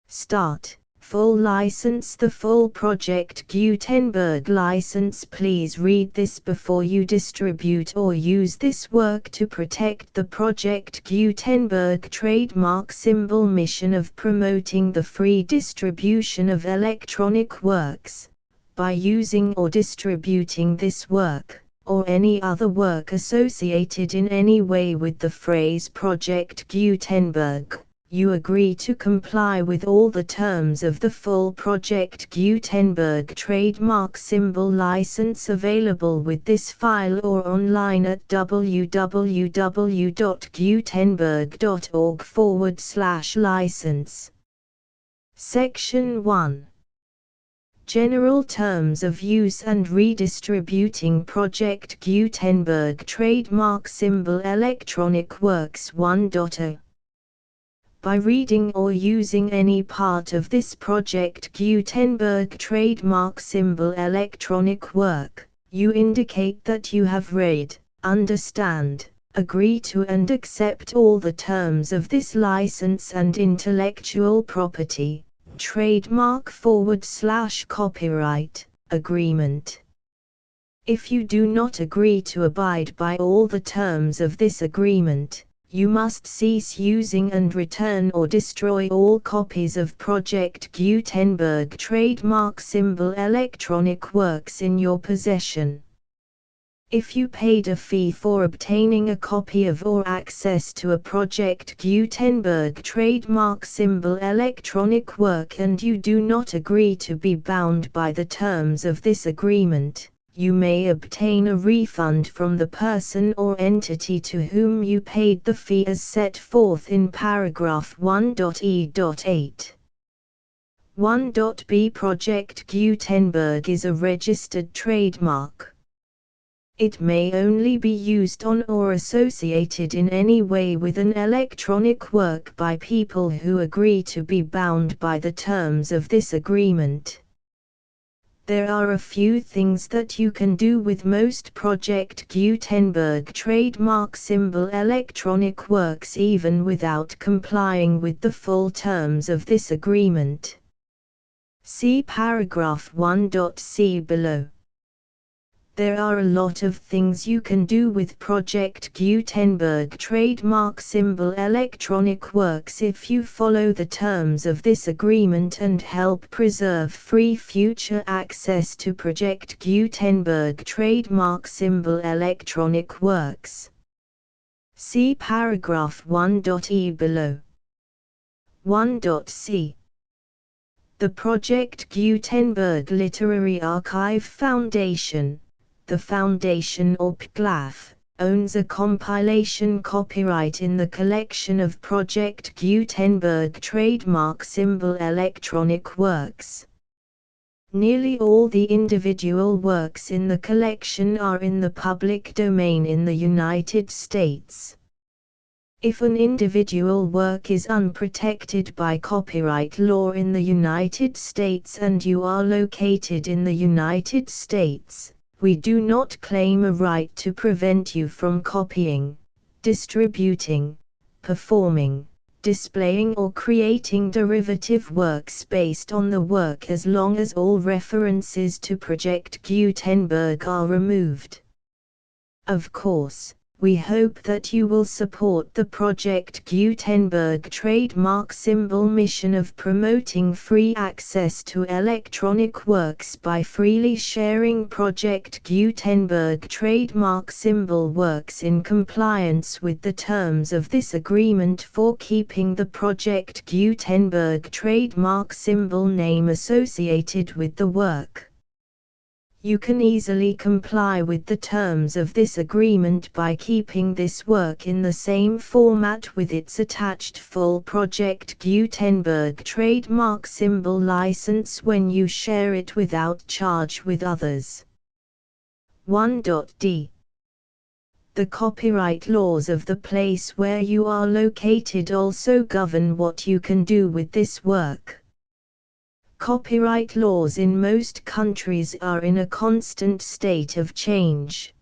S1: Start. Full license. The full Project Gutenberg license. Please read this before you distribute or use this work to protect the Project Gutenberg trademark symbol mission of promoting the free distribution of electronic works. By using or distributing this work, or any other work associated in any way with the phrase Project Gutenberg, you agree to comply with all the terms of the full Project Gutenberg trademark symbol license available with this file or online at www.gutenberg.org/license. Section 1. General Terms of Use and Redistributing Project Gutenberg Trademark Symbol Electronic Works 1.0. By reading or using any part of this Project Gutenberg trademark symbol electronic work, you indicate that you have read, understand, agree to and accept all the terms of this license and intellectual property, trademark/copyright, agreement. If you do not agree to abide by all the terms of this agreement, you must cease using and return or destroy all copies of Project Gutenberg trademark symbol electronic works in your possession. If you paid a fee for obtaining a copy of or access to a Project Gutenberg trademark symbol electronic work and you do not agree to be bound by the terms of this agreement, you may obtain a refund from the person or entity to whom you paid the fee as set forth in paragraph 1.e.8. 1.b Project Gutenberg is a registered trademark. It may only be used on or associated in any way with an electronic work by people who agree to be bound by the terms of this agreement. There are a few things that you can do with most Project Gutenberg trademark symbol electronic works even without complying with the full terms of this agreement. See paragraph 1.c below. There are a lot of things you can do with Project Gutenberg trademark symbol electronic works if you follow the terms of this agreement and help preserve free future access to Project Gutenberg trademark symbol electronic works. See paragraph 1.e below. 1.c. The Project Gutenberg Literary Archive Foundation, the Foundation or PGLAF, owns a compilation copyright in the collection of Project Gutenberg trademark symbol electronic works. Nearly all the individual works in the collection are in the public domain in the United States. If an individual work is unprotected by copyright law in the United States and you are located in the United States, we do not claim a right to prevent you from copying, distributing, performing, displaying or creating derivative works based on the work as long as all references to Project Gutenberg are removed. Of course, we hope that you will support the Project Gutenberg trademark symbol mission of promoting free access to electronic works by freely sharing Project Gutenberg trademark symbol works in compliance with the terms of this agreement for keeping the Project Gutenberg trademark symbol name associated with the work. You can easily comply with the terms of this agreement by keeping this work in the same format with its attached full Project Gutenberg trademark symbol license when you share it without charge with others. 1.d. The copyright laws of the place where you are located also govern what you can do with this work. Copyright laws in most countries are in a constant state of change.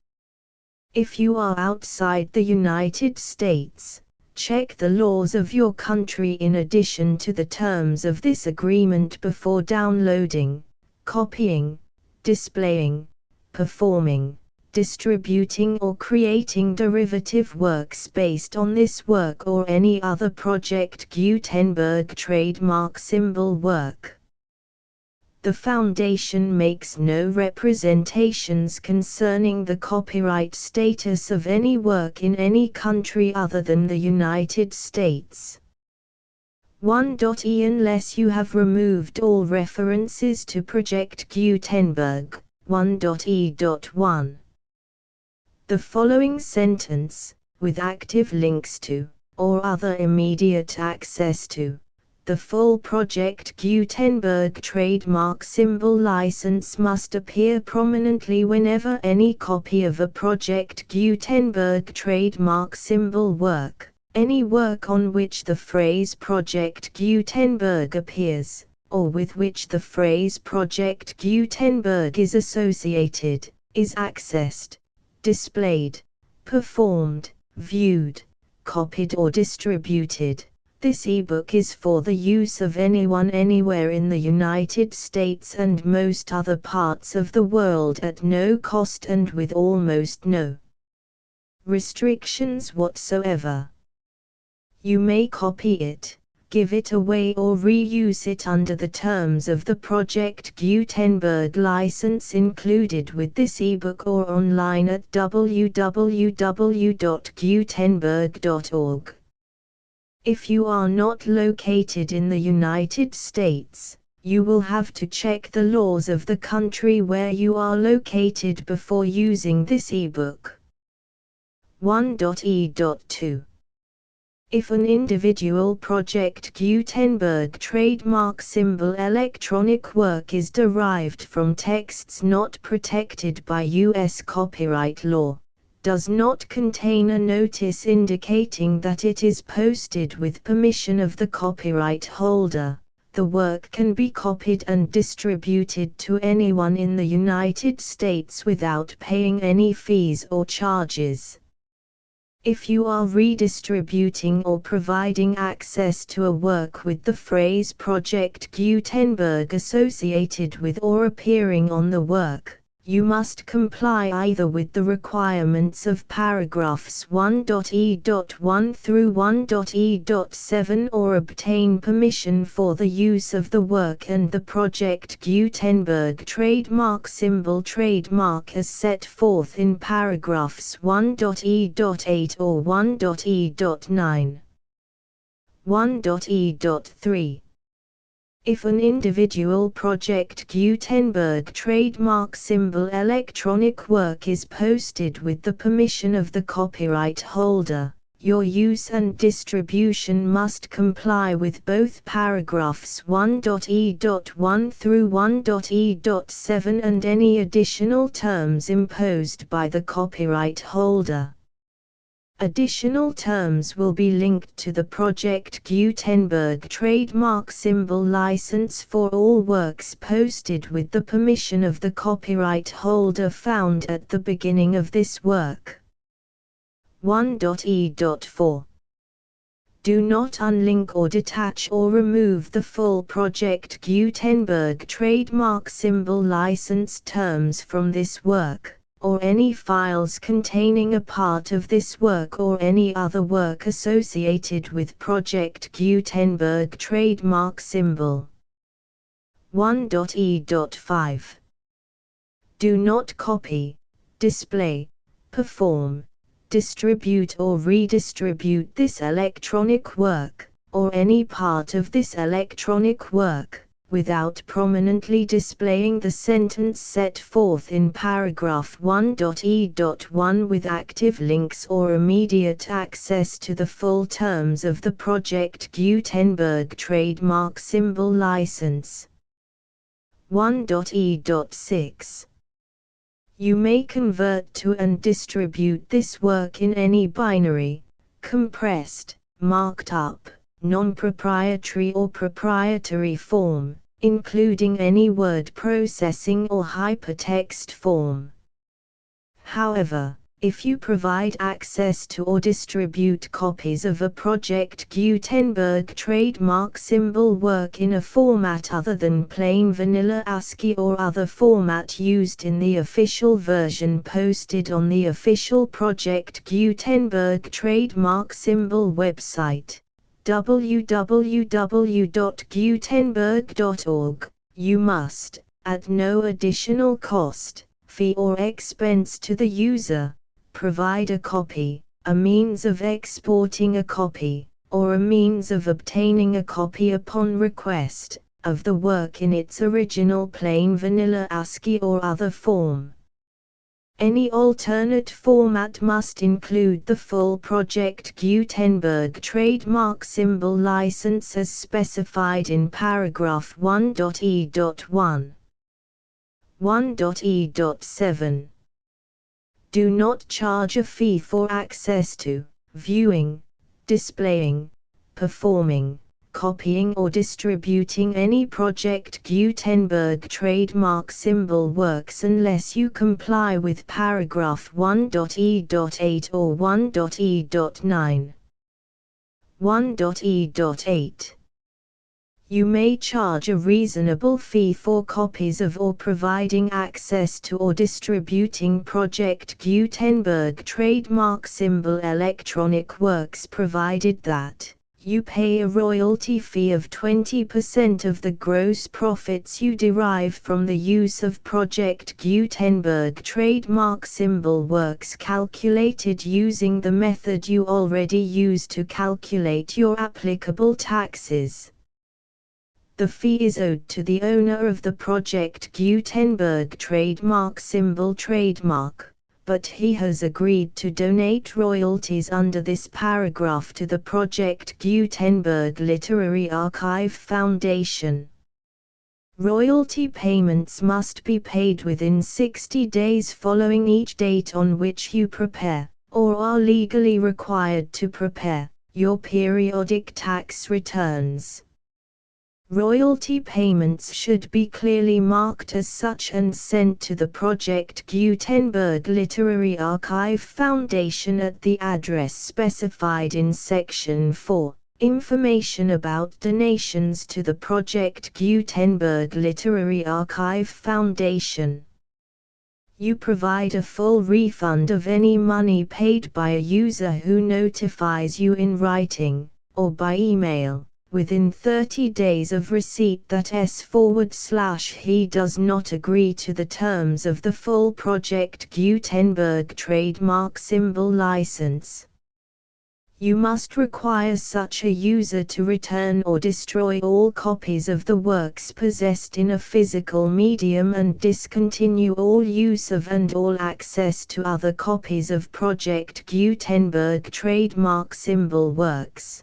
S1: If you are outside the United States, check the laws of your country in addition to the terms of this agreement before downloading, copying, displaying, performing, distributing or creating derivative works based on this work or any other Project Gutenberg trademark symbol work. The Foundation makes no representations concerning the copyright status of any work in any country other than the United States. 1.e Unless you have removed all references to Project Gutenberg, 1.e.1. The following sentence, with active links to, or other immediate access to, the full Project Gutenberg trademark symbol license must appear prominently whenever any copy of a Project Gutenberg trademark symbol work, any work on which the phrase Project Gutenberg appears, or with which the phrase Project Gutenberg is associated, is accessed, displayed, performed, viewed, copied or distributed. This ebook is for the use of anyone anywhere in the United States and most other parts of the world at no cost and with almost no restrictions whatsoever. You may copy it, give it away or reuse it under the terms of the Project Gutenberg license included with this ebook or online at www.gutenberg.org. If you are not located in the United States, you will have to check the laws of the country where you are located before using this ebook. 1.e.2. If an individual Project Gutenberg trademark symbol electronic work is derived from texts not protected by U.S. copyright law, does not contain a notice indicating that it is posted with permission of the copyright holder, the work can be copied and distributed to anyone in the United States without paying any fees or charges. If you are redistributing or providing access to a work with the phrase Project Gutenberg associated with or appearing on the work, you must comply either with the requirements of paragraphs 1.e.1 through 1.e.7 or obtain permission for the use of the work and the Project Gutenberg trademark symbol trademark as set forth in paragraphs 1.e.8 or 1.e.9. 1.e.3. If an individual Project Gutenberg trademark symbol electronic work is posted with the permission of the copyright holder, your use and distribution must comply with both paragraphs 1.e.1 through 1.e.7 and any additional terms imposed by the copyright holder. Additional terms will be linked to the Project Gutenberg trademark symbol license for all works posted with the permission of the copyright holder found at the beginning of this work. 1.e.4. Do not unlink or detach or remove the full Project Gutenberg trademark symbol license terms from this work, or any files containing a part of this work or any other work associated with Project Gutenberg trademark symbol. 1.e.5. Do not copy, display, perform, distribute or redistribute this electronic work, or any part of this electronic work, without prominently displaying the sentence set forth in paragraph 1.e.1 with active links or immediate access to the full terms of the Project Gutenberg trademark symbol license. 1.e.6. You may convert to and distribute this work in any binary, compressed, marked up, non-proprietary or proprietary form, including any word processing or hypertext form. However, if you provide access to or distribute copies of a Project Gutenberg trademark symbol work in a format other than plain vanilla ASCII or other format used in the official version posted on the official Project Gutenberg trademark symbol website, www.gutenberg.org, you must, at no additional cost, fee or expense to the user, provide a copy, a means of exporting a copy, or a means of obtaining a copy upon request, of the work in its original plain vanilla ASCII or other form. Any alternate format must include the full Project Gutenberg trademark symbol license as specified in paragraph 1.e.1. 1.e.7. Do not charge a fee for access to, viewing, displaying, performing, copying or distributing any Project Gutenberg trademark symbol works unless you comply with paragraph 1.e.8 or 1.e.9. 1.e.8. You may charge a reasonable fee for copies of or providing access to or distributing Project Gutenberg trademark symbol electronic works provided that You pay a royalty fee of 20% of the gross profits you derive from the use of Project Gutenberg trademark symbol works calculated using the method you already use to calculate your applicable taxes. The fee is owed to the owner of the Project Gutenberg trademark symbol trademark, but he has agreed to donate royalties under this paragraph to the Project Gutenberg Literary Archive Foundation. Royalty payments must be paid within 60 days following each date on which you prepare, or are legally required to prepare, your periodic tax returns. Royalty payments should be clearly marked as such and sent to the Project Gutenberg Literary Archive Foundation at the address specified in Section 4. Information about donations to the Project Gutenberg Literary Archive Foundation. You provide a full refund of any money paid by a user who notifies you in writing, or by email, within 30 days of receipt that he does not agree to the terms of the full Project Gutenberg trademark symbol license. You must require such a user to return or destroy all copies of the works possessed in a physical medium and discontinue all use of and all access to other copies of Project Gutenberg trademark symbol works.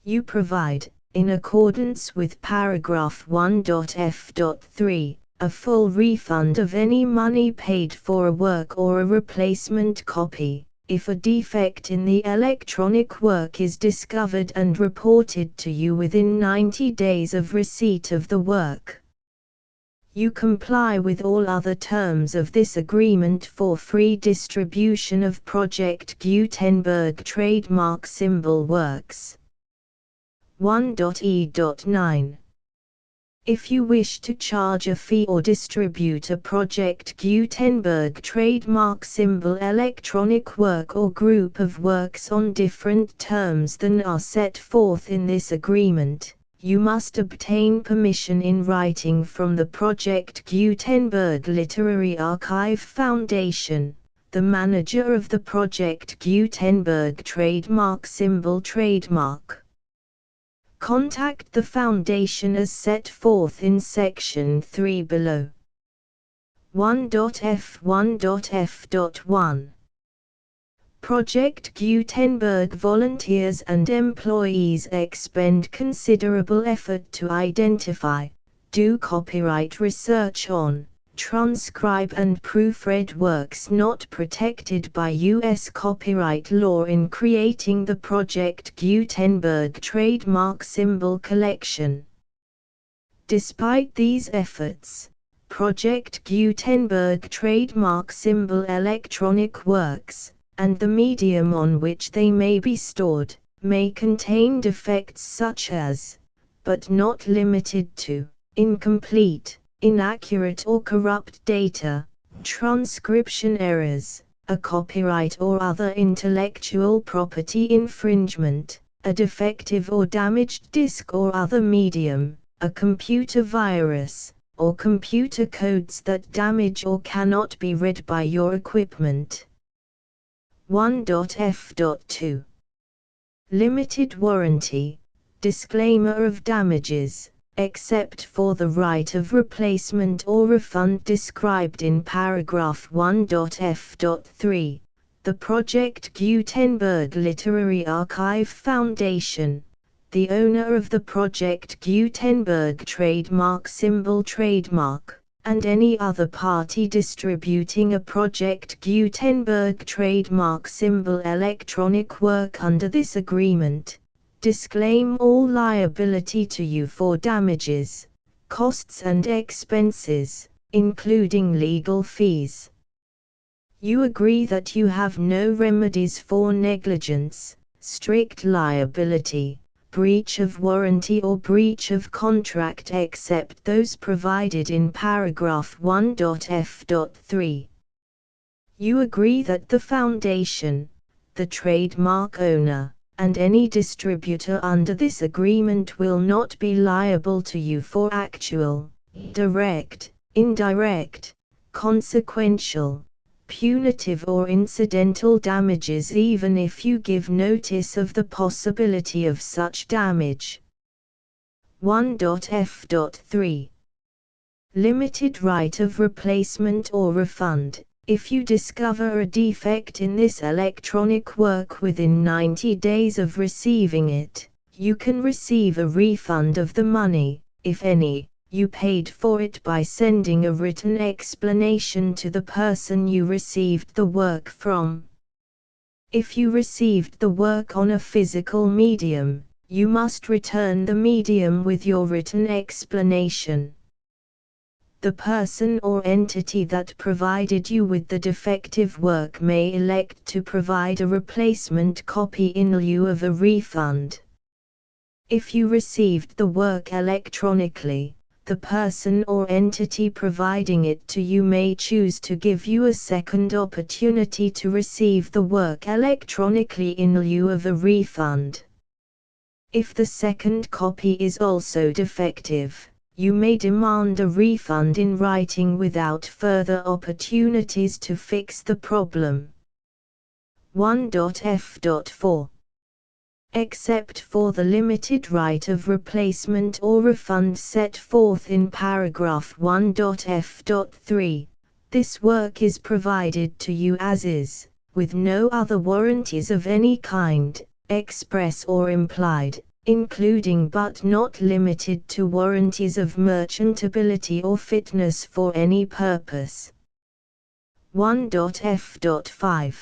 S1: You provide, in accordance with paragraph 1.f.3, a full refund of any money paid for a work or a replacement copy, if a defect in the electronic work is discovered and reported to you within 90 days of receipt of the work. You comply with all other terms of this agreement for free distribution of Project Gutenberg trademark symbol works. 1.e.9. If you wish to charge a fee or distribute a Project Gutenberg trademark symbol electronic work or group of works on different terms than are set forth in this agreement, you must obtain permission in writing from the Project Gutenberg Literary Archive Foundation, the manager of the Project Gutenberg trademark symbol trademark. Contact the Foundation as set forth in Section 3 below. 1.f1.f.1. Project Gutenberg volunteers and employees expend considerable effort to identify, do copyright research on, transcribe and proofread works not protected by U.S. copyright law in creating the Project Gutenberg trademark symbol collection. Despite these efforts, Project Gutenberg trademark symbol electronic works, and the medium on which they may be stored, may contain defects such as, but not limited to, incomplete, inaccurate or corrupt data, transcription errors, a copyright or other intellectual property infringement, a defective or damaged disk or other medium, a computer virus, or computer codes that damage or cannot be read by your equipment. 1.f.2. Limited warranty, disclaimer of damages, except for the right of replacement or refund described in paragraph 1.f.3, the Project Gutenberg Literary Archive Foundation, the owner of the Project Gutenberg trademark symbol trademark, and any other party distributing a Project Gutenberg trademark symbol electronic work under this agreement, disclaim all liability to you for damages, costs and expenses, including legal fees. You agree that you have no remedies for negligence, strict liability, breach of warranty or breach of contract except those provided in paragraph 1.f.3. You agree that the Foundation, the trademark owner, and any distributor under this agreement will not be liable to you for actual, direct, indirect, consequential, punitive or incidental damages even if you give notice of the possibility of such damage. 1.f.3 Limited right of replacement or refund. If you discover a defect in this electronic work within 90 days of receiving it, you can receive a refund of the money, if any, you paid for it by sending a written explanation to the person you received the work from. If you received the work on a physical medium, you must return the medium with your written explanation. The person or entity that provided you with the defective work may elect to provide a replacement copy in lieu of a refund. If you received the work electronically, the person or entity providing it to you may choose to give you a second opportunity to receive the work electronically in lieu of a refund. If the second copy is also defective, you may demand a refund in writing without further opportunities to fix the problem. 1.f.4 Except for the limited right of replacement or refund set forth in paragraph 1.f.3, this work is provided to you as is, with no other warranties of any kind, express or implied, including but not limited to warranties of merchantability or fitness for any purpose. 1.f.5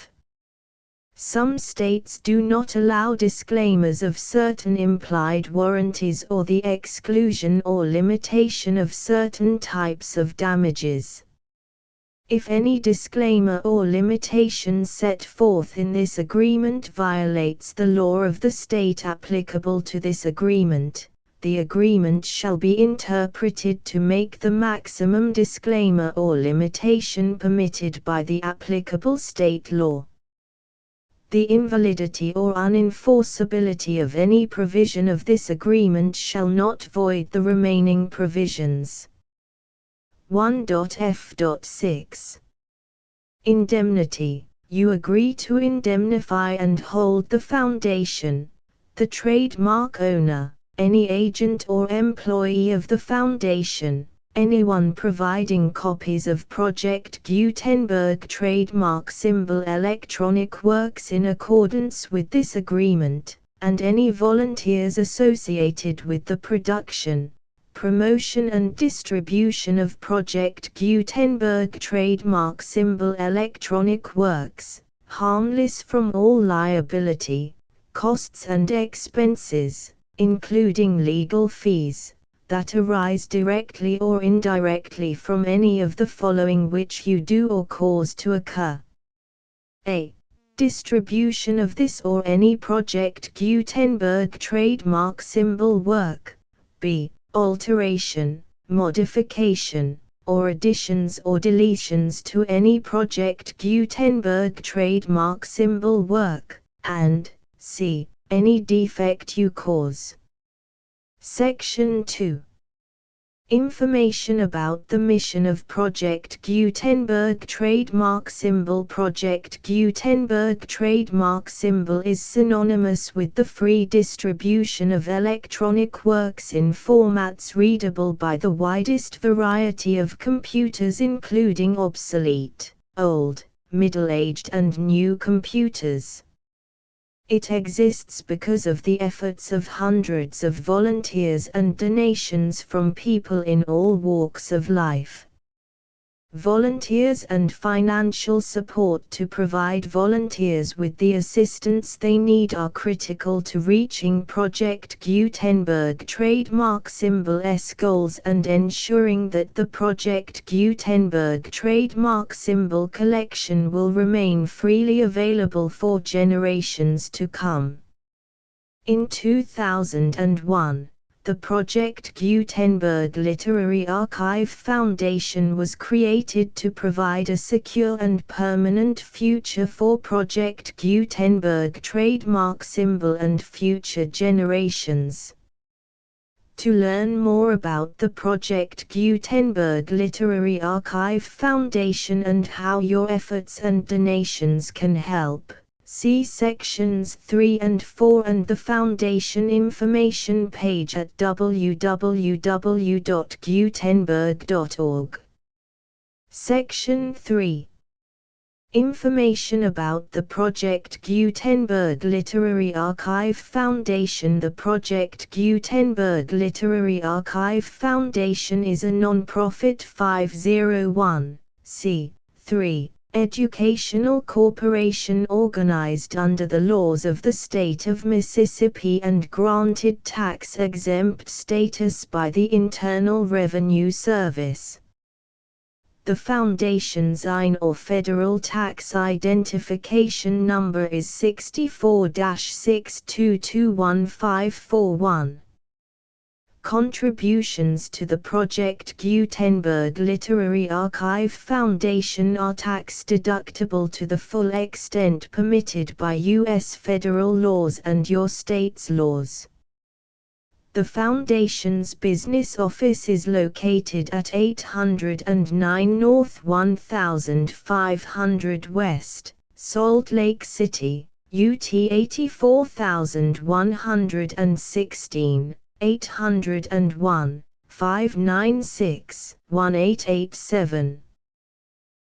S1: Some states do not allow disclaimers of certain implied warranties or the exclusion or limitation of certain types of damages. If any disclaimer or limitation set forth in this agreement violates the law of the state applicable to this agreement, the agreement shall be interpreted to make the maximum disclaimer or limitation permitted by the applicable state law. The invalidity or unenforceability of any provision of this agreement shall not void the remaining provisions. 1.f.6 Indemnity. You agree to indemnify and hold the foundation, the trademark owner, any agent or employee of the foundation, anyone providing copies of Project Gutenberg trademark symbol electronic works in accordance with this agreement, and any volunteers associated with the production, promotion and distribution of Project Gutenberg trademark symbol electronic works, harmless from all liability, costs and expenses, including legal fees, that arise directly or indirectly from any of the following which you do or cause to occur. A. Distribution of this or any Project Gutenberg trademark symbol work. B. Alteration, modification, or additions or deletions to any Project Gutenberg trademark symbol work, and c. Any defect you cause. Section 2. Information about the mission of Project Gutenberg trademark symbol. Project Gutenberg trademark symbol is synonymous with the free distribution of electronic works in formats readable by the widest variety of computers, including obsolete, old, middle-aged and new computers. It exists because of the efforts of hundreds of volunteers and donations from people in all walks of life. Volunteers and financial support to provide volunteers with the assistance they need are critical to reaching Project Gutenberg trademark symbol's goals and ensuring that the Project Gutenberg trademark symbol collection will remain freely available for generations to come. In 2001, The Project Gutenberg Literary Archive Foundation was created to provide a secure and permanent future for Project Gutenberg trademark symbol and future generations. To learn more about the Project Gutenberg Literary Archive Foundation and how your efforts and donations can help, see sections 3 and 4 and the Foundation information page at www.gutenberg.org. Section 3. Information about the Project Gutenberg Literary Archive Foundation. The Project Gutenberg Literary Archive Foundation is a non-profit 501(c)(3) educational corporation organized under the laws of the state of Mississippi and granted tax-exempt status by the Internal Revenue Service. The Foundation's IN or Federal Tax Identification Number is 64-6221541. Contributions to the Project Gutenberg Literary Archive Foundation are tax-deductible to the full extent permitted by U.S. federal laws and your state's laws. The Foundation's business office is located at 809 North 1500 West, Salt Lake City, UT 84116, 801-596-1887.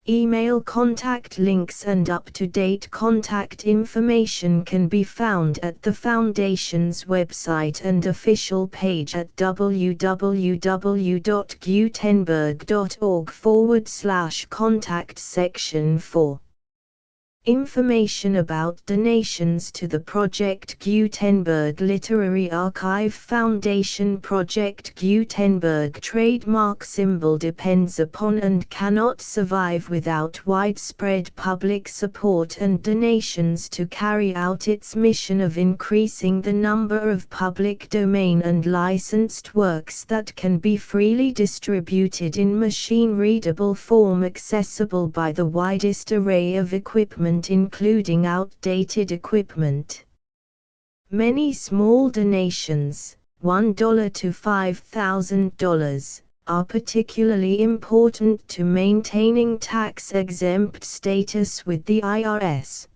S1: Email contact links and up-to-date contact information can be found at the Foundation's website and official page at www.gutenberg.org/contact section 4. Information about donations to the Project Gutenberg Literary Archive Foundation. Project Gutenberg trademark symbol depends upon and cannot survive without widespread public support and donations to carry out its mission of increasing the number of public domain and licensed works that can be freely distributed in machine-readable form accessible by the widest array of equipment including outdated equipment. Many small donations, $1 to $5,000, are particularly important to maintaining tax-exempt status with the IRS.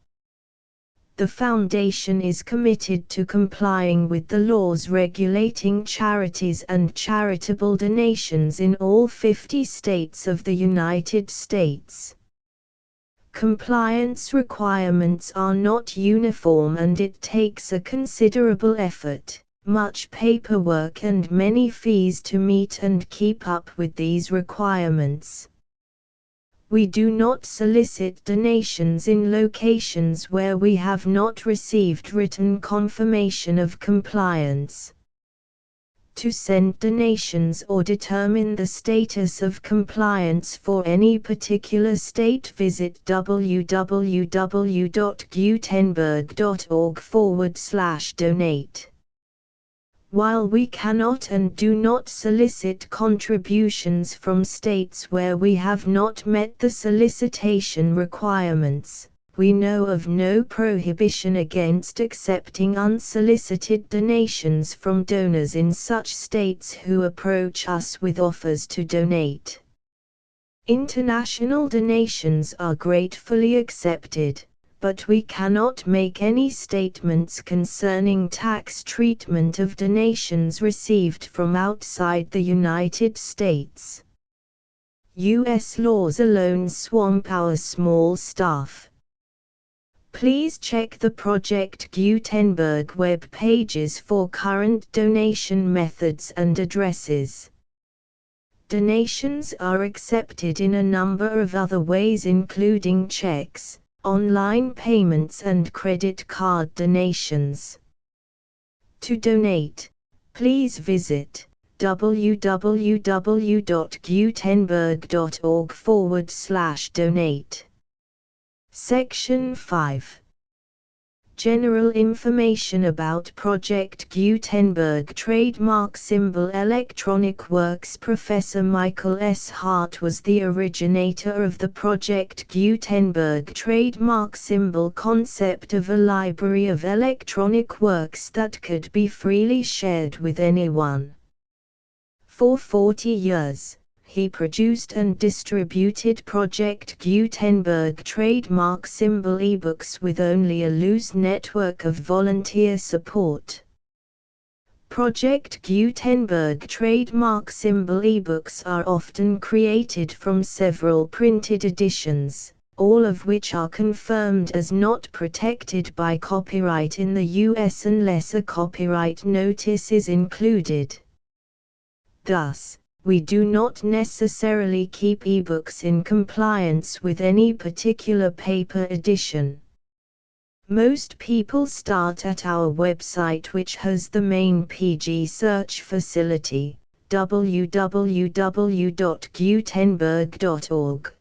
S1: The Foundation is committed to complying with the laws regulating charities and charitable donations in all 50 states of the United States. Compliance requirements are not uniform and it takes a considerable effort, much paperwork and many fees to meet and keep up with these requirements. We do not solicit donations in locations where we have not received written confirmation of compliance. To send donations or determine the status of compliance for any particular state, visit www.gutenberg.org/donate. While we cannot and do not solicit contributions from states where we have not met the solicitation requirements, we know of no prohibition against accepting unsolicited donations from donors in such states who approach us with offers to donate. International donations are gratefully accepted, but we cannot make any statements concerning tax treatment of donations received from outside the United States. U.S. laws alone swamp our small staff. Please check the Project Gutenberg web pages for current donation methods and addresses. Donations are accepted in a number of other ways including checks, online payments and credit card donations. To donate, please visit www.gutenberg.org/donate. Section 5. General information about Project Gutenberg trademark symbol electronic works. Professor Michael S. Hart was the originator of the Project Gutenberg trademark symbol concept of a library of electronic works that could be freely shared with anyone. For 40 years, he produced and distributed Project Gutenberg trademark symbol ebooks with only a loose network of volunteer support. Project Gutenberg trademark symbol ebooks are often created from several printed editions, all of which are confirmed as not protected by copyright in the US unless a copyright notice is included. Thus, we do not necessarily keep ebooks in compliance with any particular paper edition. Most people start at our website, which has the main PG search facility, www.gutenberg.org.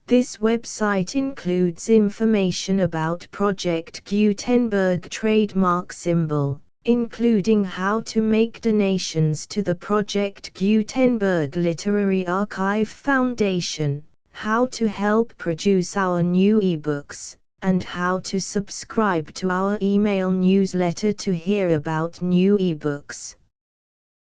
S1: This website includes information about Project Gutenberg trademark symbol, including how to make donations to the Project Gutenberg Literary Archive Foundation, how to help produce our new ebooks, and how to subscribe to our email newsletter to hear about new ebooks.